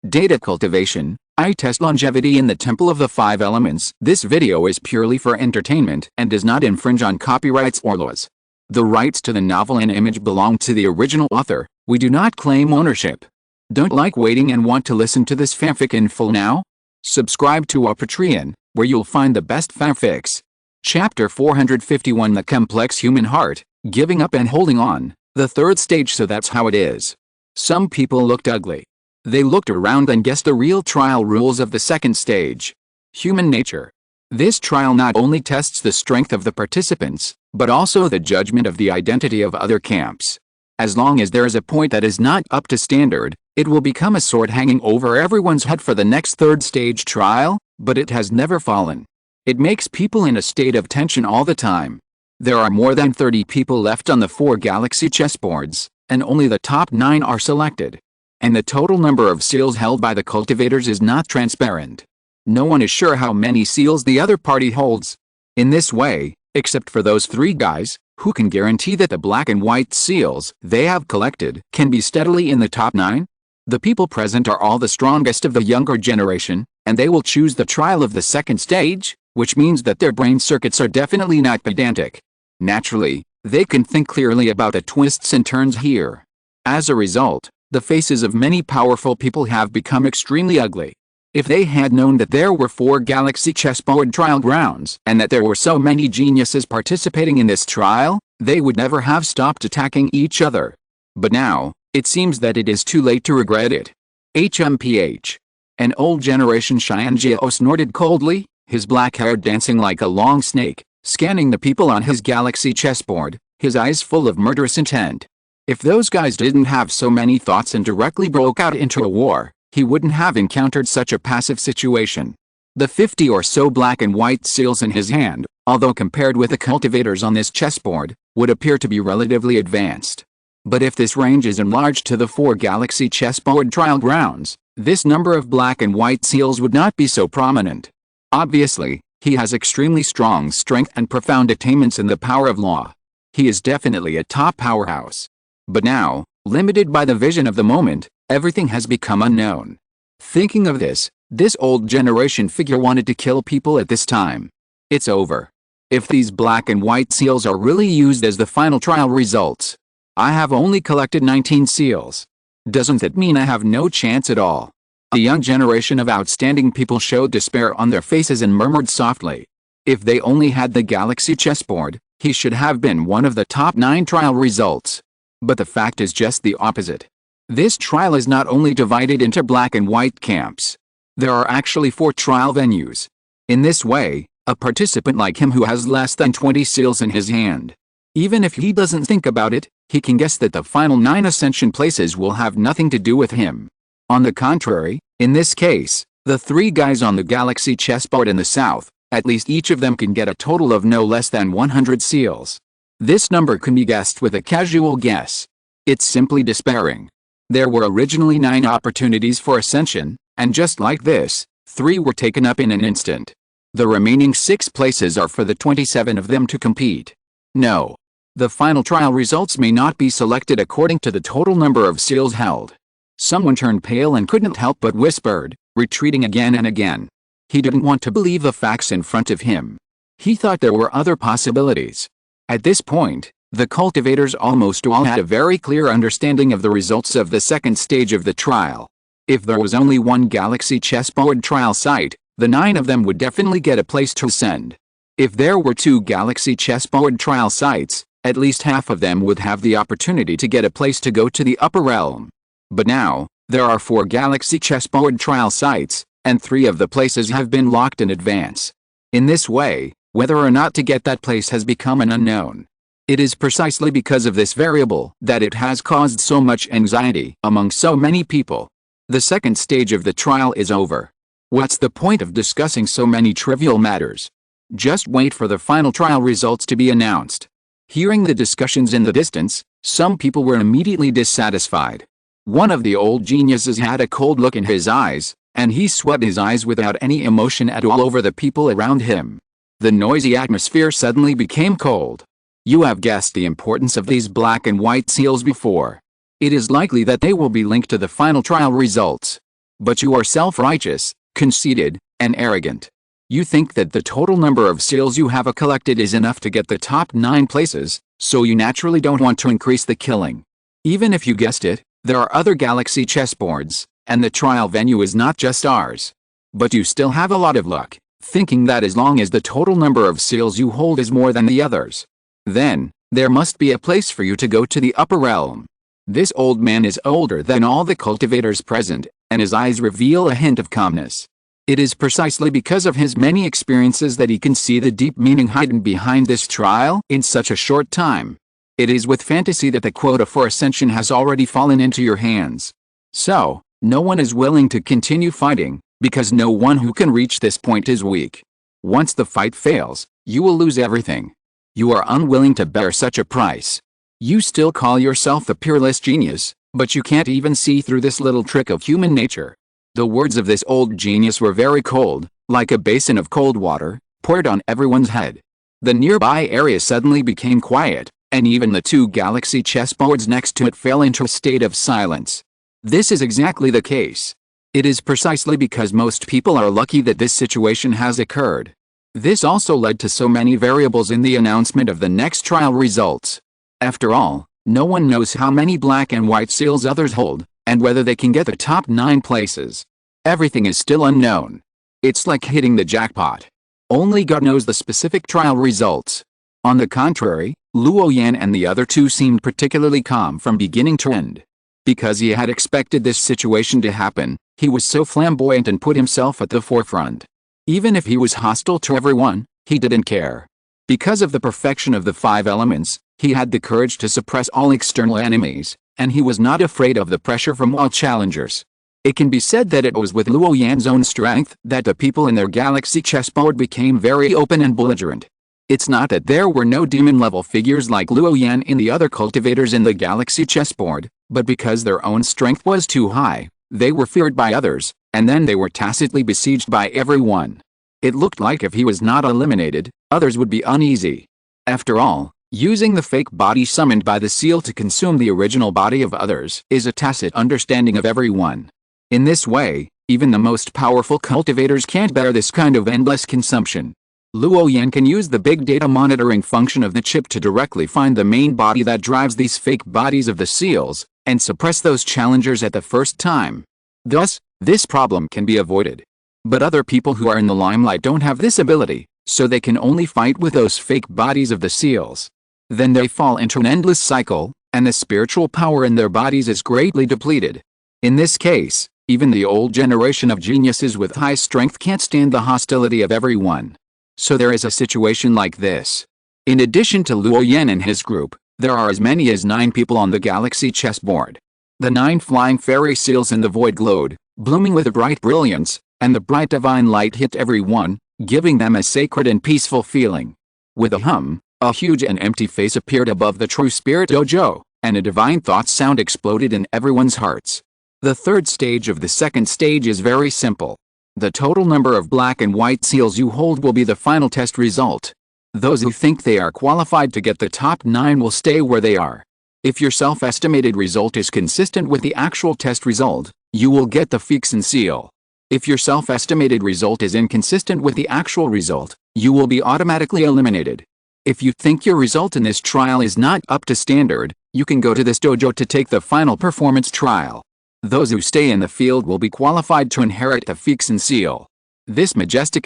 Data cultivation. I test longevity in the Temple of the Five Elements. This video is purely for entertainment and does not infringe on copyrights or laws. The rights to the novel and image belong to the original author. We do not claim ownership. Don't like waiting and want to listen to this fanfic in full now? Subscribe to our Patreon, where you'll find the best fanfics. Chapter 451, The Complex Human Heart, Giving Up and Holding On. The third stage. So that's how it is. Some people looked ugly. They looked around and guessed the real trial rules of the second stage. Human nature. This trial not only tests the strength of the participants, but also the judgment of the identity of other camps. As long as there is a point that is not up to standard, it will become a sword hanging over everyone's head for the next third stage trial, but it has never fallen. It makes people in a state of tension all the time. There are more than 30 people left on the 4 galaxy chessboards, and only the top 9 are selected. And the total number of seals held by the cultivators is not transparent. No one is sure how many seals the other party holds. In this way, except for those 3 guys, who can guarantee that the black and white seals they have collected can be steadily in the top 9? The people present are all the strongest of the younger generation, and they will choose the trial of the second stage, which means that their brain circuits are definitely not pedantic. Naturally, they can think clearly about the twists and turns here. As a result, the faces of many powerful people have become extremely ugly. If they had known that there were 4 galaxy chessboard trial grounds and that there were so many geniuses participating in this trial, they would never have stopped attacking each other. But now, it seems that it is too late to regret it. HMPH. An old generation Xianjiao snorted coldly, his black hair dancing like a long snake, scanning the people on his galaxy chessboard, his eyes full of murderous intent. If those guys didn't have so many thoughts and directly broke out into a war, he wouldn't have encountered such a passive situation. The 50 or so black and white seals in his hand, although compared with the cultivators on this chessboard, would appear to be relatively advanced. But if this range is enlarged to the 4 galaxy chessboard trial grounds, this number of black and white seals would not be so prominent. Obviously, he has extremely strong strength and profound attainments in the power of law. He is definitely a top powerhouse. But now, limited by the vision of the moment, everything has become unknown. Thinking of this old generation figure wanted to kill people at this time. It's over. If these black and white seals are really used as the final trial results, I have only collected 19 seals. Doesn't that mean I have no chance at all? A young generation of outstanding people showed despair on their faces and murmured softly. If they only had the galaxy chessboard, he should have been one of the top 9 trial results. But the fact is just the opposite. This trial is not only divided into black and white camps. There are actually 4 trial venues. In this way, a participant like him who has less than 20 seals in his hand, even if he doesn't think about it, he can guess that the final 9 ascension places will have nothing to do with him. On the contrary, in this case, the 3 guys on the galaxy chessboard in the south, at least each of them can get a total of no less than 100 seals. This number can be guessed with a casual guess. It's simply despairing. There were originally 9 opportunities for ascension, and just like this, 3 were taken up in an instant. The remaining 6 places are for the 27 of them to compete. No. The final trial results may not be selected according to the total number of seals held. Someone turned pale and couldn't help but whispered, retreating again and again. He didn't want to believe the facts in front of him. He thought there were other possibilities. At this point, the cultivators almost all had a very clear understanding of the results of the second stage of the trial. If there was only 1 galaxy chessboard trial site, the 9 of them would definitely get a place to ascend. If there were 2 galaxy chessboard trial sites, at least half of them would have the opportunity to get a place to go to the upper realm. But now, there are 4 galaxy chessboard trial sites, and 3 of the places have been locked in advance. In this way, whether or not to get that place has become an unknown. It is precisely because of this variable that it has caused so much anxiety among so many people. The second stage of the trial is over. What's the point of discussing so many trivial matters? Just wait for the final trial results to be announced. Hearing the discussions in the distance, some people were immediately dissatisfied. One of the old geniuses had a cold look in his eyes, and he swept his eyes without any emotion at all over the people around him. The noisy atmosphere suddenly became cold. You have guessed the importance of these black and white seals before. It is likely that they will be linked to the final trial results. But you are self-righteous, conceited, and arrogant. You think that the total number of seals you have collected is enough to get the top 9 places, so you naturally don't want to increase the killing. Even if you guessed it, there are other galaxy chessboards, and the trial venue is not just ours. But you still have a lot of luck, thinking that as long as the total number of seals you hold is more than the others, then there must be a place for you to go to the upper realm. This old man is older than all the cultivators present, and his eyes reveal a hint of calmness. It is precisely because of his many experiences that he can see the deep meaning hidden behind this trial in such a short time. It is with fantasy that the quota for ascension has already fallen into your hands. So, no one is willing to continue fighting, because no one who can reach this point is weak. Once the fight fails, you will lose everything. You are unwilling to bear such a price. You still call yourself the peerless genius, but you can't even see through this little trick of human nature. The words of this old genius were very cold, like a basin of cold water, poured on everyone's head. The nearby area suddenly became quiet, and even the 2 galaxy chessboards next to it fell into a state of silence. This is exactly the case. It is precisely because most people are lucky that this situation has occurred. This also led to so many variables in the announcement of the next trial results. After all, no one knows how many black and white seals others hold, and whether they can get the top 9 places. Everything is still unknown. It's like hitting the jackpot. Only God knows the specific trial results. On the contrary, Luo Yan and the other 2 seemed particularly calm from beginning to end. Because he had expected this situation to happen, he was so flamboyant and put himself at the forefront. Even if he was hostile to everyone, he didn't care. Because of the perfection of the 5 elements, he had the courage to suppress all external enemies, and he was not afraid of the pressure from all challengers. It can be said that it was with Luo Yan's own strength that the people in their galaxy chessboard became very open and belligerent. It's not that there were no demon-level figures like Luo Yan in the other cultivators in the galaxy chessboard, but because their own strength was too high, they were feared by others, and then they were tacitly besieged by everyone. It looked like if he was not eliminated, others would be uneasy. After all, using the fake body summoned by the seal to consume the original body of others is a tacit understanding of everyone. In this way, even the most powerful cultivators can't bear this kind of endless consumption. Luo Yan can use the big data monitoring function of the chip to directly find the main body that drives these fake bodies of the seals, and suppress those challengers at the first time. Thus, this problem can be avoided. But other people who are in the limelight don't have this ability, so they can only fight with those fake bodies of the seals. Then they fall into an endless cycle, and the spiritual power in their bodies is greatly depleted. In this case, even the old generation of geniuses with high strength can't stand the hostility of everyone. So there is a situation like this. In addition to Luo Yan and his group, there are as many as 9 people on the galaxy chessboard. The 9 flying fairy seals in the void glowed, blooming with a bright brilliance, and the bright divine light hit everyone, giving them a sacred and peaceful feeling. With a hum, a huge and empty face appeared above the true spirit dojo, and a divine thought sound exploded in everyone's hearts. The 3rd stage of the 2nd stage is very simple. The total number of black and white seals you hold will be the final test result. Those who think they are qualified to get the top 9 will stay where they are. If your self-estimated result is consistent with the actual test result, you will get the fixed seal. If your self-estimated result is inconsistent with the actual result, you will be automatically eliminated. If you think your result in this trial is not up to standard, you can go to this dojo to take the final performance trial. Those who stay in the field will be qualified to inherit the fixed seal. This majestic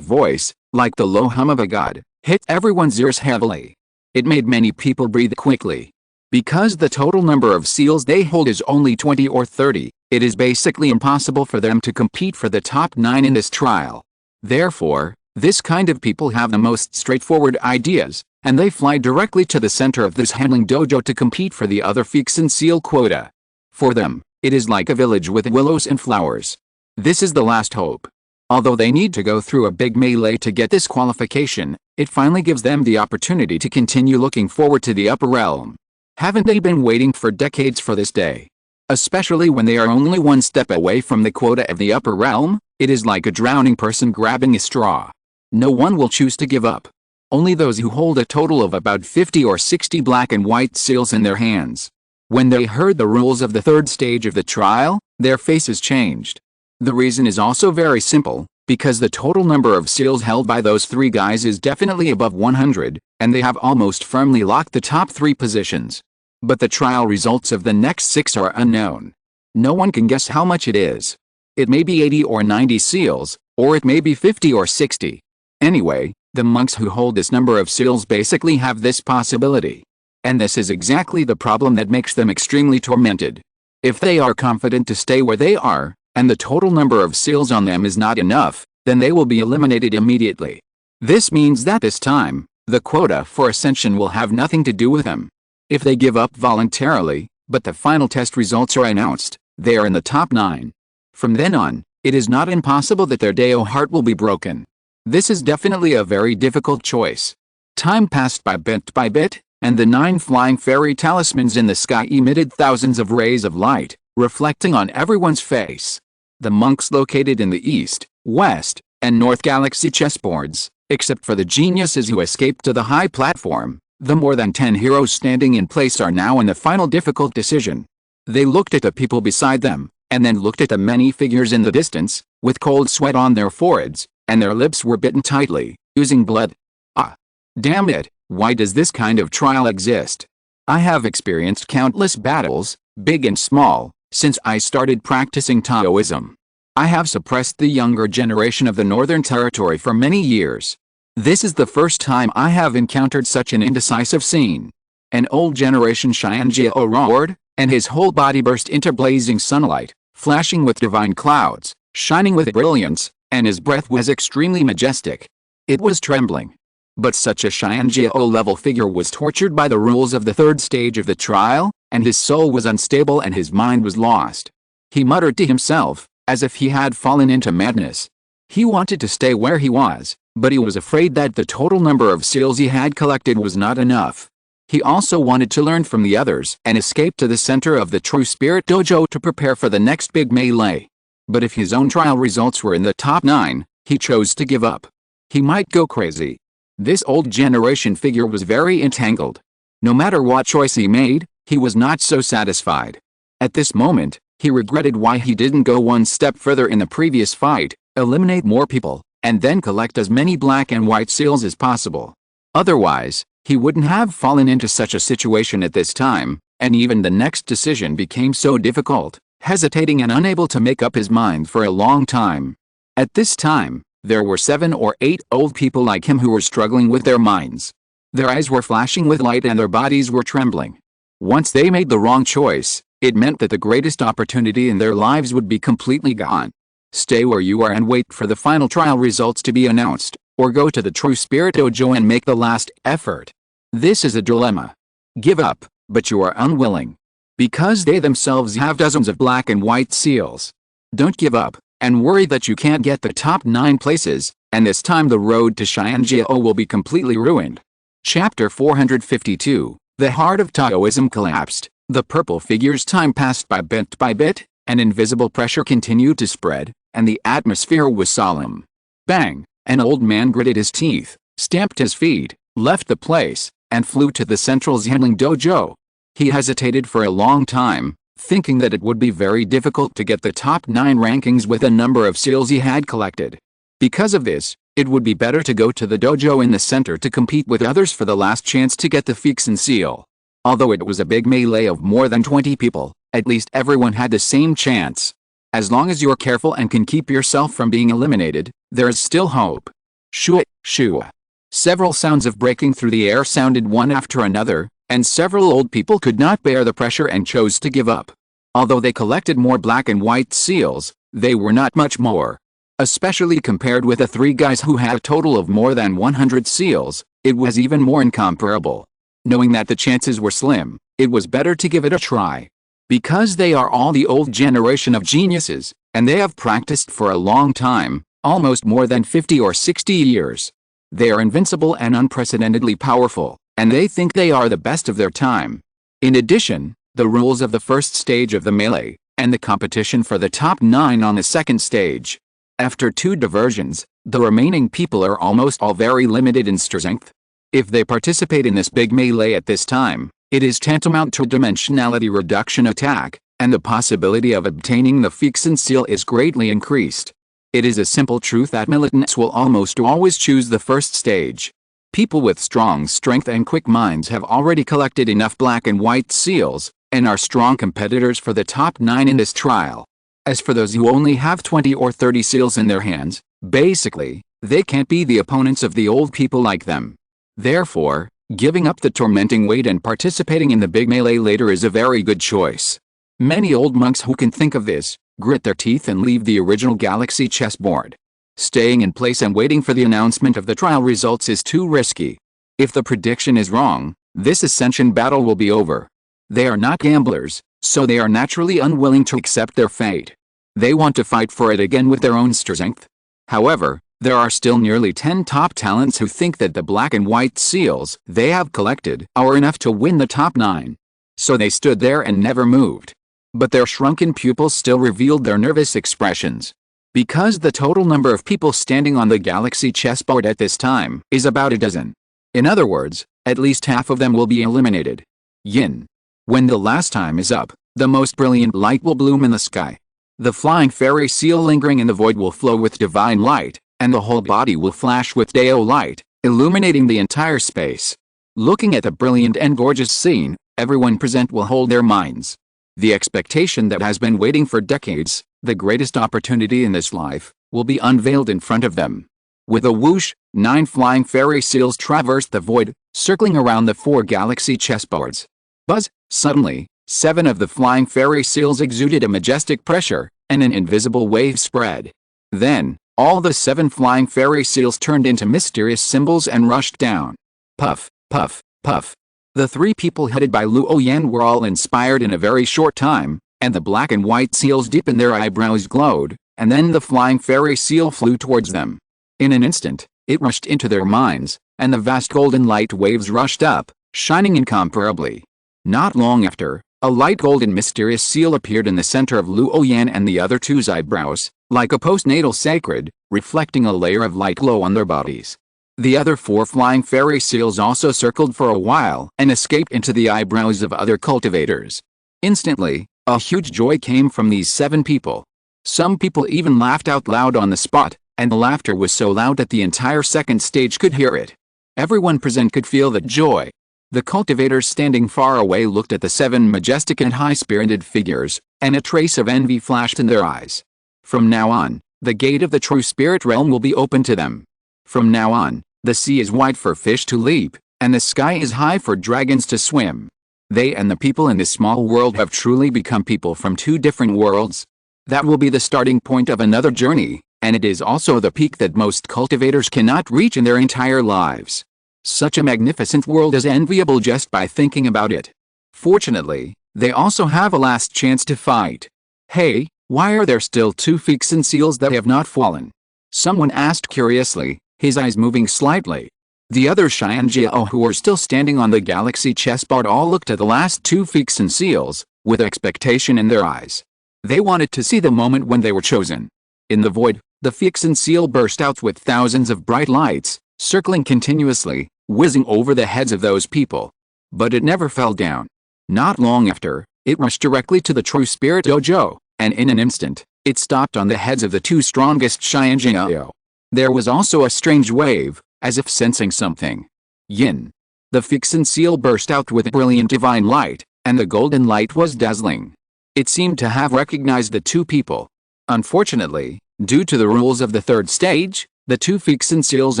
voice, like the low hum of a god, hit everyone's ears heavily. It made many people breathe quickly. Because the total number of seals they hold is only 20 or 30, it is basically impossible for them to compete for the top 9 in this trial. Therefore, this kind of people have the most straightforward ideas, and they fly directly to the center of this handling dojo to compete for the other fixed seal quota. For them, it is like a village with willows and flowers. This is the last hope. Although they need to go through a big melee to get this qualification, it finally gives them the opportunity to continue looking forward to the upper realm. Haven't they been waiting for decades for this day? Especially when they are only one step away from the quota of the upper realm, it is like a drowning person grabbing a straw. No one will choose to give up. Only those who hold a total of about 50 or 60 black and white seals in their hands. When they heard the rules of the 3rd stage of the trial, their faces changed. The reason is also very simple, because the total number of seals held by those 3 guys is definitely above 100, and they have almost firmly locked the top 3 positions. But the trial results of the next 6 are unknown. No one can guess how much it is. It may be 80 or 90 seals, or it may be 50 or 60. Anyway, the monks who hold this number of seals basically have this possibility. And this is exactly the problem that makes them extremely tormented. If they are confident to stay where they are, and the total number of seals on them is not enough, then they will be eliminated immediately. This means that this time, the quota for ascension will have nothing to do with them. If they give up voluntarily, but the final test results are announced, they are in the top 9. From then on, it is not impossible that their Deo heart will be broken. This is definitely a very difficult choice. Time passed by bit, and the 9 flying fairy talismans in the sky emitted thousands of rays of light, reflecting on everyone's face. The monks located in the east, west, and north galaxy chessboards, except for the geniuses who escaped to the high platform, the more than 10 heroes standing in place are now in the final difficult decision. They looked at the people beside them, and then looked at the many figures in the distance, with cold sweat on their foreheads, and their lips were bitten tightly, oozing blood. Ah! Damn it, why does this kind of trial exist? I have experienced countless battles, big and small, since I started practicing Taoism. I have suppressed the younger generation of the Northern Territory for many years. This is the first time I have encountered such an indecisive scene. An old generation Xianjiao roared, and his whole body burst into blazing sunlight, flashing with divine clouds, shining with brilliance, and his breath was extremely majestic. It was trembling. But such a Xianjiao-level figure was tortured by the rules of the 3rd stage of the trial, and his soul was unstable and his mind was lost. He muttered to himself, as if he had fallen into madness. He wanted to stay where he was, but he was afraid that the total number of seals he had collected was not enough. He also wanted to learn from the others and escape to the center of the True Spirit Dojo to prepare for the next big melee. But if his own trial results were in the top 9, he chose to give up. He might go crazy. This old generation figure was very entangled. No matter what choice he made, he was not so satisfied. At this moment, he regretted why he didn't go one step further in the previous fight, eliminate more people, and then collect as many black and white seals as possible. Otherwise, he wouldn't have fallen into such a situation at this time, and even the next decision became so difficult, hesitating and unable to make up his mind for a long time. At this time, there were 7 or 8 old people like him who were struggling with their minds. Their eyes were flashing with light and their bodies were trembling. Once they made the wrong choice, it meant that the greatest opportunity in their lives would be completely gone. Stay where you are and wait for the final trial results to be announced, or go to the True Spirit Dojo and make the last effort. This is a dilemma. Give up, but you are unwilling. Because they themselves have dozens of black and white seals. Don't give up, and worry that you can't get the top 9 places, and this time the road to Xianjiao will be completely ruined. Chapter 452, The Heart of Taoism collapsed. The purple figure's time passed by bit, and invisible pressure continued to spread, and the atmosphere was solemn. Bang! An old man gritted his teeth, stamped his feet, left the place, and flew to the central Xianling dojo. He hesitated for a long time, thinking that it would be very difficult to get the top 9 rankings with the number of seals he had collected. Because of this, it would be better to go to the dojo in the center to compete with others for the last chance to get the Fixin seal. Although it was a big melee of more than 20 people, at least everyone had the same chance. As long as you're careful and can keep yourself from being eliminated, there is still hope. Shua, shua. Several sounds of breaking through the air sounded one after another, and several old people could not bear the pressure and chose to give up. Although they collected more black and white seals, they were not much more. Especially compared with the 3 guys who had a total of more than 100 seals, it was even more incomparable. Knowing that the chances were slim, it was better to give it a try. Because they are all the old generation of geniuses, and they have practiced for a long time, almost more than 50 or 60 years. They are invincible and unprecedentedly powerful, and they think they are the best of their time. In addition, the rules of the 1st stage of the melee, and the competition for the top 9 on the 2nd stage. After 2 diversions, the remaining people are almost all very limited in strength. If they participate in this big melee at this time, it is tantamount to a dimensionality reduction attack, and the possibility of obtaining the Fixin seal is greatly increased. It is a simple truth that militants will almost always choose the first stage. People with strong strength and quick minds have already collected enough black and white seals, and are strong competitors for the top 9 in this trial. As for those who only have 20 or 30 seals in their hands, basically, they can't be the opponents of the old people like them. Therefore, giving up the tormenting wait and participating in the big melee later is a very good choice. Many old monks who can think of this, grit their teeth and leave the original galaxy chessboard. Staying in place and waiting for the announcement of the trial results is too risky. If the prediction is wrong, this ascension battle will be over. They are not gamblers, so they are naturally unwilling to accept their fate. They want to fight for it again with their own strength. However, there are still nearly 10 top talents who think that the black and white seals they have collected are enough to win the top 9. So they stood there and never moved. But their shrunken pupils still revealed their nervous expressions. Because the total number of people standing on the galaxy chessboard at this time is about a dozen. In other words, at least half of them will be eliminated. Yin. When the last time is up, the most brilliant light will bloom in the sky. The flying fairy seal lingering in the void will flow with divine light, and the whole body will flash with Deo light, illuminating the entire space. Looking at the brilliant and gorgeous scene, everyone present will hold their minds. The expectation that has been waiting for decades, the greatest opportunity in this life, will be unveiled in front of them. With a whoosh, 9 flying fairy seals traversed the void, circling around the 4 galaxy chessboards. Buzz! Suddenly, 7 of the flying fairy seals exuded a majestic pressure, and an invisible wave spread. Then, all the 7 flying fairy seals turned into mysterious symbols and rushed down. Puff, puff, puff. The 3 people headed by Luo Yan were all inspired in a very short time, and the black and white seals deep in their eyebrows glowed, and then the flying fairy seal flew towards them. In an instant, it rushed into their minds, and the vast golden light waves rushed up, shining incomparably. Not long after, a light golden mysterious seal appeared in the center of Luo Yan and the other 2's eyebrows, like a postnatal sacred, reflecting a layer of light glow on their bodies. The other 4 flying fairy seals also circled for a while and escaped into the eyebrows of other cultivators. Instantly, a huge joy came from these 7 people. Some people even laughed out loud on the spot, and the laughter was so loud that the entire second stage could hear it. Everyone present could feel the joy. The cultivators standing far away looked at the 7 majestic and high-spirited figures, and a trace of envy flashed in their eyes. From now on, the gate of the true spirit realm will be open to them. From now on, the sea is wide for fish to leap, and the sky is high for dragons to swim. They and the people in this small world have truly become people from 2 different worlds. That will be the starting point of another journey, and it is also the peak that most cultivators cannot reach in their entire lives. Such a magnificent world is enviable just by thinking about it. Fortunately, they also have a last chance to fight. Hey, why are there still 2 Fixin seals that have not fallen? Someone asked curiously, his eyes moving slightly. The other Xianjiao who were still standing on the galaxy chessboard all looked at the last 2 Fixin seals, with expectation in their eyes. They wanted to see the moment when they were chosen. In the void, the Fixin seal burst out with thousands of bright lights, circling continuously, whizzing over the heads of those people. But it never fell down. Not long after, it rushed directly to the True Spirit Dojo, and in an instant, it stopped on the heads of the 2 strongest Xianjiao. There was also a strange wave, as if sensing something. Yin. The Fixin seal burst out with brilliant divine light, and the golden light was dazzling. It seemed to have recognized the 2 people. Unfortunately, due to the rules of the 3rd stage, the 2 Fixin seals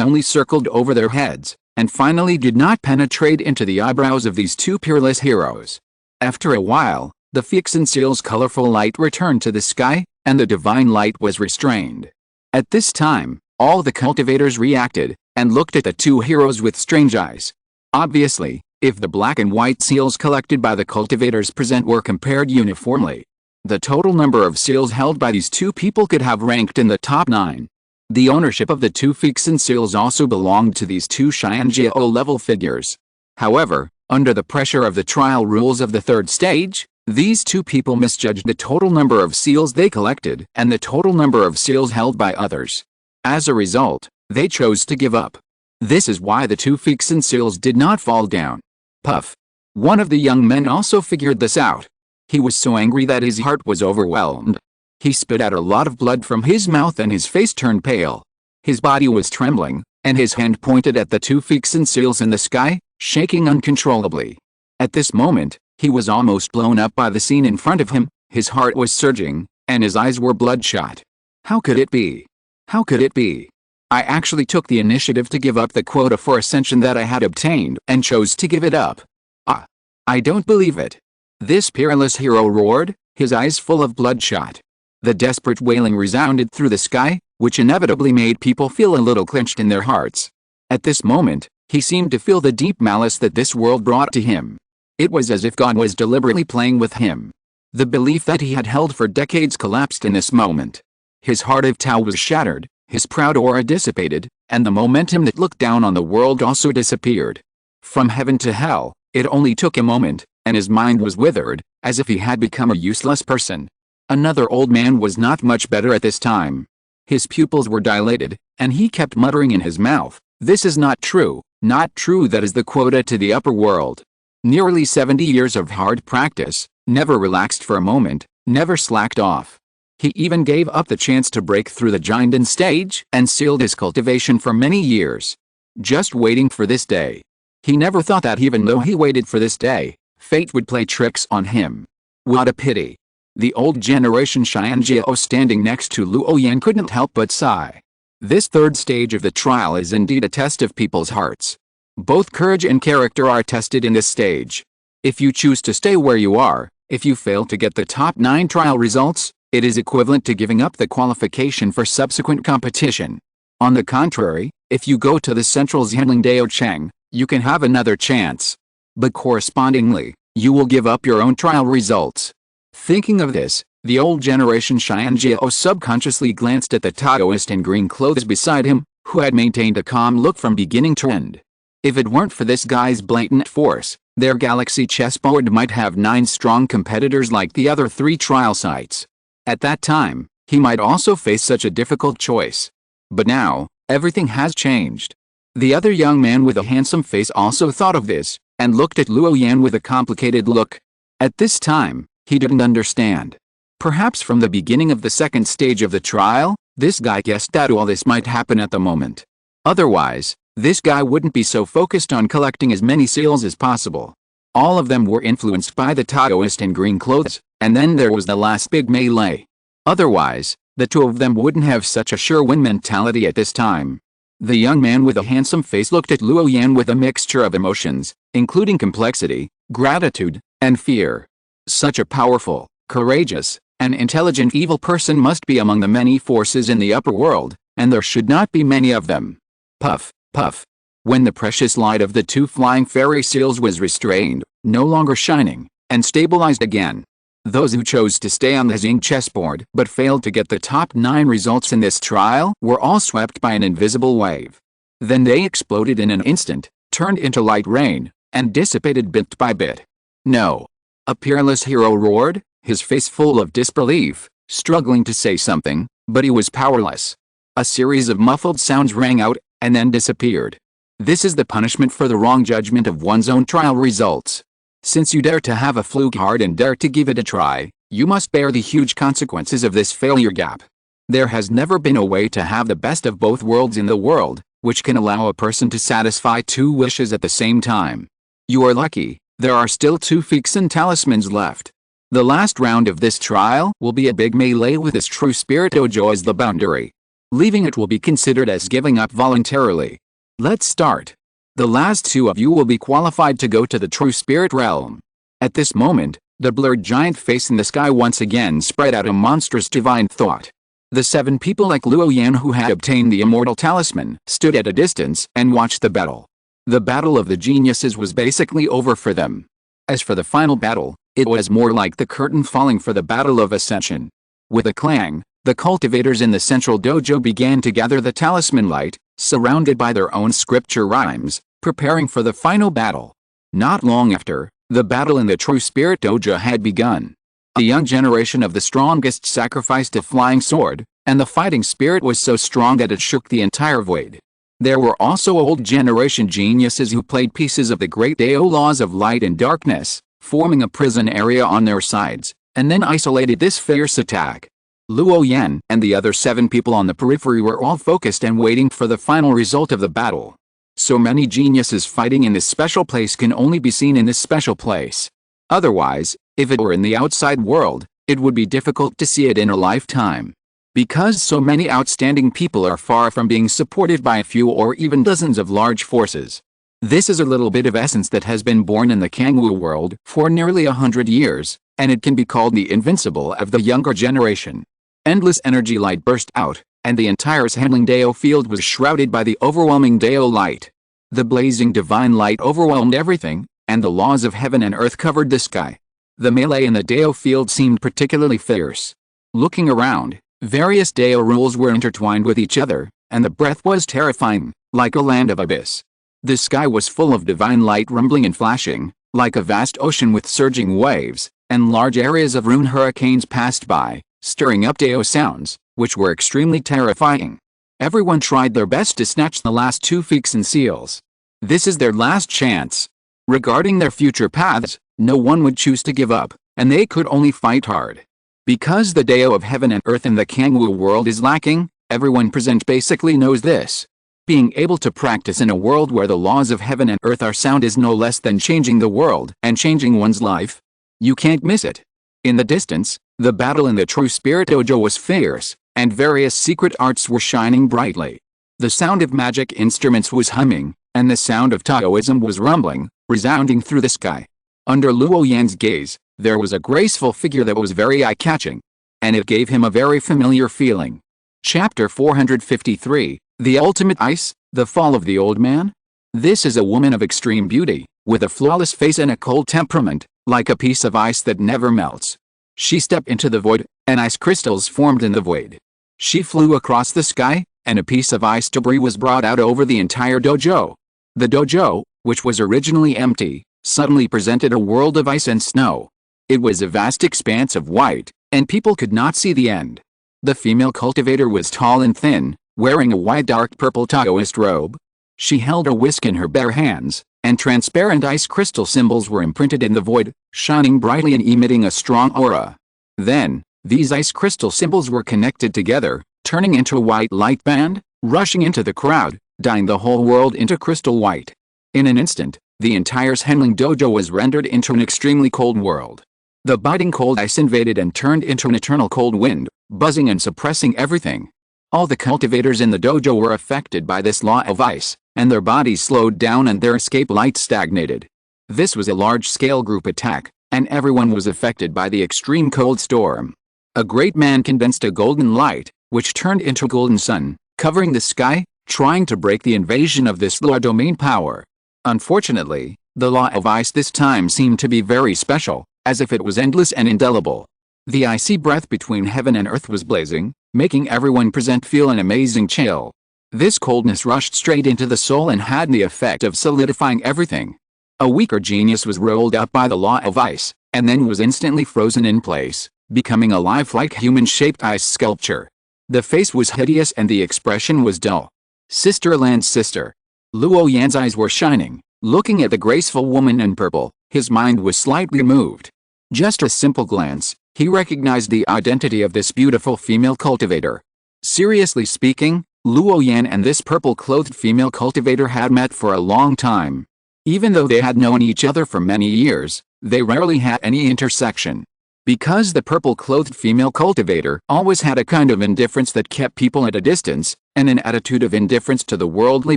only circled over their heads, and finally did not penetrate into the eyebrows of these 2 peerless heroes. After a while, the Fixin seal's colorful light returned to the sky, and the divine light was restrained. At this time, all the cultivators reacted, and looked at the 2 heroes with strange eyes. Obviously, if the black and white seals collected by the cultivators present were compared uniformly, the total number of seals held by these 2 people could have ranked in the top 9. The ownership of the 2 Fixin seals also belonged to these 2 Xianjiao-level figures. However, under the pressure of the trial rules of the 3rd stage, these 2 people misjudged the total number of seals they collected and the total number of seals held by others. As a result, they chose to give up. This is why the 2 Fixin seals did not fall down. Puff. One of the young men also figured this out. He was so angry that his heart was overwhelmed. He spit out a lot of blood from his mouth and his face turned pale. His body was trembling, and his hand pointed at the two fixin seals in the sky, shaking uncontrollably. At this moment, he was almost blown up by the scene in front of him. His heart was surging, and his eyes were bloodshot. How could it be? How could it be? I actually took the initiative to give up the quota for ascension that I had obtained and chose to give it up. Ah! I don't believe it. This peerless hero roared, his eyes full of bloodshot. The desperate wailing resounded through the sky, which inevitably made people feel a little clenched in their hearts. At this moment, he seemed to feel the deep malice that this world brought to him. It was as if God was deliberately playing with him. The belief that he had held for decades collapsed in this moment. His heart of Tao was shattered, his proud aura dissipated, and the momentum that looked down on the world also disappeared. From heaven to hell, it only took a moment, and his mind was withered, as if he had become a useless person. Another old man was not much better at this time. His pupils were dilated, and he kept muttering in his mouth, "This is not true, not true. That is the quota to the upper world." Nearly 70 years of hard practice, never relaxed for a moment, never slacked off. He even gave up the chance to break through the giant stage and sealed his cultivation for many years. Just waiting for this day. He never thought that even though he waited for this day, fate would play tricks on him. What a pity. The old generation Xianjiao standing next to Luo Yan couldn't help but sigh. This third stage of the trial is indeed a test of people's hearts. Both courage and character are tested in this stage. If you choose to stay where you are, if you fail to get the top 9 trial results, it is equivalent to giving up the qualification for subsequent competition. On the contrary, if you go to the central Xianling Dao Cheng, you can have another chance. But correspondingly, you will give up your own trial results. Thinking of this, the old generation Xianjiao subconsciously glanced at the Taoist in green clothes beside him, who had maintained a calm look from beginning to end. If it weren't for this guy's blatant force, their galaxy chessboard might have 9 strong competitors like the other 3 trial sites. At that time, he might also face such a difficult choice. But now, everything has changed. The other young man with a handsome face also thought of this, and looked at Luo Yan with a complicated look. At this time, he didn't understand. Perhaps from the beginning of the second stage of the trial, this guy guessed that all this might happen at the moment. Otherwise, this guy wouldn't be so focused on collecting as many seals as possible. All of them were influenced by the Taoist in green clothes, and then there was the last big melee. Otherwise, the two of them wouldn't have such a sure-win mentality at this time. The young man with a handsome face looked at Luo Yan with a mixture of emotions, including complexity, gratitude, and fear. Such a powerful, courageous, and intelligent evil person must be among the many forces in the upper world, and there should not be many of them. Puff, puff. When the precious light of the 2 flying fairy seals was restrained, no longer shining, and stabilized again, those who chose to stay on the Xing chessboard but failed to get the top 9 results in this trial were all swept by an invisible wave. Then they exploded in an instant, turned into light rain, and dissipated bit by bit. No. A peerless hero roared, his face full of disbelief, struggling to say something, but he was powerless. A series of muffled sounds rang out, and then disappeared. This is the punishment for the wrong judgment of one's own trial results. Since you dare to have a fluke heart and dare to give it a try, you must bear the huge consequences of this failure gap. There has never been a way to have the best of both worlds in the world, which can allow a person to satisfy 2 wishes at the same time. You are lucky, there are still 2 fixin talismans left. The last round of this trial will be a big melee with this true spirit dojo as the boundary. Leaving it will be considered as giving up voluntarily. Let's start. The last 2 of you will be qualified to go to the true spirit realm. At this moment, the blurred giant face in the sky once again spread out a monstrous divine thought. The 7 people like Luo Yan who had obtained the immortal talisman stood at a distance and watched the battle. The battle of the geniuses was basically over for them. As for the final battle, it was more like the curtain falling for the battle of ascension. With a clang, the cultivators in the central dojo began to gather the talisman light, surrounded by their own scripture rhymes, preparing for the final battle. Not long after, the battle in the true spirit dojo had begun. A young generation of the strongest sacrificed a flying sword, and the fighting spirit was so strong that it shook the entire void. There were also old generation geniuses who played pieces of the great Dao laws of light and darkness, forming a prison area on their sides, and then isolated this fierce attack. Luo Yan and the other 7 people on the periphery were all focused and waiting for the final result of the battle. So many geniuses fighting in this special place can only be seen in this special place. Otherwise, if it were in the outside world, it would be difficult to see it in a lifetime. Because so many outstanding people are far from being supported by a few or even dozens of large forces. This is a little bit of essence that has been born in the Kangwu world for nearly 100 years, and it can be called the invincible of the younger generation. Endless energy light burst out, and the entire handling Dao field was shrouded by the overwhelming Dao light. The blazing divine light overwhelmed everything, and the laws of heaven and earth covered the sky. The melee in the Dao field seemed particularly fierce. Looking around, various Dao rules were intertwined with each other, and the breath was terrifying, like a land of abyss. The sky was full of divine light rumbling and flashing, like a vast ocean with surging waves, and large areas of rune hurricanes passed by, stirring up Dao sounds, which were extremely terrifying. Everyone tried their best to snatch the last 2 Feeks and seals. This is their last chance. Regarding their future paths, no one would choose to give up, and they could only fight hard. Because the Dao of heaven and earth in the Kangwu world is lacking, everyone present basically knows this. Being able to practice in a world where the laws of heaven and earth are sound is no less than changing the world and changing one's life. You can't miss it. In the distance, the battle in the True Spirit Dojo was fierce, and various secret arts were shining brightly. The sound of magic instruments was humming, and the sound of Taoism was rumbling, resounding through the sky. Under Luo Yan's gaze, there was a graceful figure that was very eye-catching, and it gave him a very familiar feeling. Chapter 453, The Ultimate Ice, The Fall of the Old Man? This is a woman of extreme beauty, with a flawless face and a cold temperament, like a piece of ice that never melts. She stepped into the void, and ice crystals formed in the void. She flew across the sky, and a piece of ice debris was brought out over the entire dojo. The dojo, which was originally empty, suddenly presented a world of ice and snow. It was a vast expanse of white, and people could not see the end. The female cultivator was tall and thin, wearing a wide dark purple Taoist robe. She held a whisk in her bare hands, and transparent ice crystal symbols were imprinted in the void, shining brightly and emitting a strong aura. Then, these ice crystal symbols were connected together, turning into a white light band, rushing into the crowd, dyeing the whole world into crystal white. In an instant, the entire Shenling Dojo was rendered into an extremely cold world. The biting cold ice invaded and turned into an eternal cold wind, buzzing and suppressing everything. All the cultivators in the dojo were affected by this law of ice, and their bodies slowed down and their escape light stagnated. This was a large-scale group attack, and everyone was affected by the extreme cold storm. A great man condensed a golden light, which turned into a golden sun, covering the sky, trying to break the invasion of this law domain power. Unfortunately, the law of ice this time seemed to be very special, as if it was endless and indelible. The icy breath between heaven and earth was blazing, making everyone present feel an amazing chill. This coldness rushed straight into the soul and had the effect of solidifying everything. A weaker genius was rolled up by the law of ice, and then was instantly frozen in place, becoming a lifelike human-shaped ice sculpture. The face was hideous and the expression was dull. Sister Lan's sister. Luo Yan's eyes were shining, looking at the graceful woman in purple. His mind was slightly moved. Just a simple glance, he recognized the identity of this beautiful female cultivator. Seriously speaking, Luo Yan and this purple-clothed female cultivator had met for a long time. Even though they had known each other for many years, they rarely had any intersection. Because the purple-clothed female cultivator always had a kind of indifference that kept people at a distance, and an attitude of indifference to the worldly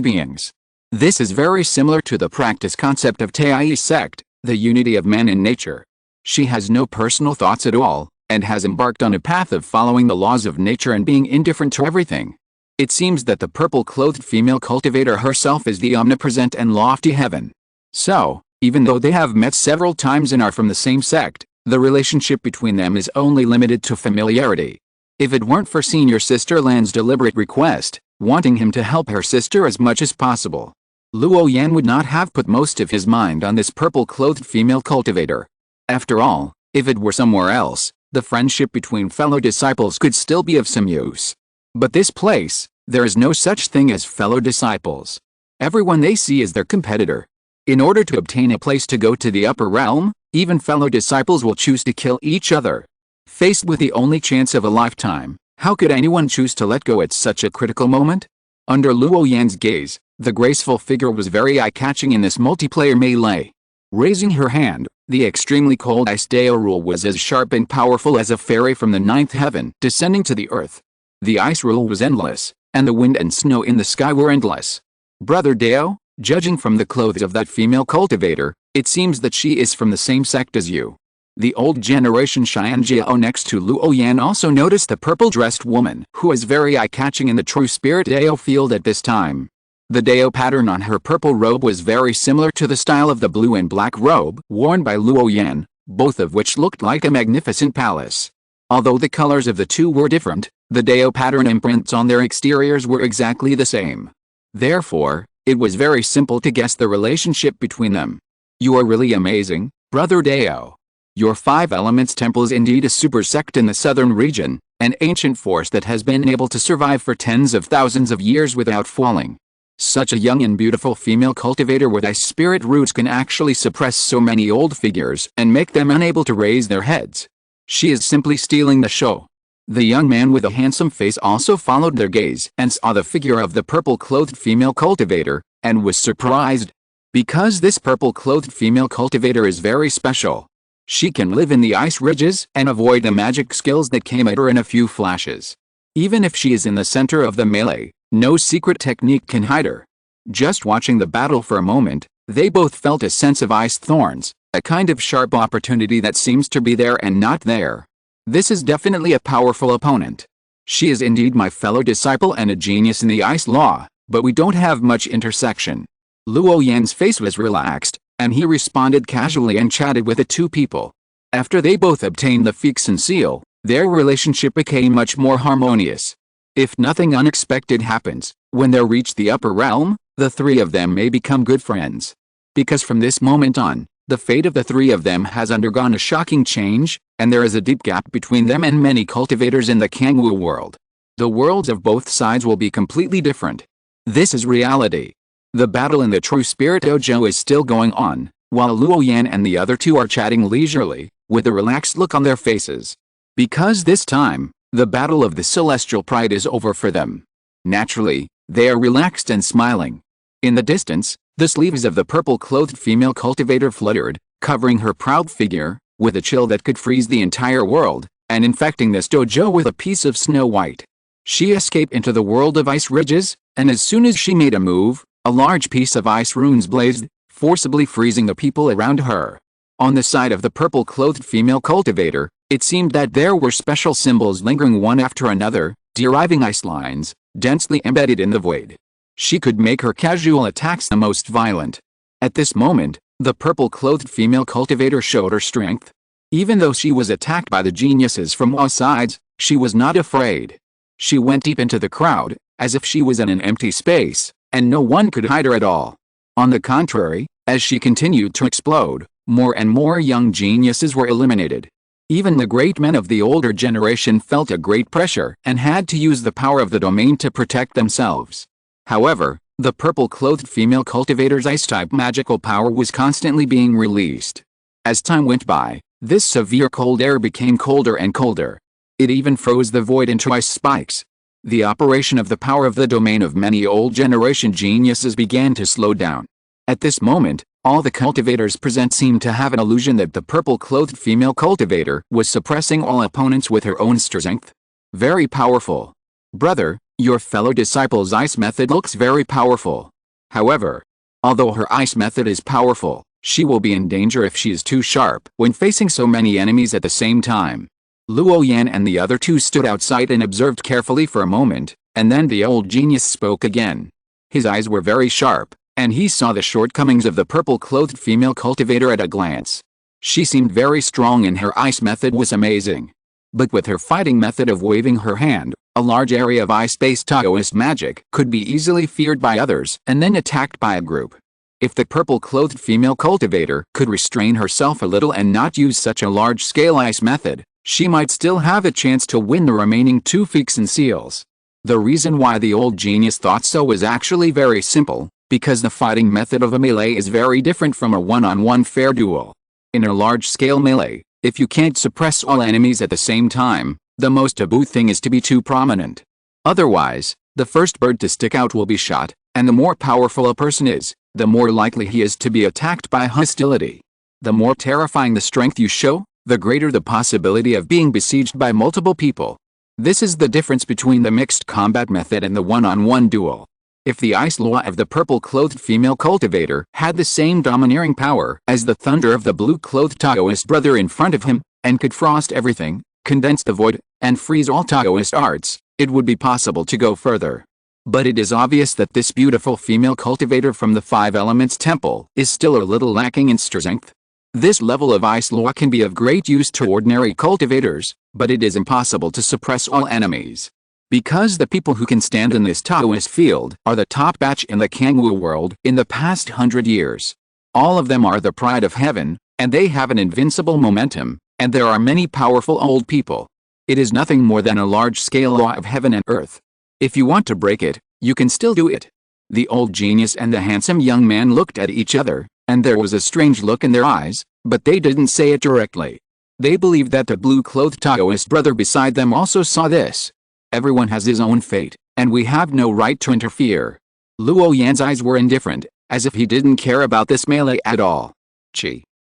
beings. This is very similar to the practice concept of Tai sect, the unity of man in nature. She has no personal thoughts at all, and has embarked on a path of following the laws of nature and being indifferent to everything. It seems that the purple-clothed female cultivator herself is the omnipresent and lofty heaven. So, even though they have met several times and are from the same sect, the relationship between them is only limited to familiarity. If it weren't for Senior Sister Lan's deliberate request, wanting him to help her sister as much as possible, Luo Yan would not have put most of his mind on this purple-clothed female cultivator. After all, if it were somewhere else, the friendship between fellow disciples could still be of some use. But this place, there is no such thing as fellow disciples. Everyone they see is their competitor. In order to obtain a place to go to the upper realm, Even fellow disciples will choose to kill each other. Faced with the only chance of a lifetime, how could anyone choose to let go at such a critical moment? Under Luo Yan's gaze, the graceful figure was very eye-catching in this multiplayer melee. Raising her hand, the extremely cold ice Dao rule was as sharp and powerful as a fairy from the ninth heaven descending to the earth. The ice rule was endless, and the wind and snow in the sky were endless. Brother Dao, judging from the clothes of that female cultivator, it seems that she is from the same sect as you. The old generation Xianjiao next to Luo Yan also noticed the purple-dressed woman who was very eye-catching in the true spirit Dao field at this time. The Dao pattern on her purple robe was very similar to the style of the blue and black robe worn by Luo Yan, both of which looked like a magnificent palace. Although the colors of the two were different, the Dao pattern imprints on their exteriors were exactly the same. Therefore, it was very simple to guess the relationship between them. You are really amazing, Brother Dao. Your Five Elements Temple is indeed a super sect in the southern region, an ancient force that has been able to survive for tens of thousands of years without falling. Such a young and beautiful female cultivator with ice spirit roots can actually suppress so many old figures and make them unable to raise their heads. She is simply stealing the show. The young man with a handsome face also followed their gaze and saw the figure of the purple-clothed female cultivator, and was surprised. Because this purple-clothed female cultivator is very special. She can live in the ice ridges and avoid the magic skills that came at her in a few flashes. Even if she is in the center of the melee, no secret technique can hide her. Just watching the battle for a moment, they both felt a sense of ice thorns, a kind of sharp opportunity that seems to be there and not there. This is definitely a powerful opponent. She is indeed my fellow disciple and a genius in the ice law, but we don't have much intersection. Luo Yan's face was relaxed, and he responded casually and chatted with the two people. After they both obtained the Fixin seal, their relationship became much more harmonious. If nothing unexpected happens, when they reach the upper realm, the three of them may become good friends. Because from this moment on, the fate of the three of them has undergone a shocking change, and there is a deep gap between them and many cultivators in the Kangwu world. The worlds of both sides will be completely different. This is reality. The battle in the True Spirit Dojo is still going on, while Luo Yan and the other two are chatting leisurely, with a relaxed look on their faces. Because this time, the battle of the Celestial Pride is over for them. Naturally, they are relaxed and smiling. In the distance, the sleeves of the purple-clothed female cultivator fluttered, covering her proud figure, with a chill that could freeze the entire world, and infecting this dojo with a piece of snow white. She escaped into the world of ice ridges, and as soon as she made a move, a large piece of ice runes blazed, forcibly freezing the people around her. On the side of the purple-clothed female cultivator, it seemed that there were special symbols lingering one after another, deriving ice lines, densely embedded in the void. She could make her casual attacks the most violent. At this moment, the purple-clothed female cultivator showed her strength. Even though she was attacked by the geniuses from all sides, she was not afraid. She went deep into the crowd, as if she was in an empty space, and no one could hide her at all. On the contrary, as she continued to explode, more and more young geniuses were eliminated. Even the great men of the older generation felt a great pressure and had to use the power of the domain to protect themselves. However, the purple-clothed female cultivator's ice-type magical power was constantly being released. As time went by, this severe cold air became colder and colder. It even froze the void into ice spikes. The operation of the power of the domain of many old generation geniuses began to slow down. At this moment, all the cultivators present seemed to have an illusion that the purple-clothed female cultivator was suppressing all opponents with her own strength. Very powerful. Brother, your fellow disciple's ice method looks very powerful. However, although her ice method is powerful, she will be in danger if she is too sharp when facing so many enemies at the same time. Luo Yan and the other two stood outside and observed carefully for a moment, and then the old genius spoke again. His eyes were very sharp, and he saw the shortcomings of the purple-clothed female cultivator at a glance. She seemed very strong and her ice method was amazing. But with her fighting method of waving her hand, a large area of ice-based Taoist magic could be easily feared by others and then attacked by a group. If the purple-clothed female cultivator could restrain herself a little and not use such a large-scale ice method, she might still have a chance to win the remaining two Fixin seals. The reason why the old genius thought so was actually very simple, because the fighting method of a melee is very different from a one-on-one fair duel. In a large-scale melee, if you can't suppress all enemies at the same time, the most taboo thing is to be too prominent. Otherwise, the first bird to stick out will be shot, and the more powerful a person is, the more likely he is to be attacked by hostility. The more terrifying the strength you show, the greater the possibility of being besieged by multiple people. This is the difference between the mixed combat method and the one-on-one duel. If the ice law of the purple-clothed female cultivator had the same domineering power as the thunder of the blue-clothed Taoist brother in front of him, and could frost everything, condense the void, and freeze all Taoist arts, it would be possible to go further. But it is obvious that this beautiful female cultivator from the Five Elements Temple is still a little lacking in strength. This level of ice law can be of great use to ordinary cultivators, but it is impossible to suppress all enemies. Because the people who can stand in this Taoist field are the top batch in the Kangwu world in the past 100 years. All of them are the pride of heaven, and they have an invincible momentum, and there are many powerful old people. It is nothing more than a large-scale law of heaven and earth. If you want to break it, you can still do it. The old genius and the handsome young man looked at each other, and there was a strange look in their eyes, but they didn't say it directly. They believed that the blue-clothed Taoist brother beside them also saw this. Everyone has his own fate, and we have no right to interfere. Luo Yan's eyes were indifferent, as if he didn't care about this melee at all.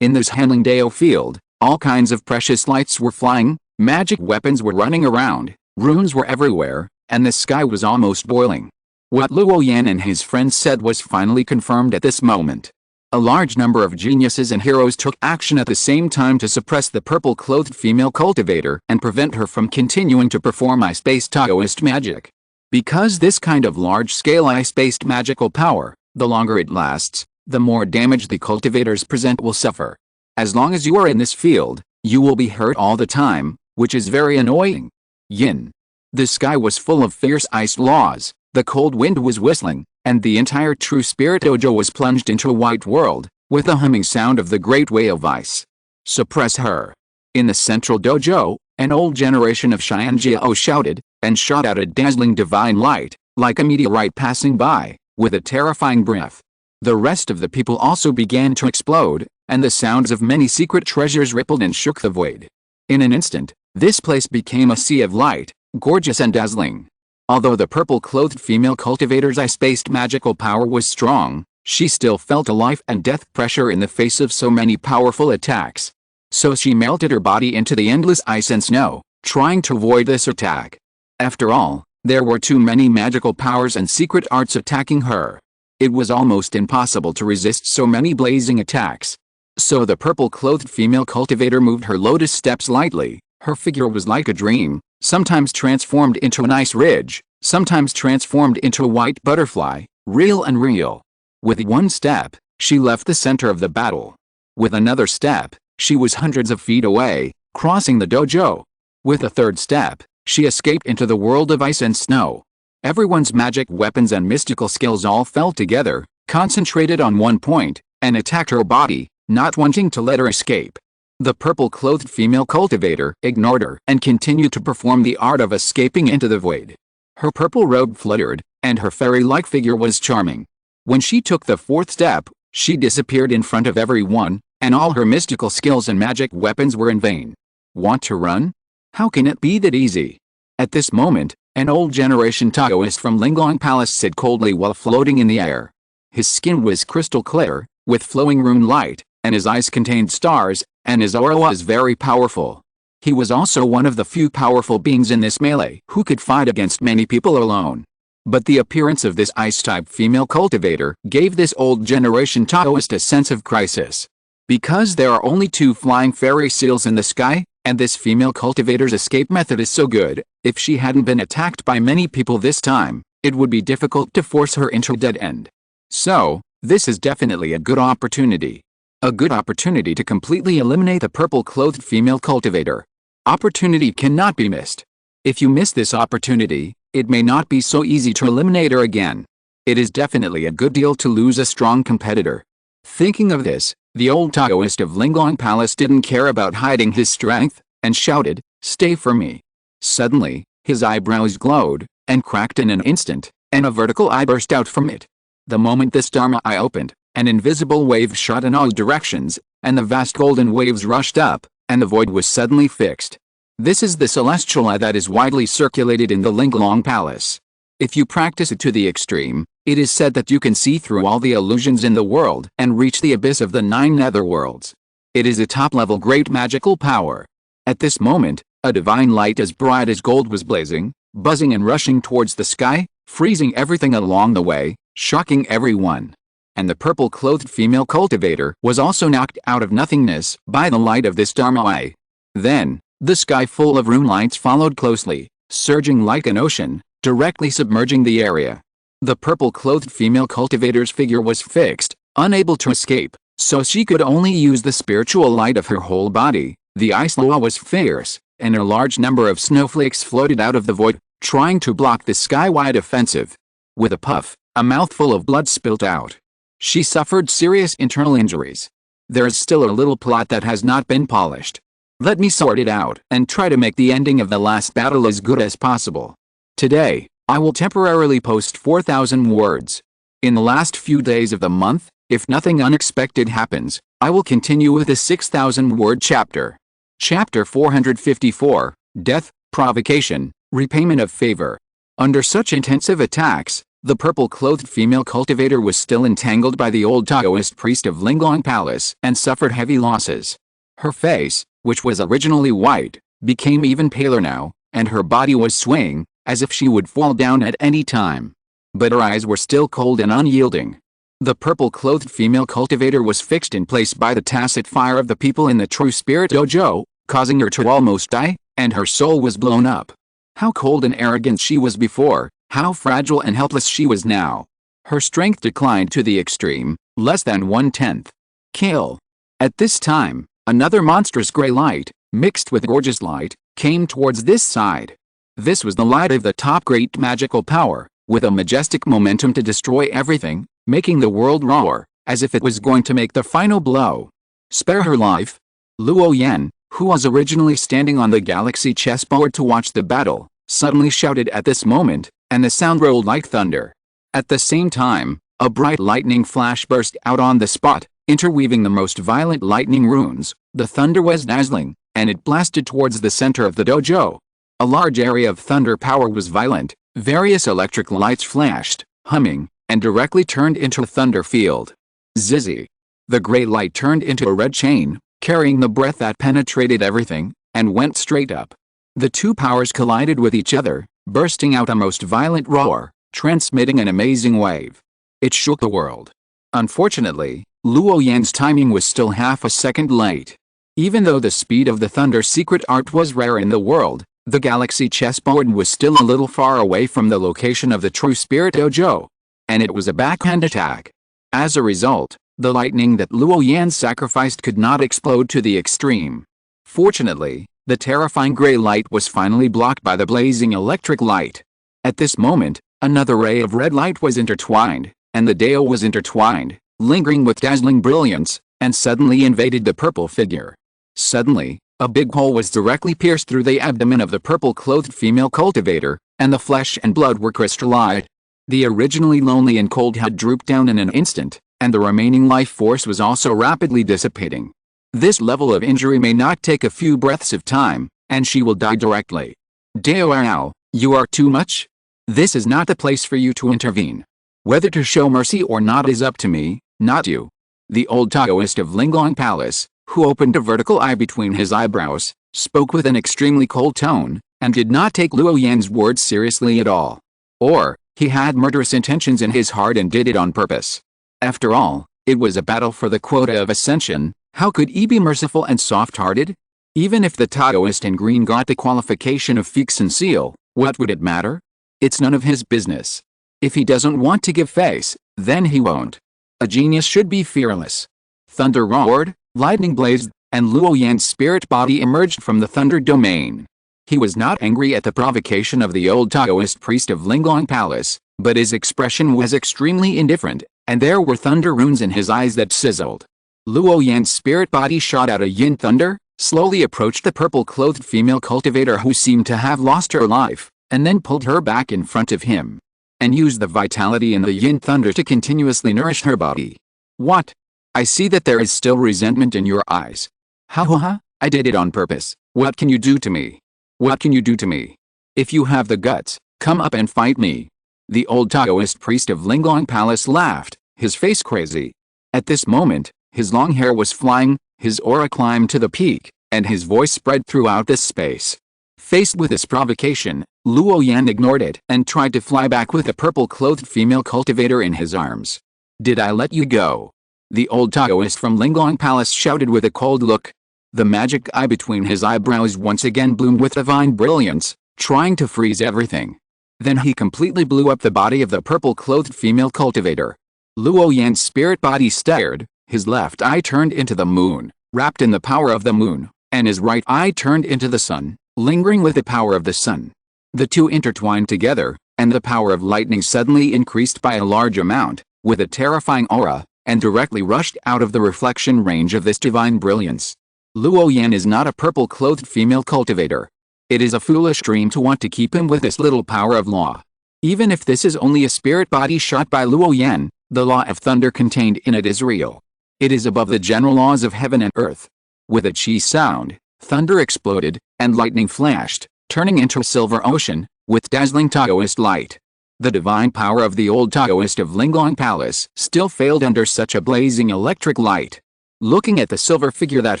In this handling Dao field, all kinds of precious lights were flying, magic weapons were running around, runes were everywhere, and the sky was almost boiling. What Luo Yan and his friends said was finally confirmed at this moment. A large number of geniuses and heroes took action at the same time to suppress the purple-clothed female cultivator and prevent her from continuing to perform ice-based Taoist magic. Because this kind of large-scale ice-based magical power, the longer it lasts, the more damage the cultivators present will suffer. As long as you are in this field, you will be hurt all the time, which is very annoying. Yin. The sky was full of fierce ice laws, the cold wind was whistling, and the entire True Spirit Dojo was plunged into a white world, with the humming sound of the great wave of ice. Suppress her. In the central dojo, an old generation of Xianjiao shouted, and shot out a dazzling divine light, like a meteorite passing by, with a terrifying breath. The rest of the people also began to explode, and the sounds of many secret treasures rippled and shook the void. In an instant, this place became a sea of light, gorgeous and dazzling. Although the purple-clothed female cultivator's ice-based magical power was strong, she still felt a life and death pressure in the face of so many powerful attacks. So she melted her body into the endless ice and snow, trying to avoid this attack. After all, there were too many magical powers and secret arts attacking her. It was almost impossible to resist so many blazing attacks. So the purple-clothed female cultivator moved her lotus steps lightly. Her figure was like a dream, sometimes transformed into an ice ridge, sometimes transformed into a white butterfly, real and real. With one step, she left the center of the battle. With another step, she was hundreds of feet away, crossing the dojo. With a third step, she escaped into the world of ice and snow. Everyone's magic weapons and mystical skills all fell together, concentrated on one point, and attacked her body, not wanting to let her escape. The purple-clothed female cultivator ignored her and continued to perform the art of escaping into the void. Her purple robe fluttered, and her fairy-like figure was charming. When she took the fourth step, she disappeared in front of everyone, and all her mystical skills and magic weapons were in vain. Want to run? How can it be that easy? At this moment, an old generation Taoist from Linglong Palace said coldly while floating in the air. His skin was crystal clear, with flowing rune light, and his eyes contained stars, and his aura was very powerful. He was also one of the few powerful beings in this melee who could fight against many people alone. But the appearance of this ice-type female cultivator gave this old generation Taoist a sense of crisis. Because there are only 2 flying fairy seals in the sky, and this female cultivator's escape method is so good, if she hadn't been attacked by many people this time, it would be difficult to force her into a dead end. So, this is definitely a good opportunity. A good opportunity to completely eliminate the purple-clothed female cultivator. Opportunity cannot be missed. If you miss this opportunity, it may not be so easy to eliminate her again. It is definitely a good deal to lose a strong competitor. Thinking of this, the old Taoist of Linglong Palace didn't care about hiding his strength, and shouted, "Stay for me." Suddenly, his eyebrows glowed, and cracked in an instant, and a vertical eye burst out from it. The moment this Dharma eye opened, an invisible wave shot in all directions, and the vast golden waves rushed up, and the void was suddenly fixed. This is the celestial eye that is widely circulated in the Linglong Palace. If you practice it to the extreme, it is said that you can see through all the illusions in the world and reach the abyss of the 9 netherworlds. It is a top-level great magical power. At this moment, a divine light as bright as gold was blazing, buzzing and rushing towards the sky, freezing everything along the way, shocking everyone. And the purple-clothed female cultivator was also knocked out of nothingness by the light of this Dharma eye. Then, the sky full of rune lights followed closely, surging like an ocean, directly submerging the area. The purple-clothed female cultivator's figure was fixed, unable to escape, so she could only use the spiritual light of her whole body. The ice law was fierce, and a large number of snowflakes floated out of the void, trying to block the sky-wide offensive. With a puff, a mouthful of blood spilt out. She suffered serious internal injuries. There is still a little plot that has not been polished. Let me sort it out and try to make the ending of the last battle as good as possible. Today, I will temporarily post 4,000 words. In the last few days of the month, if nothing unexpected happens, I will continue with the 6,000-word chapter. Chapter 454, Death, Provocation, Repayment of Favor. Under such intensive attacks, the purple-clothed female cultivator was still entangled by the old Taoist priest of Linglong Palace and suffered heavy losses. Her face, which was originally white, became even paler now, and her body was swaying, as if she would fall down at any time. But her eyes were still cold and unyielding. The purple-clothed female cultivator was fixed in place by the tacit fire of the people in the True Spirit Dojo, causing her to almost die, and her soul was blown up. How cold and arrogant she was before, how fragile and helpless she was now. Her strength declined to the extreme, less than 1/10. Kill. At this time, another monstrous gray light, mixed with gorgeous light, came towards this side. This was the light of the top great magical power, with a majestic momentum to destroy everything, making the world roar, as if it was going to make the final blow. Spare her life. Luo Yan, who was originally standing on the galaxy chessboard to watch the battle, suddenly shouted at this moment, and the sound rolled like thunder. At the same time, a bright lightning flash burst out on the spot, interweaving the most violent lightning runes. The thunder was dazzling, and it blasted towards the center of the dojo. A large area of thunder power was violent, various electric lights flashed, humming, and directly turned into a thunder field. Zizzy. The gray light turned into a red chain, carrying the breath that penetrated everything, and went straight up. The two powers collided with each other, bursting out a most violent roar, transmitting an amazing wave. It shook the world. Unfortunately, Luo Yan's timing was still half a second late. Even though the speed of the thunder secret art was rare in the world, the galaxy chessboard was still a little far away from the location of the True Spirit Dojo, and it was a backhand attack. As a result, the lightning that Luo Yan sacrificed could not explode to the extreme. Fortunately, the terrifying gray light was finally blocked by the blazing electric light. At this moment, another ray of red light was intertwined, and the Dao was intertwined, lingering with dazzling brilliance, and suddenly invaded the purple figure. Suddenly, a big hole was directly pierced through the abdomen of the purple-clothed female cultivator, and the flesh and blood were crystallized. The originally lonely and cold head drooped down in an instant, and the remaining life force was also rapidly dissipating. This level of injury may not take a few breaths of time, and she will die directly. Dao, you are too much? This is not the place for you to intervene. Whether to show mercy or not is up to me, not you. The old Taoist of Linglong Palace, who opened a vertical eye between his eyebrows, spoke with an extremely cold tone, and did not take Luo Yan's words seriously at all. Or, he had murderous intentions in his heart and did it on purpose. After all, it was a battle for the quota of ascension. How could he be merciful and soft-hearted? Even if the Taoist in green got the qualification of Fix and Seal, what would it matter? It's none of his business. If he doesn't want to give face, then he won't. A genius should be fearless. Thunder roared, lightning blazed, and Luo Yan's spirit body emerged from the thunder domain. He was not angry at the provocation of the old Taoist priest of Linglong Palace, but his expression was extremely indifferent, and there were thunder runes in his eyes that sizzled. Luo Yan's spirit body shot out a yin thunder, slowly approached the purple-clothed female cultivator who seemed to have lost her life, and then pulled her back in front of him, and used the vitality in the yin thunder to continuously nourish her body. What? I see that there is still resentment in your eyes. Ha ha ha, I did it on purpose. What can you do to me? What can you do to me? If you have the guts, come up and fight me. The old Taoist priest of Linglong Palace laughed, his face crazy. At this moment, his long hair was flying, his aura climbed to the peak, and his voice spread throughout this space. Faced with this provocation, Luo Yan ignored it and tried to fly back with a purple-clothed female cultivator in his arms. Did I let you go? The old Taoist from Linglong Palace shouted with a cold look. The magic eye between his eyebrows once again bloomed with divine brilliance, trying to freeze everything. Then he completely blew up the body of the purple-clothed female cultivator. Luo Yan's spirit body stared, his left eye turned into the moon, wrapped in the power of the moon, and his right eye turned into the sun, lingering with the power of the sun. The two intertwined together, and the power of lightning suddenly increased by a large amount, with a terrifying aura, and directly rushed out of the reflection range of this divine brilliance. Luo Yan is not a purple-clothed female cultivator. It is a foolish dream to want to keep him with this little power of law. Even if this is only a spirit body shot by Luo Yan, the law of thunder contained in it is real. It is above the general laws of heaven and earth. With a chi sound, thunder exploded, and lightning flashed, turning into a silver ocean, with dazzling Taoist light. The divine power of the old Taoist of Linglong Palace still failed under such a blazing electric light. Looking at the silver figure that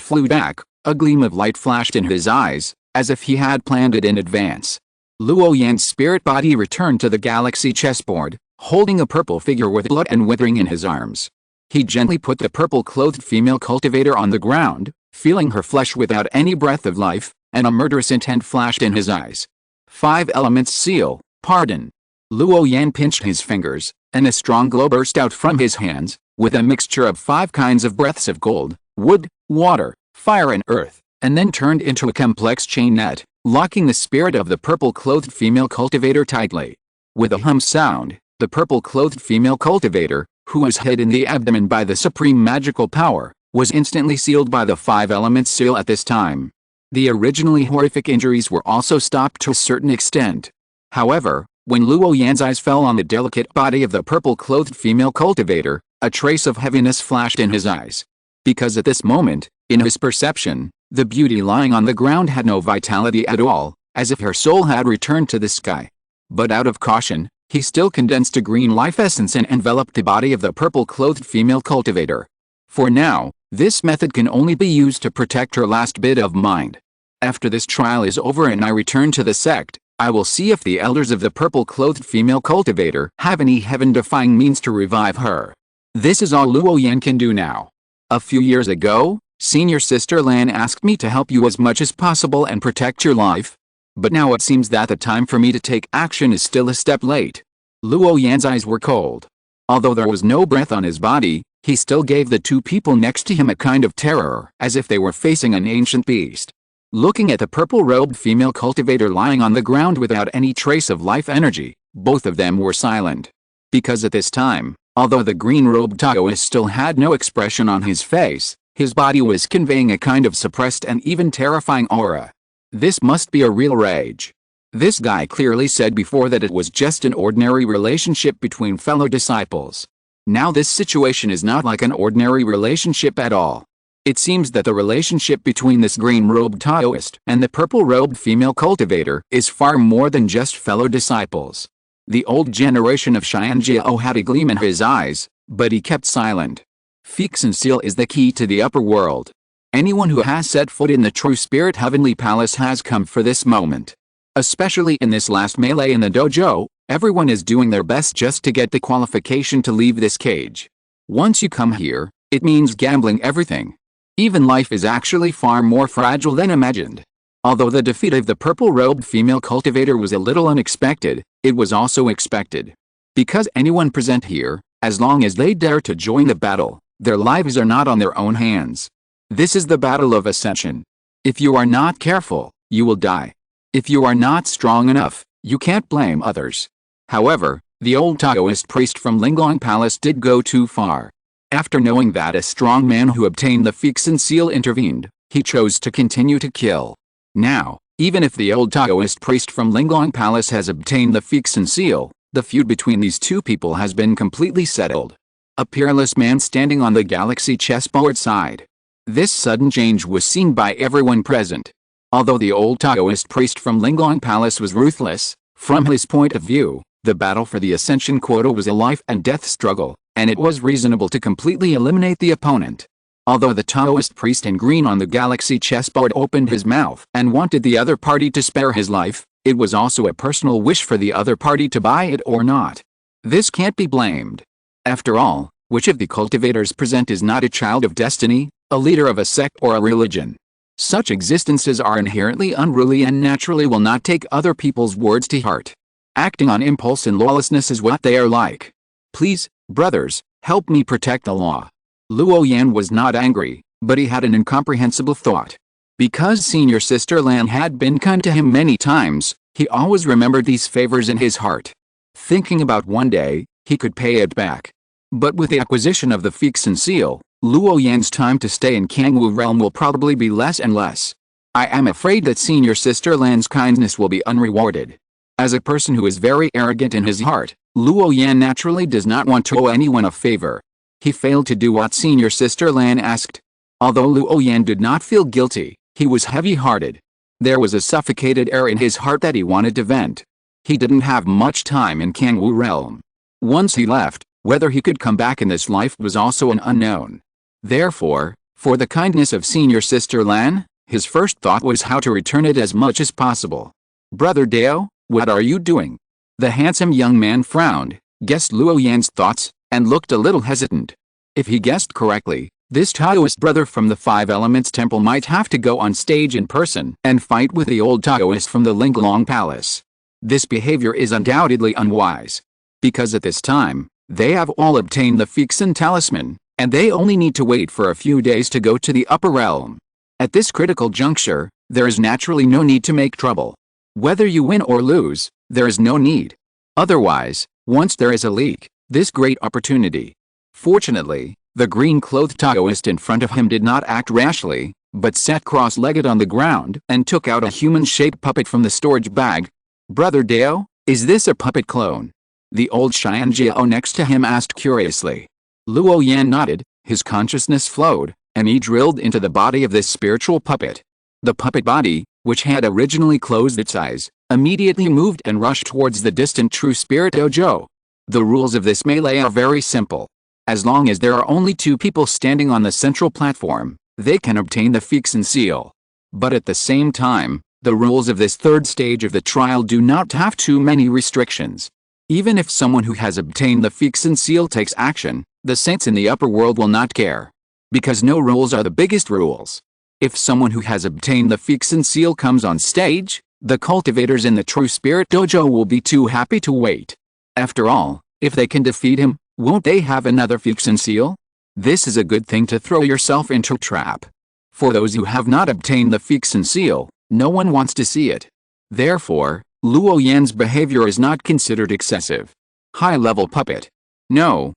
flew back, a gleam of light flashed in his eyes, as if he had planned it in advance. Luo Yan's spirit body returned to the galaxy chessboard, holding a purple figure with blood and withering in his arms. He gently put the purple-clothed female cultivator on the ground, feeling her flesh without any breath of life, and a murderous intent flashed in his eyes. 5 elements seal, pardon. Luo Yan pinched his fingers, and a strong glow burst out from his hands, with a mixture of 5 kinds of breaths of gold, wood, water, fire and earth, and then turned into a complex chain net, locking the spirit of the purple-clothed female cultivator tightly. With a hum sound, the purple-clothed female cultivator, who was hid in the abdomen by the supreme magical power, was instantly sealed by the 5 elements seal at this time. The originally horrific injuries were also stopped to a certain extent. However, when Luo Yan's eyes fell on the delicate body of the purple-clothed female cultivator, a trace of heaviness flashed in his eyes. Because at this moment, in his perception, the beauty lying on the ground had no vitality at all, as if her soul had returned to the sky. But out of caution, he still condensed a green life essence and enveloped the body of the purple-clothed female cultivator. For now, this method can only be used to protect her last bit of mind. After this trial is over and I return to the sect, I will see if the elders of the purple-clothed female cultivator have any heaven-defying means to revive her. This is all Luo Yan can do now. A few years ago, Senior Sister Lan asked me to help you as much as possible and protect your life. But now it seems that the time for me to take action is still a step late. Luo Yan's eyes were cold. Although there was no breath on his body, he still gave the 2 people next to him a kind of terror, as if they were facing an ancient beast. Looking at the purple-robed female cultivator lying on the ground without any trace of life energy, both of them were silent. Because at this time, although the green-robed Taoist still had no expression on his face, his body was conveying a kind of suppressed and even terrifying aura. This must be a real rage. This guy clearly said before that it was just an ordinary relationship between fellow disciples. Now this situation is not like an ordinary relationship at all. It seems that the relationship between this green-robed Taoist and the purple-robed female cultivator is far more than just fellow disciples. The old generation of Xianjiao had a gleam in his eyes, but he kept silent. Fixin seal is the key to the upper world. Anyone who has set foot in the true spirit heavenly palace has come for this moment. Especially in this last melee in the dojo, everyone is doing their best just to get the qualification to leave this cage. Once you come here, it means gambling everything. Even life is actually far more fragile than imagined. Although the defeat of the purple-robed female cultivator was a little unexpected, it was also expected. Because anyone present here, as long as they dare to join the battle, their lives are not on their own hands. This is the battle of ascension. If you are not careful, you will die. If you are not strong enough, you can't blame others. However, the old Taoist priest from Linglong Palace did go too far. After knowing that a strong man who obtained the Fixin seal intervened, he chose to continue to kill. Now, even if the old Taoist priest from Linglong Palace has obtained the Fixin seal, the feud between these 2 people has been completely settled. a peerless man standing on the galaxy chessboard side. This sudden change was seen by everyone present. Although the old Taoist priest from Linglong Palace was ruthless, from his point of view, the battle for the ascension quota was a life and death struggle, and it was reasonable to completely eliminate the opponent. Although the Taoist priest in green on the galaxy chessboard opened his mouth and wanted the other party to spare his life, it was also a personal wish for the other party to buy it or not. This can't be blamed. After all, which of the cultivators present is not a child of destiny, a leader of a sect or a religion? Such existences are inherently unruly and naturally will not take other people's words to heart. Acting on impulse and lawlessness is what they are like. Please, brothers, help me protect the law. Luo Yan was not angry, but he had an incomprehensible thought. Because senior sister Lan had been kind to him many times, he always remembered these favors in his heart. Thinking about one day, he could pay it back. But with the acquisition of the Fixin seal, Luo Yan's time to stay in Kangwu realm will probably be less and less. I am afraid that senior sister Lan's kindness will be unrewarded. As a person who is very arrogant in his heart, Luo Yan naturally does not want to owe anyone a favor. He failed to do what senior sister Lan asked. Although Luo Yan did not feel guilty, he was heavy-hearted. There was a suffocated air in his heart that he wanted to vent. He didn't have much time in Kangwu realm. Once he left, whether he could come back in this life was also an unknown. Therefore, for the kindness of senior sister Lan, his first thought was how to return it as much as possible. Brother Dao, what are you doing? The handsome young man frowned, guessed Luo Yan's thoughts, and looked a little hesitant. If he guessed correctly, this Taoist brother from the Five Elements Temple might have to go on stage in person and fight with the old Taoist from the Linglong Palace. This behavior is undoubtedly unwise. Because at this time, they have all obtained the Fixin talisman, and they only need to wait for a few days to go to the upper realm. At this critical juncture, there is naturally no need to make trouble. Whether you win or lose, there is no need. Otherwise, once there is a leak, this great opportunity. Fortunately, the green-clothed Taoist in front of him did not act rashly, but sat cross-legged on the ground and took out a human-shaped puppet from the storage bag. Brother Dao, is this a puppet clone? The old Xianjiao next to him asked curiously. Luo Yan nodded, his consciousness flowed, and he drilled into the body of this spiritual puppet. The puppet body, which had originally closed its eyes, immediately moved and rushed towards the distant True Spirit Dojo. The rules of this melee are very simple. As long as there are only two people standing on the central platform, they can obtain the Fixin seal. But at the same time, the rules of this third stage of the trial do not have too many restrictions. Even if someone who has obtained the Fixin seal takes action, the saints in the upper world will not care. Because no rules are the biggest rules. If someone who has obtained the Fixin seal comes on stage, the cultivators in the True Spirit Dojo will be too happy to wait. After all, if they can defeat him, won't they have another Fixin seal? This is a good thing to throw yourself into a trap. For those who have not obtained the Fixin seal, no one wants to see it. Therefore, Luo Yan's behavior is not considered excessive. High-level puppet. No,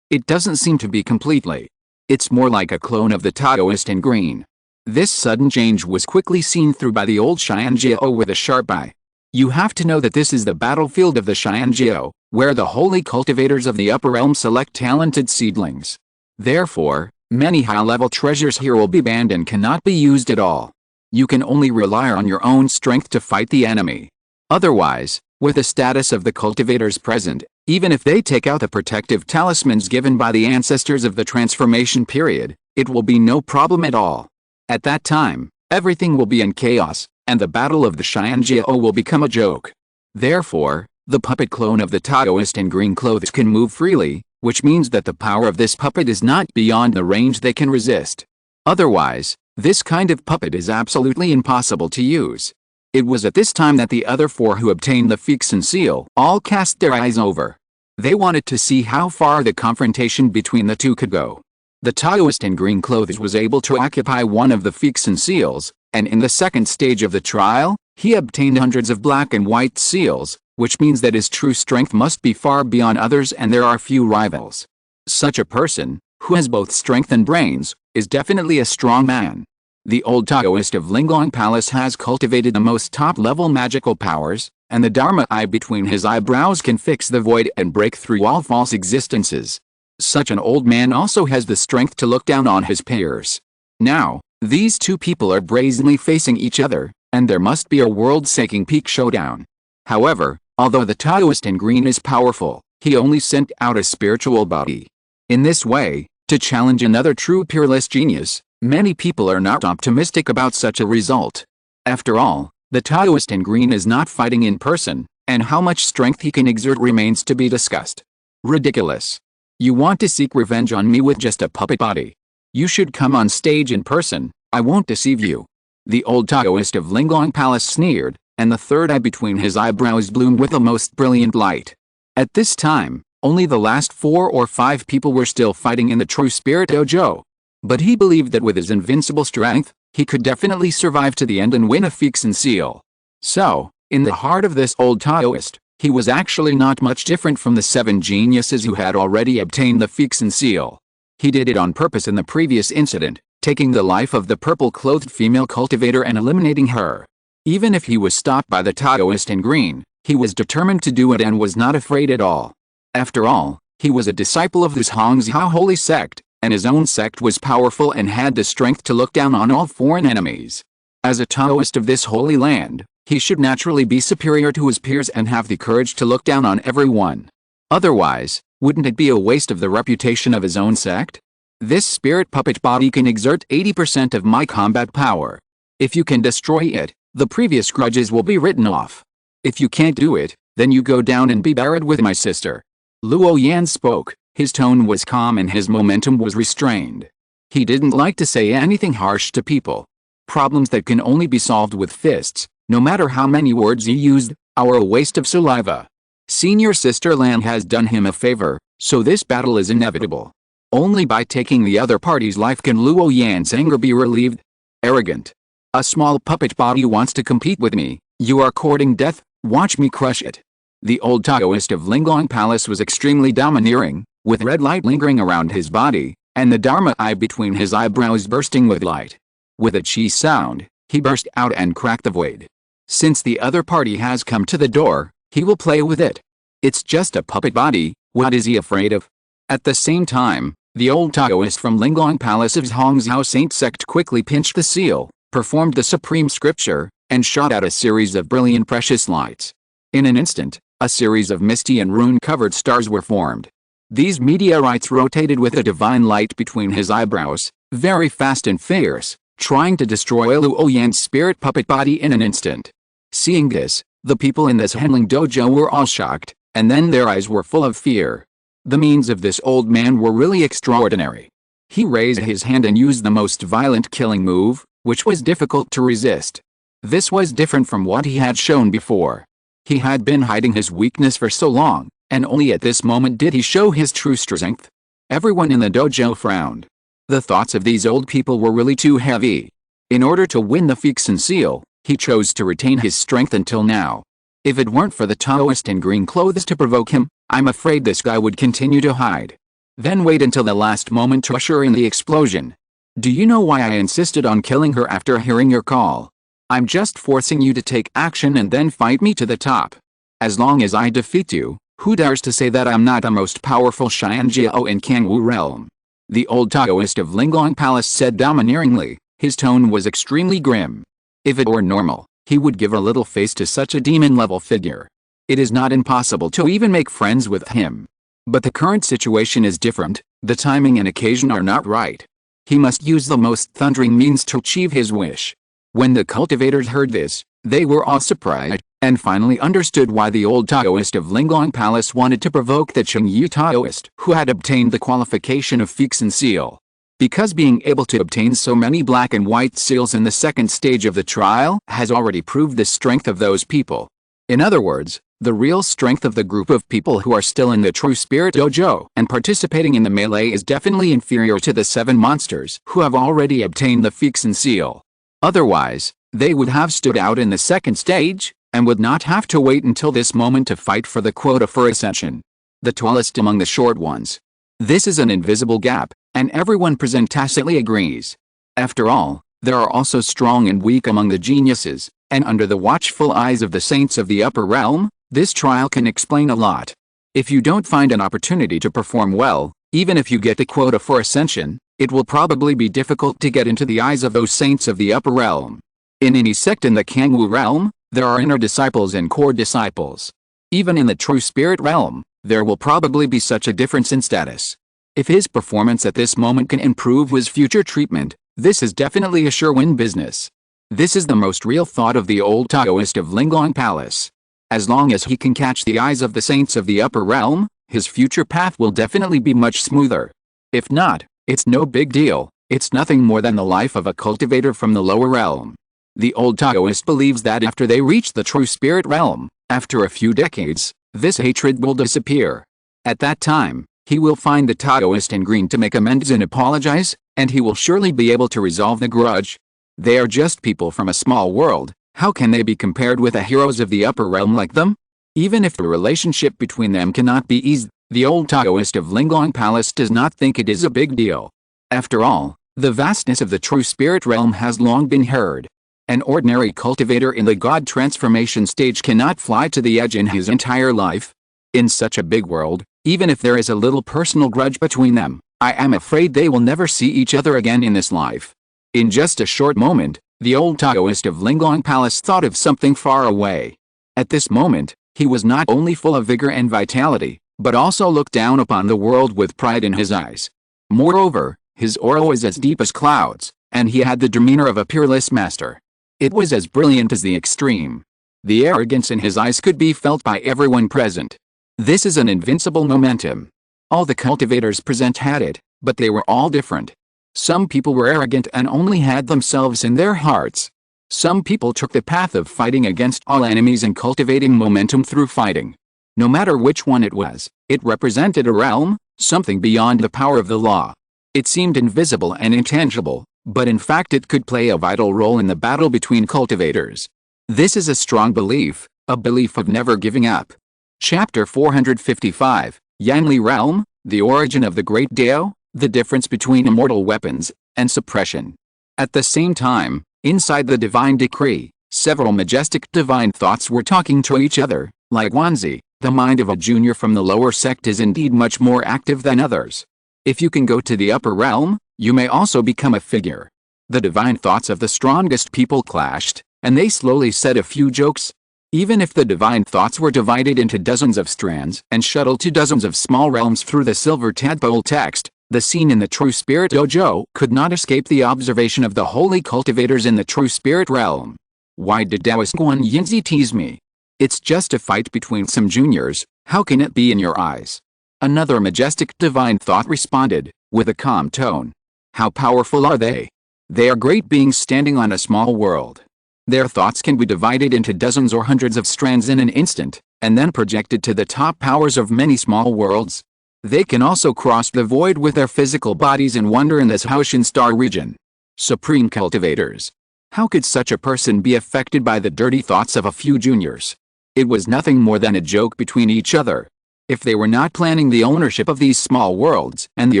it doesn't seem to be completely. It's more like a clone of the Taoist in green. This sudden change was quickly seen through by the old Xianjiao with a sharp eye. You have to know that this is the battlefield of the Xianjiao, where the holy cultivators of the upper realm select talented seedlings. Therefore, many high-level treasures here will be banned and cannot be used at all. You can only rely on your own strength to fight the enemy. Otherwise, with the status of the cultivators present, even if they take out the protective talismans given by the ancestors of the transformation period, it will be no problem at all. At that time, everything will be in chaos, and the battle of the Xianjiao will become a joke. Therefore, the puppet clone of the Taoist in green clothes can move freely, which means that the power of this puppet is not beyond the range they can resist. Otherwise, this kind of puppet is absolutely impossible to use. It was at this time that the other four who obtained the Fixin seal all cast their eyes over. They wanted to see how far the confrontation between the two could go. The Taoist in green clothes was able to occupy one of the Fixin seals, and in the second stage of the trial, he obtained hundreds of black and white seals, which means that his true strength must be far beyond others and there are few rivals. Such a person, who has both strength and brains, is definitely a strong man. The old Taoist of Linglong Palace has cultivated the most top-level magical powers, and the Dharma eye between his eyebrows can fix the void and break through all false existences. Such an old man also has the strength to look down on his peers. Now, these two people are brazenly facing each other, and there must be a world-shaking peak showdown. However, although the Taoist in green is powerful, he only sent out a spiritual body. In this way, to challenge another true peerless genius, many people are not optimistic about such a result. After all, the Taoist in green is not fighting in person, and how much strength he can exert remains to be discussed. Ridiculous. You want to seek revenge on me with just a puppet body? You should come on stage in person, I won't deceive you. The old Taoist of Linglong Palace sneered, and the third eye between his eyebrows bloomed with the most brilliant light. At this time, only the last 4 or 5 people were still fighting in the True Spirit Dojo. But he believed that with his invincible strength, he could definitely survive to the end and win a Feikson seal. So, in the heart of this old Taoist, he was actually not much different from the 7 geniuses who had already obtained the Feikson seal. He did it on purpose in the previous incident, taking the life of the purple-clothed female cultivator and eliminating her. Even if he was stopped by the Taoist in green, he was determined to do it and was not afraid at all. After all, he was a disciple of this Hongzhou holy sect, and his own sect was powerful and had the strength to look down on all foreign enemies. As a Taoist of this holy land, he should naturally be superior to his peers and have the courage to look down on everyone. Otherwise, wouldn't it be a waste of the reputation of his own sect? This spirit puppet body can exert 80% of my combat power. If you can destroy it, the previous grudges will be written off. If you can't do it, then you go down and be buried with my sister. Luo Yan spoke, his tone was calm and his momentum was restrained. He didn't like to say anything harsh to people. Problems that can only be solved with fists, no matter how many words he used, are a waste of saliva. Senior Sister Lan has done him a favor, so this battle is inevitable. Only by taking the other party's life can Luo Yan's anger be relieved. Arrogant. A small puppet body wants to compete with me. You are courting death, watch me crush it. The old Taoist of Linglong Palace was extremely domineering, with red light lingering around his body, and the Dharma eye between his eyebrows bursting with light. With a chi sound, he burst out and cracked the void. Since the other party has come to the door, he will play with it. It's just a puppet body, what is he afraid of? At the same time, the old Taoist from Linglong Palace's Hongzhou Saint sect quickly pinched the seal, performed the supreme scripture, and shot out a series of brilliant precious lights. In an instant, a series of misty and rune-covered stars were formed. These meteorites rotated with a divine light between his eyebrows, very fast and fierce, trying to destroy Luo Yan's spirit puppet body in an instant. Seeing this, the people in this handling dojo were all shocked, and then their eyes were full of fear. The means of this old man were really extraordinary. He raised his hand and used the most violent killing move, which was difficult to resist. This was different from what he had shown before. He had been hiding his weakness for so long, and only at this moment did he show his true strength. Everyone in the dojo frowned. The thoughts of these old people were really too heavy. In order to win the Feikson seal, he chose to retain his strength until now. If it weren't for the Taoist in green clothes to provoke him, I'm afraid this guy would continue to hide. Then wait until the last moment to usher in the explosion. Do you know why I insisted on killing her after hearing your call? I'm just forcing you to take action and then fight me to the top. As long as I defeat you, who dares to say that I'm not the most powerful Xianjiao in Kangwu realm? The old Taoist of Linglong Palace said domineeringly, his tone was extremely grim. If it were normal, he would give a little face to such a demon-level figure. It is not impossible to even make friends with him. But the current situation is different, the timing and occasion are not right. He must use the most thundering means to achieve his wish. When the cultivators heard this, they were all surprised, and finally understood why the old Taoist of Linglong Palace wanted to provoke the Chengyu Taoist who had obtained the qualification of Feikson seal. Because being able to obtain so many black and white seals in the second stage of the trial has already proved the strength of those people. In other words, the real strength of the group of people who are still in the True Spirit Dojo and participating in the melee is definitely inferior to the 7 monsters who have already obtained the Feikson seal. Otherwise, they would have stood out in the second stage, and would not have to wait until this moment to fight for the quota for ascension. The tallest among the short ones. This is an invisible gap, and everyone present tacitly agrees. After all, there are also strong and weak among the geniuses, and under the watchful eyes of the saints of the upper realm, this trial can explain a lot. If you don't find an opportunity to perform well, Even if you get the quota for ascension, it will probably be difficult to get into the eyes of those saints of the upper realm. In any sect in the Kangwu realm, there are inner disciples and core disciples. Even in the true spirit realm, there will probably be such a difference in status. If his performance at this moment can improve his future treatment, this is definitely a sure-win business. This is the most real thought of the old Taoist of Linglong Palace. As long as he can catch the eyes of the saints of the upper realm, his future path will definitely be much smoother. If not, it's no big deal, it's nothing more than the life of a cultivator from the lower realm. The old Taoist believes that after they reach the true spirit realm, after a few decades, this hatred will disappear. At that time, he will find the Taoist in green to make amends and apologize, and he will surely be able to resolve the grudge. They are just people from a small world, how can they be compared with the heroes of the upper realm like them? Even if the relationship between them cannot be eased, the old Taoist of Linglong Palace does not think it is a big deal. After all, the vastness of the true spirit realm has long been heard. An ordinary cultivator in the God transformation stage cannot fly to the edge in his entire life. In such a big world, even if there is a little personal grudge between them, I am afraid they will never see each other again in this life. In just a short moment, the old Taoist of Linglong Palace thought of something far away. At this moment, he was not only full of vigor and vitality, but also looked down upon the world with pride in his eyes. Moreover, his aura was as deep as clouds, and he had the demeanor of a peerless master. It was as brilliant as the extreme. The arrogance in his eyes could be felt by everyone present. This is an invincible momentum. All the cultivators present had it, but they were all different. Some people were arrogant and only had themselves in their hearts. Some people took the path of fighting against all enemies and cultivating momentum through fighting. No matter which one it was, it represented a realm, something beyond the power of the law. It seemed invisible and intangible, but in fact it could play a vital role in the battle between cultivators. This is a strong belief, a belief of never giving up. Chapter 455, Yanli Realm, the origin of the Great Dao, the difference between immortal weapons and suppression. At the same time, inside the divine decree, several majestic divine thoughts were talking to each other. Like Wanzi, the mind of a junior from the lower sect is indeed much more active than others. If you can go to the upper realm, you may also become a figure. The divine thoughts of the strongest people clashed, and they slowly said a few jokes. Even if the divine thoughts were divided into dozens of strands and shuttled to dozens of small realms through the silver tadpole text, the scene in the True Spirit Dojo could not escape the observation of the holy cultivators in the True Spirit realm. Why did Taoist Guan Yinzi tease me? It's just a fight between some juniors, how can it be in your eyes? Another majestic divine thought responded, with a calm tone. How powerful are they? They are great beings standing on a small world. Their thoughts can be divided into dozens or hundreds of strands in an instant, and then projected to the top powers of many small worlds. They can also cross the void with their physical bodies and wander in this Haoshan star region. Supreme cultivators. How could such a person be affected by the dirty thoughts of a few juniors? It was nothing more than a joke between each other. If they were not planning the ownership of these small worlds and the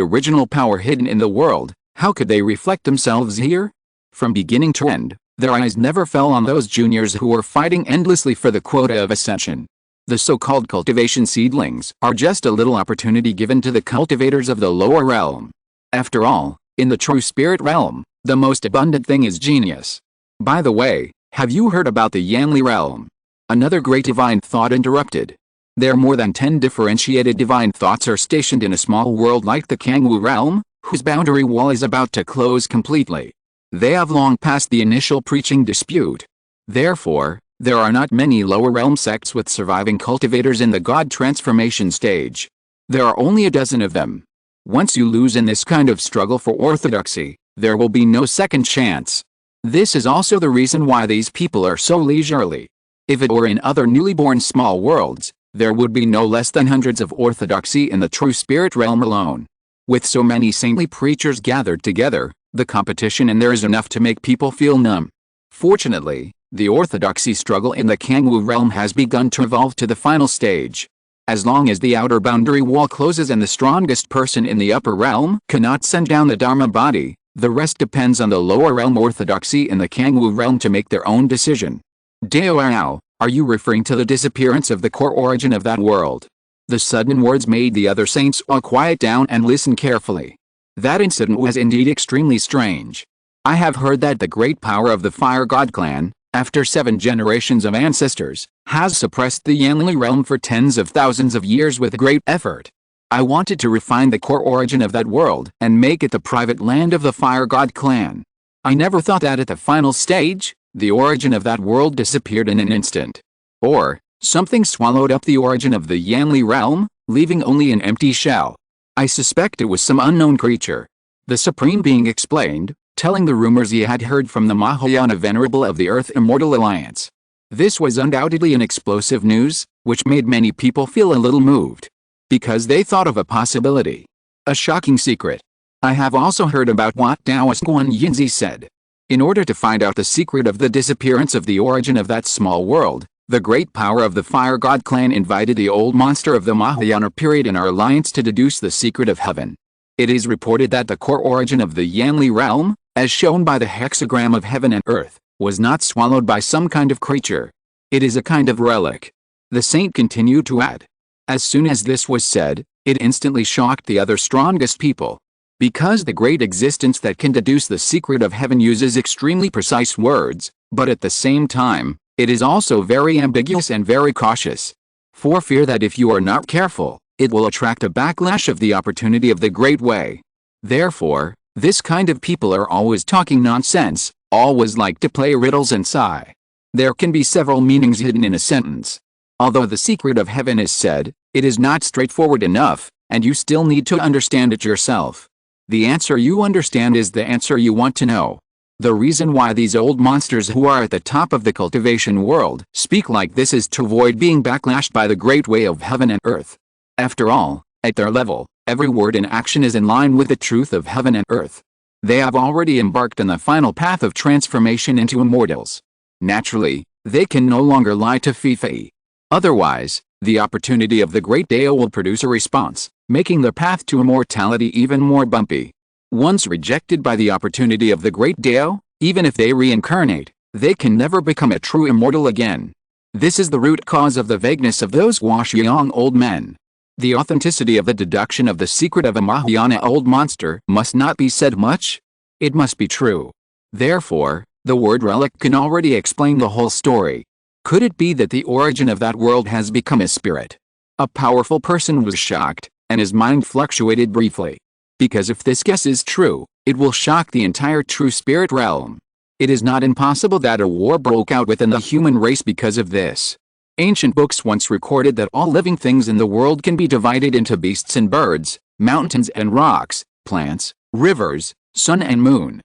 original power hidden in the world, how could they reflect themselves here? From beginning to end, their eyes never fell on those juniors who were fighting endlessly for the quota of ascension. The so-called cultivation seedlings are just a little opportunity given to the cultivators of the lower realm. After all, in the true spirit realm, the most abundant thing is genius. By the way, have you heard about the Yanli realm? Another great divine thought interrupted. There more than 10 differentiated divine thoughts are stationed in a small world like the Kangwu realm, whose boundary wall is about to close completely. They have long passed the initial preaching dispute. Therefore, there are not many lower realm sects with surviving cultivators in the God transformation stage. There are only a dozen of them. Once you lose in this kind of struggle for orthodoxy, there will be no second chance. This is also the reason why these people are so leisurely. If it were in other newly born small worlds, there would be no less than hundreds of orthodoxy in the true spirit realm alone. With so many saintly preachers gathered together, the competition in there is enough to make people feel numb. Fortunately, the orthodoxy struggle in the Kangwu realm has begun to evolve to the final stage. As long as the outer boundary wall closes and the strongest person in the upper realm cannot send down the Dharma body, the rest depends on the lower realm orthodoxy in the Kangwu realm to make their own decision. Dao, are you referring to the disappearance of the core origin of that world? The sudden words made the other saints all quiet down and listen carefully. That incident was indeed extremely strange. I have heard that the great power of the Fire God clan, after 7 generations of ancestors, has suppressed the Yanli realm for tens of thousands of years with great effort. I wanted to refine the core origin of that world and make it the private land of the Fire God clan. I never thought that at the final stage, the origin of that world disappeared in an instant. Or, something swallowed up the origin of the Yanli realm, leaving only an empty shell. I suspect it was some unknown creature. The Supreme Being explained, telling the rumors he had heard from the Mahayana Venerable of the Earth Immortal Alliance. This was undoubtedly an explosive news, which made many people feel a little moved. Because they thought of a possibility. A shocking secret. I have also heard about what Taoist Guan Yinzi said. In order to find out the secret of the disappearance of the origin of that small world, the great power of the Fire God clan invited the old monster of the Mahayana period in our alliance to deduce the secret of heaven. It is reported that the core origin of the Yanli realm, as shown by the hexagram of heaven and earth, was not swallowed by some kind of creature. It is a kind of relic. The saint continued to add. As soon as this was said, it instantly shocked the other strongest people. Because the great existence that can deduce the secret of heaven uses extremely precise words, but at the same time, it is also very ambiguous and very cautious. For fear that if you are not careful, it will attract a backlash of the opportunity of the great way. Therefore, this kind of people are always talking nonsense, always like to play riddles and sigh. There can be several meanings hidden in a sentence. Although the secret of heaven is said, it is not straightforward enough, and you still need to understand it yourself. The answer you understand is the answer you want to know. The reason why these old monsters who are at the top of the cultivation world speak like this is to avoid being backlashed by the great way of heaven and earth. After all, at their level, every word and action is in line with the truth of heaven and earth. They have already embarked on the final path of transformation into immortals. Naturally, they can no longer lie to Fifi. Otherwise, the opportunity of the great Dao will produce a response, making the path to immortality even more bumpy. Once rejected by the opportunity of the great Dao, even if they reincarnate, they can never become a true immortal again. This is the root cause of the vagueness of those Guoxiang old men. The authenticity of the deduction of the secret of a Mahayana old monster must not be said much. It must be true. Therefore, the word relic can already explain the whole story. Could it be that the origin of that world has become a spirit? A powerful person was shocked, and his mind fluctuated briefly. Because if this guess is true, it will shock the entire true spirit realm. It is not impossible that a war broke out within the human race because of this. Ancient books once recorded that all living things in the world can be divided into beasts and birds, mountains and rocks, plants, rivers, sun and moon.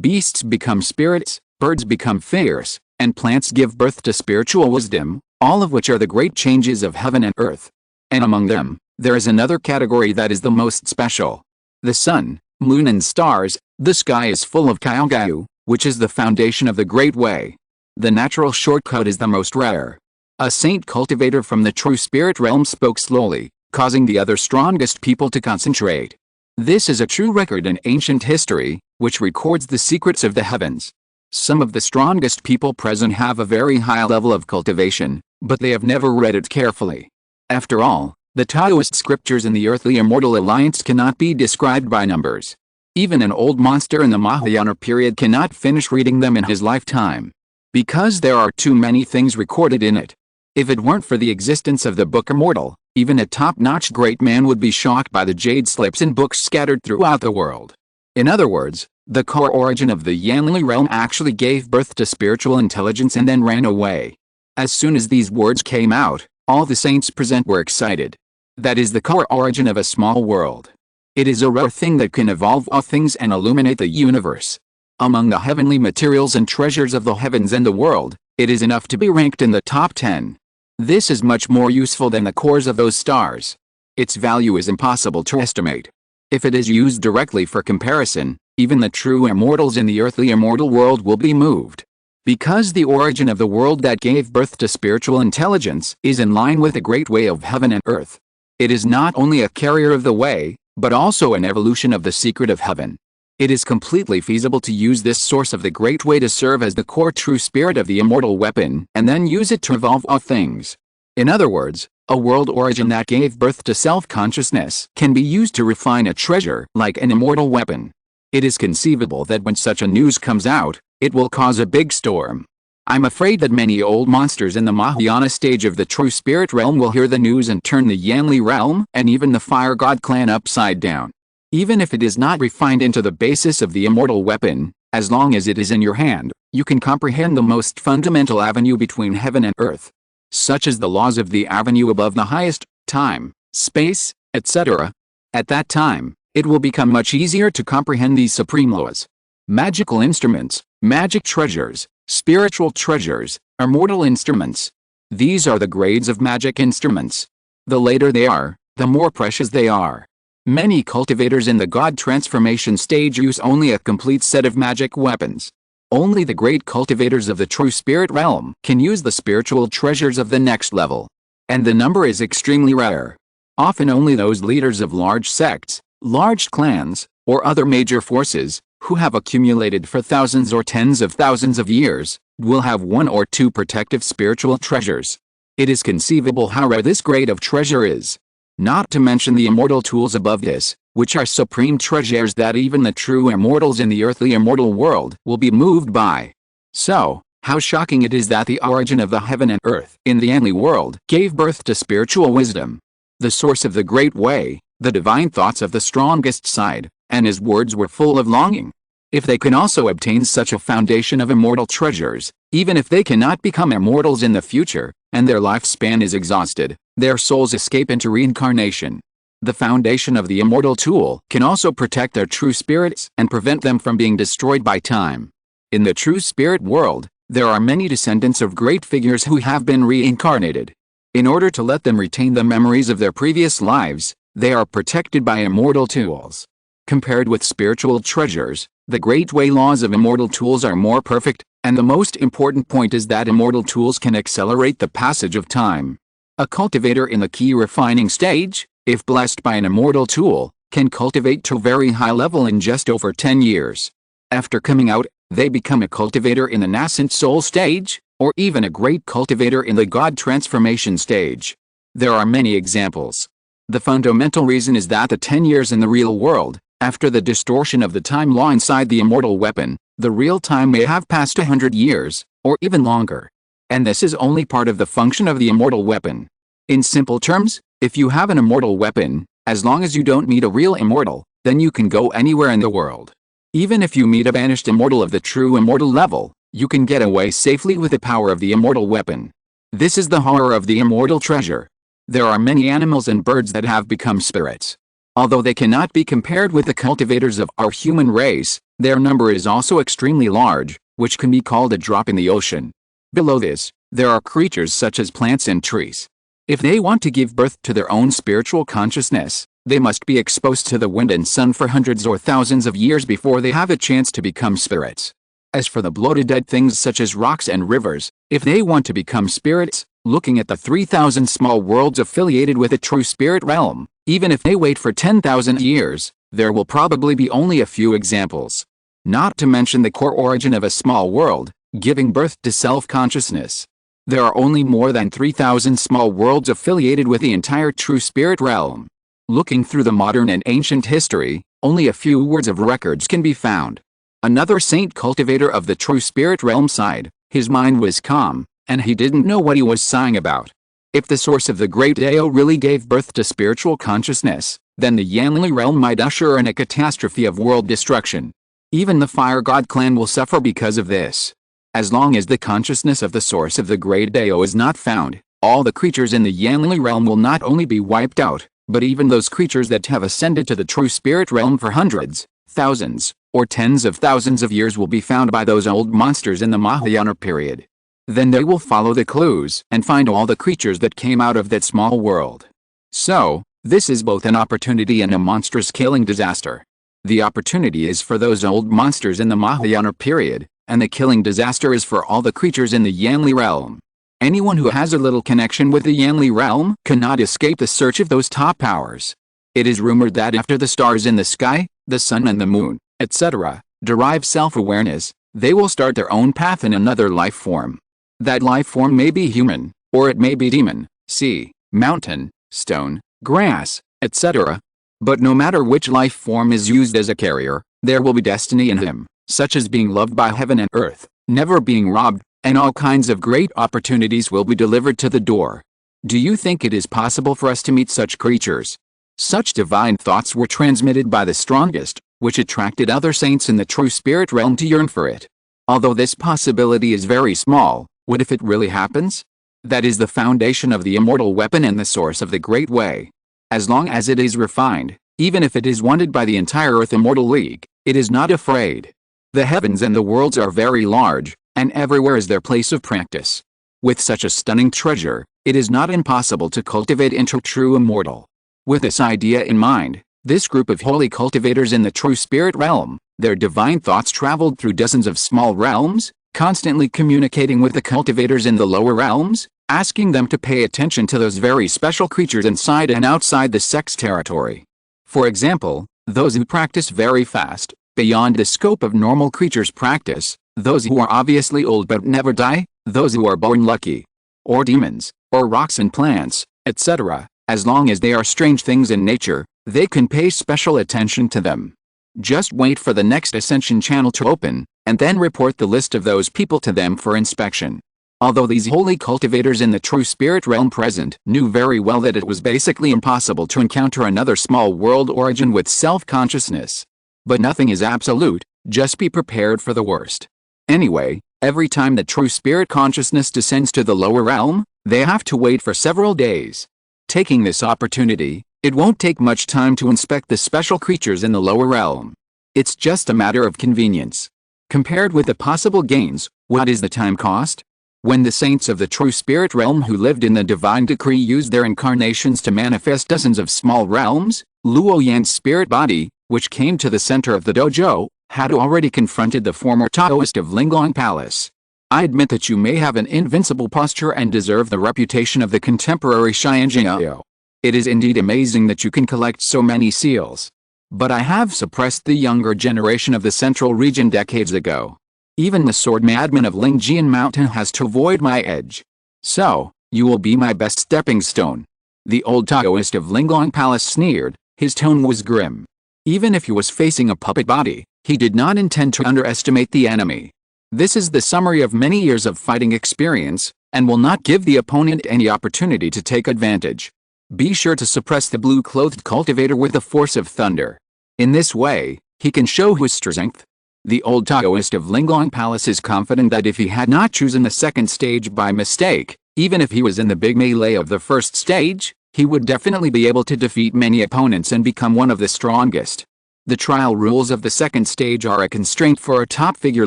Beasts become spirits, birds become fierce, and plants give birth to spiritual wisdom, all of which are the great changes of heaven and earth. And among them, there is another category that is the most special. The sun, moon and stars, the sky is full of Kaogayu, which is the foundation of the great way. The natural shortcut is the most rare. A saint cultivator from the true spirit realm spoke slowly, causing the other strongest people to concentrate. This is a true record in ancient history, which records the secrets of the heavens. Some of the strongest people present have a very high level of cultivation, but they have never read it carefully. After all, the Taoist scriptures in the Earthly Immortal Alliance cannot be described by numbers. Even an old monster in the Mahayana period cannot finish reading them in his lifetime. Because there are too many things recorded in it. If it weren't for the existence of the Book Immortal, even a top-notch great man would be shocked by the jade slips in books scattered throughout the world. In other words, the core origin of the Yanli realm actually gave birth to spiritual intelligence and then ran away. As soon as these words came out, all the saints present were excited. That is the core origin of a small world. It is a rare thing that can evolve all things and illuminate the universe. Among the heavenly materials and treasures of the heavens and the world, it is enough to be ranked in the top 10. This is much more useful than the cores of those stars. Its value is impossible to estimate. If it is used directly for comparison, even the true immortals in the earthly immortal world will be moved. Because the origin of the world that gave birth to spiritual intelligence is in line with the great way of heaven and earth. It is not only a carrier of the way, but also an evolution of the secret of heaven. It is completely feasible to use this source of the great way to serve as the core true spirit of the immortal weapon and then use it to evolve all things. In other words, a world origin that gave birth to self-consciousness can be used to refine a treasure like an immortal weapon. It is conceivable that when such a news comes out, it will cause a big storm. I'm afraid that many old monsters in the Mahayana stage of the true spirit realm will hear the news and turn the Yanli realm and even the Fire God clan upside down. Even if it is not refined into the basis of the immortal weapon, as long as it is in your hand, you can comprehend the most fundamental avenue between heaven and earth, such as the laws of the avenue above the highest, time, space, etc. At that time, it will become much easier to comprehend these supreme laws. Magical instruments, magic treasures, spiritual treasures, are mortal instruments. These are the grades of magic instruments. The later they are, the more precious they are. Many cultivators in the God transformation stage use only a complete set of magic weapons. Only the great cultivators of the true spirit realm can use the spiritual treasures of the next level. And the number is extremely rare. Often only those leaders of large sects, large clans, or other major forces, who have accumulated for thousands or tens of thousands of years, will have one or two protective spiritual treasures. It is conceivable how rare this grade of treasure is. Not to mention the immortal tools above this, which are supreme treasures that even the true immortals in the earthly immortal world will be moved by. So, how shocking it is that the origin of the heaven and earth in the Yanli world gave birth to spiritual wisdom. The source of the great way, the divine thoughts of the strongest side, and his words were full of longing. If they can also obtain such a foundation of immortal treasures, even if they cannot become immortals in the future, and their lifespan is exhausted, their souls escape into reincarnation. The foundation of the immortal tool can also protect their true spirits and prevent them from being destroyed by time. In the true spirit world, there are many descendants of great figures who have been reincarnated. In order to let them retain the memories of their previous lives, they are protected by immortal tools. Compared with spiritual treasures, the great way laws of immortal tools are more perfect, and the most important point is that immortal tools can accelerate the passage of time. A cultivator in the key refining stage, if blessed by an immortal tool, can cultivate to a very high level in just over 10 years. After coming out, they become a cultivator in the nascent soul stage, or even a great cultivator in the God transformation stage. There are many examples. The fundamental reason is that the 10 years in the real world, after the distortion of the time law inside the immortal weapon, the real time may have passed 100 years, or even longer. And this is only part of the function of the immortal weapon. In simple terms, if you have an immortal weapon, as long as you don't meet a real immortal, then you can go anywhere in the world. Even if you meet a banished immortal of the true immortal level, you can get away safely with the power of the immortal weapon. This is the horror of the immortal treasure. There are many animals and birds that have become spirits. Although they cannot be compared with the cultivators of our human race, their number is also extremely large, which can be called a drop in the ocean. Below this, there are creatures such as plants and trees. If they want to give birth to their own spiritual consciousness, they must be exposed to the wind and sun for hundreds or thousands of years before they have a chance to become spirits. As for the bloated dead things such as rocks and rivers, if they want to become spirits, looking at the 3,000 small worlds affiliated with the true spirit realm, even if they wait for 10,000 years, there will probably be only a few examples. Not to mention the core origin of a small world, giving birth to self-consciousness. There are only more than 3,000 small worlds affiliated with the entire true spirit realm. Looking through the modern and ancient history, only a few words of records can be found. Another saint cultivator of the true spirit realm sighed. His mind was calm, and he didn't know what he was sighing about. If the source of the great Dao really gave birth to spiritual consciousness, then the Yanli realm might usher in a catastrophe of world destruction. Even the Fire God clan will suffer because of this. As long as the consciousness of the source of the great Dao is not found, all the creatures in the Yanli realm will not only be wiped out, but even those creatures that have ascended to the true spirit realm for hundreds, thousands, or tens of thousands of years will be found by those old monsters in the Mahayana period. Then they will follow the clues and find all the creatures that came out of that small world. So, this is both an opportunity and a monstrous killing disaster. The opportunity is for those old monsters in the Mahayana period, and the killing disaster is for all the creatures in the Yanli realm. Anyone who has a little connection with the Yanli realm cannot escape the search of those top powers. It is rumored that after the stars in the sky, the sun and the moon, etc., derive self-awareness, they will start their own path in another life form. That life form may be human, or it may be demon, sea, mountain, stone, grass, etc. But no matter which life form is used as a carrier, there will be destiny in him, such as being loved by heaven and earth, never being robbed, and all kinds of great opportunities will be delivered to the door. Do you think it is possible for us to meet such creatures? Such divine thoughts were transmitted by the strongest, which attracted other saints in the true spirit realm to yearn for it. Although this possibility is very small, what if it really happens? That is the foundation of the immortal weapon and the source of the great way. As long as it is refined, even if it is wanted by the entire Earth Immortal League, it is not afraid. The heavens and the worlds are very large, and everywhere is their place of practice. With such a stunning treasure, it is not impossible to cultivate into true immortal. With this idea in mind, this group of holy cultivators in the true spirit realm, their divine thoughts traveled through dozens of small realms, constantly communicating with the cultivators in the lower realms, asking them to pay attention to those very special creatures inside and outside the sect's territory. For example, those who practice very fast, beyond the scope of normal creatures' practice, those who are obviously old but never die, those who are born lucky, or demons, or rocks and plants, etc. As long as they are strange things in nature, they can pay special attention to them. Just wait for the next ascension channel to open, and then report the list of those people to them for inspection. Although these holy cultivators in the true spirit realm present knew very well that it was basically impossible to encounter another small world origin with self-consciousness. But nothing is absolute, just be prepared for the worst. Anyway, every time the true spirit consciousness descends to the lower realm, they have to wait for several days. Taking this opportunity, it won't take much time to inspect the special creatures in the lower realm. It's just a matter of convenience. Compared with the possible gains, what is the time cost? When the saints of the true spirit realm who lived in the divine decree used their incarnations to manifest dozens of small realms, Luo Yan's spirit body, which came to the center of the dojo, had already confronted the former Taoist of Linglong Palace. I admit that you may have an invincible posture and deserve the reputation of the contemporary Xianjiao. It is indeed amazing that you can collect so many seals. But I have suppressed the younger generation of the central region decades ago. Even the sword madman of Lingjian Mountain has to avoid my edge. So, you will be my best stepping stone. The old Taoist of Linglong Palace sneered, his tone was grim. Even if he was facing a puppet body, he did not intend to underestimate the enemy. This is the summary of many years of fighting experience, and will not give the opponent any opportunity to take advantage. Be sure to suppress the blue-clothed cultivator with the force of thunder. In this way, he can show his strength. The old Taoist of Linglong Palace is confident that if he had not chosen the second stage by mistake, even if he was in the big melee of the first stage, he would definitely be able to defeat many opponents and become one of the strongest. The trial rules of the second stage are a constraint for a top figure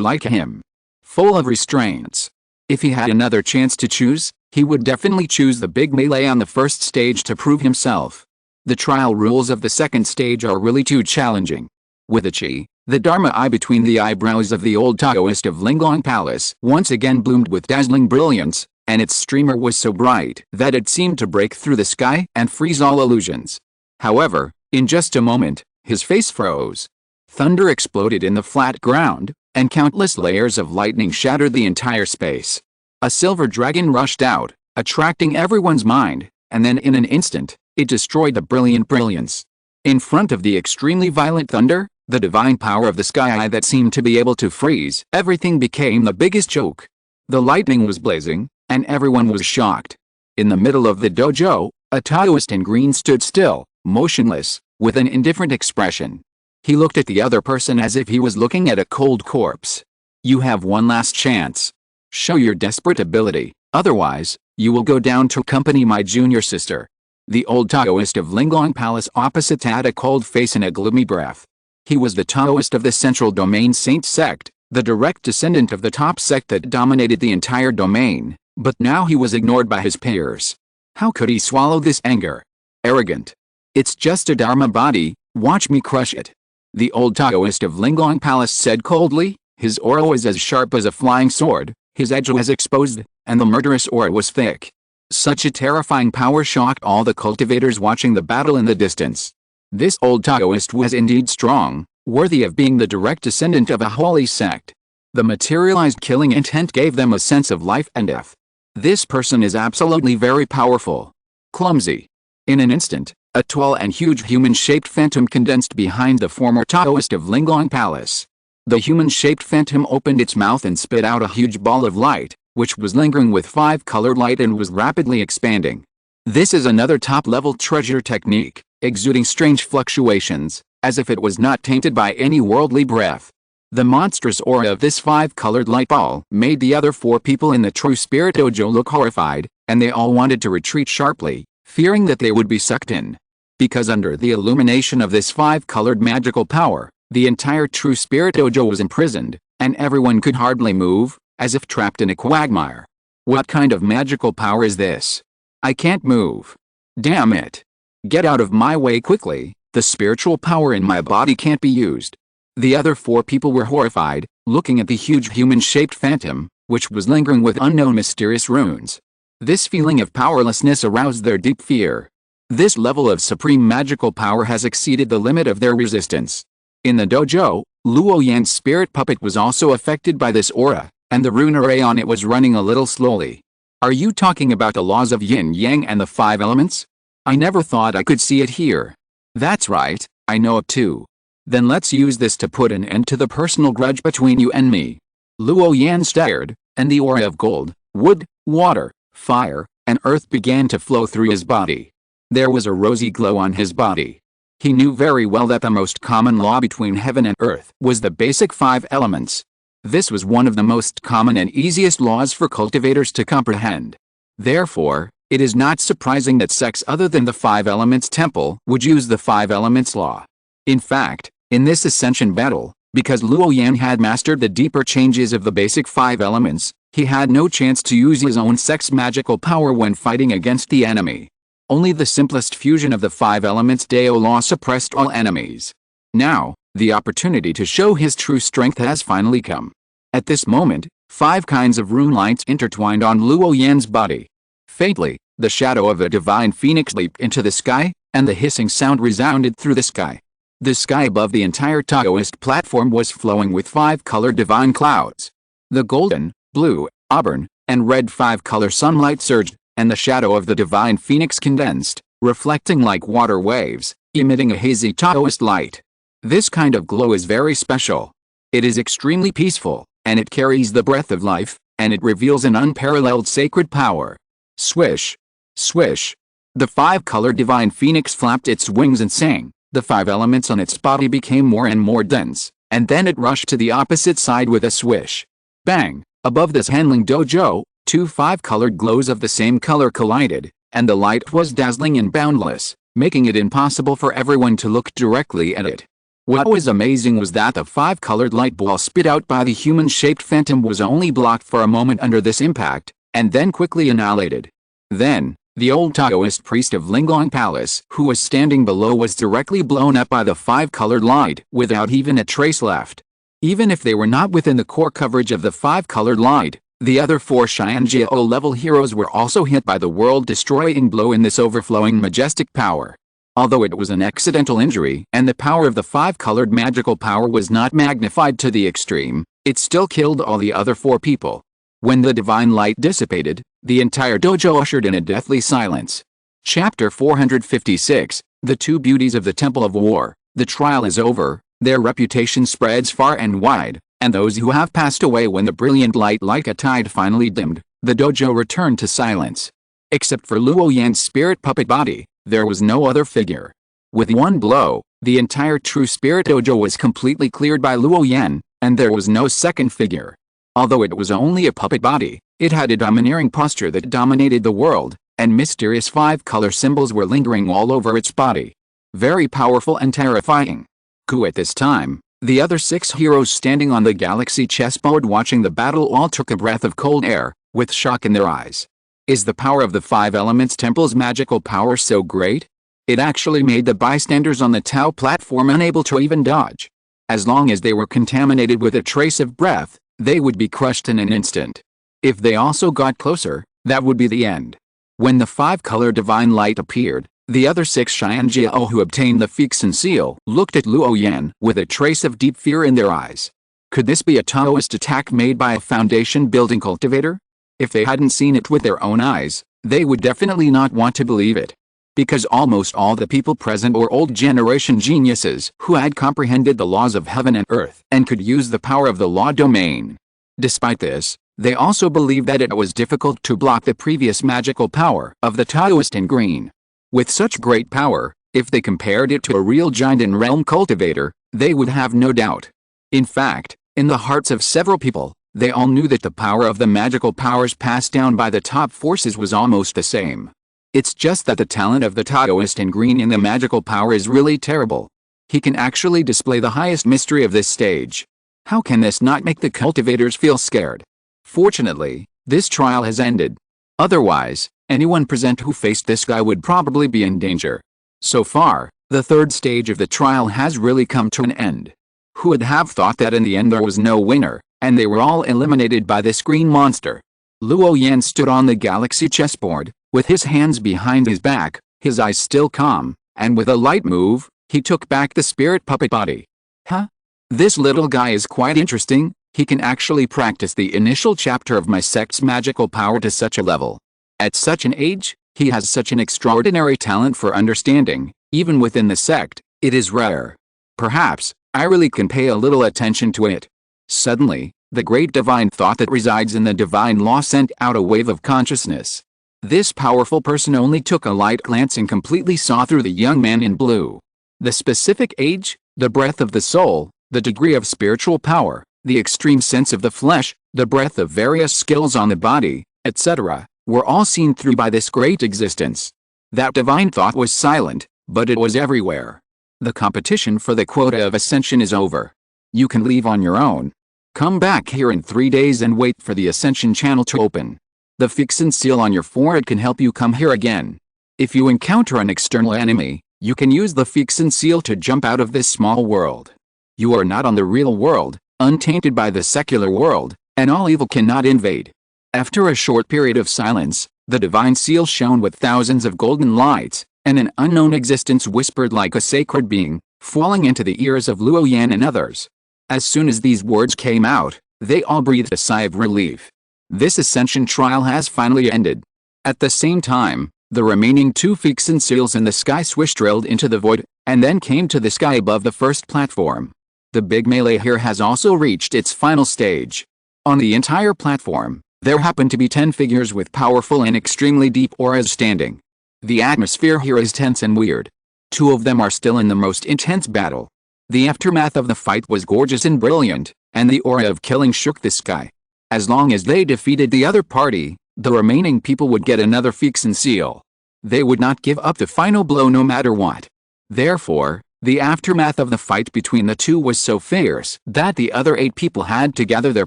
like him. Full of restraints. If he had another chance to choose, he would definitely choose the big melee on the first stage to prove himself. The trial rules of the second stage are really too challenging. With a chi, the Dharma eye between the eyebrows of the old Taoist of Linglong Palace once again bloomed with dazzling brilliance, and its streamer was so bright that it seemed to break through the sky and freeze all illusions. However, in just a moment, his face froze. Thunder exploded in the flat ground, and countless layers of lightning shattered the entire space. A silver dragon rushed out, attracting everyone's mind, and then in an instant, it destroyed the brilliant brilliance. In front of the extremely violent thunder, the divine power of the sky eye that seemed to be able to freeze everything became the biggest joke. The lightning was blazing, and everyone was shocked. In the middle of the dojo, a Taoist in green stood still, motionless, with an indifferent expression. He looked at the other person as if he was looking at a cold corpse. You have one last chance. Show your desperate ability, otherwise, you will go down to accompany my junior sister. The old Taoist of Linglong Palace opposite had a cold face and a gloomy breath. He was the Taoist of the Central Domain Saint sect, the direct descendant of the top sect that dominated the entire domain, but now he was ignored by his peers. How could he swallow this anger? Arrogant. It's just a Dharma body, watch me crush it. The old Taoist of Linglong Palace said coldly, his aura was as sharp as a flying sword, his edge was exposed, and the murderous aura was thick. Such a terrifying power shocked all the cultivators watching the battle in the distance. This old Taoist was indeed strong, worthy of being the direct descendant of a holy sect. The materialized killing intent gave them a sense of life and death. This person is absolutely very powerful. clumsy. In an instant, a tall and huge human-shaped phantom condensed behind the former Taoist of Linglong Palace. The human-shaped phantom opened its mouth and spit out a huge ball of light, which was lingering with 5-colored light and was rapidly expanding. This is another top-level treasure technique, exuding strange fluctuations, as if it was not tainted by any worldly breath. The monstrous aura of this 5-colored light ball made the other 4 people in the True Spirit Dojo look horrified, and they all wanted to retreat sharply, fearing that they would be sucked in. Because under the illumination of this 5-colored magical power, the entire True Spirit Dojo was imprisoned, and everyone could hardly move, as if trapped in a quagmire. What kind of magical power is this? I can't move. Damn it. Get out of my way quickly, the spiritual power in my body can't be used. The other 4 people were horrified, looking at the huge human-shaped phantom, which was lingering with unknown mysterious runes. This feeling of powerlessness aroused their deep fear. This level of supreme magical power has exceeded the limit of their resistance. In the dojo, Luo Yan's spirit puppet was also affected by this aura, and the rune array on it was running a little slowly. Are you talking about the laws of yin-yang and the 5 elements? I never thought I could see it here. That's right, I know it too. Then let's use this to put an end to the personal grudge between you and me. Luo Yan stared, and the aura of gold, wood, water, fire, and earth began to flow through his body. There was a rosy glow on his body. He knew very well that the most common law between heaven and earth was the basic 5 elements. This was one of the most common and easiest laws for cultivators to comprehend. Therefore, it is not surprising that sects other than the 5 elements temple would use the 5 elements law. In fact, in this ascension battle, because Luo Yan had mastered the deeper changes of the basic 5 elements, he had no chance to use his own sect's magical power when fighting against the enemy. Only the simplest fusion of the 5 elements Dao law suppressed all enemies. Now, the opportunity to show his true strength has finally come. At this moment, 5 kinds of rune lights intertwined on Luo Yan's body. Faintly, the shadow of a divine phoenix leaped into the sky, and the hissing sound resounded through the sky. The sky above the entire Taoist platform was flowing with 5-colored divine clouds. The golden, blue, auburn, and red 5-color sunlight surged, and the shadow of the divine phoenix condensed, reflecting like water waves, emitting a hazy Taoist light. This kind of glow is very special. It is extremely peaceful, and it carries the breath of life, and it reveals an unparalleled sacred power. Swish! Swish! The 5-colored divine phoenix flapped its wings and sang. The 5 elements on its body became more and more dense, and then it rushed to the opposite side with a swish. Bang! Above this handling dojo, 2 5-colored glows of the same color collided, and the light was dazzling and boundless, making it impossible for everyone to look directly at it. What was amazing was that the 5-colored light ball spit out by the human-shaped phantom was only blocked for a moment under this impact, and then quickly annihilated. Then, the old Taoist priest of Linglong Palace who was standing below was directly blown up by the 5-colored light without even a trace left. Even if they were not within the core coverage of the 5-colored light, the other 4 Xianjiao level heroes were also hit by the world-destroying blow in this overflowing majestic power. Although it was an accidental injury and the power of the 5-colored magical power was not magnified to the extreme, it still killed all the other 4 people. When the divine light dissipated, the entire dojo ushered in a deathly silence. Chapter 456, The 2 Beauties of the Temple of War. The trial is over, their reputation spreads far and wide, and those who have passed away when the brilliant light like a tide finally dimmed, the dojo returned to silence. Except for Luo Yan's spirit puppet body, there was no other figure. With one blow, the entire True Spirit Dojo was completely cleared by Luo Yan, and there was no second figure. Although it was only a puppet body, it had a domineering posture that dominated the world, and mysterious 5-color symbols were lingering all over its body. Very powerful and terrifying. At this time, the other 6 heroes standing on the galaxy chessboard watching the battle all took a breath of cold air, with shock in their eyes. Is the power of the 5 Elements Temple's magical power so great? It actually made the bystanders on the Tao platform unable to even dodge. As long as they were contaminated with a trace of breath, they would be crushed in an instant. If they also got closer, that would be the end. When the 5-color divine light appeared, the other 6 Xianjiao who obtained the Fixin seal looked at Luo Yan with a trace of deep fear in their eyes. Could this be a Taoist attack made by a foundation-building cultivator? If they hadn't seen it with their own eyes, They would definitely not want to believe it. Because almost all the people present were old generation geniuses who had comprehended the laws of heaven and earth and could use the power of the law domain. Despite this, they also believed that it was difficult to block the previous magical power of the Taoist in green. With such great power, if they compared it to a real giant in realm cultivator, they would have no doubt. In fact, in the hearts of several people, they all knew that the power of the magical powers passed down by the top forces was almost the same. It's just that the talent of the Taoist in green in the magical power is really terrible. He can actually display the highest mystery of this stage. How can this not make the cultivators feel scared? Fortunately, this trial has ended. Otherwise, anyone present who faced this guy would probably be in danger. So far, the third stage of the trial has really come to an end. Who would have thought that in the end there was no winner, and they were all eliminated by this green monster? Luo Yan stood on the galaxy chessboard, with his hands behind his back, his eyes still calm, and with a light move, he took back the spirit puppet body. Huh? This little guy is quite interesting. He can actually practice the initial chapter of my sect's magical power to such a level. At such an age, he has such an extraordinary talent for understanding, even within the sect, it is rare. Perhaps, I really can pay a little attention to it. Suddenly, the great divine thought that resides in the divine law sent out a wave of consciousness. This powerful person only took a light glance and completely saw through the young man in blue. The specific age, the breadth of the soul, the degree of spiritual power, the extreme sense of the flesh, the breadth of various skills on the body, etc., were all seen through by this great existence. That divine thought was silent, but it was everywhere. The competition for the quota of ascension is over. You can leave on your own. Come back here in 3 days and wait for the ascension channel to open. The fixin' seal on your forehead can help you come here again. If you encounter an external enemy, you can use the fixin' seal to jump out of this small world. You are not on the real world, untainted by the secular world, and all evil cannot invade. After a short period of silence, the divine seal shone with thousands of golden lights, and an unknown existence whispered like a sacred being, falling into the ears of Luo Yan and others. As soon as these words came out, they all breathed a sigh of relief. This ascension trial has finally ended. At the same time, the remaining 2 fixin' seals in the sky swish-drilled into the void, and then came to the sky above the first platform. The big melee here has also reached its final stage. On the entire platform, there happen to be 10 figures with powerful and extremely deep auras standing. The atmosphere here is tense and weird. 2 of them are still in the most intense battle. The aftermath of the fight was gorgeous and brilliant, and the aura of killing shook the sky. As long as they defeated the other party, the remaining people would get another fixin' seal. They would not give up the final blow no matter what. Therefore, the aftermath of the fight between the 2 was so fierce that the other 8 people had to gather their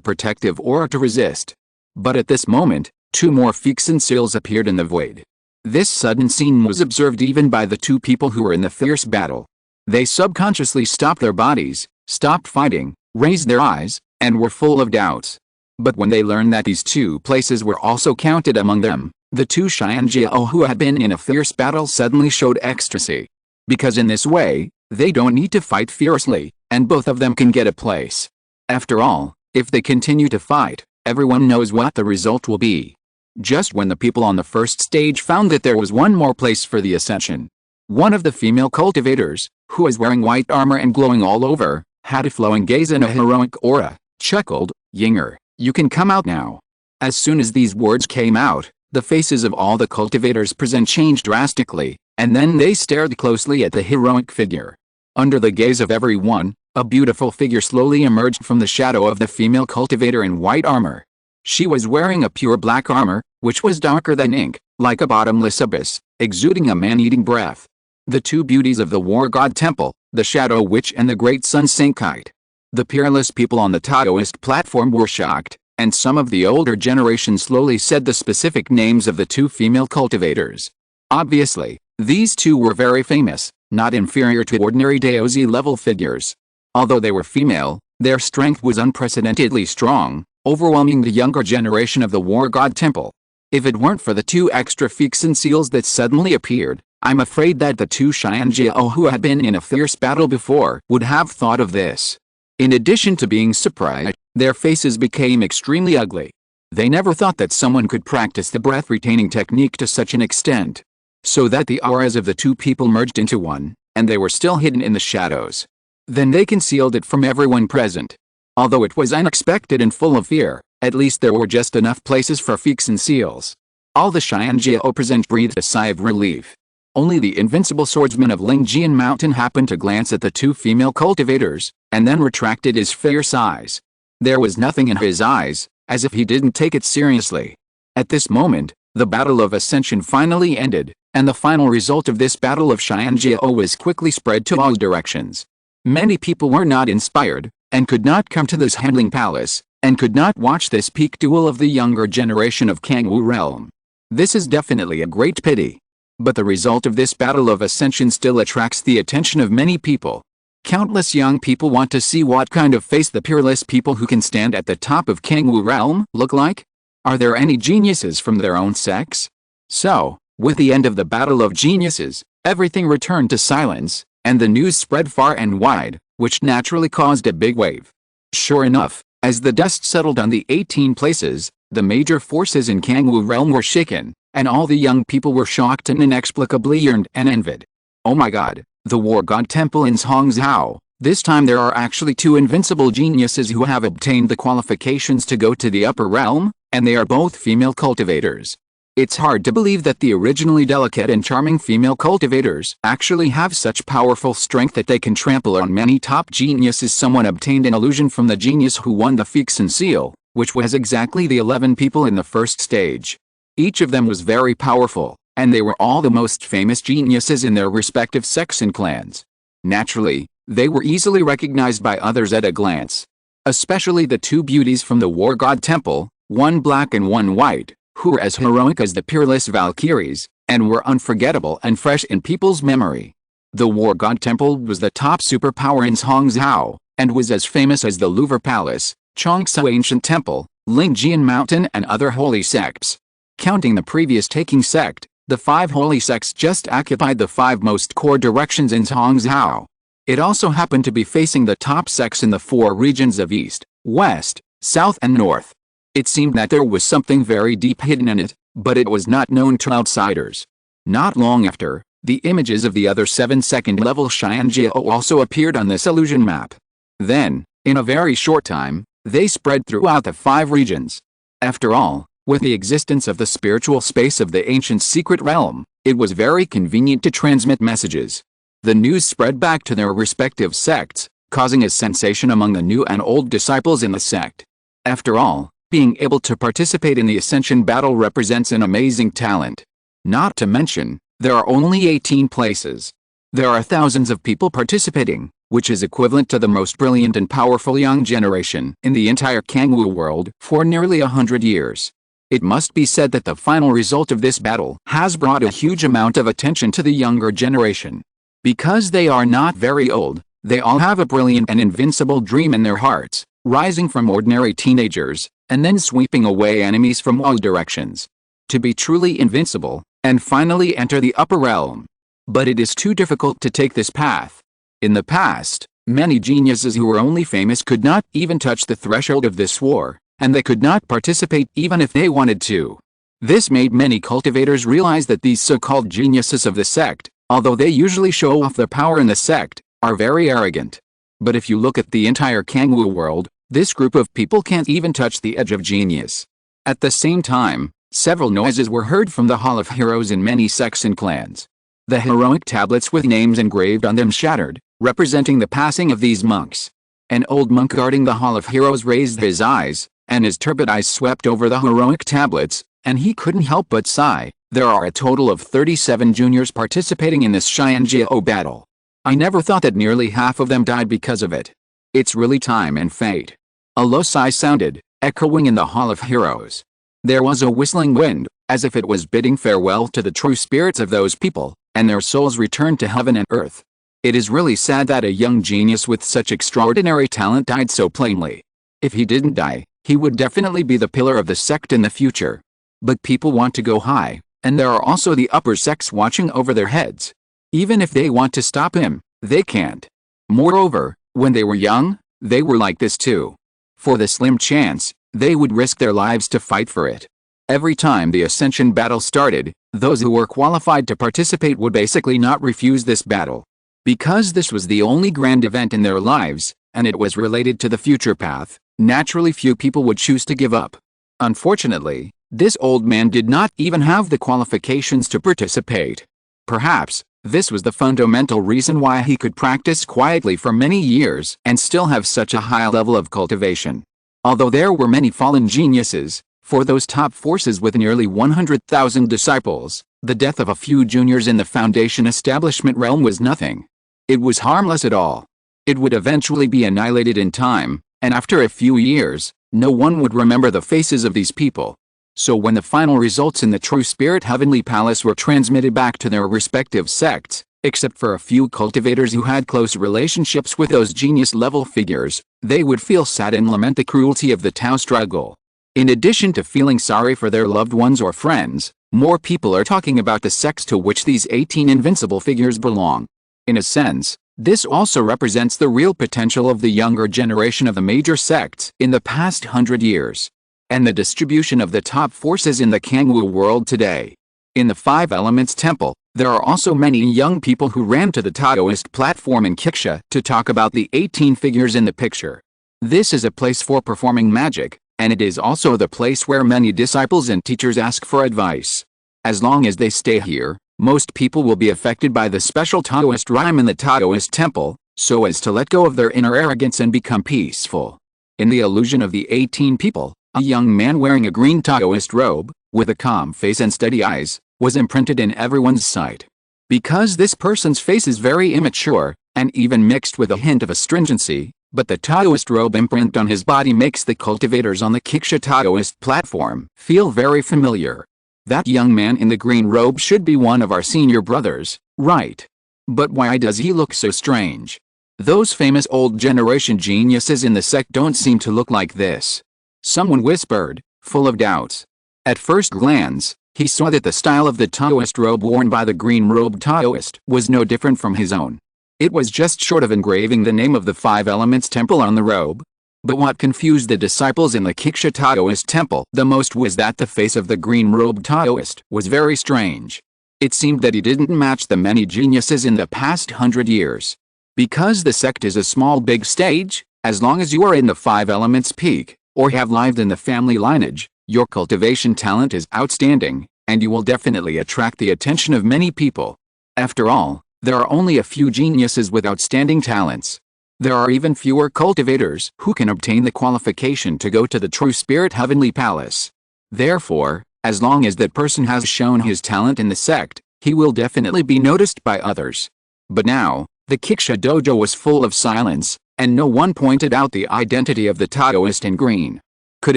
protective aura to resist. But at this moment, 2 more fixin' seals appeared in the void. This sudden scene was observed even by the 2 people who were in the fierce battle. They subconsciously stopped their bodies, stopped fighting, raised their eyes, and were full of doubts. But when they learned that these 2 places were also counted among them, the 2 Xianjiao who had been in a fierce battle suddenly showed ecstasy. Because in this way, they don't need to fight fiercely, and both of them can get a place. After all, if they continue to fight, everyone knows what the result will be. Just when the people on the first stage found that there was one more place for the ascension, one of the female cultivators, who was wearing white armor and glowing all over, had a flowing gaze and a heroic aura, chuckled, "Yinger, you can come out now." As soon as these words came out, the faces of all the cultivators present changed drastically, and then they stared closely at the heroic figure. Under the gaze of everyone, a beautiful figure slowly emerged from the shadow of the female cultivator in white armor. She was wearing a pure black armor, which was darker than ink, like a bottomless abyss, exuding a man-eating breath. The 2 beauties of the war god temple, the shadow witch and the great sun Sankite. The peerless people on the Taoist platform were shocked, and some of the older generation slowly said the specific names of the 2 female cultivators. Obviously, these 2 were very famous, not inferior to ordinary Daozi-level figures. Although they were female, their strength was unprecedentedly strong, overwhelming the younger generation of the war god temple. If it weren't for the 2 extra fixin' seals that suddenly appeared, I'm afraid that the 2 Xianjiao who had been in a fierce battle before would have thought of this. In addition to being surprised, their faces became extremely ugly. They never thought that someone could practice the breath-retaining technique to such an extent, so that the auras of the two people merged into one, and they were still hidden in the shadows. Then they concealed it from everyone present. Although it was unexpected and full of fear, at least there were just enough places for Feeks and seals. All the Xianjiao present breathed a sigh of relief. Only the invincible swordsman of Lingjian Mountain happened to glance at the two female cultivators, and then retracted his fierce eyes. There was nothing in his eyes, as if he didn't take it seriously. At this moment, the Battle of Ascension finally ended, and the final result of this Battle of Xianjiao was quickly spread to all directions. Many people were not inspired, and could not come to this handling palace, and could not watch this peak duel of the younger generation of Kangwu realm. This is definitely a great pity. But the result of this Battle of Ascension still attracts the attention of many people. Countless young people want to see what kind of face the peerless people who can stand at the top of Kangwu realm look like. Are there any geniuses from their own sects? So, with the end of the Battle of Geniuses, everything returned to silence, and the news spread far and wide, which naturally caused a big wave. Sure enough, as the dust settled on the 18 places, the major forces in Kangwu realm were shaken, and all the young people were shocked and inexplicably yearned and envied. Oh my god, the War God Temple in Zhongzhou. This time there are actually two invincible geniuses who have obtained the qualifications to go to the upper realm, and they are both female cultivators. It's hard to believe that the originally delicate and charming female cultivators actually have such powerful strength that they can trample on many top geniuses. Someone obtained an illusion from the genius who won the Feeksen seal, which was exactly the 11 people in the first stage. Each of them was very powerful, and they were all the most famous geniuses in their respective sects and clans. Naturally, they were easily recognized by others at a glance. Especially the two beauties from the War God Temple, one black and one white, who were as heroic as the peerless Valkyries, and were unforgettable and fresh in people's memory. The War God Temple was the top superpower in Zhongzhou, and was as famous as the Louvre Palace, Changsha Ancient Temple, Lingjian Mountain and other holy sects. Counting the previous taking sect, the 5 holy sects just occupied the 5 most core directions in Zhongzhou. It also happened to be facing the top sects in the 4 regions of East, West, South and North. It seemed that there was something very deep hidden in it, but it was not known to outsiders. Not long after, the images of the other 7 second-level Xianjiao also appeared on this illusion map. Then, in a very short time, they spread throughout the 5 regions. After all, with the existence of the spiritual space of the ancient secret realm, it was very convenient to transmit messages. The news spread back to their respective sects, causing a sensation among the new and old disciples in the sect. After all, being able to participate in the Ascension battle represents an amazing talent. Not to mention, there are only 18 places. There are thousands of people participating, which is equivalent to the most brilliant and powerful young generation in the entire Kangwu world for nearly 100 years. It must be said that the final result of this battle has brought a huge amount of attention to the younger generation. Because they are not very old, they all have a brilliant and invincible dream in their hearts, rising from ordinary teenagers, and then sweeping away enemies from all directions. To be truly invincible, and finally enter the upper realm. But it is too difficult to take this path. In the past, many geniuses who were only famous could not even touch the threshold of this war, and they could not participate even if they wanted to. This made many cultivators realize that these so-called geniuses of the sect, although they usually show off their power in the sect, are very arrogant. But if you look at the entire Kangwu world, this group of people can't even touch the edge of genius. At the same time, several noises were heard from the Hall of Heroes in many sects and clans. The heroic tablets with names engraved on them shattered, representing the passing of these monks. An old monk guarding the Hall of Heroes raised his eyes, and his turbid eyes swept over the heroic tablets, and he couldn't help but sigh. There are a total of 37 juniors participating in this Xianjiao battle. I never thought that nearly half of them died because of it. It's really time and fate. A low sigh sounded, echoing in the Hall of Heroes. There was a whistling wind, as if it was bidding farewell to the true spirits of those people, and their souls returned to heaven and earth. It is really sad that a young genius with such extraordinary talent died so plainly. If he didn't die, he would definitely be the pillar of the sect in the future. But people want to go high, and there are also the upper sects watching over their heads. Even if they want to stop him, they can't. Moreover, when they were young, they were like this too. For the slim chance, They would risk their lives to fight for it. Every time the ascension battle started, those who were qualified to participate would basically not refuse this battle. Because this was the only grand event in their lives, and it was related to the future path, naturally few people would choose to give up. Unfortunately, this old man did not even have the qualifications to participate. Perhaps, this was the fundamental reason why he could practice quietly for many years and still have such a high level of cultivation. Although there were many fallen geniuses, for those top forces with nearly 100,000 disciples, the death of a few juniors in the Foundation establishment realm was nothing. It was harmless at all. It would eventually be annihilated in time, and after a few years, no one would remember the faces of these people. So when the final results in the True Spirit Heavenly Palace were transmitted back to their respective sects, except for a few cultivators who had close relationships with those genius-level figures, they would feel sad and lament the cruelty of the Tao struggle. In addition to feeling sorry for their loved ones or friends, more people are talking about the sects to which these 18 invincible figures belong. In a sense, this also represents the real potential of the younger generation of the major sects in the past 100 years, and the distribution of the top forces in the Kangwu world today. In the Five Elements Temple, there are also many young people who ran to the Taoist platform in Kiksha to talk about the 18 figures in the picture. This is a place for performing magic, and it is also the place where many disciples and teachers ask for advice. As long as they stay here, most people will be affected by the special Taoist rhyme in the Taoist temple, so as to let go of their inner arrogance and become peaceful. In the illusion of the 18 people, a young man wearing a green Taoist robe, with a calm face and steady eyes, was imprinted in everyone's sight. Because this person's face is very immature, and even mixed with a hint of astringency, but the Taoist robe imprint on his body makes the cultivators on the Kiksha Taoist platform feel very familiar. That young man in the green robe should be one of our senior brothers, right? But why does he look so strange? Those famous old generation geniuses in the sect don't seem to look like this. Someone whispered, full of doubts. At first glance, he saw that the style of the Taoist robe worn by the green-robed Taoist was no different from his own. It was just short of engraving the name of the Five Elements Temple on the robe. But what confused the disciples in the Kiksha Taoist temple the most was that the face of the green-robed Taoist was very strange. It seemed that he didn't match the many geniuses in the past 100 years. Because the sect is a small big stage, as long as you are in the Five Elements peak, or have lived in the family lineage, your cultivation talent is outstanding, and you will definitely attract the attention of many people. After all, there are only a few geniuses with outstanding talents. There are even fewer cultivators who can obtain the qualification to go to the True Spirit Heavenly Palace. Therefore, as long as that person has shown his talent in the sect, he will definitely be noticed by others. But now, the Kiksha dojo was full of silence, and no one pointed out the identity of the Taoist in green. Could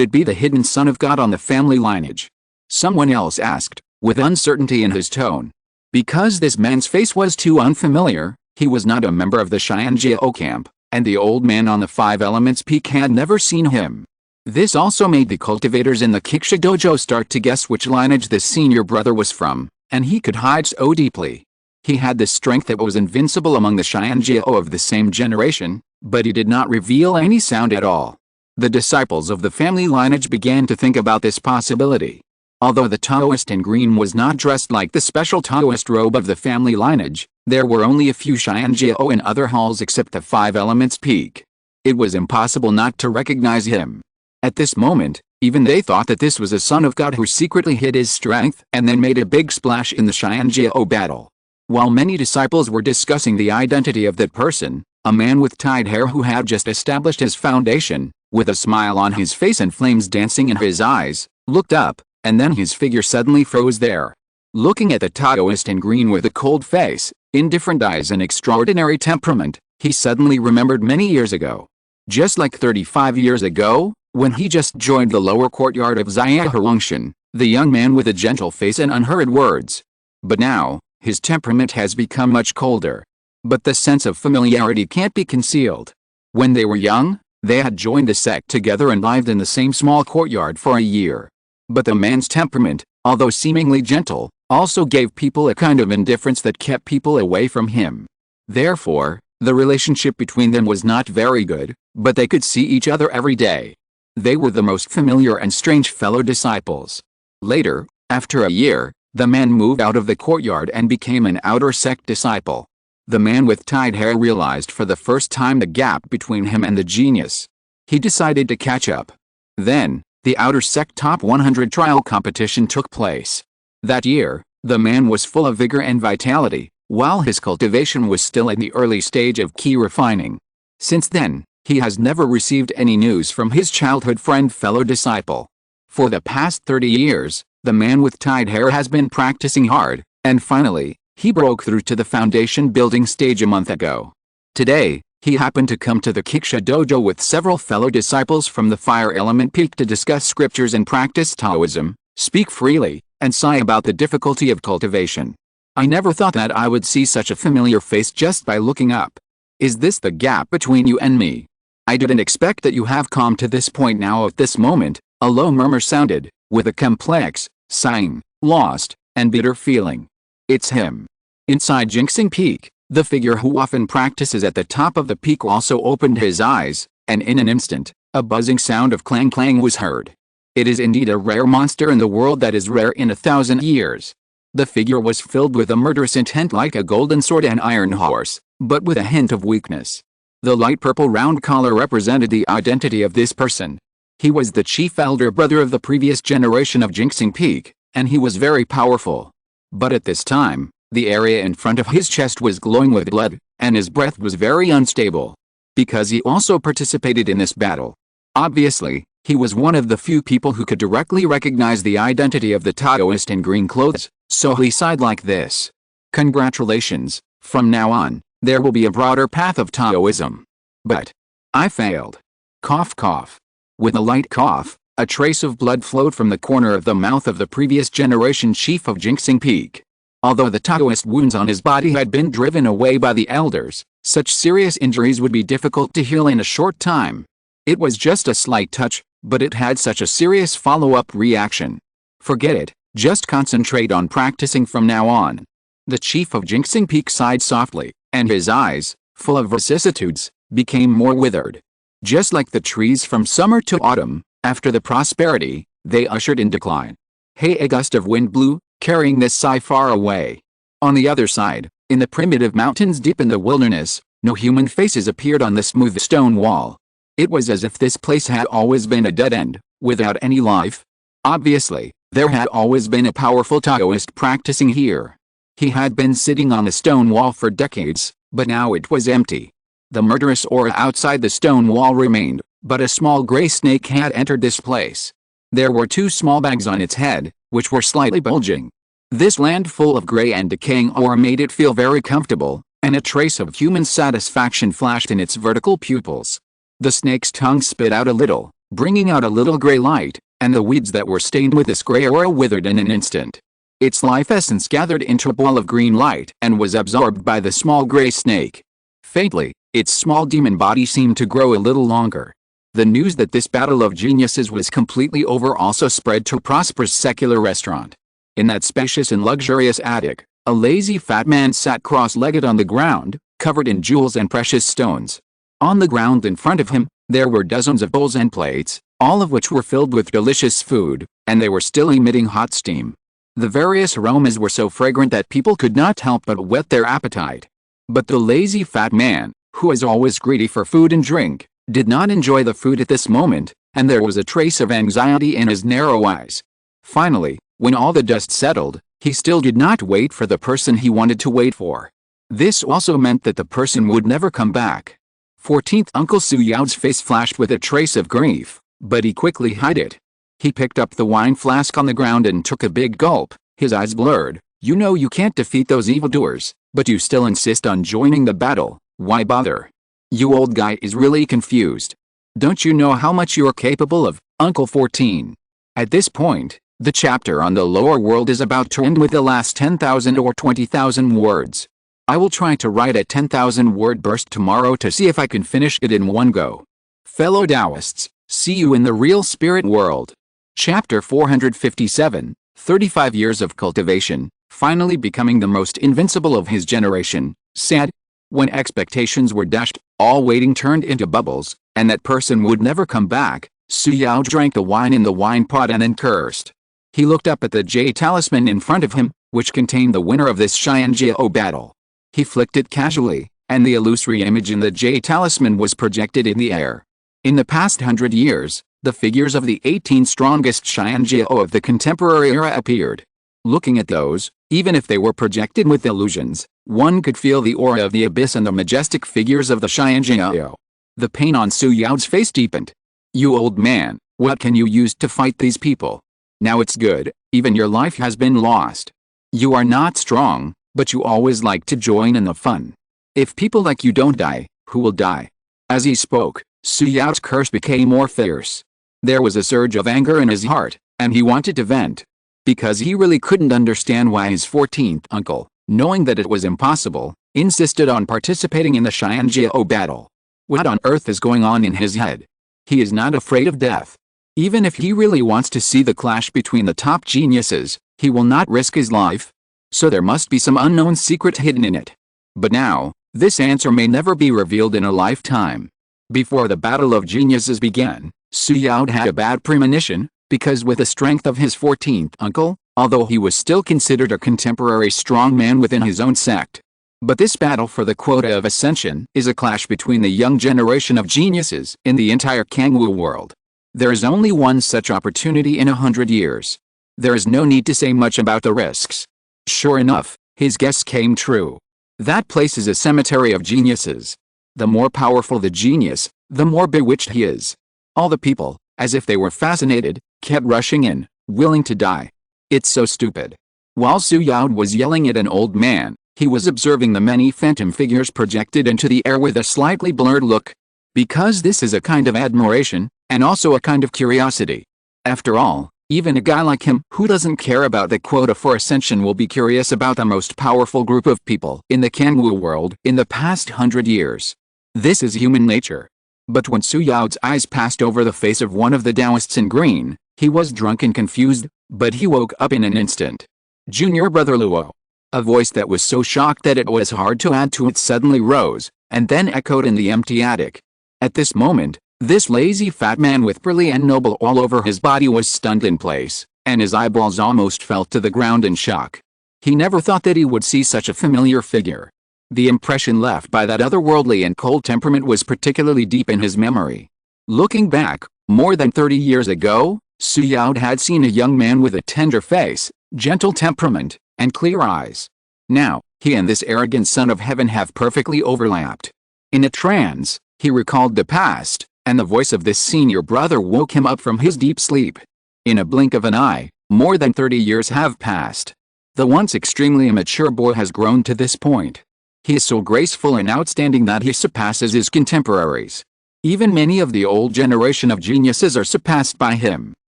it be the hidden son of God on the family lineage? Someone else asked, with uncertainty in his tone. Because this man's face was too unfamiliar, he was not a member of the Xianjiao camp, and the old man on the Five Elements peak had never seen him. This also made the cultivators in the Kiksha dojo start to guess which lineage this senior brother was from, and he could hide so deeply. He had the strength that was invincible among the Xianjiao of the same generation, but he did not reveal any sound at all. The disciples of the family lineage began to think about this possibility. Although the Taoist in green was not dressed like the special Taoist robe of the family lineage, there were only a few Xianjiao in other halls except the Five Elements peak. It was impossible not to recognize him. At this moment, even they thought that this was a son of God who secretly hid his strength and then made a big splash in the Xianjiao battle. While many disciples were discussing the identity of that person, a man with tied hair who had just established his foundation, with a smile on his face and flames dancing in his eyes, looked up, and then his figure suddenly froze there. Looking at the Taoist in green with a cold face, indifferent eyes and extraordinary temperament, he suddenly remembered many years ago. Just like 35 years ago, when he just joined the lower courtyard of Xia Herungshan, the young man with a gentle face and unhurried words. But now, his temperament has become much colder. But the sense of familiarity can't be concealed. When they were young, they had joined the sect together and lived in the same small courtyard for a year. But the man's temperament, although seemingly gentle, also gave people a kind of indifference that kept people away from him. Therefore, the relationship between them was not very good, but they could see each other every day. They were the most familiar and strange fellow disciples. Later, after a year, the man moved out of the courtyard and became an outer sect disciple. The man with tied hair realized for the first time the gap between him and the genius. He decided to catch up. Then, the outer sect top 100 trial competition took place. That year, the man was full of vigor and vitality, while his cultivation was still in the early stage of key refining. Since then, he has never received any news from his childhood friend fellow disciple. For the past 30 years, the man with tied hair has been practicing hard, and finally, he broke through to the foundation building stage a month ago. Today, he happened to come to the Kiksha dojo with several fellow disciples from the Fire Element Peak to discuss scriptures and practice Taoism, speak freely, and sigh about the difficulty of cultivation. I never thought that I would see such a familiar face just by looking up. Is this the gap between you and me? I didn't expect that you have come to this point now at this moment, a low murmur sounded, with a complex, sighing, lost, and bitter feeling. It's him. Inside Jinxing Peak, the figure who often practices at the top of the peak also opened his eyes, and in an instant, a buzzing sound of clang clang was heard. It is indeed a rare monster in the world that is rare in 1,000 years. The figure was filled with a murderous intent like a golden sword and iron horse, but with a hint of weakness. The light purple round collar represented the identity of this person. He was the chief elder brother of the previous generation of Jinxing Peak, and he was very powerful. But at this time, the area in front of his chest was glowing with blood, and his breath was very unstable. Because he also participated in this battle. Obviously, he was one of the few people who could directly recognize the identity of the Taoist in green clothes, so he sighed like this. Congratulations, from now on, there will be a broader path of Taoism. But I failed. Cough cough. With a light cough, a trace of blood flowed from the corner of the mouth of the previous generation chief of Jinxing Peak. Although the Taoist wounds on his body had been driven away by the elders, such serious injuries would be difficult to heal in a short time. It was just a slight touch, but it had such a serious follow-up reaction. Forget it, just concentrate on practicing from now on. The chief of Jinxing Peak sighed softly, and his eyes, full of vicissitudes, became more withered. Just like the trees from summer to autumn, after the prosperity, they ushered in decline. Hey, a gust of wind blew, carrying this sigh far away. On the other side, in the primitive mountains deep in the wilderness, no human faces appeared on the smooth stone wall. It was as if this place had always been a dead end, without any life. Obviously, there had always been a powerful Taoist practicing here. He had been sitting on the stone wall for decades, but now it was empty. The murderous aura outside the stone wall remained, but a small gray snake had entered this place. There were two small bags on its head, which were slightly bulging. This land full of gray and decaying aura made it feel very comfortable, and a trace of human satisfaction flashed in its vertical pupils. The snake's tongue spit out a little, bringing out a little gray light, and the weeds that were stained with this gray aura withered in an instant. Its life essence gathered into a ball of green light and was absorbed by the small gray snake. Faintly, its small demon body seemed to grow a little longer. The news that this battle of geniuses was completely over also spread to a prosperous secular restaurant. In that spacious and luxurious attic, a lazy fat man sat cross-legged on the ground, covered in jewels and precious stones. On the ground in front of him, there were dozens of bowls and plates, all of which were filled with delicious food, and they were still emitting hot steam. The various aromas were so fragrant that people could not help but whet their appetite. But the lazy fat man, who is always greedy for food and drink, did not enjoy the food at this moment, and there was a trace of anxiety in his narrow eyes. Finally, when all the dust settled, he still did not wait for the person he wanted to wait for. This also meant that the person would never come back. 14th Uncle Su Yao's face flashed with a trace of grief, but he quickly hid it. He picked up the wine flask on the ground and took a big gulp, his eyes blurred. You know you can't defeat those evildoers, but you still insist on joining the battle. Why bother? You old guy is really confused. Don't you know how much you're capable of, Uncle 14? At this point, the chapter on the lower world is about to end with the last 10,000 or 20,000 words. I will try to write a 10,000 word burst tomorrow to see if I can finish it in one go. Fellow Taoists, see you in the real spirit world. Chapter 457, 35 Years of Cultivation, finally becoming the most invincible of his generation, sad. When expectations were dashed, all waiting turned into bubbles, and that person would never come back, Su Yao drank the wine in the wine pot and then cursed. He looked up at the jade talisman in front of him, which contained the winner of this Xianjiao battle. He flicked it casually, and the illusory image in the jade talisman was projected in the air. In the past 100 years, the figures of the 18 strongest Xianjiao of the contemporary era appeared. Looking at those, even if they were projected with illusions, one could feel the aura of the abyss and the majestic figures of the Xianjiao. The pain on Su Yao's face deepened. "You old man, what can you use to fight these people? Now it's good, even your life has been lost. You are not strong, but you always like to join in the fun. If people like you don't die, who will die?" As he spoke, Su Yao's curse became more fierce. There was a surge of anger in his heart, and he wanted to vent. Because he really couldn't understand why his 14th uncle, knowing that it was impossible, insisted on participating in the Xianjiao battle. What on earth is going on in his head? He is not afraid of death. Even if he really wants to see the clash between the top geniuses, he will not risk his life. So there must be some unknown secret hidden in it. But now, this answer may never be revealed in a lifetime. Before the battle of geniuses began, Su Yao had a bad premonition, because with the strength of his 14th uncle, although he was still considered a contemporary strong man within his own sect. But this battle for the quota of ascension is a clash between the young generation of geniuses in the entire Kangwu world. There is only one such opportunity in 100 years. There is no need to say much about the risks. Sure enough, his guess came true. That place is a cemetery of geniuses. The more powerful the genius, the more bewitched he is. All the people, as if they were fascinated, kept rushing in, willing to die. It's so stupid. While Su Yao was yelling at an old man, he was observing the many phantom figures projected into the air with a slightly blurred look. Because this is a kind of admiration, and also a kind of curiosity. After all, even a guy like him who doesn't care about the quota for ascension will be curious about the most powerful group of people in the Kangwu world in the past 100 years. This is human nature. But when Su Yao's eyes passed over the face of one of the Taoists in green, he was drunk and confused, but he woke up in an instant. "Junior brother Luo." A voice that was so shocked that it was hard to add to it suddenly rose, and then echoed in the empty attic. At this moment, this lazy fat man with brilliant noble all over his body was stunned in place, and his eyeballs almost fell to the ground in shock. He never thought that he would see such a familiar figure. The impression left by that otherworldly and cold temperament was particularly deep in his memory. Looking back, more than 30 years ago, Su Yao had seen a young man with a tender face, gentle temperament, and clear eyes. Now, he and this arrogant son of heaven have perfectly overlapped. In a trance, he recalled the past, and the voice of this senior brother woke him up from his deep sleep. In a blink of an eye, more than 30 years have passed. The once extremely immature boy has grown to this point. He is so graceful and outstanding that he surpasses his contemporaries. Even many of the old generation of geniuses are surpassed by him.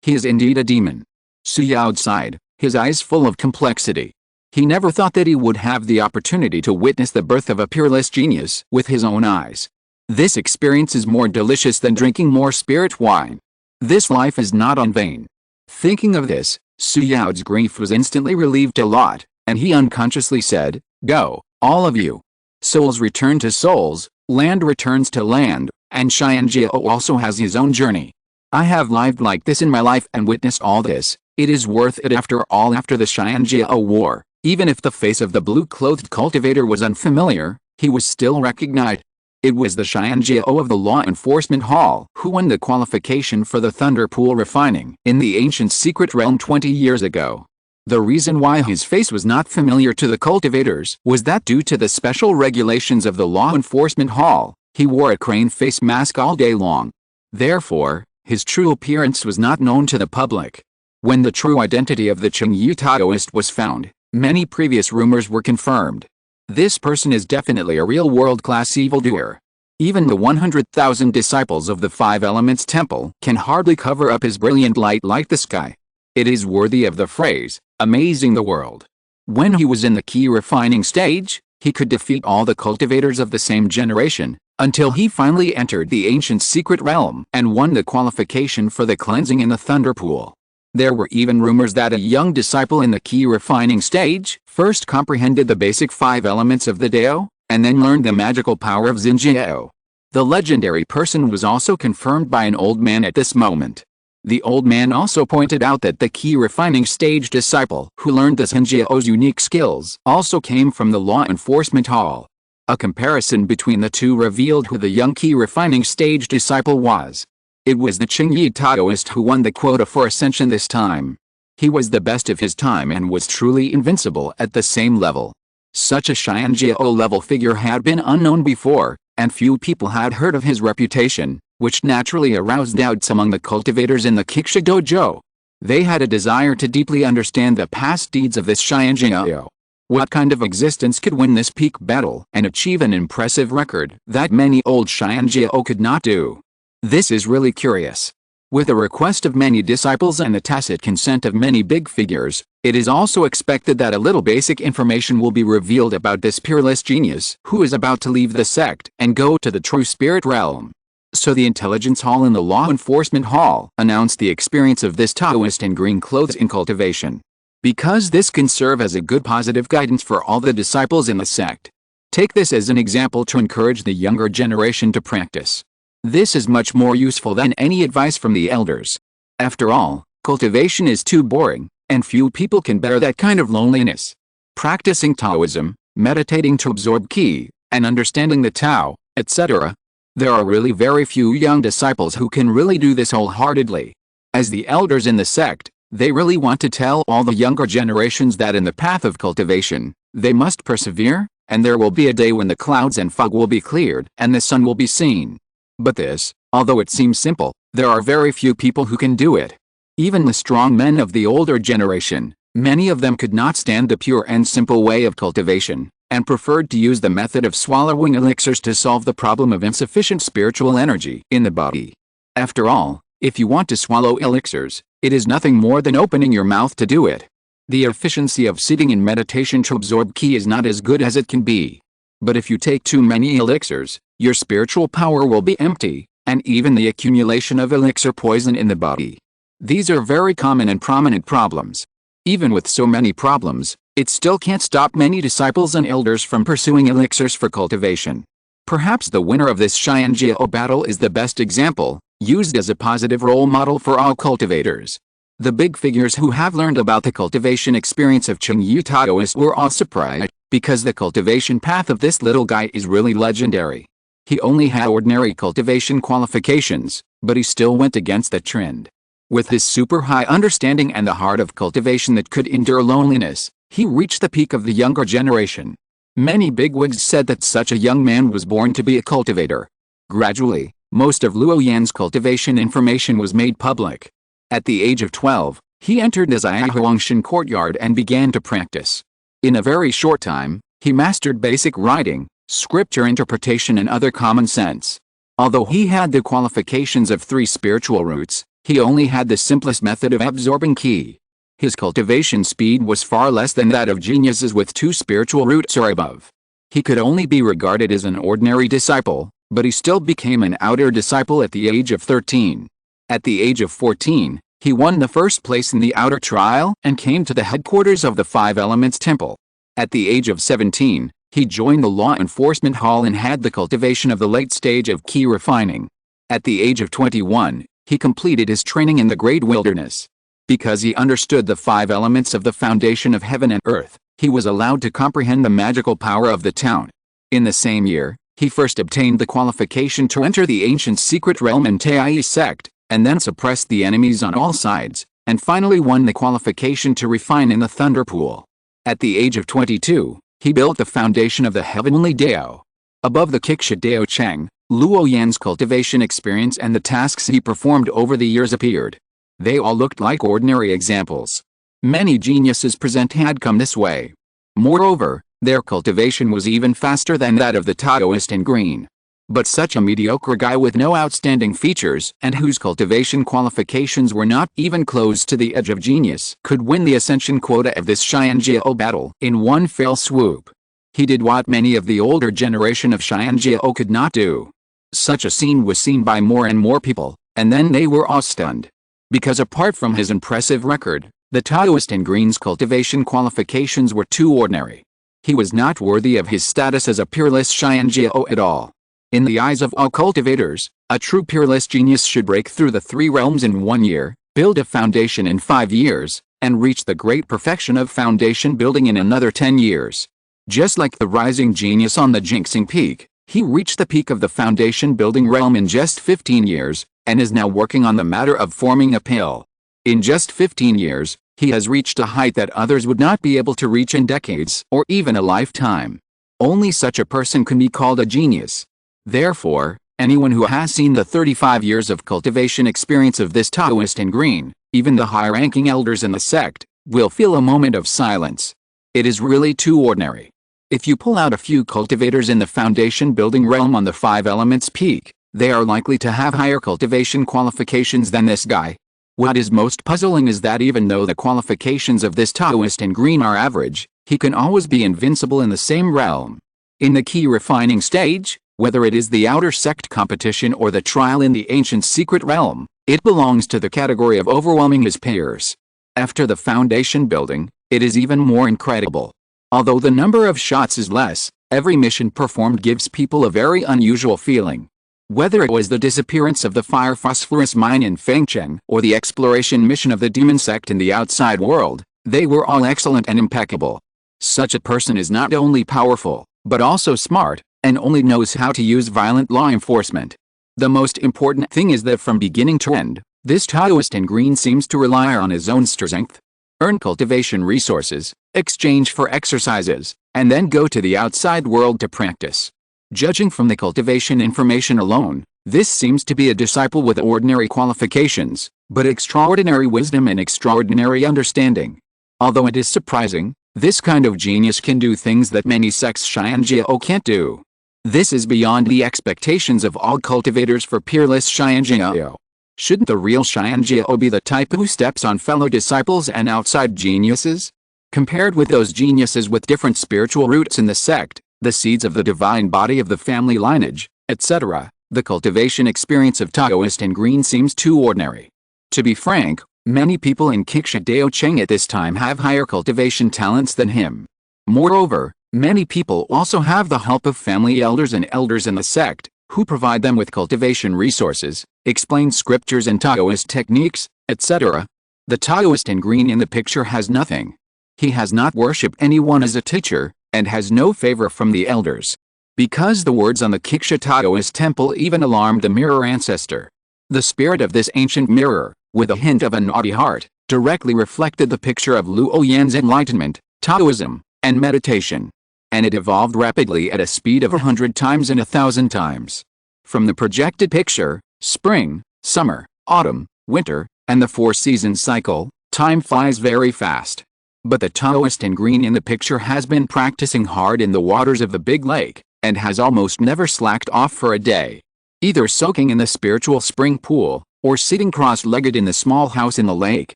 He is indeed a demon. Su Yao sighed, his eyes full of complexity. He never thought that he would have the opportunity to witness the birth of a peerless genius with his own eyes. This experience is more delicious than drinking more spirit wine. This life is not in vain. Thinking of this, Su Yao's grief was instantly relieved a lot, and he unconsciously said, "Go, all of you. Souls return to souls, land returns to land, and Xianjiao also has his own journey. I have lived like this in my life and witnessed all this. It is worth it after all." After the Xianjiao war, even if the face of the blue-clothed cultivator was unfamiliar, he was still recognized. It was the Xianjiao of the Law Enforcement Hall who won the qualification for the Thunder Pool refining in the ancient secret realm 20 years ago. The reason why his face was not familiar to the cultivators was that due to the special regulations of the Law Enforcement Hall, he wore a crane face mask all day long. Therefore, his true appearance was not known to the public. When the true identity of the Qingyu Taoist was found, many previous rumors were confirmed. This person is definitely a real world-class evildoer. Even the 100,000 disciples of the Five Elements Temple can hardly cover up his brilliant light like the sky. It is worthy of the phrase, amazing the world. When he was in the key refining stage, he could defeat all the cultivators of the same generation, until he finally entered the ancient secret realm and won the qualification for the cleansing in the Thunder Pool. There were even rumors that a young disciple in the key refining stage first comprehended the basic 5 elements of the Dao, and then learned the magical power of Xinjiao. The legendary person was also confirmed by an old man at this moment. The old man also pointed out that the key refining stage disciple who learned the Hsinjiao's unique skills also came from the law enforcement hall. A comparison between the two revealed who the young key refining stage disciple was. It was the Qingyi Taoist who won the quota for ascension this time. He was the best of his time and was truly invincible at the same level. Such a Xianjiao level figure had been unknown before, and few people had heard of his reputation, which naturally aroused doubts among the cultivators in the Kiksha dojo. They had a desire to deeply understand the past deeds of this Xianjiao. What kind of existence could win this peak battle and achieve an impressive record that many old Xianjiao could not do? This is really curious. With the request of many disciples and the tacit consent of many big figures, it is also expected that a little basic information will be revealed about this peerless genius who is about to leave the sect and go to the true spirit realm. So the intelligence hall in the law enforcement hall announced the experience of this Taoist in green clothes in cultivation. Because this can serve as a good positive guidance for all the disciples in the sect. Take this as an example to encourage the younger generation to practice. This is much more useful than any advice from the elders. After all, cultivation is too boring, and few people can bear that kind of loneliness. Practicing Taoism, meditating to absorb qi, and understanding the Tao, etc. There are really very few young disciples who can really do this wholeheartedly. As the elders in the sect, they really want to tell all the younger generations that in the path of cultivation, they must persevere, and there will be a day when the clouds and fog will be cleared and the sun will be seen. But this, although it seems simple, there are very few people who can do it. Even the strong men of the older generation, many of them could not stand the pure and simple way of cultivation, and preferred to use the method of swallowing elixirs to solve the problem of insufficient spiritual energy in the body. After all, if you want to swallow elixirs, it is nothing more than opening your mouth to do it. The efficiency of sitting in meditation to absorb qi is not as good as it can be. But if you take too many elixirs, your spiritual power will be empty, and even the accumulation of elixir poison in the body. These are very common and prominent problems. Even with so many problems, it still can't stop many disciples and elders from pursuing elixirs for cultivation. Perhaps the winner of this Xianjiao battle is the best example, used as a positive role model for all cultivators. The big figures who have learned about the cultivation experience of Qingyi Taoist were all surprised, because the cultivation path of this little guy is really legendary. He only had ordinary cultivation qualifications, but he still went against the trend. With his super high understanding and the heart of cultivation that could endure loneliness, he reached the peak of the younger generation. Many bigwigs said that such a young man was born to be a cultivator. Gradually, most of Luo Yan's cultivation information was made public. At the age of 12, he entered the Ziahuangshan courtyard and began to practice. In a very short time, he mastered basic writing, scripture interpretation and other common sense. Although he had the qualifications of 3 spiritual roots, he only had the simplest method of absorbing qi. His cultivation speed was far less than that of geniuses with 2 spiritual roots or above. He could only be regarded as an ordinary disciple, but he still became an outer disciple at the age of 13. At the age of 14, he won the first place in the outer trial and came to the headquarters of the 5 Elements Temple. At the age of 17, he joined the law enforcement hall and had the cultivation of the late stage of qi refining. At the age of 21, he completed his training in the great wilderness. Because he understood the 5 elements of the foundation of heaven and earth, he was allowed to comprehend the magical power of the town. In the same year, he first obtained the qualification to enter the ancient secret realm in Tai sect, and then suppressed the enemies on all sides, and finally won the qualification to refine in the Thunder Pool. At the age of 22, he built the foundation of the heavenly Dao. Above the Kiksha Dao Cheng, Luo Yan's cultivation experience and the tasks he performed over the years appeared. They all looked like ordinary examples. Many geniuses present had come this way. Moreover, their cultivation was even faster than that of the Taoist in green. But such a mediocre guy with no outstanding features and whose cultivation qualifications were not even close to the edge of genius could win the ascension quota of this Xianjiao battle in one fell swoop. He did what many of the older generation of Xianjiao could not do. Such a scene was seen by more and more people, and then they were all stunned. Because apart from his impressive record, the Taoist in green's cultivation qualifications were too ordinary. He was not worthy of his status as a peerless Xianjiao at all. In the eyes of all cultivators, a true peerless genius should break through the 3 realms in 1 year, build a foundation in 5 years, and reach the great perfection of foundation building in another 10 years. Just like the rising genius on the jinxing peak, he reached the peak of the foundation building realm in just 15 years, and is now working on the matter of forming a pill. In just 15 years, he has reached a height that others would not be able to reach in decades or even a lifetime. Only such a person can be called a genius. Therefore, anyone who has seen the 35 years of cultivation experience of this Taoist in green, even the high-ranking elders in the sect, will feel a moment of silence. It is really too ordinary. If you pull out a few cultivators in the foundation building realm on the 5 elements peak, they are likely to have higher cultivation qualifications than this guy. What is most puzzling is that even though the qualifications of this Taoist in green are average, he can always be invincible in the same realm. In the key refining stage, whether it is the outer sect competition or the trial in the ancient secret realm, it belongs to the category of overwhelming his peers. After the foundation building, it is even more incredible. Although the number of shots is less, every mission performed gives people a very unusual feeling. Whether it was the disappearance of the fire phosphorus mine in Fengcheng or the exploration mission of the demon sect in the outside world, they were all excellent and impeccable. Such a person is not only powerful, but also smart, and only knows how to use violent law enforcement. The most important thing is that from beginning to end, this Taoist in green seems to rely on his own strength, earn cultivation resources, exchange for exercises, and then go to the outside world to practice. Judging from the cultivation information alone, this seems to be a disciple with ordinary qualifications, but extraordinary wisdom and extraordinary understanding. Although it is surprising, this kind of genius can do things that many sects Xianjiao can't do. This is beyond the expectations of all cultivators for peerless Xianjiao. Shouldn't the real Xianjiao be the type who steps on fellow disciples and outside geniuses? Compared with those geniuses with different spiritual roots in the sect, the seeds of the divine body of the family lineage, etc., the cultivation experience of Taoist in green seems too ordinary. To be frank, many people in Qiqia Dao Cheng at this time have higher cultivation talents than him. Moreover, many people also have the help of family elders and elders in the sect, who provide them with cultivation resources, explain scriptures and Taoist techniques, etc. The Taoist in green in the picture has nothing. He has not worshipped anyone as a teacher, and has no favor from the elders. Because the words on the Qiqia Taoist temple even alarmed the mirror ancestor. The spirit of this ancient mirror, with a hint of a naughty heart, directly reflected the picture of Luo Yan's enlightenment, Taoism, and meditation. And it evolved rapidly at a speed of 100 times and 1,000 times. From the projected picture, spring, summer, autumn, winter, and the 4-season cycle, time flies very fast. But the Taoist in green in the picture has been practicing hard in the waters of the big lake, and has almost never slacked off for a day. Either soaking in the spiritual spring pool, or sitting cross-legged in the small house in the lake,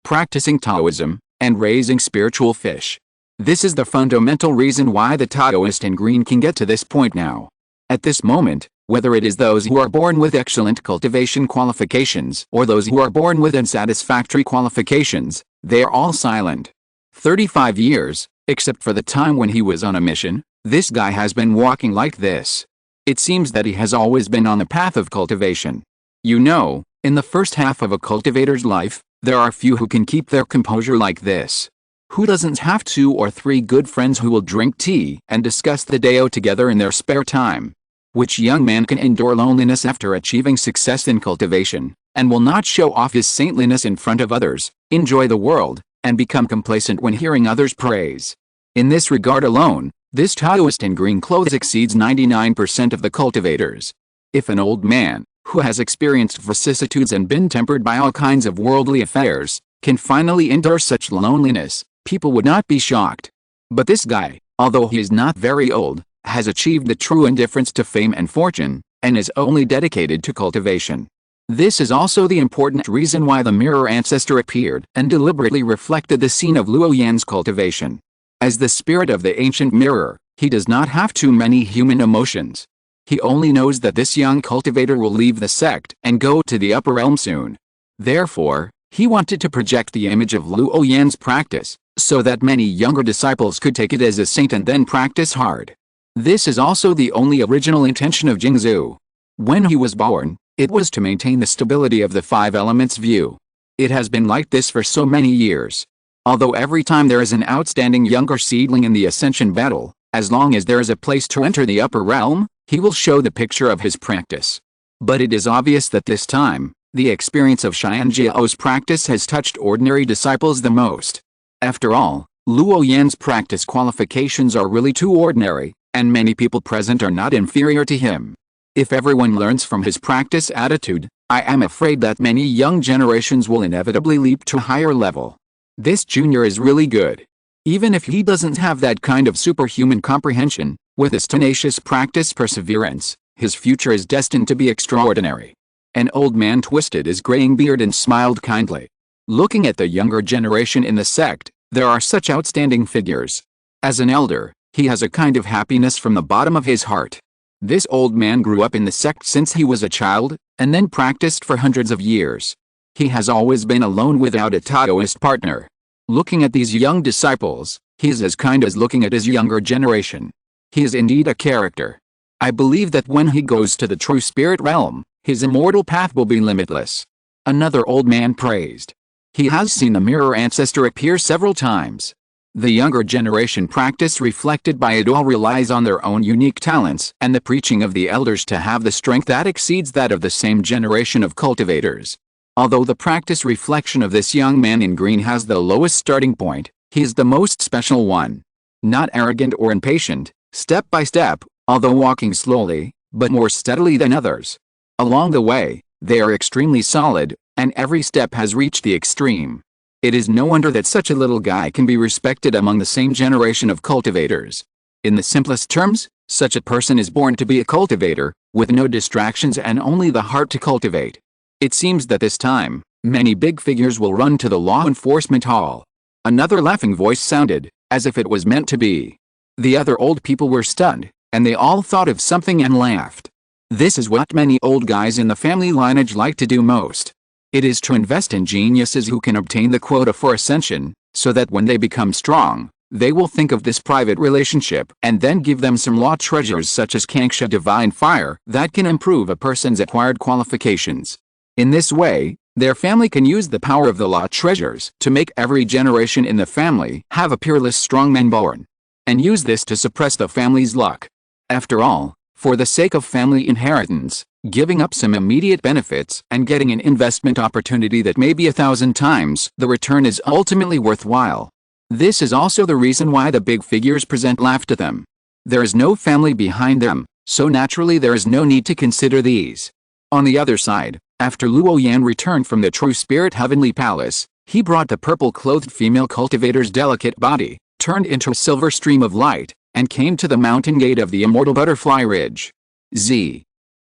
practicing Taoism, and raising spiritual fish. This is the fundamental reason why the Taoist in green can get to this point now. At this moment, whether it is those who are born with excellent cultivation qualifications or those who are born with unsatisfactory qualifications, they are all silent. 35 years, except for the time when he was on a mission, this guy has been walking like this. It seems that he has always been on the path of cultivation. You know, in the first half of a cultivator's life, there are few who can keep their composure like this. Who doesn't have 2 or 3 good friends who will drink tea and discuss the Dao together in their spare time? Which young man can endure loneliness after achieving success in cultivation, and will not show off his saintliness in front of others, enjoy the world, and become complacent when hearing others praise? In this regard alone, this Taoist in green clothes exceeds 99% of the cultivators. If an old man, who has experienced vicissitudes and been tempered by all kinds of worldly affairs, can finally endure such loneliness, people would not be shocked. But this guy, although he is not very old, has achieved the true indifference to fame and fortune, and is only dedicated to cultivation. This is also the important reason why the mirror ancestor appeared and deliberately reflected the scene of Luo Yan's cultivation. As the spirit of the ancient mirror, he does not have too many human emotions. He only knows that this young cultivator will leave the sect and go to the upper realm soon. Therefore, he wanted to project the image of Luo Yan's practice, so that many younger disciples could take it as a saint and then practice hard. This is also the only original intention of Jingzhu. When he was born, it was to maintain the stability of the five elements view. It has been like this for so many years. Although every time there is an outstanding younger seedling in the ascension battle, as long as there is a place to enter the upper realm, he will show the picture of his practice. But it is obvious that this time, the experience of Xianjiao's practice has touched ordinary disciples the most. After all, Luo Yan's practice qualifications are really too ordinary, and many people present are not inferior to him. If everyone learns from his practice attitude, I am afraid that many young generations will inevitably leap to a higher level. This junior is really good. Even if he doesn't have that kind of superhuman comprehension, with his tenacious practice perseverance, his future is destined to be extraordinary. An old man twisted his graying beard and smiled kindly. Looking at the younger generation in the sect, there are such outstanding figures. As an elder, he has a kind of happiness from the bottom of his heart. This old man grew up in the sect since he was a child, and then practiced for hundreds of years. He has always been alone without a Taoist partner. Looking at these young disciples, he is as kind as looking at his younger generation. He is indeed a character. I believe that when he goes to the true spirit realm, his immortal path will be limitless. Another old man praised. He has seen the mirror ancestor appear several times. The younger generation practice reflected by it all relies on their own unique talents and the preaching of the elders to have the strength that exceeds that of the same generation of cultivators. Although the practice reflection of this young man in green has the lowest starting point, he is the most special one. Not arrogant or impatient, step by step, although walking slowly, but more steadily than others. Along the way, they are extremely solid, and every step has reached the extreme. It is no wonder that such a little guy can be respected among the same generation of cultivators. In the simplest terms, such a person is born to be a cultivator, with no distractions and only the heart to cultivate. It seems that this time, many big figures will run to the law enforcement hall. Another laughing voice sounded, as if it was meant to be. The other old people were stunned, and they all thought of something and laughed. This is what many old guys in the family lineage like to do most. It is to invest in geniuses who can obtain the quota for ascension, so that when they become strong, they will think of this private relationship and then give them some law treasures such as Kanksha divine fire that can improve a person's acquired qualifications. In this way, their family can use the power of the law treasures to make every generation in the family have a peerless strong man born, and use this to suppress the family's luck. After all, for the sake of family inheritance, giving up some immediate benefits and getting an investment opportunity that may be 1,000 times the return is ultimately worthwhile. This is also the reason why the big figures present laugh to them. There is no family behind them, so naturally there is no need to consider these. On the other side, after Luo Yan returned from the True Spirit Heavenly Palace, he brought the purple-clothed female cultivator's delicate body, turned into a silver stream of light, and came to the mountain gate of the immortal Butterfly Ridge.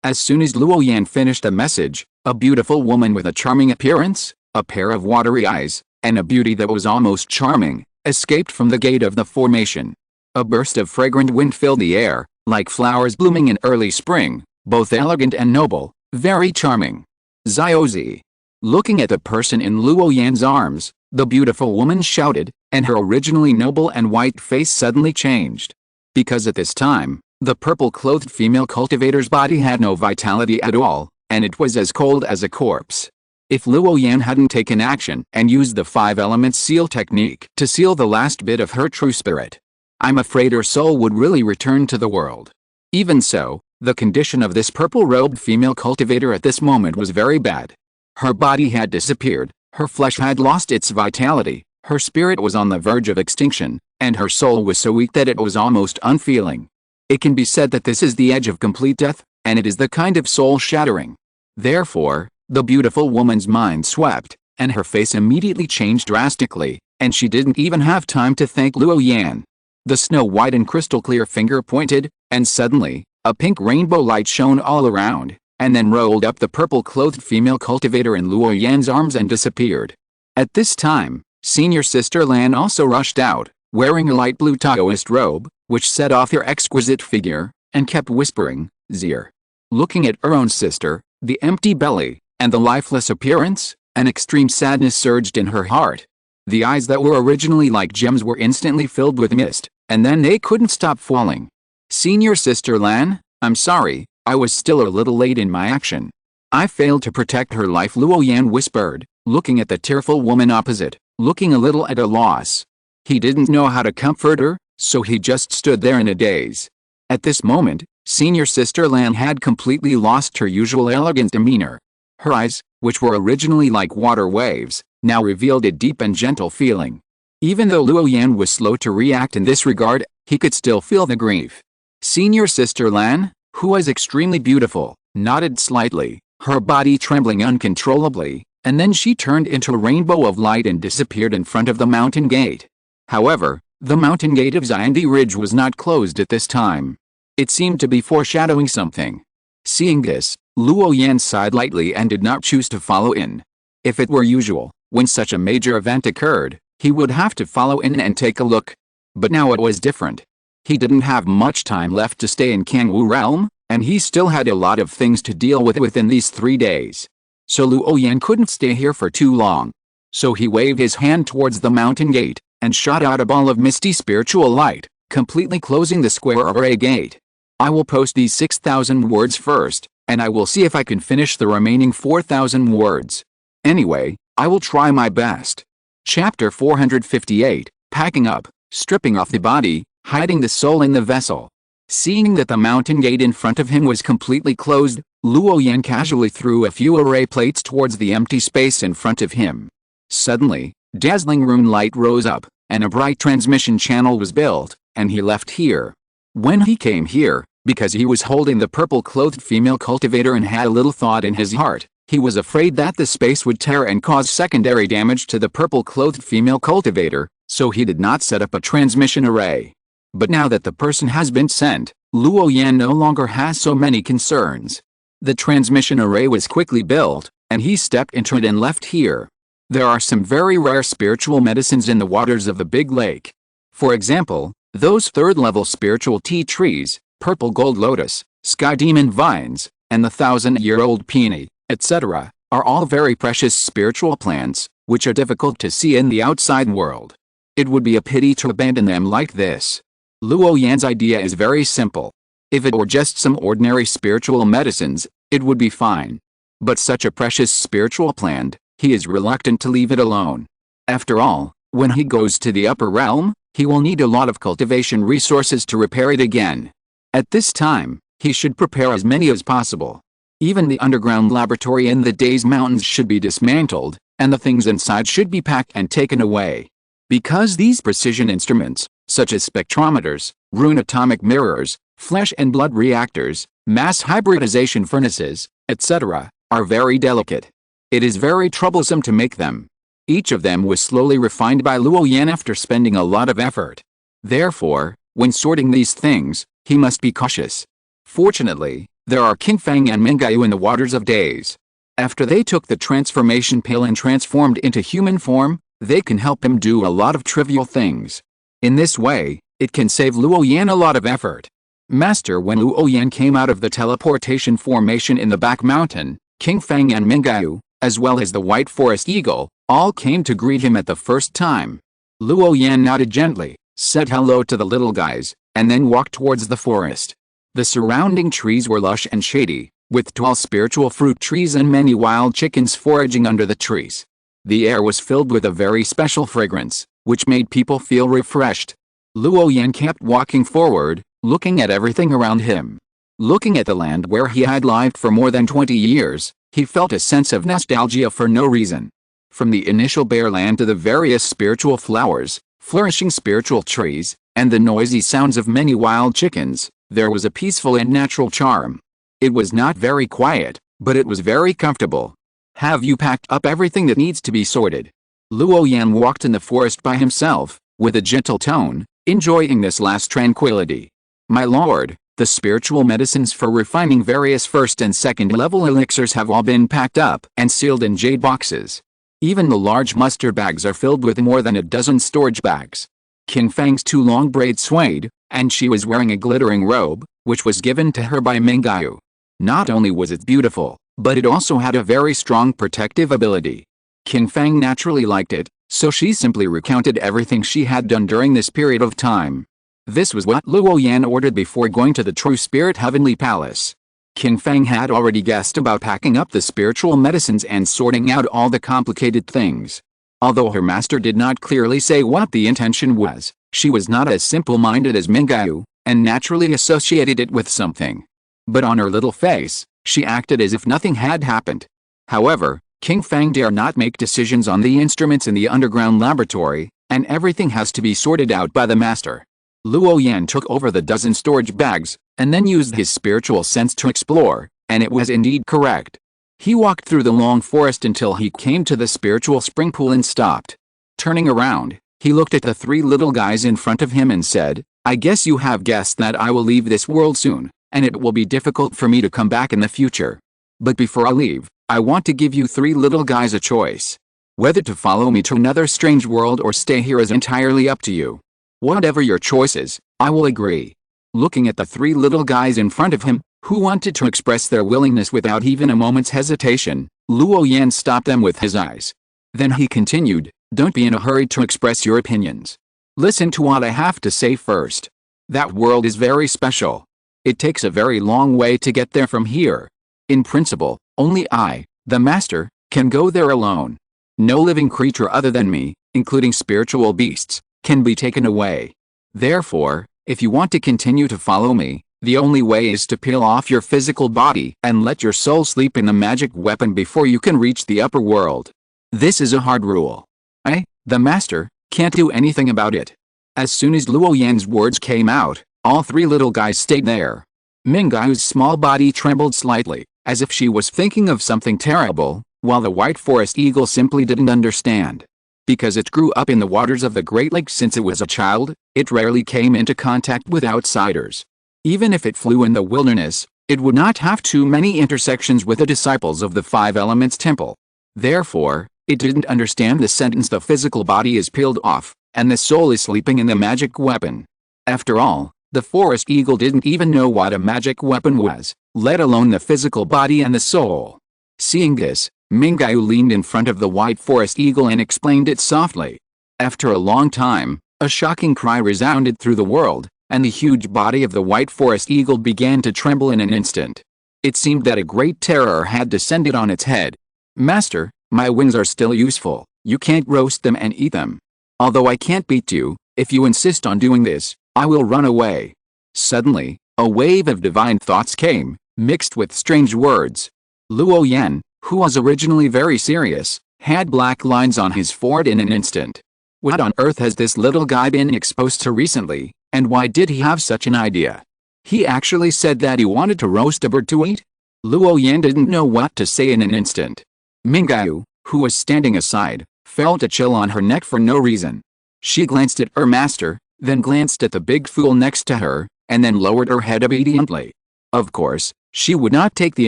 As soon as Luo Yan finished the message, a beautiful woman with a charming appearance, a pair of watery eyes, and a beauty that was almost charming, escaped from the gate of the formation. A burst of fragrant wind filled the air, like flowers blooming in early spring, both elegant and noble, very charming. Ziozi. Looking at the person in Luo Yan's arms, the beautiful woman shouted, and her originally noble and white face suddenly changed. Because at this time, the purple-clothed female cultivator's body had no vitality at all, and it was as cold as a corpse. If Luo Yan hadn't taken action and used the 5-element seal technique to seal the last bit of her true spirit, I'm afraid her soul would really return to the world. Even so, the condition of this purple-robed female cultivator at this moment was very bad. Her body had disappeared, her flesh had lost its vitality, her spirit was on the verge of extinction, and her soul was so weak that it was almost unfeeling. It can be said that this is the edge of complete death, and it is the kind of soul-shattering. Therefore, the beautiful woman's mind swept, and her face immediately changed drastically, and she didn't even have time to thank Luo Yan. The snow-white and crystal-clear finger pointed, and suddenly, a pink rainbow light shone all around, and then rolled up the purple-clothed female cultivator in Luo Yan's arms and disappeared. At this time, Senior Sister Lan also rushed out, wearing a light blue Taoist robe, which set off her exquisite figure, and kept whispering, "Zir." Looking at her own sister, the empty belly, and the lifeless appearance, an extreme sadness surged in her heart. The eyes that were originally like gems were instantly filled with mist, and then they couldn't stop falling. Senior Sister Lan, I'm sorry, I was still a little late in my action. I failed to protect her life, Luo Yan whispered, looking at the tearful woman opposite, looking a little at a loss. He didn't know how to comfort her, so he just stood there in a daze. At this moment, Senior Sister Lan had completely lost her usual elegant demeanor. Her eyes, which were originally like water waves, now revealed a deep and gentle feeling. Even though Luo Yan was slow to react in this regard, he could still feel the grief. Senior Sister Lan, who was extremely beautiful, nodded slightly, her body trembling uncontrollably, and then she turned into a rainbow of light and disappeared in front of the mountain gate. However, the mountain gate of Xiandi Ridge was not closed at this time. It seemed to be foreshadowing something. Seeing this, Luo Yan sighed lightly and did not choose to follow in. If it were usual, when such a major event occurred, he would have to follow in and take a look. But now it was different. He didn't have much time left to stay in Kangwu Realm, and he still had a lot of things to deal with within these 3 days. So Luo Yan couldn't stay here for too long. So he waved his hand towards the mountain gate, and shot out a ball of misty spiritual light, completely closing the square array gate. I will post these 6,000 words first, and I will see if I can finish the remaining 4,000 words. Anyway, I will try my best. Chapter 458, Packing Up, Stripping Off the Body, Hiding the Soul in the Vessel. Seeing that the mountain gate in front of him was completely closed, Luo Yan casually threw a few array plates towards the empty space in front of him. Suddenly, dazzling rune light rose up, and a bright transmission channel was built, and he left here. When he came here, because he was holding the purple-clothed female cultivator and had a little thought in his heart, he was afraid that the space would tear and cause secondary damage to the purple-clothed female cultivator, so he did not set up a transmission array. But now that the person has been sent, Luo Yan no longer has so many concerns. The transmission array was quickly built, and he stepped into it and left here. There are some very rare spiritual medicines in the waters of the big lake. For example, those third-level spiritual tea trees, purple gold lotus, sky demon vines, and the 1,000-year-old peony, etc., are all very precious spiritual plants, which are difficult to see in the outside world. It would be a pity to abandon them like this. Luo Yan's idea is very simple. If it were just some ordinary spiritual medicines, it would be fine. But such a precious spiritual plant, he is reluctant to leave it alone. After all, when he goes to the upper realm, he will need a lot of cultivation resources to repair it again. At this time, he should prepare as many as possible. Even the underground laboratory in the Daze Mountains should be dismantled, and the things inside should be packed and taken away. Because these precision instruments, such as spectrometers, rune atomic mirrors, flesh and blood reactors, mass hybridization furnaces, etc., are very delicate. It is very troublesome to make them. Each of them was slowly refined by Luo Yan after spending a lot of effort. Therefore, when sorting these things, he must be cautious. Fortunately, there are King Fang and Mingayu in the waters of Daze. After they took the transformation pill and transformed into human form, they can help him do a lot of trivial things. In this way, it can save Luo Yan a lot of effort. Master, when Luo Yan came out of the teleportation formation in the back mountain, King Fang and Mingayu, as well as the White Forest Eagle, all came to greet him at the first time. Luo Yan nodded gently, said hello to the little guys, and then walked towards the forest. The surrounding trees were lush and shady, with tall spiritual fruit trees and many wild chickens foraging under the trees. The air was filled with a very special fragrance, which made people feel refreshed. Luo Yan kept walking forward, looking at everything around him. Looking at the land where he had lived for more than 20 years, he felt a sense of nostalgia for no reason. From the initial bare land to the various spiritual flowers, flourishing spiritual trees, and the noisy sounds of many wild chickens, there was a peaceful and natural charm. It was not very quiet, but it was very comfortable. Have you packed up everything that needs to be sorted? Luo Yan walked in the forest by himself, with a gentle tone, enjoying this last tranquility. My lord, the spiritual medicines for refining various first and second level elixirs have all been packed up and sealed in jade boxes. Even the large muster bags are filled with more than a dozen storage bags. King Fang's 2 long braids swayed, and she was wearing a glittering robe, which was given to her by Mingayu. Not only was it beautiful, but it also had a very strong protective ability. King Fang naturally liked it, so she simply recounted everything she had done during this period of time. This was what Luo Yan ordered before going to the True Spirit Heavenly Palace. King Feng had already guessed about packing up the spiritual medicines and sorting out all the complicated things. Although her master did not clearly say what the intention was, she was not as simple-minded as Mingyu, and naturally associated it with something. But on her little face, she acted as if nothing had happened. However, King Feng dare not make decisions on the instruments in the underground laboratory, and everything has to be sorted out by the master. Luo Yan took over the dozen storage bags, and then used his spiritual sense to explore, and it was indeed correct. He walked through the long forest until he came to the spiritual spring pool and stopped. Turning around, he looked at the three little guys in front of him and said, "I guess you have guessed that I will leave this world soon, and it will be difficult for me to come back in the future. But before I leave, I want to give you three little guys a choice. Whether to follow me to another strange world or stay here is entirely up to you. Whatever your choice is, I will agree." Looking at the three little guys in front of him, who wanted to express their willingness without even a moment's hesitation, Luo Yan stopped them with his eyes. Then he continued, "Don't be in a hurry to express your opinions. Listen to what I have to say first. That world is very special. It takes a very long way to get there from here. In principle, only I, the master, can go there alone. No living creature other than me, including spiritual beasts, can be taken away. Therefore, if you want to continue to follow me, the only way is to peel off your physical body and let your soul sleep in the magic weapon before you can reach the upper world. This is a hard rule. I, the master, can't do anything about it." As soon as Luo Yan's words came out, all three little guys stayed there. Mingyu's small body trembled slightly, as if she was thinking of something terrible, while the white forest eagle simply didn't understand. Because it grew up in the waters of the Great Lake since it was a child, it rarely came into contact with outsiders. Even if it flew in the wilderness, it would not have too many intersections with the disciples of the Five Elements Temple. Therefore, it didn't understand the sentence "the physical body is peeled off, and the soul is sleeping in the magic weapon." After all, the forest eagle didn't even know what a magic weapon was, let alone the physical body and the soul. Seeing this, Mingyu leaned in front of the white forest eagle and explained it softly. After a long time, a shocking cry resounded through the world, and the huge body of the white forest eagle began to tremble in an instant. It seemed that a great terror had descended on its head. "Master, my wings are still useful. You can't roast them and eat them. Although I can't beat you, if you insist on doing this, I will run away." Suddenly, a wave of divine thoughts came, mixed with strange words. Luo Yan, who was originally very serious, had black lines on his forehead in an instant. What on earth has this little guy been exposed to recently, and why did he have such an idea? He actually said that he wanted to roast a bird to eat? Luo Yan didn't know what to say in an instant. Mingyu, who was standing aside, felt a chill on her neck for no reason. She glanced at her master, then glanced at the big fool next to her, and then lowered her head obediently. Of course, she would not take the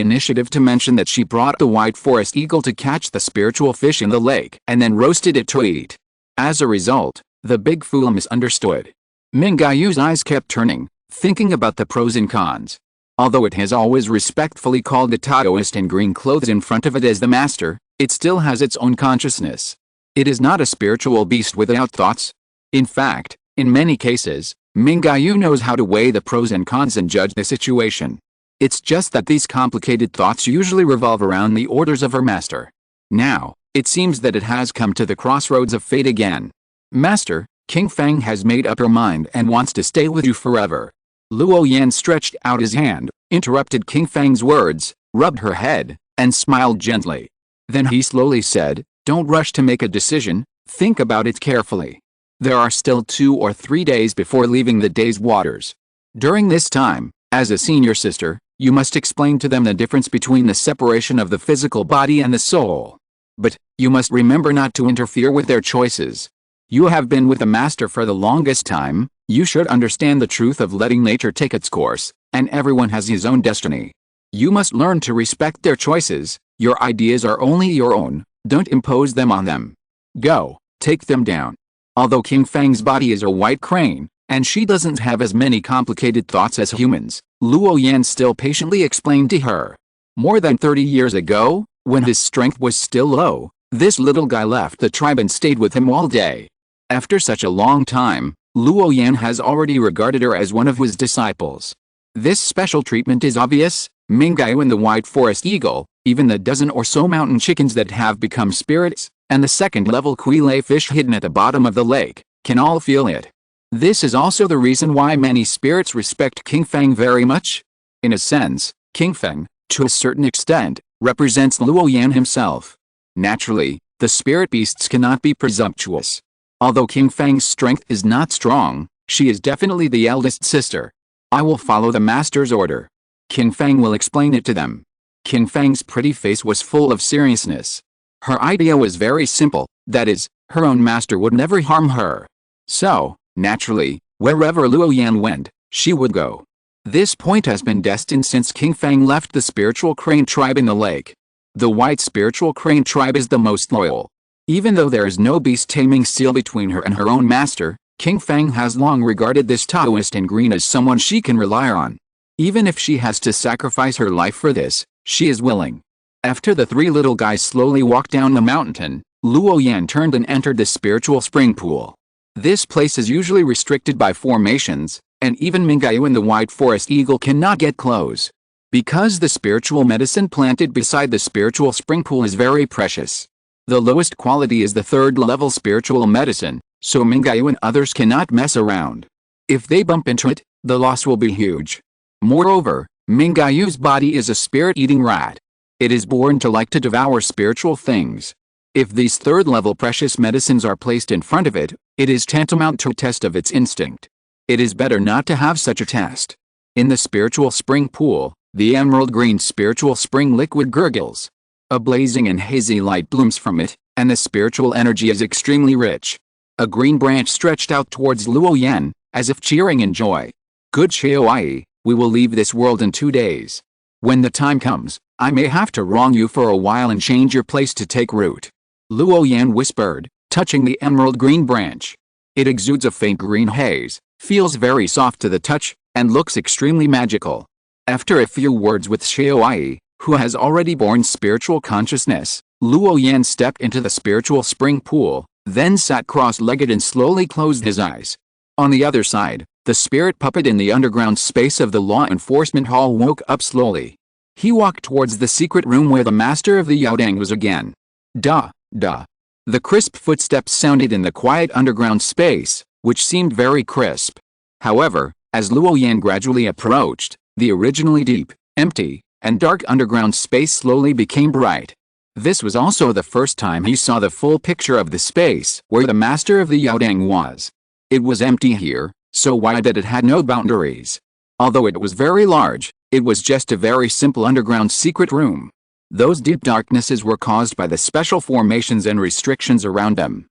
initiative to mention that she brought the white forest eagle to catch the spiritual fish in the lake and then roasted it to eat. As a result, the big fool misunderstood. Mingyu's eyes kept turning, thinking about the pros and cons. Although it has always respectfully called the Taoist in green clothes in front of it as the master, it still has its own consciousness. It is not a spiritual beast without thoughts. In fact, in many cases, Mingyu knows how to weigh the pros and cons and judge the situation. It's just that these complicated thoughts usually revolve around the orders of her master. Now, it seems that it has come to the crossroads of fate again. "Master, King Feng has made up her mind and wants to stay with you forever." Luo Yan stretched out his hand, interrupted King Feng's words, rubbed her head, and smiled gently. Then he slowly said, "Don't rush to make a decision, think about it carefully. There are still 2 or 3 days before leaving the day's waters. During this time, as a senior sister, you must explain to them the difference between the separation of the physical body and the soul. But, you must remember not to interfere with their choices. You have been with the master for the longest time, you should understand the truth of letting nature take its course, and everyone has his own destiny. You must learn to respect their choices, your ideas are only your own, don't impose them on them. Go, take them down." Although King Feng's body is a white crane, and she doesn't have as many complicated thoughts as humans, Luo Yan still patiently explained to her. More than 30 years ago, when his strength was still low, this little guy left the tribe and stayed with him all day. After such a long time, Luo Yan has already regarded her as one of his disciples. This special treatment is obvious. Mingyao and the white forest eagle, even the dozen or so mountain chickens that have become spirits, and the second-level quail fish hidden at the bottom of the lake, can all feel it. This is also the reason why many spirits respect King Feng very much. In a sense, King Feng, to a certain extent, represents Luo Yan himself. Naturally, the spirit beasts cannot be presumptuous. Although King Feng's strength is not strong, she is definitely the eldest sister. I will follow the master's order. King Feng will explain it to them. King Feng's pretty face was full of seriousness. Her idea was very simple, that is, her own master would never harm her. So, naturally, wherever Luo Yan went, she would go. This point has been destined since King Feng left the spiritual crane tribe in the lake. The white spiritual crane tribe is the most loyal. Even though there is no beast-taming seal between her and her own master, King Feng has long regarded this Taoist in green as someone she can rely on. Even if she has to sacrifice her life for this, she is willing. After the three little guys slowly walked down the mountain, Luo Yan turned and entered the spiritual spring pool. This place is usually restricted by formations, and even Mingyao and the white forest eagle cannot get close. Because the spiritual medicine planted beside the spiritual spring pool is very precious. The lowest quality is the third-level spiritual medicine, so Mingyao and others cannot mess around. If they bump into it, the loss will be huge. Moreover, Mingayu's body is a spirit-eating rat. It is born to like to devour spiritual things. If these third-level precious medicines are placed in front of it, it is tantamount to a test of its instinct. It is better not to have such a test. In the spiritual spring pool, the emerald green spiritual spring liquid gurgles. A blazing and hazy light blooms from it, and the spiritual energy is extremely rich. A green branch stretched out towards Luo Yan, as if cheering in joy. Good Xiaoai, we will leave this world in 2 days. When the time comes, I may have to wrong you for a while and change your place to take root. Luo Yan whispered, touching the emerald green branch. It exudes a faint green haze, feels very soft to the touch, and looks extremely magical. After a few words with Xiaoai, who has already born spiritual consciousness, Luo Yan stepped into the spiritual spring pool, then sat cross-legged and slowly closed his eyes. On the other side, the spirit puppet in the underground space of the law enforcement hall woke up slowly. He walked towards the secret room where the master of the Yaodang was again. Duh. The crisp footsteps sounded in the quiet underground space, which seemed very crisp. However, as Luo Yan gradually approached, the originally deep, empty, and dark underground space slowly became bright. This was also the first time he saw the full picture of the space where the master of the Yaodang was. It was empty here, so wide that it had no boundaries. Although it was very large, it was just a very simple underground secret room. Those deep darknesses were caused by the special formations and restrictions around them.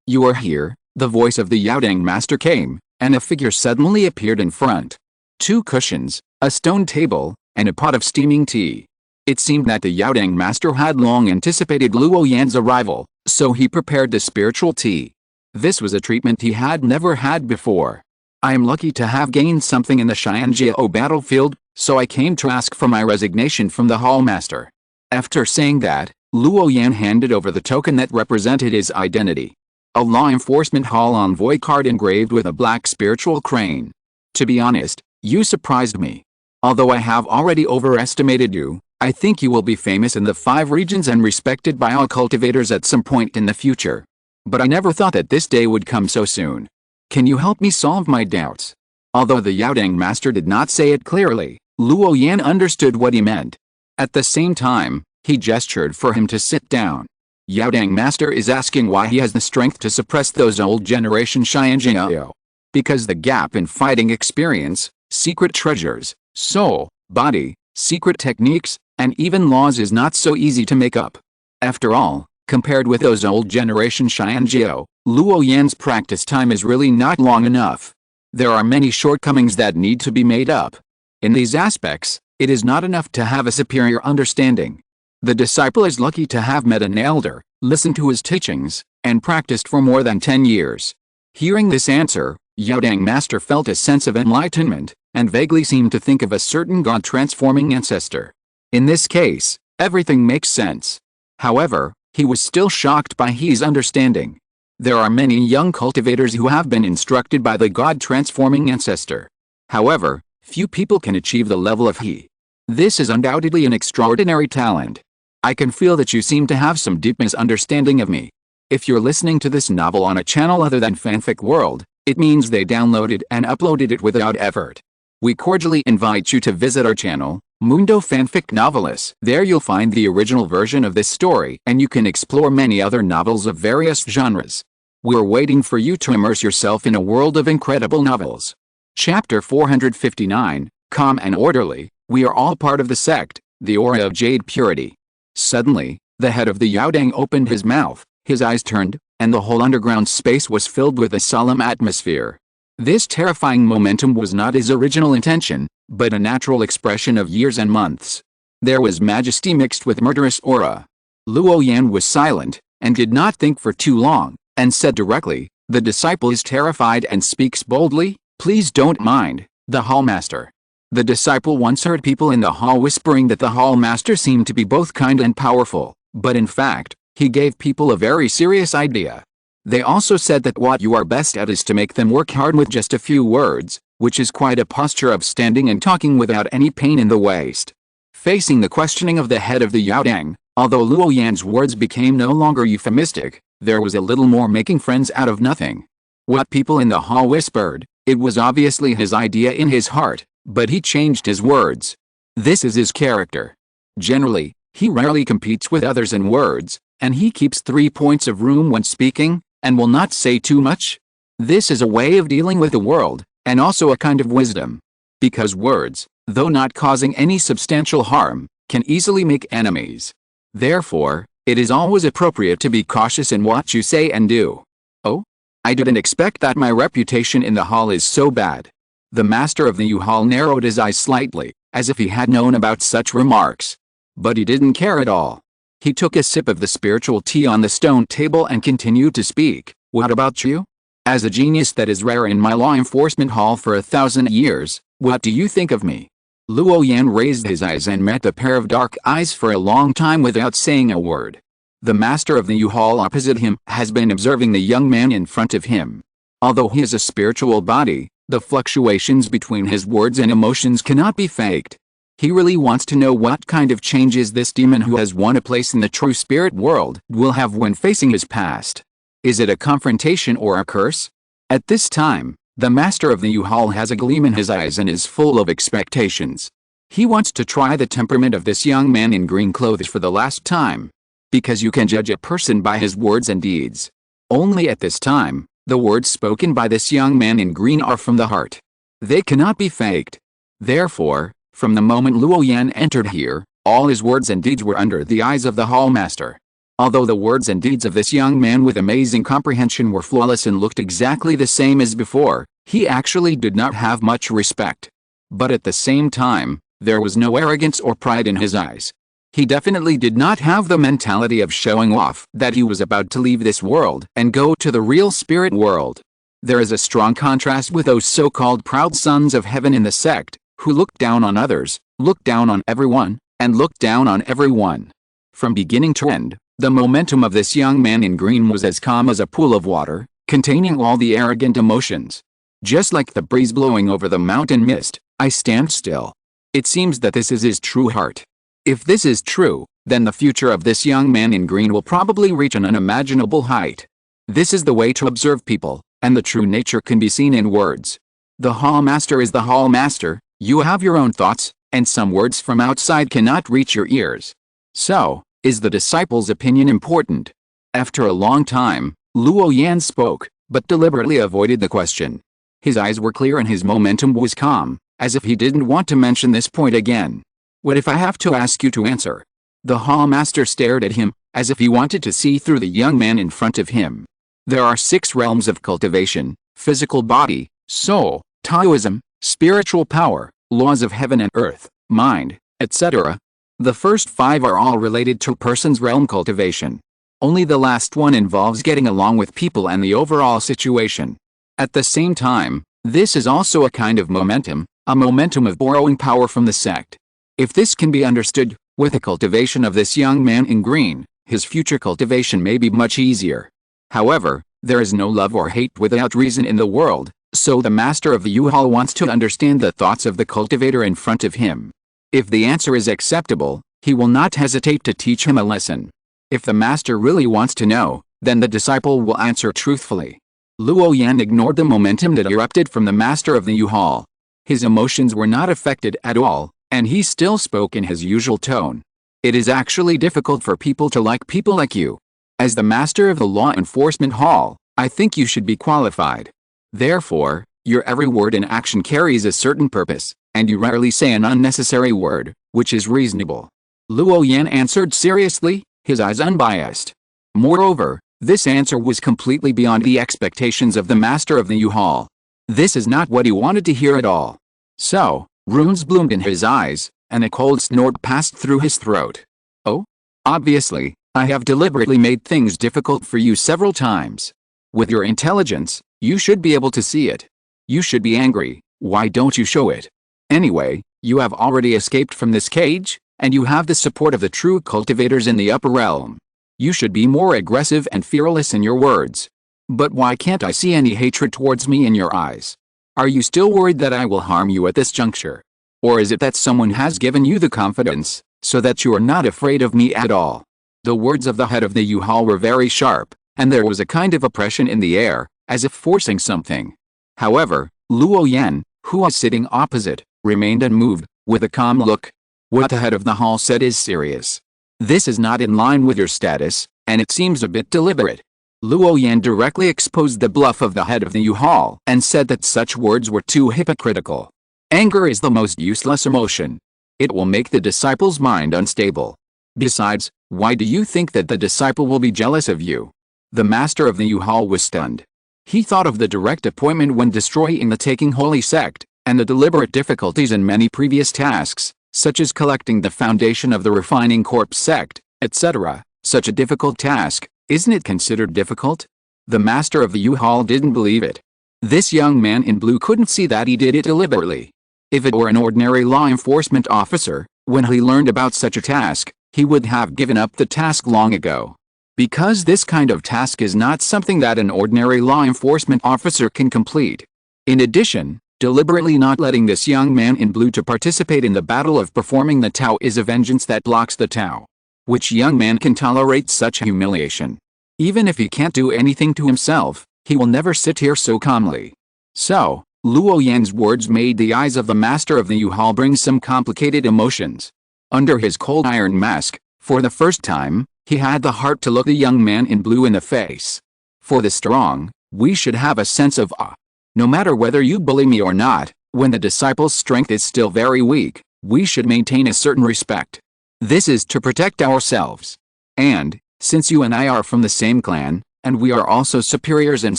You are here, the voice of the Yaodang master came, and a figure suddenly appeared in front. 2 cushions, a stone table, and a pot of steaming tea. It seemed that the Yaodang master had long anticipated Luo Yan's arrival, so he prepared the spiritual tea. This was a treatment he had never had before. I am lucky to have gained something in the Xianjiao battlefield, so I came to ask for my resignation from the hall master. After saying that, Luo Yan handed over the token that represented his identity. A law enforcement hall envoy card engraved with a black spiritual crane. To be honest, you surprised me. Although I have already overestimated you, I think you will be famous in the 5 regions and respected by all cultivators at some point in the future. But I never thought that this day would come so soon. Can you help me solve my doubts? Although the Yaodang master did not say it clearly, Luo Yan understood what he meant. At the same time, he gestured for him to sit down. Yaodang master is asking why he has the strength to suppress those old generation Xianjiao. Because the gap in fighting experience, secret treasures, soul, body, secret techniques, and even laws is not so easy to make up. After all, compared with those old generation Xianjiao, Luo Yan's practice time is really not long enough. There are many shortcomings that need to be made up. In these aspects, it is not enough to have a superior understanding. The disciple is lucky to have met an elder, listened to his teachings, and practiced for more than 10 years. Hearing this answer, Yaodang master felt a sense of enlightenment, and vaguely seemed to think of a certain God-transforming ancestor. In this case, everything makes sense. However, he was still shocked by his understanding. There are many young cultivators who have been instructed by the God-transforming ancestor. However, few people can achieve the level of he. This is undoubtedly an extraordinary talent. I can feel that you seem to have some deep misunderstanding of me. If you're listening to this novel on a channel other than Fanfic World, it means they downloaded and uploaded it without effort. We cordially invite you to visit our channel, Mundo Fanfic Novelis. There you'll find the original version of this story and you can explore many other novels of various genres. We're waiting for you to immerse yourself in a world of incredible novels. Chapter 459, Calm and Orderly. We are all part of the sect, the aura of jade purity. Suddenly, the head of the Yaodang opened his mouth, his eyes turned, and the whole underground space was filled with a solemn atmosphere. This terrifying momentum was not his original intention, but a natural expression of years and months. There was majesty mixed with murderous aura. Luo Yan was silent, and did not think for too long, and said directly, "The disciple is terrified and speaks boldly, please don't mind, the hall master." The disciple once heard people in the hall whispering that the hall master seemed to be both kind and powerful, but in fact, he gave people a very serious idea. They also said that what you are best at is to make them work hard with just a few words, which is quite a posture of standing and talking without any pain in the waist. Facing the questioning of the head of the Yaodang, although Luo Yan's words became no longer euphemistic, there was a little more making friends out of nothing. What people in the hall whispered, it was obviously his idea in his heart, but he changed his words. This is his character. Generally, he rarely competes with others in words, and he keeps 3 points of room when speaking, and will not say too much. This is a way of dealing with the world, and also a kind of wisdom. Because words, though not causing any substantial harm, can easily make enemies. Therefore, it is always appropriate to be cautious in what you say and do. Oh? I didn't expect that my reputation in the hall is so bad. The master of the U-Hall narrowed his eyes slightly, as if he had known about such remarks. But he didn't care at all. He took a sip of the spiritual tea on the stone table and continued to speak. What about you? As a genius that is rare in my law enforcement hall for 1,000 years, what do you think of me? Luo Yan raised his eyes and met the pair of dark eyes for a long time without saying a word. The master of the U-Hall opposite him has been observing the young man in front of him. Although he is a spiritual body, the fluctuations between his words and emotions cannot be faked. He really wants to know what kind of changes this demon who has won a place in the true spirit world will have when facing his past. Is it a confrontation or a curse? At this time, the master of the U-Hall has a gleam in his eyes and is full of expectations. He wants to try the temperament of this young man in green clothes for the last time. Because you can judge a person by his words and deeds. Only at this time, the words spoken by this young man in green are from the heart. They cannot be faked. Therefore, from the moment Luo Yan entered here, all his words and deeds were under the eyes of the hall master. Although the words and deeds of this young man with amazing comprehension were flawless and looked exactly the same as before, he actually did not have much respect. But at the same time, there was no arrogance or pride in his eyes. He definitely did not have the mentality of showing off that he was about to leave this world and go to the real spirit world. There is a strong contrast with those so-called proud sons of heaven in the sect, who look down on others, look down on everyone, and look down on everyone. From beginning to end, the momentum of this young man in green was as calm as a pool of water, containing all the arrogant emotions. Just like the breeze blowing over the mountain mist, I stand still. It seems that this is his true heart. If this is true, then the future of this young man in green will probably reach an unimaginable height. This is the way to observe people, and the true nature can be seen in words. The hall master is the hall master, you have your own thoughts, and some words from outside cannot reach your ears. So, is the disciple's opinion important? After a long time, Luo Yan spoke, but deliberately avoided the question. His eyes were clear and his momentum was calm, as if he didn't want to mention this point again. What if I have to ask you to answer? The hall master stared at him, as if he wanted to see through the young man in front of him. There are 6 realms of cultivation: physical body, soul, Taoism, spiritual power, laws of heaven and earth, mind, etc. The first 5 are all related to a person's realm cultivation. Only the last one involves getting along with people and the overall situation. At the same time, this is also a kind of momentum, a momentum of borrowing power from the sect. If this can be understood, with the cultivation of this young man in green, his future cultivation may be much easier. However, There is no love or hate without reason in the world, so the master of the U-Haul wants to understand the thoughts of the cultivator in front of him. If the answer is acceptable, he will not hesitate to teach him a lesson. If the master really wants to know, then the disciple will answer truthfully. Luo Yan ignored the momentum that erupted from the master of the U-Haul. His emotions were not affected at all, and he still spoke in his usual tone. It is actually difficult for people to like people like you. As the master of the law enforcement hall, I think you should be qualified. Therefore, your every word and action carries a certain purpose, and you rarely say an unnecessary word, which is reasonable. Luo Yan answered seriously, his eyes unbiased. Moreover, this answer was completely beyond the expectations of the master of the U-Haul. This is not what he wanted to hear at all. So, runes bloomed in his eyes, and a cold snort passed through his throat. Oh? Obviously, I have deliberately made things difficult for you several times. With your intelligence, you should be able to see it. You should be angry, why don't you show it? Anyway, you have already escaped from this cage, and you have the support of the true cultivators in the upper realm. You should be more aggressive and fearless in your words. But why can't I see any hatred towards me in your eyes? Are you still worried that I will harm you at this juncture? Or is it that someone has given you the confidence, so that you are not afraid of me at all? The words of the head of the U-Haul were very sharp, and there was a kind of oppression in the air, as if forcing something. However, Luo Yan, who was sitting opposite, remained unmoved, with a calm look. What the head of the hall said is serious. This is not in line with your status, and it seems a bit deliberate. Luo Yan directly exposed the bluff of the head of the U-Haul and said that such words were too hypocritical. Anger is the most useless emotion. It will make the disciple's mind unstable. Besides, why do you think that the disciple will be jealous of you? The master of the U-Haul was stunned. He thought of the direct appointment when destroying the Taking Holy sect, and the deliberate difficulties in many previous tasks, such as collecting the foundation of the Refining Corpse sect, etc. Such a difficult task, isn't it considered difficult? The master of the U-Haul didn't believe it. This young man in blue couldn't see that he did it deliberately. If it were an ordinary law enforcement officer, when he learned about such a task, he would have given up the task long ago. Because this kind of task is not something that an ordinary law enforcement officer can complete. In addition, deliberately not letting this young man in blue to participate in the battle of performing the Tao is a vengeance that blocks the Tao. Which young man can tolerate such humiliation? Even if he can't do anything to himself, he will never sit here so calmly. So, Luo Yan's words made the eyes of the master of the U-Haul bring some complicated emotions. Under his cold iron mask, for the first time, he had the heart to look the young man in blue in the face. For the strong, we should have a sense of awe. No matter whether you bully me or not, when the disciple's strength is still very weak, we should maintain a certain respect. This is to protect ourselves. And, since you and I are from the same clan, and we are also superiors and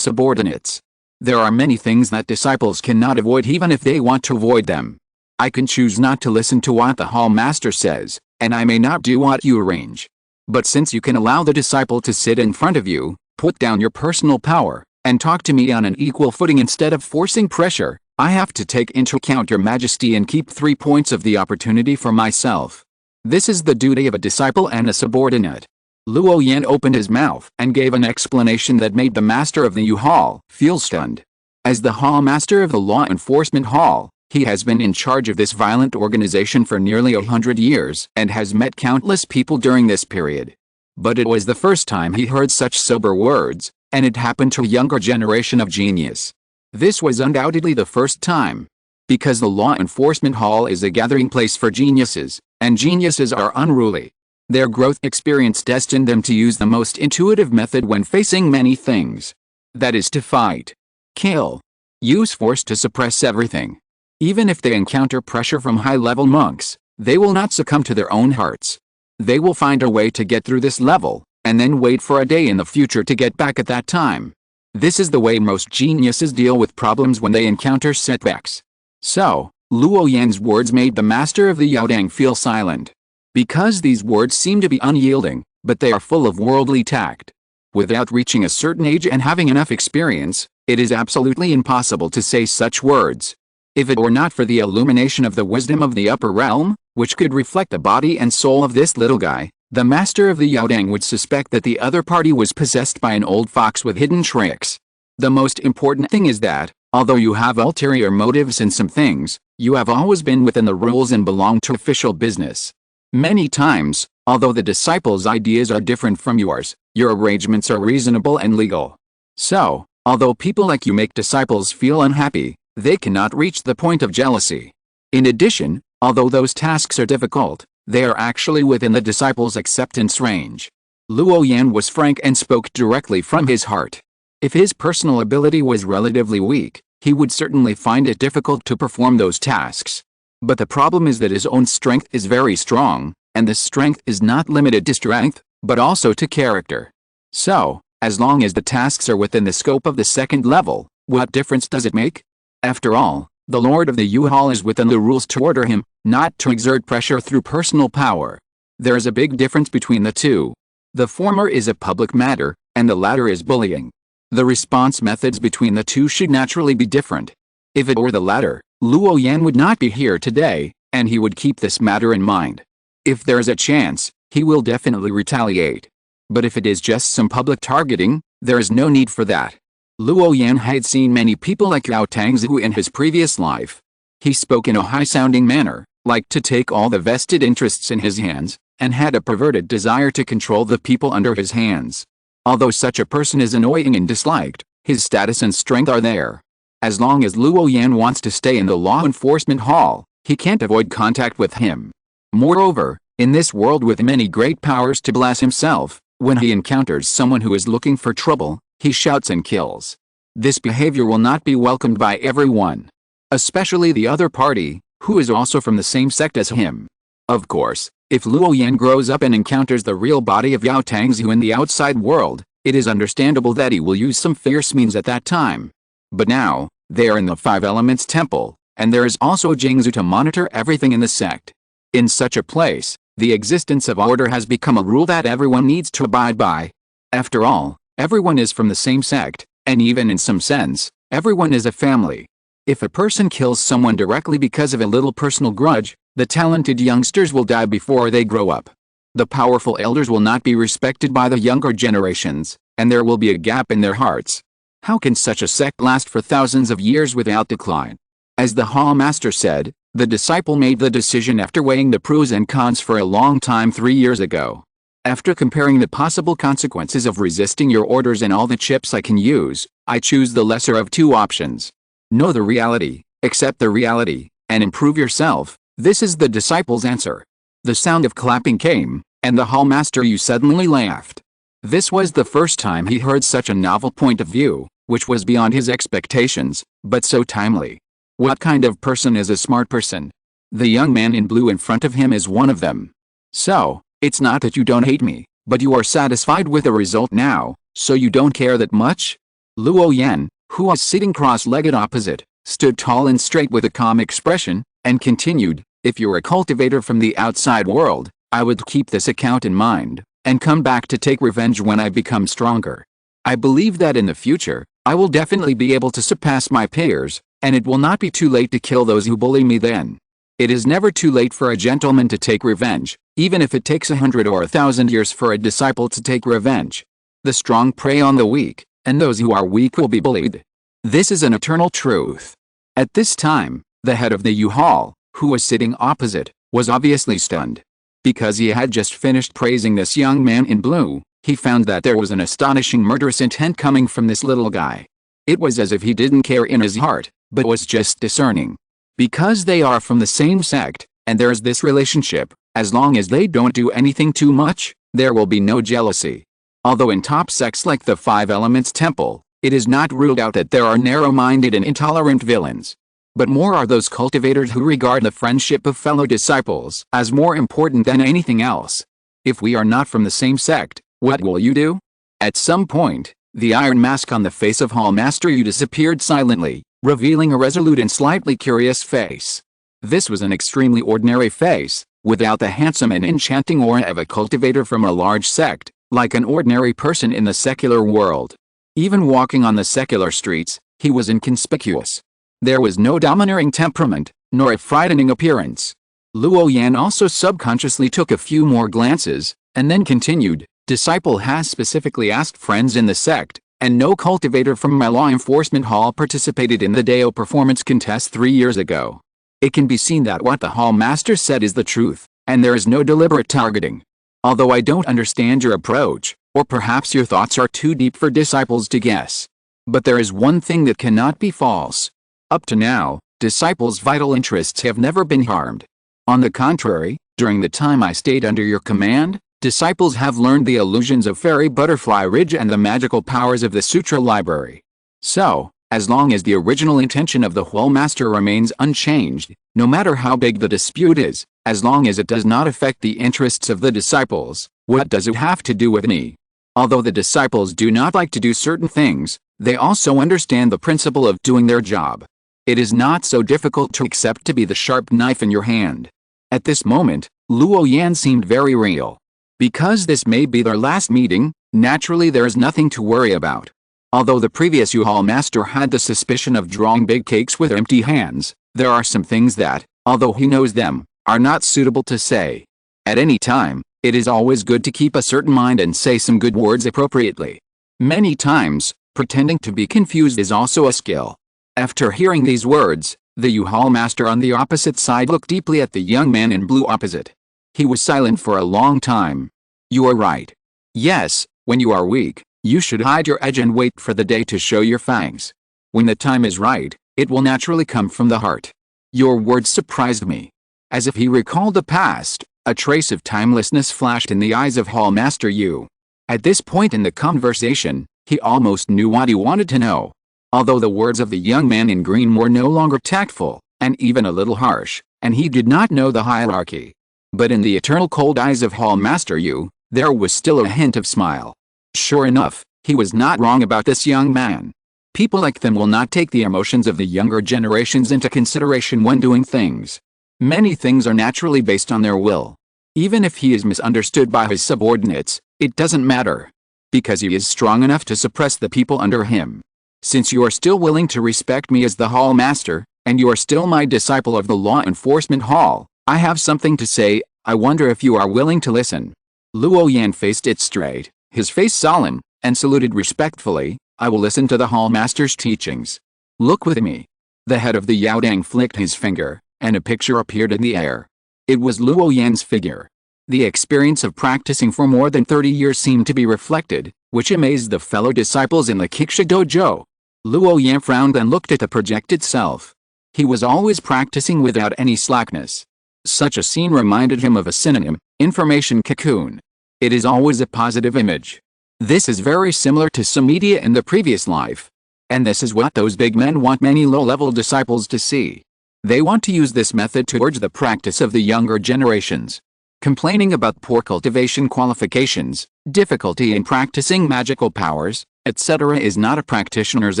subordinates, there are many things that disciples cannot avoid even if they want to avoid them. I can choose not to listen to what the hall master says, and I may not do what you arrange. But since you can allow the disciple to sit in front of you, put down your personal power, and talk to me on an equal footing instead of forcing pressure, I have to take into account your majesty and keep 3 points of the opportunity for myself. This is the duty of a disciple and a subordinate. Luo Yan opened his mouth and gave an explanation that made the master of the U-Haul feel stunned. As the hall master of the law enforcement hall, he has been in charge of this violent organization for nearly 100 years and has met countless people during this period. But it was the first time he heard such sober words, and it happened to a younger generation of genius. This was undoubtedly the first time. Because the law enforcement hall is a gathering place for geniuses, and geniuses are unruly. Their growth experience destined them to use the most intuitive method when facing many things. That is to fight, kill, use force to suppress everything. Even if they encounter pressure from high-level monks, they will not succumb to their own hearts. They will find a way to get through this level, and then wait for a day in the future to get back at that time. This is the way most geniuses deal with problems when they encounter setbacks. So, Luo Yan's words made the master of the Yaodang feel silent. Because these words seem to be unyielding, but they are full of worldly tact. Without reaching a certain age and having enough experience, it is absolutely impossible to say such words. If it were not for the illumination of the wisdom of the upper realm, which could reflect the body and soul of this little guy, The master of the Yaodang would suspect that the other party was possessed by an old fox with hidden tricks. The most important thing is that, although you have ulterior motives in some things, you have always been within the rules and belong to official business. Many times, although the disciples' ideas are different from yours, your arrangements are reasonable and legal. So, although people like you make disciples feel unhappy, they cannot reach the point of jealousy. In addition, although those tasks are difficult, they are actually within the disciples' acceptance range. Luo Yan was frank and spoke directly from his heart. If his personal ability was relatively weak, he would certainly find it difficult to perform those tasks. But the problem is that his own strength is very strong, and this strength is not limited to strength, but also to character. So, as long as the tasks are within the scope of the second level, what difference does it make? After all, the Lord of the U-Haul is within the rules to order him, not to exert pressure through personal power. There is a big difference between the two. The former is a public matter, and the latter is bullying. The response methods between the two should naturally be different. If it were the latter, Luo Yan would not be here today, and he would keep this matter in mind. If there is a chance, he will definitely retaliate. But if it is just some public targeting, there is no need for that. Luo Yan had seen many people like Yao Tangzu in his previous life. He spoke in a high-sounding manner, liked to take all the vested interests in his hands, and had a perverted desire to control the people under his hands. Although such a person is annoying and disliked, his status and strength are there. As long as Luo Yan wants to stay in the law enforcement hall, he can't avoid contact with him. Moreover, in this world with many great powers to bless himself, when he encounters someone who is looking for trouble, he shouts and kills. This behavior will not be welcomed by everyone. Especially the other party, who is also from the same sect as him. Of course, if Luo Yan grows up and encounters the real body of Yao Tangzu in the outside world, it is understandable that he will use some fierce means at that time. But now, they are in the Five Elements Temple, and there is also Jingzu to monitor everything in the sect. In such a place, the existence of order has become a rule that everyone needs to abide by. After all, everyone is from the same sect, and even in some sense, everyone is a family. If a person kills someone directly because of a little personal grudge, the talented youngsters will die before they grow up. The powerful elders will not be respected by the younger generations, and there will be a gap in their hearts. How can such a sect last for thousands of years without decline? As the Hall Master said, the disciple made the decision after weighing the pros and cons for a long time 3 years ago. After comparing the possible consequences of resisting your orders and all the chips I can use, I choose the lesser of two options. Know the reality, accept the reality, and improve yourself. This is the disciple's answer. The sound of clapping came, and the Hall Master suddenly laughed. This was the first time he heard such a novel point of view, which was beyond his expectations, but so timely. What kind of person is a smart person? The young man in blue in front of him is one of them. So, it's not that you don't hate me, but you are satisfied with the result now, so you don't care that much? Luo Yan, who was sitting cross-legged opposite, stood tall and straight with a calm expression, and continued, if you're a cultivator from the outside world, I would keep this account in mind, and come back to take revenge when I become stronger. I believe that in the future, I will definitely be able to surpass my peers, and it will not be too late to kill those who bully me then. It is never too late for a gentleman to take revenge, even if it takes 100 or 1,000 years for a disciple to take revenge. The strong prey on the weak, and those who are weak will be bullied. This is an eternal truth. At this time, the head of the U-Haul, who was sitting opposite, was obviously stunned. Because he had just finished praising this young man in blue, he found that there was an astonishing murderous intent coming from this little guy. It was as if he didn't care in his heart, but was just discerning. Because they are from the same sect, and there's this relationship, as long as they don't do anything too much, there will be no jealousy. Although in top sects like the Five Elements Temple, it is not ruled out that there are narrow-minded and intolerant villains. But more are those cultivators who regard the friendship of fellow disciples as more important than anything else. If we are not from the same sect, what will you do? At some point, the iron mask on the face of Hall Master Yu disappeared silently, revealing a resolute and slightly curious face. This was an extremely ordinary face, without the handsome and enchanting aura of a cultivator from a large sect, like an ordinary person in the secular world. Even walking on the secular streets, he was inconspicuous. There was no domineering temperament, nor a frightening appearance. Luo Yan also subconsciously took a few more glances, And then continued, "Disciple has specifically asked friends in the sect, and no cultivator from my law enforcement hall participated in the Deo performance contest 3 years ago. It can be seen that what the hall master said is the truth, and there is no deliberate targeting. Although I don't understand your approach, or perhaps your thoughts are too deep for disciples to guess. But there is one thing that cannot be false. Up to now, disciples' vital interests have never been harmed. On the contrary, during the time I stayed under your command, disciples have learned the illusions of Fairy Butterfly Ridge and the magical powers of the Sutra Library. So, as long as the original intention of the Hall Master remains unchanged, no matter how big the dispute is, as long as it does not affect the interests of the disciples, what does it have to do with me? Although the disciples do not like to do certain things, they also understand the principle of doing their job. It is not so difficult to accept to be the sharp knife in your hand." At this moment, Luo Yan seemed very real. Because this may be their last meeting, naturally there is nothing to worry about. Although the previous Hall Master had the suspicion of drawing big cakes with empty hands, there are some things that, although he knows them, are not suitable to say. At any time, it is always good to keep a certain mind and say some good words appropriately. Many times, pretending to be confused is also a skill. After hearing these words, the Hall Master on the opposite side looked deeply at the young man in blue opposite. He was silent for a long time. "You are right. Yes, when you are weak, you should hide your edge and wait for the day to show your fangs. When the time is right, it will naturally come from the heart." Your words surprised me. As if he recalled the past, a trace of timelessness flashed in the eyes of Hall Master Yu. At this point in the conversation, he almost knew what he wanted to know. Although the words of the young man in green were no longer tactful, and even a little harsh, and he did not know the hierarchy. But in the eternal cold eyes of Hall Master Yu, there was still a hint of smile. Sure enough, he was not wrong about this young man. People like them will not take the emotions of the younger generations into consideration when doing things. Many things are naturally based on their will. Even if he is misunderstood by his subordinates, it doesn't matter. Because he is strong enough to suppress the people under him. Since you are still willing to respect me as the Hall Master, and you are still my disciple of the Law Enforcement Hall, I have something to say. I wonder if you are willing to listen. Luo Yan faced it straight, his face solemn, and saluted respectfully. "I will listen to the Hall Master's teachings. Look with me." The head of the Yaodang flicked his finger, and a picture appeared in the air. It was Luo Yan's figure. The experience of practicing for more than 30 years seemed to be reflected, which amazed the fellow disciples in the Kiksha dojo. Luo Yan frowned and looked at the projected self. He was always practicing without any slackness. Such a scene reminded him of a synonym, information cocoon. It is always a positive image. This is very similar to Samedia in the previous life. And this is what those big men want many low-level disciples to see. They want to use this method to urge the practice of the younger generations. Complaining about poor cultivation qualifications, difficulty in practicing magical powers, etc. is not a practitioner's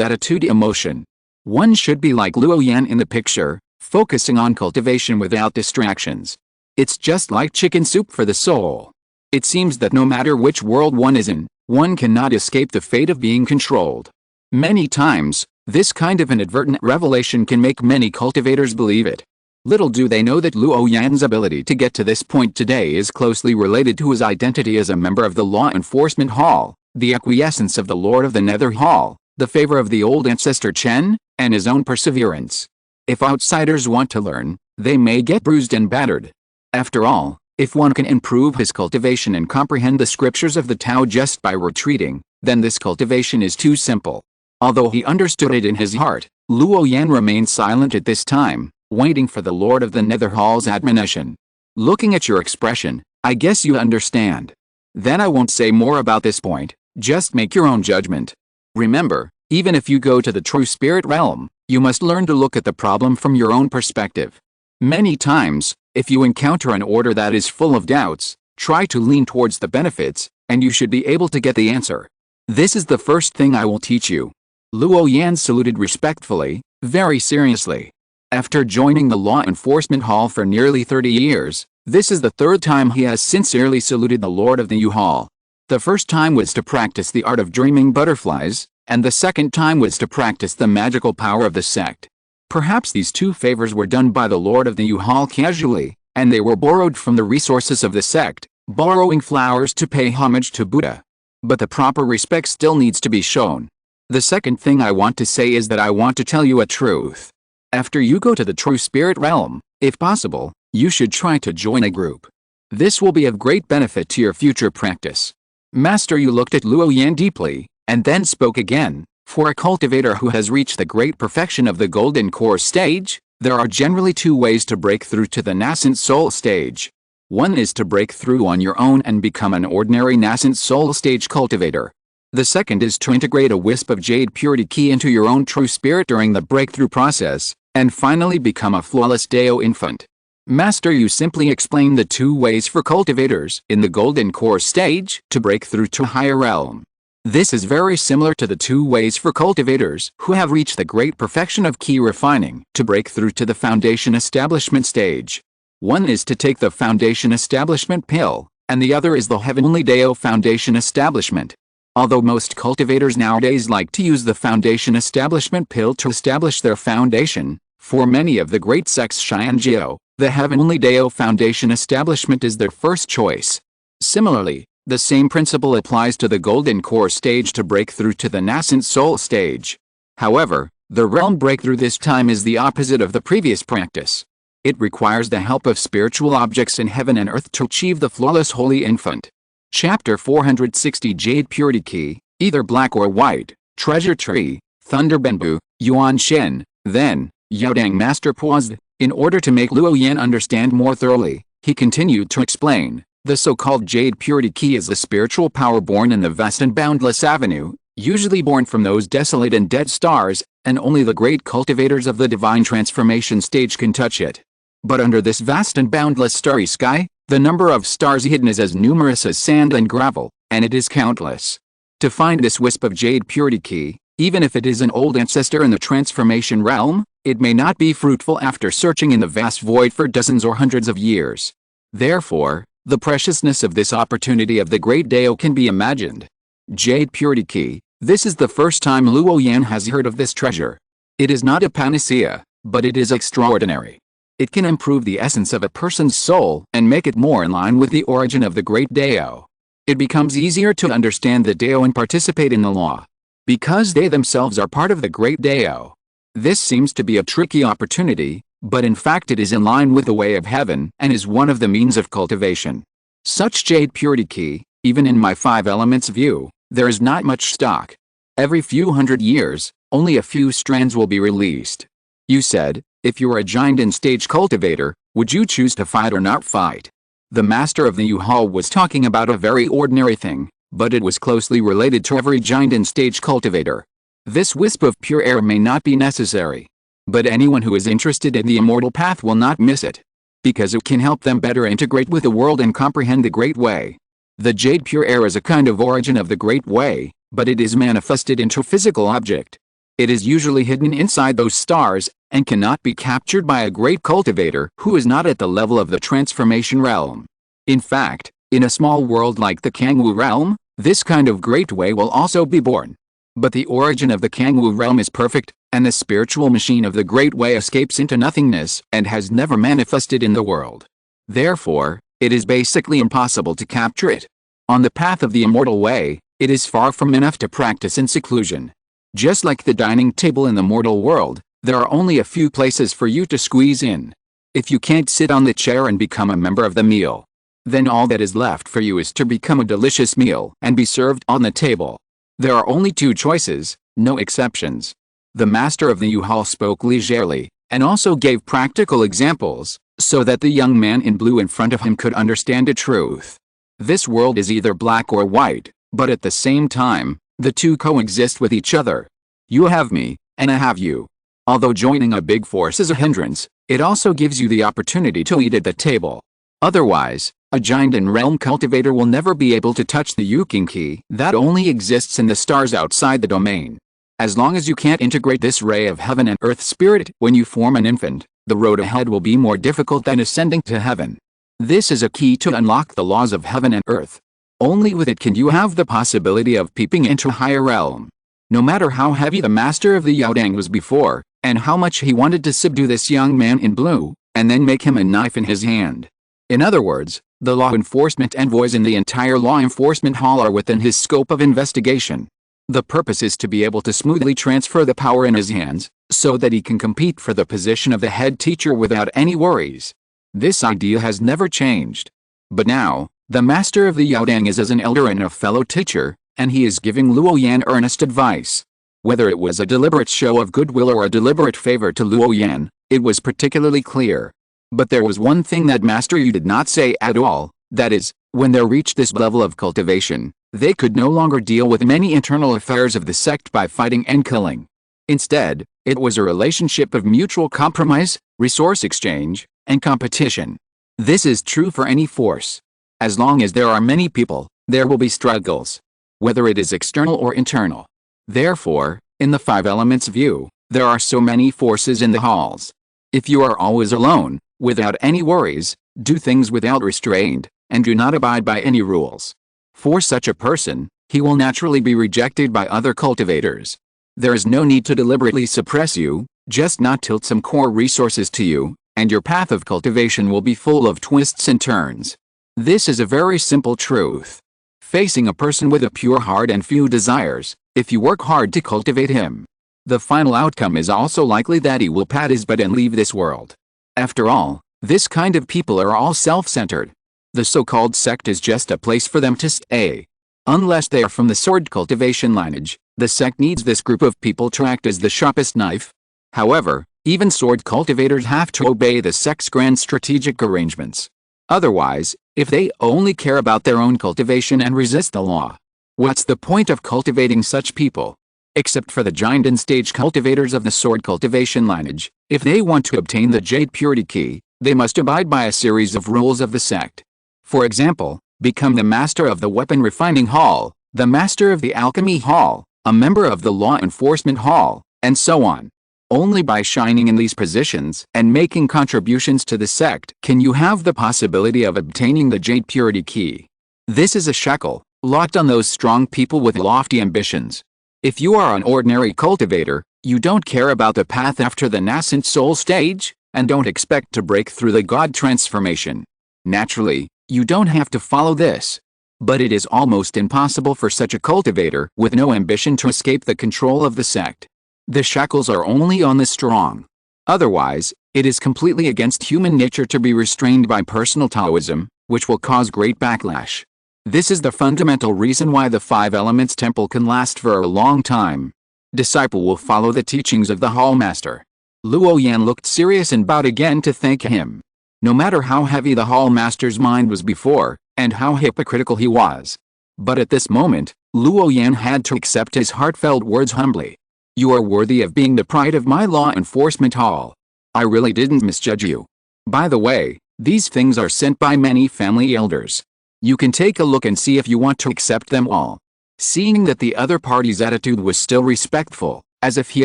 attitude emotion. One should be like Luo Yan in the picture, focusing on cultivation without distractions. It's just like chicken soup for the soul. It seems that no matter which world one is in, one cannot escape the fate of being controlled. Many times, this kind of inadvertent revelation can make many cultivators believe it. Little do they know that Luo Yan's ability to get to this point today is closely related to his identity as a member of the Law Enforcement Hall, the acquiescence of the Lord of the Nether Hall, the favor of the old ancestor Chen, and his own perseverance. If outsiders want to learn, they may get bruised and battered. After all, if one can improve his cultivation and comprehend the scriptures of the Tao just by retreating, then this cultivation is too simple. Although he understood it in his heart, Luo Yan remained silent at this time, waiting for the Lord of the Nether Hall's admonition. "Looking at your expression, I guess you understand. Then I won't say more about this point, just make your own judgment. Remember, even if you go to the true spirit realm, you must learn to look at the problem from your own perspective. Many times, if you encounter an order that is full of doubts, try to lean towards the benefits, and you should be able to get the answer. This is the first thing I will teach you." Luo Yan saluted respectfully, very seriously. After joining the Law Enforcement Hall for nearly 30 years, this is the third time he has sincerely saluted the Lord of the Yu Hall. The first time was to practice the art of dreaming butterflies, and the second time was to practice the magical power of the sect. Perhaps these two favors were done by the Lord of the Yu Hall casually, and they were borrowed from the resources of the sect, borrowing flowers to pay homage to Buddha. But the proper respect still needs to be shown. The second thing I want to say is that I want to tell you a truth. After you go to the true spirit realm, if possible, you should try to join a group. This will be of great benefit to your future practice. Master Yu looked at Luo Yan deeply, and then spoke again. For a cultivator who has reached the great perfection of the golden core stage, there are generally two ways to break through to the nascent soul stage. One is to break through on your own and become an ordinary nascent soul stage cultivator. The second is to integrate a wisp of jade purity key into your own true spirit during the breakthrough process, and finally become a flawless Dao infant. Master Yu simply explained the two ways for cultivators in the golden core stage to break through to higher realm. This is very similar to the two ways for cultivators who have reached the great perfection of key refining to break through to the foundation establishment stage. One is to take the foundation establishment pill, and the other is the heavenly Dao foundation establishment. Although most cultivators nowadays like to use the foundation establishment pill to establish their foundation, for many of the great sects Xianjiao, the heavenly Dao foundation establishment is their first choice. Similarly, the same principle applies to the golden core stage to break through to the nascent soul stage. However, the realm breakthrough this time is the opposite of the previous practice. It requires the help of spiritual objects in heaven and earth to achieve the flawless holy infant. Chapter 460 Jade Purity Key, either black or white, Treasure Tree, Thunder Bamboo, Yuan Shen. Then, Yaodang Master paused. In order to make Luo Yan understand more thoroughly, he continued to explain. The so-called Jade Purity Key is a spiritual power born in the vast and boundless avenue, usually born from those desolate and dead stars, and only the great cultivators of the divine transformation stage can touch it. But under this vast and boundless starry sky, the number of stars hidden is as numerous as sand and gravel, and it is countless. To find this wisp of Jade Purity Key, even if it is an old ancestor in the transformation realm, it may not be fruitful after searching in the vast void for dozens or hundreds of years. Therefore, the preciousness of this opportunity of the great Dao can be imagined. Jade Purity Key, this is the first time Luo Yan has heard of this treasure. It is not a panacea, but it is extraordinary. It can improve the essence of a person's soul and make it more in line with the origin of the great Dao. It becomes easier to understand the Dao and participate in the law, because they themselves are part of the great Dao. This seems to be a tricky opportunity, but in fact it is in line with the way of heaven and is one of the means of cultivation. Such Jade Purity Key, even in my 5 elements view, there is not much stock. Every few hundred years, only a few strands will be released. You said, if you were a giant in stage cultivator, would you choose to fight or not fight? The master of the Yu Hall was talking about a very ordinary thing, but it was closely related to every giant in stage cultivator. This wisp of pure air may not be necessary, but anyone who is interested in the immortal path will not miss it, because it can help them better integrate with the world and comprehend the great way. The jade pure air is a kind of origin of the great way, but it is manifested into a physical object. It is usually hidden inside those stars, and cannot be captured by a great cultivator who is not at the level of the transformation realm. In fact, in a small world like the Kangwu realm, this kind of great way will also be born. But the origin of the Kangwu realm is perfect, and the spiritual machine of the great way escapes into nothingness and has never manifested in the world. Therefore, it is basically impossible to capture it. On the path of the immortal way, it is far from enough to practice in seclusion. Just like the dining table in the mortal world, there are only a few places for you to squeeze in. If you can't sit on the chair and become a member of the meal, then all that is left for you is to become a delicious meal and be served on the table. There are only 2 choices, no exceptions. The master of the Yu Hall spoke leisurely, and also gave practical examples, so that the young man in blue in front of him could understand the truth. This world is either black or white, but at the same time, the 2 coexist with each other. You have me, and I have you. Although joining a big force is a hindrance, it also gives you the opportunity to eat at the table. Otherwise, a giant and realm cultivator will never be able to touch the Yuking key that only exists in the stars outside the domain. As long as you can't integrate this ray of heaven and earth spirit when you form an infant, the road ahead will be more difficult than ascending to heaven. This is a key to unlock the laws of heaven and earth. Only with it can you have the possibility of peeping into a higher realm. No matter how heavy the master of the Yaodang was before, and how much he wanted to subdue this young man in blue, and then make him a knife in his hand, In other words, the law enforcement envoys in the entire law enforcement hall are within his scope of investigation. The purpose is to be able to smoothly transfer the power in his hands, so that he can compete for the position of the head teacher without any worries. This idea has never changed. But now, the master of the Yaodang is as an elder and a fellow teacher, and he is giving Luo Yan earnest advice. Whether it was a deliberate show of goodwill or a deliberate favor to Luo Yan, it was particularly clear. But there was one thing that Master Yu did not say at all, that is, when they reached this level of cultivation, they could no longer deal with many internal affairs of the sect by fighting and killing. Instead, it was a relationship of mutual compromise, resource exchange, and competition. This is true for any force. As long as there are many people, there will be struggles, whether it is external or internal. Therefore, in the five elements view, there are so many forces in the halls. If you are always alone, without any worries, do things without restraint, and do not abide by any rules, for such a person, he will naturally be rejected by other cultivators. There is no need to deliberately suppress you, just not tilt some core resources to you, and your path of cultivation will be full of twists and turns. This is a very simple truth. Facing a person with a pure heart and few desires, if you work hard to cultivate him, the final outcome is also likely that he will pat his butt and leave this world. After all, this kind of people are all self-centered. The so-called sect is just a place for them to stay. Unless they are from the sword cultivation lineage, the sect needs this group of people to act as the sharpest knife. However, even sword cultivators have to obey the sect's grand strategic arrangements. Otherwise, if they only care about their own cultivation and resist the law, what's the point of cultivating such people? Except for the giant and stage cultivators of the sword cultivation lineage, if they want to obtain the jade purity key, they must abide by a series of rules of the sect. For example, become the master of the weapon refining hall, the master of the alchemy hall, a member of the law enforcement hall, and so on. Only by shining in these positions and making contributions to the sect can you have the possibility of obtaining the jade purity key. This is a shackle, locked on those strong people with lofty ambitions. If you are an ordinary cultivator, you don't care about the path after the nascent soul stage, and don't expect to break through the God transformation. Naturally, you don't have to follow this. But it is almost impossible for such a cultivator with no ambition to escape the control of the sect. The shackles are only on the strong. Otherwise, it is completely against human nature to be restrained by personal Taoism, which will cause great backlash. This is the fundamental reason why the Five Elements Temple can last for a long time. Disciple will follow the teachings of the Hall Master. Luo Yan looked serious and bowed again to thank him. No matter how heavy the Hall Master's mind was before, and how hypocritical he was. But at this moment, Luo Yan had to accept his heartfelt words humbly. You are worthy of being the pride of my law enforcement hall. I really didn't misjudge you. By the way, these things are sent by many family elders. You can take a look and see if you want to accept them all. Seeing that the other party's attitude was still respectful, as if he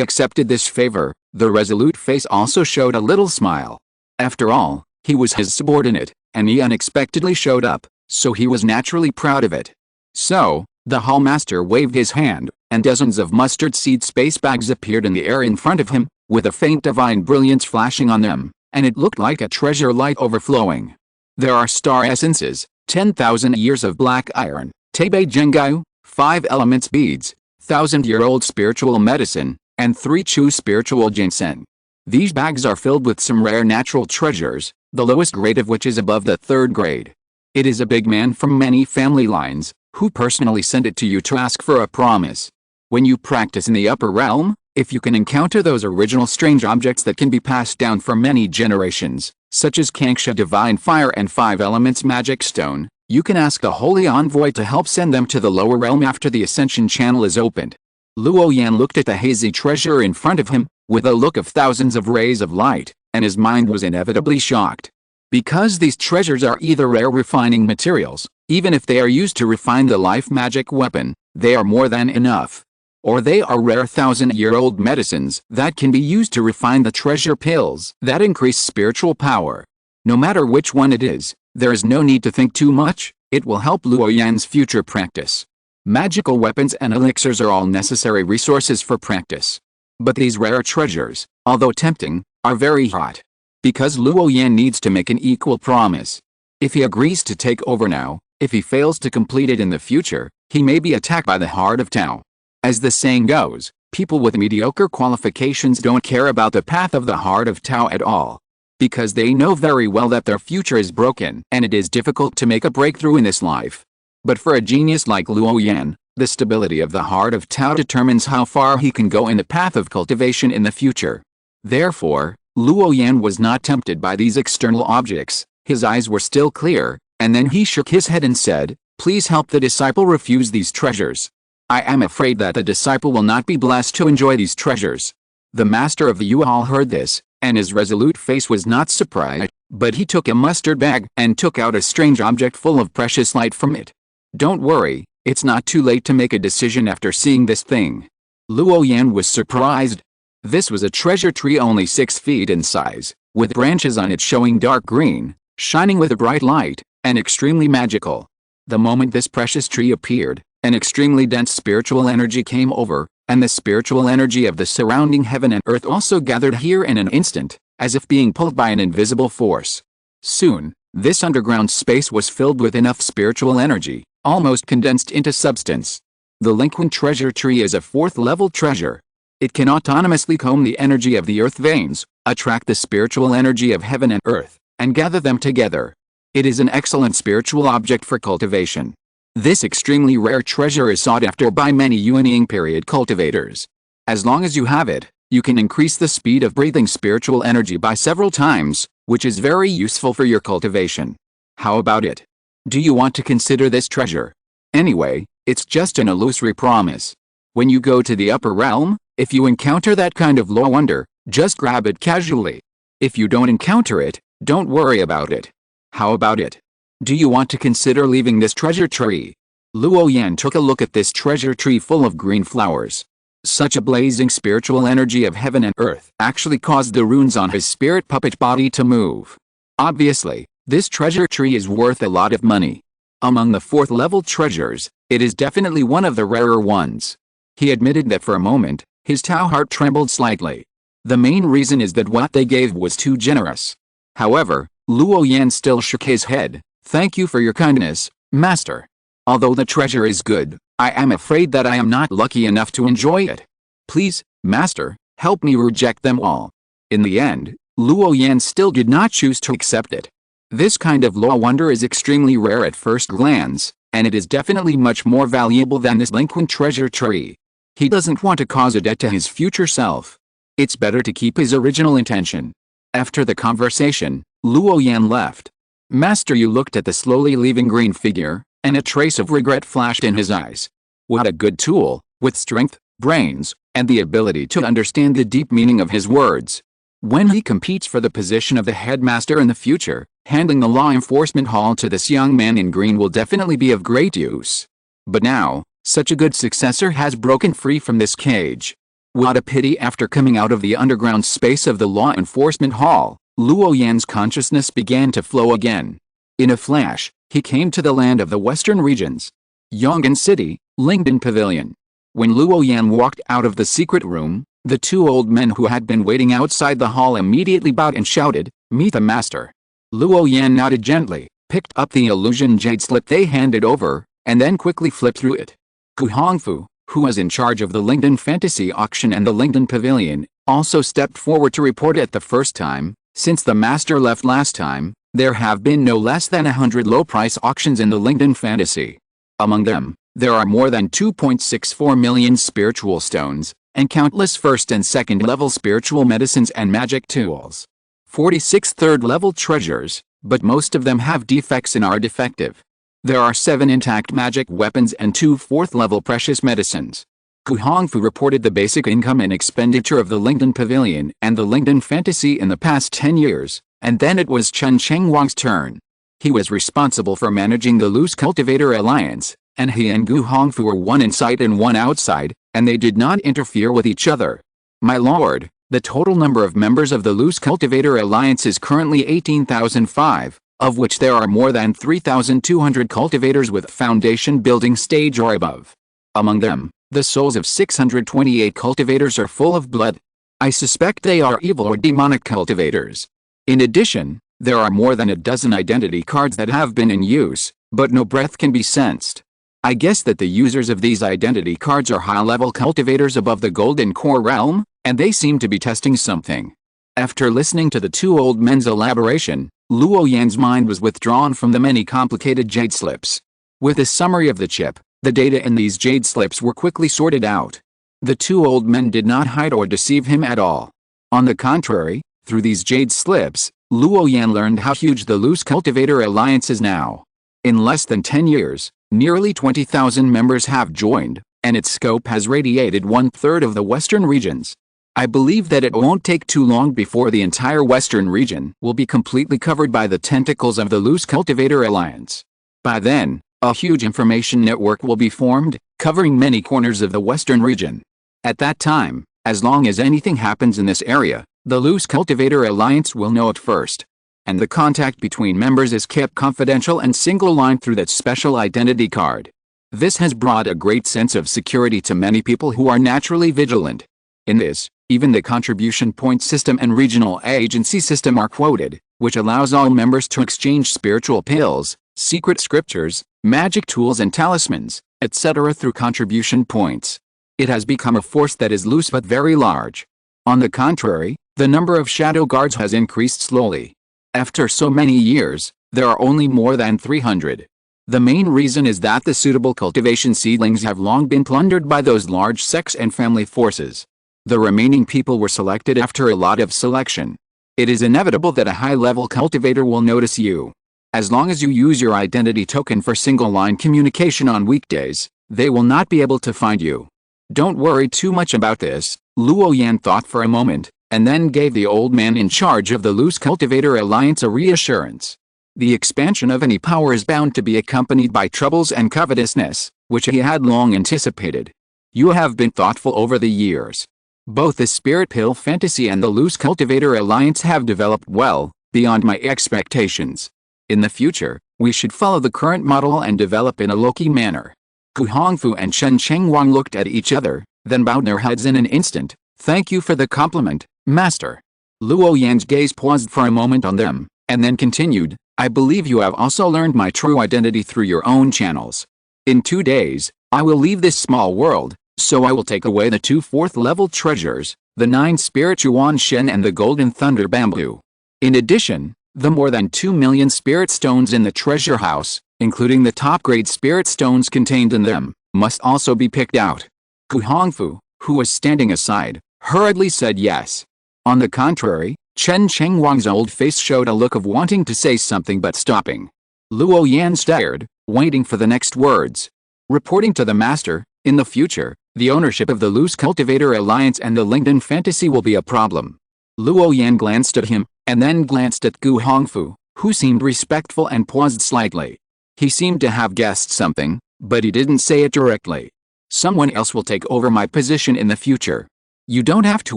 accepted this favor, the resolute face also showed a little smile. After all, he was his subordinate, and he unexpectedly showed up, so he was naturally proud of it. So, the hall master waved his hand, and dozens of mustard seed space bags appeared in the air in front of him, with a faint divine brilliance flashing on them, and it looked like a treasure light overflowing. There are star essences, 10,000 years of black iron, Tebe Jengaiu, 5 elements beads, 1,000-year-old spiritual medicine, and 3 Chu spiritual ginseng. These bags are filled with some rare natural treasures, the lowest grade of which is above the 3rd grade. It is a big man from many family lines, who personally sent it to you to ask for a promise. When you practice in the upper realm, if you can encounter those original strange objects that can be passed down for many generations, such as Kanksha Divine Fire and 5 Elements Magic Stone, you can ask the Holy Envoy to help send them to the lower realm after the Ascension Channel is opened. Luo Yan looked at the hazy treasure in front of him, with a look of thousands of rays of light, and his mind was inevitably shocked. Because these treasures are either rare refining materials, even if they are used to refine the life magic weapon, they are more than enough. Or they are rare 1,000-year-old medicines that can be used to refine the treasure pills that increase spiritual power. No matter which one it is, there is no need to think too much, it will help Luo Yan's future practice. Magical weapons and elixirs are all necessary resources for practice. But these rare treasures, although tempting, are very hot. Because Luo Yan needs to make an equal promise. If he agrees to take over now, if he fails to complete it in the future, he may be attacked by the Heart of Tao. As the saying goes, people with mediocre qualifications don't care about the path of the Heart of Tao at all. Because they know very well that their future is broken and it is difficult to make a breakthrough in this life. But for a genius like Luo Yan, the stability of the Heart of Tao determines how far he can go in the path of cultivation in the future. Therefore, Luo Yan was not tempted by these external objects. His eyes were still clear, and then he shook his head and said, "Please help the disciple refuse these treasures. I am afraid that the disciple will not be blessed to enjoy these treasures." The master of the Yuehall heard this, and his resolute face was not surprised, but he took a mustard bag and took out a strange object full of precious light from it. "Don't worry, it's not too late to make a decision after seeing this thing." Luo Yan was surprised. This was a treasure tree only 6 feet in size, with branches on it showing dark green, shining with a bright light, and extremely magical. The moment this precious tree appeared, an extremely dense spiritual energy came over, and the spiritual energy of the surrounding heaven and earth also gathered here in an instant, as if being pulled by an invisible force. Soon, this underground space was filled with enough spiritual energy, almost condensed into substance. The Linquin treasure tree is a 4th-level treasure. It can autonomously comb the energy of the earth veins, attract the spiritual energy of heaven and earth, and gather them together. It is an excellent spiritual object for cultivation. This extremely rare treasure is sought after by many Yuanying period cultivators. As long as you have it, you can increase the speed of breathing spiritual energy by several times, which is very useful for your cultivation. How about it? Do you want to consider this treasure? Anyway, it's just an illusory promise. When you go to the upper realm, if you encounter that kind of low wonder, just grab it casually. If you don't encounter it, don't worry about it. How about it? Do you want to consider leaving this treasure tree? Luo Yan took a look at this treasure tree full of green flowers. Such a blazing spiritual energy of heaven and earth actually caused the runes on his spirit puppet body to move. Obviously, this treasure tree is worth a lot of money. Among the 4th-level treasures, it is definitely one of the rarer ones. He admitted that for a moment, his Tao heart trembled slightly. The main reason is that what they gave was too generous. However, Luo Yan still shook his head. "Thank you for your kindness, Master. Although the treasure is good, I am afraid that I am not lucky enough to enjoy it. Please, Master, help me reject them all." In the end, Luo Yan still did not choose to accept it. This kind of low wonder is extremely rare at first glance, and it is definitely much more valuable than this Linquin treasure tree. He doesn't want to cause a debt to his future self. It's better to keep his original intention. After the conversation, Luo Yan left. Master Yu looked at the slowly leaving green figure, and a trace of regret flashed in his eyes. What a good tool, with strength, brains, and the ability to understand the deep meaning of his words. When he competes for the position of the headmaster in the future, handing the law enforcement hall to this young man in green will definitely be of great use. But now, such a good successor has broken free from this cage. What a pity. After coming out of the underground space of the law enforcement hall, Luo Yan's consciousness began to flow again. In a flash, he came to the land of the western regions. Yong'an City, Lingdan Pavilion. When Luo Yan walked out of the secret room, the 2 old men who had been waiting outside the hall immediately bowed and shouted, "Meet the master." Luo Yan nodded gently, picked up the illusion jade slip they handed over, and then quickly flipped through it. Gu Hongfu, who was in charge of the Lingdan Fantasy Auction and the Lingdan Pavilion, also stepped forward to report it the first time. Since the master left last time, there have been no less than 100 low-price auctions in the Lingdan Fantasy. Among them, there are more than 2.64 million spiritual stones, and countless 1st and 2nd level spiritual medicines and magic tools. 46 3rd-level treasures, but most of them have defects and are defective. There are 7 intact magic weapons and 2 4th-level precious medicines. Gu Hongfu reported the basic income and expenditure of the Lingdan Pavilion and the Lingdan Fantasy in the past 10 years, and then it was Chen Chengwang's turn. He was responsible for managing the Loose Cultivator Alliance, and he and Gu Hongfu were one inside and one outside, and they did not interfere with each other. My lord, the total number of members of the Loose Cultivator Alliance is currently 18,005, of which there are more than 3,200 cultivators with foundation building stage or above. Among them, the souls of 628 cultivators are full of blood. I suspect they are evil or demonic cultivators. In addition, There are more than a dozen identity cards that have been in use, but no breath can be sensed. I guess that the users of these identity cards are high-level cultivators above the golden core realm, and they seem to be testing something. After listening to the two old men's elaboration, Luo Yan's mind was withdrawn from the many complicated jade slips. With a summary of the chip, the data in these jade slips were quickly sorted out. The two old men did not hide or deceive him at all. On the contrary, through these jade slips, Luo Yan learned how huge the Loose Cultivator Alliance is now. In less than 10 years, nearly 20,000 members have joined, and its scope has radiated 1/3 of the western regions. I believe that it won't take too long before the entire western region will be completely covered by the tentacles of the Loose Cultivator Alliance. By then, a huge information network will be formed, covering many corners of the western region. At that time, as long as anything happens in this area, the Loose Cultivator Alliance will know it first. And the contact between members is kept confidential and single-line through that special identity card. This has brought a great sense of security to many people who are naturally vigilant. In this, even the contribution point system and regional agency system are quoted, which allows all members to exchange spiritual pills, secret scriptures, magic tools and talismans, etc. through contribution points. It has become a force that is loose but very large. On the contrary, the number of shadow guards has increased slowly. After so many years, there are only more than 300. The main reason is that the suitable cultivation seedlings have long been plundered by those large sects and family forces. The remaining people were selected after a lot of selection. It is inevitable that a high-level cultivator will notice you. As long as you use your identity token for single-line communication on weekdays, they will not be able to find you. Don't worry too much about this, Luo Yan thought for a moment, and then gave the old man in charge of the Loose Cultivator Alliance a reassurance. The expansion of any power is bound to be accompanied by troubles and covetousness, which he had long anticipated. You have been thoughtful over the years. Both the Spirit Pill Fantasy and the Loose Cultivator Alliance have developed well, beyond my expectations. In the future, we should follow the current model and develop in a low-key manner. Gu Hongfu and Chen Chengwang looked at each other, then bowed their heads in an instant. Thank you for the compliment, Master. Luo Yan's gaze paused for a moment on them, and then continued, I believe you have also learned my true identity through your own channels. In 2 days, I will leave this small world, so I will take away the 2 4th-level treasures, the 9 Spirit Yuan Shen and the Golden Thunder Bamboo. In addition, the more than 2 million spirit stones in the treasure house, including the top-grade spirit stones contained in them, must also be picked out. Gu Hongfu, who was standing aside, hurriedly said yes. On the contrary, Chen Chengwang's old face showed a look of wanting to say something but stopping. Luo Yan stared, waiting for the next words. Reporting to the master, in the future, the ownership of the Loose Cultivator Alliance and the LinkedIn Fantasy will be a problem. Luo Yan glanced at him, and then glanced at Gu Hongfu, who seemed respectful and paused slightly. He seemed to have guessed something, but he didn't say it directly. Someone else will take over my position in the future. You don't have to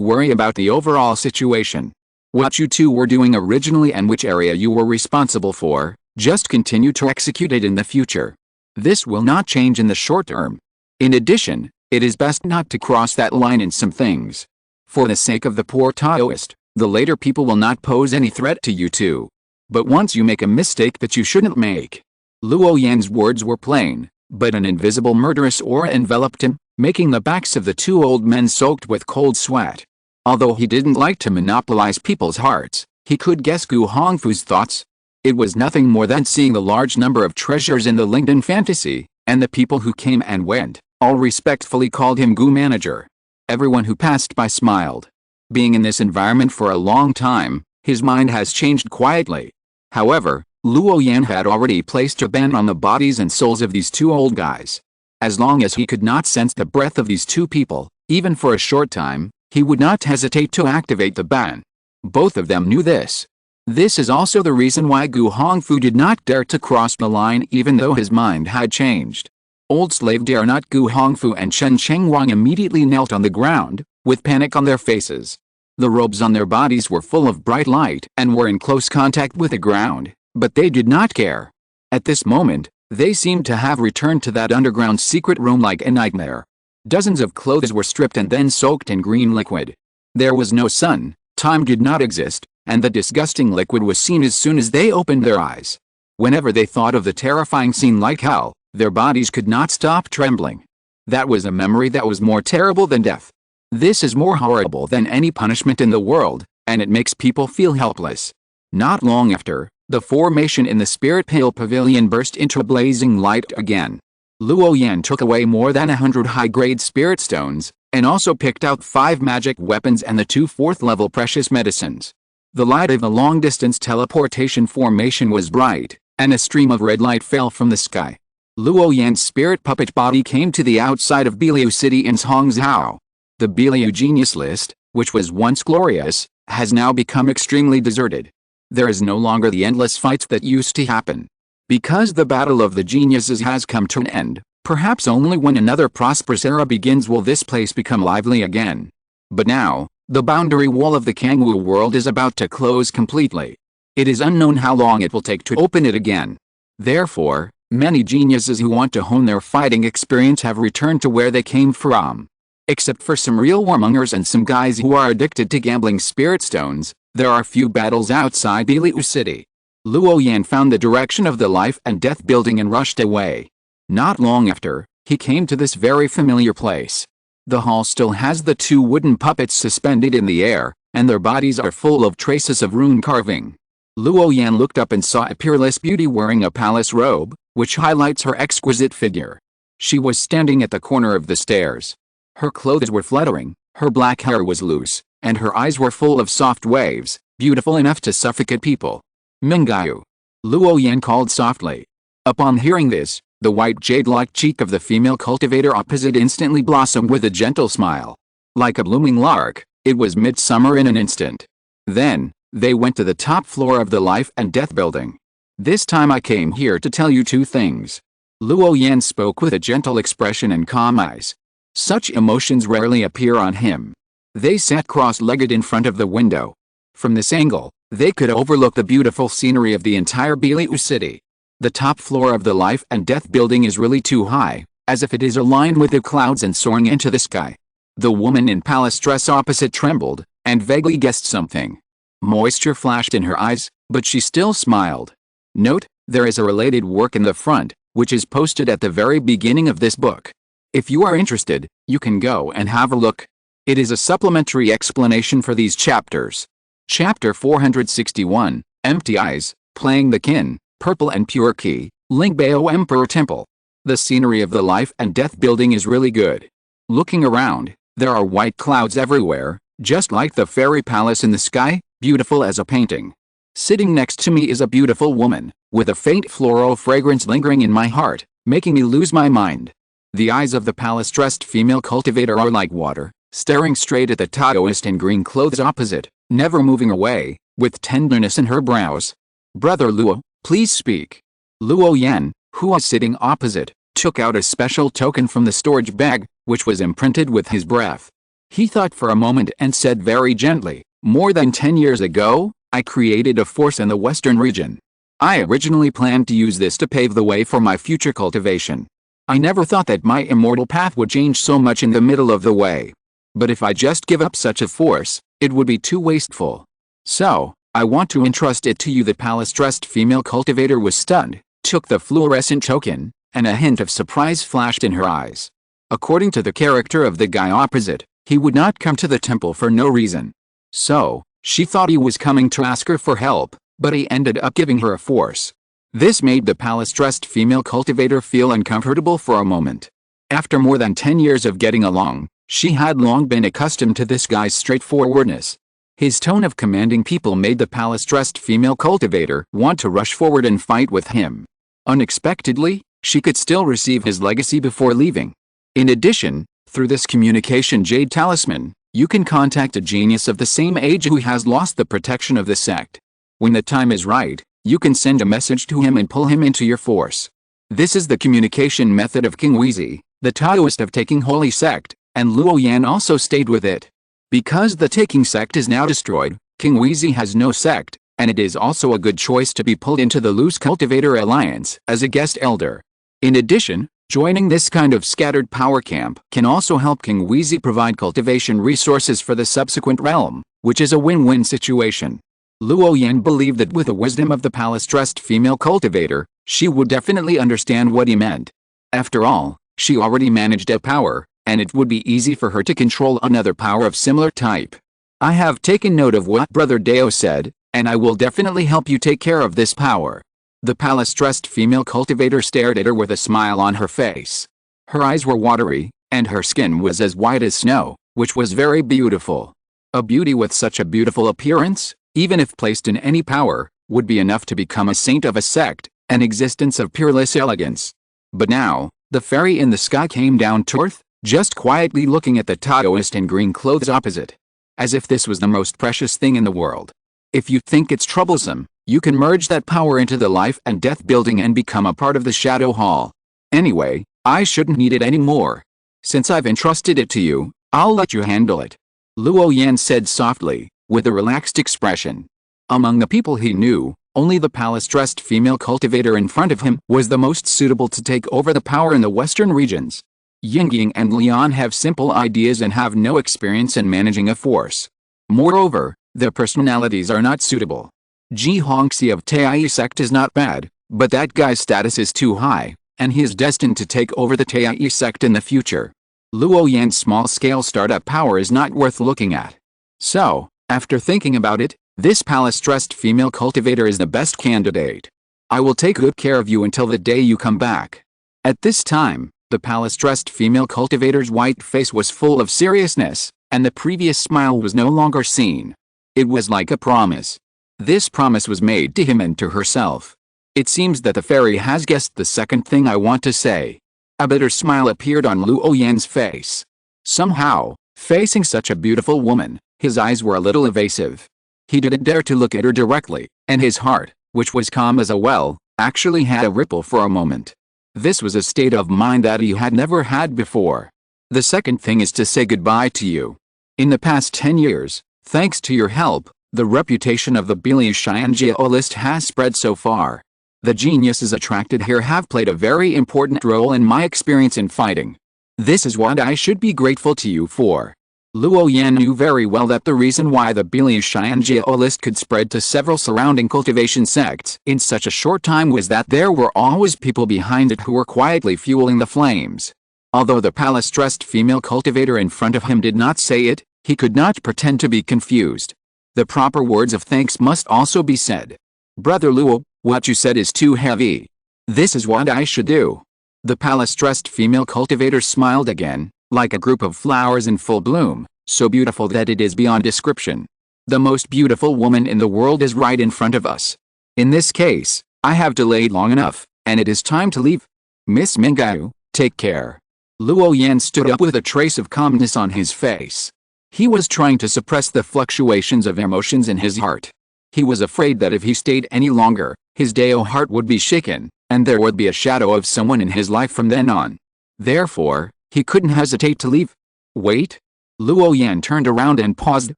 worry about the overall situation. What you two were doing originally and which area you were responsible for, just continue to execute it in the future. This will not change in the short term. In addition, it is best not to cross that line in some things. For the sake of the poor Taoist, the later people will not pose any threat to you two. But once you make a mistake that you shouldn't make. Luo Yan's words were plain, but an invisible murderous aura enveloped him, making the backs of the two old men soaked with cold sweat. Although he didn't like to monopolize people's hearts, he could guess Gu Hongfu's thoughts. It was nothing more than seeing the large number of treasures in the LinkedIn Fantasy, and the people who came and went, all respectfully called him Gu Manager. Everyone who passed by smiled. Being in this environment for a long time, his mind has changed quietly. However, Luo Yan had already placed a ban on the bodies and souls of these two old guys. As long as he could not sense the breath of these two people, even for a short time, he would not hesitate to activate the ban. Both of them knew this. This is also the reason why Gu Hongfu did not dare to cross the line even though his mind had changed. Old slave dare not. Gu Hongfu and Chen Chengwang immediately knelt on the ground, with panic on their faces. The robes on their bodies were full of bright light and were in close contact with the ground, but they did not care. At this moment, they seemed to have returned to that underground secret room like a nightmare. Dozens of clothes were stripped and then soaked in green liquid. There was no sun, time did not exist, and the disgusting liquid was seen as soon as they opened their eyes. Whenever they thought of the terrifying scene like hell, their bodies could not stop trembling. That was a memory that was more terrible than death. This is more horrible than any punishment in the world, and it makes people feel helpless. Not long after, the formation in the Spirit Pale Pavilion burst into blazing light again. Luo Yan took away more than 100 high-grade spirit stones, and also picked out 5 magic weapons and the 2 4th-level precious medicines. The light of the long-distance teleportation formation was bright, and a stream of red light fell from the sky. Luo Yan's spirit puppet body came to the outside of Biliu City in Hangzhou. The Biliu genius list, which was once glorious, has now become extremely deserted. There is no longer the endless fights that used to happen. Because the battle of the geniuses has come to an end, perhaps only when another prosperous era begins will this place become lively again. But now, the boundary wall of the Kangwu world is about to close completely. It is unknown how long it will take to open it again. Therefore, many geniuses who want to hone their fighting experience have returned to where they came from. Except for some real warmongers and some guys who are addicted to gambling spirit stones, there are few battles outside Biliu City. Luo Yan found the direction of the life and death building and rushed away. Not long after, he came to this very familiar place. The hall still has the 2 wooden puppets suspended in the air, and their bodies are full of traces of rune carving. Luo Yan looked up and saw a peerless beauty wearing a palace robe, which highlights her exquisite figure. She was standing at the corner of the stairs. Her clothes were fluttering, her black hair was loose, and her eyes were full of soft waves, beautiful enough to suffocate people. Mingayu. Luo Yan called softly. Upon hearing this, the white jade-like cheek of the female cultivator opposite instantly blossomed with a gentle smile. Like a blooming lark, it was midsummer in an instant. Then, they went to the top floor of the life and death building. This time I came here to tell you 2 things. Luo Yan spoke with a gentle expression and calm eyes. Such emotions rarely appear on him. They sat cross-legged in front of the window. From this angle, they could overlook the beautiful scenery of the entire Biliu City. The top floor of the life and death building is really too high, as if it is aligned with the clouds and soaring into the sky. The woman in palace dress opposite trembled, and vaguely guessed something. Moisture flashed in her eyes, but she still smiled. Note, there is a related work in the front, which is posted at the very beginning of this book. If you are interested, you can go and have a look. It is a supplementary explanation for these chapters. Chapter 461, Empty Eyes, Playing the Kin, Purple and Pure Key, Lingbao Emperor Temple. The scenery of the life and death building is really good. Looking around, there are white clouds everywhere, just like the fairy palace in the sky, beautiful as a painting. Sitting next to me is a beautiful woman, with a faint floral fragrance lingering in my heart, making me lose my mind. The eyes of the palace-dressed female cultivator are like water, staring straight at the Taoist in green clothes opposite, never moving away, with tenderness in her brows. Brother Luo, please speak. Luo Yan, who was sitting opposite, took out a special token from the storage bag, which was imprinted with his breath. He thought for a moment and said very gently, more than 10 years ago, I created a force in the western region. I originally planned to use this to pave the way for my future cultivation. I never thought that my immortal path would change so much in the middle of the way. But if I just give up such a force, it would be too wasteful. So, I want to entrust it to you. The palace-dressed female cultivator was stunned, took the fluorescent token, and a hint of surprise flashed in her eyes. According to the character of the guy opposite, he would not come to the temple for no reason. So, she thought he was coming to ask her for help, but he ended up giving her a force. This made the palace-dressed female cultivator feel uncomfortable for a moment. After more than 10 years of getting along, she had long been accustomed to this guy's straightforwardness. His tone of commanding people made the palace-dressed female cultivator want to rush forward and fight with him. Unexpectedly, she could still receive his legacy before leaving. In addition, through this communication jade talisman, you can contact a genius of the same age who has lost the protection of the sect. When the time is right, you can send a message to him and pull him into your force. This is the communication method of King Wheezy, the Taoist of Taking Holy Sect, and Luo Yan also stayed with it. Because the Taking sect is now destroyed, King Wheezy has no sect, and it is also a good choice to be pulled into the Loose Cultivator Alliance as a guest elder. In addition, joining this kind of scattered power camp can also help King Wheezy provide cultivation resources for the subsequent realm, which is a win-win situation. Luo Yan believed that with the wisdom of the palace-dressed female cultivator, she would definitely understand what he meant. After all, she already managed a power, and it would be easy for her to control another power of similar type. I have taken note of what Brother Deo said, and I will definitely help you take care of this power. The palace-dressed female cultivator stared at her with a smile on her face. Her eyes were watery, and her skin was as white as snow, which was very beautiful. A beauty with such a beautiful appearance, even if placed in any power, would be enough to become a saint of a sect, an existence of peerless elegance. But now, the fairy in the sky came down to earth, just quietly looking at the Taoist in green clothes opposite. As if this was the most precious thing in the world. If you think it's troublesome, you can merge that power into the life and death building and become a part of the Shadow Hall. Anyway, I shouldn't need it anymore. Since I've entrusted it to you, I'll let you handle it. Luo Yan said softly, with a relaxed expression. Among the people he knew, only the palace-dressed female cultivator in front of him was the most suitable to take over the power in the western regions. Yingying and Lian have simple ideas and have no experience in managing a force. Moreover, their personalities are not suitable. Ji Hongxi of Taiyue sect is not bad, but that guy's status is too high, and he is destined to take over the Taiyue sect in the future. Luo Yan's small-scale startup power is not worth looking at. So, after thinking about it, this palace-dressed female cultivator is the best candidate. I will take good care of you until the day you come back. At this time, the palace-dressed female cultivator's white face was full of seriousness, and the previous smile was no longer seen. It was like a promise. This promise was made to him and to herself. It seems that the fairy has guessed the second thing I want to say. A bitter smile appeared on Luo Yan's face. Somehow, facing such a beautiful woman, his eyes were a little evasive. He didn't dare to look at her directly, and his heart, which was calm as a well, actually had a ripple for a moment. This was a state of mind that he had never had before. The second thing is to say goodbye to you. In the past 10 years, thanks to your help, the reputation of the Bilishan geolist has spread so far. The geniuses attracted here have played a very important role in my experience in fighting. This is what I should be grateful to you for. Luo Yan knew very well that the reason why the Bilishan geolist could spread to several surrounding cultivation sects in such a short time was that there were always people behind it who were quietly fueling the flames. Although the palace-dressed female cultivator in front of him did not say it, he could not pretend to be confused. The proper words of thanks must also be said. Brother Luo, what you said is too heavy. This is what I should do. The palace-dressed female cultivator smiled again, like a group of flowers in full bloom, so beautiful that it is beyond description. The most beautiful woman in the world is right in front of us. In this case, I have delayed long enough, and it is time to leave. Miss Mingyu, take care. Luo Yan stood up with a trace of calmness on his face. He was trying to suppress the fluctuations of emotions in his heart. He was afraid that if he stayed any longer, his Dao heart would be shaken, and there would be a shadow of someone in his life from then on. Therefore, he couldn't hesitate to leave. Wait. Luo Yan turned around and paused,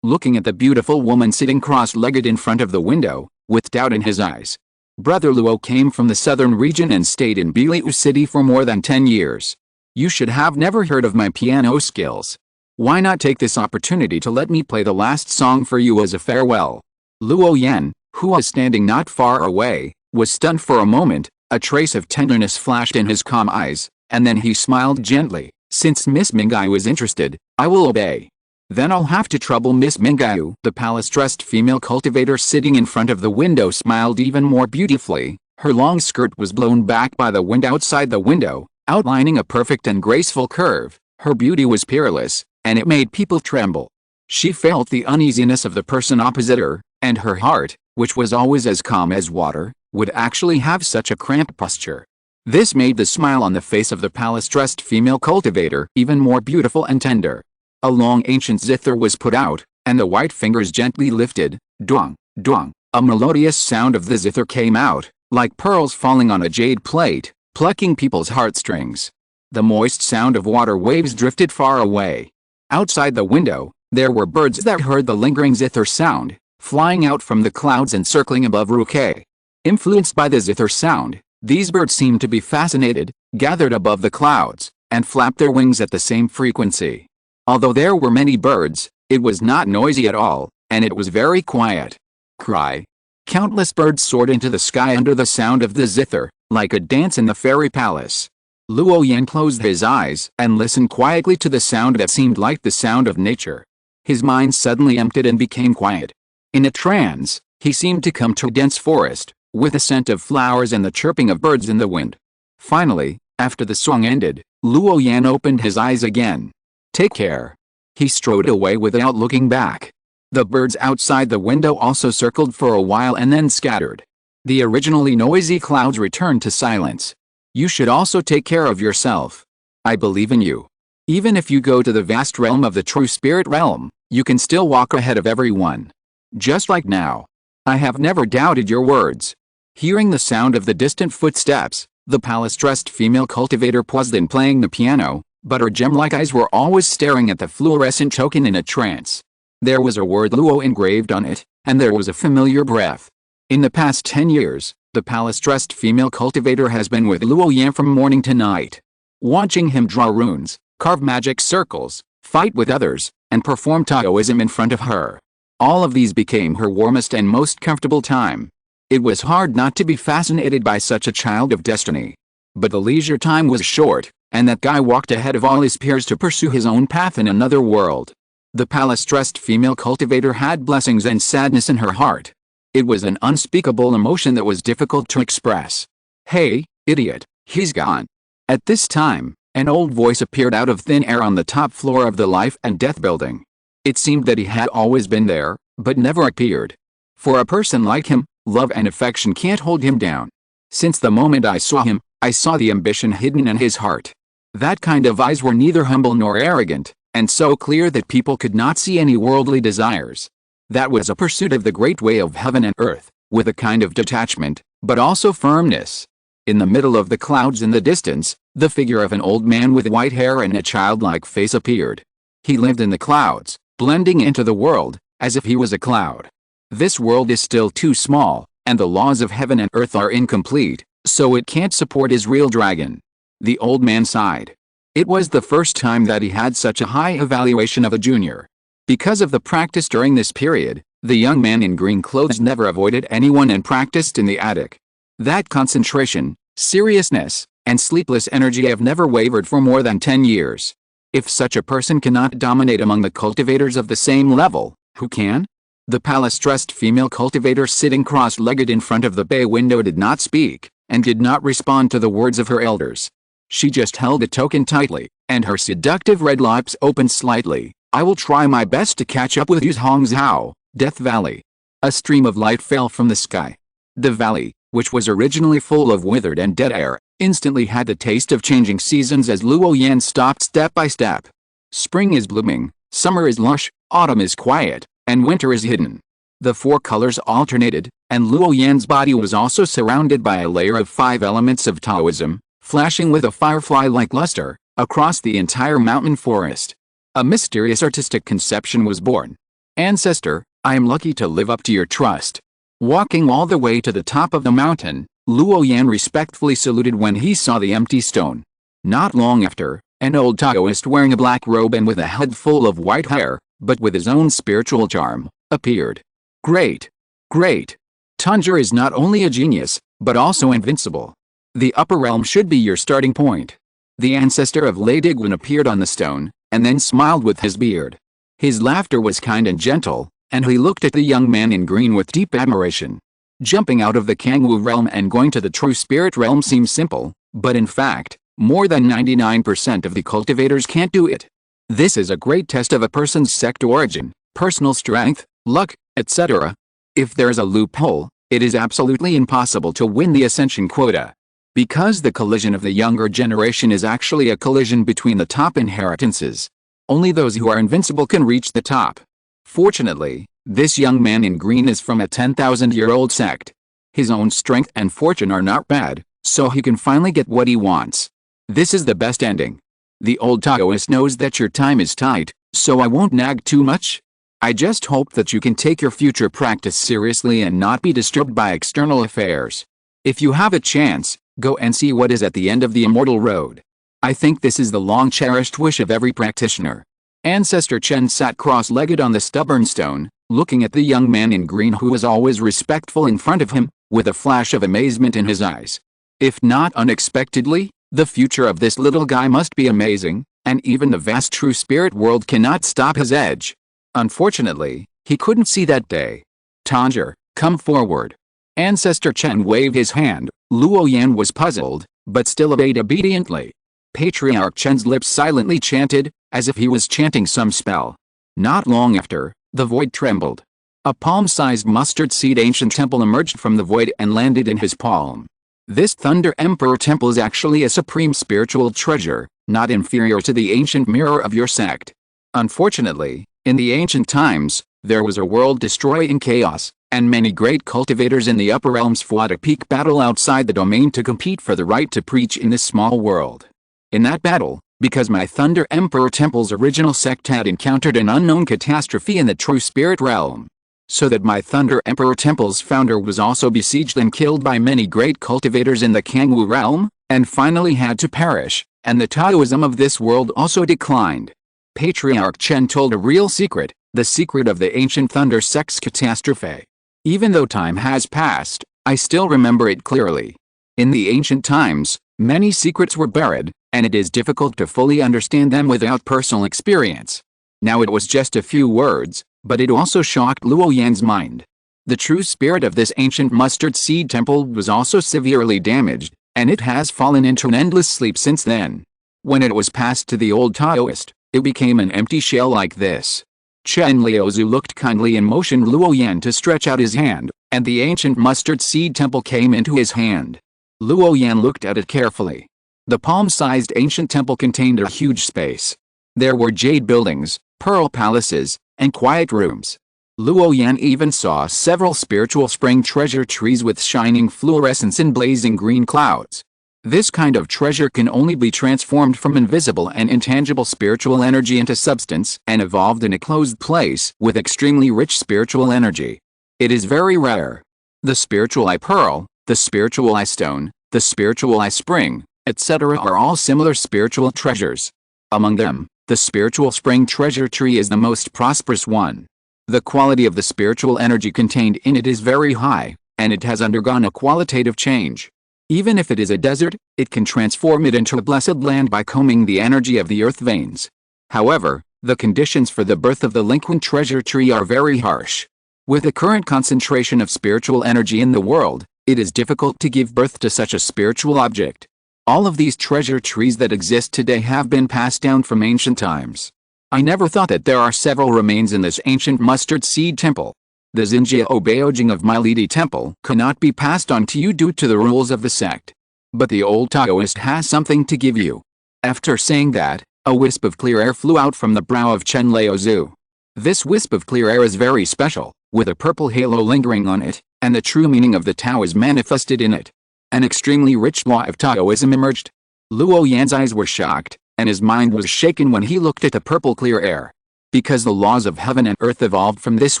looking at the beautiful woman sitting cross-legged in front of the window, with doubt in his eyes. Brother Luo came from the southern region and stayed in Biliu City for more than 10 years. You should have never heard of my piano skills. Why not take this opportunity to let me play the last song for you as a farewell? Luo Yan, who was standing not far away, was stunned for a moment. A trace of tenderness flashed in his calm eyes, and then he smiled gently. Since Miss Mingyu is interested, I will obey. Then I'll have to trouble Miss Mingyu. The palace-dressed female cultivator sitting in front of the window smiled even more beautifully. Her long skirt was blown back by the wind outside the window, outlining a perfect and graceful curve. Her beauty was peerless, and it made people tremble. She felt the uneasiness of the person opposite her, and her heart, which was always as calm as water, would actually have such a cramped posture. This made the smile on the face of the palace-dressed female cultivator even more beautiful and tender. A long ancient zither was put out, and the white fingers gently lifted. Duang, duang. A melodious sound of the zither came out, like pearls falling on a jade plate, plucking people's heartstrings. The moist sound of water waves drifted far away. Outside the window, there were birds that heard the lingering zither sound, flying out from the clouds and circling above Ruke. Influenced by the zither sound, these birds seemed to be fascinated, gathered above the clouds, and flapped their wings at the same frequency. Although there were many birds, it was not noisy at all, and it was very quiet. cry. Countless birds soared into the sky under the sound of the zither, like a dance in the fairy palace. Luo Yan closed his eyes and listened quietly to the sound that seemed like the sound of nature. His mind suddenly emptied and became quiet. In a trance, he seemed to come to a dense forest, with the scent of flowers and the chirping of birds in the wind. Finally, after the song ended, Luo Yan opened his eyes again. "Take care." He strode away without looking back. The birds outside the window also circled for a while and then scattered. The originally noisy clouds returned to silence. "You should also take care of yourself. I believe in you. Even if you go to the vast realm of the true spirit realm, you can still walk ahead of everyone. Just like now. I have never doubted your words." Hearing the sound of the distant footsteps, the palace-dressed female cultivator paused in playing the piano, but her gem-like eyes were always staring at the fluorescent token in a trance. There was a word Luo engraved on it, and there was a familiar breath. In the past 10 years, the palace-dressed female cultivator has been with Luo Yan from morning to night. Watching him draw runes, carve magic circles, fight with others, and perform Taoism in front of her. All of these became her warmest and most comfortable time. It was hard not to be fascinated by such a child of destiny. But the leisure time was short, and that guy walked ahead of all his peers to pursue his own path in another world. The palace-dressed female cultivator had blessings and sadness in her heart. It was an unspeakable emotion that was difficult to express. "Hey, idiot, he's gone." At this time, an old voice appeared out of thin air on the top floor of the Life and Death building. It seemed that he had always been there, but never appeared. For a person like him, love and affection can't hold him down. Since the moment I saw him, I saw the ambition hidden in his heart. That kind of eyes were neither humble nor arrogant, and so clear that people could not see any worldly desires. That was a pursuit of the great way of heaven and earth, with a kind of detachment, but also firmness. In the middle of the clouds in the distance, the figure of an old man with white hair and a childlike face appeared. He lived in the clouds, blending into the world, as if he was a cloud. This world is still too small, and the laws of heaven and earth are incomplete, so it can't support his real dragon. The old man sighed. It was the first time that he had such a high evaluation of a junior. Because of the practice during this period, the young man in green clothes never avoided anyone and practiced in the attic. That concentration, seriousness, and sleepless energy have never wavered for more than 10 years. If such a person cannot dominate among the cultivators of the same level, who can? The palace-dressed female cultivator sitting cross-legged in front of the bay window did not speak, and did not respond to the words of her elders. She just held the token tightly, and her seductive red lips opened slightly. "I will try my best to catch up with you, Hongzhou, Death Valley." A stream of light fell from the sky. The valley, which was originally full of withered and dead air, instantly had the taste of changing seasons as Luo Yan stopped step by step. Spring is blooming, summer is lush, autumn is quiet, and winter is hidden. The four colors alternated, and Luo Yan's body was also surrounded by a layer of 5 elements of Taoism, flashing with a firefly-like luster, across the entire mountain forest. A mysterious artistic conception was born. "Ancestor, I am lucky to live up to your trust." Walking all the way to the top of the mountain, Luo Yan respectfully saluted when he saw the empty stone. Not long after, an old Taoist wearing a black robe and with a head full of white hair, but with his own spiritual charm, appeared. "Great! Great! Tunja is not only a genius, but also invincible. The upper realm should be your starting point." The ancestor of Lady Gwen appeared on the stone, and then smiled with his beard. His laughter was kind and gentle, and he looked at the young man in green with deep admiration. Jumping out of the Kangwu realm and going to the true spirit realm seems simple, but in fact, more than 99% of the cultivators can't do it. This is a great test of a person's sect origin, personal strength, luck, etc. If there is a loophole, it is absolutely impossible to win the ascension quota. Because the collision of the younger generation is actually a collision between the top inheritances. Only those who are invincible can reach the top. Fortunately, this young man in green is from a 10,000-year-old sect. His own strength and fortune are not bad, so he can finally get what he wants. This is the best ending. The old Taoist knows that your time is tight, so I won't nag too much. I just hope that you can take your future practice seriously and not be disturbed by external affairs. If you have a chance, go and see what is at the end of the immortal road. I think this is the long-cherished wish of every practitioner. Ancestor Chen sat cross-legged on the stubborn stone, looking at the young man in green who was always respectful in front of him, with a flash of amazement in his eyes. If not unexpectedly, the future of this little guy must be amazing, and even the vast true spirit world cannot stop his edge. Unfortunately, he couldn't see that day. Tanger, come forward. Ancestor Chen waved his hand. Luo Yan was puzzled, but still obeyed obediently. Patriarch Chen's lips silently chanted, as if he was chanting some spell. Not long after, the void trembled. A palm-sized mustard seed ancient temple emerged from the void and landed in his palm. This Thunder Emperor temple is actually a supreme spiritual treasure, not inferior to the ancient mirror of your sect. Unfortunately, in the ancient times, there was a world-destroying chaos, and many great cultivators in the upper realms fought a peak battle outside the domain to compete for the right to preach in this small world. In that battle, because my Thunder Emperor Temple's original sect had encountered an unknown catastrophe in the true spirit realm, so that my Thunder Emperor Temple's founder was also besieged and killed by many great cultivators in the Kangwu realm, and finally had to perish, and the Taoism of this world also declined. Patriarch Chen told a real secret, the secret of the ancient Thunder sect's catastrophe. Even though time has passed, I still remember it clearly. In the ancient times, many secrets were buried, and it is difficult to fully understand them without personal experience. Now it was just a few words, but it also shocked Luo Yan's mind. The true spirit of this ancient mustard seed temple was also severely damaged, and it has fallen into an endless sleep since then. When it was passed to the old Taoist, it became an empty shell like this. Chen Liaozu looked kindly and motioned Luo Yan to stretch out his hand, and the ancient mustard seed temple came into his hand. Luo Yan looked at it carefully. The palm-sized ancient temple contained a huge space. There were jade buildings, pearl palaces, and quiet rooms. Luo Yan even saw several spiritual spring treasure trees with shining fluorescence and blazing green clouds. This kind of treasure can only be transformed from invisible and intangible spiritual energy into substance and evolved in a closed place with extremely rich spiritual energy. It is very rare. The spiritual eye pearl, the spiritual eye stone, the spiritual eye spring, etc. are all similar spiritual treasures. Among them, the spiritual spring treasure tree is the most prosperous one. The quality of the spiritual energy contained in it is very high, and it has undergone a qualitative change. Even if it is a desert, it can transform it into a blessed land by combing the energy of the earth veins. However, the conditions for the birth of the Linquin treasure tree are very harsh. With the current concentration of spiritual energy in the world, it is difficult to give birth to such a spiritual object. All of these treasure trees that exist today have been passed down from ancient times. I never thought that there are several remains in this ancient mustard seed temple. The Xinjia Obeojing of Milady Temple cannot be passed on to you due to the rules of the sect. But the old Taoist has something to give you. After saying that, a wisp of clear air flew out from the brow of Chen Liaozu. This wisp of clear air is very special, with a purple halo lingering on it, and the true meaning of the Tao is manifested in it. An extremely rich law of Taoism emerged. Luo Yan's eyes were shocked, and his mind was shaken when he looked at the purple clear air. Because the laws of heaven and earth evolved from this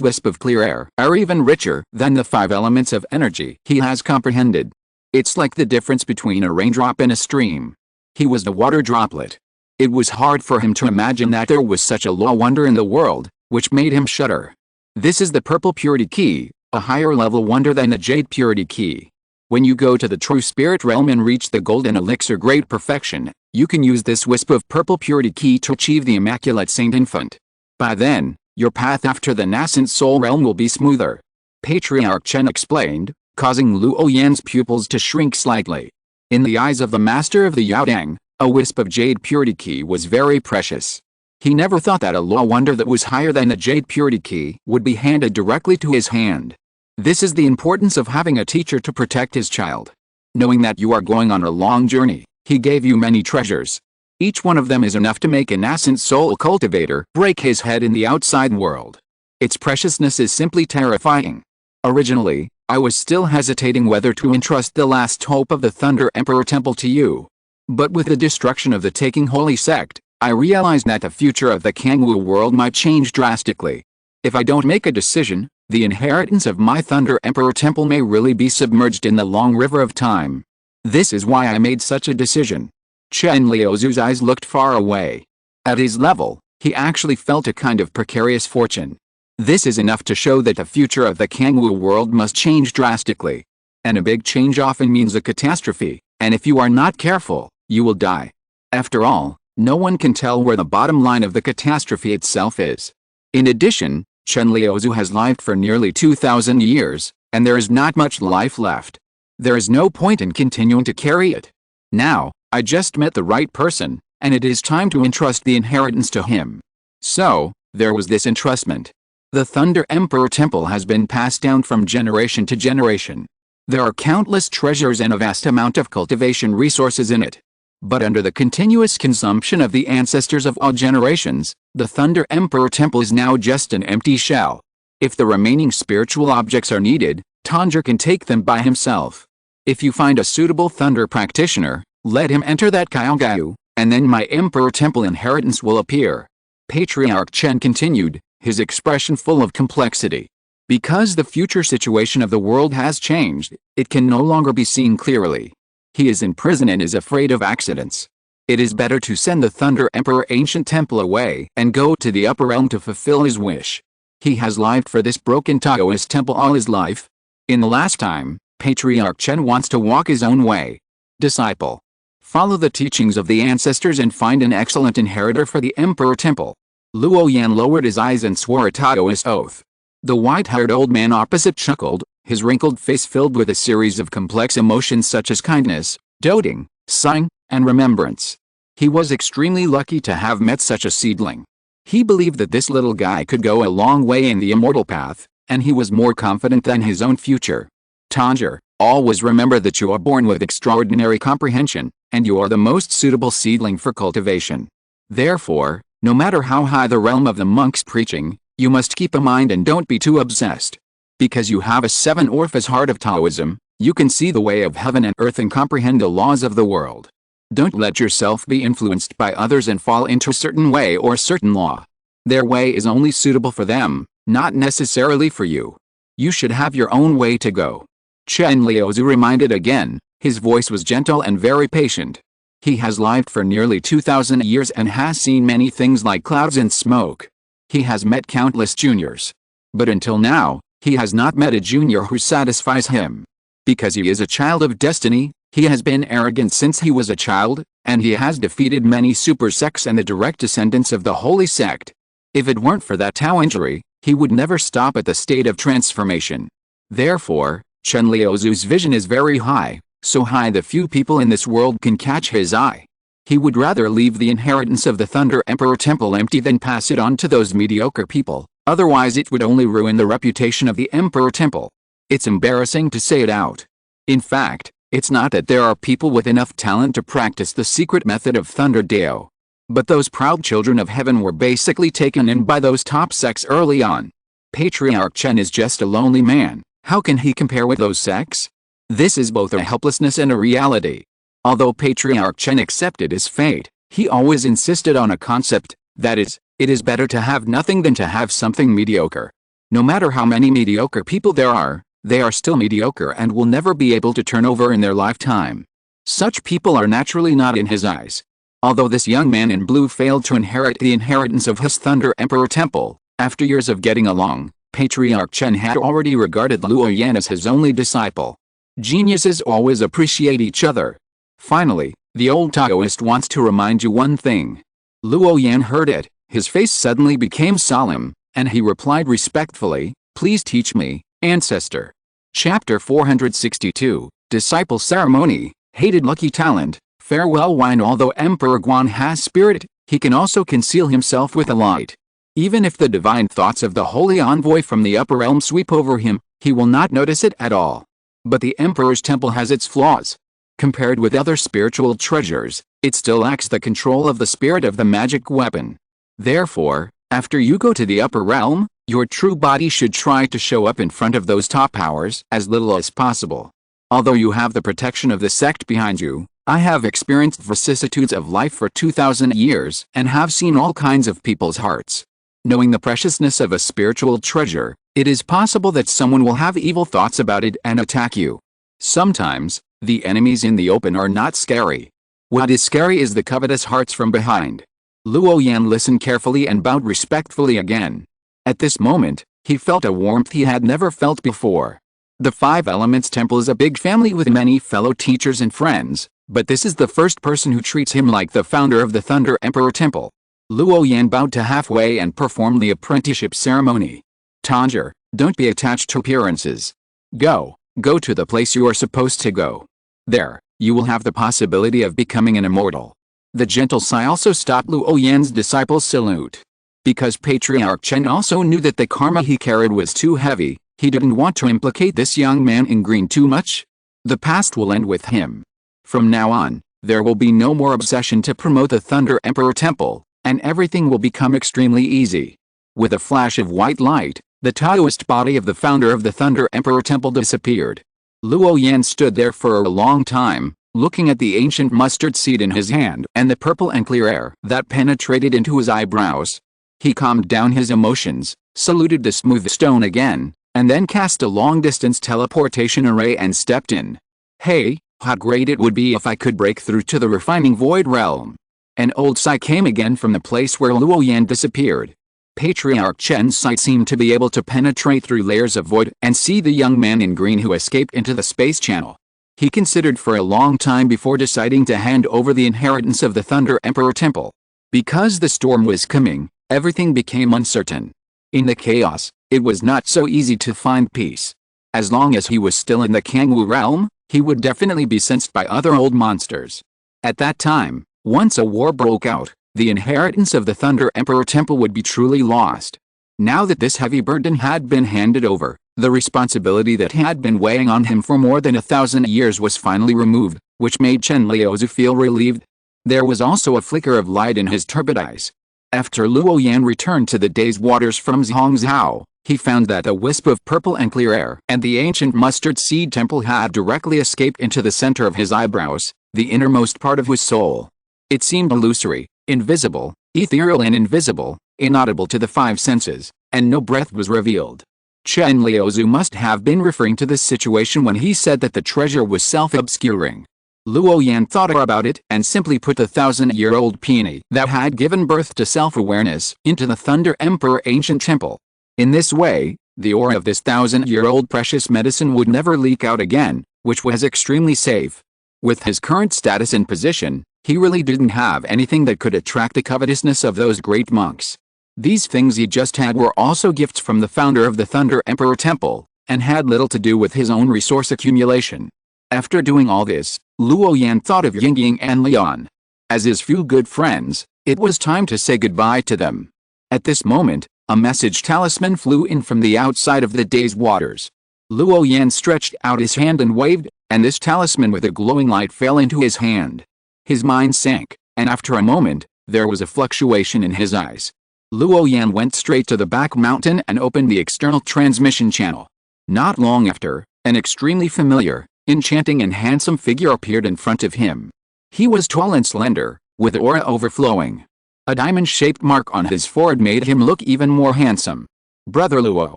wisp of clear air are even richer than the 5 elements of energy he has comprehended. It's like the difference between a raindrop and a stream. He was a water droplet. It was hard for him to imagine that there was such a law wonder in the world, which made him shudder. This is the purple purity key, a higher level wonder than the jade purity key. When you go to the true spirit realm and reach the golden elixir great perfection, you can use this wisp of purple purity key to achieve the immaculate saint infant. By then, your path after the nascent soul realm will be smoother. Patriarch Chen explained, causing Luo Yan's pupils to shrink slightly. In the eyes of the master of the Yaodang, a wisp of jade purity key was very precious. He never thought that a law wonder that was higher than the jade purity key would be handed directly to his hand. This is the importance of having a teacher to protect his child. Knowing that you are going on a long journey, he gave you many treasures. Each one of them is enough to make a nascent soul cultivator break his head in the outside world. Its preciousness is simply terrifying. Originally, I was still hesitating whether to entrust the last hope of the Thunder Emperor Temple to you. But with the destruction of the Taking Holy Sect, I realized that the future of the Kangwu world might change drastically. If I don't make a decision, the inheritance of my Thunder Emperor Temple may really be submerged in the long river of time. This is why I made such a decision. Chen Liaozu's eyes looked far away. At his level, he actually felt a kind of precarious fortune. This is enough to show that the future of the Kangwu world must change drastically. And a big change often means a catastrophe, and if you are not careful, you will die. After all, no one can tell where the bottom line of the catastrophe itself is. In addition, Chen Liuzu has lived for nearly 2,000 years, and there is not much life left. There is no point in continuing to carry it. Now, I just met the right person, and it is time to entrust the inheritance to him. So, there was this entrustment. The Thunder Emperor Temple has been passed down from generation to generation. There are countless treasures and a vast amount of cultivation resources in it. But under the continuous consumption of the ancestors of all generations, the Thunder Emperor Temple is now just an empty shell. If the remaining spiritual objects are needed, Tanjir can take them by himself. If you find a suitable Thunder practitioner, let him enter that Kyogayu, and then my Emperor Temple inheritance will appear. Patriarch Chen continued, his expression full of complexity. Because the future situation of the world has changed, it can no longer be seen clearly. He is in prison and is afraid of accidents. It is better to send the Thunder Emperor Ancient Temple away and go to the upper realm to fulfill his wish. He has lived for this broken Taoist temple all his life. In the last time, Patriarch Chen wants to walk his own way. Disciple. Follow the teachings of the ancestors and find an excellent inheritor for the Emperor Temple. Luo Yan lowered his eyes and swore a Taoist oath. The white-haired old man opposite chuckled, his wrinkled face filled with a series of complex emotions such as kindness, doting, sighing, and remembrance. He was extremely lucky to have met such a seedling. He believed that this little guy could go a long way in the immortal path, and he was more confident than his own future. Tanjir, always remember that you are born with extraordinary comprehension, and you are the most suitable seedling for cultivation. Therefore, no matter how high the realm of the monk's preaching, you must keep in mind and don't be too obsessed. Because you have a seven-orifice heart of Taoism, you can see the way of heaven and earth and comprehend the laws of the world. Don't let yourself be influenced by others and fall into a certain way or certain law. Their way is only suitable for them, not necessarily for you. You should have your own way to go. Chen Liuzu reminded again, his voice was gentle and very patient. He has lived for nearly 2,000 years and has seen many things like clouds and smoke. He has met countless juniors. But until now, he has not met a junior who satisfies him. Because he is a child of destiny, he has been arrogant since he was a child, and he has defeated many super sects and the direct descendants of the holy sect. If it weren't for that Tao injury, he would never stop at the state of transformation. Therefore, Chen Liuzu's vision is very high, so high that few people in this world can catch his eye. He would rather leave the inheritance of the Thunder Emperor Temple empty than pass it on to those mediocre people, otherwise it would only ruin the reputation of the Emperor Temple. It's embarrassing to say it out. In fact, it's not that there are people with enough talent to practice the secret method of Thunder Dao. But those proud children of heaven were basically taken in by those top sects early on. Patriarch Chen is just a lonely man. How can he compare with those sects? This is both a helplessness and a reality. Although Patriarch Chen accepted his fate, he always insisted on a concept, that is, it is better to have nothing than to have something mediocre. No matter how many mediocre people there are, they are still mediocre and will never be able to turn over in their lifetime. Such people are naturally not in his eyes. Although this young man in blue failed to inherit the inheritance of his Thunder Emperor Temple, after years of getting along, Patriarch Chen had already regarded Luo Yan as his only disciple. Geniuses always appreciate each other. Finally, the old Taoist wants to remind you one thing. Luo Yan heard it, his face suddenly became solemn, and he replied respectfully, "Please teach me, ancestor." Chapter 462, Disciple Ceremony, Hated Lucky Talent, Farewell Wine. Although Emperor Guan has spirit, he can also conceal himself with a light. Even if the divine thoughts of the holy envoy from the upper realm sweep over him, he will not notice it at all. But the Emperor's temple has its flaws. Compared with other spiritual treasures, it still lacks the control of the spirit of the magic weapon. Therefore, after you go to the upper realm, your true body should try to show up in front of those top powers as little as possible. Although you have the protection of the sect behind you, I have experienced vicissitudes of life for 2,000 years and have seen all kinds of people's hearts. Knowing the preciousness of a spiritual treasure, it is possible that someone will have evil thoughts about it and attack you. Sometimes, the enemies in the open are not scary. What is scary is the covetous hearts from behind. Luo Yan listened carefully and bowed respectfully again. At this moment, He felt a warmth he had never felt before. The Five Elements Temple is a big family with many fellow teachers and friends, but this is the first person who treats him like the founder of the Thunder Emperor Temple. Luo Yan bowed to halfway and performed the apprenticeship ceremony. Tanjiro, don't be attached to appearances. Go to the place you are supposed to go. There, you will have the possibility of becoming an immortal. The gentle Sai also stopped Luo Yan's disciples' salute. Because Patriarch Chen also knew that the karma he carried was too heavy, he didn't want to implicate this young man in green too much. The past will end with him. From now on, there will be no more obsession to promote the Thunder Emperor Temple, and everything will become extremely easy. With a flash of white light, the Taoist body of the founder of the Thunder Emperor Temple disappeared. Luo Yan stood there for a long time, looking at the ancient mustard seed in his hand and the purple and clear air that penetrated into his eyebrows. He calmed down his emotions, saluted the smooth stone again, and then cast a long-distance teleportation array and stepped in. Hey, how great it would be if I could break through to the refining void realm. An old sigh came again from the place where Luo Yan disappeared. Patriarch Chen's sight seemed to be able to penetrate through layers of void and see the young man in green who escaped into the space channel. He considered for a long time before deciding to hand over the inheritance of the Thunder Emperor Temple. Because the storm was coming, everything became uncertain. In the chaos, it was not so easy to find peace. As long as he was still in the Kangwu realm, he would definitely be sensed by other old monsters. At that time, once a war broke out, the inheritance of the Thunder Emperor Temple would be truly lost. Now that this heavy burden had been handed over, the responsibility that had been weighing on him for more than 1,000 years was finally removed, which made Chen Liaozu feel relieved. There was also a flicker of light in his turbid eyes. After Luo Yan returned to the day's waters from Zhongzhou, he found that a wisp of purple and clear air and the ancient mustard seed temple had directly escaped into the center of his eyebrows, the innermost part of his soul. It seemed illusory, invisible, ethereal and invisible, inaudible to the five senses, and no breath was revealed. Chen Liaozu must have been referring to this situation when he said that the treasure was self-obscuring. Luo Yan thought about it and simply put the 1,000-year-old peony that had given birth to self-awareness into the Thunder Emperor ancient temple. In this way, the aura of this 1,000-year-old precious medicine would never leak out again, which was extremely safe. With his current status and position, he really didn't have anything that could attract the covetousness of those great monks. These things he just had were also gifts from the founder of the Thunder Emperor Temple, and had little to do with his own resource accumulation. After doing all this, Luo Yan thought of Yingying and Leon. As his few good friends, it was time to say goodbye to them. At this moment, a message talisman flew in from the outside of the day's waters. Luo Yan stretched out his hand and waved, and this talisman with a glowing light fell into his hand. His mind sank, and after a moment, there was a fluctuation in his eyes. Luo Yan went straight to the back mountain and opened the external transmission channel. Not long after, an extremely familiar, enchanting and handsome figure appeared in front of him. He was tall and slender, with aura overflowing. A diamond-shaped mark on his forehead made him look even more handsome. Brother Luo.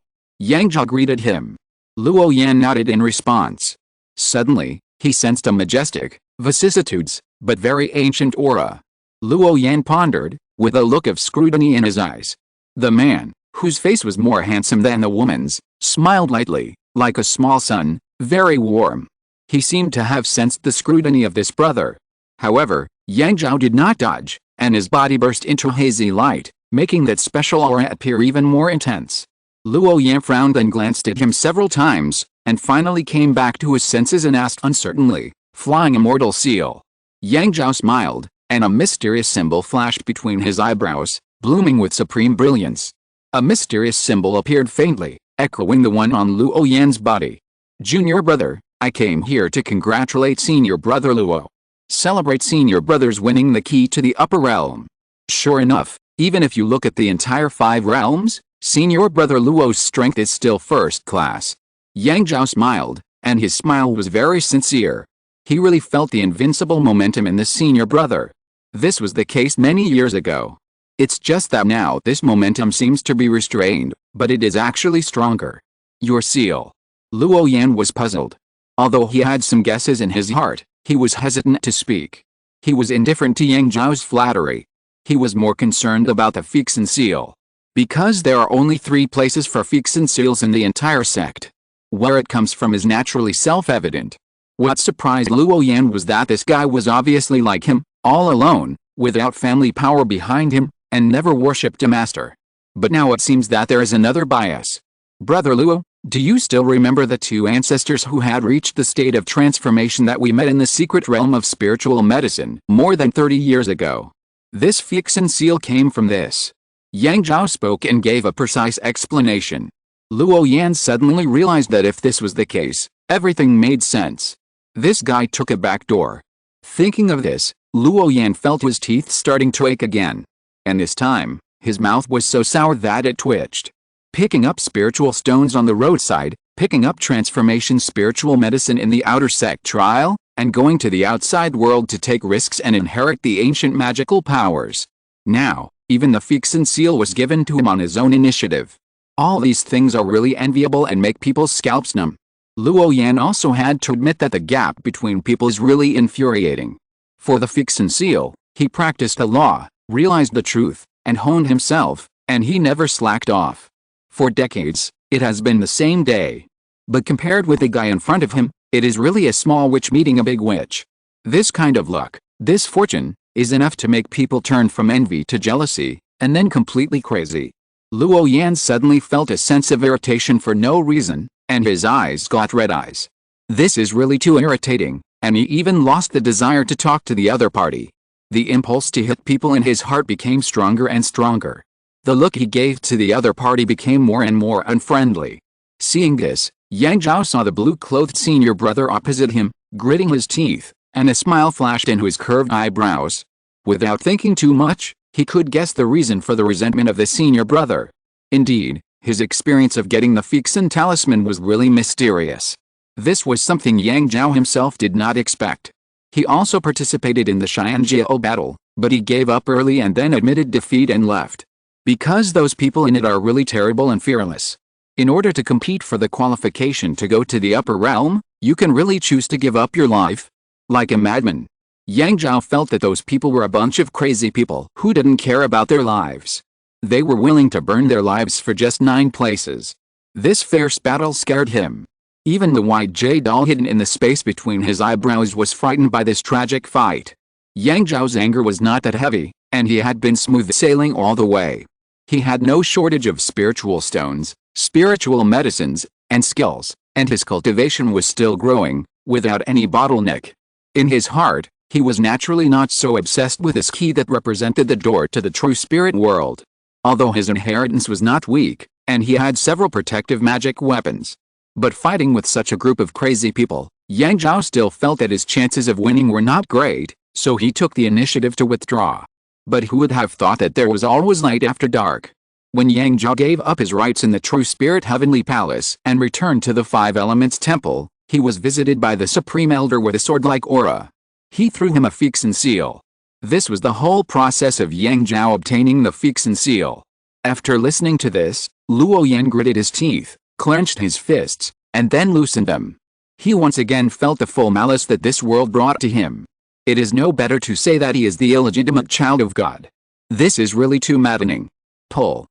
Yang Zhao greeted him. Luo Yan nodded in response. Suddenly, he sensed a majestic, vicissitudes, but very ancient aura. Luo Yan pondered, with a look of scrutiny in his eyes. The man, whose face was more handsome than the woman's, smiled lightly, like a small sun, very warm. He seemed to have sensed the scrutiny of this brother. However, Yang Zhao did not dodge, and his body burst into hazy light, making that special aura appear even more intense. Luo Yan frowned and glanced at him several times, and finally came back to his senses and asked uncertainly, "Flying immortal seal?" Yang Zhao smiled, and a mysterious symbol flashed between his eyebrows, blooming with supreme brilliance. A mysterious symbol appeared faintly, echoing the one on Luo Yan's body. "Junior brother, I came here to congratulate senior brother Luo. Celebrate senior brother's winning the key to the upper realm." Sure enough, even if you look at the entire 5 realms, senior brother Luo's strength is still first class. Yang Zhao smiled, and his smile was very sincere. He really felt the invincible momentum in the senior brother. This was the case many years ago. It's just that now this momentum seems to be restrained, but it is actually stronger. Your seal. Luo Yan was puzzled. Although he had some guesses in his heart, he was hesitant to speak. He was indifferent to Yang Zhao's flattery. He was more concerned about the Fixin seal. Because there are only 3 places for fixin seals in the entire sect. Where it comes from is naturally self-evident. What surprised Luo Yan was that this guy was obviously like him, all alone, without family power behind him, and never worshipped a master. But now it seems that there is another bias. Brother Luo, do you still remember the 2 ancestors who had reached the state of transformation that we met in the secret realm of spiritual medicine more than 30 years ago? This fixin seal came from this. Yang Zhao spoke and gave a precise explanation. Luo Yan suddenly realized that if this was the case, everything made sense. This guy took a back door. Thinking of this, Luo Yan felt his teeth starting to ache again. And this time, his mouth was so sour that it twitched. Picking up spiritual stones on the roadside, picking up transformation spiritual medicine in the outer sect trial, and going to the outside world to take risks and inherit the ancient magical powers. Now, even the fixin seal was given to him on his own initiative. All these things are really enviable and make people's scalps numb. Luo Yan also had to admit that the gap between people is really infuriating. For the fixin seal, he practiced the law, realized the truth, and honed himself, and he never slacked off. For decades, it has been the same day. But compared with the guy in front of him, it is really a small witch meeting a big witch. This kind of luck, this fortune, is enough to make people turn from envy to jealousy, and then completely crazy. Luo Yan suddenly felt a sense of irritation for no reason, and his eyes got red eyes. This is really too irritating, and he even lost the desire to talk to the other party. The impulse to hit people in his heart became stronger and stronger. The look he gave to the other party became more and more unfriendly. Seeing this, Yang Zhao saw the blue-clothed senior brother opposite him, gritting his teeth, and a smile flashed into his curved eyebrows. Without thinking too much, he could guess the reason for the resentment of the senior brother. Indeed, his experience of getting the fixin talisman was really mysterious. This was something Yang Zhao himself did not expect. He also participated in the Xianjiao battle, but he gave up early and then admitted defeat and left. Because those people in it are really terrible and fearless. In order to compete for the qualification to go to the upper realm, you can really choose to give up your life. Like a madman. Yang Zhao felt that those people were a bunch of crazy people who didn't care about their lives. They were willing to burn their lives for just 9 places. This fierce battle scared him. Even the white jade doll hidden in the space between his eyebrows was frightened by this tragic fight. Yang Zhao's anger was not that heavy, and he had been smooth sailing all the way. He had no shortage of spiritual stones, spiritual medicines, and skills, and his cultivation was still growing, without any bottleneck. In his heart, he was naturally not so obsessed with this key that represented the door to the true spirit world. Although his inheritance was not weak, and he had several protective magic weapons. But fighting with such a group of crazy people, Yang Zhao still felt that his chances of winning were not great, so he took the initiative to withdraw. But who would have thought that there was always light after dark? When Yang Zhao gave up his rights in the True Spirit Heavenly Palace and returned to the 5 Elements Temple, he was visited by the Supreme Elder with a sword-like aura. He threw him a fixin seal. This was the whole process of Yang Zhao obtaining the fixin seal. After listening to this, Luo Yan gritted his teeth, clenched his fists, and then loosened them. He once again felt the full malice that this world brought to him. It is no better to say that he is the illegitimate child of God. This is really too maddening. Pull.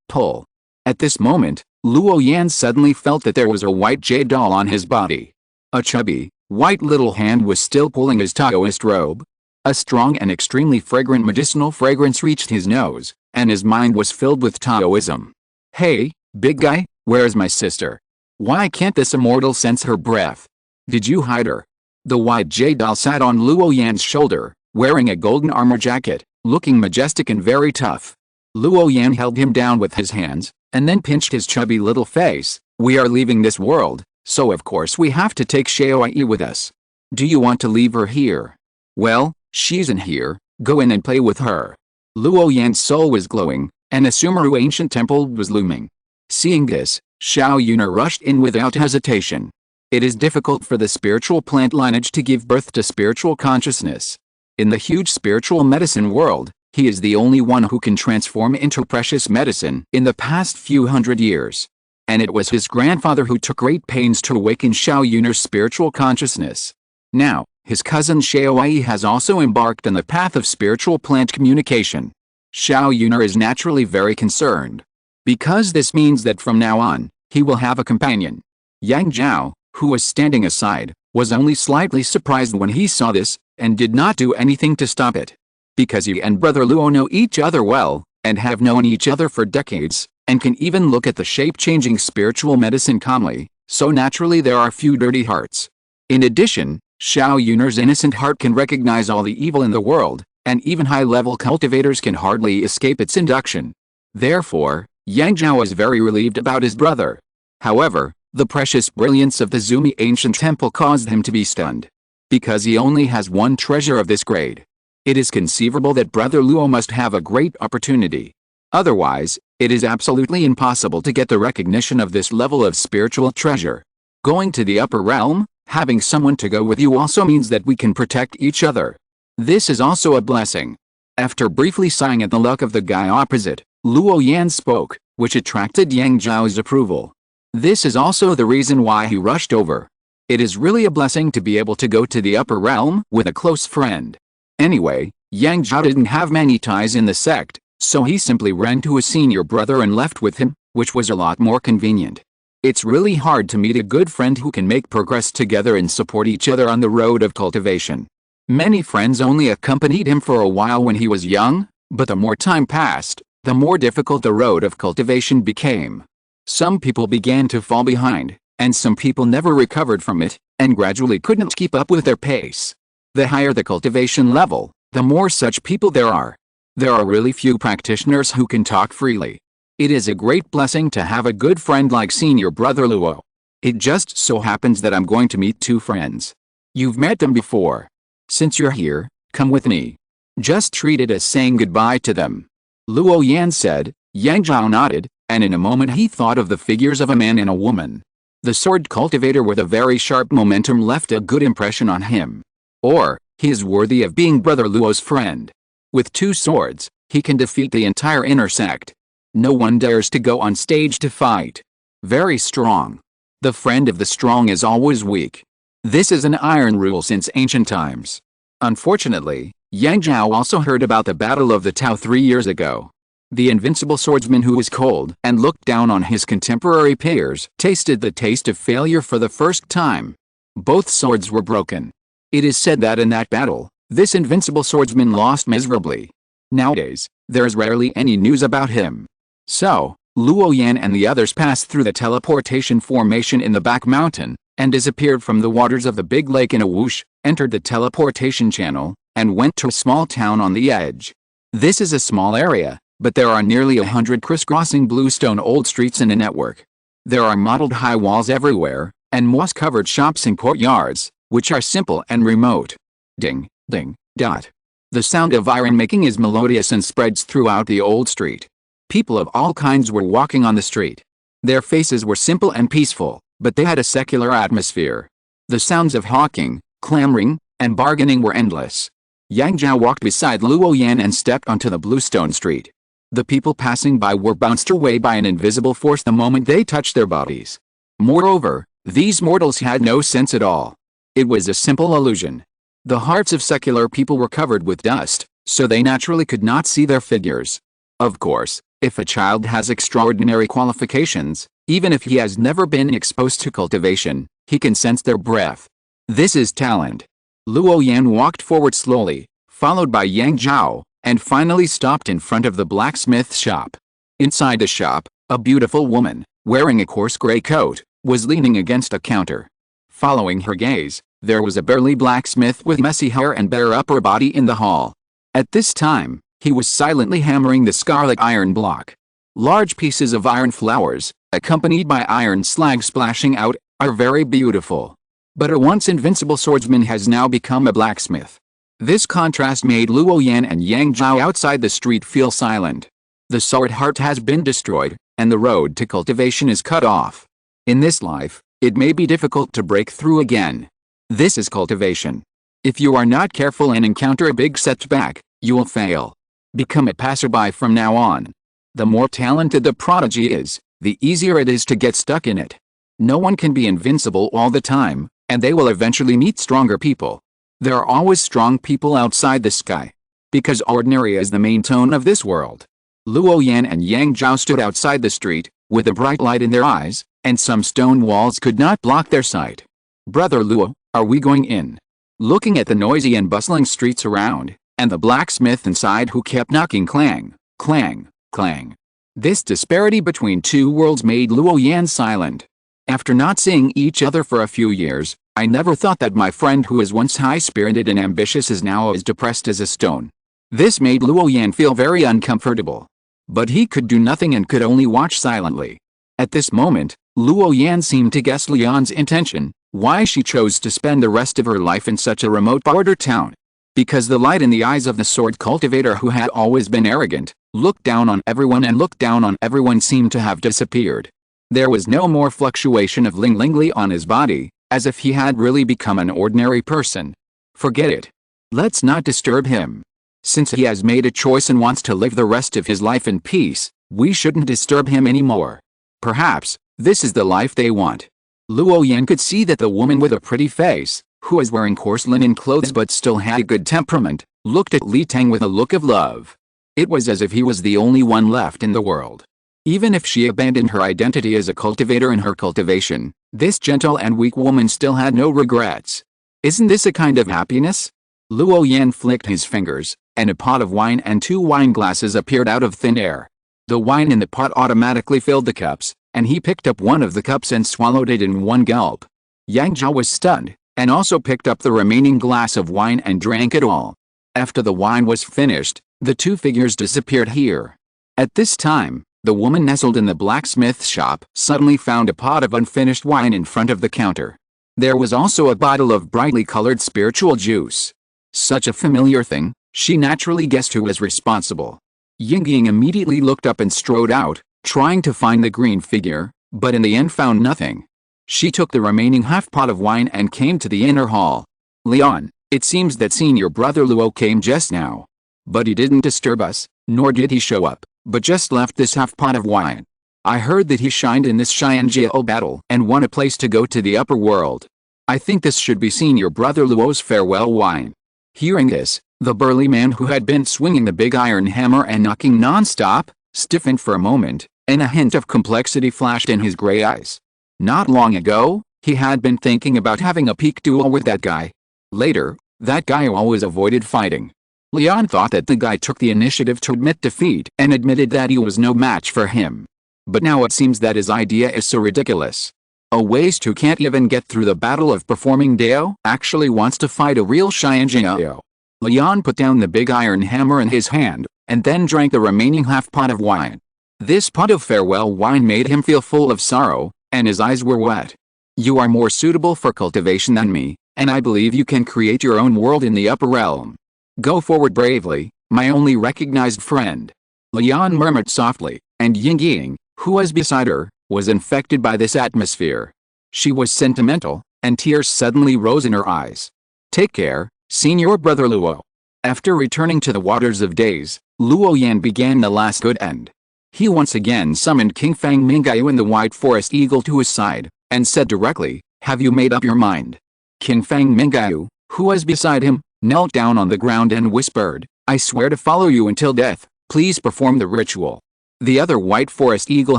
Pull. At this moment, Luo Yan suddenly felt that there was a white jade doll on his body. A chubby, white little hand was still pulling his Taoist robe. A strong and extremely fragrant medicinal fragrance reached his nose, and his mind was filled with Taoism. Hey, big guy, where's my sister? Why can't this immortal sense her breath? Did you hide her? The white jade doll sat on Luo Yan's shoulder, wearing a golden armor jacket, looking majestic and very tough. Luo Yan held him down with his hands, and then pinched his chubby little face. We are leaving this world, so of course we have to take Xiaoyi with us. Do you want to leave her here? Well, she's in here, go in and play with her. Luo Yan's soul was glowing, and a Sumeru ancient temple was looming. Seeing this, Xiao Yuner rushed in without hesitation. It is difficult for the spiritual plant lineage to give birth to spiritual consciousness. In the huge spiritual medicine world, he is the only one who can transform into precious medicine in the past few hundred years. And it was his grandfather who took great pains to awaken Xiao Yuner's spiritual consciousness. Now, his cousin Xiaoyi has also embarked on the path of spiritual plant communication. Xiao Yuner is naturally very concerned. Because this means that from now on, he will have a companion. Yang Zhao, who was standing aside, was only slightly surprised when he saw this, and did not do anything to stop it. Because he and brother Luo know each other well, and have known each other for decades, and can even look at the shape-changing spiritual medicine calmly, so naturally there are few dirty hearts. In addition, Xiao Yuner's innocent heart can recognize all the evil in the world, and even high-level cultivators can hardly escape its induction. Therefore, Yang Zhao is very relieved about his brother. However, the precious brilliance of the Zumi ancient temple caused him to be stunned. Because he only has one treasure of this grade. It is conceivable that brother Luo must have a great opportunity. Otherwise, it is absolutely impossible to get the recognition of this level of spiritual treasure. Going to the upper realm, having someone to go with you also means that we can protect each other. This is also a blessing. After briefly sighing at the luck of the guy opposite, Luo Yan spoke, which attracted Yang Zhao's approval. This is also the reason why he rushed over. It is really a blessing to be able to go to the upper realm with a close friend. Anyway, Yang Zhao didn't have many ties in the sect, so he simply ran to his senior brother and left with him, which was a lot more convenient. It's really hard to meet a good friend who can make progress together and support each other on the road of cultivation. Many friends only accompanied him for a while when he was young, but the more time passed, the more difficult the road of cultivation became. Some people began to fall behind, and some people never recovered from it, and gradually couldn't keep up with their pace. The higher the cultivation level, the more such people there are. There are really few practitioners who can talk freely. It is a great blessing to have a good friend like senior brother Luo. It just so happens that I'm going to meet two friends. You've met them before. Since you're here, come with me. Just treat it as saying goodbye to them. Luo Yan said. Yang Zhao nodded, and in a moment he thought of the figures of a man and a woman. The sword cultivator with a very sharp momentum left a good impression on him. Or, he is worthy of being brother Luo's friend. With two swords, he can defeat the entire inner sect. No one dares to go on stage to fight. Very strong. The friend of the strong is always weak. This is an iron rule since ancient times. Unfortunately, Yang Zhao also heard about the Battle of the Tao 3 years ago. The invincible swordsman who was cold and looked down on his contemporary peers tasted the taste of failure for the first time. Both swords were broken. It is said that in that battle, this invincible swordsman lost miserably. Nowadays, there is rarely any news about him. So, Luo Yan and the others passed through the teleportation formation in the back mountain, and disappeared from the waters of the big lake in a whoosh, entered the teleportation channel, and went to a small town on the edge. This is a small area, but there are nearly 100 crisscrossing bluestone old streets in a network. There are mottled high walls everywhere, and moss-covered shops and courtyards, which are simple and remote. Ding, ding, dot. The sound of iron making is melodious and spreads throughout the old street. People of all kinds were walking on the street. Their faces were simple and peaceful, but they had a secular atmosphere. The sounds of hawking, clamoring, and bargaining were endless. Yang Zhao walked beside Luo Yan and stepped onto the bluestone street. The people passing by were bounced away by an invisible force the moment they touched their bodies. Moreover, these mortals had no sense at all. It was a simple illusion. The hearts of secular people were covered with dust, so they naturally could not see their figures. Of course, if a child has extraordinary qualifications, even if he has never been exposed to cultivation, he can sense their breath. This is talent. Luo Yan walked forward slowly, followed by Yang Zhao, and finally stopped in front of the blacksmith shop. Inside the shop, a beautiful woman, wearing a coarse gray coat, was leaning against a counter. Following her gaze, there was a burly blacksmith with messy hair and bare upper body in the hall. At this time, he was silently hammering the scarlet iron block. Large pieces of iron flowers, accompanied by iron slag splashing out, are very beautiful. But a once invincible swordsman has now become a blacksmith. This contrast made Luo Yan and Yang Zhao outside the street feel silent. The sword heart has been destroyed, and the road to cultivation is cut off. In this life, it may be difficult to break through again. This is cultivation. If you are not careful and encounter a big setback, you will fail. Become a passerby from now on. The more talented the prodigy is, the easier it is to get stuck in it. No one can be invincible all the time, and they will eventually meet stronger people. There are always strong people outside the sky. because ordinary is the main tone of this world. Luo Yan and Yang Zhao stood outside the street, with a bright light in their eyes, and some stone walls could not block their sight. "Brother Luo, are we going in?" Looking at the noisy and bustling streets around, and the blacksmith inside who kept knocking clang, clang, clang. This disparity between two worlds made Luo Yan silent. After not seeing each other for a few years, I never thought that my friend who was once high-spirited and ambitious is now as depressed as a stone. This made Luo Yan feel very uncomfortable. But he could do nothing and could only watch silently. At this moment, Luo Yan seemed to guess Lian's intention, why she chose to spend the rest of her life in such a remote border town. Because the light in the eyes of the sword cultivator who had always been arrogant, looked down on everyone seemed to have disappeared. There was no more fluctuation of Ling Lingli on his body, as if he had really become an ordinary person. Forget it. Let's not disturb him. Since he has made a choice and wants to live the rest of his life in peace, we shouldn't disturb him anymore. Perhaps, this is the life they want. Luo Yan could see that the woman with a pretty face, who was wearing coarse linen clothes but still had a good temperament, looked at Li Tang with a look of love. It was as if he was the only one left in the world. Even if she abandoned her identity as a cultivator in her cultivation, this gentle and weak woman still had no regrets. Isn't this a kind of happiness? Luo Yan flicked his fingers, and a pot of wine and 2 wine glasses appeared out of thin air. The wine in the pot automatically filled the cups, and he picked up one of the cups and swallowed it in one gulp. Yang Zhao was stunned, and also picked up the remaining glass of wine and drank it all. After the wine was finished, the 2 figures disappeared here. At this time, the woman nestled in the blacksmith's shop suddenly found a pot of unfinished wine in front of the counter. There was also a bottle of brightly colored spiritual juice. Such a familiar thing, she naturally guessed who was responsible. Yingying immediately looked up and strode out, trying to find the green figure, but in the end found nothing. She took the remaining half pot of wine and came to the inner hall. "Leon, it seems that senior brother Luo came just now. But he didn't disturb us, nor did he show up, but just left this half pot of wine. I heard that he shined in this Xianjiao battle and won a place to go to the upper world. I think this should be senior brother Luo's farewell wine." Hearing this, the burly man who had been swinging the big iron hammer and knocking non-stop, stiffened for a moment, and a hint of complexity flashed in his gray eyes. Not long ago, he had been thinking about having a peak duel with that guy. Later, that guy always avoided fighting. Leon thought that the guy took the initiative to admit defeat and admitted that he was no match for him. But now it seems that his idea is so ridiculous. A waste who can't even get through the battle of performing Dao actually wants to fight a real Xianjiao. Leon put down the big iron hammer in his hand, and then drank the remaining half pot of wine. This pot of farewell wine made him feel full of sorrow, and his eyes were wet. "You are more suitable for cultivation than me, and I believe you can create your own world in the upper realm. Go forward bravely, my only recognized friend." Leon murmured softly, and Yingying, who was beside her, was infected by this atmosphere. She was sentimental, and tears suddenly rose in her eyes. "Take care, senior brother Luo." After returning to the waters of days, Luo Yan began the last good end. He once again summoned King Fang Mingyao and the White Forest Eagle to his side, and said directly, "Have you made up your mind?" King Fang Mingyao, who was beside him, knelt down on the ground and whispered, "I swear to follow you until death, please perform the ritual." The other White Forest Eagle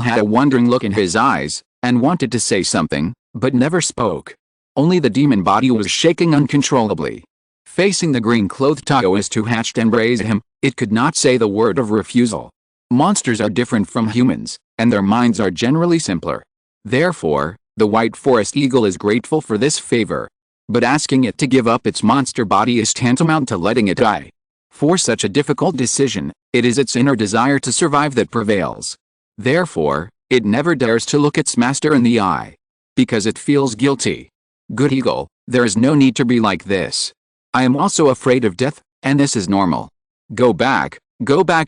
had a wondering look in his eyes, and wanted to say something, but never spoke. Only the demon body was shaking uncontrollably. Facing the green-clothed Taoist who hatched and raised him, it could not say the word of refusal. Monsters are different from humans, and their minds are generally simpler. Therefore, the White Forest Eagle is grateful for this favor. But asking it to give up its monster body is tantamount to letting it die. For such a difficult decision, it is its inner desire to survive that prevails. Therefore, it never dares to look its master in the eye. Because it feels guilty. "Good eagle, there is no need to be like this. I am also afraid of death, and this is normal. Go back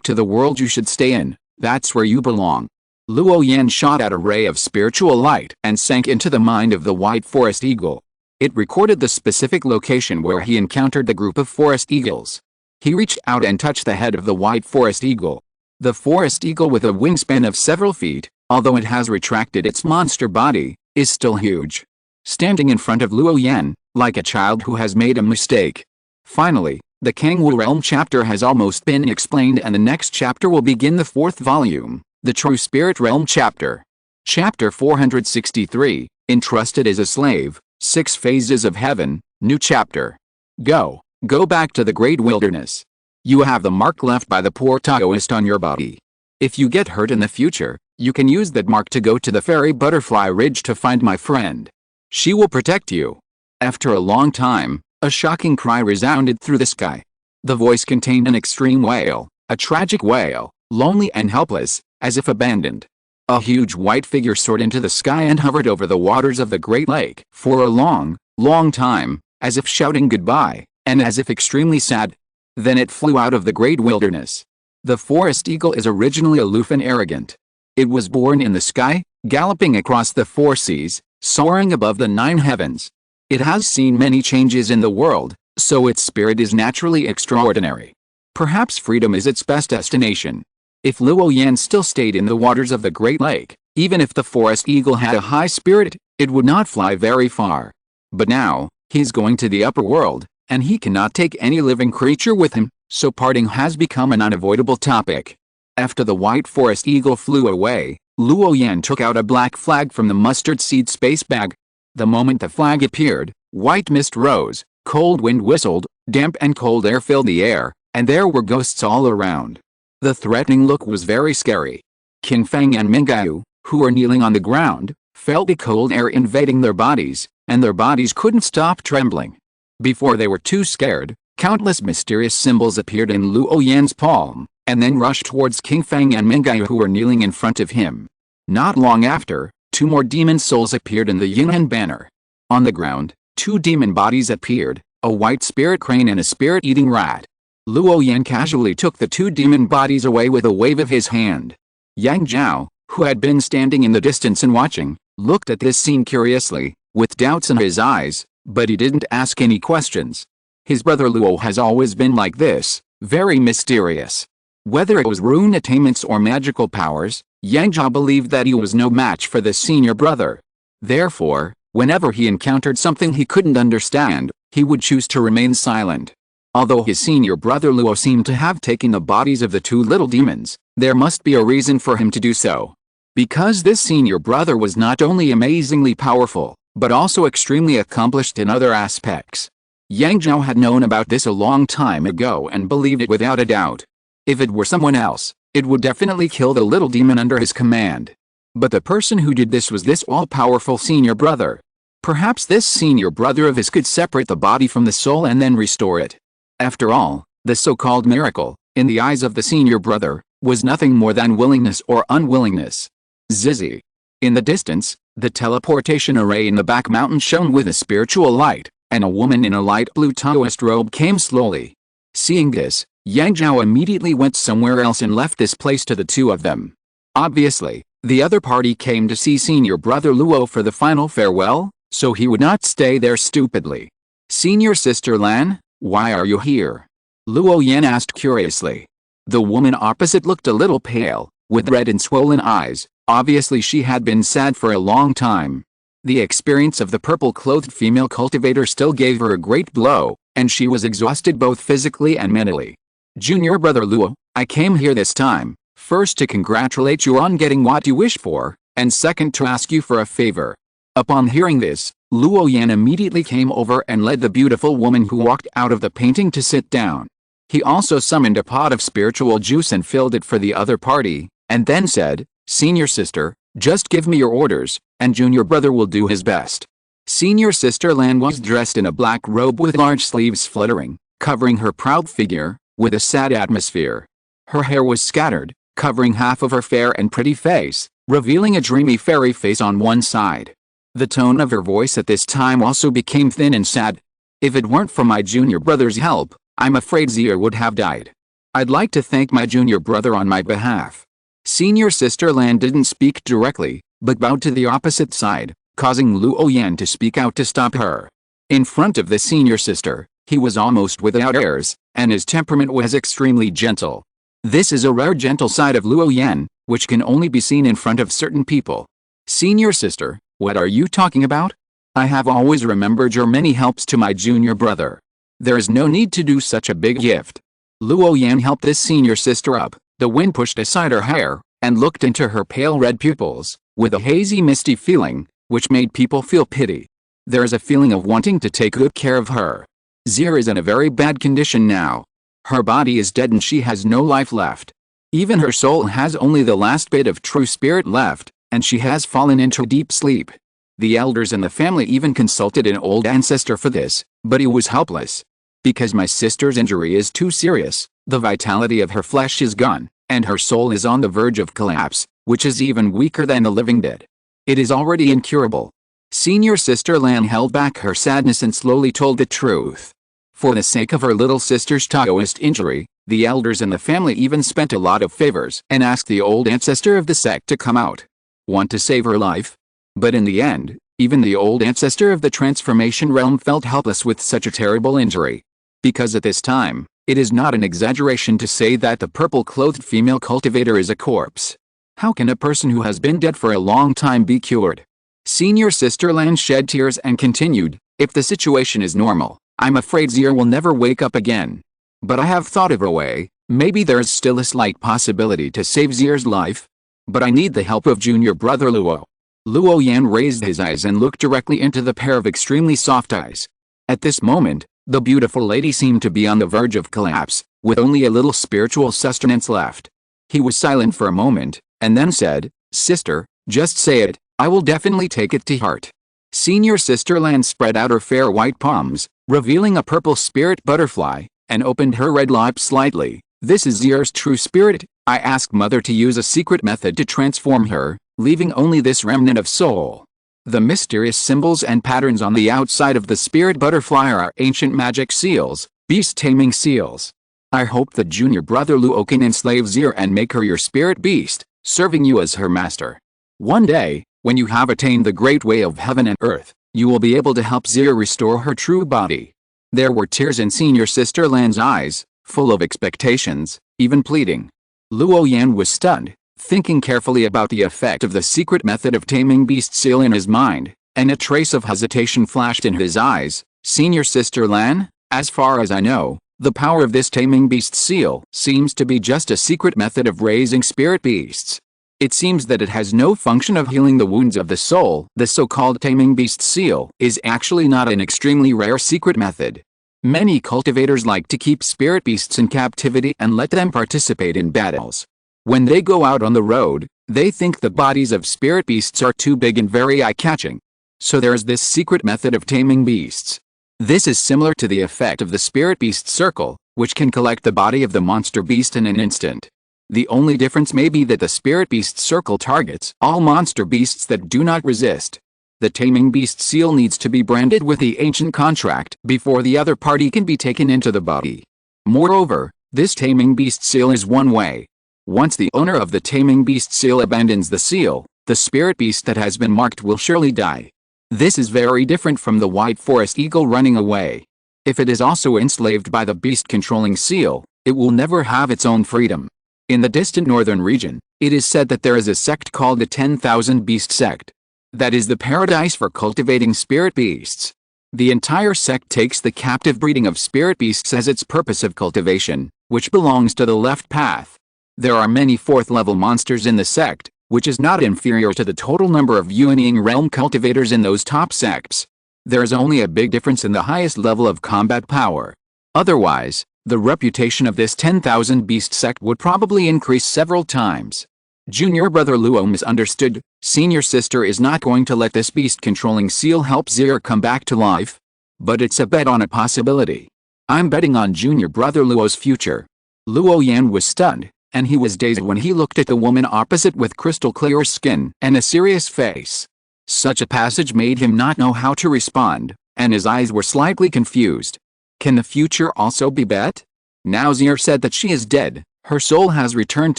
to the world you should stay in, that's where you belong." Luo Yan shot out a ray of spiritual light and sank into the mind of the White Forest Eagle. It recorded the specific location where he encountered the group of forest eagles. He reached out and touched the head of the White Forest Eagle. The Forest Eagle, with a wingspan of several feet, although it has retracted its monster body, is still huge. Standing in front of Luo Yan, like a child who has made a mistake. Finally, The Kangwu Realm chapter has almost been explained, and the next chapter will begin the 4th volume, the True Spirit Realm chapter. Chapter 463, Entrusted as a Slave, 6 Phases of Heaven, New Chapter. Go back to the Great Wilderness. You have the mark left by the poor Taoist on your body. If you get hurt in the future, you can use that mark to go to the Fairy Butterfly Ridge to find my friend. She will protect you. After a long time, a shocking cry resounded through the sky. The voice contained an extreme wail, a tragic wail, lonely and helpless, as if abandoned. A huge white figure soared into the sky and hovered over the waters of the Great Lake for a long, long time, as if shouting goodbye, and as if extremely sad. Then it flew out of the great wilderness. The forest eagle is originally aloof and arrogant. It was born in the sky, galloping across the 4 seas, soaring above the 9 heavens. It has seen many changes in the world, so its spirit is naturally extraordinary. Perhaps freedom is its best destination. If Luo Yan still stayed in the waters of the Great Lake, even if the forest eagle had a high spirit, it would not fly very far. But now, he's going to the upper world, and he cannot take any living creature with him, so parting has become an unavoidable topic. After the white forest eagle flew away, Luo Yan took out a black flag from the mustard seed space bag. The moment the flag appeared, white mist rose, cold wind whistled, damp and cold air filled the air, and there were ghosts all around. The threatening look was very scary. Qin Feng and Mingyu, who were kneeling on the ground, felt the cold air invading their bodies, and their bodies couldn't stop trembling. Before they were too scared, countless mysterious symbols appeared in Luo Yan's palm, and then rushed towards Qin Feng and Mingyu, who were kneeling in front of him. Not long after, 2 more demon souls appeared in the Yunhan banner. On the ground, 2 demon bodies appeared, a white spirit crane and a spirit-eating rat. Luo Yan casually took the 2 demon bodies away with a wave of his hand. Yang Zhao, who had been standing in the distance and watching, looked at this scene curiously, with doubts in his eyes, but he didn't ask any questions. His brother Luo has always been like this, very mysterious. Whether it was rune attainments or magical powers, Yang Zhao believed that he was no match for this senior brother. Therefore, whenever he encountered something he couldn't understand, he would choose to remain silent. Although his senior brother Luo seemed to have taken the bodies of the 2 little demons, there must be a reason for him to do so. Because this senior brother was not only amazingly powerful, but also extremely accomplished in other aspects. Yang Zhao had known about this a long time ago and believed it without a doubt. If it were someone else, it would definitely kill the little demon under his command. But the person who did this was this all-powerful senior brother. Perhaps this senior brother of his could separate the body from the soul and then restore it. After all, the so-called miracle, in the eyes of the senior brother, was nothing more than willingness or unwillingness. Zizi. In the distance, the teleportation array in the back mountain shone with a spiritual light, and a woman in a light blue Taoist robe came slowly. Seeing this, Yang Zhao immediately went somewhere else and left this place to the 2 of them. Obviously, the other party came to see senior brother Luo for the final farewell, so he would not stay there stupidly. Senior sister Lan, why are you here? Luo Yan asked curiously. The woman opposite looked a little pale, with red and swollen eyes. Obviously she had been sad for a long time. The experience of the purple-clothed female cultivator still gave her a great blow, and she was exhausted both physically and mentally. Junior brother Luo, I came here this time, first to congratulate you on getting what you wish for, and second to ask you for a favor. Upon hearing this, Luo Yan immediately came over and led the beautiful woman who walked out of the painting to sit down. He also summoned a pot of spiritual juice and filled it for the other party, and then said, Senior sister, just give me your orders, and junior brother will do his best. Senior sister Lan was dressed in a black robe with large sleeves fluttering, covering her proud figure, with a sad atmosphere. Her hair was scattered, covering half of her fair and pretty face, revealing a dreamy fairy face on one side. The tone of her voice at this time also became thin and sad. If it weren't for my junior brother's help, I'm afraid Zia would have died. I'd like to thank my junior brother on my behalf. Senior sister Lan didn't speak directly, but bowed to the opposite side, causing Luo Yan to speak out to stop her. In front of the senior sister, he was almost without airs, and his temperament was extremely gentle. This is a rare gentle side of Luo Yan, which can only be seen in front of certain people. Senior sister, what are you talking about? I have always remembered your many helps to my junior brother. There is no need to do such a big gift. Luo Yan helped this senior sister up. The wind pushed aside her hair, and looked into her pale red pupils, with a hazy misty feeling, which made people feel pity. There is a feeling of wanting to take good care of her. Zir is in a very bad condition now. Her body is dead and she has no life left. Even her soul has only the last bit of true spirit left, and she has fallen into deep sleep. The elders in the family even consulted an old ancestor for this, but he was helpless. Because my sister's injury is too serious, the vitality of her flesh is gone, and her soul is on the verge of collapse, which is even weaker than the living dead. It is already incurable. Senior Sister Lan held back her sadness and slowly told the truth. For the sake of her little sister's Taoist injury, the elders in the family even spent a lot of favors and asked the old ancestor of the sect to come out. Want to save her life? But in the end, even the old ancestor of the transformation realm felt helpless with such a terrible injury. Because at this time, it is not an exaggeration to say that the purple-clothed female cultivator is a corpse. How can a person who has been dead for a long time be cured? Senior Sister Lan shed tears and continued, if the situation is normal, I'm afraid Zir will never wake up again. But I have thought of a way. Maybe there is still a slight possibility to save Zir's life. But I need the help of junior brother Luo. Luo Yan raised his eyes and looked directly into the pair of extremely soft eyes. At this moment, the beautiful lady seemed to be on the verge of collapse, with only a little spiritual sustenance left. He was silent for a moment, and then said, Sister, just say it, I will definitely take it to heart. Senior Sister Lan spread out her fair white palms, revealing a purple spirit butterfly, and opened her red lips slightly. This is Zir's true spirit. I asked Mother to use a secret method to transform her, leaving only this remnant of soul. The mysterious symbols and patterns on the outside of the spirit butterfly are ancient magic seals, beast-taming seals. I hope that junior brother Luo can enslave Zir and make her your spirit beast, serving you as her master. One day, when you have attained the great way of heaven and earth, you will be able to help Zir restore her true body. There were tears in Senior Sister Lan's eyes, full of expectations, even pleading. Luo Yan was stunned, thinking carefully about the effect of the secret method of taming beast seal in his mind, and a trace of hesitation flashed in his eyes. Senior Sister Lan, as far as I know, the power of this taming beast seal seems to be just a secret method of raising spirit beasts. It seems that it has no function of healing the wounds of the soul. The so-called taming beast seal is actually not an extremely rare secret method. Many cultivators like to keep spirit beasts in captivity and let them participate in battles. When they go out on the road, they think the bodies of spirit beasts are too big and very eye-catching. So there is this secret method of taming beasts. This is similar to the effect of the spirit beast circle, which can collect the body of the monster beast in an instant. The only difference may be that the spirit beast circle targets all monster beasts that do not resist. The taming beast seal needs to be branded with the ancient contract before the other party can be taken into the body. Moreover, this taming beast seal is one way. Once the owner of the taming beast seal abandons the seal, the spirit beast that has been marked will surely die. This is very different from the white forest eagle running away. If it is also enslaved by the beast-controlling seal, it will never have its own freedom. In the distant northern region, it is said that there is a sect called the 10,000 Beast Sect. That is the paradise for cultivating spirit beasts. The entire sect takes the captive breeding of spirit beasts as its purpose of cultivation, which belongs to the left path. There are many fourth-level monsters in the sect, which is not inferior to the total number of Yuanying realm cultivators in those top sects. There is only a big difference in the highest level of combat power. Otherwise, the reputation of this 10,000 Beast Sect would probably increase several times. Junior brother Luo misunderstood. Senior sister is not going to let this beast-controlling seal help Zir come back to life. But it's a bet on a possibility. I'm betting on junior brother Luo's future. Luo Yan was stunned, and he was dazed when he looked at the woman opposite with crystal-clear skin and a serious face. Such a passage made him not know how to respond, and his eyes were slightly confused. Can the future also be bet? Now Zir said that she is dead, her soul has returned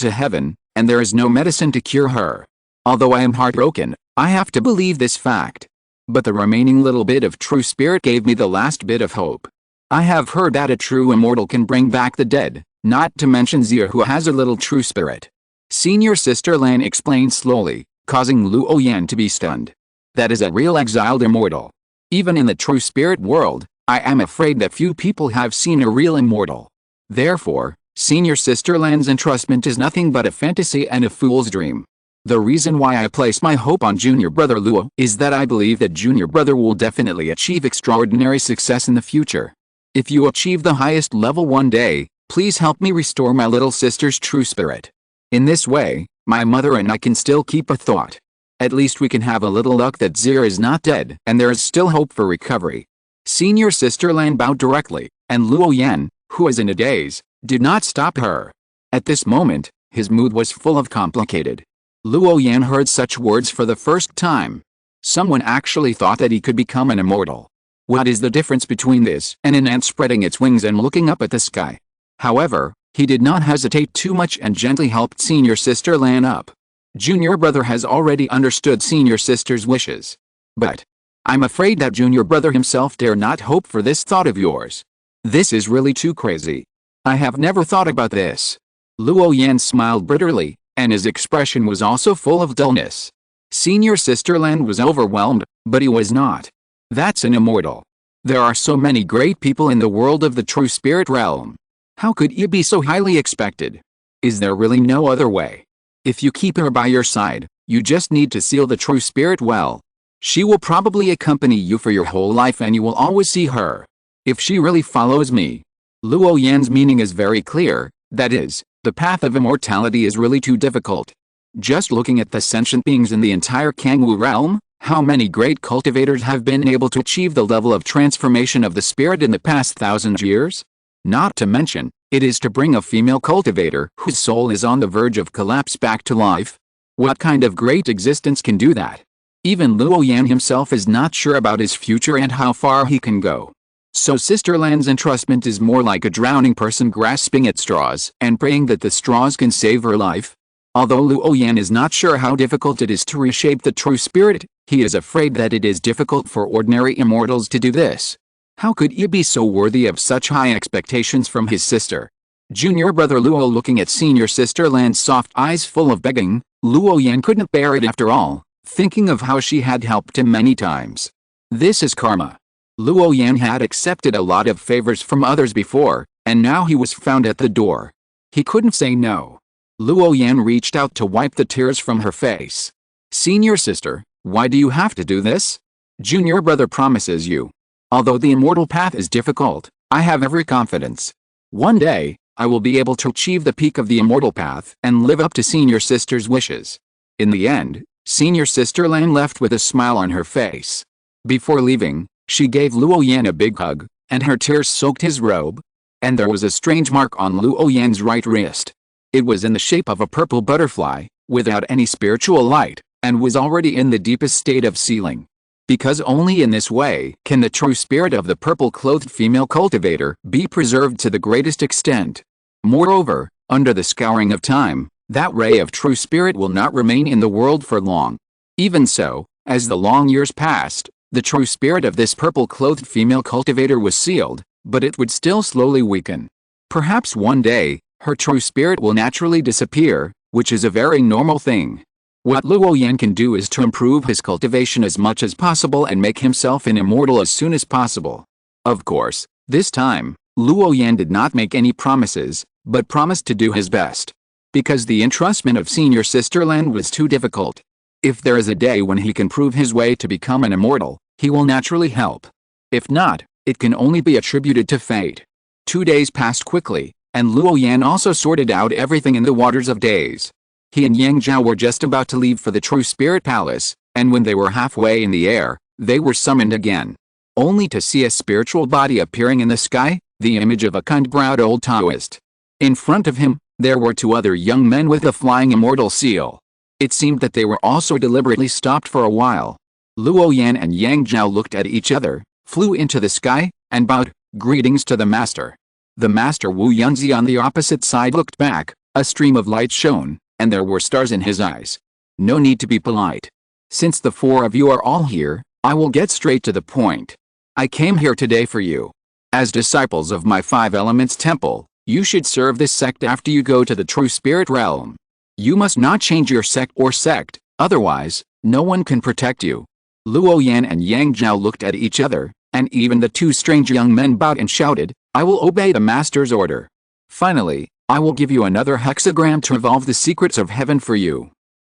to heaven, and there is no medicine to cure her. Although I am heartbroken, I have to believe this fact. But the remaining little bit of true spirit gave me the last bit of hope. I have heard that a true immortal can bring back the dead, not to mention Zir who has a little true spirit. Senior Sister Lan explained slowly, causing Luo Yan to be stunned. That is a real exiled immortal. Even in the true spirit world, I am afraid that few people have seen a real immortal. Therefore, Senior Sister Lan's entrustment is nothing but a fantasy and a fool's dream. The reason why I place my hope on Junior Brother Luo is that I believe that Junior Brother will definitely achieve extraordinary success in the future. If you achieve the highest level one day, please help me restore my little sister's true spirit. In this way, my mother and I can still keep a thought. At least we can have a little luck that Zir is not dead and there is still hope for recovery. Senior Sister Lan bowed directly, and Luo Yan, who was in a daze, did not stop her. At this moment, his mood was full of complicated. Luo Yan heard such words for the first time. Someone actually thought that he could become an immortal. What is the difference between this and an ant spreading its wings and looking up at the sky? However, he did not hesitate too much and gently helped Senior Sister Lan up. Junior Brother has already understood Senior Sister's wishes. But I'm afraid that Junior Brother himself dare not hope for this thought of yours. This is really too crazy. I have never thought about this. Luo Yan smiled bitterly, and his expression was also full of dullness. Senior Sister Lan was overwhelmed, but he was not. That's an immortal. There are so many great people in the world of the true spirit realm. How could you be so highly expected? Is there really no other way? If you keep her by your side, you just need to seal the true spirit well. She will probably accompany you for your whole life and you will always see her. If she really follows me. Luo Yan's meaning is very clear, that is, the path of immortality is really too difficult. Just looking at the sentient beings in the entire Kangwu realm, how many great cultivators have been able to achieve the level of transformation of the spirit in the past 1,000 years? Not to mention, it is to bring a female cultivator whose soul is on the verge of collapse back to life. What kind of great existence can do that? Even Luo Yan himself is not sure about his future and how far he can go. So Sister Lan's entrustment is more like a drowning person grasping at straws and praying that the straws can save her life. Although Luo Yan is not sure how difficult it is to reshape the true spirit, he is afraid that it is difficult for ordinary immortals to do this. How could he be so worthy of such high expectations from his sister? Junior Brother Luo looking at Senior Sister Lan's soft eyes full of begging, Luo Yan couldn't bear it after all, thinking of how she had helped him many times. This is karma. Luo Yan had accepted a lot of favors from others before, and now he was found at the door. He couldn't say no. Luo Yan reached out to wipe the tears from her face. Senior Sister, why do you have to do this? Junior Brother promises you. Although the immortal path is difficult, I have every confidence. One day, I will be able to achieve the peak of the immortal path and live up to Senior Sister's wishes. In the end, Senior Sister Lan left with a smile on her face. Before leaving, she gave Luo Yan a big hug, and her tears soaked his robe. And there was a strange mark on Luo Yan's right wrist. It was in the shape of a purple butterfly, without any spiritual light, and was already in the deepest state of sealing. Because only in this way can the true spirit of the purple-clothed female cultivator be preserved to the greatest extent. Moreover, under the scouring of time, that ray of true spirit will not remain in the world for long. Even so, as the long years passed, the true spirit of this purple-clothed female cultivator was sealed, but it would still slowly weaken. Perhaps one day, her true spirit will naturally disappear, which is a very normal thing. What Luo Yan can do is to improve his cultivation as much as possible and make himself an immortal as soon as possible. Of course, this time, Luo Yan did not make any promises, but promised to do his best. Because the entrustment of Senior Sister Lan was too difficult. If there is a day when he can prove his way to become an immortal, he will naturally help. If not, it can only be attributed to fate. 2 days passed quickly, and Luo Yan also sorted out everything in the waters of days. He and Yang Zhao were just about to leave for the True Spirit Palace, and when they were halfway in the air, they were summoned again. Only to see a spiritual body appearing in the sky, the image of a kind-browed old Taoist. In front of him, there were 2 other young men with the flying immortal seal. It seemed that they were also deliberately stopped for a while. Luo Yan and Yang Zhao looked at each other, flew into the sky, and bowed, greetings to the master. The master Wu Yunzi on the opposite side looked back, a stream of light shone, and there were stars in his eyes. No need to be polite. Since the 4 of you are all here, I will get straight to the point. I came here today for you. As disciples of my 5 Elements Temple, you should serve this sect after you go to the True Spirit Realm. You must not change your sect, otherwise, no one can protect you. Luo Yan and Yang Zhao looked at each other, and even the two strange young men bowed and shouted, "I will obey the master's order. Finally, I will give you another hexagram to evolve the secrets of heaven for you."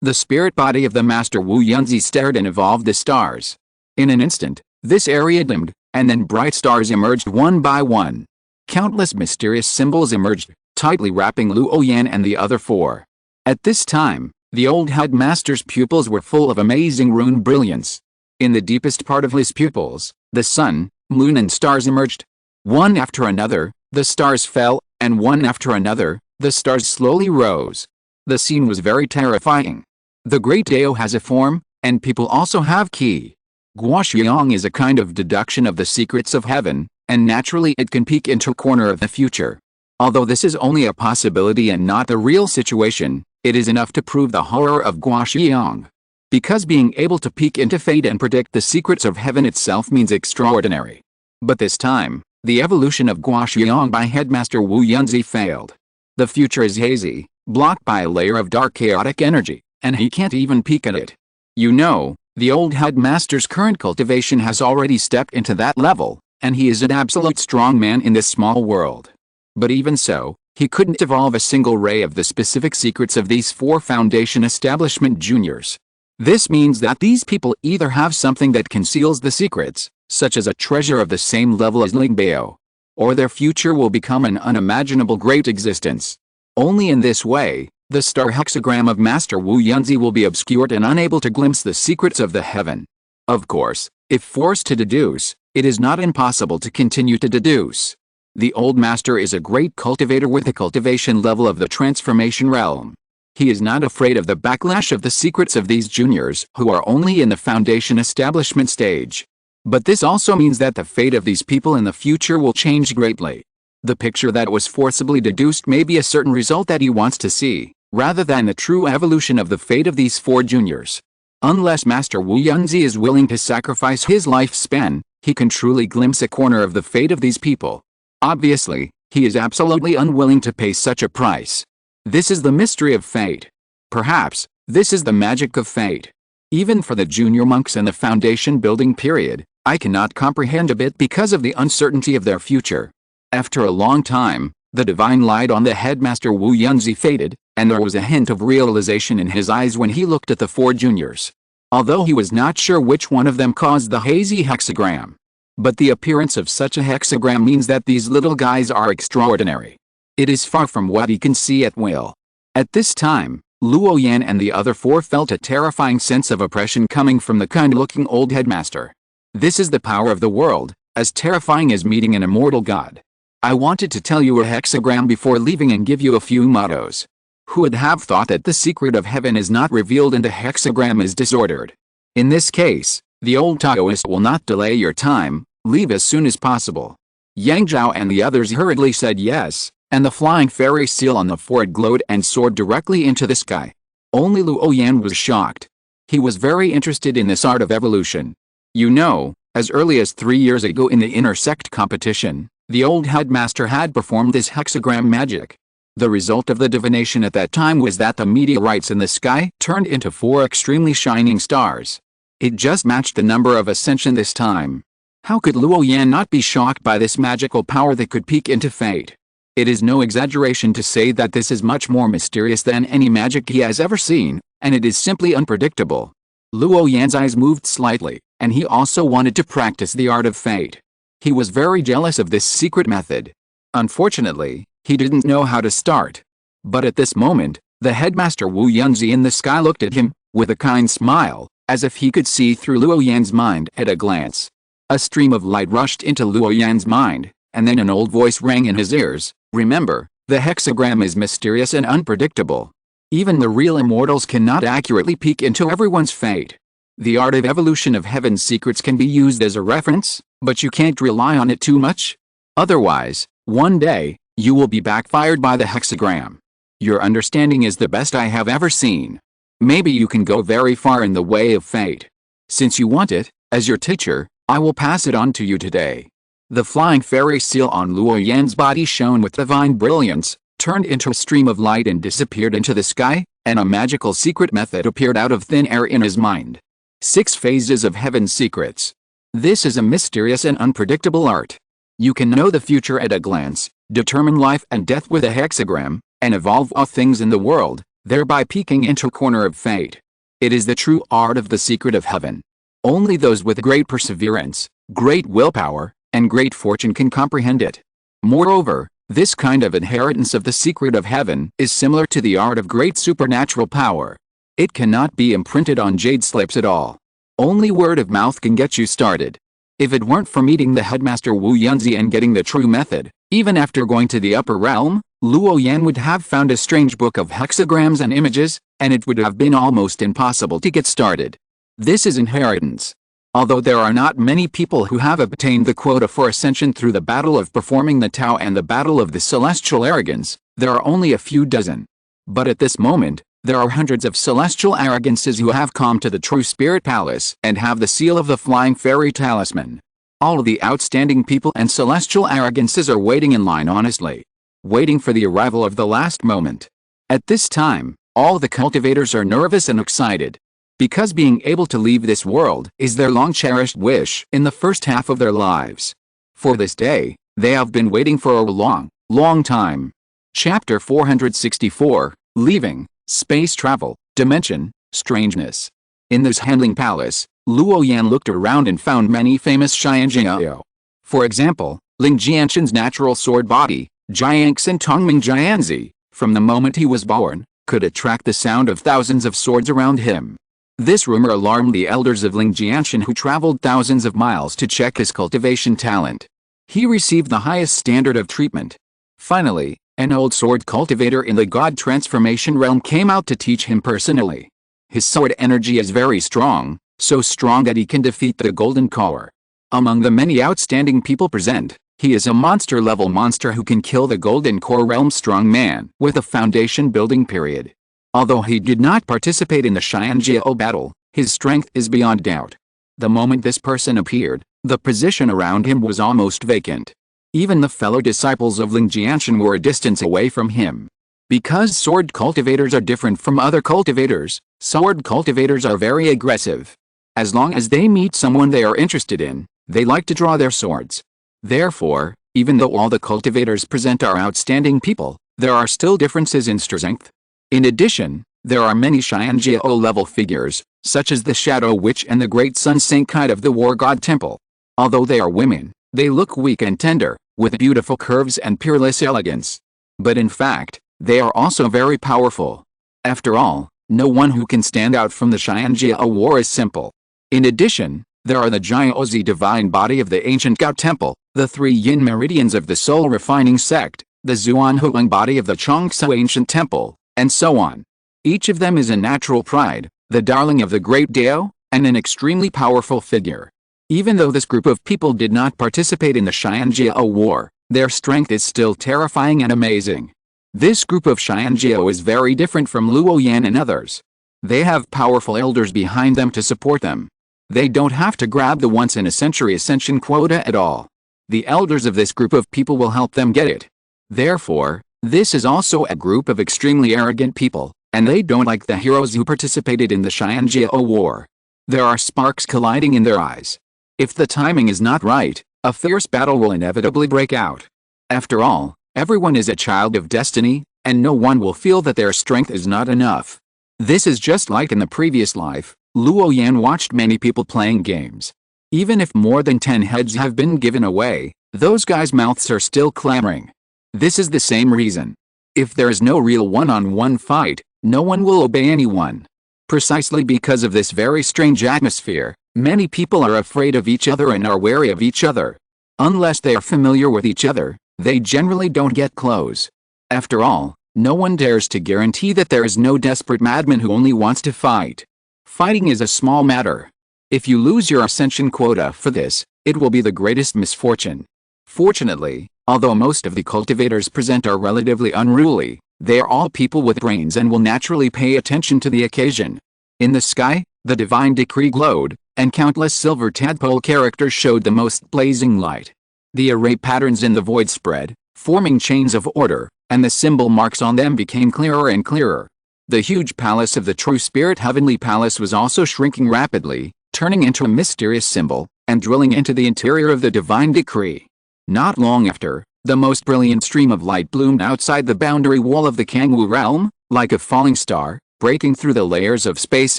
The spirit body of the master Wu Yunzi stared and evolved the stars. In an instant, this area dimmed, and then bright stars emerged one by one. Countless mysterious symbols emerged, tightly wrapping Luo Yan and the other four. At this time, the old headmaster's pupils were full of amazing rune brilliance. In the deepest part of his pupils, the sun, moon and stars emerged. One after another, the stars fell, and one after another, the stars slowly rose. The scene was very terrifying. The great Dao has a form, and people also have ki. Guoxiang is a kind of deduction of the secrets of heaven, and naturally it can peek into a corner of the future. Although this is only a possibility and not the real situation, it is enough to prove the horror of Guoxiang. Because being able to peek into fate and predict the secrets of heaven itself means extraordinary. But this time, the evolution of Guoxiang by Headmaster Wu Yunzi failed. The future is hazy, blocked by a layer of dark chaotic energy, and he can't even peek at it. You know, the old headmaster's current cultivation has already stepped into that level, and he is an absolute strong man in this small world. But even so, he couldn't evolve a single ray of the specific secrets of these four Foundation Establishment juniors. This means that these people either have something that conceals the secrets, such as a treasure of the same level as Lingbao, or their future will become an unimaginable great existence. Only in this way, the star hexagram of Master Wu Yunzi will be obscured and unable to glimpse the secrets of the heaven. Of course, if forced to deduce, it is not impossible to continue to deduce. The old master is a great cultivator with a cultivation level of the transformation realm. He is not afraid of the backlash of the secrets of these juniors who are only in the Foundation Establishment stage. But this also means that the fate of these people in the future will change greatly. The picture that was forcibly deduced may be a certain result that he wants to see, rather than the true evolution of the fate of these four juniors. Unless Master Wu Yunzi is willing to sacrifice his lifespan, he can truly glimpse a corner of the fate of these people. Obviously, he is absolutely unwilling to pay such a price. This is the mystery of fate. Perhaps, this is the magic of fate. Even for the junior monks in the foundation building period, I cannot comprehend a bit because of the uncertainty of their future. After a long time, the divine light on the headmaster Wu Yunzi faded, and there was a hint of realization in his eyes when he looked at the four juniors. Although he was not sure which one of them caused the hazy hexagram. But the appearance of such a hexagram means that these little guys are extraordinary. It is far from what he can see at will. At this time, Luo Yan and the other four felt a terrifying sense of oppression coming from the kind-looking old headmaster. This is the power of the world, as terrifying as meeting an immortal god. I wanted to tell you a hexagram before leaving and give you a few mottos. Who would have thought that the secret of heaven is not revealed and the hexagram is disordered? In this case, the old Taoist will not delay your time, leave as soon as possible. Yang Zhao and the others hurriedly said yes, and the flying fairy seal on the forehead glowed and soared directly into the sky. Only Luo Yan was shocked. He was very interested in this art of evolution. You know, as early as 3 years ago in the inner sect competition, the old headmaster had performed this hexagram magic. The result of the divination at that time was that the meteorites in the sky turned into 4 extremely shining stars. It just matched the number of ascension this time. How could Luo Yan not be shocked by this magical power that could peek into fate? It is no exaggeration to say that this is much more mysterious than any magic he has ever seen, and it is simply unpredictable. Luo Yan's eyes moved slightly, and he also wanted to practice the art of fate. He was very jealous of this secret method. Unfortunately, he didn't know how to start. But at this moment, the headmaster Wu Yunzi in the sky looked at him, with a kind smile, as if he could see through Luo Yan's mind at a glance. A stream of light rushed into Luo Yan's mind, and then an old voice rang in his ears. Remember, the hexagram is mysterious and unpredictable. Even the real immortals cannot accurately peek into everyone's fate. The art of evolution of heaven's secrets can be used as a reference, but you can't rely on it too much. Otherwise, one day, you will be backfired by the hexagram. Your understanding is the best I have ever seen. Maybe you can go very far in the way of fate. Since you want it, as your teacher, I will pass it on to you today. The flying fairy seal on Luo Yan's body shone with divine brilliance, turned into a stream of light and disappeared into the sky, and a magical secret method appeared out of thin air in his mind. 6 phases of heaven's secrets. This is a mysterious and unpredictable art. You can know the future at a glance, determine life and death with a hexagram, and evolve all things in the world, thereby peeking into a corner of fate. It is the true art of the secret of heaven. Only those with great perseverance, great willpower, and great fortune can comprehend it. Moreover, this kind of inheritance of the secret of heaven is similar to the art of great supernatural power. It cannot be imprinted on jade slips at all. Only word of mouth can get you started. If it weren't for meeting the headmaster Luo Yan and getting the true method, even after going to the upper realm, Luo Yan would have found a strange book of hexagrams and images, and it would have been almost impossible to get started. This is inheritance. Although there are not many people who have obtained the quota for ascension through the battle of performing the Tao and the battle of the celestial arrogance, there are only a few dozen. But at this moment, there are hundreds of celestial arrogances who have come to the True Spirit Palace and have the seal of the Flying Fairy Talisman. All of the outstanding people and celestial arrogances are waiting in line honestly, waiting for the arrival of the last moment. At this time, all the cultivators are nervous and excited, because being able to leave this world is their long-cherished wish in the first half of their lives. For this day, they have been waiting for a long, long time. Chapter 464, Leaving, Space Travel, Dimension, Strangeness. In this handling palace, Luo Yan looked around and found many famous Xianjiao. For example, Ling Jianshan's natural sword body, Jiangxin Tongming Jianzi, from the moment he was born, could attract the sound of thousands of swords around him. This rumor alarmed the elders of Ling Jianshan, who traveled thousands of miles to check his cultivation talent. He received the highest standard of treatment. Finally, an old sword cultivator in the God Transformation realm came out to teach him personally. His sword energy is very strong, so strong that he can defeat the Golden Core. Among the many outstanding people present, he is a monster-level monster who can kill the Golden Core realm strong man with a foundation building period. Although he did not participate in the Xianjiao battle, his strength is beyond doubt. The moment this person appeared, the position around him was almost vacant. Even the fellow disciples of Ling Jianshan were a distance away from him. Because sword cultivators are different from other cultivators, sword cultivators are very aggressive. As long as they meet someone they are interested in, they like to draw their swords. Therefore, even though all the cultivators present are outstanding people, there are still differences in strength. In addition, there are many Xianjiao-level figures, such as the Shadow Witch and the Great Sun Sankite of the War God Temple. Although they are women, they look weak and tender, with beautiful curves and peerless elegance. But in fact, they are also very powerful. After all, no one who can stand out from the Xianjiao war is simple. In addition, there are the Jiaozi divine body of the ancient Gao Temple, the 3 yin meridians of the soul refining sect, the Zuan Huang body of the Chongsu ancient temple, and so on. Each of them is a natural pride, the darling of the great Dao, and an extremely powerful figure. Even though this group of people did not participate in the Xianjiao war, their strength is still terrifying and amazing. This group of Xianjiao is very different from Luo Yan and others. They have powerful elders behind them to support them. They don't have to grab the once-in-a-century ascension quota at all. The elders of this group of people will help them get it. Therefore, this is also a group of extremely arrogant people, and they don't like the heroes who participated in the Xianjiao war. There are sparks colliding in their eyes. If the timing is not right, a fierce battle will inevitably break out. After all, everyone is a child of destiny, and no one will feel that their strength is not enough. This is just like in the previous life, Luo Yan watched many people playing games. Even if more than 10 heads have been given away, those guys' mouths are still clamoring. This is the same reason. If there is no real one-on-one fight, no one will obey anyone. Precisely because of this very strange atmosphere, many people are afraid of each other and are wary of each other. Unless they are familiar with each other, they generally don't get close. After all, no one dares to guarantee that there is no desperate madman who only wants to fight. Fighting is a small matter. If you lose your ascension quota for this, it will be the greatest misfortune. Fortunately, although most of the cultivators present are relatively unruly, they are all people with brains and will naturally pay attention to the occasion. In the sky, the divine decree glowed, and countless silver tadpole characters showed the most blazing light. The array patterns in the void spread, forming chains of order, and the symbol marks on them became clearer and clearer. The huge palace of the True Spirit Heavenly Palace was also shrinking rapidly, turning into a mysterious symbol, and drilling into the interior of the divine decree. Not long after, the most brilliant stream of light bloomed outside the boundary wall of the Kangwu realm, like a falling star, breaking through the layers of space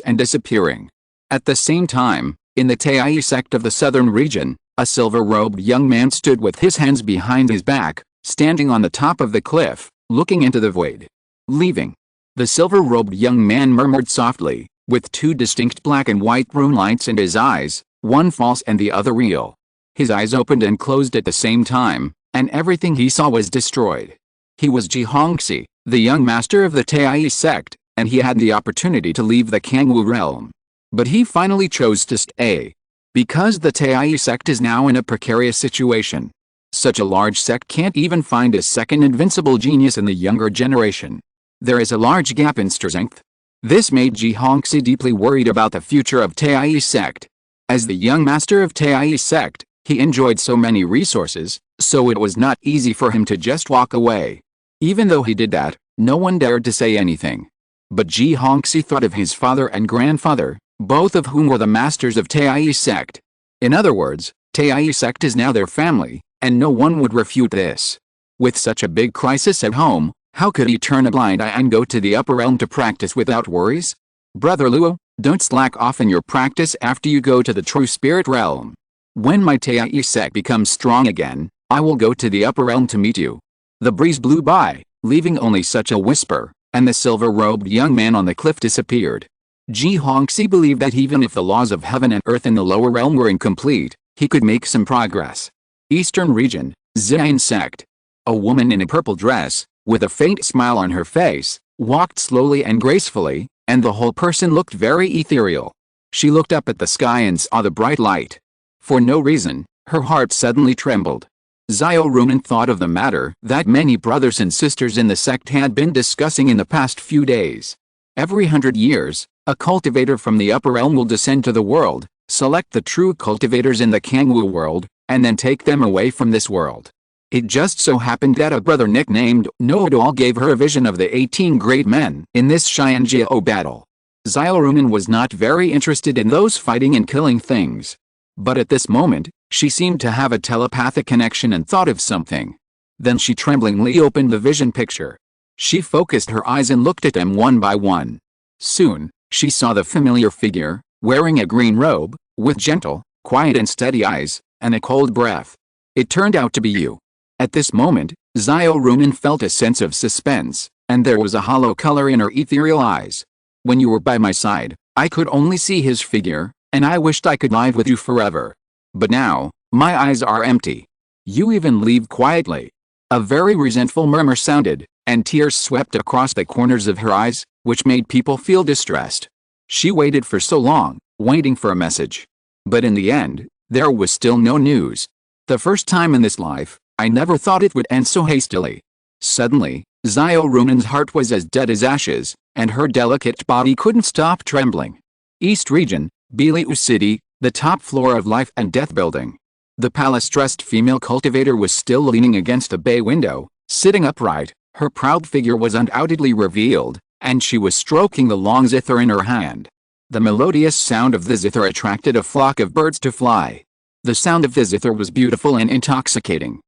and disappearing. At the same time, in the Taiyi sect of the southern region, a silver-robed young man stood with his hands behind his back, standing on the top of the cliff, looking into the void. Leaving. The silver-robed young man murmured softly, with two distinct black and white rune lights in his eyes, one false and the other real. His eyes opened and closed at the same time, and everything he saw was destroyed. He was Ji Hongxi, the young master of the Taiyi sect, and he had the opportunity to leave the Kangwu realm. But he finally chose to stay. Because the Taiyi sect is now in a precarious situation. Such a large sect can't even find a second invincible genius in the younger generation. There is a large gap in strength. This made Ji Hongxi deeply worried about the future of Taiyi sect. As the young master of Taiyi sect, he enjoyed so many resources, so it was not easy for him to just walk away. Even though he did that, no one dared to say anything. But Ji Hongxi thought of his father and grandfather, both of whom were the masters of Taiyi sect. In other words, Taiyi sect is now their family, and no one would refute this. With such a big crisis at home, how could he turn a blind eye and go to the upper realm to practice without worries? Brother Luo, don't slack off in your practice after you go to the true spirit realm. When my Taiyi sect becomes strong again, I will go to the upper realm to meet you. The breeze blew by, leaving only such a whisper, and the silver-robed young man on the cliff disappeared. Ji Hongxi believed that even if the laws of heaven and earth in the lower realm were incomplete, he could make some progress. Eastern region, Xian sect. A woman in a purple dress, with a faint smile on her face, walked slowly and gracefully, and the whole person looked very ethereal. She looked up at the sky and saw the bright light. For no reason, her heart suddenly trembled. Xiao Rumen thought of the matter that many brothers and sisters in the sect had been discussing in the past few days. Every 100 years, a cultivator from the upper realm will descend to the world, select the true cultivators in the Kangwu world, and then take them away from this world. It just so happened that a brother nicknamed Know-It-All gave her a vision of the 18 great men in this Xianjiao battle. Xiao Rumen was not very interested in those fighting and killing things. But at this moment, she seemed to have a telepathic connection and thought of something. Then she tremblingly opened the vision picture. She focused her eyes and looked at them one by one. Soon, she saw the familiar figure, wearing a green robe, with gentle, quiet and steady eyes, and a cold breath. It turned out to be you. At this moment, Xiao Rumen felt a sense of suspense, and there was a hollow color in her ethereal eyes. When you were by my side, I could only see his figure, and I wished I could live with you forever. But now, my eyes are empty. You even leave quietly. A very resentful murmur sounded, and tears swept across the corners of her eyes, which made people feel distressed. She waited for so long, waiting for a message. But in the end, there was still no news. The first time in this life, I never thought it would end so hastily. Suddenly, Xiao Rumen's heart was as dead as ashes, and her delicate body couldn't stop trembling. East Region, Biliu City, the top floor of Life and Death Building. The palace-dressed female cultivator was still leaning against the bay window, sitting upright. Her proud figure was undoubtedly revealed, and she was stroking the long zither in her hand. The melodious sound of the zither attracted a flock of birds to fly. The sound of the zither was beautiful and intoxicating.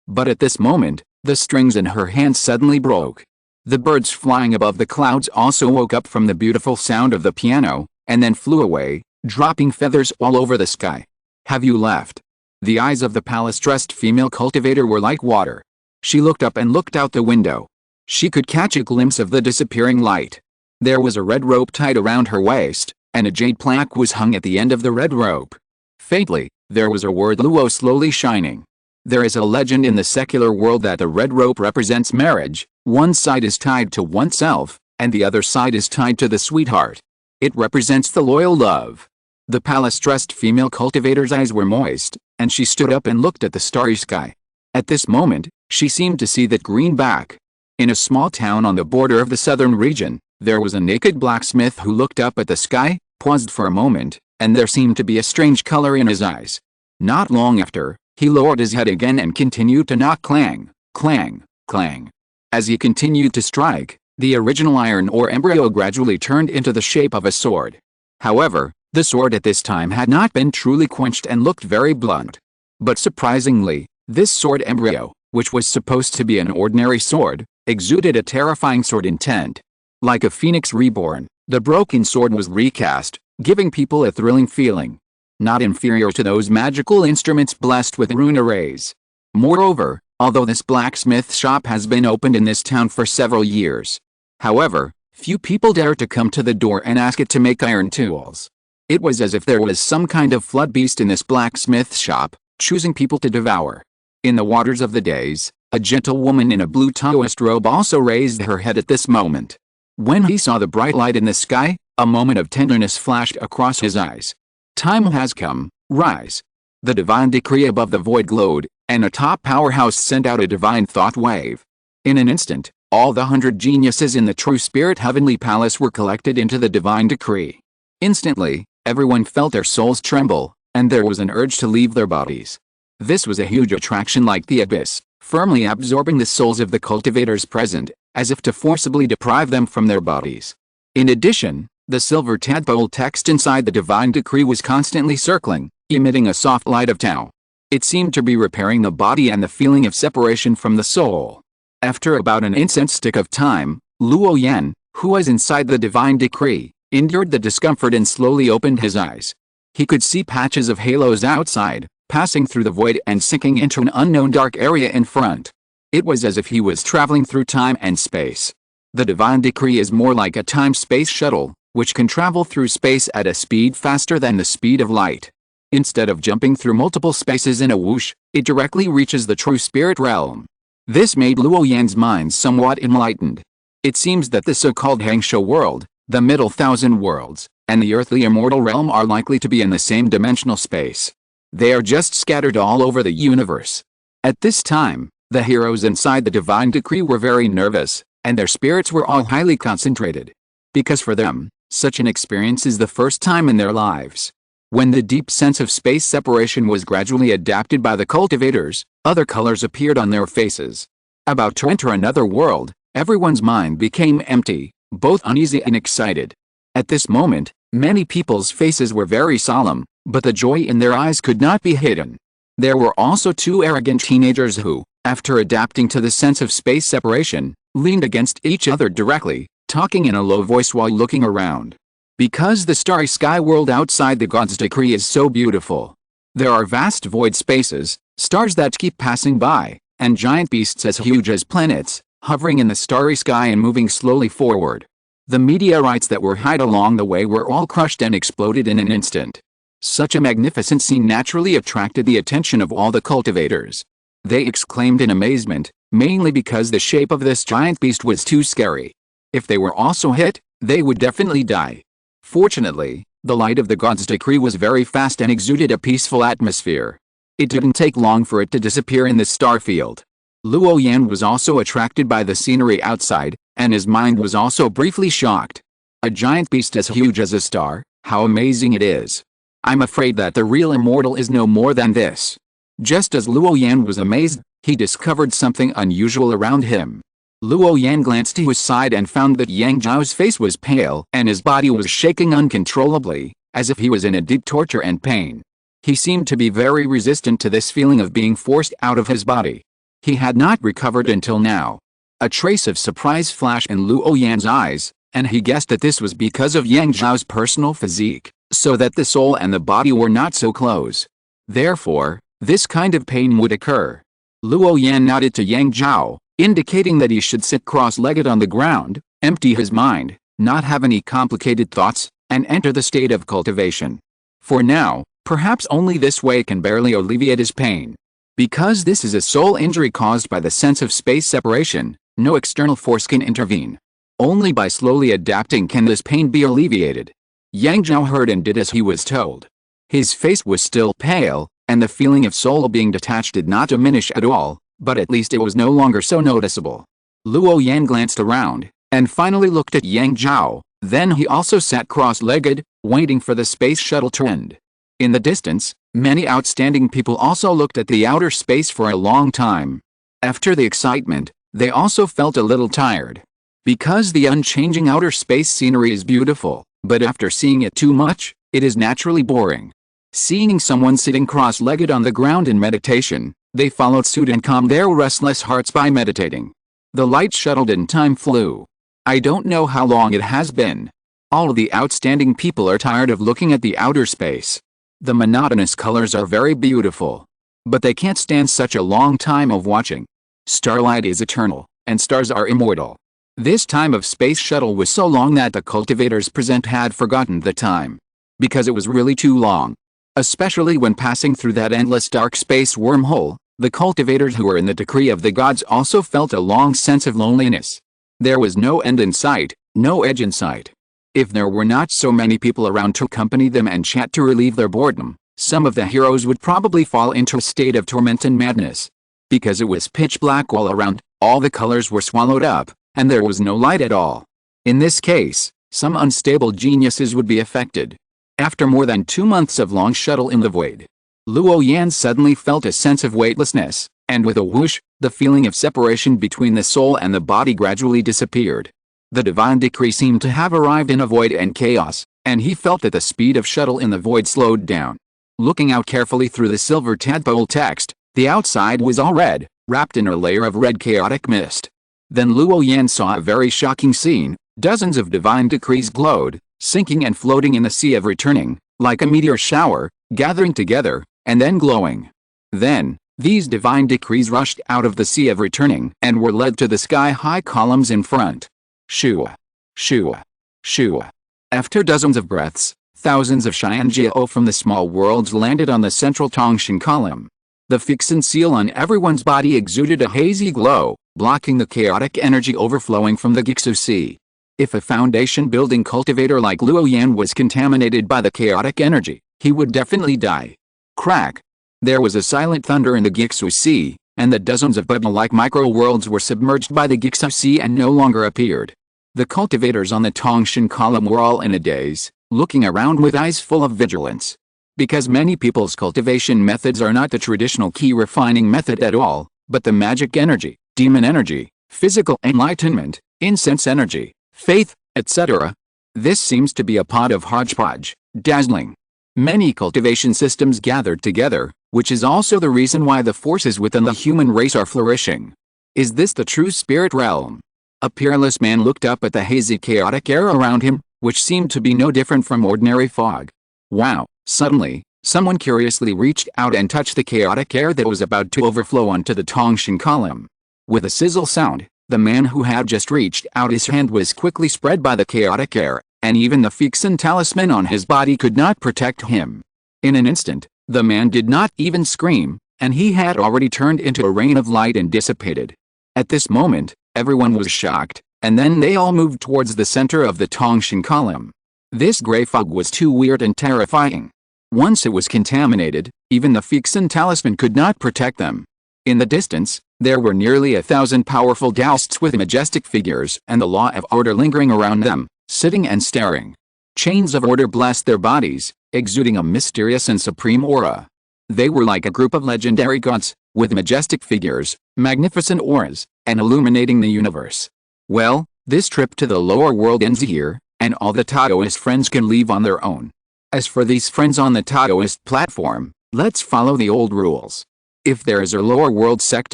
But at this moment, the strings in her hand suddenly broke. The birds flying above the clouds also woke up from the beautiful sound of the piano, and then flew away, dropping feathers all over the sky. Have you left? The eyes of the palace-dressed female cultivator were like water. She looked up and looked out the window. She could catch a glimpse of the disappearing light. There was a red rope tied around her waist, and a jade plaque was hung at the end of the red rope. Faintly, there was a word Luo slowly shining. There is a legend in the secular world that the red rope represents marriage. One side is tied to oneself, and the other side is tied to the sweetheart. It represents the loyal love. The palace-dressed female cultivator's eyes were moist, and she stood up and looked at the starry sky. At this moment, she seemed to see that green back. In a small town on the border of the southern region, there was a naked blacksmith who looked up at the sky, paused for a moment, and there seemed to be a strange color in his eyes. Not long after, he lowered his head again and continued to knock clang, clang, clang. As he continued to strike, the original iron ore embryo gradually turned into the shape of a sword. However, The sword at this time had not been truly quenched and looked very blunt. But surprisingly, this sword embryo, which was supposed to be an ordinary sword, exuded a terrifying sword intent. Like a phoenix reborn, the broken sword was recast, giving people a thrilling feeling. Not inferior to those magical instruments blessed with rune arrays. Moreover, although this blacksmith shop has been opened in this town for several years, however, few people dare to come to the door and ask it to make iron tools. It was as if there was some kind of flood beast in this blacksmith shop, choosing people to devour. In the waters of the days, a gentle woman in a blue Taoist robe also raised her head at this moment. When he saw the bright light in the sky, a moment of tenderness flashed across his eyes. Time has come, rise. The divine decree above the void glowed, and a top powerhouse sent out a divine thought wave. In an instant, all the 100 geniuses in the True Spirit Heavenly Palace were collected into the divine decree. Instantly, everyone felt their souls tremble, and there was an urge to leave their bodies. This was a huge attraction like the abyss, firmly absorbing the souls of the cultivators present, as if to forcibly deprive them from their bodies. In addition, the silver tadpole text inside the divine decree was constantly circling, emitting a soft light of Tao. It seemed to be repairing the body and the feeling of separation from the soul. After about an incense stick of time, Luo Yan, who was inside the divine decree, endured the discomfort and slowly opened his eyes. He could see patches of halos outside, passing through the void and sinking into an unknown dark area in front. It was as if he was traveling through time and space. The divine decree is more like a time-space shuttle, which can travel through space at a speed faster than the speed of light. Instead of jumping through multiple spaces in a whoosh, it directly reaches the true spirit realm. This made Luo Yan's mind somewhat enlightened. It seems that the so-called Hangsha world, the middle thousand worlds, and the earthly immortal realm are likely to be in the same dimensional space. They are just scattered all over the universe. At this time, the heroes inside the divine decree were very nervous, and their spirits were all highly concentrated. Because for them, such an experience is the first time in their lives. When the deep sense of space separation was gradually adapted by the cultivators, other colors appeared on their faces. About to enter another world, everyone's mind became empty, both uneasy and excited. At this moment, many people's faces were very solemn, but the joy in their eyes could not be hidden. There were also two arrogant teenagers who, after adapting to the sense of space separation, leaned against each other directly, talking in a low voice while looking around. Because the starry sky world outside the God's decree is so beautiful. There are vast void spaces, stars that keep passing by, and giant beasts as huge as planets, hovering in the starry sky and moving slowly forward. The meteorites that were hid along the way were all crushed and exploded in an instant. Such a magnificent scene naturally attracted the attention of all the cultivators. They exclaimed in amazement, mainly because the shape of this giant beast was too scary. If they were also hit, they would definitely die. Fortunately, the light of the God's decree was very fast and exuded a peaceful atmosphere. It didn't take long for it to disappear in the star field. Luo Yan was also attracted by the scenery outside, and his mind was also briefly shocked. A giant beast as huge as a star, how amazing it is. I'm afraid that the real immortal is no more than this. Just as Luo Yan was amazed, he discovered something unusual around him. Luo Yan glanced to his side and found that Yang Zhao's face was pale and his body was shaking uncontrollably, as if he was in a deep torture and pain. He seemed to be very resistant to this feeling of being forced out of his body. He had not recovered until now. A trace of surprise flashed in Luo Yan's eyes, and he guessed that this was because of Yang Zhao's personal physique, so that the soul and the body were not so close. Therefore, this kind of pain would occur. Luo Yan nodded to Yang Zhao, indicating that he should sit cross-legged on the ground, empty his mind, not have any complicated thoughts, and enter the state of cultivation. For now, perhaps only this way can barely alleviate his pain. Because this is a soul injury caused by the sense of space separation, no external force can intervene. Only by slowly adapting can this pain be alleviated. Yang Zhao heard and did as he was told. His face was still pale, and the feeling of soul being detached did not diminish at all, but at least it was no longer so noticeable. Luo Yan glanced around, and finally looked at Yang Zhao, then he also sat cross-legged, waiting for the space shuttle to end. In the distance, many outstanding people also looked at the outer space for a long time. After the excitement, they also felt a little tired. Because the unchanging outer space scenery is beautiful, but after seeing it too much, It is naturally boring. Seeing someone sitting cross-legged on the ground in meditation, they followed suit and calmed their restless hearts by meditating. The light shuttled and time flew. I don't know how long it has been. All of the outstanding people are tired of looking at the outer space. The monotonous colors are very beautiful. But they can't stand such a long time of watching. Starlight is eternal, and stars are immortal. This time of space shuttle was so long that the cultivators present had forgotten the time. Because it was really too long. Especially when passing through that endless dark space wormhole, the cultivators who were in the decree of the gods also felt a long sense of loneliness. There was no end in sight, no edge in sight. If there were not so many people around to accompany them and chat to relieve their boredom, some of the heroes would probably fall into a state of torment and madness. Because it was pitch black all around, all the colors were swallowed up, and there was no light at all. In this case, some unstable geniuses would be affected. After more than 2 months of long shuttle in the void, Luo Yan suddenly felt a sense of weightlessness, and with a whoosh, the feeling of separation between the soul and the body gradually disappeared. The divine decree seemed to have arrived in a void and chaos, and he felt that the speed of shuttle in the void slowed down. Looking out carefully through the silver tadpole text, the outside was all red, wrapped in a layer of red chaotic mist. Then Luo Yan saw a very shocking scene. Dozens of divine decrees glowed, sinking and floating in the sea of returning, like a meteor shower, gathering together, and then glowing. Then, these divine decrees rushed out of the sea of returning and were led to the sky-high columns in front. Shua, shua, shua. After dozens of breaths, thousands of Xianjiao from the small worlds landed on the central Tongshan column. The fixin seal on everyone's body exuded a hazy glow, blocking the chaotic energy overflowing from the Gixu Sea. If a foundation-building cultivator like Luo Yan was contaminated by the chaotic energy, he would definitely die. Crack! There was a silent thunder in the Gixu Sea, and the dozens of bubble-like micro-worlds were submerged by the Gixu Sea and no longer appeared. The cultivators on the Tongshan column were all in a daze, looking around with eyes full of vigilance. Because many people's cultivation methods are not the traditional key refining method at all, but the magic energy, demon energy, physical enlightenment, incense energy, faith, etc. This seems to be a pot of hodgepodge, dazzling. Many cultivation systems gathered together, which is also the reason why the forces within the human race are flourishing. Is this the true spirit realm? A peerless man looked up at the hazy chaotic air around him, which seemed to be no different from ordinary fog. Wow! Suddenly, someone curiously reached out and touched the chaotic air that was about to overflow onto the Tongshan column. With a sizzle sound, the man who had just reached out his hand was quickly spread by the chaotic air, and even the fixin talisman on his body could not protect him. In an instant, the man did not even scream, and he had already turned into a rain of light and dissipated. At this moment, everyone was shocked, and then they all moved towards the center of the Tongshan column. This gray fog was too weird and terrifying. Once it was contaminated, even the fixin talisman could not protect them. In the distance, there were nearly 1,000 powerful Taoists with majestic figures and the law of order lingering around them, sitting and staring. Chains of order blessed their bodies, exuding a mysterious and supreme aura. They were like a group of legendary gods, with majestic figures, magnificent auras, and illuminating the universe. Well, this trip to the lower world ends here, and all the Taoist friends can leave on their own. As for these friends on the Taoist platform, let's follow the old rules. If there is a lower world sect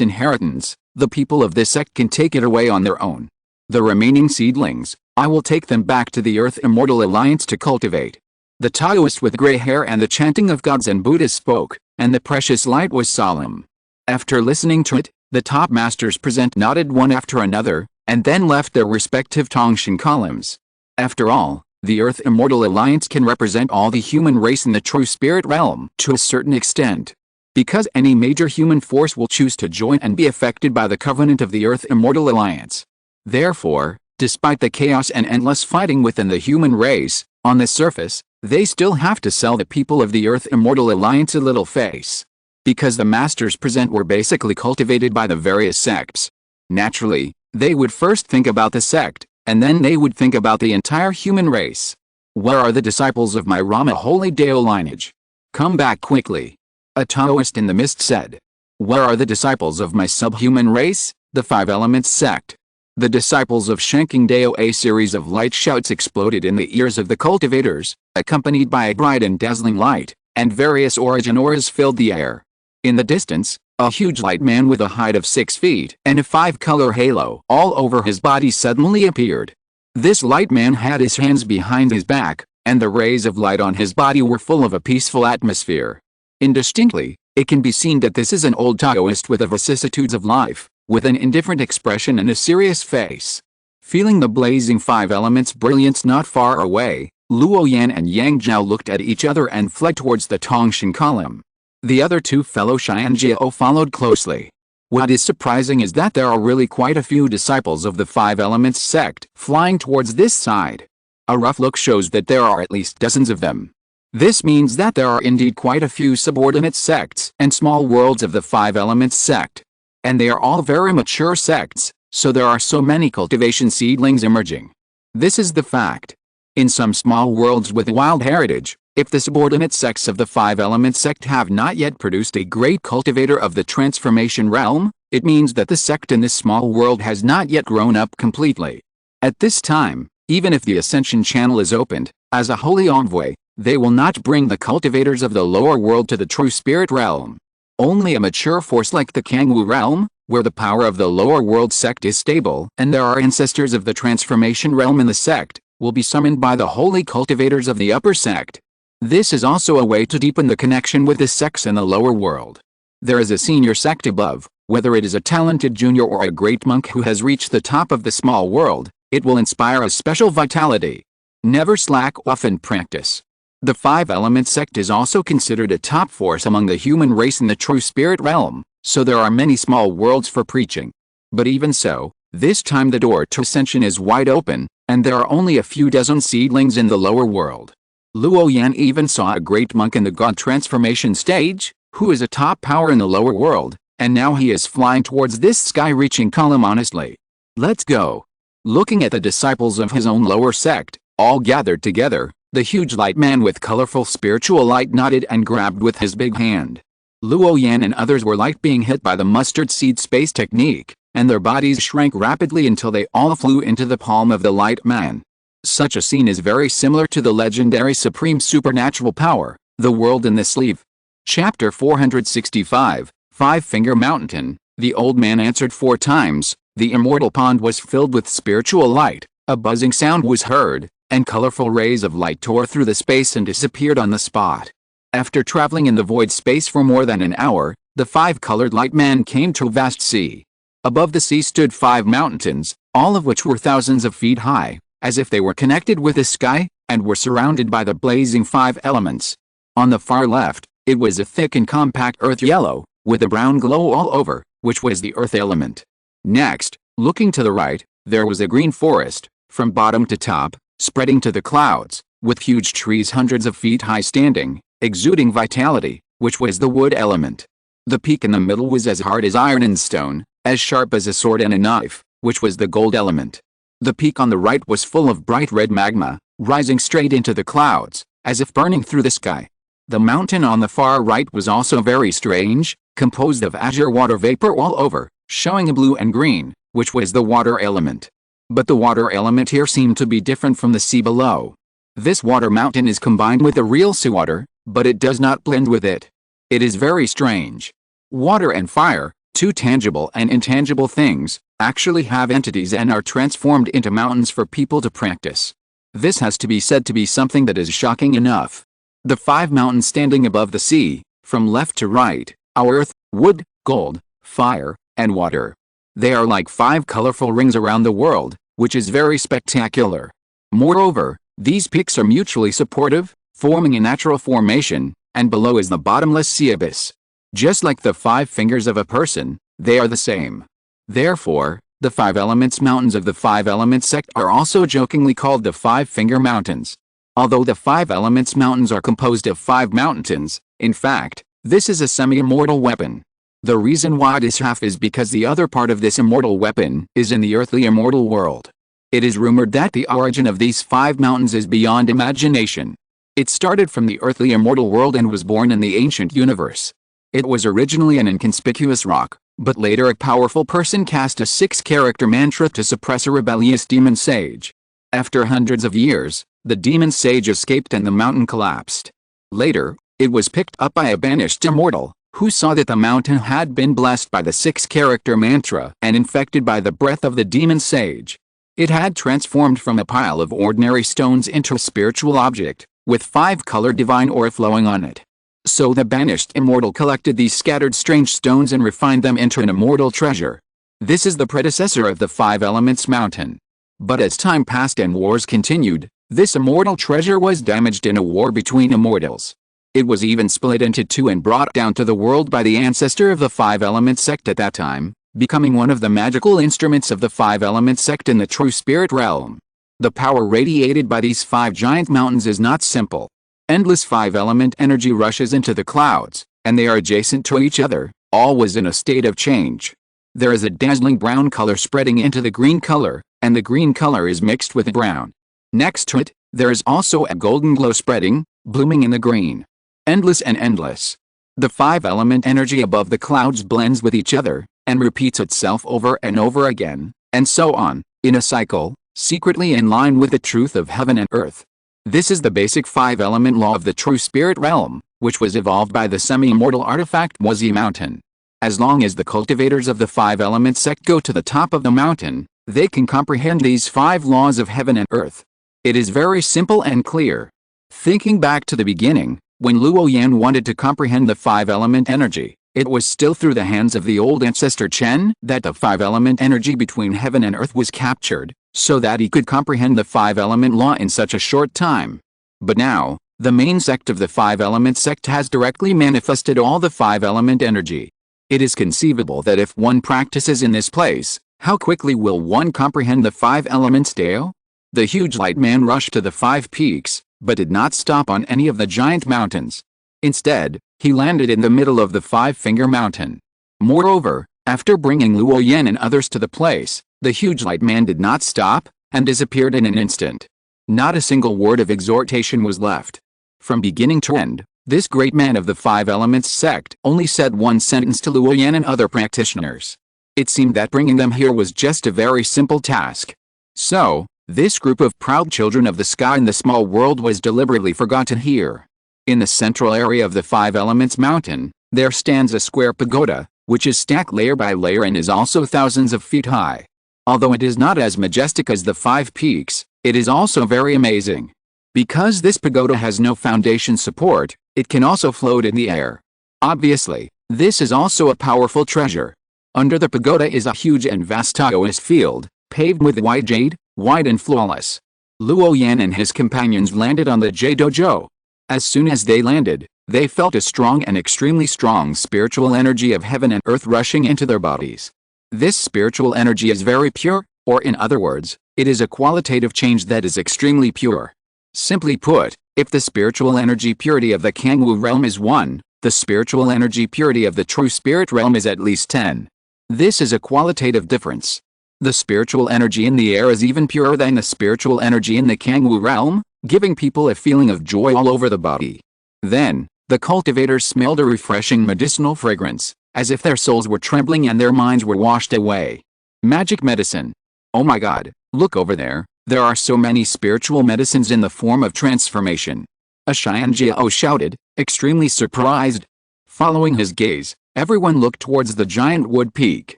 inheritance, the people of this sect can take it away on their own. The remaining seedlings, I will take them back to the Earth Immortal Alliance to cultivate. The Taoist with gray hair and the chanting of gods and Buddhas spoke, and the precious light was solemn. After listening to it, the top masters present nodded one after another, and then left their respective Tongshan columns. After all, the Earth Immortal Alliance can represent all the human race in the true spirit realm to a certain extent. Because any major human force will choose to join and be affected by the covenant of the Earth Immortal Alliance. Therefore, despite the chaos and endless fighting within the human race, on the surface, they still have to sell the people of the Earth Immortal Alliance a little face. Because the masters present were basically cultivated by the various sects. Naturally, they would first think about the sect, and then they would think about the entire human race. Where are the disciples of my Rama holy Dao lineage? Come back quickly. A Taoist in the mist said. Where are the disciples of my subhuman race, the Five Elements sect? The disciples of Shanking Dao. A series of light shouts exploded in the ears of the cultivators, accompanied by a bright and dazzling light, and various origin auras filled the air. In the distance, a huge light man with a height of 6 feet and a 5-color halo all over his body suddenly appeared. This light man had his hands behind his back, and the rays of light on his body were full of a peaceful atmosphere. Indistinctly, it can be seen that this is an old Taoist with the vicissitudes of life, with an indifferent expression and a serious face. Feeling the blazing 5 elements' brilliance not far away, Luo Yan and Yang Zhao looked at each other and fled towards the Tongshan column. The other 2 fellow Xianjiao followed closely. What is surprising is that there are really quite a few disciples of the 5 elements sect flying towards this side. A rough look shows that there are at least dozens of them. This means that there are indeed quite a few subordinate sects and small worlds of the 5 elements sect. And they are all very mature sects, so there are so many cultivation seedlings emerging. This is the fact. In some small worlds with wild heritage, if the subordinate sects of the 5 elements sect have not yet produced a great cultivator of the transformation realm, it means that the sect in this small world has not yet grown up completely. At this time, even if the ascension channel is opened, as a holy envoy, they will not bring the cultivators of the lower world to the true spirit realm. Only a mature force like the Kangwu realm, where the power of the lower world sect is stable and there are ancestors of the transformation realm in the sect, will be summoned by the holy cultivators of the upper sect. This is also a way to deepen the connection with the sects in the lower world. There is a senior sect above, whether it is a talented junior or a great monk who has reached the top of the small world, it will inspire a special vitality. Never slack off in practice. The 5 element sect is also considered a top force among the human race in the true spirit realm, so there are many small worlds for preaching. But even so, this time the door to ascension is wide open, and there are only a few dozen seedlings in the lower world. Luo Yan even saw a great monk in the god transformation stage, who is a top power in the lower world, and now he is flying towards this sky-reaching column honestly. Let's go. Looking at the disciples of his own lower sect, all gathered together, the huge light man with colorful spiritual light nodded and grabbed with his big hand. Luo Yan and others were like being hit by the mustard seed space technique, and their bodies shrank rapidly until they all flew into the palm of the light man. Such a scene is very similar to the legendary supreme supernatural power, the world in the sleeve. Chapter 465, 5-Finger Mountain. The old man answered 4 times. The immortal pond was filled with spiritual light. A buzzing sound was heard, and colorful rays of light tore through the space and disappeared on the spot. After traveling in the void space for more than an hour, the 5-colored light man came to a vast sea. Above the sea stood 5 mountains, all of which were thousands of feet high, as if they were connected with the sky, and were surrounded by the blazing 5 elements. On the far left, it was a thick and compact earth yellow, with a brown glow all over, which was the earth element. Next, looking to the right, there was a green forest, from bottom to top, spreading to the clouds, with huge trees hundreds of feet high standing, exuding vitality, which was the wood element. The peak in the middle was as hard as iron and stone, as sharp as a sword and a knife, which was the gold element. The peak on the right was full of bright red magma, rising straight into the clouds, as if burning through the sky. The mountain on the far right was also very strange, composed of azure water vapor all over, showing a blue and green, which was the water element. But the water element here seemed to be different from the sea below. This water mountain is combined with the real seawater, but it does not blend with it. It is very strange. Water and fire, 2 tangible and intangible things, actually have entities and are transformed into mountains for people to practice. This has to be said to be something that is shocking enough. The 5 mountains standing above the sea, from left to right, are earth, wood, gold, fire, and water. They are like 5 colorful rings around the world, which is very spectacular. Moreover, these peaks are mutually supportive, forming a natural formation, and below is the bottomless sea abyss. Just like the 5 fingers of a person, they are the same. Therefore, the 5 elements mountains of the 5 elements sect are also jokingly called the 5-Finger Mountains. Although the 5 elements mountains are composed of 5 mountains, in fact, this is a semi-immortal weapon. The reason why it is half is because the other part of this immortal weapon is in the earthly immortal world. It is rumored that the origin of these 5 mountains is beyond imagination. It started from the earthly immortal world and was born in the ancient universe. It was originally an inconspicuous rock, but later a powerful person cast a 6-character mantra to suppress a rebellious demon sage. After hundreds of years, the demon sage escaped and the mountain collapsed. Later, it was picked up by a banished immortal, who saw that the mountain had been blessed by the 6-character mantra and infected by the breath of the demon sage. It had transformed from a pile of ordinary stones into a spiritual object, with 5-colored divine aura flowing on it. So the banished immortal collected these scattered strange stones and refined them into an immortal treasure. This is the predecessor of the 5 Elements Mountain. But as time passed and wars continued, this immortal treasure was damaged in a war between immortals. It was even split into 2 and brought down to the world by the ancestor of the 5 Elements sect at that time, becoming one of the magical instruments of the 5 Elements sect in the true spirit realm. The power radiated by these 5 giant mountains is not simple. Endless 5-element energy rushes into the clouds, and they are adjacent to each other, always in a state of change. There is a dazzling brown color spreading into the green color, and the green color is mixed with brown. Next to it, there is also a golden glow spreading, blooming in the green. Endless and endless. The 5-element energy above the clouds blends with each other, and repeats itself over and over again, and so on, in a cycle, secretly in line with the truth of heaven and earth. This is the basic 5-element law of the true spirit realm, which was evolved by the semi-immortal artifact Wazi Mountain. As long as the cultivators of the 5-element sect go to the top of the mountain, they can comprehend these 5 laws of heaven and earth. It is very simple and clear. Thinking back to the beginning, when Luo Yan wanted to comprehend the 5-element energy, it was still through the hands of the old ancestor Chen that the 5-element energy between heaven and earth was captured, so that he could comprehend the 5-element law in such a short time. But now, the main sect of the 5-element sect has directly manifested all the 5-element energy. It is conceivable that if one practices in this place, how quickly will one comprehend the 5 elements Dao? The huge light man rushed to the 5 peaks, but did not stop on any of the giant mountains. Instead, he landed in the middle of the 5-finger mountain. Moreover, after bringing Luo Yan and others to the place, the huge light man did not stop, and disappeared in an instant. Not a single word of exhortation was left. From beginning to end, this great man of the 5 Elements sect only said one sentence to Luo Yan and other practitioners. It seemed that bringing them here was just a very simple task. So, this group of proud children of the sky in the small world was deliberately forgotten here. In the central area of the 5 Elements Mountain, there stands a square pagoda, which is stacked layer by layer and is also thousands of feet high. Although it is not as majestic as the 5 peaks, it is also very amazing. Because this pagoda has no foundation support, it can also float in the air. Obviously, this is also a powerful treasure. Under the pagoda is a huge and vast Taoist field, paved with white jade, white and flawless. Luo Yan and his companions landed on the Jade Dojo. As soon as they landed, they felt a strong and extremely strong spiritual energy of heaven and earth rushing into their bodies. This spiritual energy is very pure, or in other words, it is a qualitative change that is extremely pure. Simply put, if the spiritual energy purity of the Kangwu realm is 1, the spiritual energy purity of the true spirit realm is at least 10. This is a qualitative difference. The spiritual energy in the air is even purer than the spiritual energy in the Kangwu realm, giving people a feeling of joy all over the body. Then, the cultivators smelled a refreshing medicinal fragrance, as if their souls were trembling and their minds were washed away. Magic medicine. Oh my God, look over there, there are so many spiritual medicines in the form of transformation. A Xianjiao shouted, extremely surprised. Following his gaze, everyone looked towards the giant wood peak.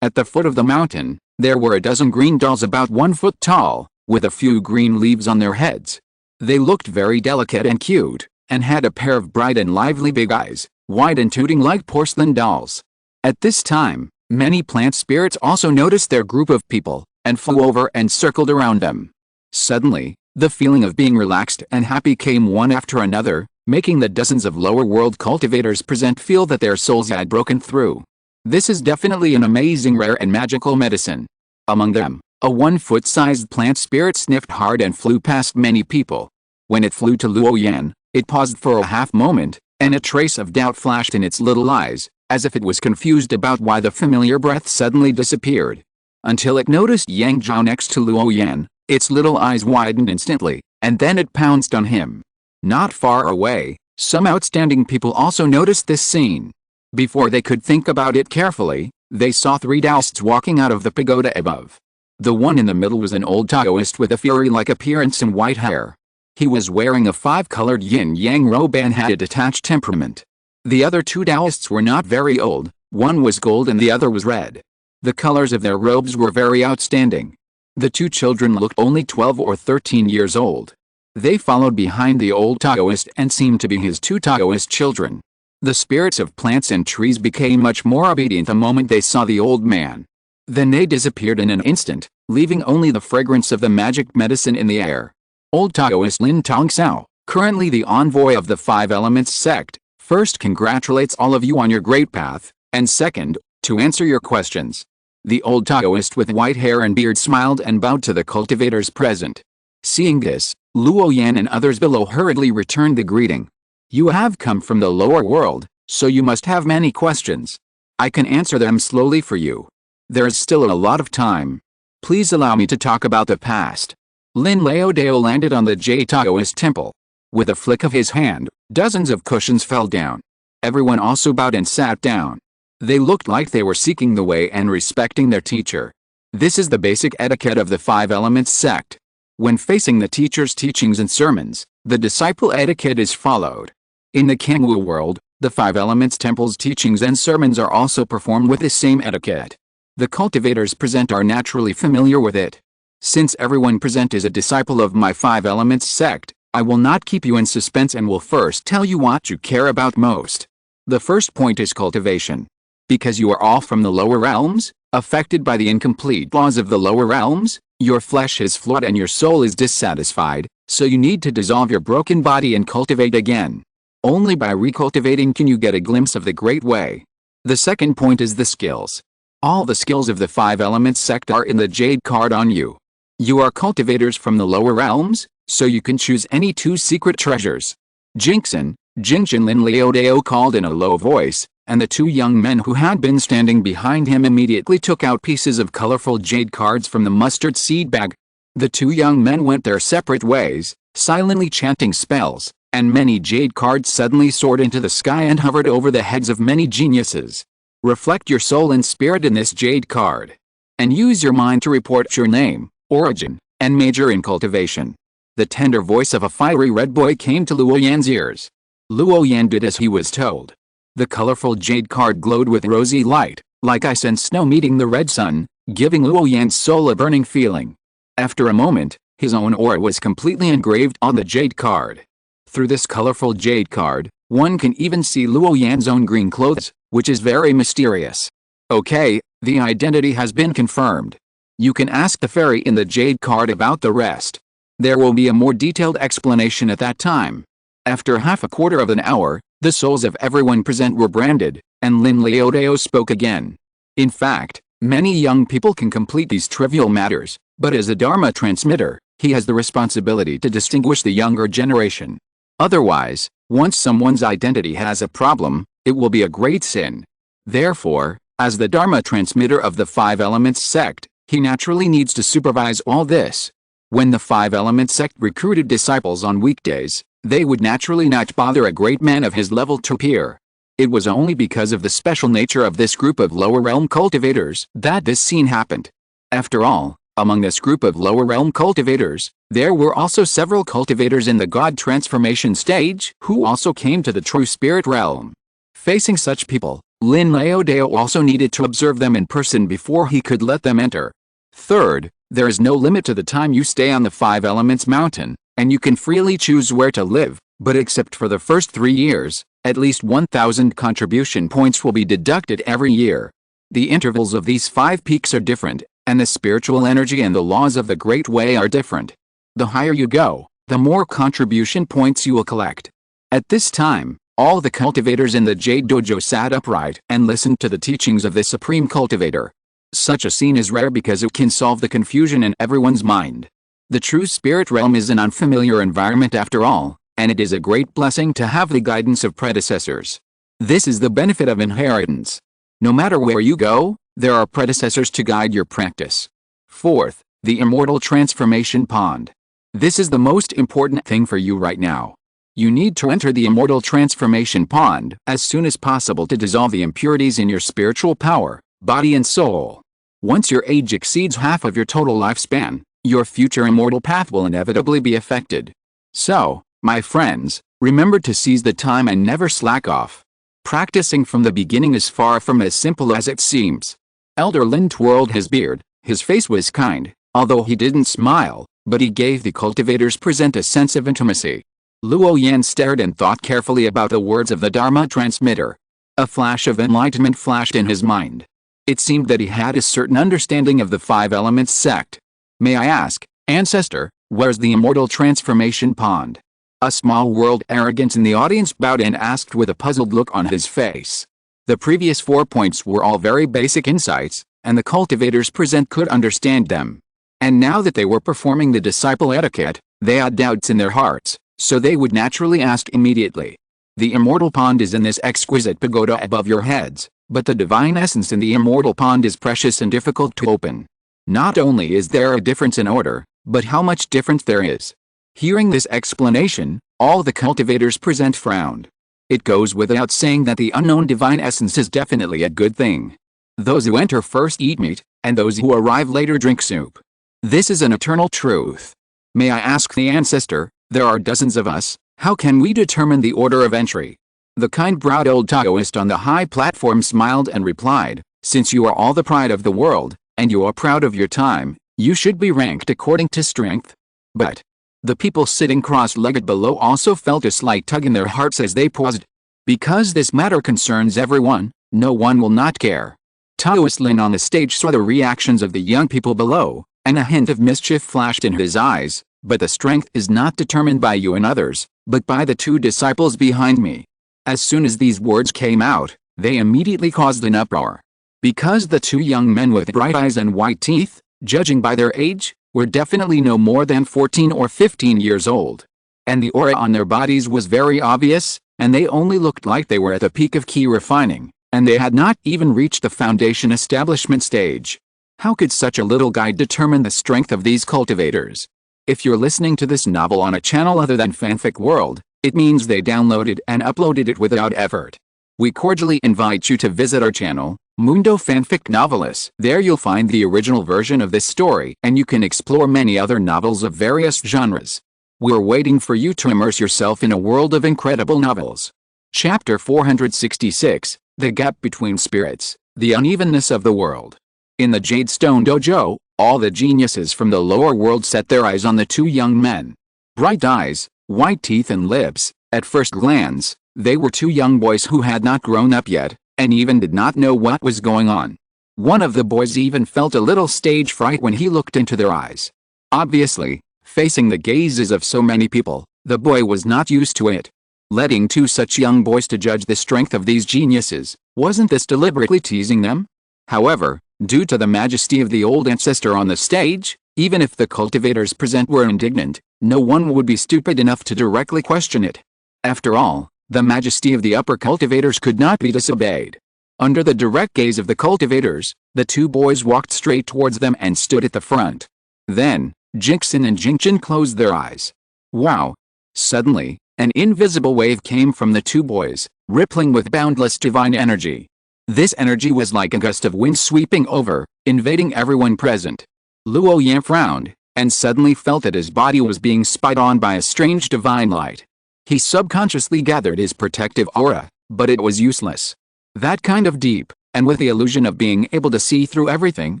At the foot of the mountain, there were a dozen green dolls about 1 foot tall, with a few green leaves on their heads. They looked very delicate and cute, and had a pair of bright and lively big eyes, wide and tooting like porcelain dolls. At this time, many plant spirits also noticed their group of people, and flew over and circled around them. Suddenly, the feeling of being relaxed and happy came one after another, making the dozens of lower world cultivators present feel that their souls had broken through. This is definitely an amazing rare and magical medicine. Among them, a 1-foot-sized plant spirit sniffed hard and flew past many people. When it flew to Luo Yan, it paused for a half moment, and a trace of doubt flashed in its little eyes, as if it was confused about why the familiar breath suddenly disappeared. Until it noticed Yang Zhao next to Luo Yan, its little eyes widened instantly, and then it pounced on him. Not far away, some outstanding people also noticed this scene. Before they could think about it carefully, they saw 3 Taoists walking out of the pagoda above. The one in the middle was an old Taoist with a fury-like appearance and white hair. He was wearing a 5-colored yin-yang robe and had a detached temperament. The other 2 Taoists were not very old, one was gold and the other was red. The colors of their robes were very outstanding. The 2 children looked only 12 or 13 years old. They followed behind the old Taoist and seemed to be his 2 Taoist children. The spirits of plants and trees became much more obedient the moment they saw the old man. Then they disappeared in an instant, leaving only the fragrance of the magic medicine in the air. Old Taoist Lin Tongxiao, currently the envoy of the 5 Elements sect, first congratulates all of you on your great path, and second, to answer your questions. The old Taoist with white hair and beard smiled and bowed to the cultivators present. Seeing this, Luo Yan and others below hurriedly returned the greeting. You have come from the lower world, so you must have many questions. I can answer them slowly for you. There is still a lot of time. Please allow me to talk about the past. Lin Laodao landed on the Jade Taoist temple. With a flick of his hand, dozens of cushions fell down. Everyone also bowed and sat down. They looked like they were seeking the way and respecting their teacher. This is the basic etiquette of the 5 Elements sect. When facing the teacher's teachings and sermons, the disciple etiquette is followed. In the Kangwu world, the 5 Elements temple's teachings and sermons are also performed with the same etiquette. The cultivators present are naturally familiar with it. Since everyone present is a disciple of my 5 Elements sect, I will not keep you in suspense and will first tell you what you care about most. The first point is cultivation. Because you are all from the lower realms, affected by the incomplete laws of the lower realms, your flesh is flawed and your soul is dissatisfied, so you need to dissolve your broken body and cultivate again. Only by recultivating can you get a glimpse of the great way. The second point is the skills. All the skills of the 5 Elements sect are in the jade card on you. You are cultivators from the lower realms, so you can choose any 2 secret treasures. Jinxin, Jingjin Lin Laodao called in a low voice, and the 2 young men who had been standing behind him immediately took out pieces of colorful jade cards from the mustard seed bag. The 2 young men went their separate ways, silently chanting spells, and many jade cards suddenly soared into the sky and hovered over the heads of many geniuses. Reflect your soul and spirit in this jade card. And use your mind to report your name, origin, and major in cultivation. The tender voice of a fiery red boy came to Luo Yan's ears. Luo Yan did as he was told. The colorful jade card glowed with rosy light, like ice and snow meeting the red sun, giving Luo Yan's soul a burning feeling. After a moment, his own aura was completely engraved on the jade card. Through this colorful jade card, one can even see Luo Yan's own green clothes, which is very mysterious. Okay, the identity has been confirmed. You can ask the fairy in the jade card about the rest. There will be a more detailed explanation at that time. After half a quarter of an hour, the souls of everyone present were branded, and Lin Laodao spoke again. In fact, many young people can complete these trivial matters, but as a Dharma transmitter, he has the responsibility to distinguish the younger generation. Otherwise, once someone's identity has a problem, it will be a great sin. Therefore, as the Dharma transmitter of the 5 Elements sect, he naturally needs to supervise all this. When the 5 Elements sect recruited disciples on weekdays, they would naturally not bother a great man of his level to appear. It was only because of the special nature of this group of lower realm cultivators that this scene happened. After all, among this group of lower realm cultivators, there were also several cultivators in the God transformation stage who also came to the true spirit realm. Facing such people, Lin Laodao also needed to observe them in person before he could let them enter. Third, there is no limit to the time you stay on the 5 Elements mountain, and you can freely choose where to live, but except for the first 3 years, at least 1,000 contribution points will be deducted every year. The intervals of these 5 peaks are different, and the spiritual energy and the laws of the Great Way are different. The higher you go, the more contribution points you will collect. At this time, all the cultivators in the Jade Dojo sat upright and listened to the teachings of the Supreme Cultivator. Such a scene is rare because it can solve the confusion in everyone's mind. The true spirit realm is an unfamiliar environment after all, and it is a great blessing to have the guidance of predecessors. This is the benefit of inheritance. No matter where you go, there are predecessors to guide your practice. Fourth, the immortal transformation pond. This is the most important thing for you right now. You need to enter the immortal transformation pond as soon as possible to dissolve the impurities in your spiritual power, body and soul. Once your age exceeds half of your total lifespan, your future immortal path will inevitably be affected. So, my friends, remember to seize the time and never slack off. Practicing from the beginning is far from as simple as it seems. Elder Lin twirled his beard. His face was kind, although he didn't smile, but he gave the cultivators present a sense of intimacy. Luo Yan stared and thought carefully about the words of the Dharma transmitter. A flash of enlightenment flashed in his mind. It seemed that he had a certain understanding of the five elements sect. May I ask, ancestor, where's the immortal transformation pond? A small world arrogant in the audience bowed and asked with a puzzled look on his face. The previous 4 points were all very basic insights, and the cultivators present could understand them. And now that they were performing the disciple etiquette, they had doubts in their hearts, so they would naturally ask immediately. The immortal pond is in this exquisite pagoda above your heads, but the divine essence in the immortal pond is precious and difficult to open. Not only is there a difference in order, but how much difference there is. Hearing this explanation, all the cultivators present frowned. It goes without saying that the unknown divine essence is definitely a good thing. Those who enter first eat meat, and those who arrive later drink soup. This is an eternal truth. May I ask the ancestor, there are dozens of us, how can we determine the order of entry? The kind-browed old Taoist on the high platform smiled and replied, since you are all the pride of the world, and you are proud of your time, you should be ranked according to strength. But the people sitting cross-legged below also felt a slight tug in their hearts as they paused. Because this matter concerns everyone, no one will not care. Taoist Lin on the stage saw the reactions of the young people below, and a hint of mischief flashed in his eyes, but the strength is not determined by you and others, but by the two disciples behind me. As soon as these words came out, they immediately caused an uproar. Because the two young men with bright eyes and white teeth, judging by their age, were definitely no more than 14 or 15 years old. And the aura on their bodies was very obvious, and they only looked like they were at the peak of key refining, and they had not even reached the foundation establishment stage. How could such a little guy determine the strength of these cultivators? If you're listening to this novel on a channel other than Fanfic World, it means they downloaded and uploaded it without effort. We cordially invite you to visit our channel, Mundo Fanfic Novelis. There you'll find the original version of this story, and you can explore many other novels of various genres. We're waiting for you to immerse yourself in a world of incredible novels. Chapter 466, The Gap Between Spirits, The Unevenness of the World. In the Jade Stone Dojo, all the geniuses from the lower world set their eyes on the two young men. Bright eyes, white teeth and lips, at first glance, they were two young boys who had not grown up yet, and even did not know what was going on. One of the boys even felt a little stage fright when he looked into their eyes. Obviously, facing the gazes of so many people, the boy was not used to it. Letting two such young boys to judge the strength of these geniuses, wasn't this deliberately teasing them? However, due to the majesty of the old ancestor on the stage, even if the cultivators present were indignant, no one would be stupid enough to directly question it. After all, the majesty of the upper cultivators could not be disobeyed. Under the direct gaze of the cultivators, the two boys walked straight towards them and stood at the front. Then, Jingxin and Jingchen closed their eyes. Wow! Suddenly, an invisible wave came from the two boys, rippling with boundless divine energy. This energy was like a gust of wind sweeping over, invading everyone present. Luo Yan frowned, and suddenly felt that his body was being spied on by a strange divine light. He subconsciously gathered his protective aura, but it was useless. That kind of deep, and with the illusion of being able to see through everything,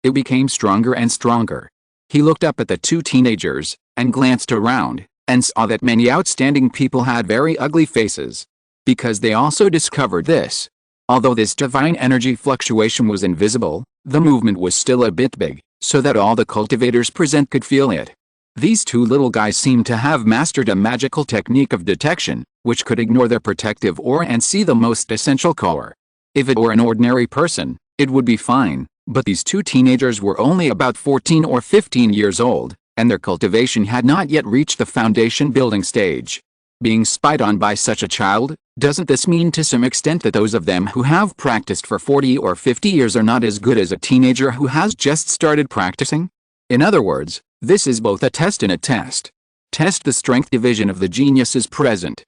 it became stronger and stronger. He looked up at the two teenagers, and glanced around, and saw that many outstanding people had very ugly faces. Because they also discovered this. Although this divine energy fluctuation was invisible, the movement was still a bit big, so that all the cultivators present could feel it. These two little guys seemed to have mastered a magical technique of detection, which could ignore their protective aura and see the most essential core. If it were an ordinary person, it would be fine, but these two teenagers were only about 14 or 15 years old, and their cultivation had not yet reached the foundation building stage. Being spied on by such a child, doesn't this mean to some extent that those of them who have practiced for 40 or 50 years are not as good as a teenager who has just started practicing? In other words, this is both a test and a test. Test the strength division of the geniuses present,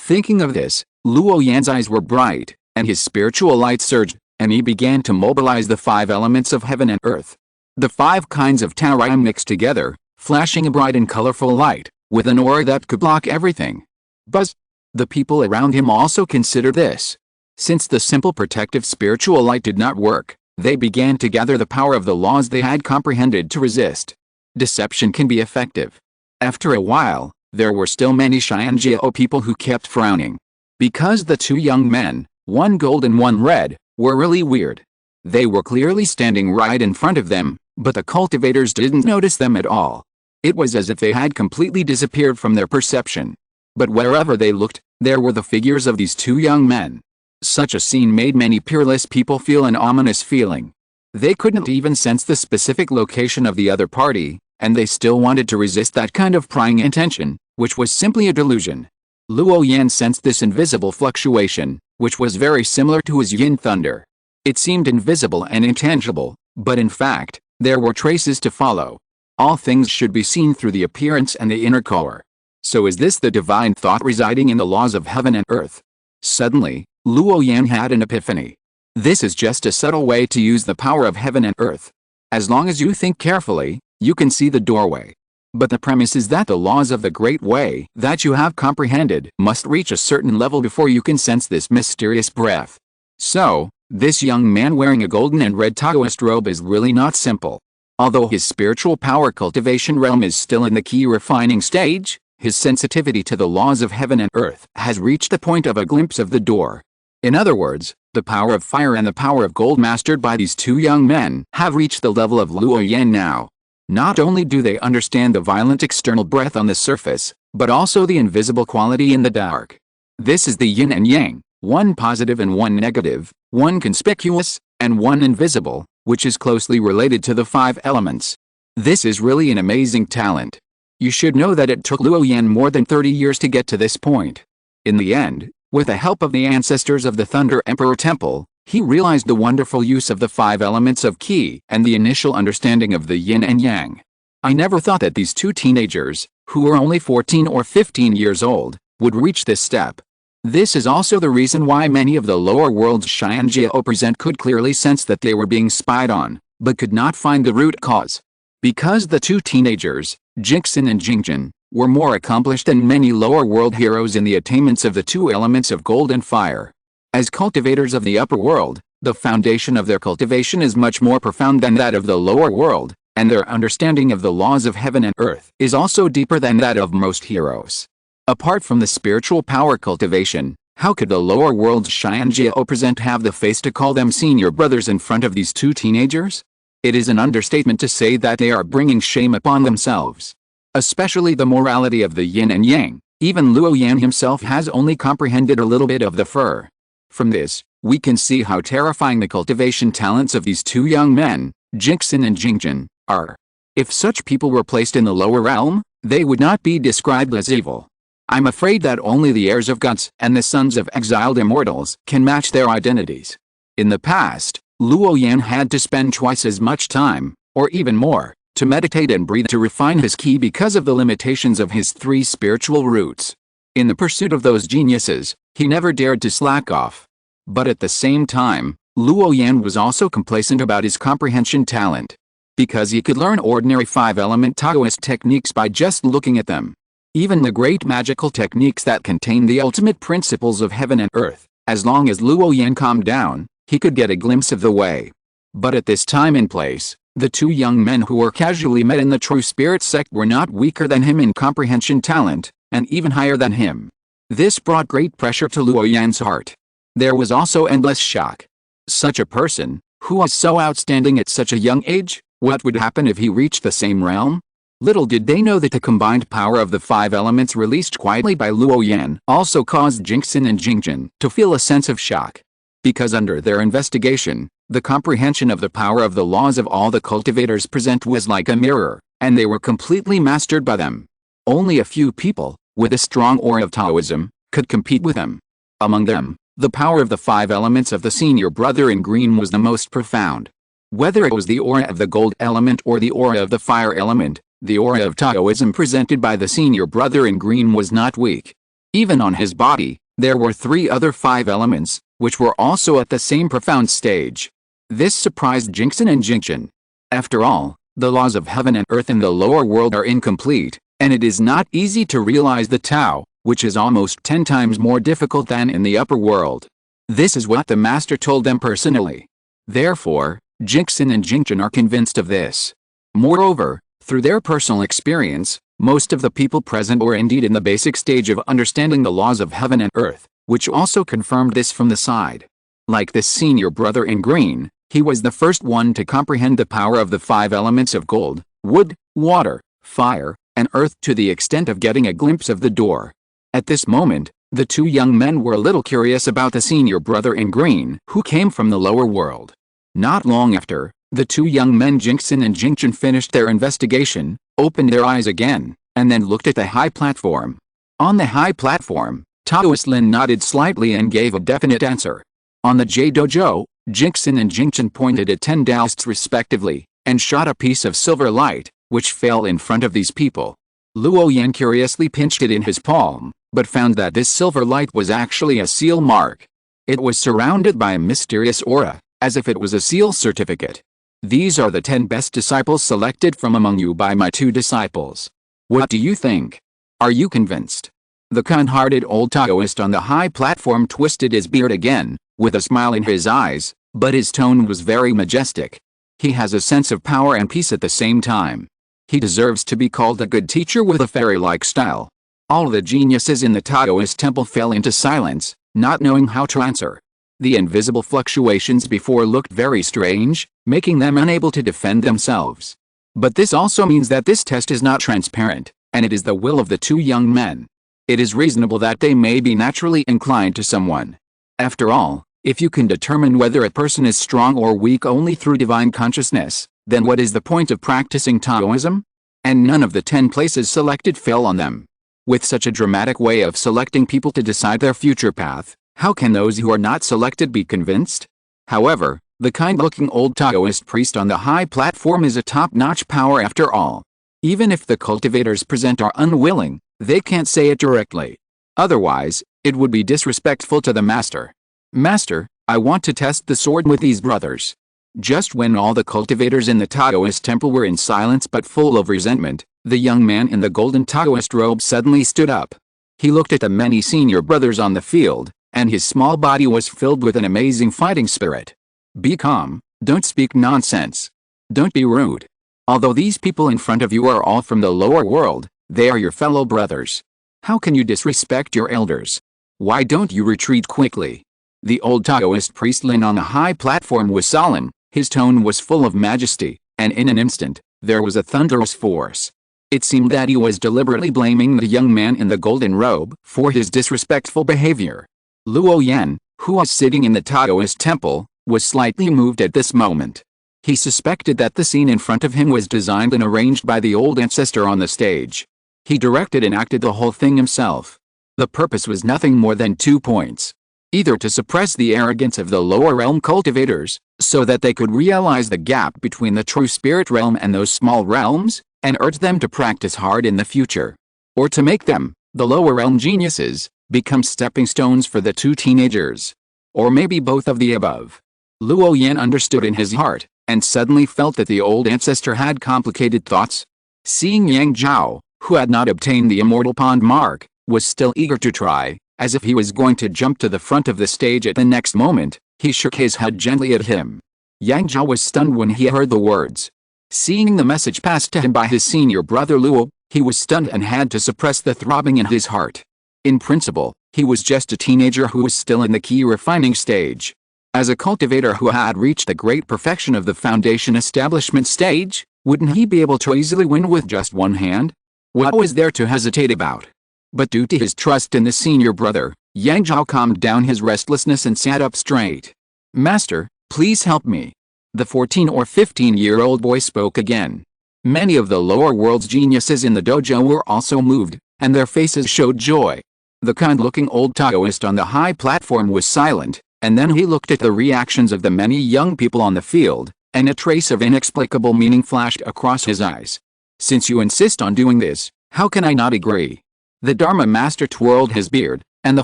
Thinking of this, Luo Yan's eyes were bright, and his spiritual light surged, and he began to mobilize the 5 elements of heaven and earth. The 5 kinds of Taoyuan mixed together, flashing a bright and colorful light, with an aura that could block everything. Buzz! The people around him also considered this. Since the simple protective spiritual light did not work, they began to gather the power of the laws they had comprehended to resist. Deception can be effective. After a while, there were still many Xianjiao people who kept frowning. Because the 2 young men, one gold and one red, were really weird. They were clearly standing right in front of them, but the cultivators didn't notice them at all. It was as if they had completely disappeared from their perception. But wherever they looked, there were the figures of these 2 young men. Such a scene made many peerless people feel an ominous feeling. They couldn't even sense the specific location of the other party, and they still wanted to resist that kind of prying intention, which was simply a delusion. Luo Yan sensed this invisible fluctuation, which was very similar to his yin thunder. It seemed invisible and intangible, but in fact, there were traces to follow. All things should be seen through the appearance and the inner core. So is this the divine thought residing in the laws of heaven and earth? Suddenly, Luo Yan had an epiphany. This is just a subtle way to use the power of heaven and earth. As long as you think carefully, you can see the doorway. But the premise is that the laws of the great way that you have comprehended must reach a certain level before you can sense this mysterious breath. So, this young man wearing a golden and red Taoist robe is really not simple. Although his spiritual power cultivation realm is still in the key refining stage, his sensitivity to the laws of heaven and earth has reached the point of a glimpse of the door. In other words, the power of fire and the power of gold mastered by these 2 young men have reached the level of Luo Yan now. Not only do they understand the violent external breath on the surface, but also the invisible quality in the dark. This is the yin and yang, one positive and one negative, one conspicuous, and one invisible, which is closely related to the 5 elements. This is really an amazing talent. You should know that it took Luo Yan more than 30 years to get to this point. In the end, with the help of the ancestors of the Thunder Emperor Temple, he realized the wonderful use of the 5 elements of Qi and the initial understanding of the yin and yang. I never thought that these 2 teenagers, who were only 14 or 15 years old, would reach this step. This is also the reason why many of the lower world's Xianjiao present could clearly sense that they were being spied on, but could not find the root cause. Because the 2 teenagers, Jingxin and Jingjin, were more accomplished than many lower world heroes in the attainments of the 2 elements of gold and fire. As cultivators of the upper world, the foundation of their cultivation is much more profound than that of the lower world, and their understanding of the laws of heaven and earth is also deeper than that of most heroes. Apart from the spiritual power cultivation, how could the lower world's Xianjiao present have the face to call them senior brothers in front of these 2 teenagers? It is an understatement to say that they are bringing shame upon themselves. Especially the morality of the yin and yang. Even Luo Yan himself has only comprehended a little bit of the fur. From this, we can see how terrifying the cultivation talents of these 2 young men, Jingxin and Jingjin, are. If such people were placed in the lower realm, they would not be described as evil. I'm afraid that only the heirs of gods and the sons of exiled immortals can match their identities. In the past, Luo Yan had to spend twice as much time, or even more, to meditate and breathe to refine his Qi because of the limitations of his 3 spiritual roots. In the pursuit of those geniuses, he never dared to slack off. But at the same time, Luo Yan was also complacent about his comprehension talent. Because he could learn ordinary 5-element Taoist techniques by just looking at them. Even the great magical techniques that contain the ultimate principles of heaven and earth, as long as Luo Yan calmed down, he could get a glimpse of the way. But at this time and place, the 2 young men who were casually met in the True Spirit sect were not weaker than him in comprehension talent, and even higher than him. This brought great pressure to Luo Yan's heart. There was also endless shock. Such a person, who was so outstanding at such a young age, what would happen if he reached the same realm? Little did they know that the combined power of the 5 elements released quietly by Luo Yan also caused Jingxin and Jingjin to feel a sense of shock. Because under their investigation, the comprehension of the power of the laws of all the cultivators present was like a mirror, and they were completely mastered by them. Only a few people, with a strong aura of Taoism, could compete with them. Among them, the power of the 5 elements of the senior brother in green was the most profound. Whether it was the aura of the gold element or the aura of the fire element, the aura of Taoism presented by the senior brother in green was not weak. Even on his body, there were 3 other 5 elements, which were also at the same profound stage. This surprised Jingxin and Jingchen. After all, the laws of heaven and earth in the lower world are incomplete, and it is not easy to realize the Tao, which is almost 10 times more difficult than in the upper world. This is what the master told them personally. Therefore, Jingxin and Jingchen are convinced of this. Moreover, through their personal experience, most of the people present were indeed in the basic stage of understanding the laws of heaven and earth, which also confirmed this from the side. Like this senior brother in green, he was the first one to comprehend the power of the 5 elements of gold, wood, water, fire, and earth to the extent of getting a glimpse of the door. At this moment, the 2 young men were a little curious about the senior brother in green, who came from the lower world. Not long after, the 2 young men Jingxin and Jingchen finished their investigation, opened their eyes again, and then looked at the high platform. On the high platform, Taoist Lin nodded slightly and gave a definite answer. On the J-Dojo, Jingxin and Jingchen pointed at 10 Taoists respectively, and shot a piece of silver light, which fell in front of these people. Luo Yan curiously pinched it in his palm, but found that this silver light was actually a seal mark. It was surrounded by a mysterious aura, as if it was a seal certificate. These are the 10 best disciples selected from among you by my 2 disciples. What do you think? Are you convinced? The kind-hearted old Taoist on the high platform twisted his beard again, with a smile in his eyes, but his tone was very majestic. He has a sense of power and peace at the same time. He deserves to be called a good teacher with a fairy-like style. All the geniuses in the Taoist temple fell into silence, not knowing how to answer. The invisible fluctuations before looked very strange, making them unable to defend themselves. But this also means that this test is not transparent, and it is the will of the 2 young men. It is reasonable that they may be naturally inclined to someone. After all, if you can determine whether a person is strong or weak only through divine consciousness, then what is the point of practicing Taoism? And none of the 10 places selected fell on them. With such a dramatic way of selecting people to decide their future path, how can those who are not selected be convinced? However, the kind-looking old Taoist priest on the high platform is a top-notch power after all. Even if the cultivators present are unwilling, they can't say it directly. Otherwise, it would be disrespectful to the master. Master, I want to test the sword with these brothers. Just when all the cultivators in the Taoist temple were in silence but full of resentment, the young man in the golden Taoist robe suddenly stood up. He looked at the many senior brothers on the field, and his small body was filled with an amazing fighting spirit. Be calm, don't speak nonsense. Don't be rude. Although these people in front of you are all from the lower world, they are your fellow brothers. How can you disrespect your elders? Why don't you retreat quickly? The old Taoist priest Lin on the high platform was solemn, his tone was full of majesty, and in an instant, there was a thunderous force. It seemed that he was deliberately blaming the young man in the golden robe for his disrespectful behavior. Luo Yan, who was sitting in the Taoist temple, was slightly moved at this moment. He suspected that the scene in front of him was designed and arranged by the old ancestor on the stage. He directed and acted the whole thing himself. The purpose was nothing more than 2 points. Either to suppress the arrogance of the lower realm cultivators, so that they could realize the gap between the true spirit realm and those small realms, and urge them to practice hard in the future. Or to make them, the lower realm geniuses, become stepping stones for the 2 teenagers. Or maybe both of the above. Luo Yan understood in his heart, and suddenly felt that the old ancestor had complicated thoughts. Seeing Yang Zhao, who had not obtained the immortal pond mark, was still eager to try, as if he was going to jump to the front of the stage at the next moment, he shook his head gently at him. Yang Zhao was stunned when he heard the words. Seeing the message passed to him by his senior brother Luo, he was stunned and had to suppress the throbbing in his heart. In principle, he was just a teenager who was still in the key refining stage. As a cultivator who had reached the great perfection of the foundation establishment stage, wouldn't he be able to easily win with just one hand? What was there to hesitate about? But due to his trust in the senior brother, Yang Zhao calmed down his restlessness and sat up straight. Master, please help me. The 14 or 15-year-old boy spoke again. Many of the lower world's geniuses in the dojo were also moved, and their faces showed joy. The kind-looking old Taoist on the high platform was silent, and then he looked at the reactions of the many young people on the field, and a trace of inexplicable meaning flashed across his eyes. Since you insist on doing this, how can I not agree? The Dharma master twirled his beard, and the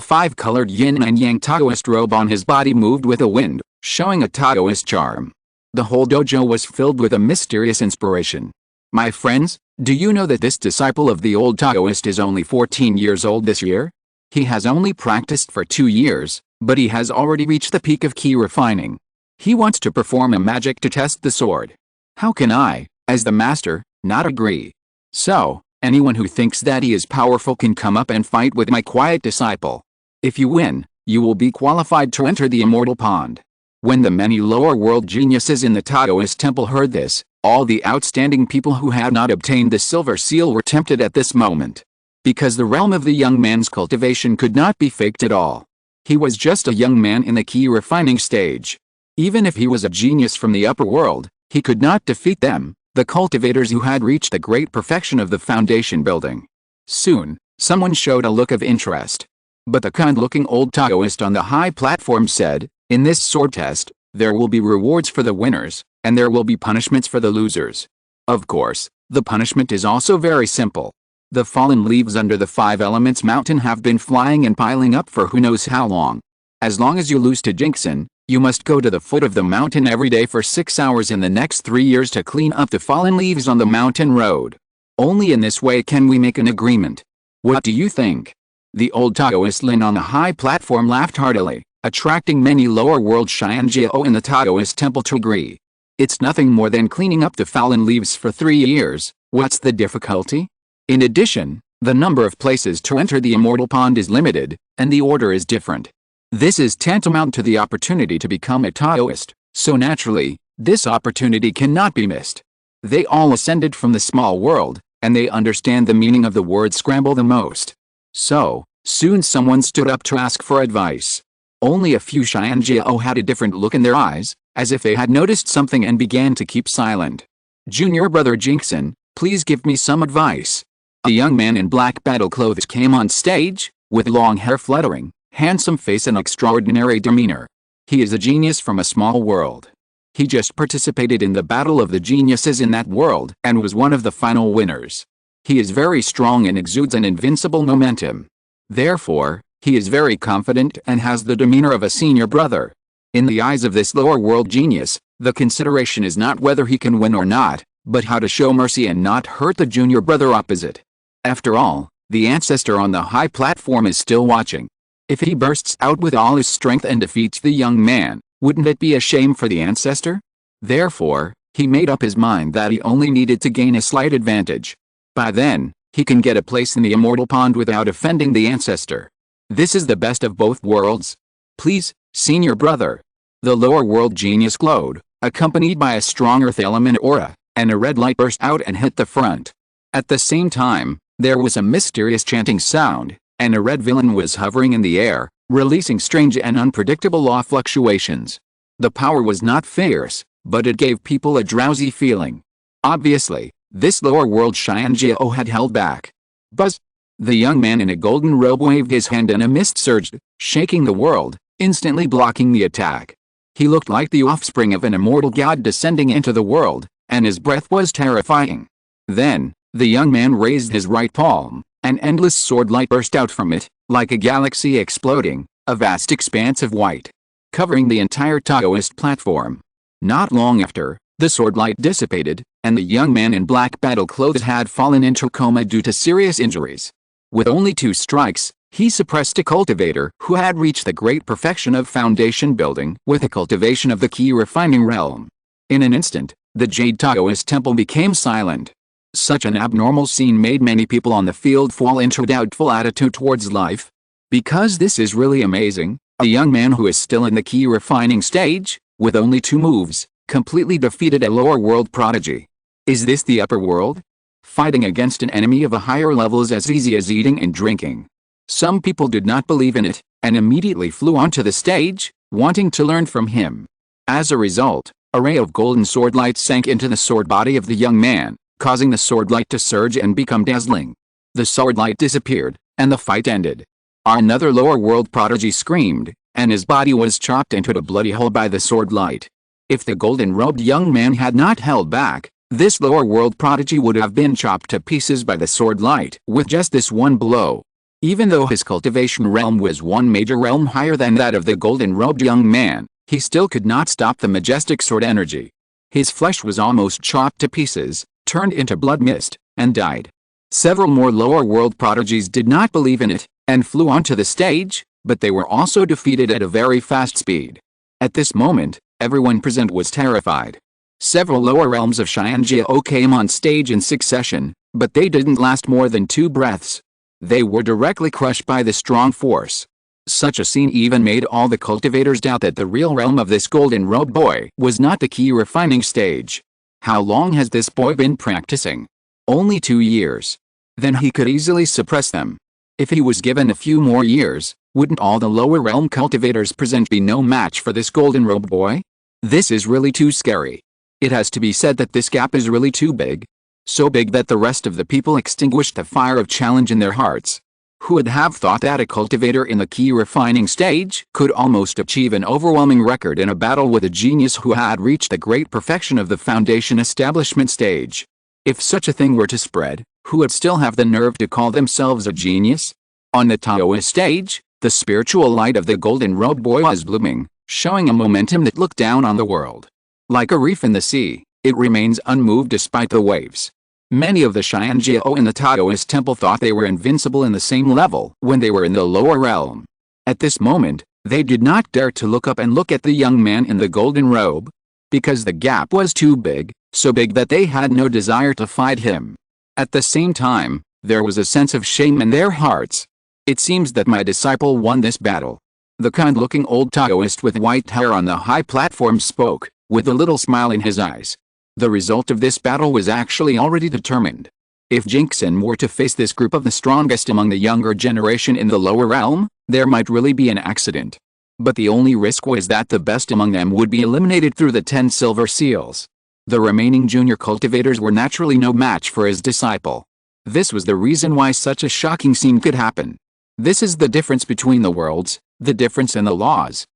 five-colored yin and yang Taoist robe on his body moved with the wind, showing a Taoist charm. The whole dojo was filled with a mysterious inspiration. My friends, do you know that this disciple of the old Taoist is only 14 years old this year? He has only practiced for 2 years, but he has already reached the peak of key refining. He wants to perform a magic to test the sword. How can I, as the master, not agree? So, anyone who thinks that he is powerful can come up and fight with my quiet disciple. If you win, you will be qualified to enter the immortal pond. When the many lower world geniuses in the Taoist temple heard this, all the outstanding people who had not obtained the silver seal were tempted at this moment. Because the realm of the young man's cultivation could not be faked at all. He was just a young man in the key refining stage. Even if he was a genius from the upper world, he could not defeat them, the cultivators who had reached the great perfection of the foundation building. Soon, someone showed a look of interest. But the kind-looking old Taoist on the high platform said, "In this sword test, there will be rewards for the winners, and there will be punishments for the losers. Of course, the punishment is also very simple. The fallen leaves under the 5 elements mountain have been flying and piling up for who knows how long. As long as you lose to Jinxin, you must go to the foot of the mountain every day for 6 hours in the next 3 years to clean up the fallen leaves on the mountain road. Only in this way can we make an agreement. What do you think?" The old Taoist Lin on the high platform laughed heartily, attracting many lower world Xianjiao in the Taoist temple to agree. It's nothing more than cleaning up the fallen leaves for 3 years, what's the difficulty? In addition, the number of places to enter the immortal pond is limited, and the order is different. This is tantamount to the opportunity to become a Taoist, so naturally, this opportunity cannot be missed. They all ascended from the small world, and they understand the meaning of the word scramble the most. So, soon someone stood up to ask for advice. Only a few Xianjiao had a different look in their eyes, as if they had noticed something and began to keep silent. "Junior brother Jinxin, please give me some advice." A young man in black battle clothes came on stage, with long hair fluttering, handsome face and extraordinary demeanor. He is a genius from a small world. He just participated in the battle of the geniuses in that world and was one of the final winners. He is very strong and exudes an invincible momentum. Therefore, he is very confident and has the demeanor of a senior brother. In the eyes of this lower world genius, the consideration is not whether he can win or not, but how to show mercy and not hurt the junior brother opposite. After all, the ancestor on the high platform is still watching. If he bursts out with all his strength and defeats the young man, wouldn't it be a shame for the ancestor? Therefore, he made up his mind that he only needed to gain a slight advantage. By then, he can get a place in the immortal pond without offending the ancestor. This is the best of both worlds. Please, senior brother. The lower world genius glowed, accompanied by a strong earth element aura, and a red light burst out and hit the front. At the same time, there was a mysterious chanting sound, and a red villain was hovering in the air, releasing strange and unpredictable law fluctuations. The power was not fierce, but it gave people a drowsy feeling. Obviously, this lower world Xianjiao had held back. Buzz! The young man in a golden robe waved his hand and a mist surged, shaking the world, instantly blocking the attack. He looked like the offspring of an immortal god descending into the world, and his breath was terrifying. Then, the young man raised his right palm. An endless sword light burst out from it, like a galaxy exploding, a vast expanse of white, covering the entire Taoist platform. Not long after, the sword light dissipated, and the young man in black battle clothes had fallen into coma due to serious injuries. With only 2 strikes, he suppressed a cultivator who had reached the great perfection of foundation building with the cultivation of the key refining realm. In an instant, the Jade Taoist temple became silent. Such an abnormal scene made many people on the field fall into a doubtful attitude towards life. Because this is really amazing, a young man who is still in the key refining stage, with only 2 moves, completely defeated a lower world prodigy. Is this the upper world? Fighting against an enemy of a higher level is as easy as eating and drinking. Some people did not believe in it, and immediately flew onto the stage, wanting to learn from him. As a result, a ray of golden sword light sank into the sword body of the young man, causing the sword light to surge and become dazzling. The sword light disappeared, and the fight ended. Another lower world prodigy screamed, and his body was chopped into a bloody hole by the sword light. If the golden-robed young man had not held back, This lower world prodigy would have been chopped to pieces by the sword light with just this one blow. Even though his cultivation realm was one major realm higher than that of the golden-robed young man, he still could not stop the majestic sword energy. His flesh was almost chopped to pieces, turned into blood mist, and died. Several more lower world prodigies did not believe in it, and flew onto the stage, but they were also defeated at a very fast speed. At this moment, everyone present was terrified. Several lower realms of Xianjiao came on stage in succession, but they didn't last more than 2 breaths. They were directly crushed by the strong force. Such a scene even made all the cultivators doubt that the real realm of this golden-robed boy was not the key refining stage. How long has this boy been practicing? Only 2 years. Then he could easily suppress them. If he was given a few more years, wouldn't all the lower realm cultivators present be no match for this golden-robed boy? This is really too scary. It has to be said that this gap is really too big. So big that the rest of the people extinguished the fire of challenge in their hearts. Who would have thought that a cultivator in the key refining stage could almost achieve an overwhelming record in a battle with a genius who had reached the great perfection of the foundation establishment stage? If such a thing were to spread, who would still have the nerve to call themselves a genius? On the Taoist stage, the spiritual light of the golden-robed boy was blooming, showing a momentum that looked down on the world. Like a reef in the sea, it remains unmoved despite the waves. Many of the Xianjiao in the Taoist temple thought they were invincible in the same level when they were in the lower realm. At this moment, they did not dare to look up and look at the young man in the golden robe, because the gap was too big, so big that they had no desire to fight him. At the same time, there was a sense of shame in their hearts. It seems that my disciple won this battle. The kind-looking old Taoist with white hair on the high platform spoke, with a little smile in his eyes. The result of this battle was actually already determined. If Jinxin were to face this group of the strongest among the younger generation in the lower realm, there might really be an accident. But the only risk was that the best among them would be eliminated through the 10 silver seals. The remaining junior cultivators were naturally no match for his disciple. This was the reason why such a shocking scene could happen. This is the difference between the worlds, the difference in the laws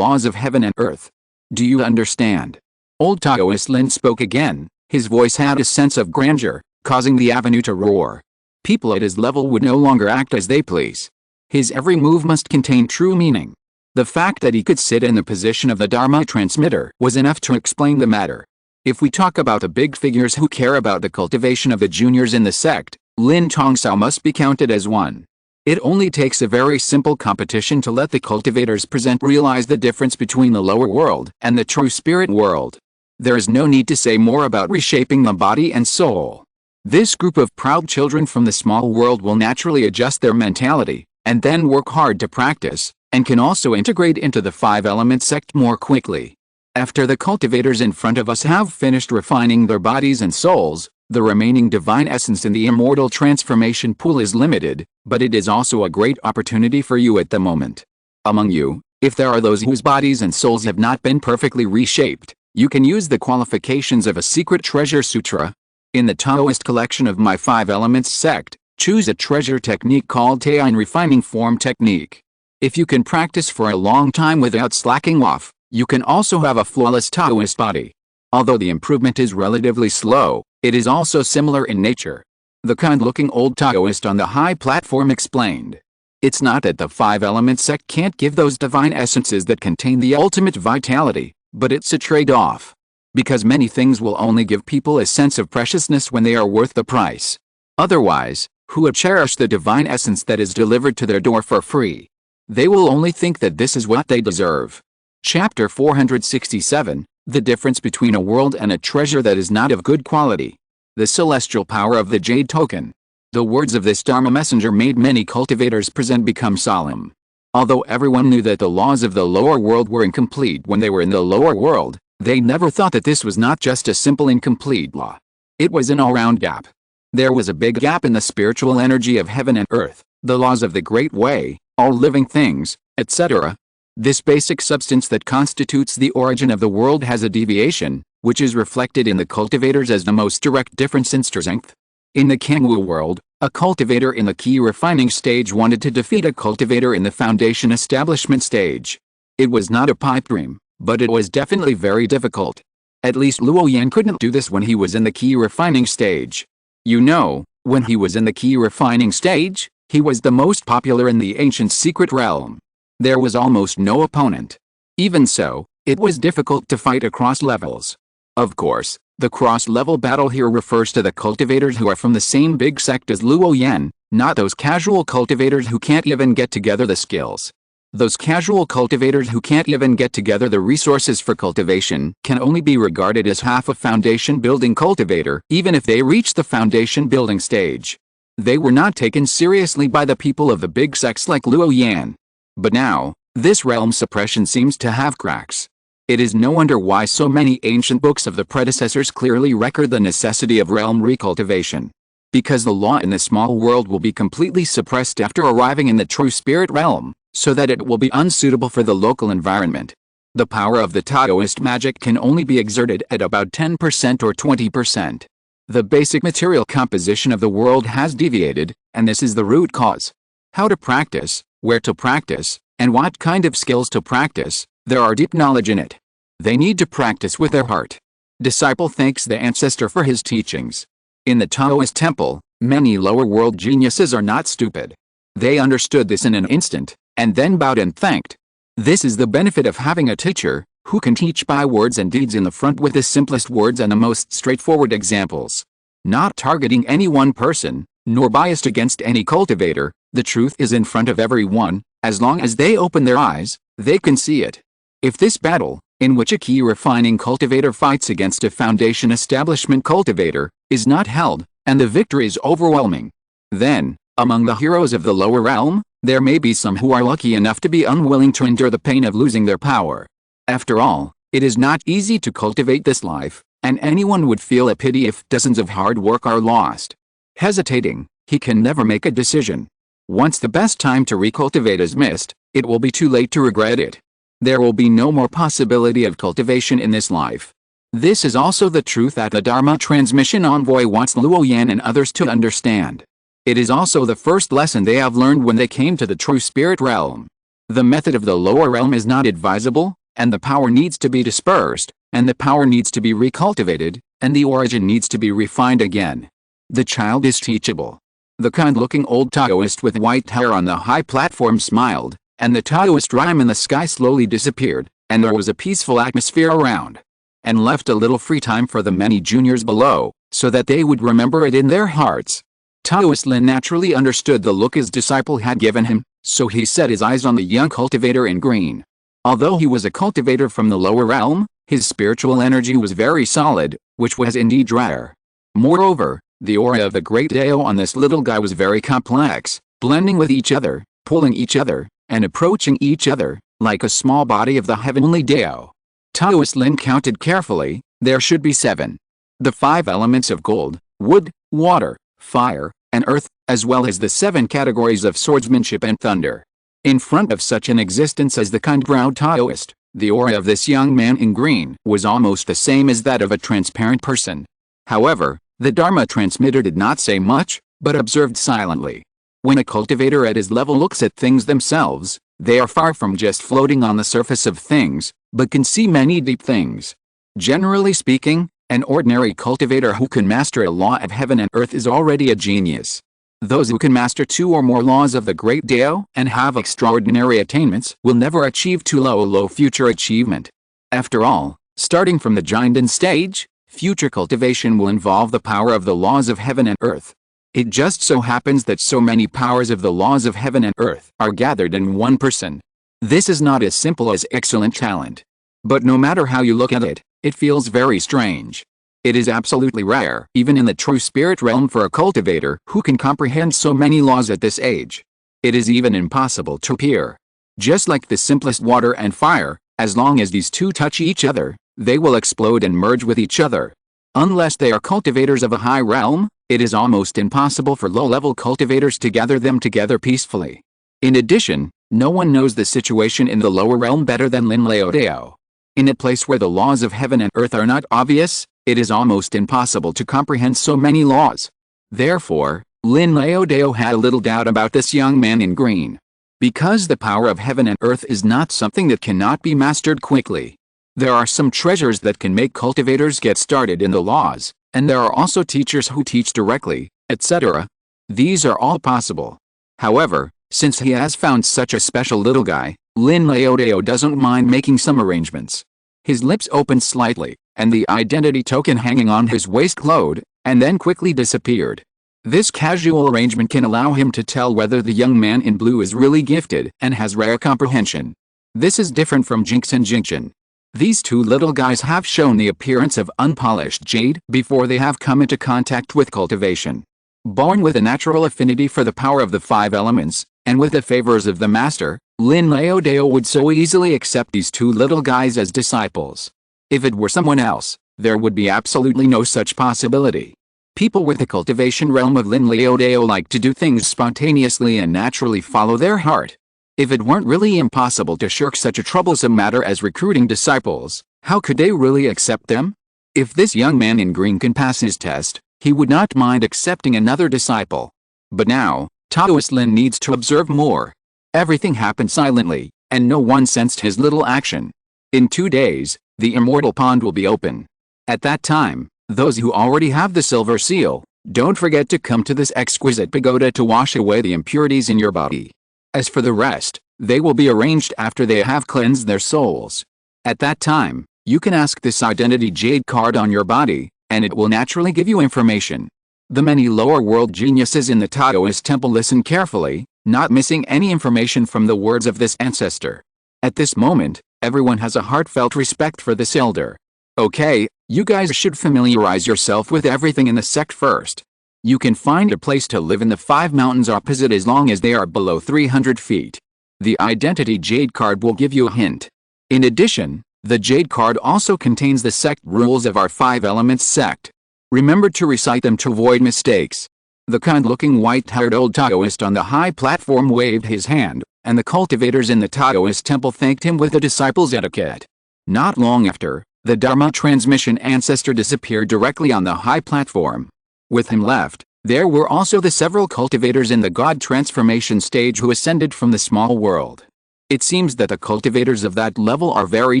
of heaven and earth. Do you understand? Old Taoist Lin spoke again. His voice had a sense of grandeur, causing the avenue to roar. People at his level would no longer act as they please. His every move must contain true meaning. The fact that he could sit in the position of the Dharma transmitter was enough to explain the matter. If we talk about the big figures who care about the cultivation of the juniors in the sect, Lin Tongsao must be counted as one. It only takes a very simple competition to let the cultivators present realize the difference between the lower world and the true spirit world. There is no need to say more about reshaping the body and soul. This group of proud children from the small world will naturally adjust their mentality, and then work hard to practice, and can also integrate into the 5-element sect more quickly. After the cultivators in front of us have finished refining their bodies and souls, the remaining divine essence in the immortal transformation pool is limited, but it is also a great opportunity for you at the moment. Among you, if there are those whose bodies and souls have not been perfectly reshaped, you can use the qualifications of a secret treasure sutra. In the Taoist collection of my 5 elements sect, choose a treasure technique called Taiyin refining form technique. If you can practice for a long time without slacking off, you can also have a flawless Taoist body. Although the improvement is relatively slow, it is also similar in nature. The kind-looking old Taoist on the high platform explained. It's not that the 5-element sect can't give those divine essences that contain the ultimate vitality, but it's a trade-off. Because many things will only give people a sense of preciousness when they are worth the price. Otherwise, who would cherish the divine essence that is delivered to their door for free? They will only think that this is what they deserve. Chapter 467, The Difference Between a World and a Treasure That Is Not of Good Quality. The Celestial Power of the Jade Token. The words of this Dharma messenger made many cultivators present become solemn. Although everyone knew that the laws of the lower world were incomplete when they were in the lower world, they never thought that this was not just a simple incomplete law. It was an all-round gap. There was a big gap in the spiritual energy of heaven and earth, the laws of the Great Way, all living things, etc. This basic substance that constitutes the origin of the world has a deviation, which is reflected in the cultivators as the most direct difference in strength. In the Kangwu world, a cultivator in the key refining stage wanted to defeat a cultivator in the foundation establishment stage. It was not a pipe dream, but it was definitely very difficult. At least Luo Yan couldn't do this when he was in the key refining stage. You know, when he was in the key refining stage, he was the most popular in the ancient secret realm. There was almost no opponent. Even so, it was difficult to fight across levels. Of course, the cross-level battle here refers to the cultivators who are from the same big sect as Luo Yan, not those casual cultivators who can't even get together the skills. Those casual cultivators who can't even get together the resources for cultivation can only be regarded as half a foundation-building cultivator, even if they reach the foundation-building stage. They were not taken seriously by the people of the big sects like Luo Yan. But now, this realm suppression seems to have cracks. It is no wonder why so many ancient books of the predecessors clearly record the necessity of realm recultivation. Because the law in the small world will be completely suppressed after arriving in the true spirit realm, so that it will be unsuitable for the local environment. The power of the Taoist magic can only be exerted at about 10% or 20%. The basic material composition of the world has deviated, and this is the root cause. How to practice, where to practice, and what kind of skills to practice, there are deep knowledge in it. They need to practice with their heart. Disciple thanks the ancestor for his teachings. In the Taoist temple, many lower world geniuses are not stupid. They understood this in an instant, and then bowed and thanked. This is the benefit of having a teacher, who can teach by words and deeds in the front with the simplest words and the most straightforward examples. Not targeting any one person, nor biased against any cultivator, the truth is in front of everyone. As long as they open their eyes, they can see it. If this battle, in which a key refining cultivator fights against a foundation establishment cultivator, is not held, and the victory is overwhelming, then, among the heroes of the lower realm, there may be some who are lucky enough to be unwilling to endure the pain of losing their power. After all, it is not easy to cultivate this life, and anyone would feel a pity if dozens of hard work are lost. Hesitating, he can never make a decision. Once the best time to recultivate is missed, it will be too late to regret it. There will be no more possibility of cultivation in this life. This is also the truth that the Dharma transmission envoy wants Luo Yan and others to understand. It is also the first lesson they have learned when they came to the true spirit realm. The method of the lower realm is not advisable, and the power needs to be dispersed, and the power needs to be recultivated, and the origin needs to be refined again. The child is teachable. The kind-looking old Taoist with white hair on the high platform smiled, and the Taoist rhyme in the sky slowly disappeared, and there was a peaceful atmosphere around. And left a little free time for the many juniors below, so that they would remember it in their hearts. Taoist Lin naturally understood the look his disciple had given him, so he set his eyes on the young cultivator in green. Although he was a cultivator from the lower realm, his spiritual energy was very solid, which was indeed rare. Moreover, the aura of the great Dao on this little guy was very complex, blending with each other, pulling each other, and approaching each other, like a small body of the heavenly Dao. Taoist Lin counted carefully, there should be 7. The 5 elements of gold, wood, water, fire, and earth, as well as the 7 categories of swordsmanship and thunder. In front of such an existence as the kind-browed Taoist, the aura of this young man in green was almost the same as that of a transparent person. However, the Dharma transmitter did not say much, but observed silently. When a cultivator at his level looks at things themselves, they are far from just floating on the surface of things, but can see many deep things. Generally speaking, an ordinary cultivator who can master a law of heaven and earth is already a genius. Those who can master 2 or more laws of the great Dao and have extraordinary attainments will never achieve too low future achievement. After all, starting from the Jinden stage, future cultivation will involve the power of the laws of heaven and earth. It just so happens that so many powers of the laws of heaven and earth are gathered in one person. This is not as simple as excellent talent. But no matter how you look at it, it feels very strange. It is absolutely rare, even in the true spirit realm, for a cultivator who can comprehend so many laws at this age. It is even impossible to appear. Just like the simplest water and fire, as long as these two touch each other, they will explode and merge with each other. Unless they are cultivators of a high realm, it is almost impossible for low-level cultivators to gather them together peacefully. In addition, no one knows the situation in the lower realm better than Lin Lao Dao. In a place where the laws of heaven and earth are not obvious, it is almost impossible to comprehend so many laws. Therefore, Lin Lao Dao had a little doubt about this young man in green. Because the power of heaven and earth is not something that cannot be mastered quickly. There are some treasures that can make cultivators get started in the laws, and there are also teachers who teach directly, etc. These are all possible. However, since he has found such a special little guy, Lin Leodeo doesn't mind making some arrangements. His lips opened slightly, and the identity token hanging on his waist glowed, and then quickly disappeared. This casual arrangement can allow him to tell whether the young man in blue is really gifted and has rare comprehension. This is different from Jinx and Jinxin. These two little guys have shown the appearance of unpolished jade before they have come into contact with cultivation. Born with a natural affinity for the power of the 5 elements, and with the favors of the master, Lin Leodeo would so easily accept these two little guys as disciples. If it were someone else, there would be absolutely no such possibility. People with the cultivation realm of Lin Leodeo like to do things spontaneously and naturally follow their heart. If it weren't really impossible to shirk such a troublesome matter as recruiting disciples, how could they really accept them? If this young man in green can pass his test, he would not mind accepting another disciple. But now, Taoist Lin needs to observe more. Everything happened silently, and no one sensed his little action. In 2 days, the immortal pond will be open. At that time, those who already have the silver seal, don't forget to come to this exquisite pagoda to wash away the impurities in your body. As for the rest, they will be arranged after they have cleansed their souls. At that time, you can ask this identity jade card on your body, and it will naturally give you information. The many lower world geniuses in the Taoist temple listen carefully, not missing any information from the words of this ancestor. At this moment, everyone has a heartfelt respect for this elder. Okay, you guys should familiarize yourself with everything in the sect first. You can find a place to live in the 5 mountains opposite as long as they are below 300 feet. The identity jade card will give you a hint. In addition, the jade card also contains the sect rules of our 5 elements sect. Remember to recite them to avoid mistakes. The kind-looking white-haired old Taoist on the high platform waved his hand, and the cultivators in the Taoist temple thanked him with the disciples' etiquette. Not long after, the Dharma transmission ancestor disappeared directly on the high platform. With him left, there were also the several cultivators in the God transformation stage who ascended from the small world. It seems that the cultivators of that level are very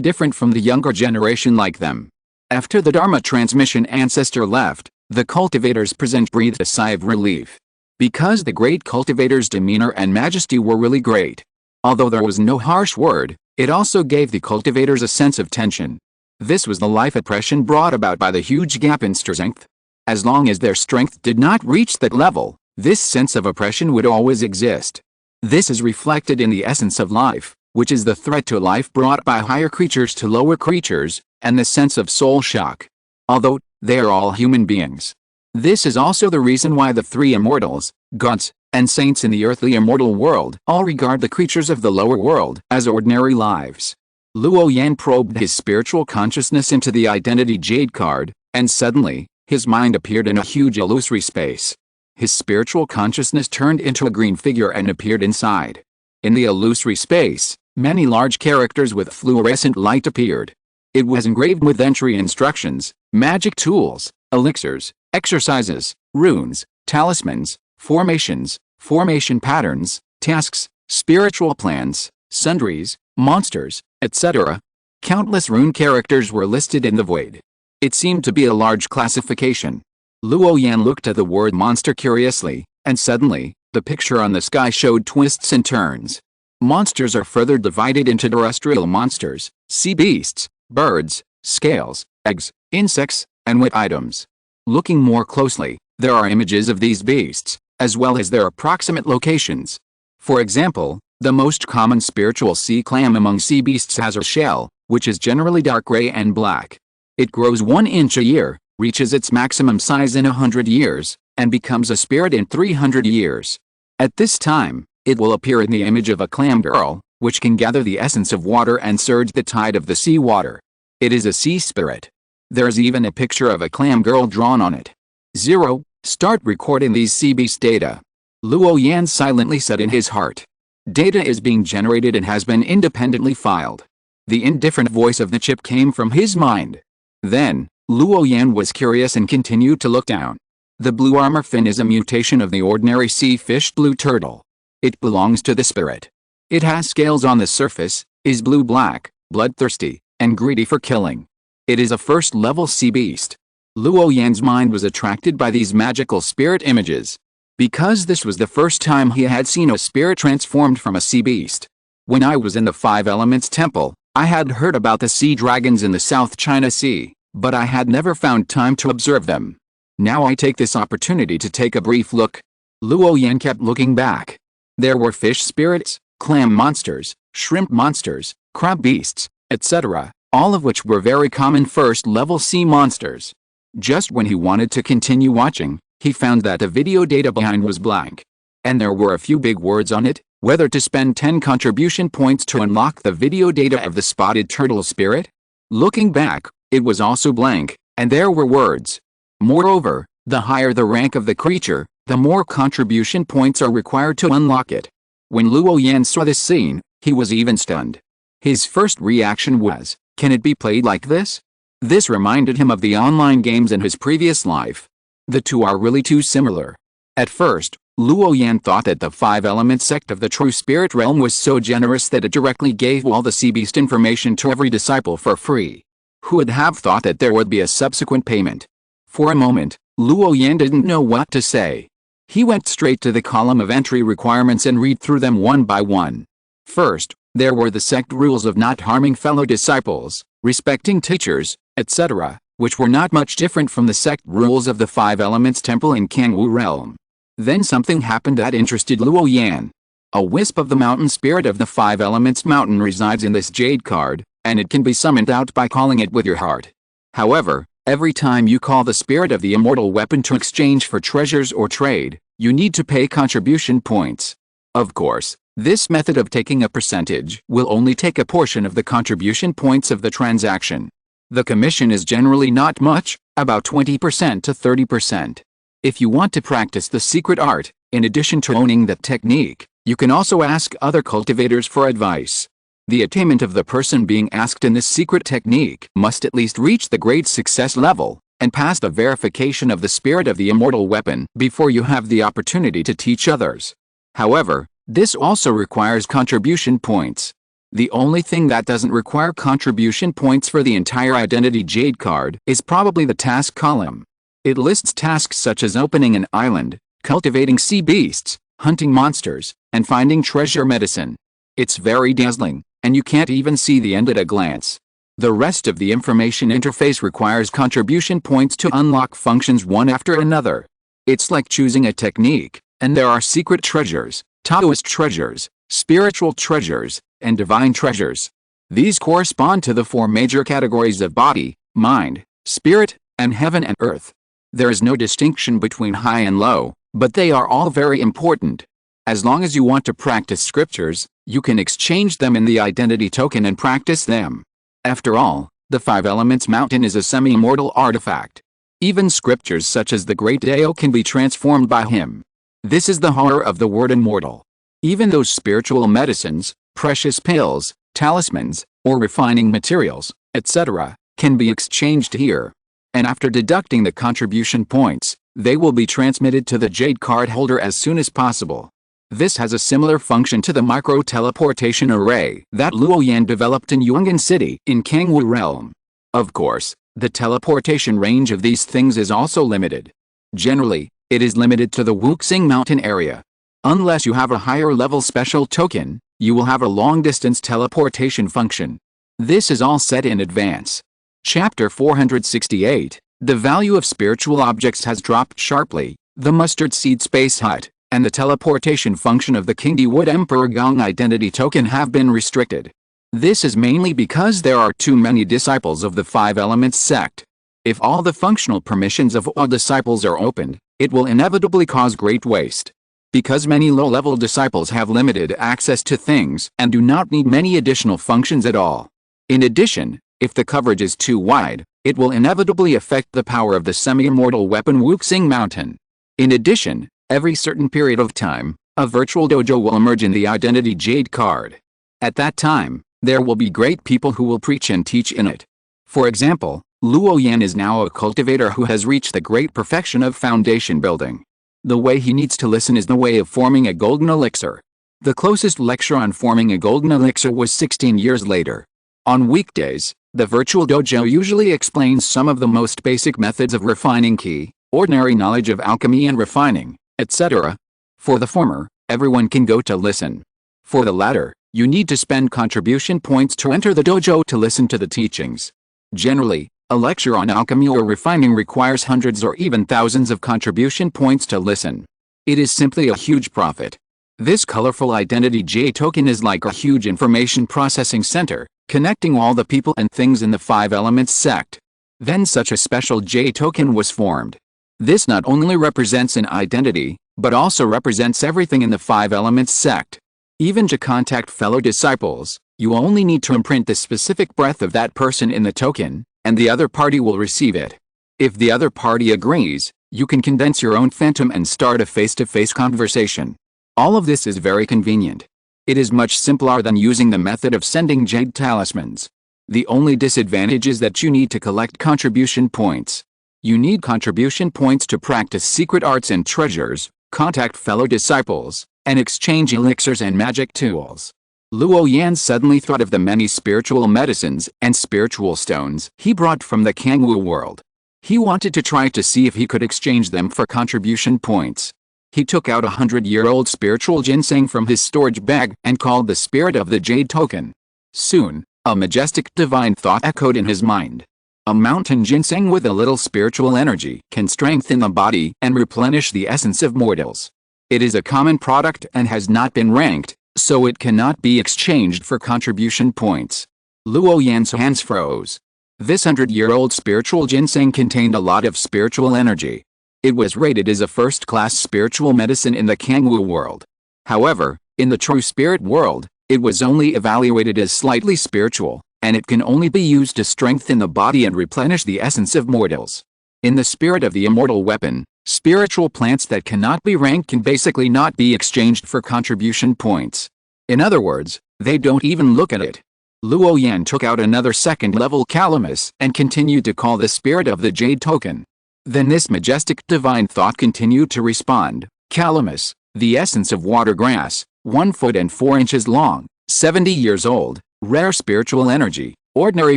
different from the younger generation like them. After the Dharma transmission ancestor left, the cultivators present breathed a sigh of relief. Because the great cultivator's demeanor and majesty were really great. Although there was no harsh word, it also gave the cultivators a sense of tension. This was the life oppression brought about by the huge gap in strength. As long as their strength did not reach that level, this sense of oppression would always exist. This is reflected in the essence of life, which is the threat to life brought by higher creatures to lower creatures, and the sense of soul shock. Although, they are all human beings. This is also the reason why the 3 immortals, gods, and saints in the earthly immortal world all regard the creatures of the lower world as ordinary lives. Luo Yan probed his spiritual consciousness into the identity jade card, and suddenly, his mind appeared in a huge illusory space. His spiritual consciousness turned into a green figure and appeared inside. In the illusory space, many large characters with fluorescent light appeared. It was engraved with entry instructions, magic tools, elixirs, exercises, runes, talismans, formations, formation patterns, tasks, spiritual plans, sundries, monsters, etc. Countless rune characters were listed in the void. It seemed to be a large classification. Luo Yan looked at the word monster curiously, and suddenly, the picture on the sky showed twists and turns. Monsters are further divided into terrestrial monsters, sea beasts, birds, scales, eggs, insects, and wet items. Looking more closely, there are images of these beasts, as well as their approximate locations. For example, the most common spiritual sea clam among sea beasts has a shell, which is generally dark gray and black. It grows 1 inch a year, reaches its maximum size in 100 years, and becomes a spirit in 300 years. At this time, it will appear in the image of a clam girl, which can gather the essence of water and surge the tide of the sea water. It is a sea spirit. There's even a picture of a clam girl drawn on it. 0. Start recording these sea beast data. Luo Yan silently said in his heart. Data is being generated and has been independently filed. The indifferent voice of the chip came from his mind. Then, Luo Yan was curious and continued to look down. The blue armor fin is a mutation of the ordinary sea fish blue turtle. It belongs to the spirit. It has scales on the surface, is blue-black, bloodthirsty, and greedy for killing. It is a first-level sea beast. Luo Yan's mind was attracted by these magical spirit images, because this was the first time he had seen a spirit transformed from a sea beast. When I was in the Five Elements Temple, I had heard about the sea dragons in the South China Sea, but I had never found time to observe them. Now I take this opportunity to take a brief look. Luo Yan kept looking back. There were fish spirits, clam monsters, shrimp monsters, crab beasts, etc., all of which were very common first-level sea monsters. Just when he wanted to continue watching, he found that the video data behind was blank. And there were a few big words on it, whether to spend 10 contribution points to unlock the video data of the spotted turtle spirit. Looking back, it was also blank, and there were words. Moreover, the higher the rank of the creature, the more contribution points are required to unlock it. When Luo Yan saw this scene, he was even stunned. His first reaction was, can it be played like this? This reminded him of the online games in his previous life. The two are really too similar. At first, Luo Yan thought that the five-element sect of the true spirit realm was so generous that it directly gave all the sea beast information to every disciple for free. Who would have thought that there would be a subsequent payment? For a moment, Luo Yan didn't know what to say. He went straight to the column of entry requirements and read through them one by one. First, there were the sect rules of not harming fellow disciples, respecting teachers, etc., which were not much different from the sect rules of the Five Elements Temple in Kangwu Realm. Then something happened that interested Luo Yan. A wisp of the mountain spirit of the Five Elements Mountain resides in this jade card, and it can be summoned out by calling it with your heart. However, every time you call the spirit of the immortal weapon to exchange for treasures or trade, you need to pay contribution points. Of course, this method of taking a percentage will only take a portion of the contribution points of the transaction. The commission is generally not much, about 20% to 30%. If you want to practice the secret art, in addition to owning that technique, you can also ask other cultivators for advice. The attainment of the person being asked in this secret technique must at least reach the great success level, and pass the verification of the spirit of the immortal weapon before you have the opportunity to teach others. However, this also requires contribution points. The only thing that doesn't require contribution points for the entire identity jade card is probably the task column. It lists tasks such as opening an island, cultivating sea beasts, hunting monsters, and finding treasure medicine. It's very dazzling, and you can't even see the end at a glance. The rest of the information interface requires contribution points to unlock functions one after another. It's like choosing a technique, and there are secret treasures, Taoist treasures, spiritual treasures, and divine treasures. These correspond to the four major categories of body, mind, spirit, and heaven and earth. There is no distinction between high and low, but they are all very important. As long as you want to practice scriptures, you can exchange them in the identity token and practice them. After all, the Five Elements Mountain is a semi-immortal artifact. Even scriptures such as the Great Dao can be transformed by him. This is the horror of the word immortal. Even those spiritual medicines, precious pills, talismans, or refining materials, etc., can be exchanged here. And after deducting the contribution points, they will be transmitted to the jade card holder as soon as possible. This has a similar function to the micro-teleportation array that Luo Yan developed in Yong'an City in Kangwu Realm. Of course, the teleportation range of these things is also limited. Generally, it is limited to the Wuxing Mountain area. Unless you have a higher level special token, you will have a long-distance teleportation function. This is all set in advance. Chapter 468, the value of spiritual objects has dropped sharply. The mustard seed space hut and the teleportation function of the Kingdi Wood Emperor Gong identity token have been restricted. This is mainly because there are too many disciples of the Five Elements sect. If all the functional permissions of all disciples are opened, it will inevitably cause great waste. Because many low-level disciples have limited access to things and do not need many additional functions at all. In addition, if the coverage is too wide, it will inevitably affect the power of the semi-immortal weapon Wuxing Mountain. In addition, every certain period of time, a virtual dojo will emerge in the identity jade card. At that time, there will be great people who will preach and teach in it. For example, Luo Yan is now a cultivator who has reached the great perfection of foundation building. The way he needs to listen is the way of forming a golden elixir. The closest lecture on forming a golden elixir was 16 years later. On weekdays, The virtual dojo usually explains some of the most basic methods of refining ki, ordinary knowledge of alchemy and refining, etc. For the former, everyone can go to listen. For the latter, you need to spend contribution points to enter the dojo to listen to the teachings. Generally, a lecture on alchemy or refining requires hundreds or even thousands of contribution points to listen. It is simply a huge profit. This colorful identity J token is like a huge information processing center, connecting all the people and things in the 5 Elements sect. Then such a special J token was formed. This not only represents an identity, but also represents everything in the 5 Elements sect. Even to contact fellow disciples, you only need to imprint the specific breath of that person in the token, and the other party will receive it. If the other party agrees, you can condense your own phantom and start a face-to-face conversation. All of this is very convenient. It is much simpler than using the method of sending jade talismans. The only disadvantage is that you need to collect contribution points. You need contribution points to practice secret arts and treasures, contact fellow disciples, and exchange elixirs and magic tools. Luo Yan suddenly thought of the many spiritual medicines and spiritual stones he brought from the Kangwu world. He wanted to try to see if he could exchange them for contribution points. He took out a 100-year-old spiritual ginseng from his storage bag and called the spirit of the jade token. Soon, a majestic divine thought echoed in his mind. A mountain ginseng with a little spiritual energy can strengthen the body and replenish the essence of mortals. It is a common product and has not been ranked, so it cannot be exchanged for contribution points. Luo Yan's hands froze. This 100-year-old spiritual ginseng contained a lot of spiritual energy. It was rated as a first-class spiritual medicine in the Kangwu world. However, in the true spirit world, it was only evaluated as slightly spiritual, and it can only be used to strengthen the body and replenish the essence of mortals. In the spirit of the immortal weapon, spiritual plants that cannot be ranked can basically not be exchanged for contribution points. In other words, they don't even look at it. Luo Yan took out another second-level calamus and continued to call the spirit of the jade token. Then this majestic divine thought continued to respond. Calamus, the essence of water grass, 1 foot and 4 inches long, 70 years old, rare spiritual energy, ordinary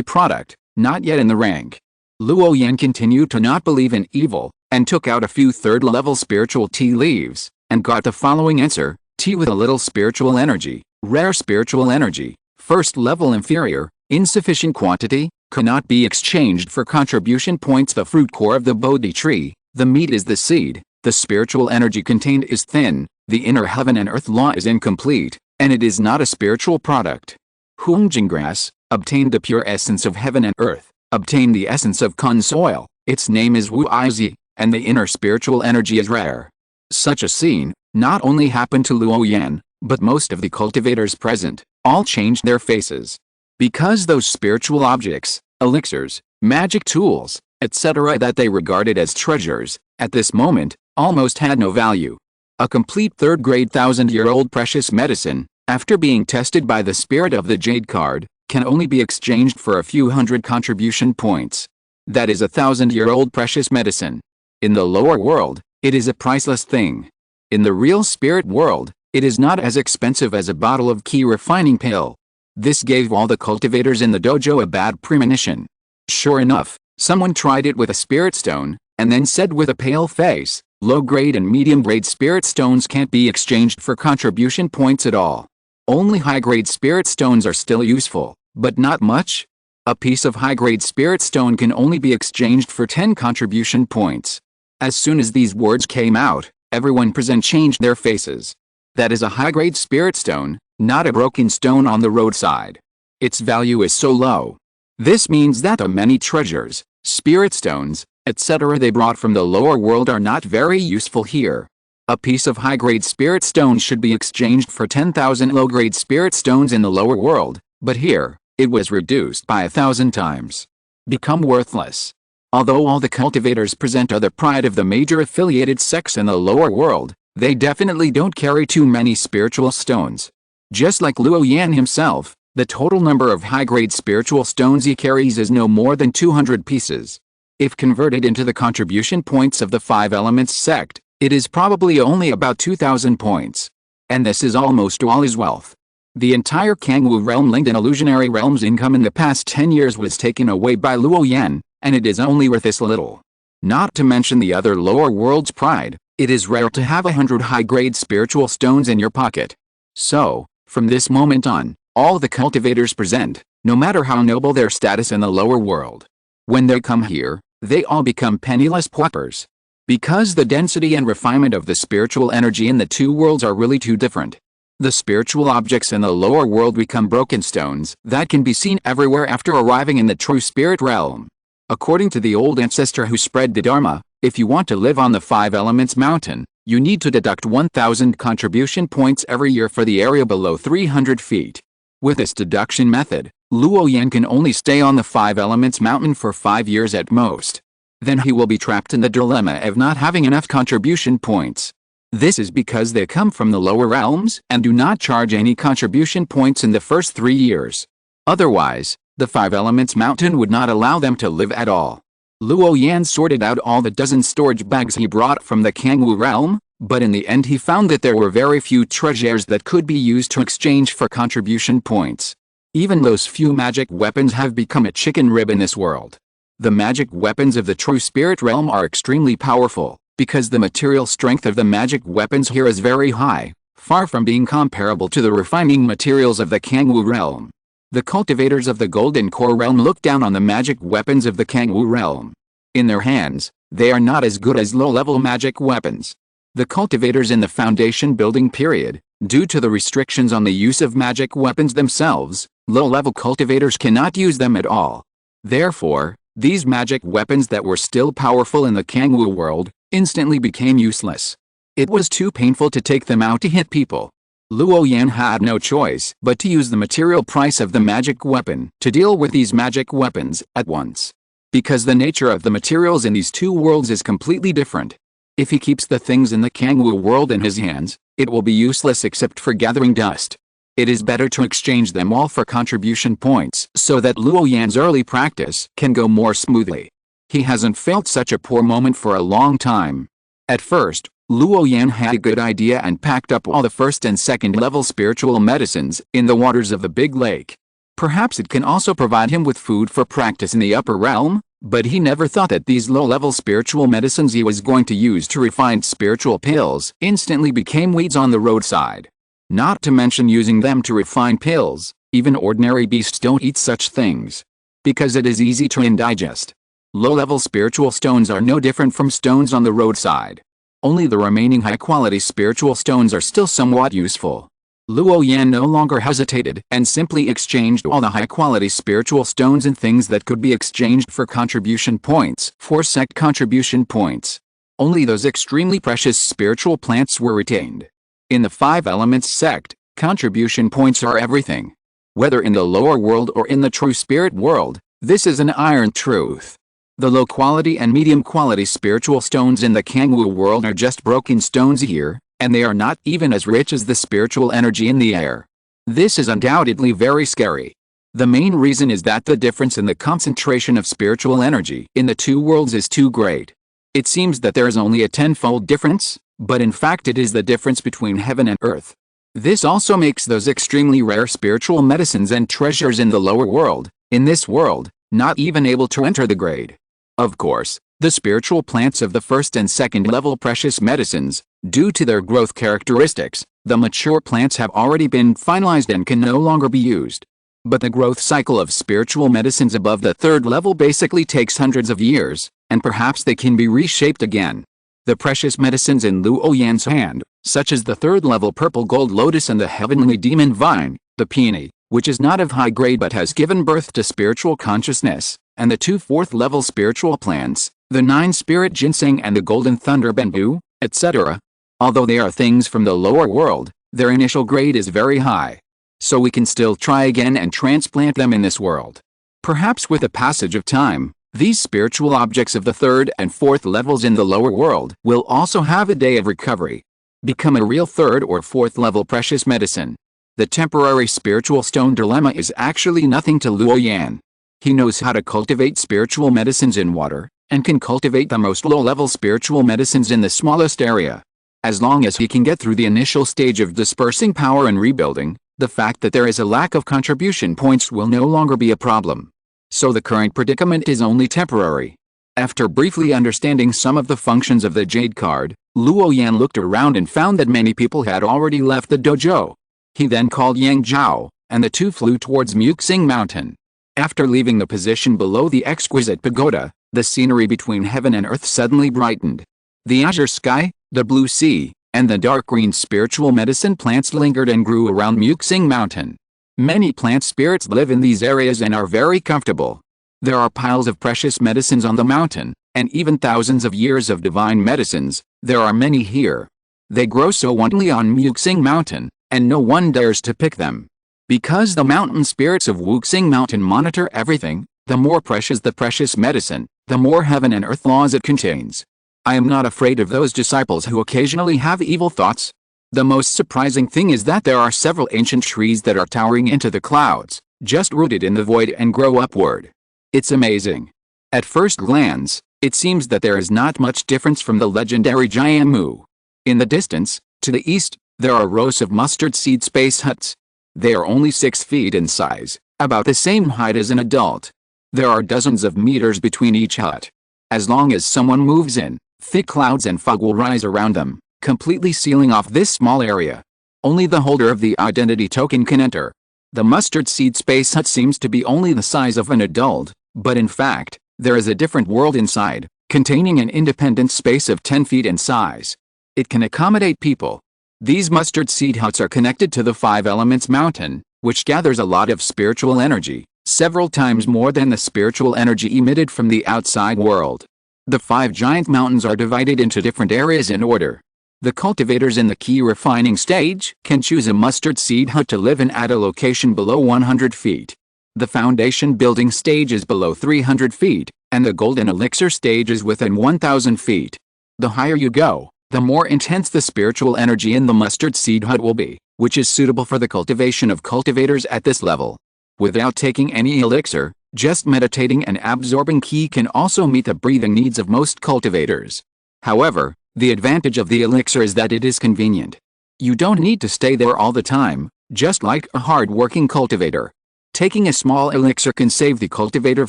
product, not yet in the rank. Luo Yan continued to not believe in evil, and took out a few third-level spiritual tea leaves, and got the following answer: tea with a little spiritual energy, rare spiritual energy, first level inferior, insufficient quantity, cannot be exchanged for contribution points. The fruit core of the Bodhi tree, the meat is the seed, the spiritual energy contained is thin, the inner heaven and earth law is incomplete, and it is not a spiritual product. Hungjing grass, obtained the pure essence of heaven and earth, obtained the essence of Kun soil, its name is Wu Izi, and the inner spiritual energy is rare. Such a scene not only happened to Luo Yan, but most of the cultivators present, all changed their faces. Because those spiritual objects, elixirs, magic tools, etc. that they regarded as treasures, at this moment, almost had no value. A complete third-grade 1,000-year-old precious medicine, after being tested by the spirit of the jade card, can only be exchanged for a few hundred contribution points. That is a 1,000-year-old precious medicine. In the lower world, it is a priceless thing. In the real spirit world, it is not as expensive as a bottle of key refining pill. This gave all the cultivators in the dojo a bad premonition. Sure enough, someone tried it with a spirit stone, and then said with a pale face, low-grade and medium-grade spirit stones can't be exchanged for contribution points at all. Only high-grade spirit stones are still useful, but not much. A piece of high-grade spirit stone can only be exchanged for 10 contribution points. As soon as these words came out, everyone present changed their faces. That is a high-grade spirit stone, not a broken stone on the roadside. Its value is so low. This means that the many treasures, spirit stones, etc. they brought from the lower world are not very useful here. A piece of high-grade spirit stone should be exchanged for 10,000 low-grade spirit stones in the lower world, but here, it was reduced by 1,000 times. Become worthless. Although all the cultivators present are the pride of the major affiliated sects in the lower world, they definitely don't carry too many spiritual stones. Just like Luo Yan himself, the total number of high-grade spiritual stones he carries is no more than 200 pieces. If converted into the contribution points of the 5 Elements sect, it is probably only about 2,000 points. And this is almost all his wealth. The entire Kangwu realm linked and illusionary realm's income in the past 10 years was taken away by Luo Yan, and it is only worth this little. Not to mention the other lower world's pride, it is rare to have 100 high-grade spiritual stones in your pocket. So, from this moment on, all the cultivators present, no matter how noble their status in the lower world, when they come here, they all become penniless paupers. Because the density and refinement of the spiritual energy in the two worlds are really too different. The spiritual objects in the lower world become broken stones that can be seen everywhere after arriving in the true spirit realm. According to the old ancestor who spread the Dharma, if you want to live on the 5 Elements mountain, you need to deduct 1,000 contribution points every year for the area below 300 feet. With this deduction method, Luo Yan can only stay on the 5 Elements mountain for 5 years at most. Then he will be trapped in the dilemma of not having enough contribution points. This is because they come from the lower realms and do not charge any contribution points in the first 3 years. Otherwise, the 5 Elements mountain would not allow them to live at all. Luo Yan sorted out all the dozen storage bags he brought from the Kangwu realm, but in the end he found that there were very few treasures that could be used to exchange for contribution points. Even those few magic weapons have become a chicken rib in this world. The magic weapons of the true spirit realm are extremely powerful, because the material strength of the magic weapons here is very high, far from being comparable to the refining materials of the Kangwu realm. The cultivators of the Golden Core realm look down on the magic weapons of the Kangwu realm. In their hands, they are not as good as low-level magic weapons. The cultivators in the foundation building period, due to the restrictions on the use of magic weapons themselves, low-level cultivators cannot use them at all. Therefore, these magic weapons that were still powerful in the Kangwu world, instantly became useless. It was too painful to take them out to hit people. Luo Yan had no choice but to use the material price of the magic weapon to deal with these magic weapons at once. Because the nature of the materials in these two worlds is completely different. If he keeps the things in the Kangwu world in his hands, it will be useless except for gathering dust. It is better to exchange them all for contribution points so that Luo Yan's early practice can go more smoothly. He hasn't felt such a poor moment for a long time. At first, Luo Yan had a good idea and packed up all the first and second level spiritual medicines in the waters of the big lake. Perhaps it can also provide him with food for practice in the upper realm, but he never thought that these low-level spiritual medicines he was going to use to refine spiritual pills instantly became weeds on the roadside. Not to mention using them to refine pills, even ordinary beasts don't eat such things. Because it is easy to indigest. Low-level spiritual stones are no different from stones on the roadside. Only the remaining high-quality spiritual stones are still somewhat useful. Luo Yan no longer hesitated and simply exchanged all the high-quality spiritual stones and things that could be exchanged for contribution points for sect contribution points. Only those extremely precious spiritual plants were retained. In the 5 Elements sect, contribution points are everything. Whether in the lower world or in the true spirit world, this is an iron truth. The low-quality and medium-quality spiritual stones in the Kangwu world are just broken stones here, and they are not even as rich as the spiritual energy in the air. This is undoubtedly very scary. The main reason is that the difference in the concentration of spiritual energy in the two worlds is too great. It seems that there is only a 10-fold difference, but in fact it is the difference between heaven and earth. This also makes those extremely rare spiritual medicines and treasures in the lower world, in this world, not even able to enter the grade. Of course, the spiritual plants of the first and second level precious medicines, due to their growth characteristics, the mature plants have already been finalized and can no longer be used. But the growth cycle of spiritual medicines above the third level basically takes hundreds of years, and perhaps they can be reshaped again. The precious medicines in Luo Yan's hand, such as the third level purple gold lotus and the heavenly demon vine, the peony, which is not of high grade but has given birth to spiritual consciousness, and the 2 4th-level spiritual plants, the 9 spirit ginseng and the golden thunder bamboo, etc. Although they are things from the lower world, their initial grade is very high. So we can still try again and transplant them in this world. Perhaps with the passage of time, these spiritual objects of the 3rd and 4th levels in the lower world will also have a day of recovery. Become a real 3rd or 4th level precious medicine. The temporary spiritual stone dilemma is actually nothing to Luo Yan. He knows how to cultivate spiritual medicines in water, and can cultivate the most low-level spiritual medicines in the smallest area. As long as he can get through the initial stage of dispersing power and rebuilding, The fact that there is a lack of contribution points will no longer be a problem. So the current predicament is only temporary. After briefly understanding some of the functions of the Jade card, Luo Yan looked around and found that many people had already left the dojo. He then called Yang Zhao, and the two flew towards Muxing Mountain. After leaving the position below the exquisite pagoda, the scenery between heaven and earth suddenly brightened. The azure sky, the blue sea, and the dark green spiritual medicine plants lingered and grew around Muxing Mountain. Many plant spirits live in these areas and are very comfortable. There are piles of precious medicines on the mountain, and even thousands of years of divine medicines. There are many here. They grow so wantonly on Muxing Mountain, and no one dares to pick them. Because the mountain spirits of Wuxing Mountain monitor everything, the more precious the precious medicine, the more heaven and earth laws it contains. I am not afraid of those disciples who occasionally have evil thoughts. The most surprising thing is that there are several ancient trees that are towering into the clouds, just rooted in the void and grow upward. It's amazing. At first glance, it seems that there is not much difference from the legendary Jianmu. In the distance, to the east, there are rows of mustard seed space huts. They are only 6 feet in size, about the same height as an adult. There are dozens of meters between each hut. As long as someone moves in, thick clouds and fog will rise around them, completely sealing off this small area. Only the holder of the identity token can enter. The mustard seed space hut seems to be only the size of an adult, but in fact, there is a different world inside, containing an independent space of 10 feet in size. It can accommodate people. These mustard seed huts are connected to the 5 Elements Mountain, which gathers a lot of spiritual energy, several times more than the spiritual energy emitted from the outside world. The 5 giant mountains are divided into different areas in order. The cultivators in the key refining stage can choose a mustard seed hut to live in at a location below 100 feet. The foundation building stage is below 300 feet, and the golden elixir stage is within 1,000 feet. The higher you go, the more intense the spiritual energy in the mustard seed hut will be, which is suitable for the cultivation of cultivators at this level. Without taking any elixir, just meditating and absorbing ki can also meet the breathing needs of most cultivators. However, the advantage of the elixir is that it is convenient. You don't need to stay there all the time, just like a hard-working cultivator. Taking a small elixir can save the cultivator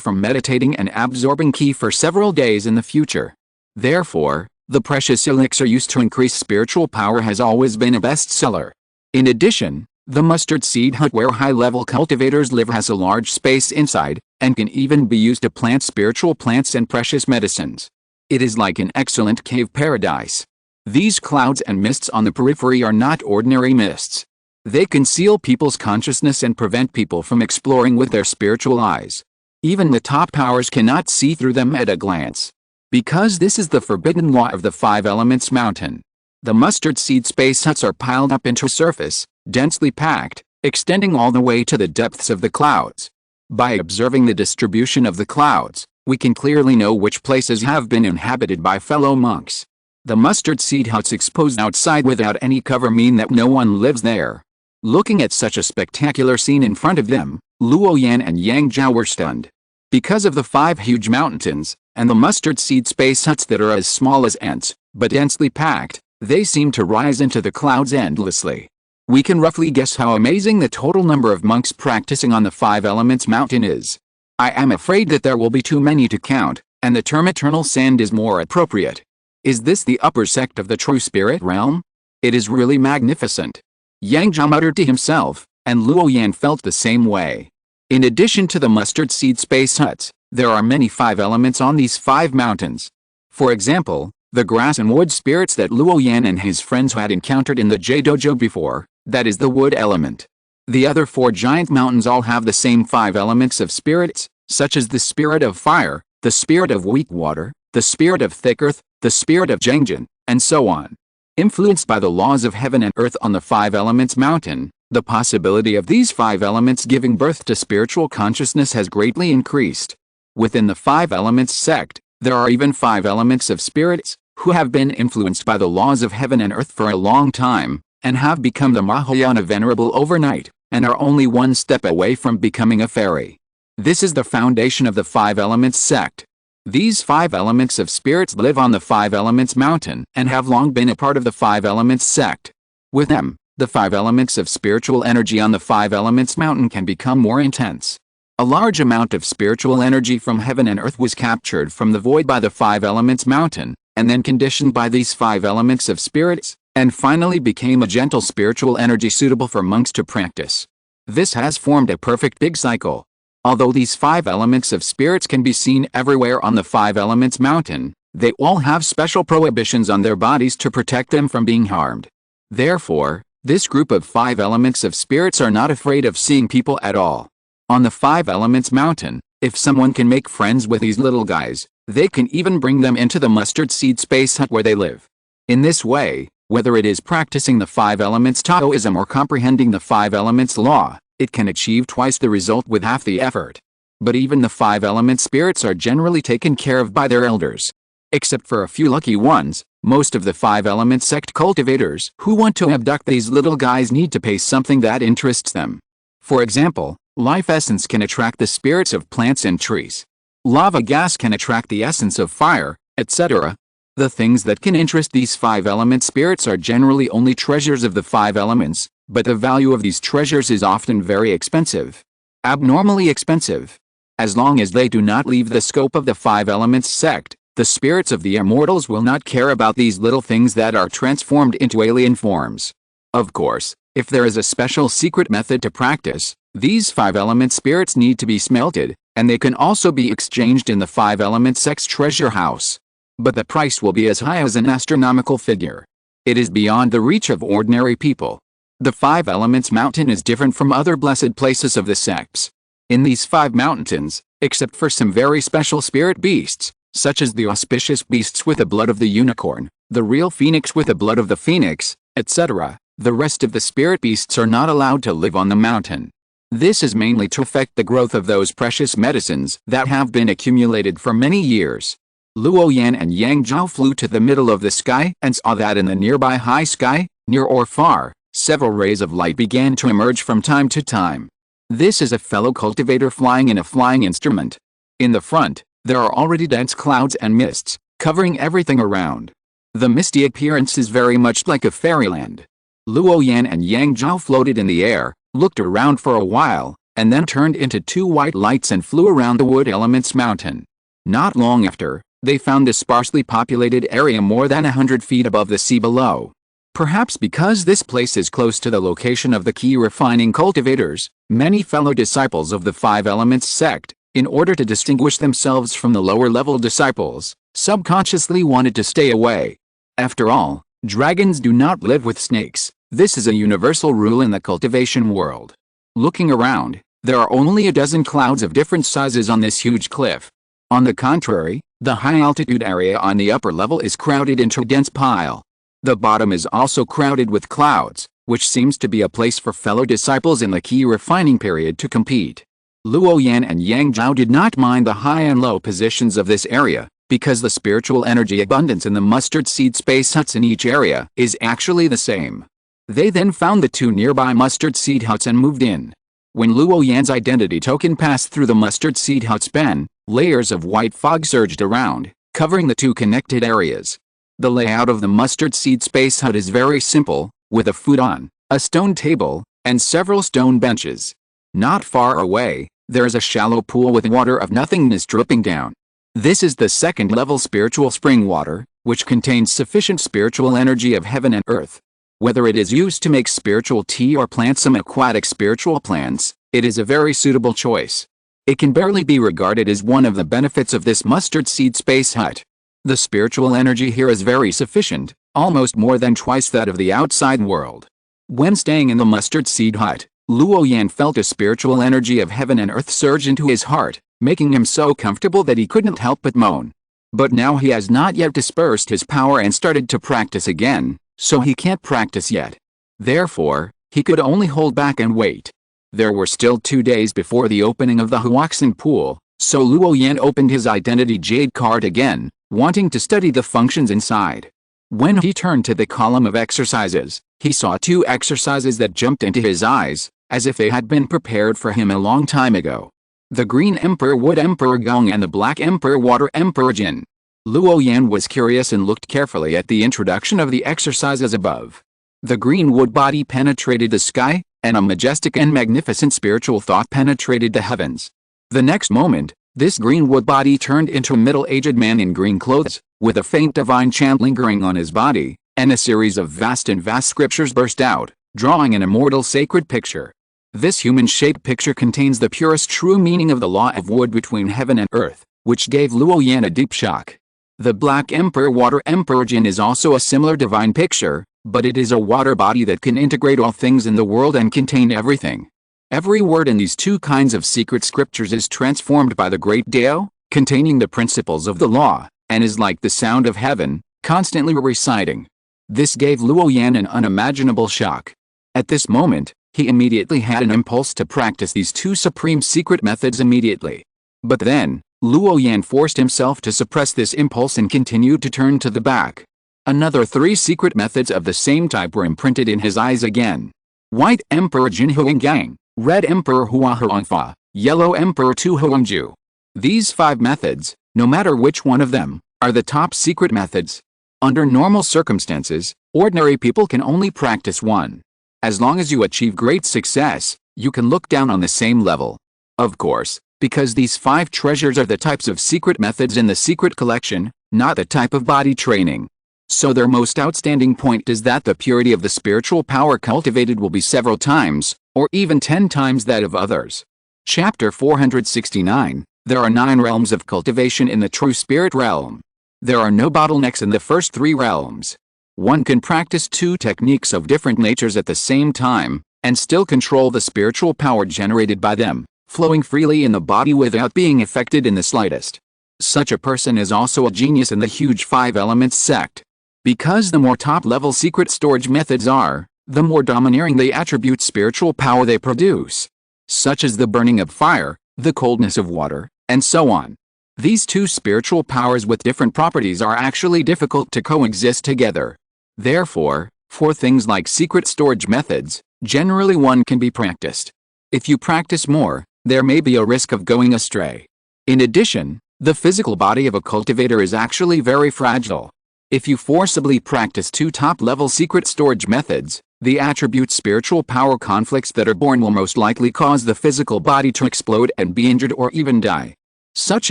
from meditating and absorbing ki for several days in the future. Therefore, the precious elixir used to increase spiritual power has always been a bestseller. In addition, the mustard seed hut where high-level cultivators live has a large space inside, and can even be used to plant spiritual plants and precious medicines. It is like an excellent cave paradise. These clouds and mists on the periphery are not ordinary mists. They conceal people's consciousness and prevent people from exploring with their spiritual eyes. Even the top powers cannot see through them at a glance. Because this is the forbidden law of the 5 Elements Mountain. The mustard seed space huts are piled up into surface, densely packed, extending all the way to the depths of the clouds. By observing the distribution of the clouds, we can clearly know which places have been inhabited by fellow monks. The mustard seed huts exposed outside without any cover mean that no one lives there. Looking at such a spectacular scene in front of them, Luo Yan and Yang Zhao were stunned. Because of the 5 huge mountains, and the mustard seed space huts that are as small as ants, but densely packed, they seem to rise into the clouds endlessly. We can roughly guess how amazing the total number of monks practicing on the 5 Elements Mountain is. I am afraid that there will be too many to count, and the term eternal sand is more appropriate. Is this the upper sect of the true spirit realm? It is really magnificent. Yang Zhao muttered to himself, and Luo Yan felt the same way. In addition to the mustard seed space huts, there are many 5 elements on these 5 mountains. For example, the grass and wood spirits that Luo Yan and his friends had encountered in the J-Dojo before, that is the wood element. The other 4 giant mountains all have the same 5 elements of spirits, such as the spirit of fire, the spirit of weak water, the spirit of thick earth, the spirit of Zhengjin, and so on. Influenced by the laws of heaven and earth on the 5 Elements Mountain, the possibility of these 5 elements giving birth to spiritual consciousness has greatly increased. Within the 5 Elements sect, there are even 5 elements of spirits, who have been influenced by the laws of heaven and earth for a long time, and have become the Mahayana Venerable overnight, and are only one step away from becoming a fairy. This is the foundation of the 5 Elements sect. These 5 elements of spirits live on the 5 Elements Mountain and have long been a part of the 5 Elements sect. With them, The 5 elements of spiritual energy on the 5 elements mountain can become more intense. A large amount of spiritual energy from heaven and earth was captured from the void by the 5 elements mountain, and then conditioned by these 5 elements of spirits, and finally became a gentle spiritual energy suitable for monks to practice. This has formed a perfect big cycle. Although these 5 elements of spirits can be seen everywhere on the 5 elements mountain, they all have special prohibitions on their bodies to protect them from being harmed. Therefore, this group of 5 elements of spirits are not afraid of seeing people at all. On the 5 elements mountain, if someone can make friends with these little guys, they can even bring them into the mustard seed space hut where they live. In this way, whether it is practicing the 5 elements Taoism or comprehending the 5 elements law, it can achieve twice the result with half the effort. But even the 5 element spirits are generally taken care of by their elders. Except for a few lucky ones, most of the 5 element sect cultivators who want to abduct these little guys need to pay something that interests them. For example, life essence can attract the spirits of plants and trees. Lava gas can attract the essence of fire, etc. The things that can interest these 5 element spirits are generally only treasures of the 5 elements, but the value of these treasures is often very expensive. Abnormally expensive. As long as they do not leave the scope of the 5 elements sect, the spirits of the immortals will not care about these little things that are transformed into alien forms. Of course, if there is a special secret method to practice, these 5 element spirits need to be smelted, and they can also be exchanged in the 5 element sect's treasure house. But the price will be as high as an astronomical figure. It is beyond the reach of ordinary people. The 5 elements mountain is different from other blessed places of the sects. In these 5 mountains, except for some very special spirit beasts, such as the auspicious beasts with the blood of the unicorn, the real phoenix with the blood of the phoenix, etc., the rest of the spirit beasts are not allowed to live on the mountain. This is mainly to affect the growth of those precious medicines that have been accumulated for many years. Luo Yan and Yang Zhao flew to the middle of the sky and saw that in the nearby high sky, near or far, several rays of light began to emerge from time to time. This is a fellow cultivator flying in a flying instrument. In the front, there are already dense clouds and mists, covering everything around. The misty appearance is very much like a fairyland. Luo Yan and Yang Zhao floated in the air, looked around for a while, and then turned into 2 white lights and flew around the wood elements mountain. Not long after, they found a sparsely populated area more than 100 feet above the sea below. Perhaps because this place is close to the location of the key refining cultivators, many fellow disciples of the 5 elements sect, in order to distinguish themselves from the lower level disciples, subconsciously wanted to stay away. After all, dragons do not live with snakes. This is a universal rule in the cultivation world. Looking around, there are only a dozen clouds of different sizes on this huge cliff. On the contrary, the high-altitude area on the upper level is crowded into a dense pile. The bottom is also crowded with clouds, which seems to be a place for fellow disciples in the key refining period to compete. Luo Yan and Yang Zhao did not mind the high and low positions of this area, because the spiritual energy abundance in the mustard seed space huts in each area is actually the same. They then found the 2 nearby mustard seed huts and moved in. When Luo Yan's identity token passed through the mustard seed hut's pen, layers of white fog surged around, covering the 2 connected areas. The layout of the mustard seed space hut is very simple, with a futon, a stone table, and several stone benches. Not far away, there is a shallow pool with water of nothingness dripping down. This is the 2nd level spiritual spring water, which contains sufficient spiritual energy of heaven and earth. Whether it is used to make spiritual tea or plant some aquatic spiritual plants, it is a very suitable choice. It can barely be regarded as one of the benefits of this mustard seed space hut. The spiritual energy here is very sufficient, almost more than twice that of the outside world. When staying in the mustard seed hut, Luo Yan felt a spiritual energy of heaven and earth surge into his heart, making him so comfortable that he couldn't help but moan. But now he has not yet dispersed his power and started to practice again, so he can't practice yet. Therefore, he could only hold back and wait. There were still 2 days before the opening of the Huoxin pool, so Luo Yan opened his identity jade card again, wanting to study the functions inside. When he turned to the column of exercises, he saw 2 exercises that jumped into his eyes, as if they had been prepared for him a long time ago. The Green Emperor Wood Emperor Gong and the Black Emperor Water Emperor Jin. Luo Yan was curious and looked carefully at the introduction of the exercises above. The green wood body penetrated the sky, and a majestic and magnificent spiritual thought penetrated the heavens. The next moment, this green wood body turned into a middle-aged man in green clothes, with a faint divine chant lingering on his body, and a series of vast scriptures burst out, drawing an immortal sacred picture. This human-shaped picture contains the purest true meaning of the law of wood between heaven and earth, which gave Luo Yan a deep shock. The Black Emperor Water Emperor Jin is also a similar divine picture, but it is a water body that can integrate all things in the world and contain everything. Every word in these two kinds of secret scriptures is transformed by the great Dao, containing the principles of the law, and is like the sound of heaven, constantly reciting. This gave Luo Yan an unimaginable shock. At this moment, he immediately had an impulse to practice these two supreme secret methods immediately. But then, Luo Yan forced himself to suppress this impulse and continued to turn to the back. Another 3 secret methods of the same type were imprinted in his eyes again. White Emperor Jin Huanggang, Red Emperor Hua Huangfa, Yellow Emperor Tu Huangju. These 5 methods, no matter which one of them, are the top secret methods. Under normal circumstances, ordinary people can only practice one. As long as you achieve great success, you can look down on the same level. Of course, because these 5 treasures are the types of secret methods in the secret collection, not the type of body training. So their most outstanding point is that the purity of the spiritual power cultivated will be several times, or even 10 times that of others. Chapter 469, There are 9 realms of cultivation in the true spirit realm. There are no bottlenecks in the first 3 realms. One can practice 2 techniques of different natures at the same time, and still control the spiritual power generated by them, flowing freely in the body without being affected in the slightest. Such a person is also a genius in the huge 5 elements sect. Because the more top-level secret storage methods are, the more domineering they attribute spiritual power they produce. Such as the burning of fire, the coldness of water, and so on. These 2 spiritual powers with different properties are actually difficult to coexist together. Therefore, for things like secret storage methods, generally one can be practiced. If you practice more, there may be a risk of going astray. In addition, the physical body of a cultivator is actually very fragile. If you forcibly practice 2 top-level secret storage methods, the attribute spiritual power conflicts that are born will most likely cause the physical body to explode and be injured or even die. Such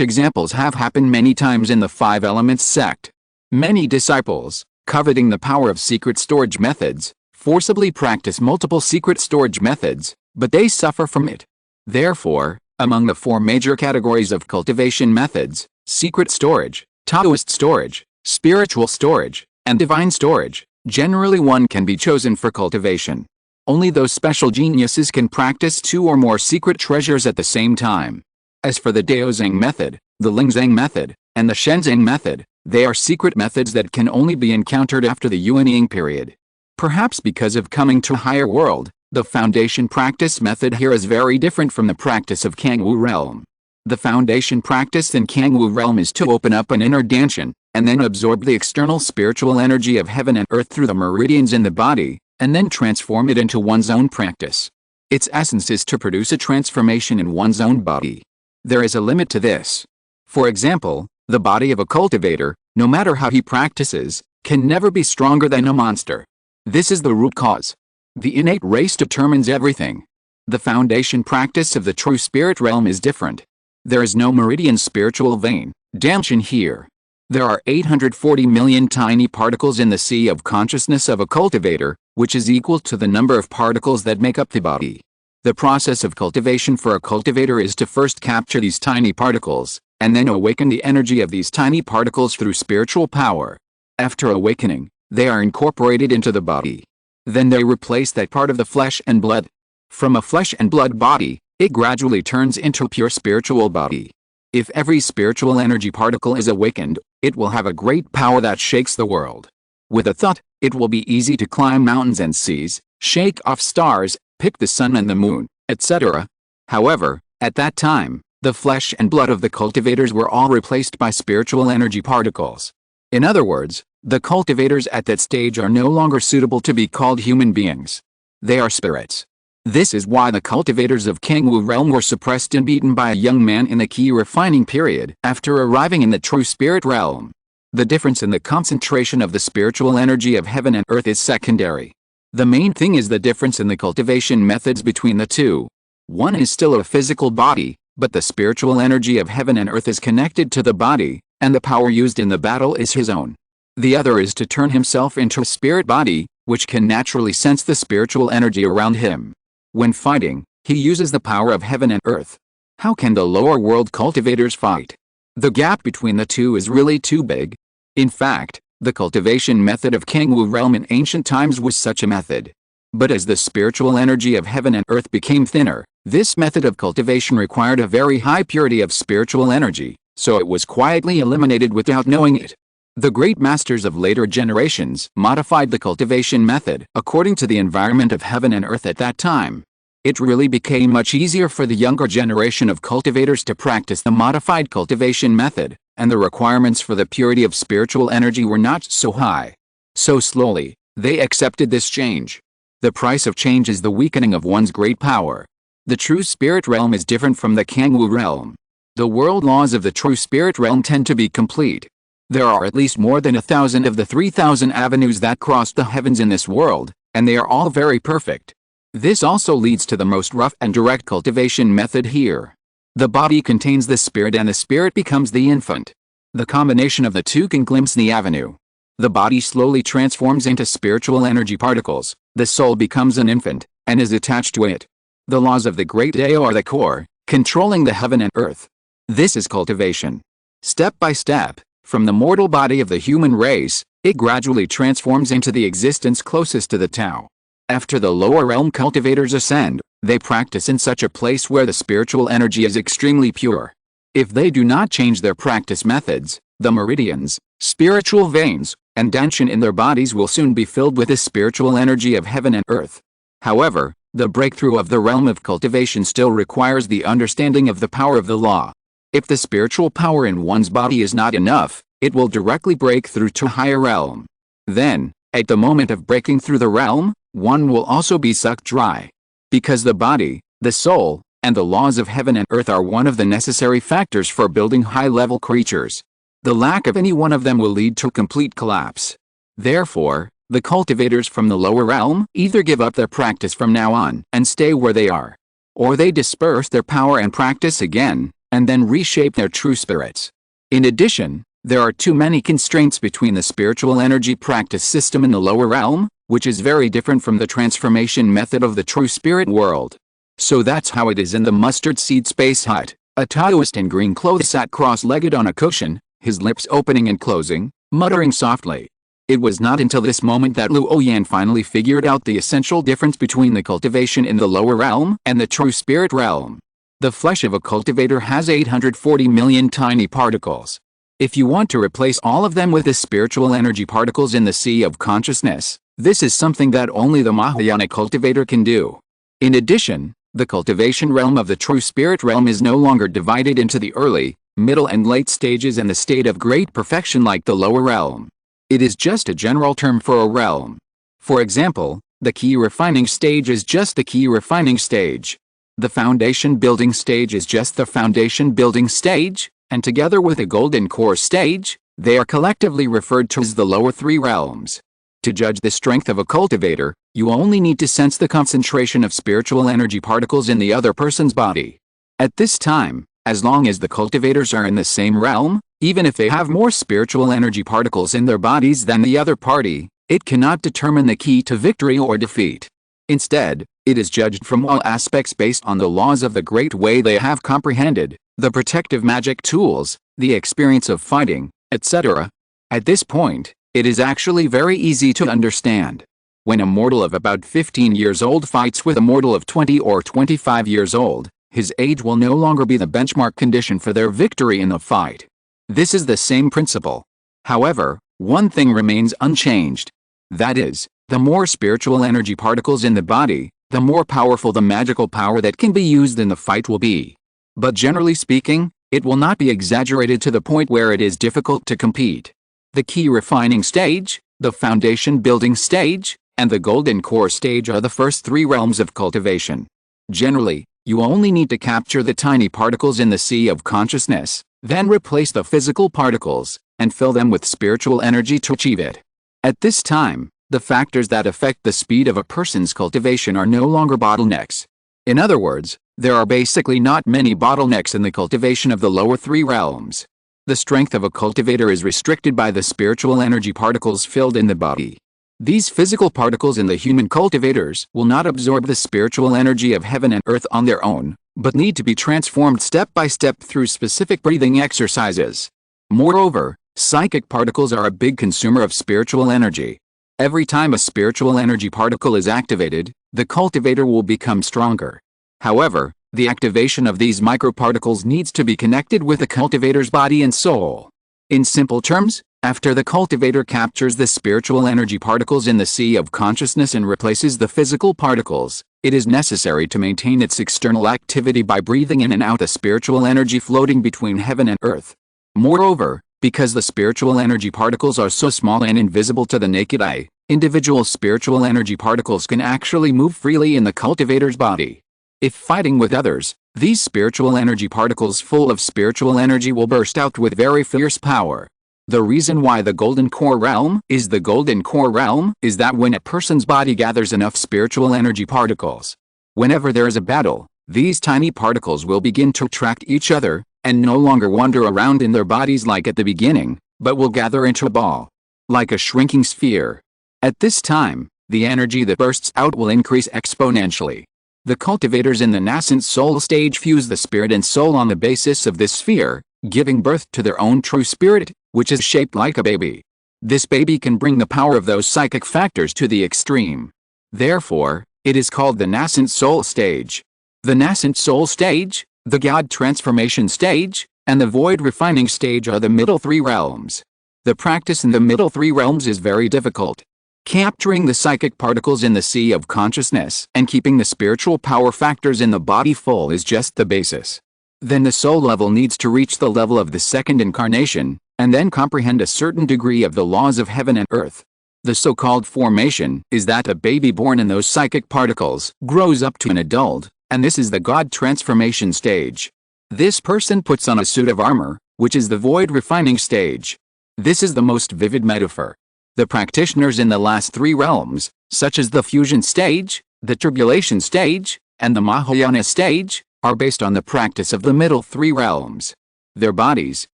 examples have happened many times in the 5 elements sect. Many disciples, coveting the power of secret storage methods, forcibly practice multiple secret storage methods, but they suffer from it. Therefore, among the 4 major categories of cultivation methods, secret storage, Taoist storage, spiritual storage, and divine storage, generally one can be chosen for cultivation. Only those special geniuses can practice 2 or more secret treasures at the same time. As for the Daozhang method, the Lingzhang method, and the Shenzheng method, they are secret methods that can only be encountered after the Yuanying period. Perhaps because of coming to a higher world, the foundation practice method here is very different from the practice of Kangwu realm. The foundation practice in Kangwu realm is to open up an inner danshan, and then absorb the external spiritual energy of heaven and earth through the meridians in the body, and then transform it into one's own practice. Its essence is to produce a transformation in one's own body. There is a limit to this. For example, the body of a cultivator, no matter how he practices, can never be stronger than a monster. This is the root cause. The innate race determines everything. The foundation practice of the true spirit realm is different. There is no meridian spiritual vein, danshan here. There are 840 million tiny particles in the sea of consciousness of a cultivator, which is equal to the number of particles that make up the body. The process of cultivation for a cultivator is to first capture these tiny particles, and then awaken the energy of these tiny particles through spiritual power. After awakening, they are incorporated into the body. Then they replace that part of the flesh and blood. From a flesh and blood body, it gradually turns into a pure spiritual body. If every spiritual energy particle is awakened, it will have a great power that shakes the world. With a thought, it will be easy to climb mountains and seas, shake off stars, pick the sun and the moon, etc. However, at that time, the flesh and blood of the cultivators were all replaced by spiritual energy particles. In other words, the cultivators at that stage are no longer suitable to be called human beings. They are spirits. This is why the cultivators of Kangwu realm were suppressed and beaten by a young man in the key refining period after arriving in the true spirit realm. The difference in the concentration of the spiritual energy of heaven and earth is secondary. The main thing is the difference in the cultivation methods between the two. One is still a physical body, but the spiritual energy of heaven and earth is connected to the body, and the power used in the battle is his own. The other is to turn himself into a spirit body, which can naturally sense the spiritual energy around him. When fighting, he uses the power of heaven and earth. How can the lower world cultivators fight? The gap between the two is really too big. In fact, the cultivation method of Kangwu realm in ancient times was such a method. But as the spiritual energy of heaven and earth became thinner, this method of cultivation required a very high purity of spiritual energy, so it was quietly eliminated without knowing it. The great masters of later generations modified the cultivation method according to the environment of heaven and earth at that time. It really became much easier for the younger generation of cultivators to practice the modified cultivation method, and the requirements for the purity of spiritual energy were not so high. So slowly, they accepted this change. The price of change is the weakening of one's great power. The true spirit realm is different from the Kangwu realm. The world laws of the true spirit realm tend to be complete. There are at least more than 1,000 of the 3,000 avenues that cross the heavens in this world, and they are all very perfect. This also leads to the most rough and direct cultivation method here. The body contains the spirit and the spirit becomes the infant. The combination of the two can glimpse the avenue. The body slowly transforms into spiritual energy particles, the soul becomes an infant, and is attached to it. The laws of the great Dao are the core, controlling the heaven and earth. This is cultivation. Step by step, from the mortal body of the human race, it gradually transforms into the existence closest to the Tao. After the lower realm cultivators ascend, they practice in such a place where the spiritual energy is extremely pure. If they do not change their practice methods, the meridians, spiritual veins, and danshan in their bodies will soon be filled with the spiritual energy of heaven and earth. However, the breakthrough of the realm of cultivation still requires the understanding of the power of the law. If the spiritual power in one's body is not enough, it will directly break through to a higher realm. Then, at the moment of breaking through the realm, one will also be sucked dry. Because the body, the soul, and the laws of heaven and earth are one of the necessary factors for building high-level creatures. The lack of any one of them will lead to complete collapse. Therefore, the cultivators from the lower realm either give up their practice from now on and stay where they are, or they disperse their power and practice again, and then reshape their true spirits. In addition, there are too many constraints between the spiritual energy practice system in the lower realm, which is very different from the transformation method of the true spirit world. So that's how it is in the mustard seed space hut. A Taoist in green clothes sat cross-legged on a cushion, his lips opening and closing, muttering softly. It was not until this moment that Luo Yan finally figured out the essential difference between the cultivation in the lower realm and the true spirit realm. The flesh of a cultivator has 840 million tiny particles. If you want to replace all of them with the spiritual energy particles in the sea of consciousness, this is something that only the Mahayana cultivator can do. In addition, the cultivation realm of the true spirit realm is no longer divided into the early, middle and late stages and the state of great perfection like the lower realm. It is just a general term for a realm. For example, the key refining stage is just the key refining stage. The foundation building stage is just the foundation building stage, and together with the golden core stage, they are collectively referred to as the lower three realms. To judge the strength of a cultivator, you only need to sense the concentration of spiritual energy particles in the other person's body. At this time, as long as the cultivators are in the same realm, even if they have more spiritual energy particles in their bodies than the other party, it cannot determine the key to victory or defeat. Instead, it is judged from all aspects based on the laws of the great way they have comprehended, the protective magic tools, the experience of fighting, etc. At this point, it is actually very easy to understand. When a mortal of about 15 years old fights with a mortal of 20 or 25 years old, his age will no longer be the benchmark condition for their victory in the fight. This is the same principle. However, one thing remains unchanged. That is, the more spiritual energy particles in the body, the more powerful the magical power that can be used in the fight will be. But generally speaking, it will not be exaggerated to the point where it is difficult to compete. The key refining stage, the foundation building stage, and the golden core stage are the first three realms of cultivation. Generally, you only need to capture the tiny particles in the sea of consciousness, then replace the physical particles, and fill them with spiritual energy to achieve it. At this time, The factors that affect the speed of a person's cultivation are no longer bottlenecks. In other words, there are basically not many bottlenecks in the cultivation of the lower three realms. The strength of a cultivator is restricted by the spiritual energy particles filled in the body. These physical particles in the human cultivators will not absorb the spiritual energy of heaven and earth on their own, but need to be transformed step by step through specific breathing exercises. Moreover, psychic particles are a big consumer of spiritual energy. Every time a spiritual energy particle is activated, the cultivator will become stronger. However, the activation of these microparticles needs to be connected with the cultivator's body and soul. In simple terms, after the cultivator captures the spiritual energy particles in the sea of consciousness and replaces the physical particles, it is necessary to maintain its external activity by breathing in and out the spiritual energy floating between heaven and earth. Moreover, because the spiritual energy particles are so small and invisible to the naked eye, individual spiritual energy particles can actually move freely in the cultivator's body. If fighting with others, these spiritual energy particles full of spiritual energy will burst out with very fierce power. The reason why the golden core realm is the golden core realm is that when a person's body gathers enough spiritual energy particles, whenever there is a battle, these tiny particles will begin to attract each other, and no longer wander around in their bodies like at the beginning, but will gather into a ball, like a shrinking sphere. At this time, the energy that bursts out will increase exponentially. The cultivators in the nascent soul stage fuse the spirit and soul on the basis of this sphere, giving birth to their own true spirit, which is shaped like a baby. This baby can bring the power of those psychic factors to the extreme. Therefore, it is called the nascent soul stage. The nascent soul stage, the God transformation stage, and the void refining stage are the middle three realms. The practice in the middle three realms is very difficult. Capturing the psychic particles in the sea of consciousness and keeping the spiritual power factors in the body full is just the basis. Then the soul level needs to reach the level of the second incarnation, and then comprehend a certain degree of the laws of heaven and earth. The so-called formation is that a baby born in those psychic particles grows up to an adult, and this is the God transformation stage. This person puts on a suit of armor, which is the void refining stage. This is the most vivid metaphor. The practitioners in the last three realms, such as the fusion stage, the tribulation stage, and the Mahayana stage, are based on the practice of the middle three realms. Their bodies,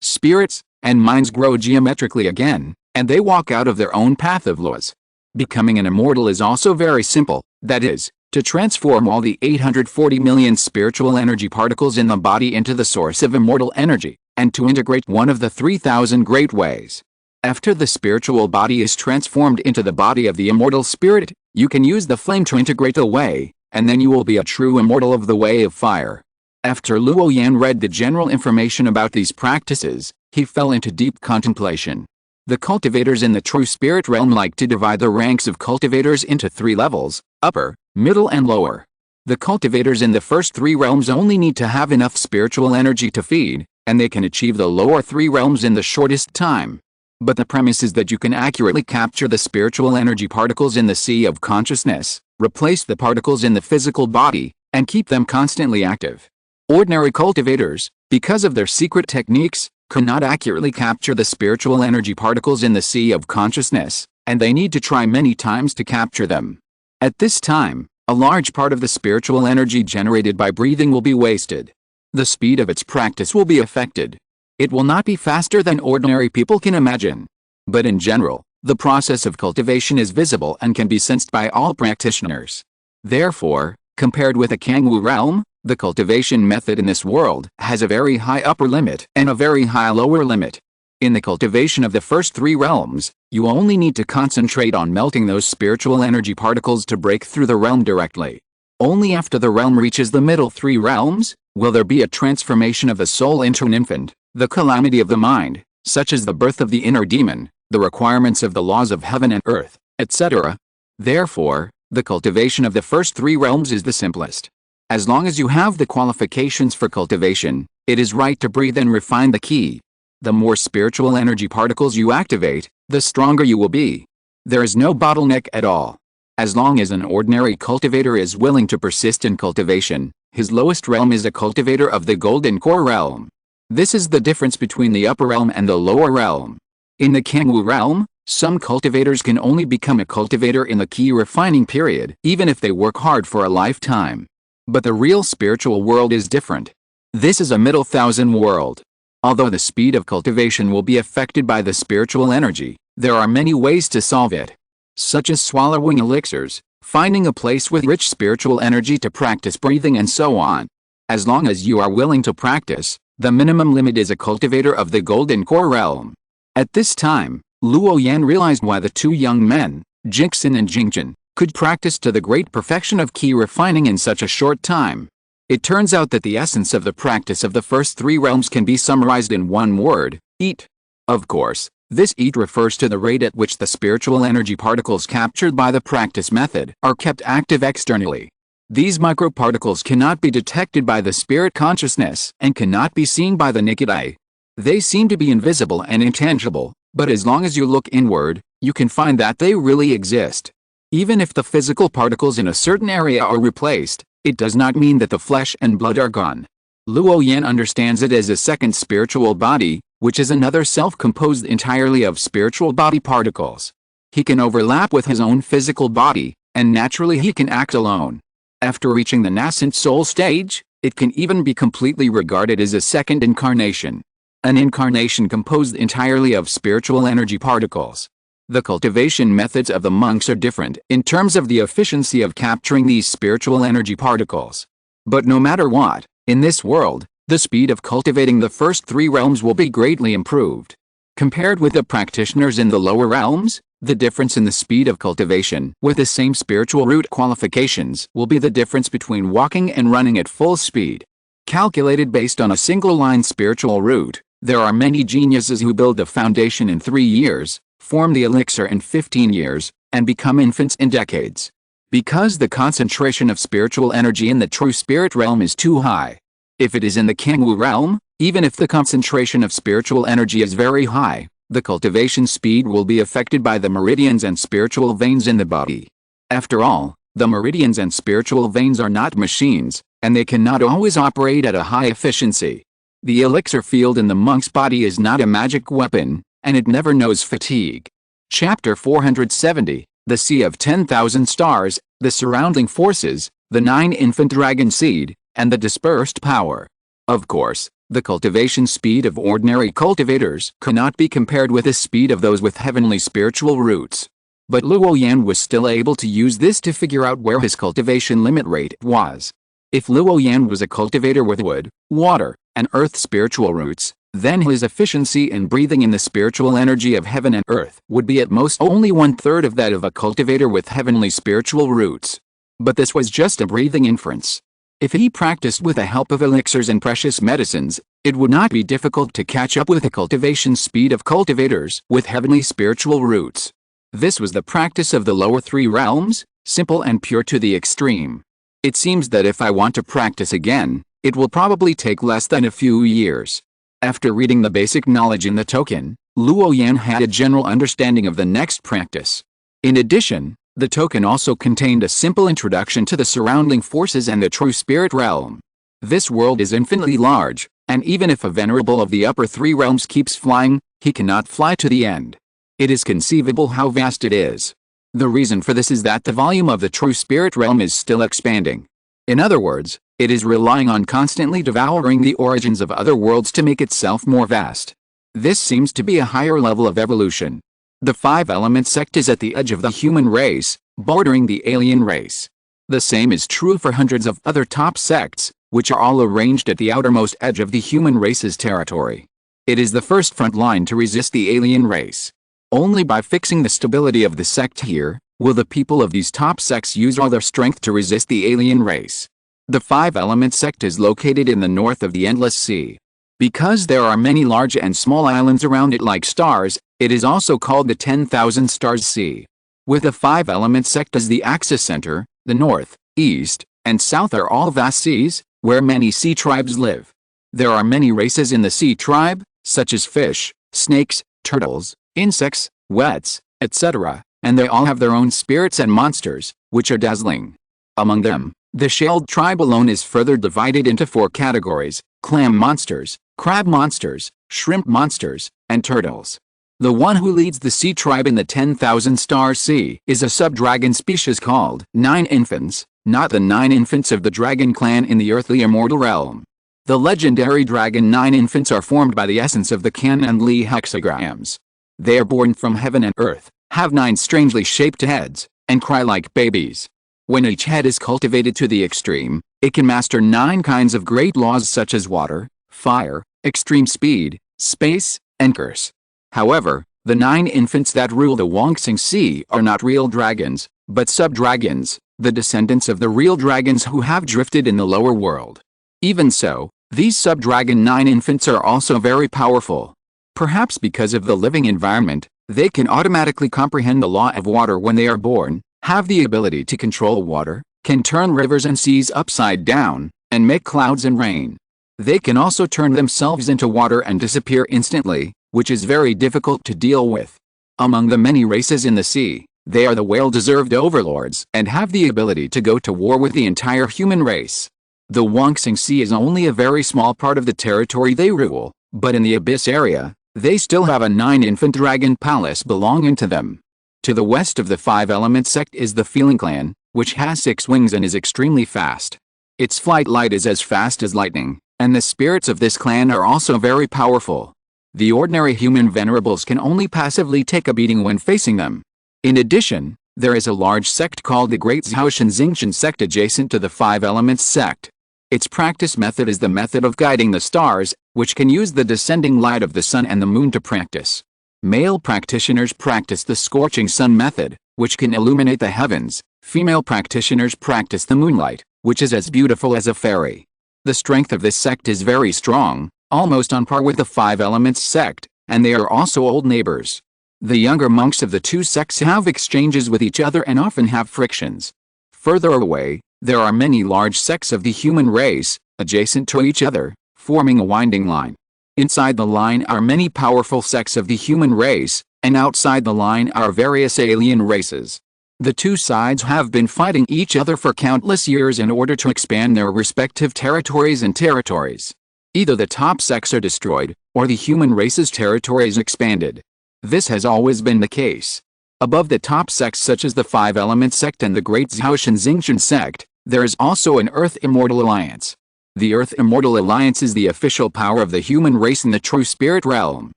spirits, and minds grow geometrically again, and they walk out of their own path of laws. Becoming an immortal is also very simple, that is, to transform all the 840 million spiritual energy particles in the body into the source of immortal energy, and to integrate one of the 3,000 great ways. After the spiritual body is transformed into the body of the immortal spirit, you can use the flame to integrate the way, and then you will be a true immortal of the way of fire. After Luo Yan read the general information about these practices, he fell into deep contemplation. The cultivators in the true spirit realm like to divide the ranks of cultivators into three levels: upper, middle and lower. The cultivators in the first three realms only need to have enough spiritual energy to feed, and they can achieve the lower three realms in the shortest time. But the premise is that you can accurately capture the spiritual energy particles in the sea of consciousness, replace the particles in the physical body, and keep them constantly active. Ordinary cultivators, because of their secret techniques, cannot accurately capture the spiritual energy particles in the sea of consciousness, and they need to try many times to capture them. At this time, a large part of the spiritual energy generated by breathing will be wasted. The speed of its practice will be affected. It will not be faster than ordinary people can imagine. But in general, the process of cultivation is visible and can be sensed by all practitioners. Therefore, compared with a Kangwu realm, the cultivation method in this world has a very high upper limit and a very high lower limit. In the cultivation of the first three realms, you only need to concentrate on melting those spiritual energy particles to break through the realm directly. Only after the realm reaches the middle three realms, will there be a transformation of the soul into an infant, the calamity of the mind, such as the birth of the inner demon, the requirements of the laws of heaven and earth, etc. Therefore, the cultivation of the first three realms is the simplest. As long as you have the qualifications for cultivation, it is right to breathe and refine the key. The more spiritual energy particles you activate, the stronger you will be. There is no bottleneck at all. As long as an ordinary cultivator is willing to persist in cultivation, his lowest realm is a cultivator of the golden core realm. This is the difference between the upper realm and the lower realm. In the Kangwu realm, Some cultivators can only become a cultivator in the key refining period, even if they work hard for a lifetime. But the real spiritual world is different. This is a middle thousand world. Although the speed of cultivation will be affected by the spiritual energy, there are many ways to solve it, such as swallowing elixirs, finding a place with rich spiritual energy to practice breathing, and so on. As long as you are willing to practice, the minimum limit is a cultivator of the golden core realm. At this time, Luo Yan realized why the two young men, Jingxin and Jingchen, could practice to the great perfection of key refining in such a short time. It turns out that the essence of the practice of the first three realms can be summarized in one word: eat. Of course, this eat refers to the rate at which the spiritual energy particles captured by the practice method are kept active externally. These microparticles cannot be detected by the spirit consciousness and cannot be seen by the naked eye. They seem to be invisible and intangible, but as long as you look inward, you can find that they really exist. Even if the physical particles in a certain area are replaced, it does not mean that the flesh and blood are gone. Luo Yan understands it as a second spiritual body, which is another self composed entirely of spiritual body particles. He can overlap with his own physical body, and naturally he can act alone. After reaching the nascent soul stage, it can even be completely regarded as a second incarnation. An incarnation composed entirely of spiritual energy particles. The cultivation methods of the monks are different in terms of the efficiency of capturing these spiritual energy particles. But no matter what, in this world, the speed of cultivating the first three realms will be greatly improved. Compared with the practitioners in the lower realms, the difference in the speed of cultivation with the same spiritual root qualifications will be the difference between walking and running at full speed. Calculated based on a single-line spiritual root, there are many geniuses who build the foundation in 3 years, form the elixir in 15 years, and become infants in decades. Because the concentration of spiritual energy in the true spirit realm is too high. If it is in the Kangwu realm, even if the concentration of spiritual energy is very high, the cultivation speed will be affected by the meridians and spiritual veins in the body. After all, the meridians and spiritual veins are not machines, and they cannot always operate at a high efficiency. The elixir field in the monk's body is not a magic weapon, and it never knows fatigue. Chapter 470, The Sea of 10,000 Stars, the Surrounding Forces, the 9 Infant Dragon Seed, and the Dispersed Power. Of course, the cultivation speed of ordinary cultivators cannot be compared with the speed of those with heavenly spiritual roots. But Luo Yan was still able to use this to figure out where his cultivation limit rate was. If Luo Yan was a cultivator with wood, water, and earth spiritual roots, then his efficiency in breathing in the spiritual energy of heaven and earth would be at most only 1/3 of that of a cultivator with heavenly spiritual roots. But this was just a breathing inference. If he practiced with the help of elixirs and precious medicines, it would not be difficult to catch up with the cultivation speed of cultivators with heavenly spiritual roots. This was the practice of the lower three realms, simple and pure to the extreme. It seems that if I want to practice again, it will probably take less than a few years. After reading the basic knowledge in the token, Luo Yan had a general understanding of the next practice. In addition, the token also contained a simple introduction to the surrounding forces and the true spirit realm. This world is infinitely large, and even if a venerable of the upper three realms keeps flying, he cannot fly to the end. It is conceivable how vast it is. The reason for this is that the volume of the true spirit realm is still expanding. In other words, it is relying on constantly devouring the origins of other worlds to make itself more vast. This seems to be a higher level of evolution. The 5-element sect is at the edge of the human race, bordering the alien race. The same is true for hundreds of other top sects, which are all arranged at the outermost edge of the human race's territory. It is the first front line to resist the alien race. Only by fixing the stability of the sect here, will the people of these top sects use all their strength to resist the alien race. The 5-element sect is located in the north of the Endless Sea. Because there are many large and small islands around it like stars, it is also called the 10,000 Stars Sea. With the 5-element sect as the axis center, the north, east, and south are all vast seas, where many sea tribes live. There are many races in the sea tribe, such as fish, snakes, turtles, insects, wets, etc., and they all have their own spirits and monsters, which are dazzling. Among them, the shelled tribe alone is further divided into 4 categories: clam monsters, crab monsters, shrimp monsters, and turtles. The one who leads the sea tribe in the 10,000 Star Sea is a sub-dragon species called Nine Infants, not the 9 infants of the dragon clan in the earthly immortal realm. The legendary dragon 9 infants are formed by the essence of the Kan and Li hexagrams. They are born from heaven and earth, have 9 strangely shaped heads, and cry like babies. When each head is cultivated to the extreme, it can master 9 kinds of great laws such as water, fire, extreme speed, space, and curse. However, the 9 infants that rule the Wongsing Sea are not real dragons, but sub-dragons, the descendants of the real dragons who have drifted in the lower world. Even so, these sub-dragon 9 infants are also very powerful. Perhaps because of the living environment, they can automatically comprehend the law of water when they are born, have the ability to control water, can turn rivers and seas upside down, and make clouds and rain. They can also turn themselves into water and disappear instantly, which is very difficult to deal with. Among the many races in the sea, they are the well-deserved overlords and have the ability to go to war with the entire human race. The Wongsing Sea is only a very small part of the territory they rule, but in the Abyss area, they still have a 9-infant dragon palace belonging to them. To the west of the 5-element sect is the Feeling clan, which has 6 wings and is extremely fast. Its flight light is as fast as lightning, and the spirits of this clan are also very powerful. The ordinary human venerables can only passively take a beating when facing them. In addition, there is a large sect called the Great Zhaoshan Xingchen sect adjacent to the 5-elements sect. Its practice method is the method of guiding the stars, which can use the descending light of the sun and the moon to practice. Male practitioners practice the scorching sun method, which can illuminate the heavens. Female practitioners practice the moonlight, which is as beautiful as a fairy. The strength of this sect is very strong, almost on par with the 5-elements sect, and they are also old neighbors. The younger monks of the 2 sects have exchanges with each other and often have frictions. Further away, there are many large sects of the human race, adjacent to each other, forming a winding line. Inside the line are many powerful sects of the human race, and outside the line are various alien races. The 2 sides have been fighting each other for countless years in order to expand their respective territories and territories. Either the top sects are destroyed, or the human race's territory is expanded. This has always been the case. Above the top sects such as the 5-element sect and the Great Zhaoshan Xingchen sect, there is also an Earth Immortal Alliance. The Earth Immortal Alliance is the official power of the human race in the true spirit realm.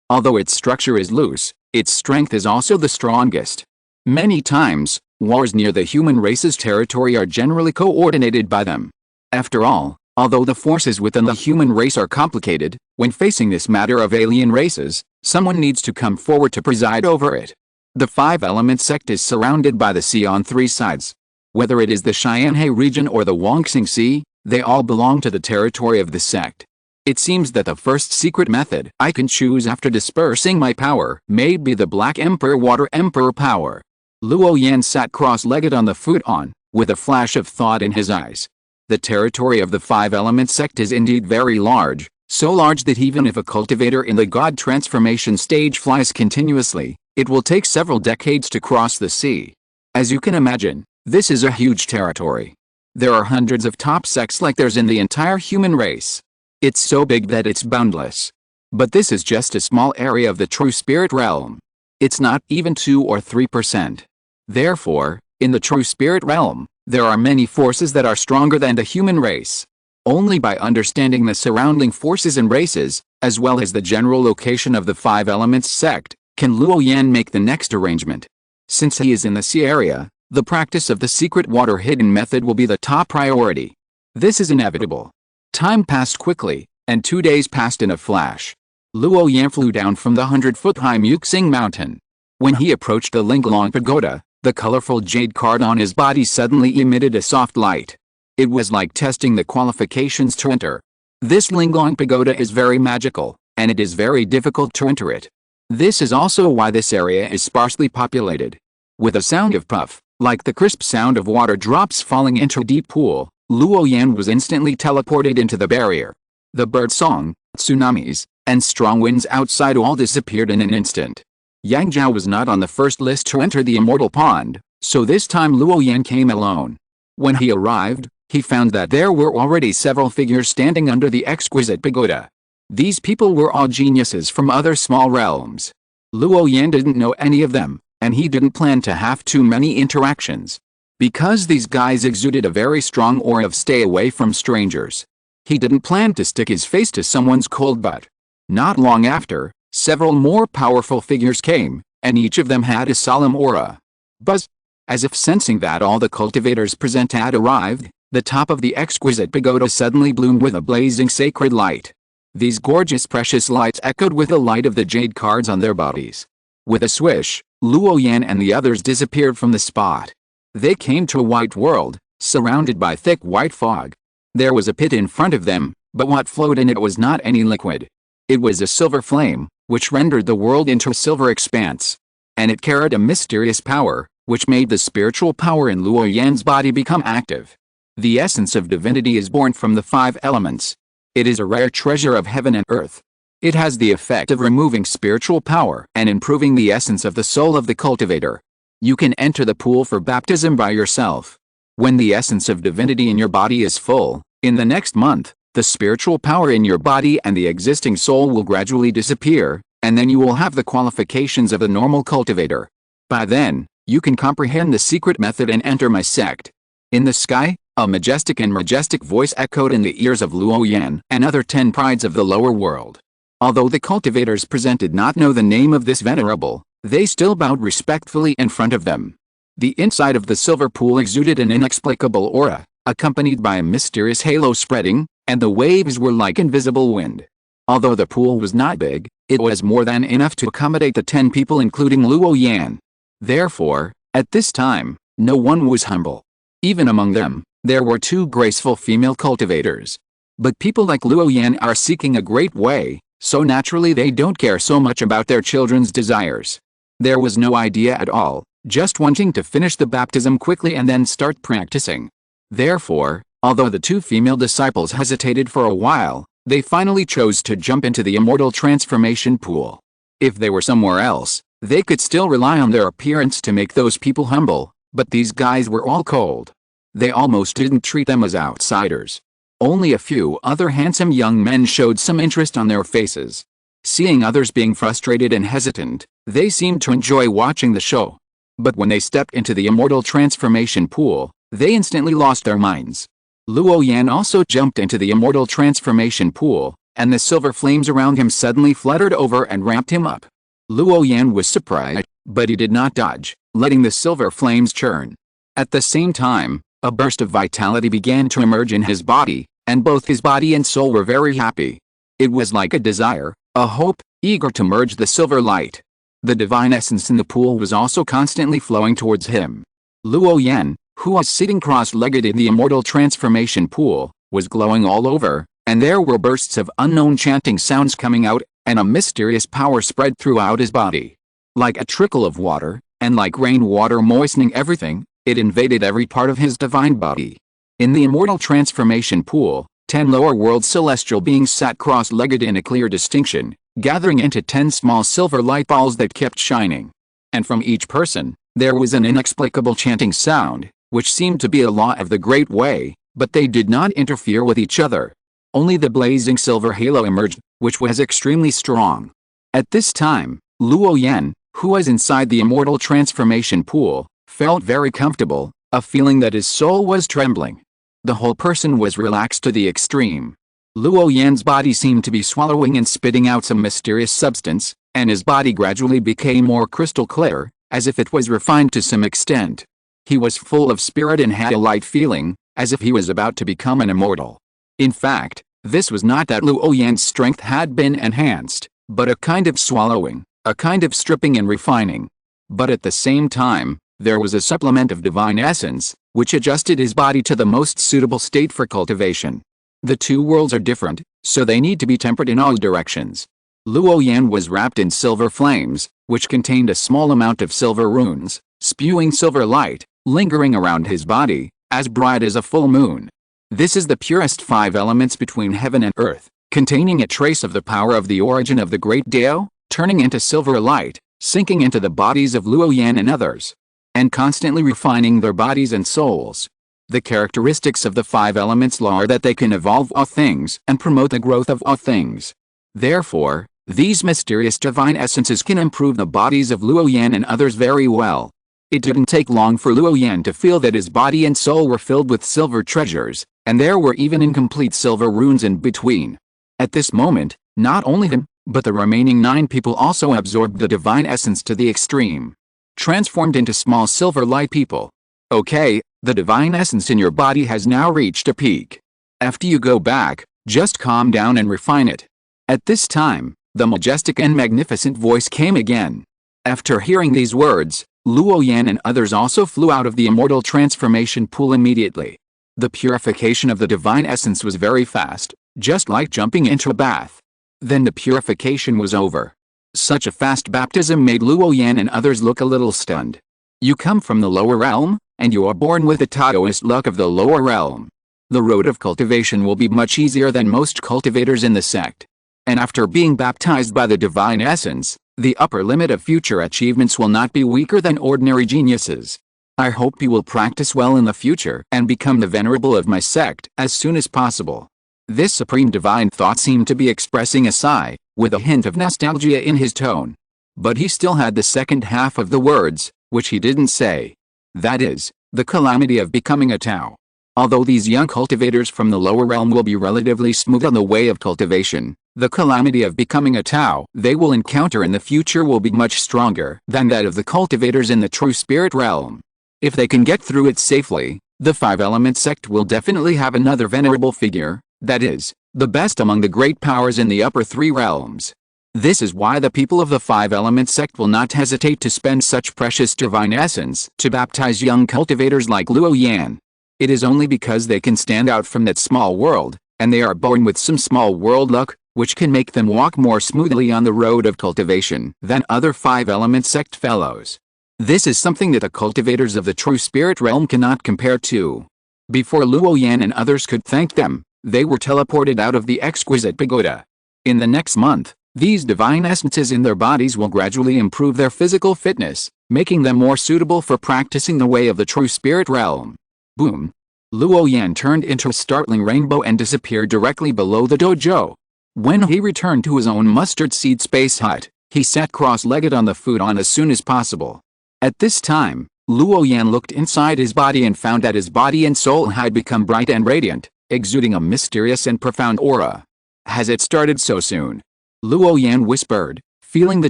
Although its structure is loose, its strength is also the strongest. Many times, wars near the human race's territory are generally coordinated by them. After all, although the forces within the human race are complicated, when facing this matter of alien races, someone needs to come forward to preside over it. The 5-element sect is surrounded by the sea on 3 sides. Whether it is the Xianhe region or the Wongsing Sea, they all belong to the territory of the sect. It seems that the first secret method I can choose after dispersing my power may be the Black Emperor Water Emperor power. Luo Yan sat cross-legged on the futon, with a flash of thought in his eyes. The territory of the 5-element sect is indeed very large, so large that even if a cultivator in the god transformation stage flies continuously, it will take several decades to cross the sea. As you can imagine, this is a huge territory. There are hundreds of top sects like there's in the entire human race. It's so big that it's boundless. But this is just a small area of the true spirit realm. It's not even 2 or 3%. Therefore, in the true spirit realm, there are many forces that are stronger than the human race. Only by understanding the surrounding forces and races, as well as the general location of the 5-elements sect, can Luo Yan make the next arrangement. Since he is in the sea area, the practice of the secret water hidden method will be the top priority. This is inevitable. Time passed quickly, and 2 days passed in a flash. Luo Yan flew down from the 100-foot-high Muxing mountain. When he approached the Linglong pagoda, the colorful jade card on his body suddenly emitted a soft light. It was like testing the qualifications to enter. This Linglong pagoda is very magical, and it is very difficult to enter it. This is also why this area is sparsely populated. With a sound of puff, like the crisp sound of water drops falling into a deep pool, Luo Yan was instantly teleported into the barrier. The bird song, tsunamis, and strong winds outside all disappeared in an instant. Yang Zhao was not on the first list to enter the immortal pond, so this time Luo Yan came alone. When he arrived, he found that there were already several figures standing under the exquisite pagoda. These people were all geniuses from other small realms. Luo Yan didn't know any of them, and he didn't plan to have too many interactions. Because these guys exuded a very strong aura of stay away from strangers. He didn't plan to stick his face to someone's cold butt. Not long after, several more powerful figures came, and each of them had a solemn aura. Buzz! As if sensing that all the cultivators present had arrived, the top of the exquisite pagoda suddenly bloomed with a blazing sacred light. These gorgeous precious lights echoed with the light of the jade cards on their bodies. With a swish, Luo Yan and the others disappeared from the spot. They came to a white world, surrounded by thick white fog. There was a pit in front of them, but what flowed in it was not any liquid. It was a silver flame, which rendered the world into a silver expanse. And it carried a mysterious power, which made the spiritual power in Luo Yan's body become active. The essence of divinity is born from the 5 elements. It is a rare treasure of heaven and earth. It has the effect of removing spiritual power and improving the essence of the soul of the cultivator. You can enter the pool for baptism by yourself. When the essence of divinity in your body is full, in the next month, the spiritual power in your body and the existing soul will gradually disappear, and then you will have the qualifications of a normal cultivator. By then, you can comprehend the secret method and enter my sect. In the sky, a majestic voice echoed in the ears of Luo Yan and other 10 prides of the lower world. Although the cultivators present did not know the name of this venerable, they still bowed respectfully in front of them. The inside of the silver pool exuded an inexplicable aura, accompanied by a mysterious halo spreading, and the waves were like invisible wind. Although the pool was not big, it was more than enough to accommodate the 10 people including Luo Yan. Therefore, at this time, no one was humble. Even among them, there were 2 graceful female cultivators. But people like Luo Yan are seeking a great way, so naturally they don't care so much about their children's desires. There was no idea at all, just wanting to finish the baptism quickly and then start practicing. Therefore, although the 2 female disciples hesitated for a while, they finally chose to jump into the immortal transformation pool. If they were somewhere else, they could still rely on their appearance to make those people humble, but these guys were all cold. They almost didn't treat them as outsiders. Only a few other handsome young men showed some interest on their faces. Seeing others being frustrated and hesitant, they seemed to enjoy watching the show. But when they stepped into the immortal transformation pool, they instantly lost their minds. Luo Yan also jumped into the immortal transformation pool, and the silver flames around him suddenly fluttered over and wrapped him up. Luo Yan was surprised, but he did not dodge, letting the silver flames churn. At the same time, a burst of vitality began to emerge in his body, and both his body and soul were very happy. It was like a desire, a hope, eager to merge the silver light. The divine essence in the pool was also constantly flowing towards him. Luo Yan, who was sitting cross-legged in the immortal transformation pool, was glowing all over, and there were bursts of unknown chanting sounds coming out, and a mysterious power spread throughout his body. Like a trickle of water, and like rainwater moistening everything, it invaded every part of his divine body. In the immortal transformation pool, 10 lower world celestial beings sat cross-legged in a clear distinction, gathering into 10 small silver light balls that kept shining. And from each person, there was an inexplicable chanting sound, which seemed to be a law of the Great Way, but they did not interfere with each other. Only the blazing silver halo emerged, which was extremely strong. At this time, Luo Yan, who was inside the immortal transformation pool, felt very comfortable, a feeling that his soul was trembling. The whole person was relaxed to the extreme. Luo Yan's body seemed to be swallowing and spitting out some mysterious substance, and his body gradually became more crystal clear, as if it was refined to some extent. He was full of spirit and had a light feeling, as if he was about to become an immortal. In fact, this was not that Luo Yan's strength had been enhanced, but a kind of swallowing, a kind of stripping and refining. But at the same time, there was a supplement of divine essence, which adjusted his body to the most suitable state for cultivation. The 2 worlds are different, so they need to be tempered in all directions. Luo Yan was wrapped in silver flames, which contained a small amount of silver runes, spewing silver light, lingering around his body, as bright as a full moon. This is the purest 5 elements between heaven and earth, containing a trace of the power of the origin of the great Dao, turning into silver light, sinking into the bodies of Luo Yan and others, and constantly refining their bodies and souls. The characteristics of the 5 elements law are that they can evolve all things and promote the growth of all things. Therefore, These mysterious divine essences can improve the bodies of Luo Yan and others very well. It didn't take long for Luo Yan to feel that his body and soul were filled with silver treasures, and there were even incomplete silver runes in between. At this moment, not only him, but the remaining 9 people also absorbed the divine essence to the extreme. Transformed into small silver light people. Okay, the divine essence in your body has now reached a peak. After you go back, just calm down and refine it. At this time, the majestic and magnificent voice came again. After hearing these words, Luo Yan and others also flew out of the immortal transformation pool immediately. The purification of the divine essence was very fast, just like jumping into a bath. Then the purification was over. Such a fast baptism made Luo Yan and others look a little stunned. You come from the lower realm, and you are born with the Taoist luck of the lower realm. The road of cultivation will be much easier than most cultivators in the sect. And after being baptized by the divine essence, the upper limit of future achievements will not be weaker than ordinary geniuses. I hope you will practice well in the future and become the venerable of my sect as soon as possible. This supreme divine thought seemed to be expressing a sigh, with a hint of nostalgia in his tone. But he still had the second half of the words, which he didn't say. That is, the calamity of becoming a Tao. Although these young cultivators from the lower realm will be relatively smooth on the way of cultivation, the calamity of becoming a Tao they will encounter in the future will be much stronger than that of the cultivators in the true spirit realm. If they can get through it safely, the 5-element sect will definitely have another venerable figure, that is, the best among the great powers in the upper 3 realms. This is why the people of the 5-element sect will not hesitate to spend such precious divine essence to baptize young cultivators like Luo Yan. It is only because they can stand out from that small world, and they are born with some small world luck, which can make them walk more smoothly on the road of cultivation than other 5-element sect fellows. This is something that the cultivators of the true spirit realm cannot compare to. Before Luo Yan and others could thank them, they were teleported out of the exquisite pagoda. In the next month, these divine essences in their bodies will gradually improve their physical fitness, making them more suitable for practicing the way of the true spirit realm. Boom! Luo Yan turned into a startling rainbow and disappeared directly below the dojo. When he returned to his own mustard seed space hut, he sat cross-legged on the futon as soon as possible. At this time, Luo Yan looked inside his body and found that his body and soul had become bright and radiant, exuding a mysterious and profound aura. Has it started so soon? Luo Yan whispered, feeling the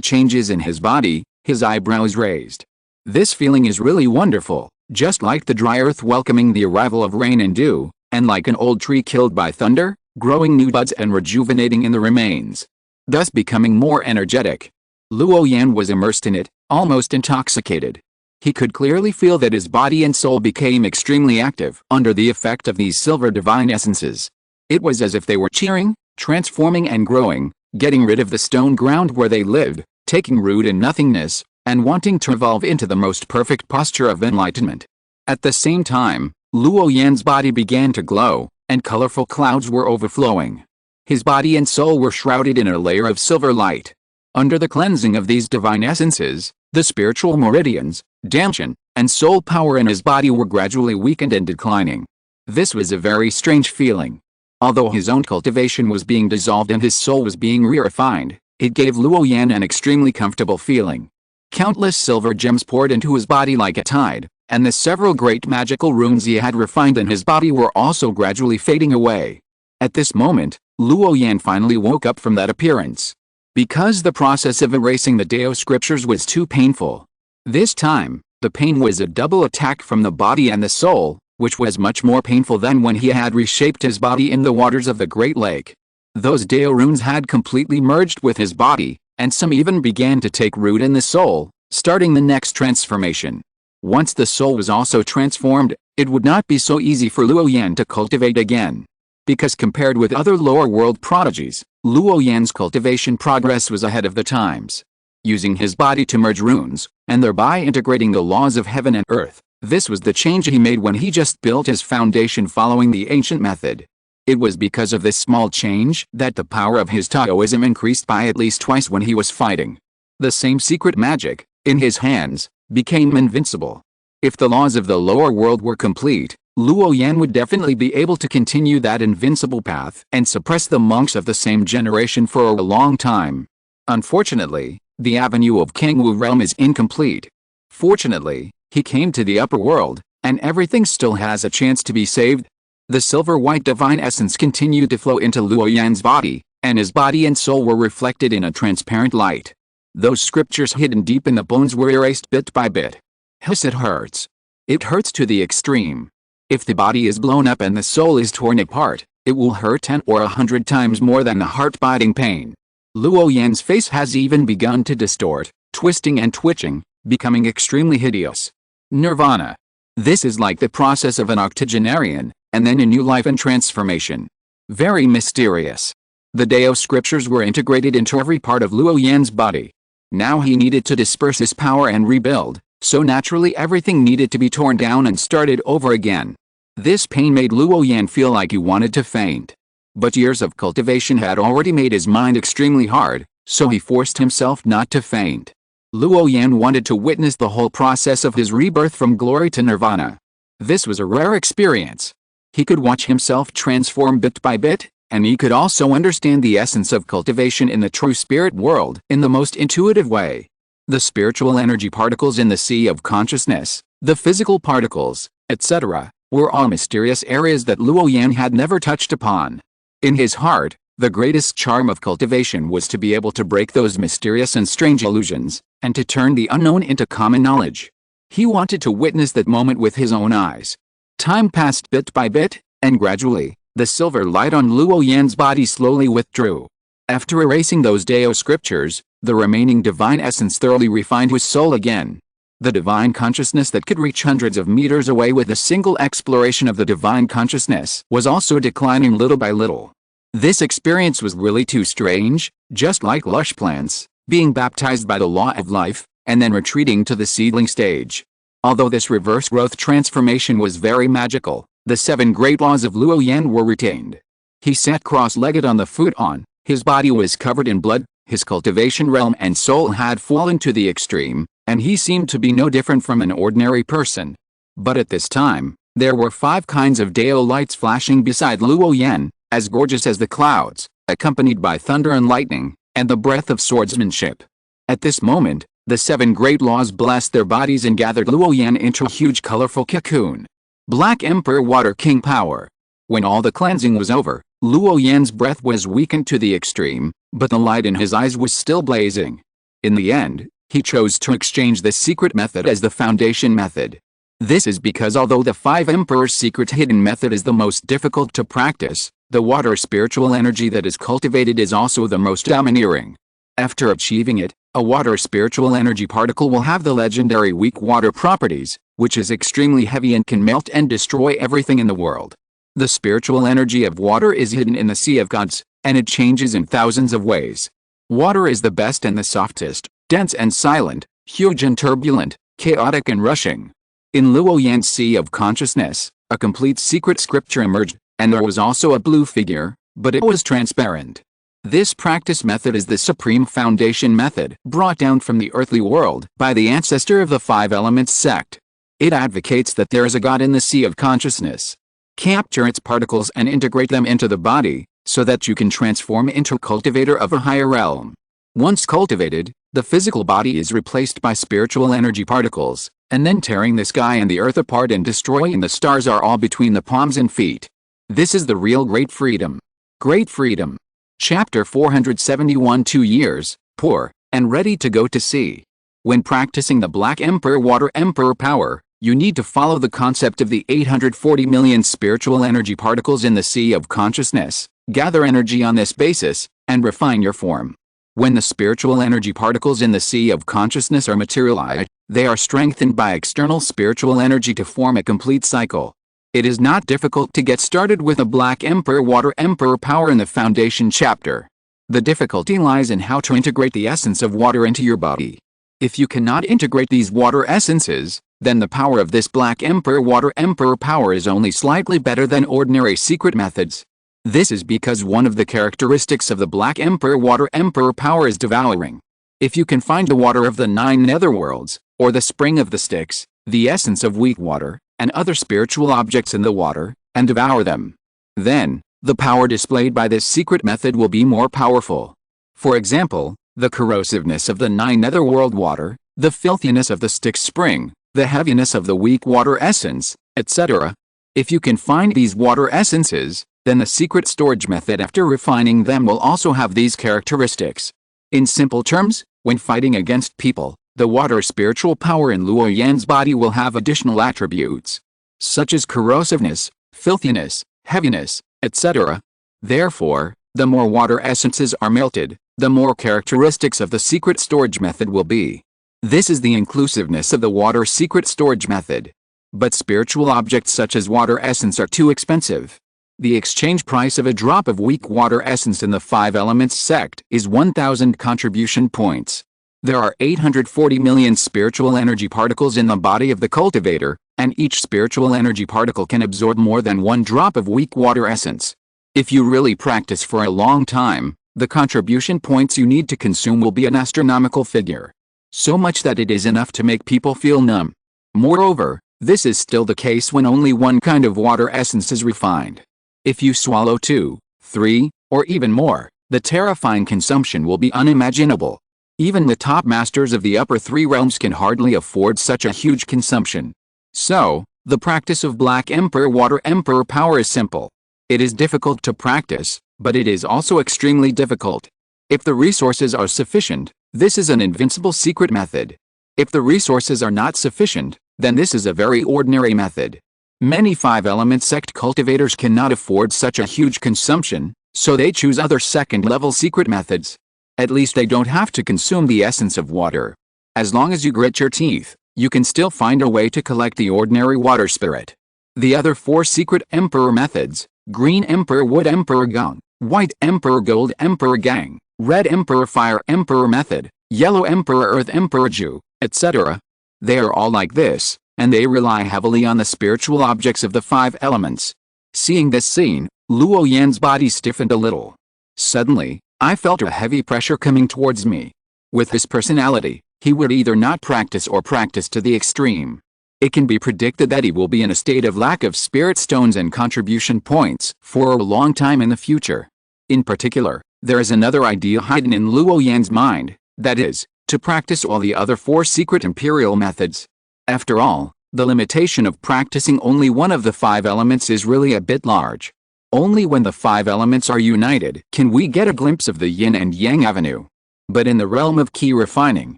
changes in his body, his eyebrows raised. This feeling is really wonderful, just like the dry earth welcoming the arrival of rain and dew, and like an old tree killed by thunder, growing new buds and rejuvenating in the remains, thus becoming more energetic. Luo Yan was immersed in it, almost intoxicated. He could clearly feel that his body and soul became extremely active under the effect of these silver divine essences. It was as if they were cheering, transforming and growing, getting rid of the stone ground where they lived, taking root in nothingness, and wanting to evolve into the most perfect posture of enlightenment. At the same time, Luo Yan's body began to glow, and colorful clouds were overflowing. His body and soul were shrouded in a layer of silver light. Under the cleansing of these divine essences, the spiritual meridians, damshan, and soul power in his body were gradually weakened and declining. This was a very strange feeling. Although his own cultivation was being dissolved and his soul was being re-refined, it gave Luo Yan an extremely comfortable feeling. Countless silver gems poured into his body like a tide, and the several great magical runes he had refined in his body were also gradually fading away. At this moment, Luo Yan finally woke up from that appearance. Because the process of erasing the Dao scriptures was too painful. This time, the pain was a double attack from the body and the soul, which was much more painful than when he had reshaped his body in the waters of the Great Lake. Those Dao runes had completely merged with his body, and some even began to take root in the soul, starting the next transformation. Once the soul was also transformed, it would not be so easy for Luo Yan to cultivate again. Because compared with other lower world prodigies, Luo Yan's cultivation progress was ahead of the times. Using his body to merge runes, and thereby integrating the laws of heaven and earth, this was the change he made when he just built his foundation following the ancient method. It was because of this small change that the power of his Taoism increased by at least twice when he was fighting. The same secret magic, in his hands, became invincible. If the laws of the lower world were complete, Luo Yan would definitely be able to continue that invincible path and suppress the monks of the same generation for a long time. Unfortunately, the avenue of King Wu realm is incomplete. Fortunately, he came to the upper world, and everything still has a chance to be saved. The silver-white divine essence continued to flow into Luo Yan's body, and his body and soul were reflected in a transparent light. Those scriptures hidden deep in the bones were erased bit by bit. Hiss, it hurts. It hurts to the extreme. If the body is blown up and the soul is torn apart, it will hurt 10 or 100 times more than the heart-biting pain. Luo Yan's face has even begun to distort, twisting and twitching, becoming extremely hideous. Nirvana. This is like the process of an octogenarian, and then a new life and transformation. Very mysterious. The Dao scriptures were integrated into every part of Luo Yan's body. Now he needed to disperse his power and rebuild, so naturally everything needed to be torn down and started over again. This pain made Luo Yan feel like he wanted to faint. But years of cultivation had already made his mind extremely hard, so he forced himself not to faint. Luo Yan wanted to witness the whole process of his rebirth from glory to nirvana. This was a rare experience. He could watch himself transform bit by bit, and he could also understand the essence of cultivation in the true spirit world in the most intuitive way. The spiritual energy particles in the sea of consciousness, the physical particles, etc., were all mysterious areas that Luo Yan had never touched upon. In his heart, the greatest charm of cultivation was to be able to break those mysterious and strange illusions, and to turn the unknown into common knowledge. He wanted to witness that moment with his own eyes. Time passed bit by bit, and gradually, the silver light on Luo Yan's body slowly withdrew. After erasing those Dao scriptures, the remaining divine essence thoroughly refined his soul again. The divine consciousness that could reach hundreds of meters away with a single exploration of the divine consciousness was also declining little by little. This experience was really too strange, just like lush plants, being baptized by the law of life, and then retreating to the seedling stage. Although this reverse growth transformation was very magical, the 7 great laws of Luo Yan were retained. He sat cross-legged on the futon, his body was covered in blood, his cultivation realm and soul had fallen to the extreme, and he seemed to be no different from an ordinary person. But at this time, there were 5 kinds of Dao lights flashing beside Luo Yan, as gorgeous as the clouds, accompanied by thunder and lightning, and the breath of swordsmanship. At this moment, the 7 great laws blessed their bodies and gathered Luo Yan into a huge colorful cocoon. Black Emperor Water King Power. When all the cleansing was over, Luo Yan's breath was weakened to the extreme, but the light in his eyes was still blazing. In the end, he chose to exchange the secret method as the foundation method. This is because although the 5 Emperor's secret hidden method is the most difficult to practice, the water spiritual energy that is cultivated is also the most domineering. After achieving it, a water spiritual energy particle will have the legendary weak water properties, which is extremely heavy and can melt and destroy everything in the world. The spiritual energy of water is hidden in the sea of gods, and it changes in thousands of ways. Water is the best and the softest, dense and silent, huge and turbulent, chaotic and rushing. In Luo Yan's sea of consciousness, a complete secret scripture emerged, and there was also a blue figure, but it was transparent. This practice method is the supreme foundation method brought down from the earthly world by the ancestor of the 5 elements sect. It advocates that there is a God in the sea of consciousness. Capture its particles and integrate them into the body, so that you can transform into a cultivator of a higher realm. Once cultivated, the physical body is replaced by spiritual energy particles, and then tearing the sky and the earth apart and destroying the stars are all between the palms and feet. This is the real great freedom. Great freedom. Chapter 471 2 years, poor, and ready to go to sea. When practicing the Black Emperor Water Emperor power, you need to follow the concept of the 840 million spiritual energy particles in the sea of consciousness, gather energy on this basis, and refine your form. When the spiritual energy particles in the sea of consciousness are materialized, they are strengthened by external spiritual energy to form a complete cycle. It is not difficult to get started with a Black Emperor Water Emperor power in the Foundation chapter. The difficulty lies in how to integrate the essence of water into your body. If you cannot integrate these water essences, then the power of this Black Emperor Water Emperor power is only slightly better than ordinary secret methods. This is because one of the characteristics of the Black Emperor Water Emperor power is devouring. If you can find the water of the 9 netherworlds, or the spring of the Styx, the essence of weak water, and other spiritual objects in the water, and devour them, then, the power displayed by this secret method will be more powerful. For example, the corrosiveness of the 9 netherworld water, the filthiness of the Styx spring, the heaviness of the weak water essence, etc. If you can find these water essences, then the secret storage method after refining them will also have these characteristics. In simple terms, when fighting against people, the water's spiritual power in Luo Yan's body will have additional attributes, such as corrosiveness, filthiness, heaviness, etc. Therefore, the more water essences are melted, the more characteristics of the secret storage method will be. This is the inclusiveness of the water secret storage method. But spiritual objects such as water essence are too expensive. The exchange price of a drop of weak water essence in the 5 elements sect is 1,000 contribution points. There are 840 million spiritual energy particles in the body of the cultivator, and each spiritual energy particle can absorb more than 1 drop of weak water essence. If you really practice for a long time, the contribution points you need to consume will be an astronomical figure. So much that it is enough to make people feel numb. Moreover, this is still the case when only one kind of water essence is refined. If you swallow 2, 3, or even more, the terrifying consumption will be unimaginable. Even the top masters of the upper 3 realms can hardly afford such a huge consumption. So, the practice of Black Emperor Water Emperor power is simple. It is difficult to practice, but it is also extremely difficult. If the resources are sufficient, this is an invincible secret method. If the resources are not sufficient, then this is a very ordinary method. Many 5 element sect cultivators cannot afford such a huge consumption, so they choose other second-level secret methods. At least they don't have to consume the essence of water. As long as you grit your teeth, you can still find a way to collect the ordinary water spirit. The other 4 secret emperor methods, Green Emperor Wood Emperor Gong, White Emperor Gold Emperor Gang, Red Emperor Fire Emperor Method, Yellow Emperor Earth Emperor Ju, etc. They are all like this, and they rely heavily on the spiritual objects of the 5 elements. Seeing this scene, Luo Yan's body stiffened a little. Suddenly, I felt a heavy pressure coming towards me. With his personality, he would either not practice or practice to the extreme. It can be predicted that he will be in a state of lack of spirit stones and contribution points for a long time in the future. In particular, there is another idea hidden in Luo Yan's mind, that is, to practice all the other 4 secret imperial methods. After all, the limitation of practicing only one of the 5 elements is really a bit large. Only when the 5 elements are united can we get a glimpse of the yin and yang avenue. But in the realm of key refining,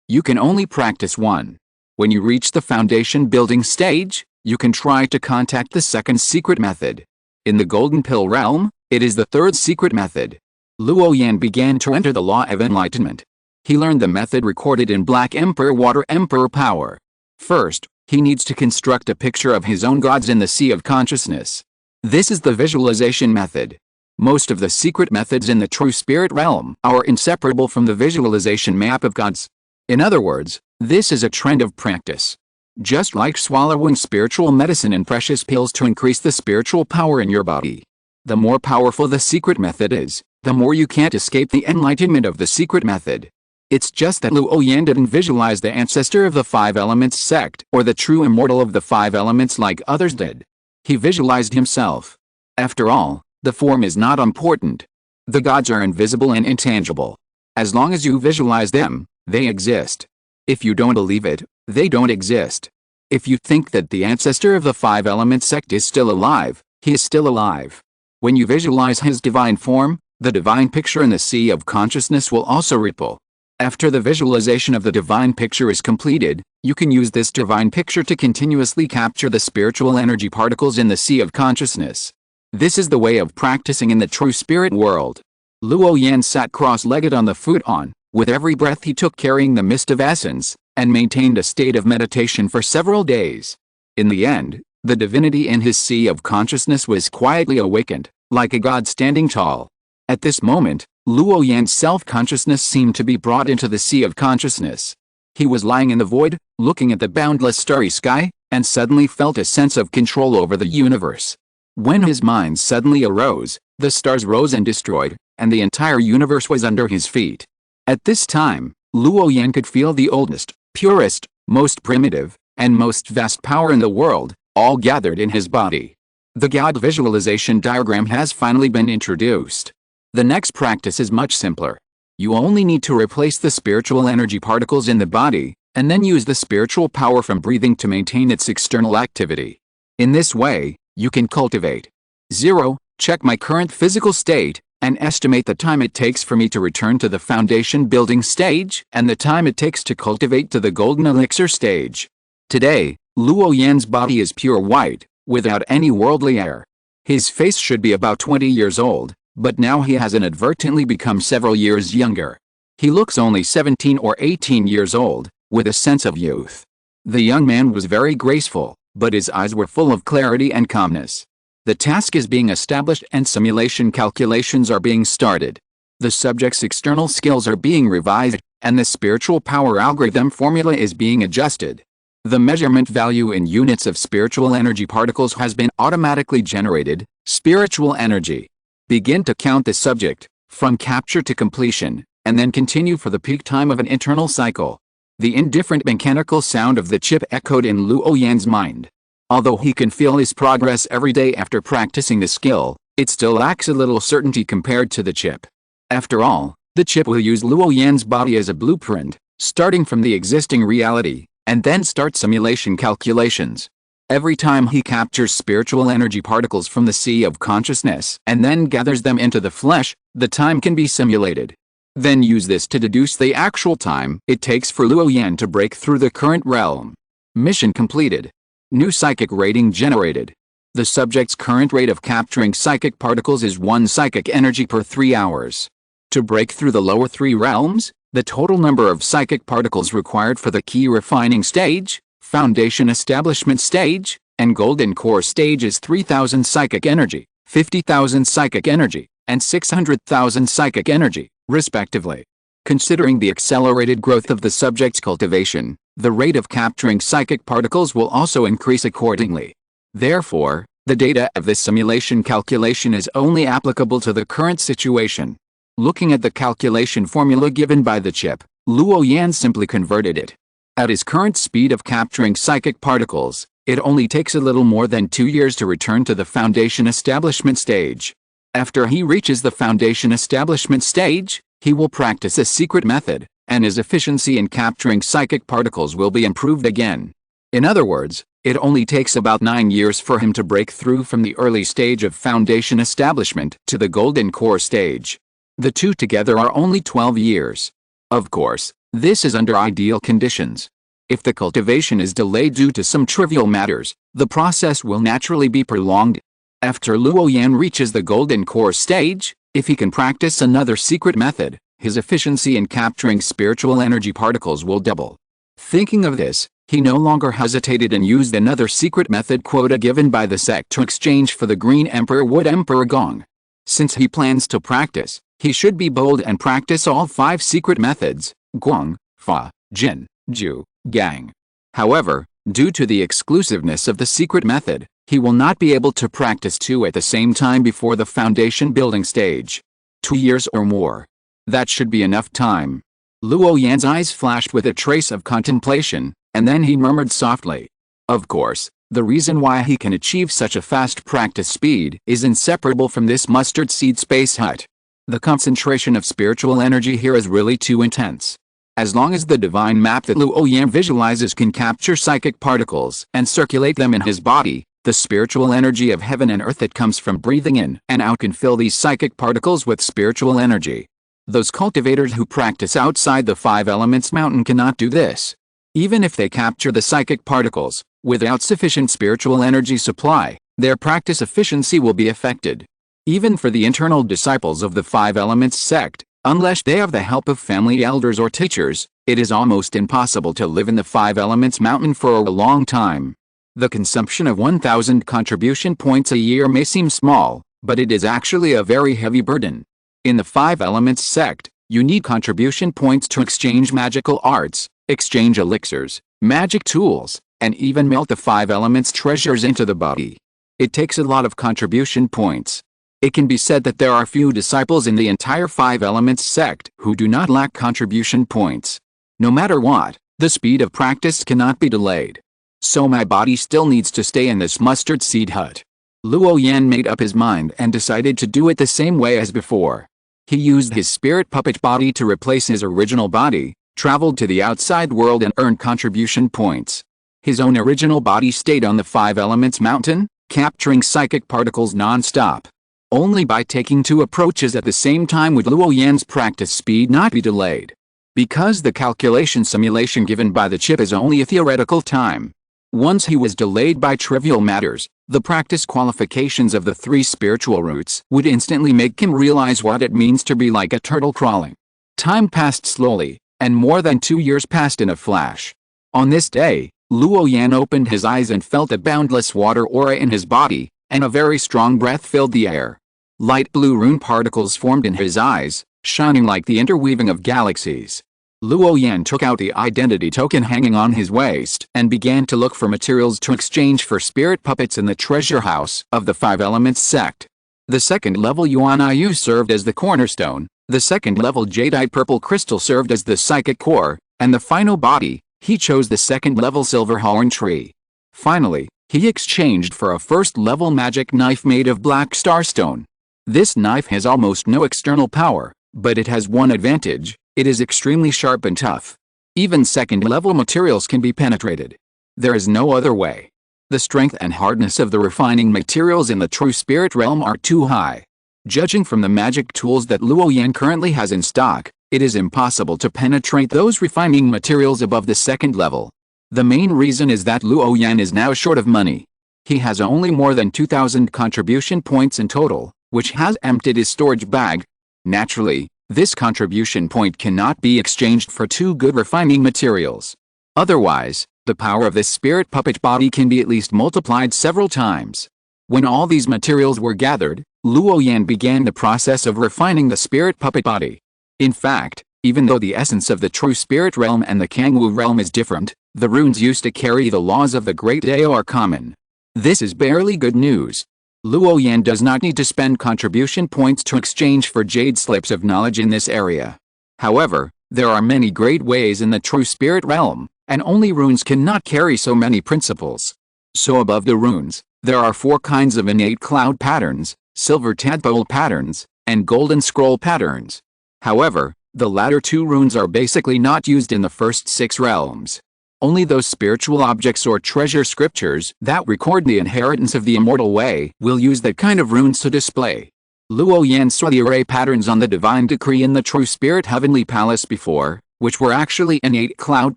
you can only practice one. When you reach the foundation building stage, you can try to contact the second secret method. In the golden pill realm, it is the 3rd secret method. Luo Yan began to enter the law of enlightenment. He learned the method recorded in Black Emperor Water Emperor Power. First, he needs to construct a picture of his own gods in the sea of consciousness. This is the visualization method. Most of the secret methods in the true spirit realm are inseparable from the visualization map of gods. In other words, this is a trend of practice. Just like swallowing spiritual medicine and precious pills to increase the spiritual power in your body. The more powerful the secret method is, the more you can't escape the enlightenment of the secret method. It's just that Luo Yan didn't visualize the ancestor of the 5 elements sect or the true immortal of the 5 elements like others did. He visualized himself. After all, the form is not important. The gods are invisible and intangible. As long as you visualize them, they exist. If you don't believe it, they don't exist. If you think that the ancestor of the 5 elements sect is still alive, he is still alive. When you visualize his divine form, the divine picture in the sea of consciousness will also ripple. After the visualization of the divine picture is completed, you can use this divine picture to continuously capture the spiritual energy particles in the sea of consciousness. This is the way of practicing in the true spirit world. Luo Yan sat cross-legged on the futon, with every breath he took carrying the mist of essence, and maintained a state of meditation for several days. In the end, the divinity in his sea of consciousness was quietly awakened, like a god standing tall. At this moment, Luo Yan's self-consciousness seemed to be brought into the sea of consciousness. He was lying in the void, looking at the boundless starry sky, and suddenly felt a sense of control over the universe. When his mind suddenly arose, the stars rose and destroyed, and the entire universe was under his feet. At this time, Luo Yan could feel the oldest, purest, most primitive, and most vast power in the world, all gathered in his body. The God visualization diagram has finally been introduced. The next practice is much simpler. You only need to replace the spiritual energy particles in the body, and then use the spiritual power from breathing to maintain its external activity. In this way, you can cultivate. 0. Check my current physical state, and estimate the time it takes for me to return to the foundation building stage, and the time it takes to cultivate to the golden elixir stage. Today, Luo Yan's body is pure white, without any worldly air. His face should be about 20 years old, but now he has inadvertently become several years younger. He looks only 17 or 18 years old, with a sense of youth. The young man was very graceful, but his eyes were full of clarity and calmness. The task is being established and simulation calculations are being started. The subject's external skills are being revised, and the spiritual power algorithm formula is being adjusted. The measurement value in units of spiritual energy particles has been automatically generated. Spiritual energy. Begin to count the subject, from capture to completion, and then continue for the peak time of an internal cycle. The indifferent mechanical sound of the chip echoed in Luo Yan's mind. Although he can feel his progress every day after practicing the skill, it still lacks a little certainty compared to the chip. After all, the chip will use Luo Yan's body as a blueprint, starting from the existing reality, and then start simulation calculations. Every time he captures spiritual energy particles from the sea of consciousness and then gathers them into the flesh, the time can be simulated. Then use this to deduce the actual time it takes for Luo Yan to break through the current realm. Mission completed. New psychic rating generated. The subject's current rate of capturing psychic particles is 1 psychic energy per 3 hours. To break through the lower 3 realms, the total number of psychic particles required for the key refining stage, foundation establishment stage, and golden core stage is 3,000 psychic energy, 50,000 psychic energy, and 600,000 psychic energy, respectively. Considering the accelerated growth of the subject's cultivation, the rate of capturing psychic particles will also increase accordingly. Therefore, the data of this simulation calculation is only applicable to the current situation. Looking at the calculation formula given by the chip, Luo Yan simply converted it. At his current speed of capturing psychic particles, it only takes a little more than 2 years to return to the foundation establishment stage. After he reaches the foundation establishment stage, he will practice a secret method, and his efficiency in capturing psychic particles will be improved again. In other words, it only takes about 9 years for him to break through from the early stage of foundation establishment to the golden core stage. The two together are only 12 years. Of course, this is under ideal conditions. If the cultivation is delayed due to some trivial matters, the process will naturally be prolonged. After Luo Yan reaches the golden core stage, if he can practice another secret method, his efficiency in capturing spiritual energy particles will double. Thinking of this, he no longer hesitated and used another secret method quota given by the sect to exchange for the Green Emperor Wood Emperor Gong. Since he plans to practice, he should be bold and practice all 5 secret methods, Guang, Fa, Jin, Ju, Gang. However, due to the exclusiveness of the secret method, he will not be able to practice 2 at the same time before the foundation building stage. 2 years or more. That should be enough time. Luo Yan's eyes flashed with a trace of contemplation, and then he murmured softly. Of course, the reason why he can achieve such a fast practice speed is inseparable from this mustard seed space hut. The concentration of spiritual energy here is really too intense. As long as the divine map that Luo Yan visualizes can capture psychic particles and circulate them in his body, the spiritual energy of heaven and earth that comes from breathing in and out can fill these psychic particles with spiritual energy. Those cultivators who practice outside the 5 elements mountain cannot do this. Even if they capture the psychic particles, without sufficient spiritual energy supply, their practice efficiency will be affected. Even for the internal disciples of the 5 elements sect, unless they have the help of family elders or teachers, it is almost impossible to live in the 5 elements mountain for a long time. The consumption of 1,000 contribution points a year may seem small, but it is actually a very heavy burden. In the 5 elements sect, you need contribution points to exchange magical arts, exchange elixirs, magic tools, and even melt the 5 elements treasures into the body. It takes a lot of contribution points. It can be said that there are few disciples in the entire 5 elements sect who do not lack contribution points. No matter what, the speed of practice cannot be delayed. So my body still needs to stay in this mustard seed hut. Luo Yan made up his mind and decided to do it the same way as before. He used his spirit puppet body to replace his original body, traveled to the outside world and earned contribution points. His own original body stayed on the 5 Elements mountain, capturing psychic particles non-stop. Only by taking 2 approaches at the same time would Luo Yan's practice speed not be delayed. Because the calculation simulation given by the chip is only a theoretical time. Once he was delayed by trivial matters, the practice qualifications of the 3 spiritual roots would instantly make him realize what it means to be like a turtle crawling. Time passed slowly, and more than 2 years passed in a flash. On this day, Luo Yan opened his eyes and felt a boundless water aura in his body, and a very strong breath filled the air. Light blue rune particles formed in his eyes, shining like the interweaving of galaxies. Luo Yan took out the identity token hanging on his waist and began to look for materials to exchange for spirit puppets in the treasure house of the 5 Elements sect. The second level Yuan served as the cornerstone, the second level jadeite purple crystal served as the psychic core, and the final body, he chose the second level silver horn tree. Finally, he exchanged for a first level magic knife made of black starstone. This knife has almost no external power, but it has one advantage: it is extremely sharp and tough. Even second-level materials can be penetrated. There is no other way. The strength and hardness of the refining materials in the true spirit realm are too high. Judging from the magic tools that Luo Yan currently has in stock, it is impossible to penetrate those refining materials above the second level. The main reason is that Luo Yan is now short of money. He has only more than 2,000 contribution points in total, which has emptied his storage bag. Naturally, this contribution point cannot be exchanged for 2 good refining materials. Otherwise, the power of this spirit puppet body can be at least multiplied several times. When all these materials were gathered, Luo Yan began the process of refining the spirit puppet body. In fact, even though the essence of the true spirit realm and the Kangwu realm is different, the runes used to carry the laws of the Great Dao are common. This is barely good news. Luo Yan does not need to spend contribution points to exchange for jade slips of knowledge in this area. However, there are many great ways in the true spirit realm, and only runes cannot carry so many principles. So above the runes, there are 4 kinds of innate cloud patterns, silver tadpole patterns, and golden scroll patterns. However, the latter 2 runes are basically not used in the first 6 realms. Only those spiritual objects or treasure scriptures that record the inheritance of the immortal way will use that kind of runes to display. Luo Yan saw the array patterns on the divine decree in the true spirit heavenly palace before, which were actually innate cloud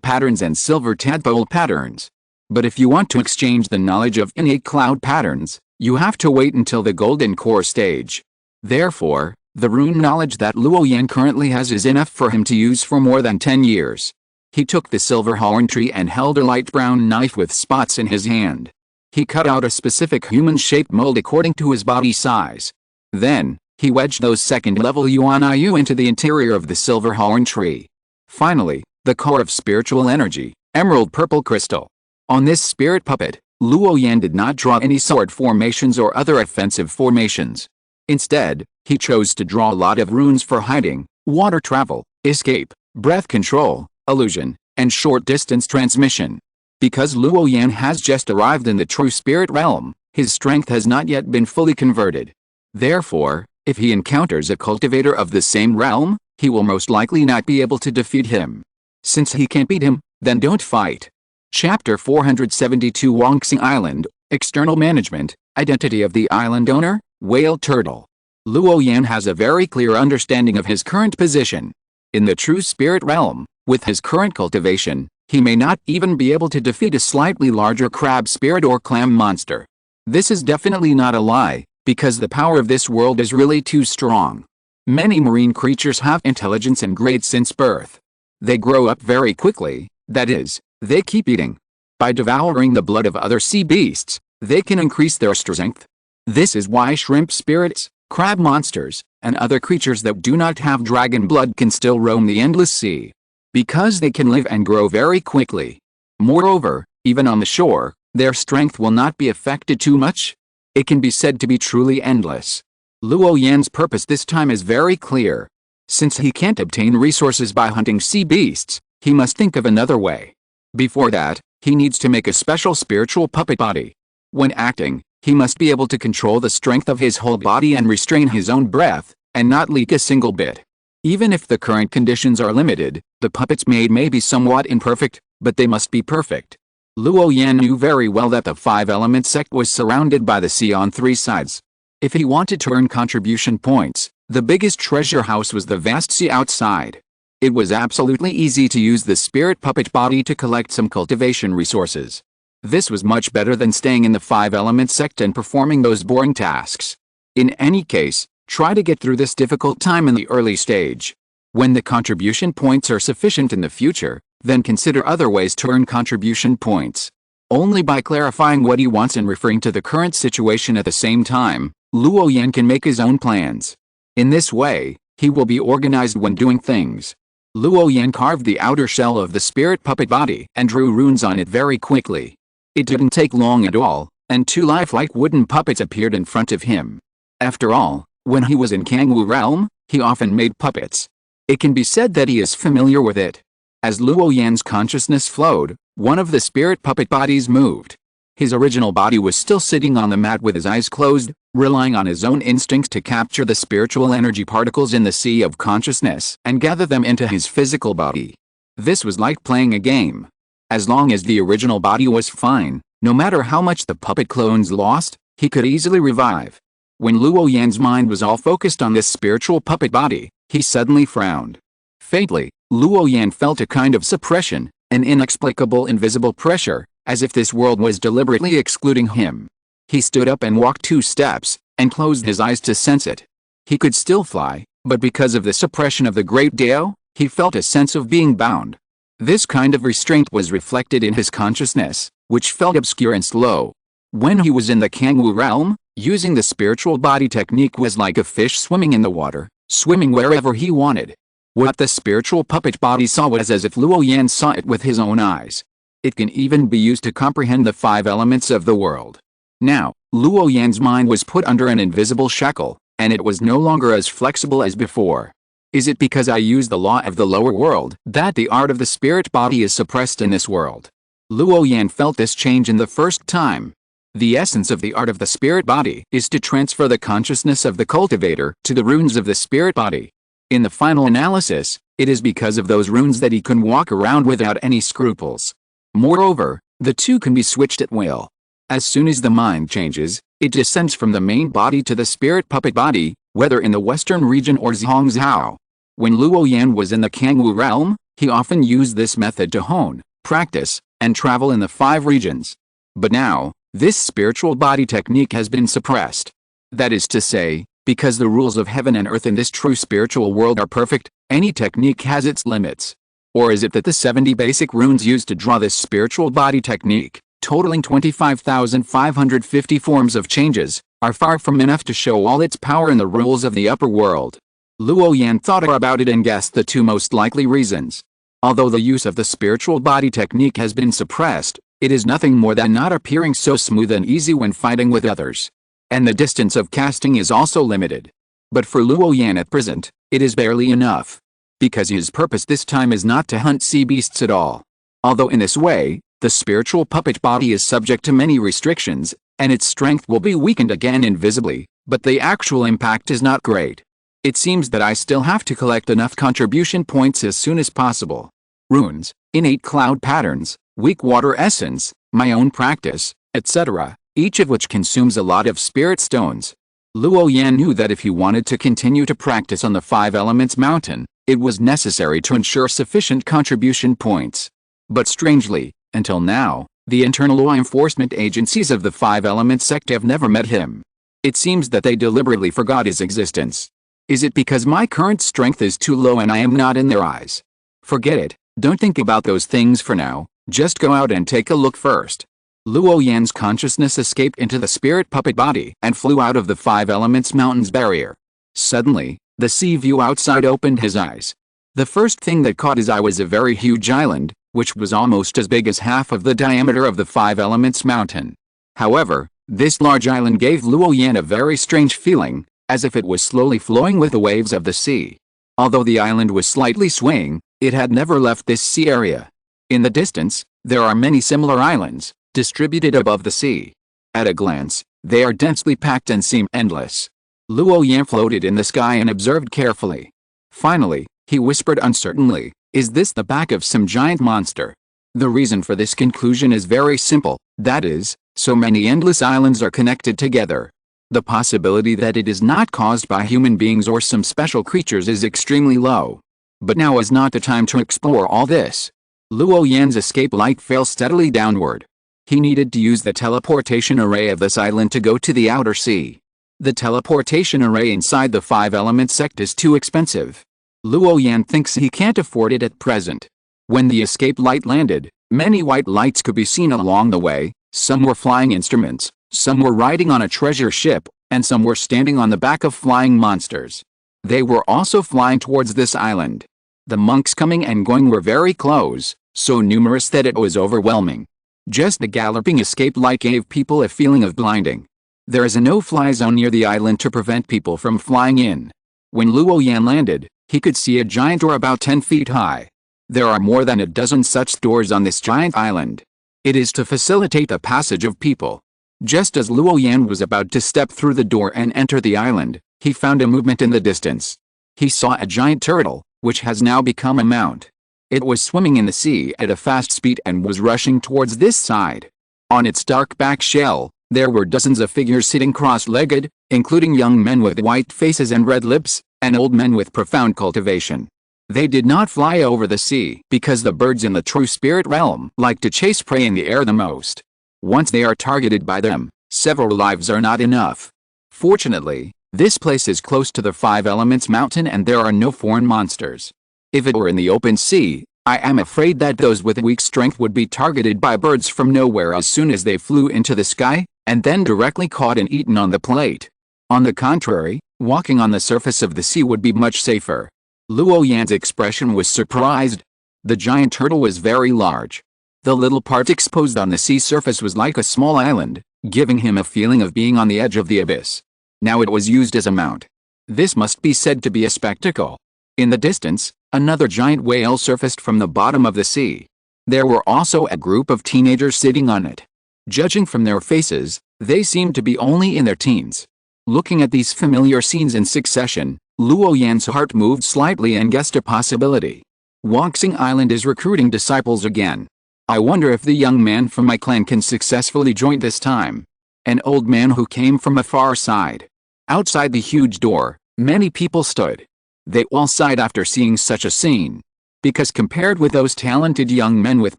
patterns and silver tadpole patterns. But if you want to exchange the knowledge of innate cloud patterns, you have to wait until the golden core stage. Therefore, the rune knowledge that Luo Yan currently has is enough for him to use for more than 10 years. He took the silver horn tree and held a light brown knife with spots in his hand. He cut out a specific human-shaped mold according to his body size. Then, he wedged those second-level Yuan into the interior of the silver horn tree. Finally, the core of spiritual energy, emerald purple crystal. On this spirit puppet, Luo Yan did not draw any sword formations or other offensive formations. Instead, he chose to draw a lot of runes for hiding, water travel, escape, breath control, illusion, and short-distance transmission. Because Luo Yan has just arrived in the true spirit realm, his strength has not yet been fully converted. Therefore, if he encounters a cultivator of the same realm, he will most likely not be able to defeat him. Since he can't beat him, then don't fight. Chapter 472 Wangxing Island, External Management, Identity of the Island Owner, Whale Turtle. Luo Yan has a very clear understanding of his current position. In the true spirit realm, with his current cultivation, he may not even be able to defeat a slightly larger crab spirit or clam monster. This is definitely not a lie, because the power of this world is really too strong. Many marine creatures have intelligence and grades since birth. They grow up very quickly, that is, they keep eating. By devouring the blood of other sea beasts, they can increase their strength. This is why shrimp spirits, crab monsters, and other creatures that do not have dragon blood can still roam the endless sea. Because they can live and grow very quickly. Moreover, even on the shore, their strength will not be affected too much. It can be said to be truly endless. Luo Yan's purpose this time is very clear. Since he can't obtain resources by hunting sea beasts, he must think of another way. Before that, he needs to make a special spiritual puppet body. When acting, he must be able to control the strength of his whole body and restrain his own breath, and not leak a single bit. Even if the current conditions are limited, the puppets made may be somewhat imperfect, but they must be perfect. Luo Yan knew very well that the five-element sect was surrounded by the sea on three sides. If he wanted to earn contribution points, the biggest treasure house was the vast sea outside. It was absolutely easy to use the spirit puppet body to collect some cultivation resources. This was much better than staying in the five-element sect and performing those boring tasks. In any case, try to get through this difficult time in the early stage. When the contribution points are sufficient in the future, then consider other ways to earn contribution points. Only by clarifying what he wants and referring to the current situation at the same time, Luo Yan can make his own plans. In this way, he will be organized when doing things. Luo Yan carved the outer shell of the spirit puppet body and drew runes on it very quickly. It didn't take long at all, and two lifelike wooden puppets appeared in front of him. After all, when he was in Kangwu realm, he often made puppets. It can be said that he is familiar with it. As Luo Yan's consciousness flowed, one of the spirit puppet bodies moved. His original body was still sitting on the mat with his eyes closed, relying on his own instincts to capture the spiritual energy particles in the sea of consciousness and gather them into his physical body. This was like playing a game. As long as the original body was fine, no matter how much the puppet clones lost, he could easily revive. When Luo Yan's mind was all focused on this spiritual puppet body, he suddenly frowned. Faintly, Luo Yan felt a kind of suppression, an inexplicable invisible pressure, as if this world was deliberately excluding him. He stood up and walked 2 steps, and closed his eyes to sense it. He could still fly, but because of the suppression of the great Dao, he felt a sense of being bound. This kind of restraint was reflected in his consciousness, which felt obscure and slow. When he was in the Kangwu realm, using the spiritual body technique was like a fish swimming in the water, swimming wherever he wanted. What the spiritual puppet body saw was as if Luo Yan saw it with his own eyes. It can even be used to comprehend the 5 elements of the world. Now, Luo Yan's mind was put under an invisible shackle, and it was no longer as flexible as before. Is it because I use the law of the lower world that the art of the spirit body is suppressed in this world? Luo Yan felt this change in the first time. The essence of the art of the spirit body is to transfer the consciousness of the cultivator to the runes of the spirit body. In the final analysis, it is because of those runes that he can walk around without any scruples. Moreover, the two can be switched at will. As soon as the mind changes, it descends from the main body to the spirit puppet body, whether in the western region or Zhongzhou. When Luo Yan was in the Kangwu realm, he often used this method to hone, practice, and travel in the 5 regions. But now, this spiritual body technique has been suppressed. That is to say, because the rules of heaven and earth in this true spiritual world are perfect, any technique has its limits. Or is it that the 70 basic runes used to draw this spiritual body technique, totaling 25,550 forms of changes, are far from enough to show all its power in the rules of the upper world? Luo Yan thought about it and guessed the 2 most likely reasons. Although the use of the spiritual body technique has been suppressed, it is nothing more than not appearing so smooth and easy when fighting with others. And the distance of casting is also limited. But for Luo Yan at present, it is barely enough. Because his purpose this time is not to hunt sea beasts at all. Although in this way, the spiritual puppet body is subject to many restrictions, and its strength will be weakened again invisibly, but the actual impact is not great. It seems that I still have to collect enough contribution points as soon as possible. Runes, innate cloud patterns, weak water essence, my own practice, etc., each of which consumes a lot of spirit stones. Luo Yan knew that if he wanted to continue to practice on the 5 elements mountain, it was necessary to ensure sufficient contribution points. But strangely, until now, the internal law enforcement agencies of the 5 elements sect have never met him. It seems that they deliberately forgot his existence. Is it because my current strength is too low and I am not in their eyes? Forget it, don't think about those things for now, just go out and take a look first. Luo Yan's consciousness escaped into the spirit puppet body and flew out of the 5 elements mountain's barrier. Suddenly, the sea view outside opened his eyes. The first thing that caught his eye was a very huge island, which was almost as big as half of the diameter of the 5 elements mountain. However, this large island gave Luo Yan a very strange feeling, as if it was slowly flowing with the waves of the sea. Although the island was slightly swaying, it had never left this sea area. In the distance, there are many similar islands, distributed above the sea. At a glance, they are densely packed and seem endless. Luo Yan floated in the sky and observed carefully. Finally, he whispered uncertainly, "Is this the back of some giant monster?" The reason for this conclusion is very simple, that is, so many endless islands are connected together. The possibility that it is not caused by human beings or some special creatures is extremely low. But now is not the time to explore all this. Luo Yan's escape light fell steadily downward. He needed to use the teleportation array of this island to go to the outer sea. The teleportation array inside the 5-element sect is too expensive. Luo Yan thinks he can't afford it at present. When the escape light landed, many white lights could be seen along the way. Some were flying instruments, some were riding on a treasure ship, and some were standing on the back of flying monsters. They were also flying towards this island. The monks coming and going were very close, so numerous that it was overwhelming. Just the galloping escape light gave people a feeling of blinding. There is a no-fly zone near the island to prevent people from flying in. When Luo Yan landed, he could see a giant door about 10 feet high. There are more than a dozen such doors on this giant island. It is to facilitate the passage of people. Just as Luo Yan was about to step through the door and enter the island, he found a movement in the distance. He saw a giant turtle, which has now become a mount. It was swimming in the sea at a fast speed and was rushing towards this side. On its dark back shell, there were dozens of figures sitting cross-legged, including young men with white faces and red lips, and old men with profound cultivation. They did not fly over the sea because the birds in the true spirit realm like to chase prey in the air the most. Once they are targeted by them, several lives are not enough. Fortunately, this place is close to the 5 Elements mountain and there are no foreign monsters. If it were in the open sea, I am afraid that those with weak strength would be targeted by birds from nowhere as soon as they flew into the sky, and then directly caught and eaten on the plate. On the contrary, walking on the surface of the sea would be much safer. Luo Yan's expression was surprised. The giant turtle was very large. The little part exposed on the sea surface was like a small island, giving him a feeling of being on the edge of the abyss. Now it was used as a mount. This must be said to be a spectacle. In the distance, another giant whale surfaced from the bottom of the sea. There were also a group of teenagers sitting on it. Judging from their faces, they seemed to be only in their teens. Looking at these familiar scenes in succession, Luo Yan's heart moved slightly and guessed a possibility. Wongsing Island is recruiting disciples again. I wonder if the young man from my clan can successfully join this time. An old man who came from a far side. Outside the huge door, many people stood. They all sighed after seeing such a scene. Because compared with those talented young men with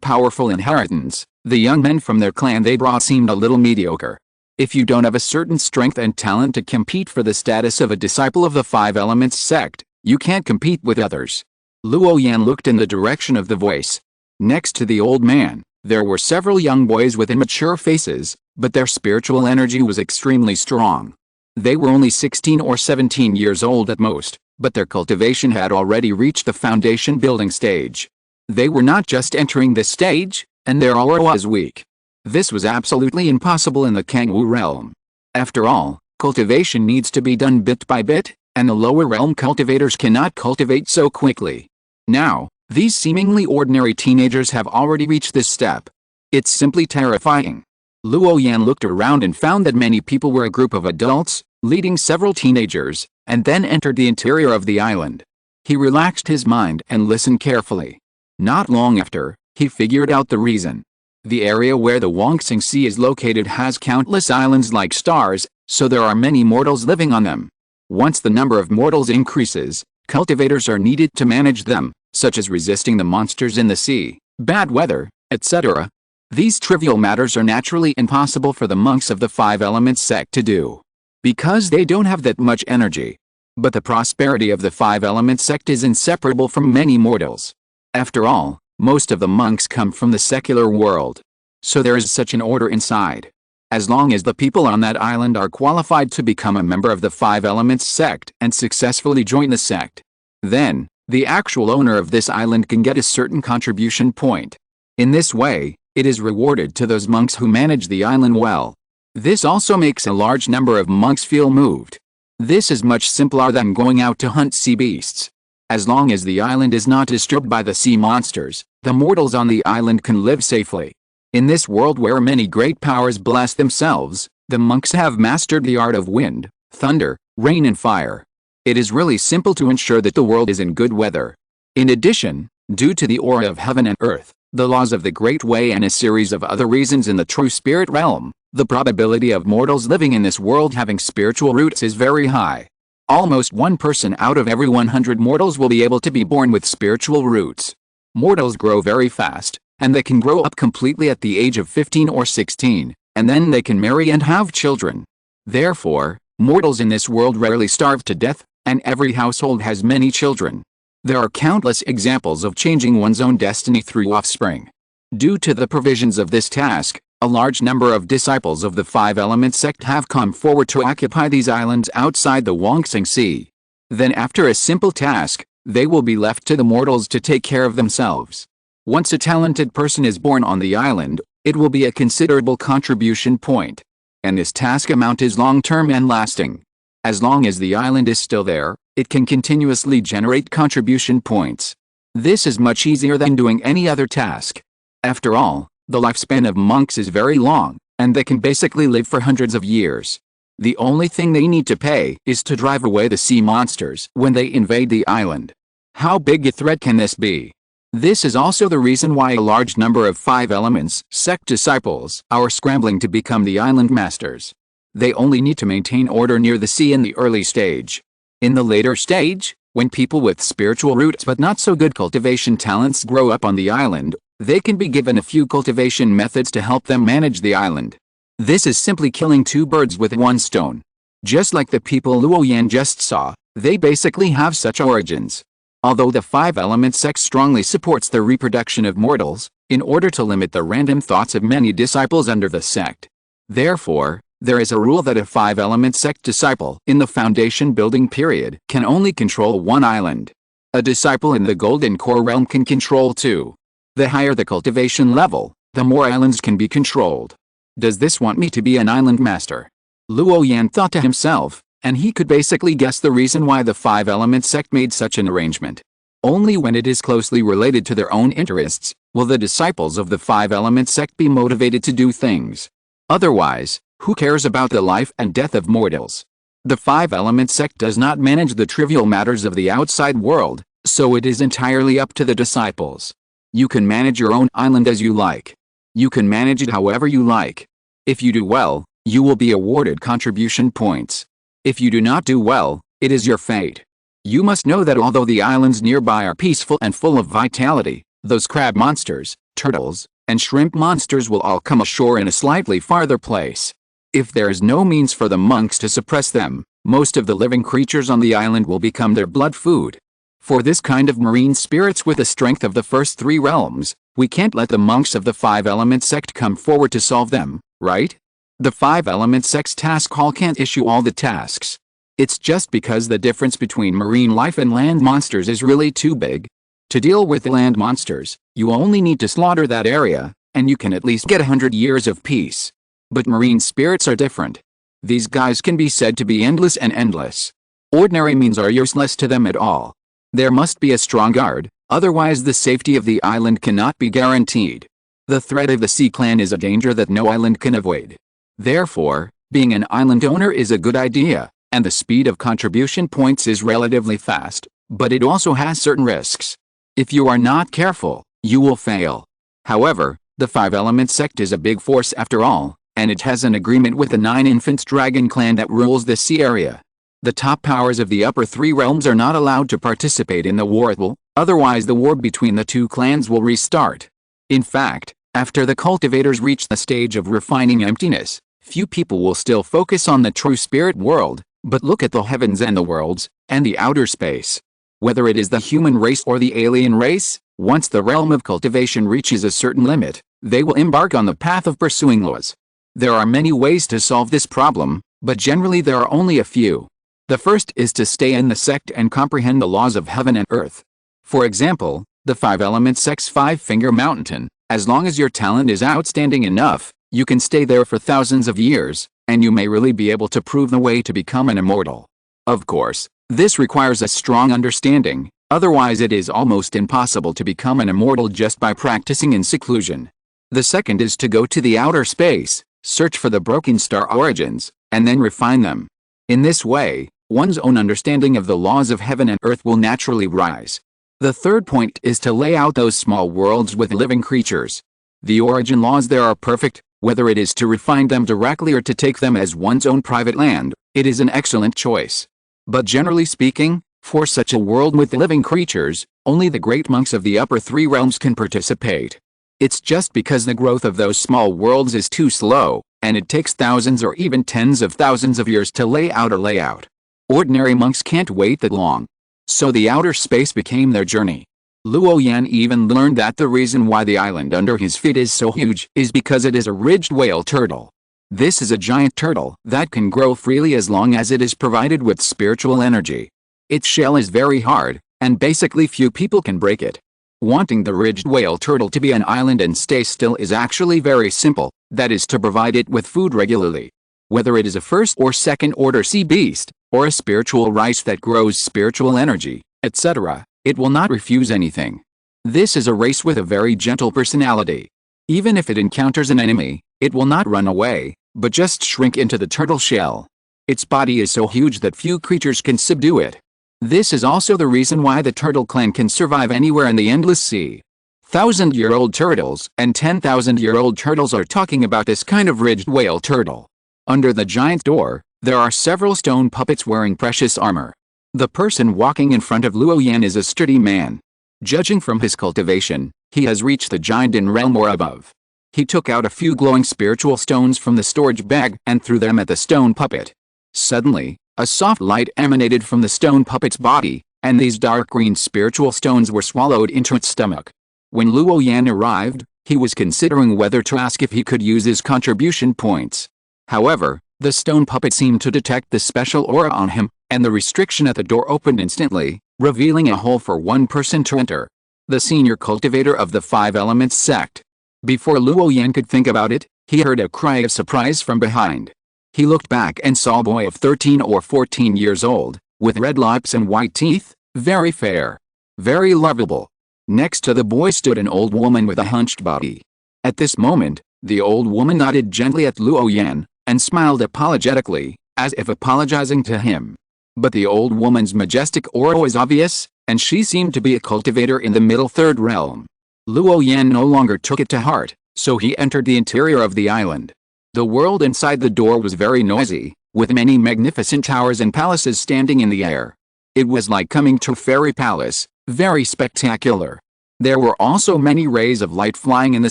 powerful inheritance, the young men from their clan they brought seemed a little mediocre. If you don't have a certain strength and talent to compete for the status of a disciple of the 5 Elements sect, you can't compete with others. Luo Yan looked in the direction of the voice. Next to the old man, there were several young boys with immature faces, but their spiritual energy was extremely strong. They were only 16 or 17 years old at most, but their cultivation had already reached the foundation building stage. They were not just entering this stage, and their aura was weak. This was absolutely impossible in the Kangwu realm. After all, cultivation needs to be done bit by bit, and the lower realm cultivators cannot cultivate so quickly. Now, these seemingly ordinary teenagers have already reached this step. It's simply terrifying. Luo Yan looked around and found that many people were a group of adults, leading several teenagers, and then entered the interior of the island. He relaxed his mind and listened carefully. Not long after, he figured out the reason. The area where the Wongsing Sea is located has countless islands like stars, so there are many mortals living on them. Once the number of mortals increases, cultivators are needed to manage them, such as resisting the monsters in the sea, bad weather, etc. These trivial matters are naturally impossible for the monks of the 5 Elements sect to do, because they don't have that much energy. But the prosperity of the 5 Elements sect is inseparable from many mortals. After all, most of the monks come from the secular world. So there is such an order inside. As long as the people on that island are qualified to become a member of the 5 Elements sect and successfully join the sect, then, the actual owner of this island can get a certain contribution point. In this way, it is rewarded to those monks who manage the island well. This also makes a large number of monks feel moved. This is much simpler than going out to hunt sea beasts. As long as the island is not disturbed by the sea monsters, the mortals on the island can live safely. In this world where many great powers bless themselves, the monks have mastered the art of wind, thunder, rain and fire. It is really simple to ensure that the world is in good weather. In addition, due to the aura of heaven and earth, the laws of the Great Way and a series of other reasons in the true spirit realm, the probability of mortals living in this world having spiritual roots is very high. Almost one person out of every 100 mortals will be able to be born with spiritual roots. Mortals grow very fast, and they can grow up completely at the age of 15 or 16, and then they can marry and have children. Therefore, mortals in this world rarely starve to death, and every household has many children. There are countless examples of changing one's own destiny through offspring. Due to the provisions of this task, a large number of disciples of the Five Element sect have come forward to occupy these islands outside the Wongsing Sea. Then after a simple task, they will be left to the mortals to take care of themselves. Once a talented person is born on the island, it will be a considerable contribution point. And this task amount is long-term and lasting. As long as the island is still there, it can continuously generate contribution points. This is much easier than doing any other task. After all, the lifespan of monks is very long, and they can basically live for hundreds of years. The only thing they need to pay is to drive away the sea monsters when they invade the island. How big a threat can this be? This is also the reason why a large number of Five Elements sect disciples are scrambling to become the island masters. They only need to maintain order near the sea in the early stage. In the later stage, when people with spiritual roots but not so good cultivation talents grow up on the island, they can be given a few cultivation methods to help them manage the island. This is simply killing two birds with one stone. Just like the people Luo Yan just saw, they basically have such origins. Although the Five Element sect strongly supports the reproduction of mortals, in order to limit the random thoughts of many disciples under the sect. Therefore, there is a rule that a Five Element sect disciple in the foundation building period can only control one island. A disciple in the Golden Core realm can control two. The higher the cultivation level, the more islands can be controlled. Does this want me to be an island master? Luo Yan thought to himself, and he could basically guess the reason why the Five Element sect made such an arrangement. Only when it is closely related to their own interests, will the disciples of the Five Element sect be motivated to do things. Otherwise, who cares about the life and death of mortals? The Five Element sect does not manage the trivial matters of the outside world, so it is entirely up to the disciples. You can manage your own island as you like. You can manage it however you like. If you do well, you will be awarded contribution points. If you do not do well, it is your fate. You must know that although the islands nearby are peaceful and full of vitality, those crab monsters, turtles, and shrimp monsters will all come ashore in a slightly farther place. If there is no means for the monks to suppress them, most of the living creatures on the island will become their blood food. For this kind of marine spirits with the strength of the first three realms, we can't let the monks of the Five Element sect come forward to solve them, right? The Five Element sect's task hall can't issue all the tasks. It's just because the difference between marine life and land monsters is really too big. To deal with the land monsters, you only need to slaughter that area, and you can at least get 100 years of peace. But marine spirits are different. These guys can be said to be endless and endless. Ordinary means are useless to them at all. There must be a strong guard, otherwise the safety of the island cannot be guaranteed. The threat of the Sea Clan is a danger that no island can avoid. Therefore, being an island owner is a good idea, and the speed of contribution points is relatively fast, but it also has certain risks. If you are not careful, you will fail. However, the Five Element sect is a big force after all, and it has an agreement with the 9 Infants Dragon clan that rules the sea area. The top powers of the upper three realms are not allowed to participate in the war, otherwise the war between the two clans will restart. In fact, after the cultivators reach the stage of refining emptiness, few people will still focus on the true spirit world, but look at the heavens and the worlds, and the outer space. Whether it is the human race or the alien race, once the realm of cultivation reaches a certain limit, they will embark on the path of pursuing laws. There are many ways to solve this problem, but generally there are only a few. The first is to stay in the sect and comprehend the laws of heaven and earth. For example, the Five Element sect's Five-Finger Mountain. As long as your talent is outstanding enough, you can stay there for thousands of years, and you may really be able to prove the way to become an immortal. Of course, this requires a strong understanding, otherwise it is almost impossible to become an immortal just by practicing in seclusion. The second is to go to the outer space, search for the broken star origins, and then refine them. In this way, One's own understanding of the laws of heaven and earth will naturally rise. The third point is to lay out those small worlds with living creatures. The origin laws there are perfect, whether it is to refine them directly or to take them as one's own private land, it is an excellent choice. But generally speaking, for such a world with living creatures, only the great monks of the upper three realms can participate. It's just because the growth of those small worlds is too slow, and it takes thousands or even tens of thousands of years to lay out a layout. Ordinary monks can't wait that long. So the outer space became their journey. Luo Yan even learned that the reason why the island under his feet is so huge is because it is a ridged whale turtle. This is a giant turtle that can grow freely as long as it is provided with spiritual energy. Its shell is very hard, and basically few people can break it. Wanting the ridged whale turtle to be an island and stay still is actually very simple, that is to provide it with food regularly. Whether it is a first or second order sea beast, or a spiritual rice that grows spiritual energy, etc., it will not refuse anything. This is a race with a very gentle personality. Even if it encounters an enemy, it will not run away, but just shrink into the turtle shell. Its body is so huge that few creatures can subdue it. This is also the reason why the turtle clan can survive anywhere in the endless sea. 1,000-year-old turtles and 10,000-year-old turtles are talking about this kind of ridged whale turtle. Under the giant door, there are several stone puppets wearing precious armor. The person walking in front of Luo Yan is a sturdy man. Judging from his cultivation, he has reached the giant in realm or above. He took out a few glowing spiritual stones from the storage bag and threw them at the stone puppet. Suddenly, a soft light emanated from the stone puppet's body, and these dark green spiritual stones were swallowed into its stomach. When Luo Yan arrived, he was considering whether to ask if he could use his contribution points. However, the stone puppet seemed to detect the special aura on him, and the restriction at the door opened instantly, revealing a hole for one person to enter. The senior cultivator of the Five Elements sect. Before Luo Yan could think about it, he heard a cry of surprise from behind. He looked back and saw a boy of 13 or 14 years old, with red lips and white teeth, very fair, very lovable. Next to the boy stood an old woman with a hunched body. At this moment, the old woman nodded gently at Luo Yan, and smiled apologetically, as if apologizing to him. But the old woman's majestic aura was obvious, and she seemed to be a cultivator in the middle third realm. Luo Yan no longer took it to heart, so he entered the interior of the island. The world inside the door was very noisy, with many magnificent towers and palaces standing in the air. It was like coming to a fairy palace, very spectacular. There were also many rays of light flying in the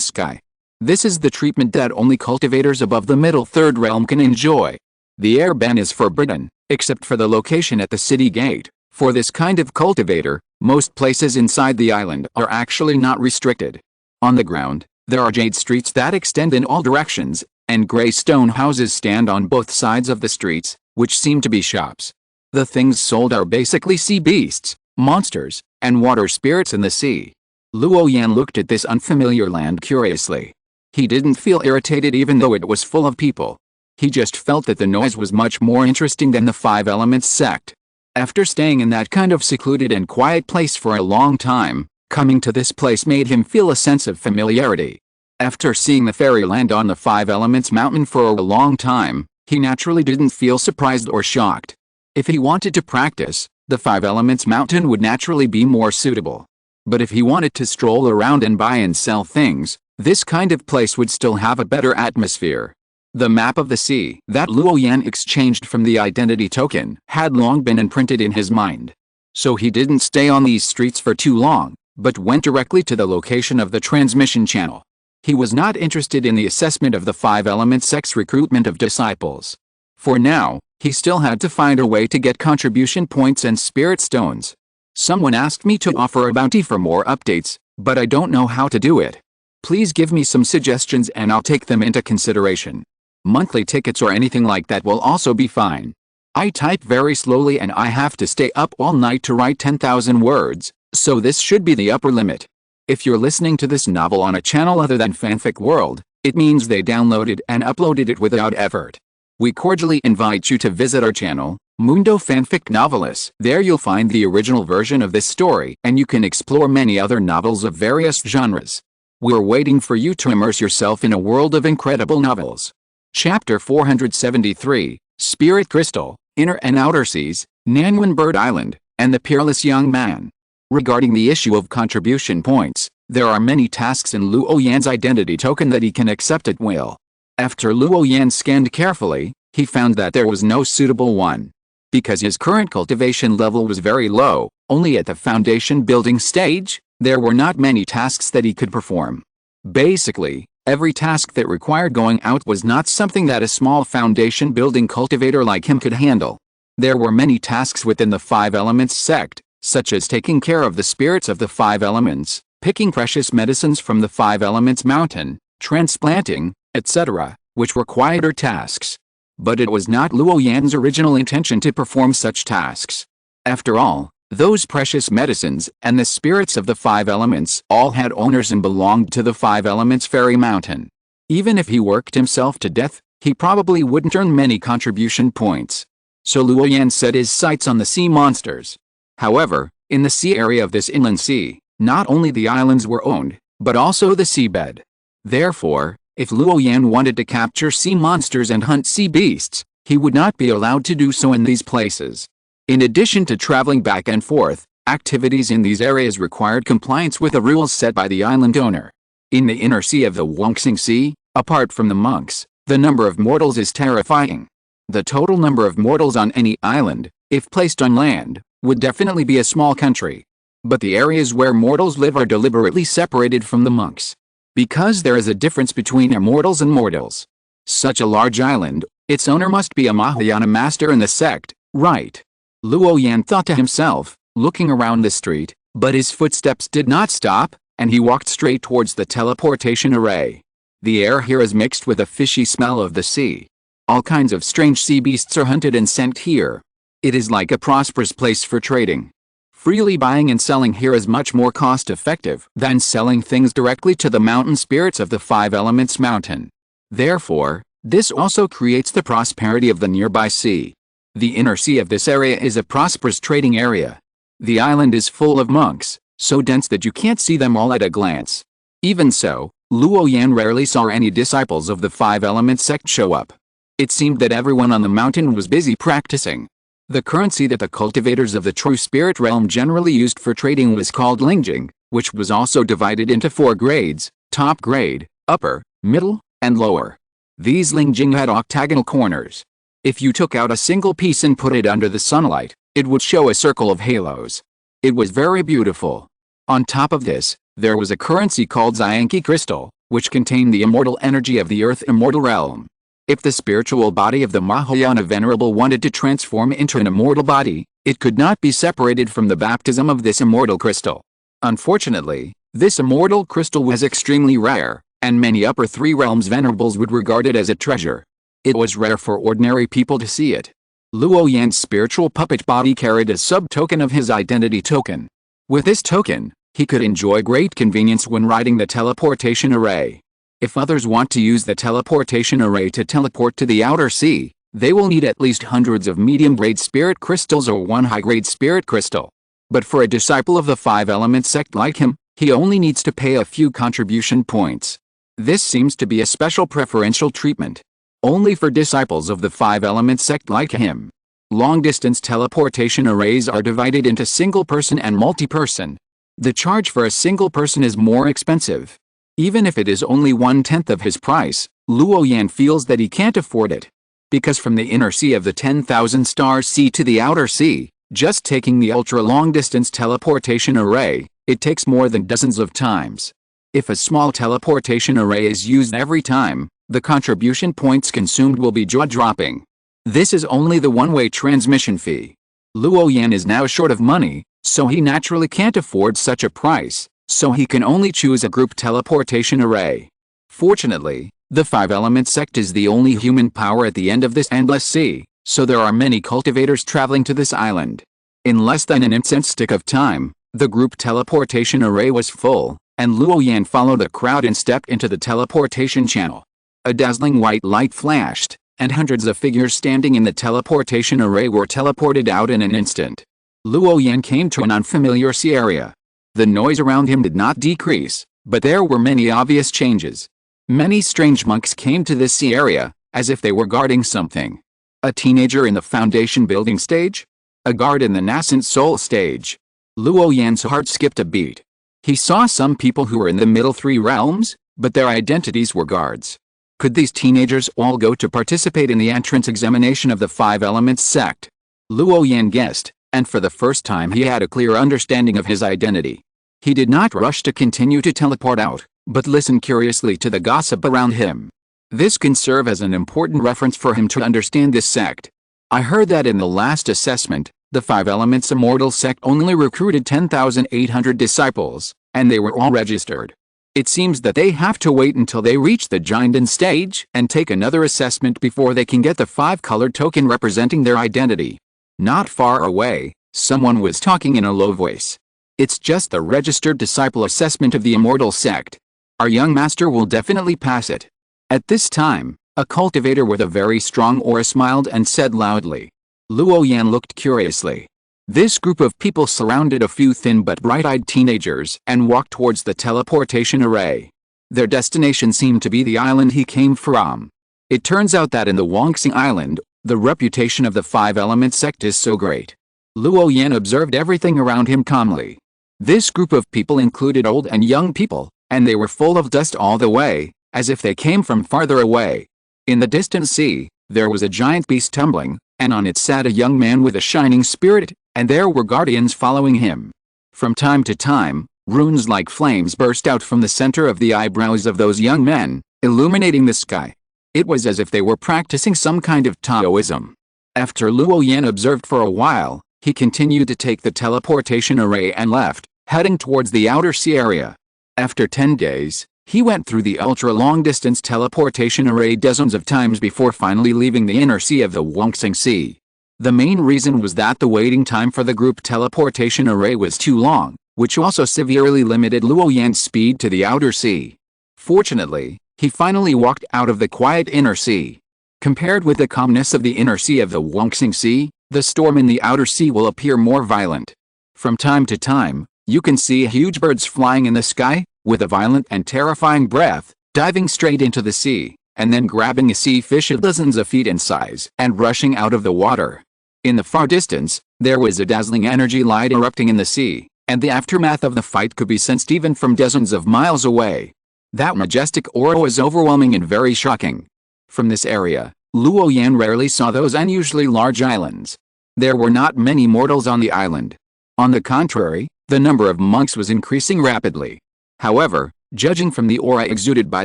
sky. This is the treatment that only cultivators above the middle third realm can enjoy. The air ban is forbidden, except for the location at the city gate. For this kind of cultivator, most places inside the island are actually not restricted. On the ground, there are jade streets that extend in all directions, and gray stone houses stand on both sides of the streets, which seem to be shops. The things sold are basically sea beasts, monsters, and water spirits in the sea. Luo Yan looked at this unfamiliar land curiously. He didn't feel irritated even though it was full of people. He just felt that the noise was much more interesting than the Five Elements sect. After staying in that kind of secluded and quiet place for a long time, coming to this place made him feel a sense of familiarity. After seeing the fairyland on the Five Elements mountain for a long time, he naturally didn't feel surprised or shocked. If he wanted to practice, the Five Elements mountain would naturally be more suitable. But if he wanted to stroll around and buy and sell things, this kind of place would still have a better atmosphere. The map of the sea that Luo Yan exchanged from the identity token had long been imprinted in his mind. So he didn't stay on these streets for too long, but went directly to the location of the transmission channel. He was not interested in the assessment of the Five Elements sect's recruitment of disciples. For now, he still had to find a way to get contribution points and spirit stones. Someone asked me to offer a bounty for more updates, but I don't know how to do it. Please give me some suggestions and I'll take them into consideration. Monthly tickets or anything like that will also be fine. I type very slowly and I have to stay up all night to write 10,000 words, so this should be the upper limit. If you're listening to this novel on a channel other than Fanfic World, it means they downloaded and uploaded it without effort. We cordially invite you to visit our channel, Mundo Fanfic Novelis. There you'll find the original version of this story and you can explore many other novels of various genres. We're waiting for you to immerse yourself in a world of incredible novels. Chapter 473, Spirit Crystal, Inner and Outer Seas, Nanwan Bird Island, and the Peerless Young Man. Regarding the issue of contribution points, there are many tasks in Luo Yan's identity token that he can accept at will. After Luo Yan scanned carefully, he found that there was no suitable one. Because his current cultivation level was very low, only at the foundation building stage, there were not many tasks that he could perform. Basically, every task that required going out was not something that a small foundation building cultivator like him could handle. There were many tasks within the 5 Elements sect, such as taking care of the spirits of the 5 elements, picking precious medicines from the 5 Elements mountain, transplanting, etc., which were quieter tasks. But it was not Luo Yan's original intention to perform such tasks. After all, those precious medicines and the spirits of the 5 elements all had owners and belonged to the 5 elements fairy mountain. Even if he worked himself to death, he probably wouldn't earn many contribution points. So Luo Yan set his sights on the sea monsters. However, in the sea area of this inland sea, not only the islands were owned, but also the seabed. Therefore, if Luo Yan wanted to capture sea monsters and hunt sea beasts, he would not be allowed to do so in these places. In addition to traveling back and forth, activities in these areas required compliance with the rules set by the island owner. In the inner sea of the Wongxing Sea, apart from the monks, the number of mortals is terrifying. The total number of mortals on any island, if placed on land, would definitely be a small country. But the areas where mortals live are deliberately separated from the monks. Because there is a difference between immortals and mortals. Such a large island, its owner must be a Mahayana master in the sect, right? Luo Yan thought to himself, looking around the street, but his footsteps did not stop, and he walked straight towards the teleportation array. The air here is mixed with a fishy smell of the sea. All kinds of strange sea beasts are hunted and sent here. It is like a prosperous place for trading. Freely buying and selling here is much more cost-effective than selling things directly to the mountain spirits of the 5 Elements mountain. Therefore, this also creates the prosperity of the nearby sea. The inner sea of this area is a prosperous trading area. The island is full of monks, so dense that you can't see them all at a glance. Even so, Luo Yan rarely saw any disciples of the 5 Elements sect show up. It seemed that everyone on the mountain was busy practicing. The currency that the cultivators of the true spirit realm generally used for trading was called lingjing, which was also divided into 4 grades: top grade, upper, middle, and lower. These lingjing had octagonal corners. If you took out a single piece and put it under the sunlight, it would show a circle of halos. It was very beautiful. On top of this, there was a currency called Zyanki crystal, which contained the immortal energy of the earth immortal realm. If the spiritual body of the Mahayana Venerable wanted to transform into an immortal body, it could not be separated from the baptism of this immortal crystal. Unfortunately, this immortal crystal was extremely rare, and many upper 3 realms venerables would regard it as a treasure. It was rare for ordinary people to see it. Luo Yan's spiritual puppet body carried a sub-token of his identity token. With this token, he could enjoy great convenience when riding the teleportation array. If others want to use the teleportation array to teleport to the outer sea, they will need at least hundreds of medium-grade spirit crystals or 1 high-grade spirit crystal. But for a disciple of the 5 Elements sect like him, he only needs to pay a few contribution points. This seems to be a special preferential treatment. Only for disciples of the 5 Elements sect like him. Long-distance teleportation arrays are divided into single-person and multi-person. The charge for a single person is more expensive. Even if it is only 1/10 of his price, Luo Yan feels that he can't afford it. Because from the inner sea of the 10,000 star sea to the outer sea, just taking the ultra-long-distance teleportation array, it takes more than dozens of times. If a small teleportation array is used every time, the contribution points consumed will be jaw-dropping. This is only the one-way transmission fee. Luo Yan is now short of money, so he naturally can't afford such a price. So he can only choose a group teleportation array. Fortunately, the 5 Elements sect is the only human power at the end of this endless sea, so there are many cultivators traveling to this island. In less than an instant stick of time, the group teleportation array was full, and Luo Yan followed the crowd and stepped into the teleportation channel. A dazzling white light flashed, and hundreds of figures standing in the teleportation array were teleported out in an instant. Luo Yan came to an unfamiliar sea area. The noise around him did not decrease, but there were many obvious changes. Many strange monks came to this sea area, as if they were guarding something. A teenager in the foundation building stage? a guard in the nascent soul stage. Luo Yan's heart skipped a beat. He saw some people who were in the middle three realms, but their identities were guards. Could these teenagers all go to participate in the entrance examination of the Five Elements sect? Luo Yan guessed, and for the first time he had a clear understanding of his identity. He did not rush to continue to teleport out, but listened curiously to the gossip around him. This can serve as an important reference for him to understand this sect. I heard that in the last assessment, the Five Elements Immortal sect only recruited 10,800 disciples, and they were all registered. It seems that they have to wait until they reach the Giant stage and take another assessment before they can get the 5-colored token representing their identity. Not far away, someone was talking in a low voice. It's just the registered disciple assessment of the Immortal sect. Our young master will definitely pass it. At this time, a cultivator with a very strong aura smiled and said loudly. Luo Yan looked curiously. This group of people surrounded a few thin but bright-eyed teenagers and walked towards the teleportation array. Their destination seemed to be the island he came from. It turns out that in the Wangxing Island, the reputation of the Five Elements sect is so great. Luo Yan observed everything around him calmly. This group of people included old and young people, and they were full of dust all the way, as if they came from farther away. In the distant sea, there was a giant beast tumbling, and on it sat a young man with a shining spirit, and there were guardians following him. From time to time, runes like flames burst out from the center of the eyebrows of those young men, illuminating the sky. It was as if they were practicing some kind of Taoism. After Luo Yan observed for a while, he continued to take the teleportation array and left, heading towards the outer sea area. After 10 days, he went through the ultra-long-distance teleportation array dozens of times before finally leaving the inner sea of the Wangxing Sea. The main reason was that the waiting time for the group teleportation array was too long, which also severely limited Luo Yan's speed to the outer sea. Fortunately, he finally walked out of the quiet inner sea. Compared with the calmness of the inner sea of the Wangxing Sea, the storm in the outer sea will appear more violent. From time to time, you can see huge birds flying in the sky, with a violent and terrifying breath, diving straight into the sea, and then grabbing a sea fish dozens of feet in size and rushing out of the water. In the far distance, there was a dazzling energy light erupting in the sea, and the aftermath of the fight could be sensed even from dozens of miles away. That majestic aura was overwhelming and very shocking. From this area, Luo Yan rarely saw those unusually large islands. There were not many mortals on the island. On the contrary, the number of monks was increasing rapidly. However, judging from the aura exuded by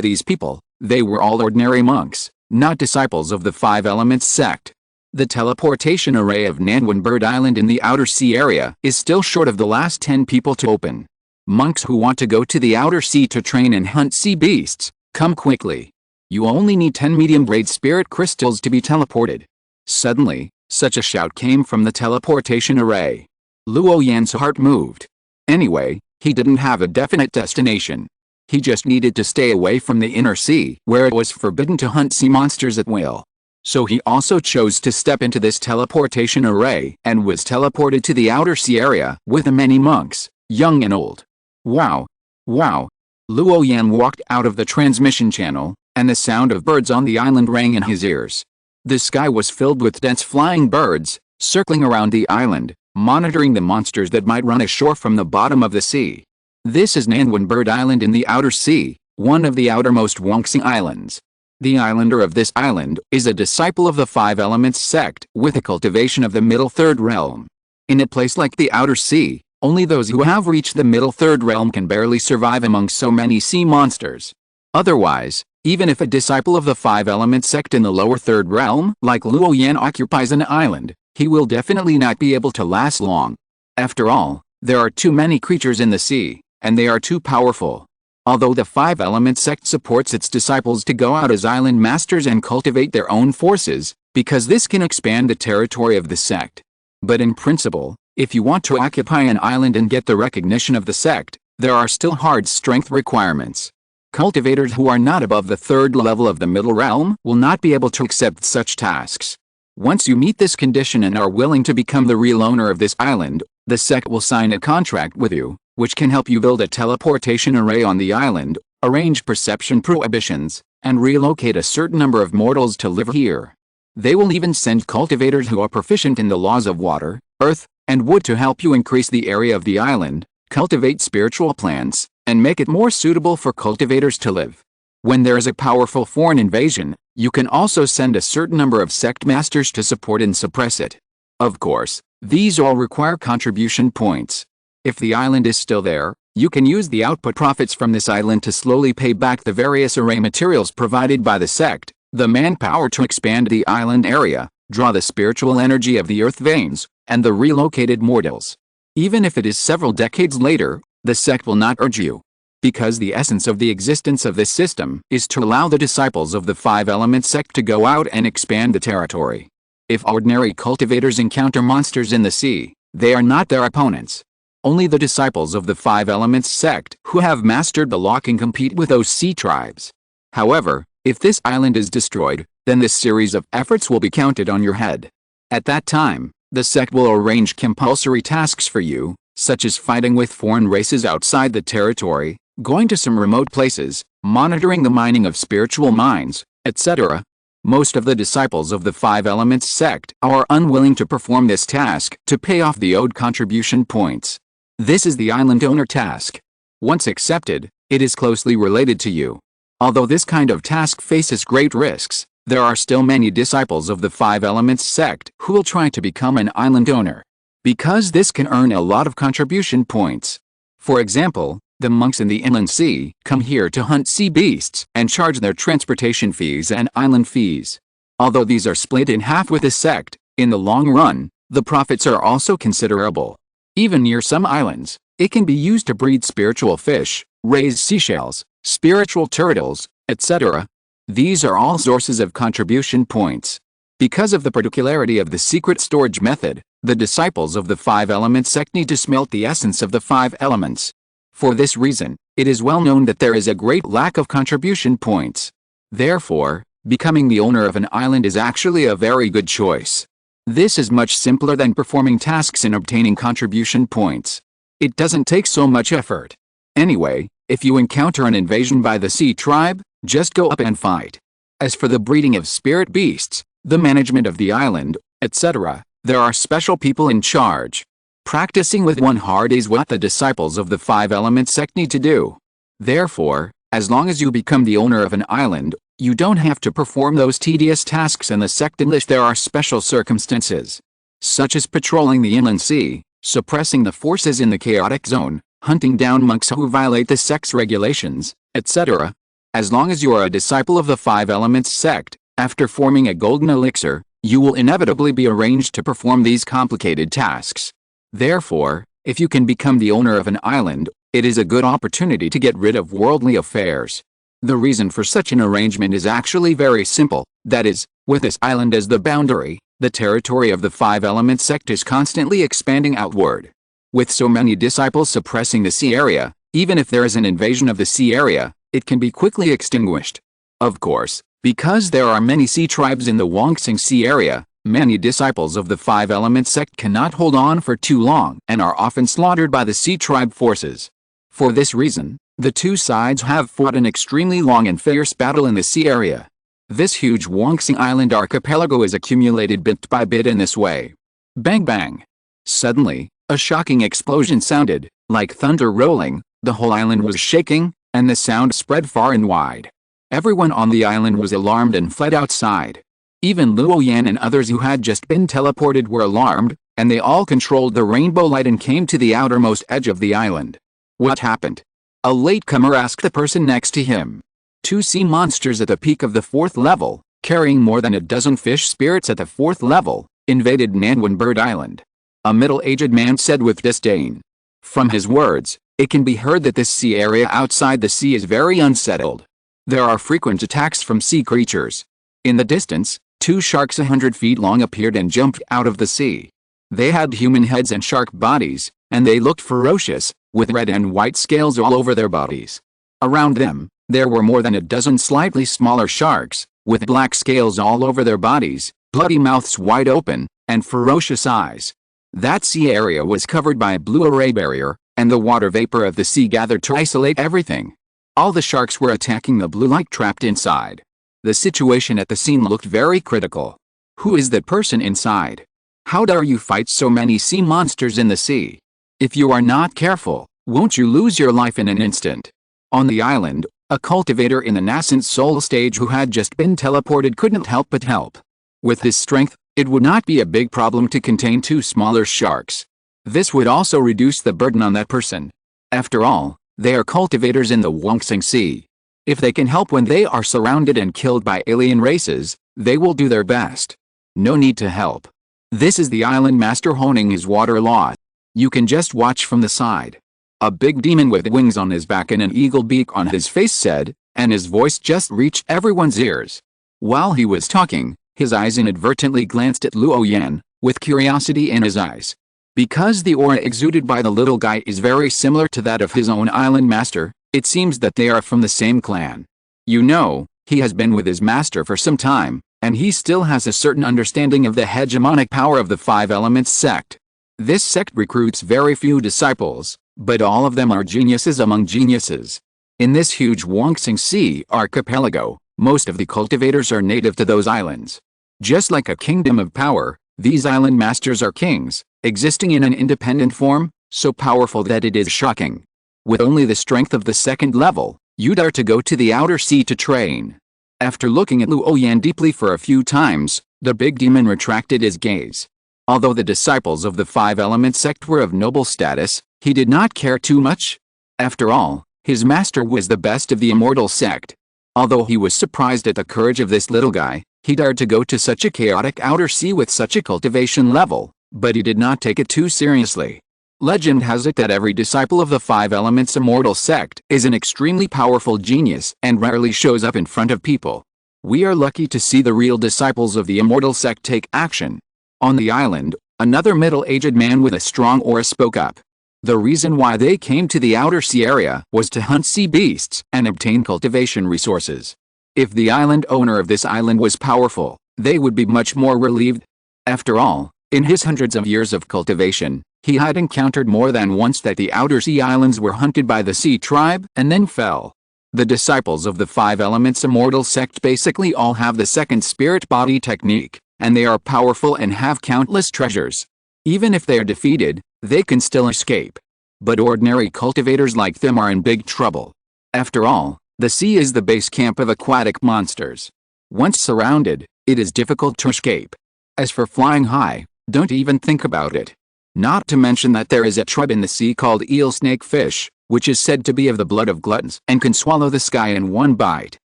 these people, they were all ordinary monks, not disciples of the Five Elements sect. The teleportation array of Nanwan Bird Island in the outer sea area is still short of the last 10 people to open. Monks who want to go to the outer sea to train and hunt sea beasts, come quickly. You only need 10 medium-grade spirit crystals to be teleported. Suddenly, such a shout came from the teleportation array. Luo Yan's heart moved. Anyway, he didn't have a definite destination. He just needed to stay away from the inner sea, where it was forbidden to hunt sea monsters at will. So he also chose to step into this teleportation array and was teleported to the outer sea area with the many monks, young and old. Wow! Wow! Luo Yan walked out of the transmission channel, and the sound of birds on the island rang in his ears. The sky was filled with dense flying birds, circling around the island, monitoring the monsters that might run ashore from the bottom of the sea. This is Nanwan Bird Island in the outer sea, one of the outermost Wangxing Islands. The islander of this island is a disciple of the Five Elements sect with a cultivation of the middle third realm. In a place like the outer sea, only those who have reached the middle third realm can barely survive among so many sea monsters. Otherwise, even if a disciple of the Five Elements sect in the lower third realm, like Luo Yan, occupies an island, he will definitely not be able to last long. After all, there are too many creatures in the sea, and they are too powerful. Although the Five Elements sect supports its disciples to go out as island masters and cultivate their own forces, because this can expand the territory of the sect. But in principle, if you want to occupy an island and get the recognition of the sect, there are still hard strength requirements. Cultivators who are not above the third level of the middle realm will not be able to accept such tasks. Once you meet this condition and are willing to become the real owner of this island, the sect will sign a contract with you, which can help you build a teleportation array on the island, arrange perception prohibitions, and relocate a certain number of mortals to live here. They will even send cultivators who are proficient in the laws of water, earth, and wood to help you increase the area of the island, cultivate spiritual plants, and make it more suitable for cultivators to live. When there is a powerful foreign invasion, you can also send a certain number of sect masters to support and suppress it. Of course, these all require contribution points. If the island is still there, you can use the output profits from this island to slowly pay back the various array materials provided by the sect, the manpower to expand the island area, draw the spiritual energy of the earth veins, and the relocated mortals. Even if it is several decades later, the sect will not urge you. Because the essence of the existence of this system is to allow the disciples of the five-element sect to go out and expand the territory. If ordinary cultivators encounter monsters in the sea, they are not their opponents. Only the disciples of the five elements sect who have mastered the law can compete with those sea tribes. However, if this island is destroyed, then this series of efforts will be counted on your head. At that time, the sect will arrange compulsory tasks for you, such as fighting with foreign races outside the territory, going to some remote places, monitoring the mining of spiritual mines, etc. Most of the disciples of the five elements sect are unwilling to perform this task to pay off the owed contribution points. This is the island owner task. Once accepted, it is closely related to you. Although this kind of task faces great risks, there are still many disciples of the five elements sect who will try to become an island owner. Because this can earn a lot of contribution points. For example, the monks in the inland sea come here to hunt sea beasts and charge their transportation fees and island fees. Although these are split in half with the sect, in the long run, the profits are also considerable. Even near some islands, it can be used to breed spiritual fish, raise seashells, spiritual turtles, etc. These are all sources of contribution points. Because of the particularity of the secret storage method, the disciples of the five elements sect need to smelt the essence of the five elements. For this reason, it is well known that there is a great lack of contribution points. Therefore, becoming the owner of an island is actually a very good choice. This is much simpler than performing tasks and obtaining contribution points. It doesn't take so much effort. Anyway, if you encounter an invasion by the sea tribe, just go up and fight. As for the breeding of spirit beasts, the management of the island, etc., there are special people in charge. Practicing with one heart is what the disciples of the five elements sect need to do. Therefore, as long as you become the owner of an island, you don't have to perform those tedious tasks in the sect unless there are special circumstances, such as patrolling the inland sea, suppressing the forces in the chaotic zone, hunting down monks who violate the sect's regulations, etc. As long as you are a disciple of the five elements sect, after forming a golden elixir, you will inevitably be arranged to perform these complicated tasks. Therefore, if you can become the owner of an island, it is a good opportunity to get rid of worldly affairs. The reason for such an arrangement is actually very simple, that is, with this island as the boundary, the territory of the five elements sect is constantly expanding outward. With so many disciples suppressing the sea area, even if there is an invasion of the sea area, it can be quickly extinguished. Of course, because there are many sea tribes in the Wongsing Sea area, many disciples of the five elements sect cannot hold on for too long and are often slaughtered by the sea tribe forces. For this reason, the two sides have fought an extremely long and fierce battle in the sea area. This huge Wongsing Island archipelago is accumulated bit by bit in this way. Bang bang! Suddenly, a shocking explosion sounded, like thunder rolling, the whole island was shaking, and the sound spread far and wide. Everyone on the island was alarmed and fled outside. Even Luo Yan and others who had just been teleported were alarmed, and they all controlled the rainbow light and came to the outermost edge of the island. What happened? A latecomer asked the person next to him. Two sea monsters at the peak of the 4th level, carrying more than a dozen fish spirits at the 4th level, invaded Nanwan Bird Island. A middle-aged man said with disdain. From his words, it can be heard that this sea area outside the sea is very unsettled. There are frequent attacks from sea creatures. In the distance, two sharks 100 feet long appeared and jumped out of the sea. They had human heads and shark bodies, and they looked ferocious, with red and white scales all over their bodies. Around them, there were more than a dozen slightly smaller sharks, with black scales all over their bodies, bloody mouths wide open, and ferocious eyes. That sea area was covered by a blue array barrier, and the water vapor of the sea gathered to isolate everything. All the sharks were attacking the blue light trapped inside. The situation at the scene looked very critical. Who is that person inside? How dare you fight so many sea monsters in the sea? If you are not careful, won't you lose your life in an instant? On the island, a cultivator in the nascent soul stage who had just been teleported couldn't help but help. With his strength, it would not be a big problem to contain 2 smaller sharks. This would also reduce the burden on that person. After all, they are cultivators in the Wuxing Sea. If they can help when they are surrounded and killed by alien races, they will do their best. No need to help. This is the island master honing his water law. You can just watch from the side. A big demon with wings on his back and an eagle beak on his face said, and his voice just reached everyone's ears. While he was talking, his eyes inadvertently glanced at Luo Yan, with curiosity in his eyes. Because the aura exuded by the little guy is very similar to that of his own island master, it seems that they are from the same clan. You know, he has been with his master for some time, and he still has a certain understanding of the hegemonic power of the 5 Elements sect. This sect recruits very few disciples, but all of them are geniuses among geniuses. In this huge Wuxing Sea archipelago, most of the cultivators are native to those islands. Just like a kingdom of power, these island masters are kings, existing in an independent form, so powerful that it is shocking. With only the strength of the 2nd level, you dare to go to the outer sea to train. After looking at Luo Yan deeply for a few times, the big demon retracted his gaze. Although the disciples of the 5 Elements sect were of noble status, he did not care too much. After all, his master was the best of the immortal sect. Although he was surprised at the courage of this little guy, he dared to go to such a chaotic outer sea with such a cultivation level, but he did not take it too seriously. Legend has it that every disciple of the 5 Elements immortal sect is an extremely powerful genius and rarely shows up in front of people. We are lucky to see the real disciples of the immortal sect take action. On the island, another middle-aged man with a strong aura spoke up. The reason why they came to the outer sea area was to hunt sea beasts and obtain cultivation resources. If the island owner of this island was powerful, they would be much more relieved. After all, in his hundreds of years of cultivation, he had encountered more than once that the outer sea islands were hunted by the sea tribe and then fell. The disciples of the 5 Elements immortal sect basically all have the 2nd spirit body technique, and they are powerful and have countless treasures. Even if they are defeated, they can still escape. But ordinary cultivators like them are in big trouble. After all, the sea is the base camp of aquatic monsters. Once surrounded, it is difficult to escape. As for flying high, don't even think about it. Not to mention that there is a tribe in the sea called eel snakefish, which is said to be of the blood of gluttons and can swallow the sky in one bite.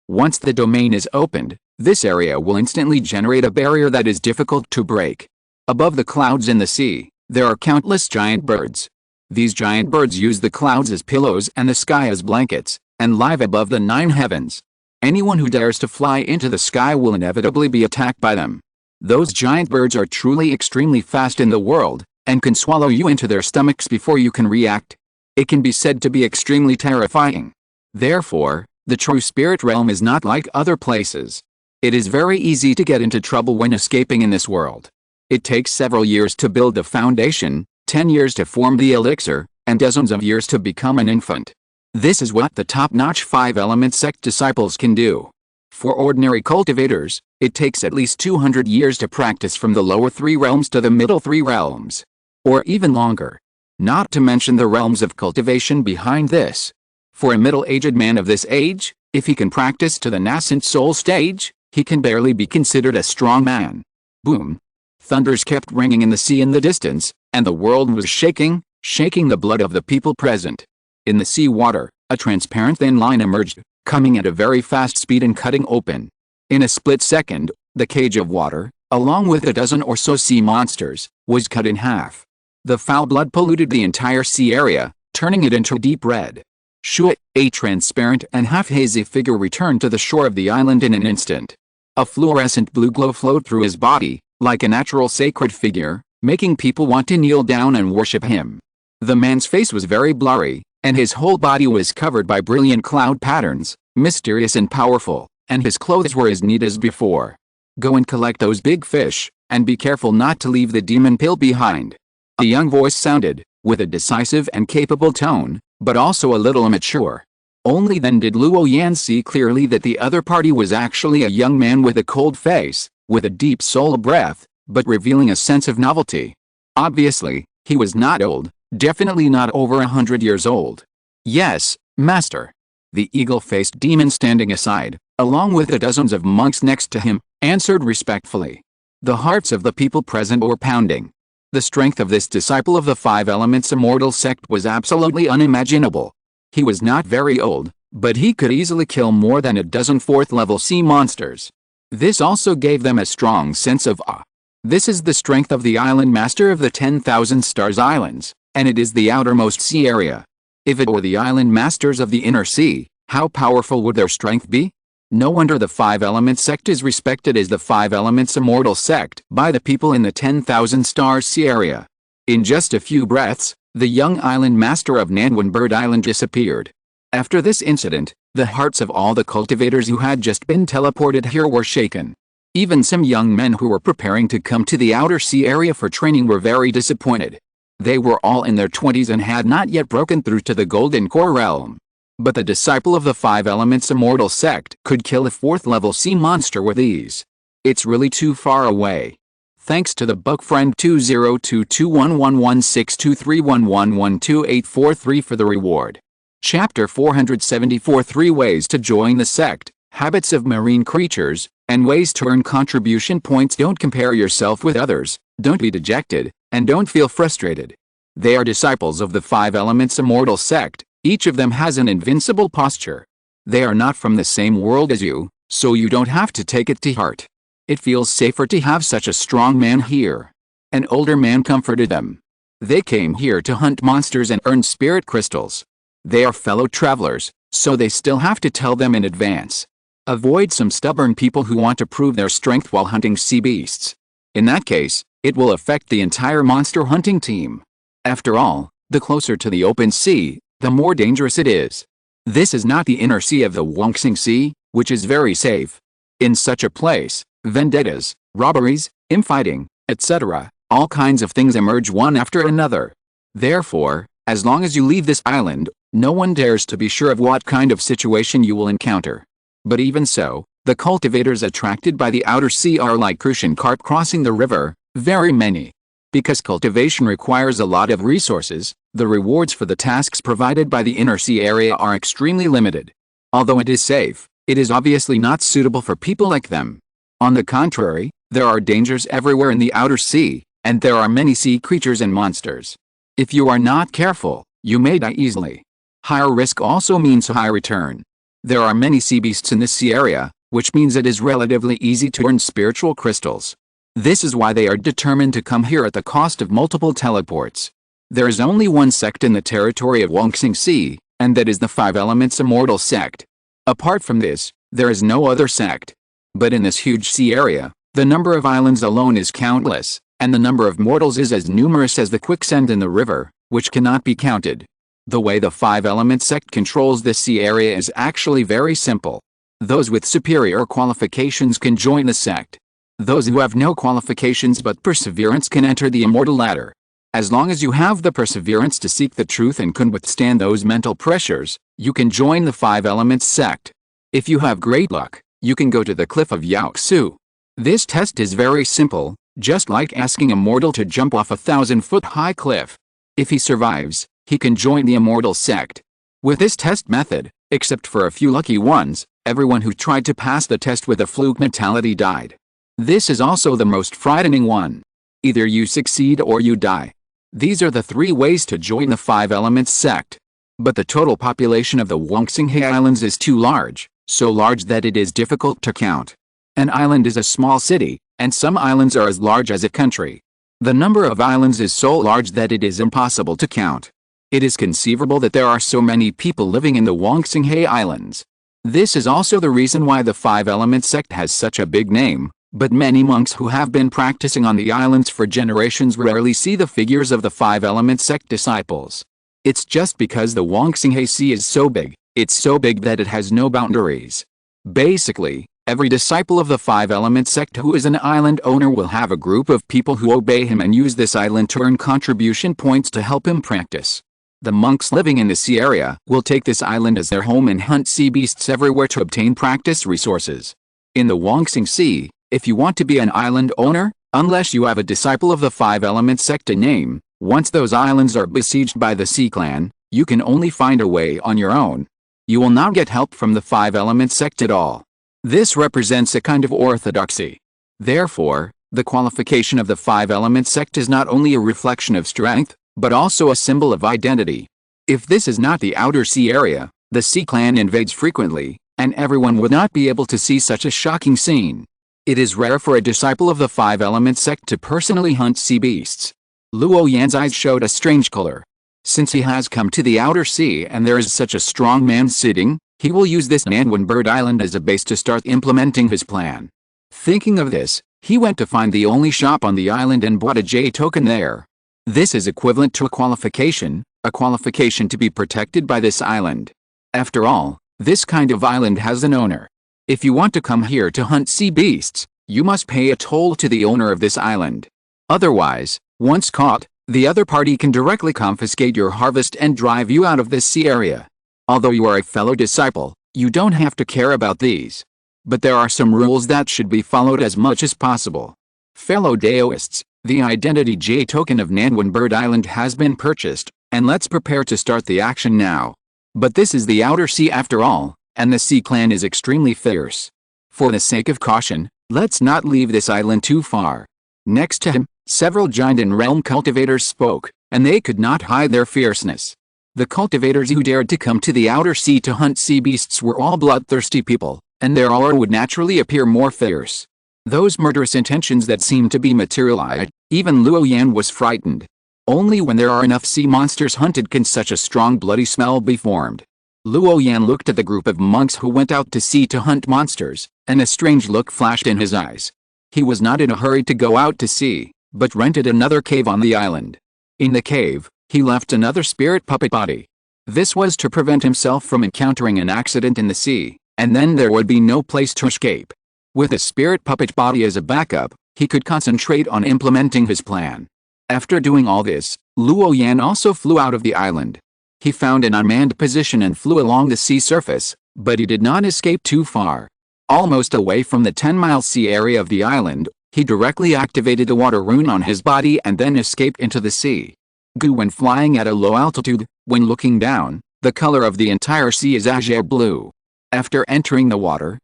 Once the domain is opened, this area will instantly generate a barrier that is difficult to break. Above the clouds in the sea, there are countless giant birds. These giant birds use the clouds as pillows and the sky as blankets, and live above the 9 heavens. Anyone who dares to fly into the sky will inevitably be attacked by them. Those giant birds are truly extremely fast in the world, and can swallow you into their stomachs before you can react. It can be said to be extremely terrifying. Therefore, the true spirit realm is not like other places. It is very easy to get into trouble when escaping in this world. It takes several years to build the foundation, 10 years to form the elixir, and dozens of years to become an infant. This is what the top-notch 5 Elements sect disciples can do. For ordinary cultivators, it takes at least 200 years to practice from the lower 3 realms to the middle 3 realms. Or even longer. Not to mention the realms of cultivation behind this. For a middle-aged man of this age, if he can practice to the nascent soul stage, he can barely be considered a strong man. Boom. Thunders kept ringing in the sea in the distance, and the world was shaking the blood of the people present. In the sea water, a transparent thin line emerged, coming at a very fast speed and cutting open. In a split second, the cage of water, along with a dozen or so sea monsters, was cut in half. The foul blood polluted the entire sea area, turning it into deep red. Shua, a transparent and half-hazy figure returned to the shore of the island in an instant. A fluorescent blue glow flowed through his body, like a natural sacred figure, making people want to kneel down and worship him. The man's face was very blurry, and his whole body was covered by brilliant cloud patterns, mysterious and powerful, and his clothes were as neat as before. Go and collect those big fish, and be careful not to leave the demon pill behind. A young voice sounded, with a decisive and capable tone, but also a little immature. Only then did Luo Yan see clearly that the other party was actually a young man with a cold face, with a deep soul breath, but revealing a sense of novelty. Obviously, he was not old, definitely not over 100 years old. Yes, master. The eagle-faced demon standing aside, along with the dozens of monks next to him, answered respectfully. The hearts of the people present were pounding. The strength of this disciple of the Five Elements Immortal sect was absolutely unimaginable. He was not very old, but he could easily kill more than a dozen fourth-level sea monsters. This also gave them a strong sense of awe. This is the strength of the island master of the 10,000 Stars Islands, and it is the outermost sea area. If it were the island masters of the inner sea, how powerful would their strength be? No wonder the Five Elements sect is respected as the Five Elements Immortal sect by the people in the 10,000 Stars Sea area. In just a few breaths, the young island master of Nanwan Bird Island disappeared. After this incident, the hearts of all the cultivators who had just been teleported here were shaken. Even some young men who were preparing to come to the outer sea area for training were very disappointed. They were all in their 20s and had not yet broken through to the Golden Core realm. But the disciple of the Five Elements Immortal sect could kill a fourth-level sea monster with ease. It's really too far away. Thanks to the bug friend 20221116231112843 for the reward. Chapter 474 3 Ways to Join the Sect, Habits of Marine Creatures, and Ways to Earn Contribution Points. Don't compare yourself with others, don't be dejected, and don't feel frustrated. They are disciples of the Five Elements Immortal sect. Each of them has an invincible posture. They are not from the same world as you, so you don't have to take it to heart. It feels safer to have such a strong man here. An older man comforted them. They came here to hunt monsters and earn spirit crystals. They are fellow travelers, so they still have to tell them in advance. Avoid some stubborn people who want to prove their strength while hunting sea beasts. In that case, it will affect the entire monster hunting team. After all, the closer to the open sea, the more dangerous it is. This is not the inner sea of the Wuxing Sea, which is very safe. In such a place, vendettas, robberies, infighting, etc., all kinds of things emerge one after another. Therefore, as long as you leave this island, no one dares to be sure of what kind of situation you will encounter. But even so, the cultivators attracted by the outer sea are like crucian carp crossing the river, very many. Because cultivation requires a lot of resources, the rewards for the tasks provided by the inner sea area are extremely limited. Although it is safe, it is obviously not suitable for people like them. On the contrary, there are dangers everywhere in the outer sea, and there are many sea creatures and monsters. If you are not careful, you may die easily. Higher risk also means high return. There are many sea beasts in this sea area, which means it is relatively easy to earn spiritual crystals. This is why they are determined to come here at the cost of multiple teleports. There is only one sect in the territory of Wuxing Sea, and that is the Five Elements Immortal sect. Apart from this, there is no other sect. But in this huge sea area, the number of islands alone is countless, and the number of mortals is as numerous as the quicksand in the river, which cannot be counted. The way the Five Elements sect controls this sea area is actually very simple. Those with superior qualifications can join the sect. Those who have no qualifications but perseverance can enter the immortal ladder. As long as you have the perseverance to seek the truth and can withstand those mental pressures, you can join the Five Elements sect. If you have great luck, you can go to the cliff of Yaoxu. This test is very simple, just like asking a mortal to jump off a 1,000-foot-high cliff. If he survives, he can join the immortal sect. With this test method, except for a few lucky ones, everyone who tried to pass the test with a fluke mentality died. This is also the most frightening one. Either you succeed or you die. These are the 3 ways to join the Five Elements sect. But the total population of the Wuxing Islands is too large, so large that it is difficult to count. An island is a small city, and some islands are as large as a country. The number of islands is so large that it is impossible to count. It is conceivable that there are so many people living in the Wuxing Islands. This is also the reason why the Five Elements sect has such a big name. But many monks who have been practicing on the islands for generations rarely see the figures of the Five Elements sect disciples. It's just because the Wuxing Sea is so big, it's so big that it has no boundaries. Basically, every disciple of the Five Elements sect who is an island owner will have a group of people who obey him and use this island to earn contribution points to help him practice. The monks living in the sea area will take this island as their home and hunt sea beasts everywhere to obtain practice resources. In the Wuxing Sea, if you want to be an island owner, Unless you have a disciple of the Five Elements sect to name, once those islands are besieged by the Sea Clan, you can only find a way on your own. You will not get help from the Five Elements sect at all. This represents a kind of orthodoxy. Therefore, the qualification of the Five Elements sect is not only a reflection of strength, but also a symbol of identity. If this is not the outer sea area, the Sea Clan invades frequently, and everyone would not be able to see such a shocking scene. It is rare for a disciple of the Five Elements sect to personally hunt sea beasts. Luo Yan's eyes showed a strange color. Since he has come to the outer sea and there is such a strong man sitting, he will use this Nanwan Bird Island as a base to start implementing his plan. Thinking of this, he went to find the only shop on the island and bought a J token there. This is equivalent to a qualification to be protected by this island. After all, this kind of island has an owner. If you want to come here to hunt sea beasts, you must pay a toll to the owner of this island. Otherwise, once caught, the other party can directly confiscate your harvest and drive you out of this sea area. Although you are a fellow disciple, you don't have to care about these. But there are some rules that should be followed as much as possible. Fellow Daoists, the Identity J token of Nanwan Bird Island has been purchased, and let's prepare to start the action now. But this is the outer sea after all, and the Sea Clan is extremely fierce. For the sake of caution, let's not leave this island too far. Next to him, several giant and realm cultivators spoke, and they could not hide their fierceness. The cultivators who dared to come to the outer sea to hunt sea beasts were all bloodthirsty people, and their aura would naturally appear more fierce. Those murderous intentions that seemed to be materialized, even Luo Yan was frightened. Only when there are enough sea monsters hunted can such a strong bloody smell be formed. Luo Yan looked at the group of monks who went out to sea to hunt monsters, and a strange look flashed in his eyes. He was not in a hurry to go out to sea, but rented another cave on the island. In the cave, he left another spirit puppet body. This was to prevent himself from encountering an accident in the sea, and then there would be no place to escape. With a spirit puppet body as a backup, he could concentrate on implementing his plan. After doing all this, Luo Yan also flew out of the island. He found an unmanned position and flew along the sea surface, but he did not escape too far. Almost away from the 10-mile sea area of the island, he directly activated the water rune on his body and then escaped into the sea. When flying at a low altitude, when looking down, the color of the entire sea is azure blue. After entering the water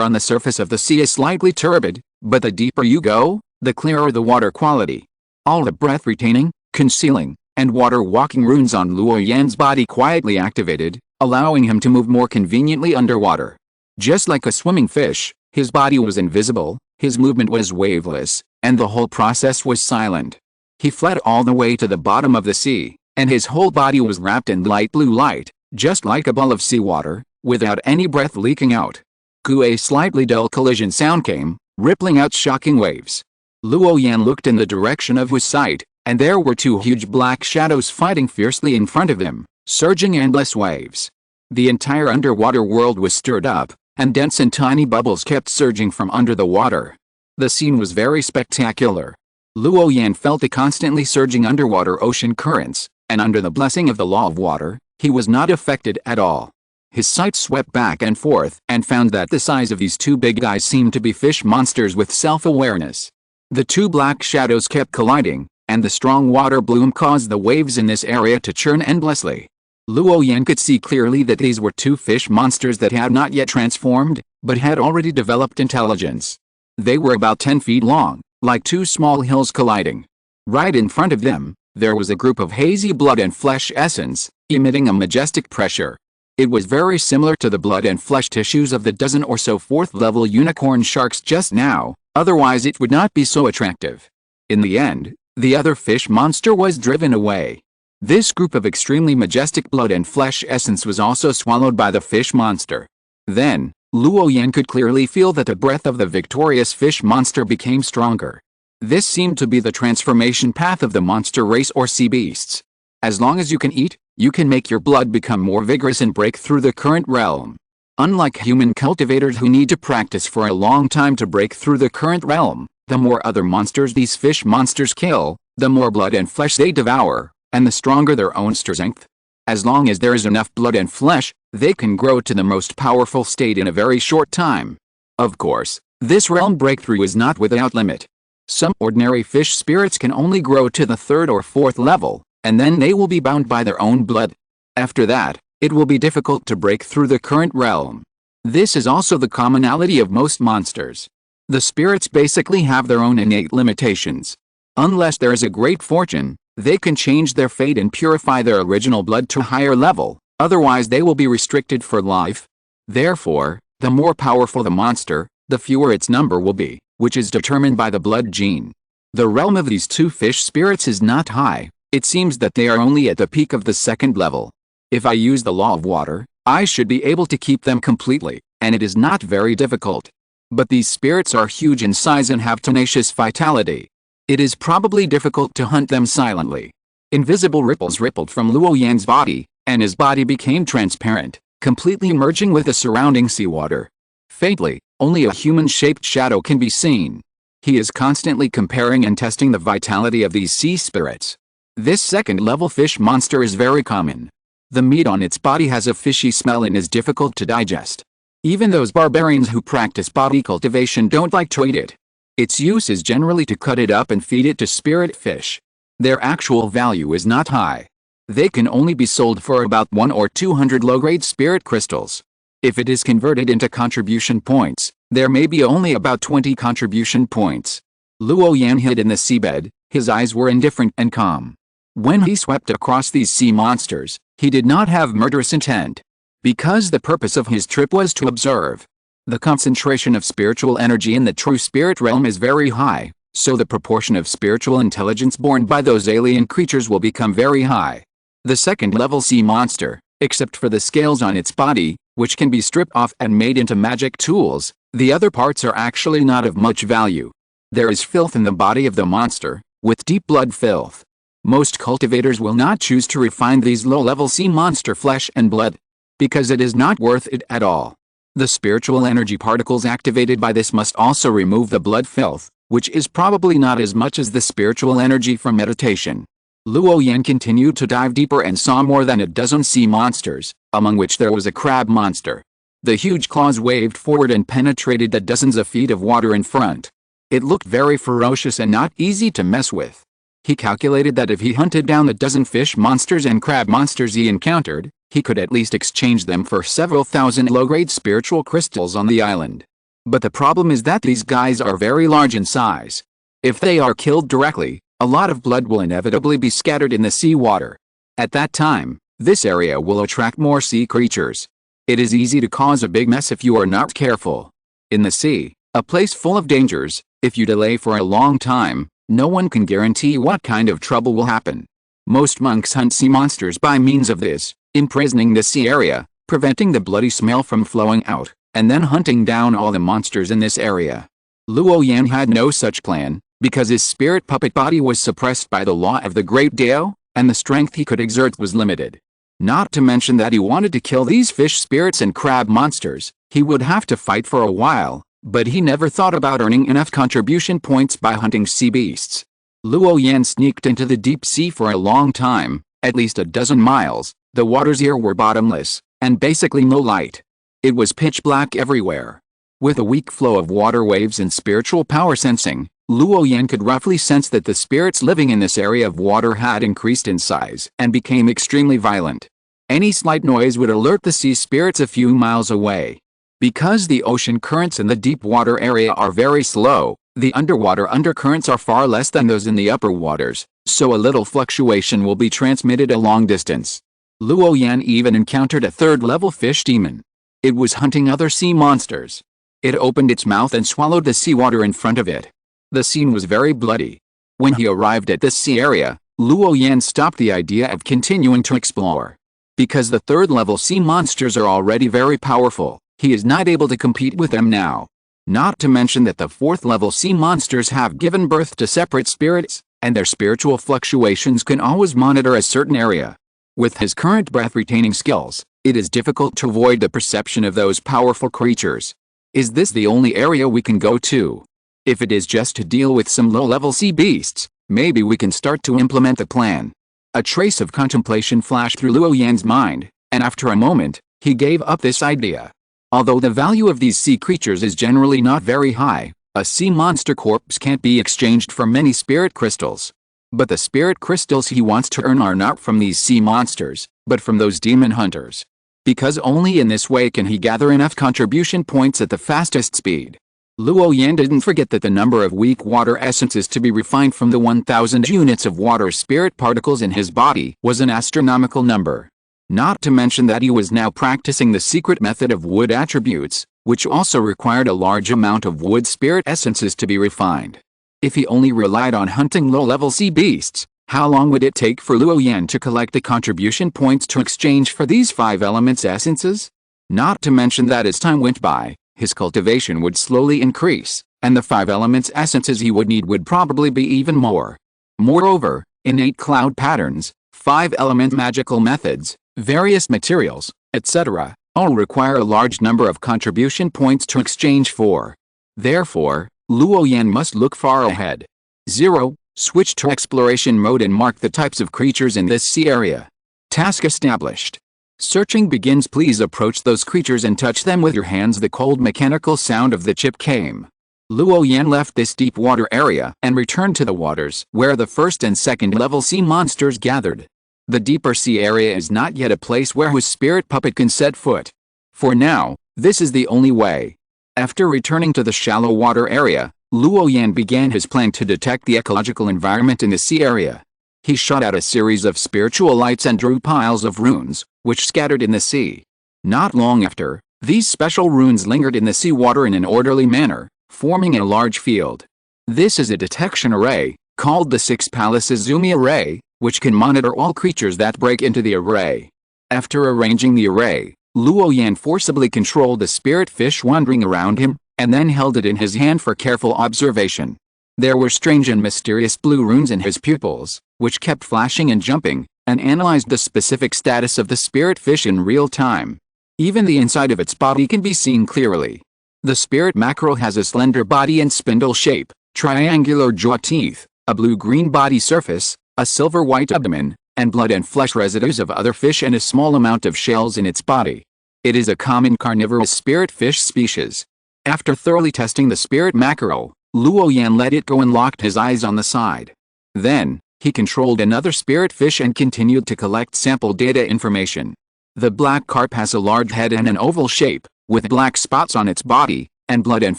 on the surface of the sea is slightly turbid, but the deeper you go, the clearer the water quality. All the breath-retaining, concealing, and water-walking runes on Luo Yan's body quietly activated, allowing him to move more conveniently underwater. Just like a swimming fish, his body was invisible, his movement was waveless, and the whole process was silent. He fled all the way to the bottom of the sea, and his whole body was wrapped in light blue light, just like a ball of seawater, without any breath leaking out. A slightly dull collision sound came, rippling out shocking waves. Luo Yan looked in the direction of his sight, and there were two huge black shadows fighting fiercely in front of him, surging endless waves. The entire underwater world was stirred up, and dense and tiny bubbles kept surging from under the water. The scene was very spectacular. Luo Yan felt the constantly surging underwater ocean currents, and under the blessing of the law of water, he was not affected at all. His sight swept back and forth and found that the size of these two big guys seemed to be fish monsters with self-awareness. The two black shadows kept colliding, and the strong water bloom caused the waves in this area to churn endlessly. Luo Yan could see clearly that these were two fish monsters that had not yet transformed, but had already developed intelligence. They were about 10 feet long, like two small hills colliding. Right in front of them, there was a group of hazy blood and flesh essence, emitting a majestic pressure. It was very similar to the blood and flesh tissues of the dozen or so fourth-level unicorn sharks just now, otherwise it would not be so attractive. In the end, the other fish monster was driven away. This group of extremely majestic blood and flesh essence was also swallowed by the fish monster. Then, Luo Yan could clearly feel that the breath of the victorious fish monster became stronger. This seemed to be the transformation path of the monster race or sea beasts. As long as you can eat, you can make your blood become more vigorous and break through the current realm. Unlike human cultivators who need to practice for a long time to break through the current realm, the more other monsters these fish monsters kill, the more blood and flesh they devour, and the stronger their own strength. As long as there is enough blood and flesh, they can grow to the most powerful state in a very short time. Of course, this realm breakthrough is not without limit. Some ordinary fish spirits can only grow to the 3rd or 4th level, and then they will be bound by their own blood. After that, it will be difficult to break through the current realm. This is also the commonality of most monsters. The spirits basically have their own innate limitations. Unless there is a great fortune, they can change their fate and purify their original blood to a higher level, otherwise they will be restricted for life. Therefore, the more powerful the monster, the fewer its number will be, which is determined by the blood gene. The realm of these two fish spirits is not high. It seems that they are only at the peak of the 2nd level. If I use the law of water, I should be able to keep them completely, and it is not very difficult. But these spirits are huge in size and have tenacious vitality. It is probably difficult to hunt them silently. Invisible ripples rippled from Luo Yan's body, and his body became transparent, completely merging with the surrounding seawater. Faintly, only a human-shaped shadow can be seen. He is constantly comparing and testing the vitality of these sea spirits. This 2nd-level fish monster is very common. The meat on its body has a fishy smell and is difficult to digest. Even those barbarians who practice body cultivation don't like to eat it. Its use is generally to cut it up and feed it to spirit fish. Their actual value is not high. They can only be sold for about 1 or 200 low-grade spirit crystals. If it is converted into contribution points, there may be only about 20 contribution points. Luo Yan hid in the seabed. His eyes were indifferent and calm. When he swept across these sea monsters, he did not have murderous intent. Because the purpose of his trip was to observe. The concentration of spiritual energy in the true spirit realm is very high, so the proportion of spiritual intelligence borne by those alien creatures will become very high. The 2nd-level sea monster, except for the scales on its body, which can be stripped off and made into magic tools, the other parts are actually not of much value. There is filth in the body of the monster, with deep blood filth. Most cultivators will not choose to refine these low-level sea monster flesh and blood, because it is not worth it at all. The spiritual energy particles activated by this must also remove the blood filth, which is probably not as much as the spiritual energy from meditation. Luo Yan continued to dive deeper and saw more than a dozen sea monsters, among which there was a crab monster. The huge claws waved forward and penetrated the dozens of feet of water in front. It looked very ferocious and not easy to mess with. He calculated that if he hunted down the dozen fish monsters and crab monsters he encountered, he could at least exchange them for several thousand low-grade spiritual crystals on the island. But the problem is that these guys are very large in size. If they are killed directly, a lot of blood will inevitably be scattered in the seawater. At that time, this area will attract more sea creatures. It is easy to cause a big mess if you are not careful. In the sea, a place full of dangers, if you delay for a long time, no one can guarantee what kind of trouble will happen. Most monks hunt sea monsters by means of this, imprisoning the sea area, preventing the bloody smell from flowing out, and then hunting down all the monsters in this area. Luo Yan had no such plan, because his spirit puppet body was suppressed by the law of the Great Dao, and the strength he could exert was limited. Not to mention that he wanted to kill these fish spirits and crab monsters. He would have to fight for a while, but he never thought about earning enough contribution points by hunting sea beasts. Luo Yan sneaked into the deep sea for a long time, at least a dozen miles. The waters here were bottomless, and basically no light. It was pitch black everywhere. With a weak flow of water waves and spiritual power sensing, Luo Yan could roughly sense that the spirits living in this area of water had increased in size and became extremely violent. Any slight noise would alert the sea spirits a few miles away. Because the ocean currents in the deep water area are very slow, the underwater undercurrents are far less than those in the upper waters, so a little fluctuation will be transmitted a long distance. Luo Yan even encountered a 3rd-level fish demon. It was hunting other sea monsters. It opened its mouth and swallowed the seawater in front of it. The scene was very bloody. When he arrived at this sea area, Luo Yan stopped the idea of continuing to explore. Because the 3rd-level sea monsters are already very powerful, he is not able to compete with them now. Not to mention that the 4th-level sea monsters have given birth to separate spirits, and their spiritual fluctuations can always monitor a certain area. With his current breath-retaining skills, it is difficult to avoid the perception of those powerful creatures. Is this the only area we can go to? If it is just to deal with some low-level sea beasts, maybe we can start to implement the plan. A trace of contemplation flashed through Luo Yan's mind, and after a moment, he gave up this idea. Although the value of these sea creatures is generally not very high, A sea monster corpse can't be exchanged for many spirit crystals. But the spirit crystals he wants to earn are not from these sea monsters, but from those demon hunters. Because only in this way can he gather enough contribution points at the fastest speed. Luo Yan didn't forget that the number of weak water essences to be refined from the 1000 units of water spirit particles in his body was an astronomical number. Not to mention that he was now practicing the secret method of wood attributes, which also required a large amount of wood spirit essences to be refined. If he only relied on hunting low-level sea beasts, how long would it take for Luo Yan to collect the contribution points to exchange for these 5 elements essences? Not to mention that as time went by, his cultivation would slowly increase, and the 5 elements essences he would need would probably be even more. Moreover, innate cloud patterns, 5 element magical methods, various materials, etc., all require a large number of contribution points to exchange for. Therefore, Luo Yan must look far ahead. 0. Switch to exploration mode and mark the types of creatures in this sea area. Task established. Searching begins. Please approach those creatures and touch them with your hands. The cold mechanical sound of the chip came. Luo Yan left this deep water area and returned to the waters where the first and second level sea monsters gathered. The deeper sea area is not yet a place where his spirit puppet can set foot. For now, this is the only way. After returning to the shallow water area, Luo Yan began his plan to detect the ecological environment in the sea area. He shot out a series of spiritual lights and drew piles of runes, which scattered in the sea. Not long after, these special runes lingered in the sea water in an orderly manner, forming a large field. This is a detection array, called the 6 Palaces Zumi array, which can monitor all creatures that break into the array. After arranging the array, Luo Yan forcibly controlled the spirit fish wandering around him, and then held it in his hand for careful observation. There were strange and mysterious blue runes in his pupils, which kept flashing and jumping, and analyzed the specific status of the spirit fish in real time. Even the inside of its body can be seen clearly. The spirit mackerel has a slender body and spindle shape, triangular jaw teeth, a blue-green body surface, a silver-white abdomen, and blood and flesh residues of other fish and a small amount of shells in its body. It is a common carnivorous spirit fish species. After thoroughly testing the spirit mackerel, Luo Yan let it go and locked his eyes on the side. Then, he controlled another spirit fish and continued to collect sample data information. The black carp has a large head and an oval shape, with black spots on its body, and blood and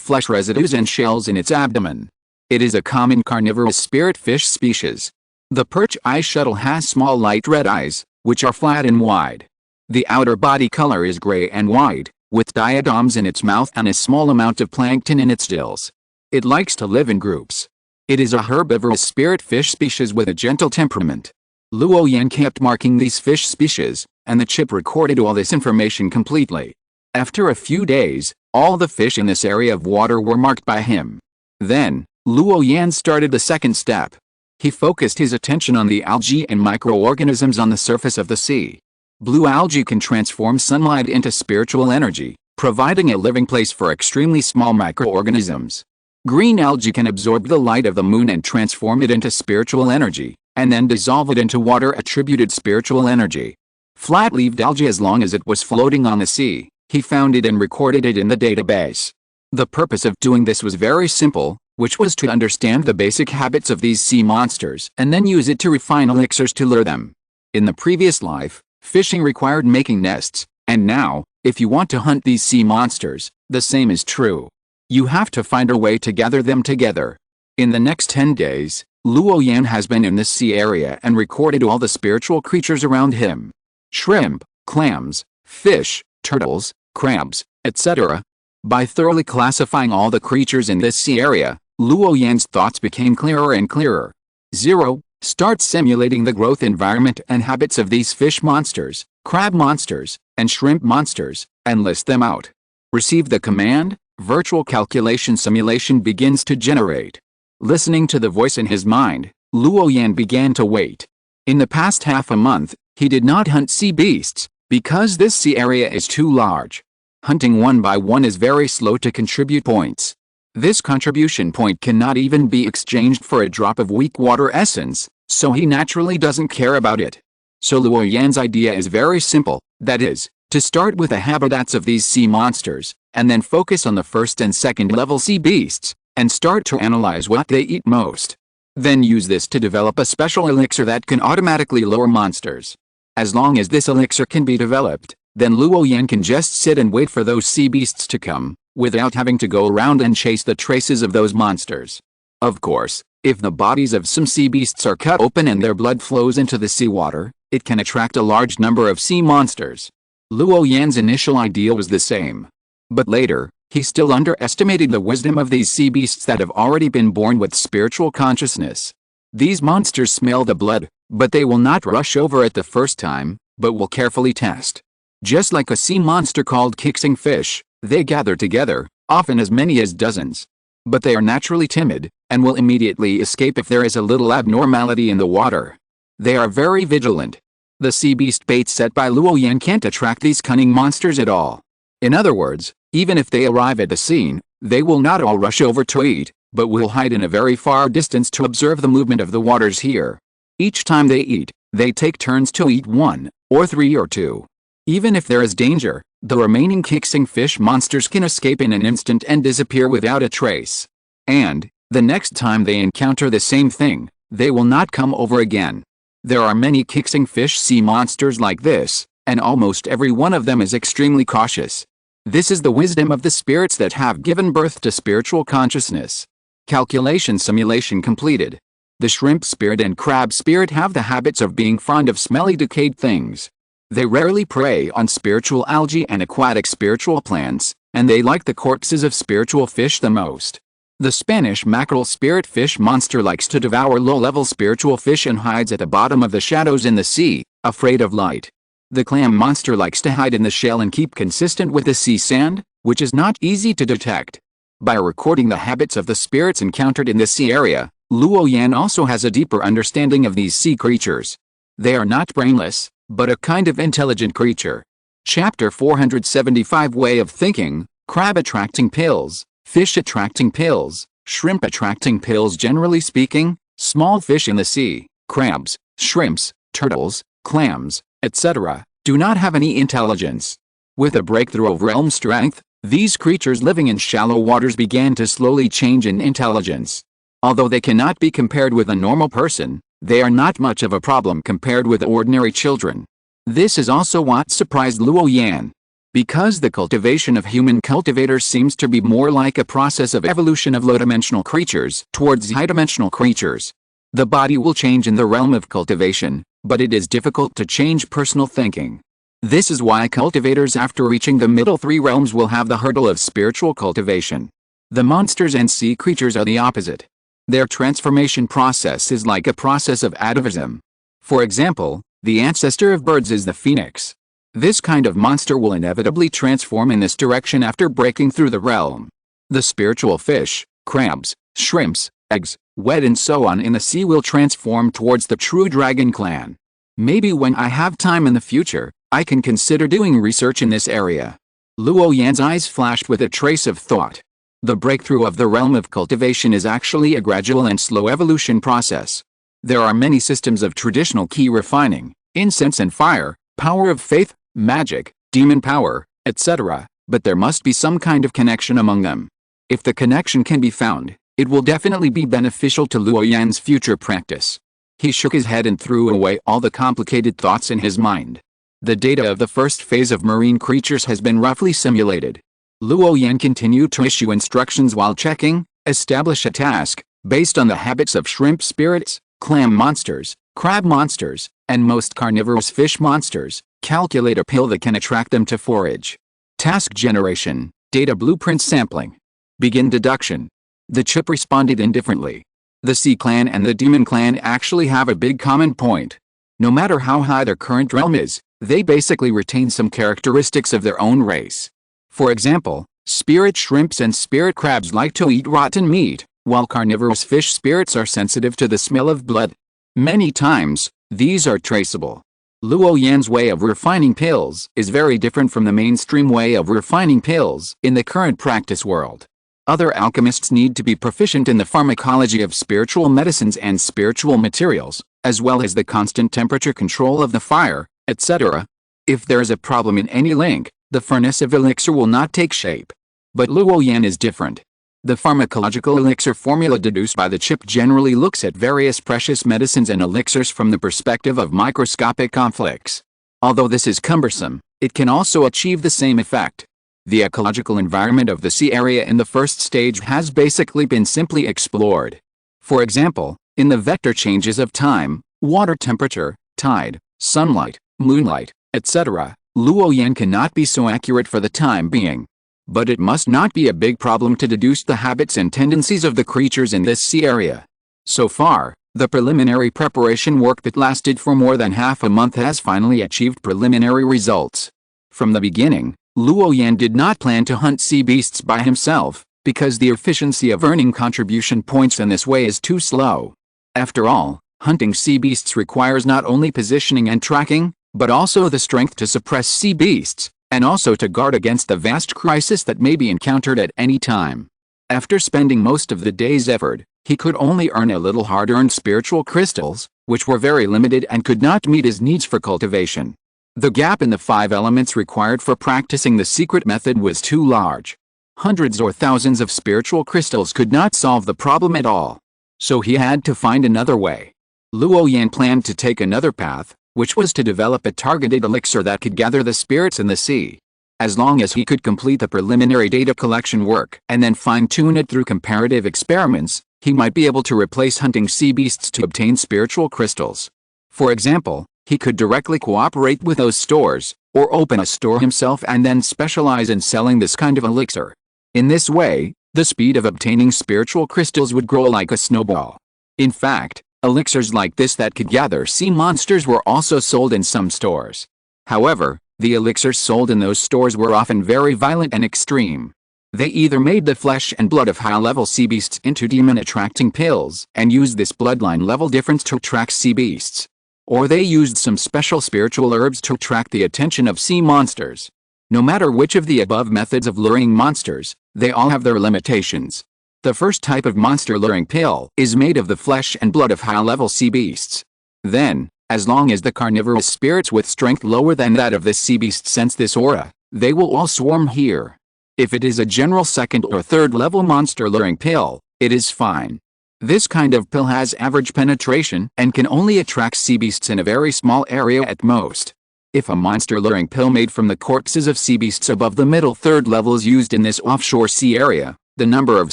flesh residues and shells in its abdomen. It is a common carnivorous spirit fish species. The perch eye shuttle has small light red eyes, which are flat and wide. The outer body color is gray and white, with diadems in its mouth and a small amount of plankton in its gills. It likes to live in groups. It is a herbivorous spirit fish species with a gentle temperament. Luo Yan kept marking these fish species, and the chip recorded all this information completely. After a few days, all the fish in this area of water were marked by him. Then, Luo Yan started the second step. He focused his attention on the algae and microorganisms on the surface of the sea. Blue algae can transform sunlight into spiritual energy, providing a living place for extremely small microorganisms. Green algae can absorb the light of the moon and transform it into spiritual energy, and then dissolve it into water-attributed spiritual energy. Flat-leaved algae, as long as it was floating on the sea, he found it and recorded it in the database. The purpose of doing this was very simple, which was to understand the basic habits of these sea monsters and then use it to refine elixirs to lure them. In the previous life, fishing required making nests, and now, if you want to hunt these sea monsters, the same is true. You have to find a way to gather them together. In the next 10 days, Luo Yan has been in this sea area and recorded all the spiritual creatures around him. Shrimp, clams, fish, turtles, crabs, etc. By thoroughly classifying all the creatures in this sea area, Luo Yan's thoughts became clearer and clearer. 0. Start simulating the growth environment and habits of these fish monsters, crab monsters, and shrimp monsters, and list them out. Receive the command. Virtual calculation simulation begins to generate. Listening to the voice in his mind, Luo Yan began to wait. In the past half a month, he did not hunt sea beasts, because this sea area is too large. Hunting one by one is very slow to contribute points. This contribution point cannot even be exchanged for a drop of weak water essence, so he naturally doesn't care about it. So Luo Yan's idea is very simple, that is, to start with the habitats of these sea monsters, and then focus on the first and second level sea beasts, and start to analyze what they eat most. Then use this to develop a special elixir that can automatically lure monsters. As long as this elixir can be developed, then Luo Yan can just sit and wait for those sea beasts to come, without having to go around and chase the traces of those monsters. Of course, if the bodies of some sea beasts are cut open and their blood flows into the seawater, it can attract a large number of sea monsters. Luo Yan's initial idea was the same. But later, he still underestimated the wisdom of these sea beasts that have already been born with spiritual consciousness. These monsters smell the blood, but they will not rush over it the first time, but will carefully test. Just like a sea monster called kissing fish, they gather together, often as many as dozens. But they are naturally timid, and will immediately escape if there is a little abnormality in the water. They are very vigilant. The sea beast bait set by Luo Yan can't attract these cunning monsters at all. In other words, even if they arrive at the scene, they will not all rush over to eat, but will hide in a very far distance to observe the movement of the waters here. Each time they eat, they take turns to eat 1, or 3 or 2. Even if there is danger, the remaining kissing fish monsters can escape in an instant and disappear without a trace. And, the next time they encounter the same thing, they will not come over again. There are many kissing fish sea monsters like this, and almost every one of them is extremely cautious. This is the wisdom of the spirits that have given birth to spiritual consciousness. Calculation simulation completed. The shrimp spirit and crab spirit have the habits of being fond of smelly decayed things. They rarely prey on spiritual algae and aquatic spiritual plants, and they like the corpses of spiritual fish the most. The Spanish mackerel spirit fish monster likes to devour low-level spiritual fish and hides at the bottom of the shadows in the sea, afraid of light. The clam monster likes to hide in the shell and keep consistent with the sea sand, which is not easy to detect. By recording the habits of the spirits encountered in the sea area, Luo Yan also has a deeper understanding of these sea creatures. They are not brainless, but a kind of intelligent creature. Chapter 475 Way of Thinking, Crab Attracting Pills, Fish Attracting Pills, Shrimp Attracting Pills. Generally speaking, small fish in the sea, crabs, shrimps, turtles, clams, etc., do not have any intelligence. With a breakthrough of realm strength, these creatures living in shallow waters began to slowly change in intelligence. Although they cannot be compared with a normal person, they are not much of a problem compared with ordinary children. This is also what surprised Luo Yan. Because the cultivation of human cultivators seems to be more like a process of evolution of low-dimensional creatures towards high-dimensional creatures. The body will change in the realm of cultivation, but it is difficult to change personal thinking. This is why cultivators after reaching the middle 3 realms will have the hurdle of spiritual cultivation. The monsters and sea creatures are the opposite. Their transformation process is like a process of atavism. For example, the ancestor of birds is the phoenix. This kind of monster will inevitably transform in this direction after breaking through the realm. The spiritual fish, crabs, shrimps, eggs, wet and so on in the sea will transform towards the true dragon clan. Maybe when I have time in the future, I can consider doing research in this area. Luo Yan's eyes flashed with a trace of thought. The breakthrough of the realm of cultivation is actually a gradual and slow evolution process. There are many systems of traditional key refining, incense and fire, power of faith, magic, demon power, etc., but there must be some kind of connection among them. If the connection can be found, it will definitely be beneficial to Luo Yan's future practice. He shook his head and threw away all the complicated thoughts in his mind. The data of the first phase of marine creatures has been roughly simulated. Luo Yan continued to issue instructions while checking, establish a task, based on the habits of shrimp spirits, clam monsters, crab monsters, and most carnivorous fish monsters, calculate a pill that can attract them to forage. Task generation, data blueprint sampling. Begin deduction. The chip responded indifferently. The sea clan and the demon clan actually have a big common point. No matter how high their current realm is, they basically retain some characteristics of their own race. For example, spirit shrimps and spirit crabs like to eat rotten meat, while carnivorous fish spirits are sensitive to the smell of blood. Many times, these are traceable. Luo Yan's way of refining pills is very different from the mainstream way of refining pills in the current practice world. Other alchemists need to be proficient in the pharmacology of spiritual medicines and spiritual materials, as well as the constant temperature control of the fire, etc. If there is a problem in any link, the furnace of elixir will not take shape. But Luo Yan is different. The pharmacological elixir formula deduced by the chip generally looks at various precious medicines and elixirs from the perspective of microscopic conflicts. Although this is cumbersome, it can also achieve the same effect. The ecological environment of the sea area in the first stage has basically been simply explored. For example, in the vector changes of time, water temperature, tide, sunlight, moonlight, etc., Luo Yan cannot be so accurate for the time being. But it must not be a big problem to deduce the habits and tendencies of the creatures in this sea area. So far, the preliminary preparation work that lasted for more than half a month has finally achieved preliminary results. From the beginning, Luo Yan did not plan to hunt sea beasts by himself, because the efficiency of earning contribution points in this way is too slow. After all, hunting sea beasts requires not only positioning and tracking, but also the strength to suppress sea beasts, and also to guard against the vast crisis that may be encountered at any time. After spending most of the day's effort, he could only earn a little hard-earned spiritual crystals, which were very limited and could not meet his needs for cultivation. The gap in the 5 elements required for practicing the secret method was too large. Hundreds or thousands of spiritual crystals could not solve the problem at all. So he had to find another way. Luo Yan planned to take another path, which was to develop a targeted elixir that could gather the spirits in the sea. As long as he could complete the preliminary data collection work and then fine-tune it through comparative experiments, he might be able to replace hunting sea beasts to obtain spiritual crystals. For example, he could directly cooperate with those stores, or open a store himself and then specialize in selling this kind of elixir. In this way, the speed of obtaining spiritual crystals would grow like a snowball. In fact, elixirs like this that could gather sea monsters were also sold in some stores. However, the elixirs sold in those stores were often very violent and extreme. They either made the flesh and blood of high-level sea beasts into demon-attracting pills and used this bloodline level difference to attract sea beasts. Or they used some special spiritual herbs to attract the attention of sea monsters. No matter which of the above methods of luring monsters, they all have their limitations. The first type of monster-luring pill is made of the flesh and blood of high-level sea beasts. Then, as long as the carnivorous spirits with strength lower than that of this sea beast sense this aura, they will all swarm here. If it is a general second or third level monster-luring pill, it is fine. This kind of pill has average penetration and can only attract sea beasts in a very small area at most. If a monster-luring pill made from the corpses of sea beasts above the middle third level is used in this offshore sea area, the number of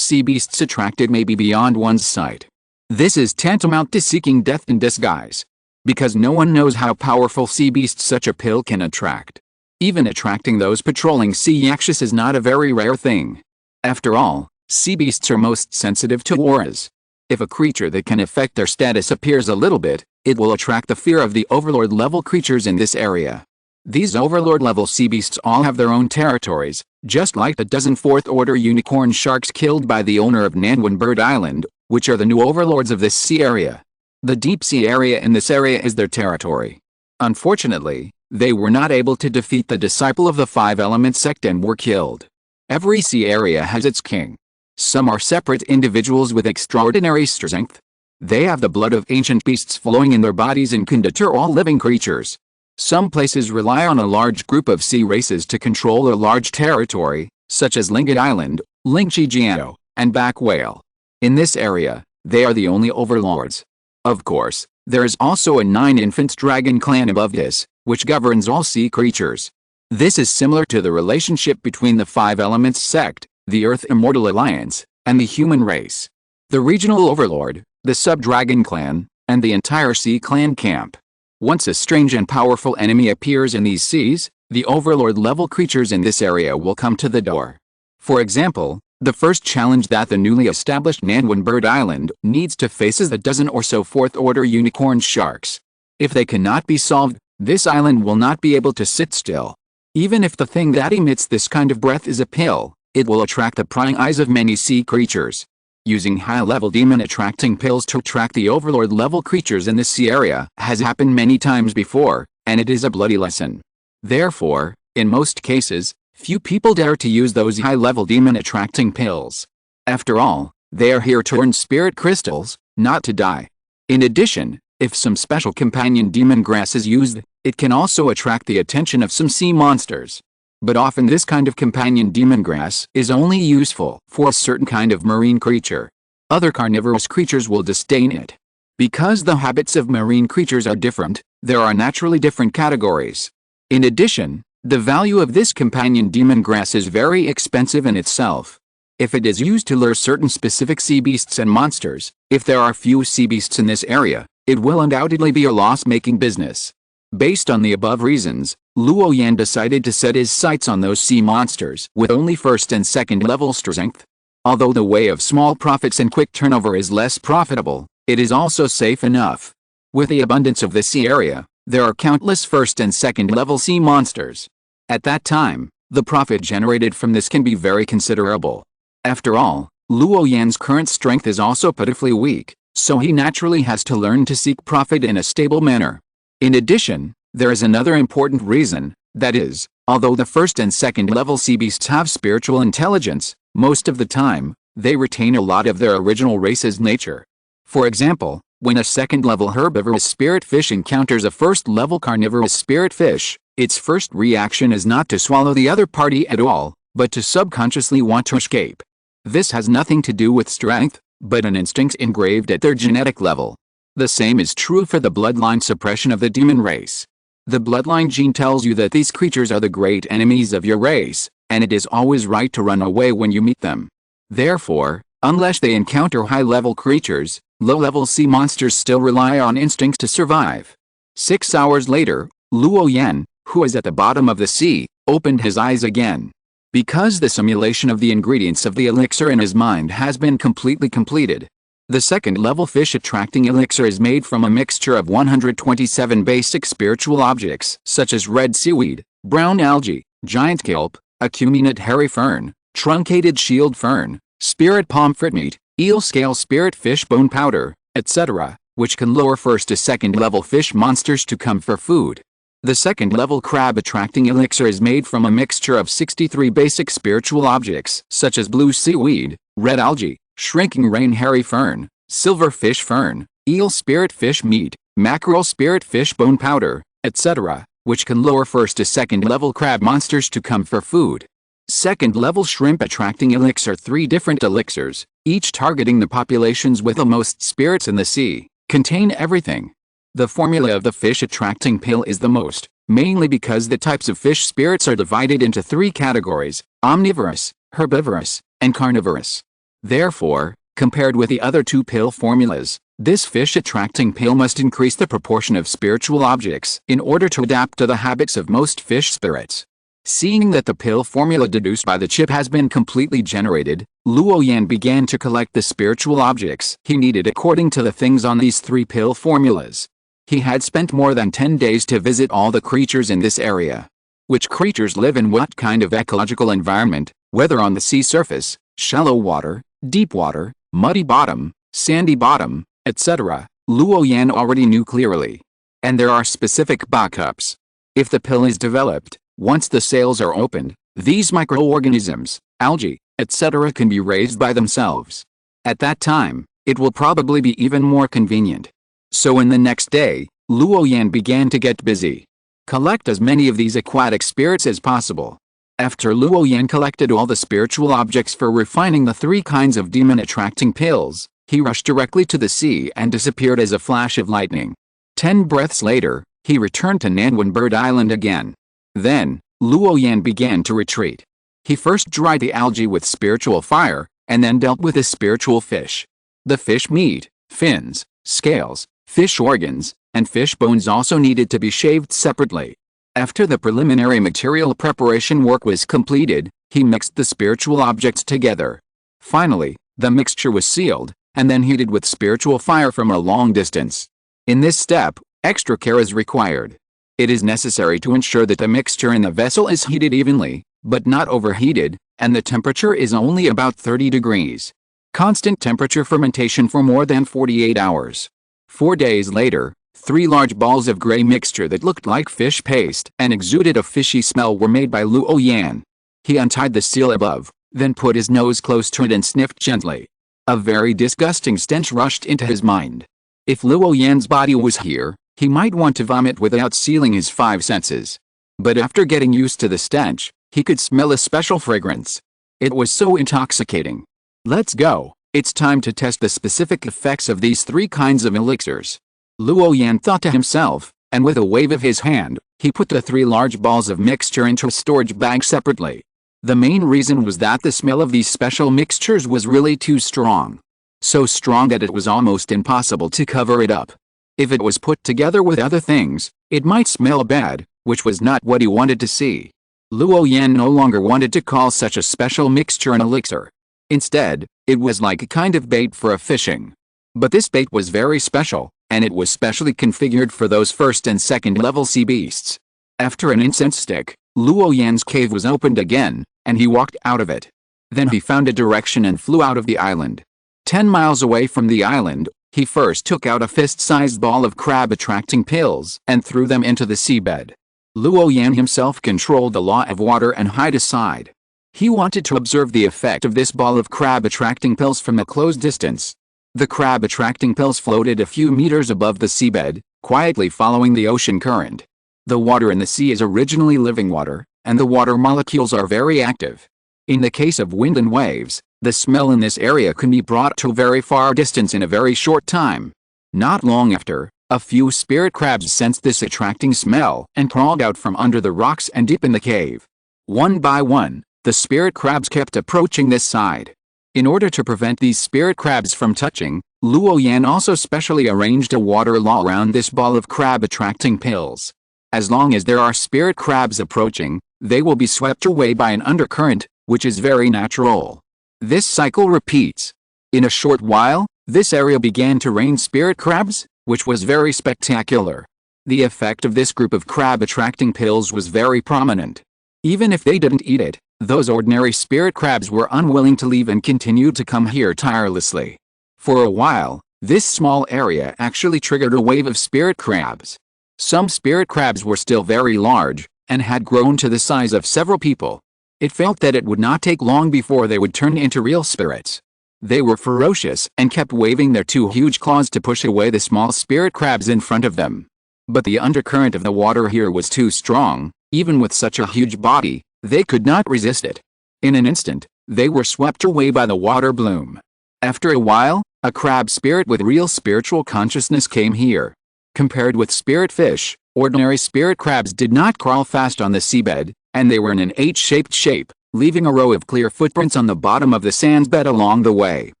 sea beasts attracted may be beyond one's sight. This is tantamount to seeking death in disguise, because no one knows how powerful sea beasts such a pill can attract. Even attracting those patrolling sea yakshas is not a very rare thing. After all, sea beasts are most sensitive to auras. If a creature that can affect their status appears a little bit, it will attract the fear of the overlord-level creatures in this area. These overlord-level sea beasts all have their own territories, just like the dozen fourth-order unicorn sharks killed by the owner of Nanwan Bird Island, which are the new overlords of this sea area. The deep sea area in this area is their territory. Unfortunately, they were not able to defeat the disciple of the 5-element sect and were killed. Every sea area has its king. Some are separate individuals with extraordinary strength. They have the blood of ancient beasts flowing in their bodies and can deter all living creatures. Some places rely on a large group of sea races to control a large territory, such as Lingit Island, Lingqijiao, and Back Whale. In this area, they are the only overlords. Of course, there is also a 9-infant dragon clan above this, which governs all sea creatures. This is similar to the relationship between the 5-elements sect, the Earth Immortal Alliance, and the human race. The regional overlord, the sub-dragon clan, and the entire sea clan camp. Once a strange and powerful enemy appears in these seas, the overlord-level creatures in this area will come to the door. For example, the first challenge that the newly established Nanwan Bird Island needs to face is a dozen or so fourth-order unicorn sharks. If they cannot be solved, this island will not be able to sit still. Even if the thing that emits this kind of breath is a pill, it will attract the prying eyes of many sea creatures. Using high-level demon-attracting pills to attract the overlord-level creatures in this sea area has happened many times before, and it is a bloody lesson. Therefore, in most cases, few people dare to use those high-level demon-attracting pills. After all, they are here to earn spirit crystals, not to die. In addition, if some special companion demon grass is used, it can also attract the attention of some sea monsters. but often this kind of companion demon grass is only useful for a certain kind of marine creature. Other carnivorous creatures will disdain it. Because the habits of marine creatures are different, there are naturally different categories. In addition, the value of this companion demon grass is very expensive in itself. If it is used to lure certain specific sea beasts and monsters, if there are few sea beasts in this area, it will undoubtedly be a loss-making business. Based on the above reasons, Luo Yan decided to set his sights on those sea monsters with only first and second level strength. Although the way of small profits and quick turnover is less profitable, it is also safe enough. With the abundance of the sea area, there are countless first and second level sea monsters. At that time, the profit generated from this can be very considerable. After all, Luo Yan's current strength is also pitifully weak, so he naturally has to learn to seek profit in a stable manner. In addition, there is another important reason, that is, although the first and second level sea beasts have spiritual intelligence, most of the time, they retain a lot of their original race's nature. For example, when a second-level herbivorous spirit fish encounters a first-level carnivorous spirit fish, its first reaction is not to swallow the other party at all, but to subconsciously want to escape. This has nothing to do with strength, but an instinct engraved at their genetic level. The same is true for the bloodline suppression of the demon race. The bloodline gene tells you that these creatures are the great enemies of your race, and it is always right to run away when you meet them. Therefore, unless they encounter high-level creatures, low-level sea monsters still rely on instincts to survive. 6 hours later, Luo Yan, who is at the bottom of the sea, opened his eyes again. Because the simulation of the ingredients of the elixir in his mind has been completely completed. The second-level fish-attracting elixir is made from a mixture of 127 basic spiritual objects such as red seaweed, brown algae, giant kelp, acuminate hairy fern, truncated shield fern, spirit pomfret meat, eel scale spirit fish bone powder, etc., which can lure first to second-level fish monsters to come for food. The second-level crab-attracting elixir is made from a mixture of 63 basic spiritual objects such as blue seaweed, red algae, shrinking rain hairy fern, silver fish fern, eel spirit fish meat, mackerel spirit fish bone powder, etc., which can lure first to second-level crab monsters to come for food. Second-level shrimp-attracting elixir. 3 different elixirs, each targeting the populations with the most spirits in the sea, contain everything. The formula of the fish-attracting pill is the most, mainly because the types of fish spirits are divided into 3 categories, omnivorous, herbivorous, and carnivorous. Therefore, compared with the other 2 pill formulas, this fish-attracting pill must increase the proportion of spiritual objects in order to adapt to the habits of most fish spirits. Seeing that the pill formula deduced by the chip has been completely generated, Luo Yan began to collect the spiritual objects he needed according to the things on these 3 pill formulas. He had spent more than 10 days to visit all the creatures in this area. Which creatures live in what kind of ecological environment, whether on the sea surface, shallow water, deep water, muddy bottom, sandy bottom, etc., Luo Yan already knew clearly. And there are specific backups. If the pill is developed, once the sails are opened, these microorganisms, algae, etc. can be raised by themselves. At that time, it will probably be even more convenient. So in the next day, Luo Yan began to get busy. Collect as many of these aquatic spirits as possible. After Luo Yan collected all the spiritual objects for refining the 3 kinds of demon-attracting pills, he rushed directly to the sea and disappeared as a flash of lightning. 10 breaths later, he returned to Nanwan Bird Island again. Then, Luo Yan began to retreat. He first dried the algae with spiritual fire, and then dealt with the spiritual fish. The fish meat, fins, scales, fish organs, and fish bones also needed to be shaved separately. After the preliminary material preparation work was completed, he mixed the spiritual objects together. Finally, the mixture was sealed, and then heated with spiritual fire from a long distance. In this step, extra care is required. It is necessary to ensure that the mixture in the vessel is heated evenly, but not overheated, and the temperature is only about 30 degrees. Constant temperature fermentation for more than 48 hours. 4 days later, 3 large balls of gray mixture that looked like fish paste and exuded a fishy smell were made by Luo Yan. He untied the seal above, then put his nose close to it and sniffed gently. A very disgusting stench rushed into his mind. If Luo Yan's body was here, he might want to vomit without sealing his 5 senses. But after getting used to the stench, He could smell a special fragrance. It was so intoxicating. Let's go. It's time to test the specific effects of these 3 kinds of elixirs. Luo Yan thought to himself, and with a wave of his hand, he put the 3 large balls of mixture into a storage bag separately. The main reason was that the smell of these special mixtures was really too strong. So strong that it was almost impossible to cover it up. If it was put together with other things, it might smell bad, which was not what he wanted to see. Luo Yan no longer wanted to call such a special mixture an elixir. Instead, it was like a kind of bait for a fishing. But this bait was very special, and it was specially configured for those first and second level sea beasts. After an incense stick, Luo Yan's cave was opened again, and he walked out of it. Then he found a direction and flew out of the island. 10 miles away from the island, he first took out a fist-sized ball of crab-attracting pills and threw them into the seabed. Luo Yan himself controlled the law of water and height aside. He wanted to observe the effect of this ball of crab-attracting pills from a close distance. The crab-attracting pills floated a few meters above the seabed, quietly following the ocean current. The water in the sea is originally living water, and the water molecules are very active. In the case of wind and waves, the smell in this area can be brought to a very far distance in a very short time. Not long after, a few spirit crabs sensed this attracting smell and crawled out from under the rocks and deep in the cave. One by one, the spirit crabs kept approaching this side. In order to prevent these spirit crabs from touching, Luo Yan also specially arranged a water law around this ball of crab-attracting pills. As long as there are spirit crabs approaching, they will be swept away by an undercurrent, which is very natural. This cycle repeats. In a short while, this area began to rain spirit crabs, which was very spectacular. The effect of this group of crab-attracting pills was very prominent. Even if they didn't eat it, those ordinary spirit crabs were unwilling to leave and continued to come here tirelessly. For a while, this small area actually triggered a wave of spirit crabs. Some spirit crabs were still very large, and had grown to the size of several people. It felt that it would not take long before they would turn into real spirits. They were ferocious and kept waving their 2 huge claws to push away the small spirit crabs in front of them. But the undercurrent of the water here was too strong. Even with such a huge body, they could not resist it. In an instant, they were swept away by the water bloom. After a while, a crab spirit with real spiritual consciousness came here. Compared with spirit fish, ordinary spirit crabs did not crawl fast on the seabed, and they were in an H-shaped shape, leaving a row of clear footprints on the bottom of the sandbed along the way.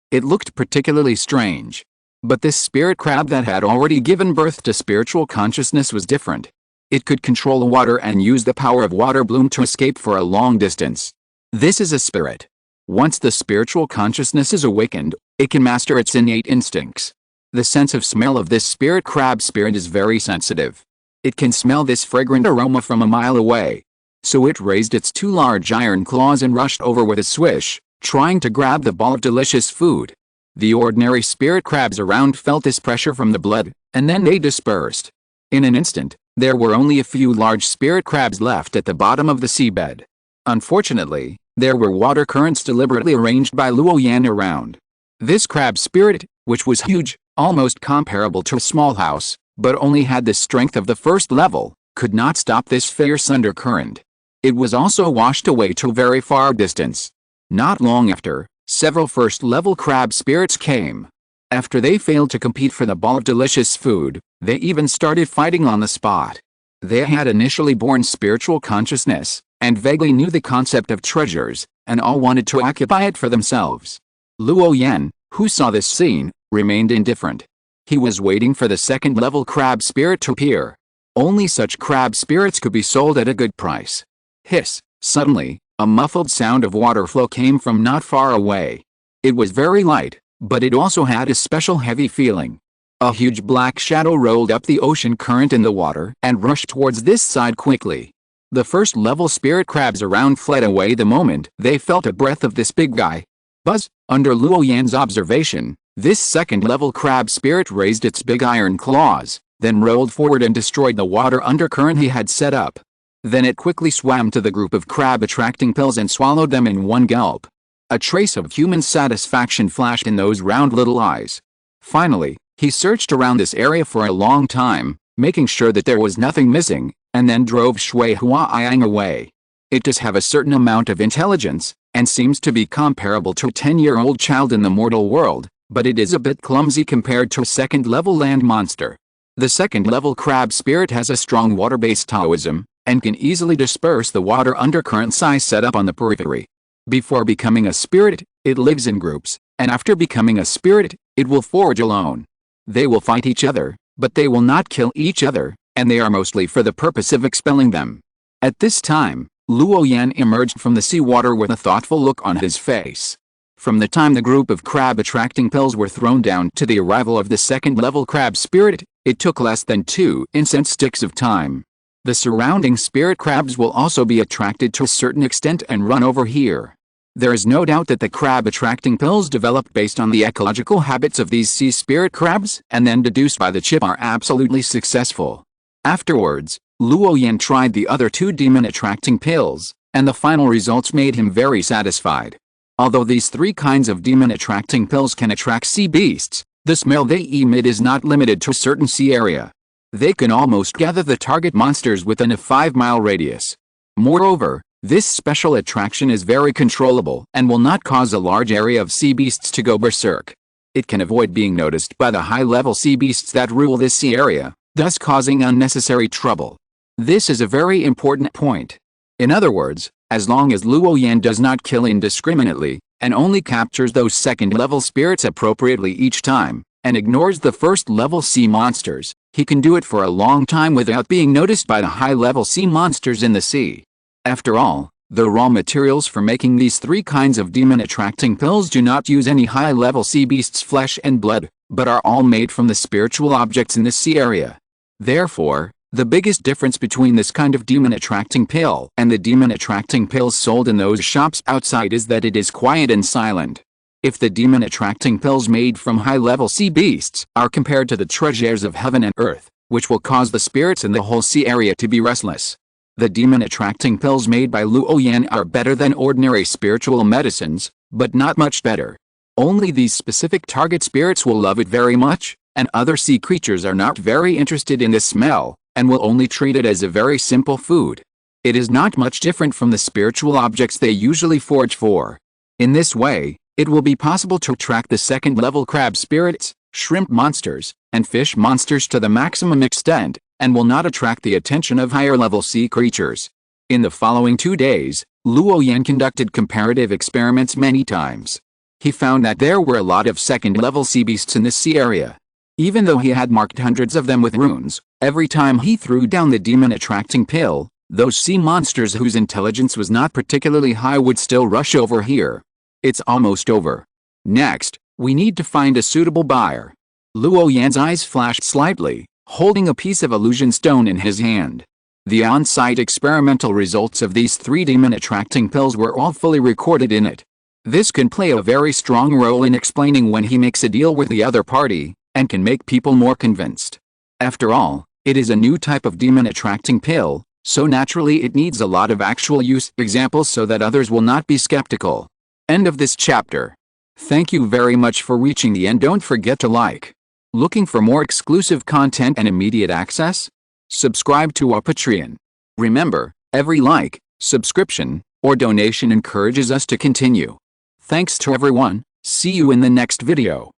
It looked particularly strange. But this spirit crab that had already given birth to spiritual consciousness was different. It could control the water and use the power of water bloom to escape for a long distance. This is a spirit. Once the spiritual consciousness is awakened, it can master its innate instincts. The sense of smell of this spirit crab spirit is very sensitive. It can smell this fragrant aroma from a mile away. So it raised its 2 large iron claws and rushed over with a swish, trying to grab the ball of delicious food. The ordinary spirit crabs around felt this pressure from the blood, and then they dispersed. In an instant, there were only a few large spirit crabs left at the bottom of the seabed. Unfortunately, there were water currents deliberately arranged by Luo Yan around. This crab spirit, which was huge, almost comparable to a small house, but only had the strength of the first level, could not stop this fierce undercurrent. It was also washed away to a very far distance. Not long after, several first-level crab spirits came. After they failed to compete for the ball of delicious food, they even started fighting on the spot. They had initially born spiritual consciousness, and vaguely knew the concept of treasures, and all wanted to occupy it for themselves. Luo Yan, who saw this scene, remained indifferent. He was waiting for the second-level crab spirit to appear. Only such crab spirits could be sold at a good price. Hiss! Suddenly, a muffled sound of water flow came from not far away. It was very light, but it also had a special heavy feeling. A huge black shadow rolled up the ocean current in the water and rushed towards this side quickly. The first-level spirit crabs around fled away the moment they felt a breath of this big guy. Buzz! Under Luo Yan's observation, this second-level crab spirit raised its big iron claws, then rolled forward and destroyed the water undercurrent he had set up. Then it quickly swam to the group of crab-attracting pills and swallowed them in one gulp. A trace of human satisfaction flashed in those round little eyes. Finally, he searched around this area for a long time, making sure that there was nothing missing, and then drove Shui Huaiyang away. It does have a certain amount of intelligence, and seems to be comparable to a 10-year-old child in the mortal world, but it is a bit clumsy compared to a second-level land monster. The second-level crab spirit has a strong water-based Taoism, and can easily disperse the water undercurrents I set up on the periphery. Before becoming a spirit, it lives in groups, and after becoming a spirit, it will forage alone. They will fight each other, but they will not kill each other, and they are mostly for the purpose of expelling them. At this time, Luo Yan emerged from the seawater with a thoughtful look on his face. From the time the group of crab-attracting pills were thrown down to the arrival of the second-level crab spirit, it took less than 2 incense sticks of time. The surrounding spirit crabs will also be attracted to a certain extent and run over here. There is no doubt that the crab-attracting pills developed based on the ecological habits of these sea spirit crabs and then deduced by the chip are absolutely successful. Afterwards, Luo Yan tried the other 2 demon-attracting pills, and the final results made him very satisfied. Although these 3 kinds of demon-attracting pills can attract sea beasts, the smell they emit is not limited to a certain sea area. They can almost gather the target monsters within a 5-mile radius. Moreover, this special attraction is very controllable and will not cause a large area of sea beasts to go berserk. It can avoid being noticed by the high-level sea beasts that rule this sea area, thus causing unnecessary trouble. This is a very important point. In other words, as long as Luo Yan does not kill indiscriminately, and only captures those second-level spirits appropriately each time, and ignores the first-level sea monsters, he can do it for a long time without being noticed by the high-level sea monsters in the sea. After all, the raw materials for making these 3 kinds of demon-attracting pills do not use any high-level sea beasts' flesh and blood, but are all made from the spiritual objects in this sea area. Therefore, the biggest difference between this kind of demon-attracting pill and the demon-attracting pills sold in those shops outside is that it is quiet and silent. If the demon-attracting pills made from high-level sea beasts are compared to the treasures of heaven and earth, which will cause the spirits in the whole sea area to be restless, the demon-attracting pills made by Luo Yan are better than ordinary spiritual medicines, but not much better. Only these specific target spirits will love it very much, and other sea creatures are not very interested in the smell, and will only treat it as a very simple food. It is not much different from the spiritual objects they usually forage for. In this way, it will be possible to attract the second-level crab spirits, shrimp monsters, and fish monsters to the maximum extent, and will not attract the attention of higher-level sea creatures. In the following 2 days, Luo Yan conducted comparative experiments many times. He found that there were a lot of second-level sea beasts in this sea area. Even though he had marked hundreds of them with runes, every time he threw down the demon-attracting pill, those sea monsters whose intelligence was not particularly high would still rush over here. It's almost over. Next, we need to find a suitable buyer. Luo Yan's eyes flashed slightly, holding a piece of illusion stone in his hand. The on-site experimental results of these 3 demon-attracting pills were all fully recorded in it. This can play a very strong role in explaining when he makes a deal with the other party, and can make people more convinced. After all, it is a new type of demon-attracting pill, so naturally it needs a lot of actual use examples so that others will not be skeptical. End of this chapter. Thank you very much for reaching the end. Don't forget to like. Looking for more exclusive content and immediate access? Subscribe to our Patreon. Remember, every like, subscription, or donation encourages us to continue. Thanks to everyone. See you in the next video.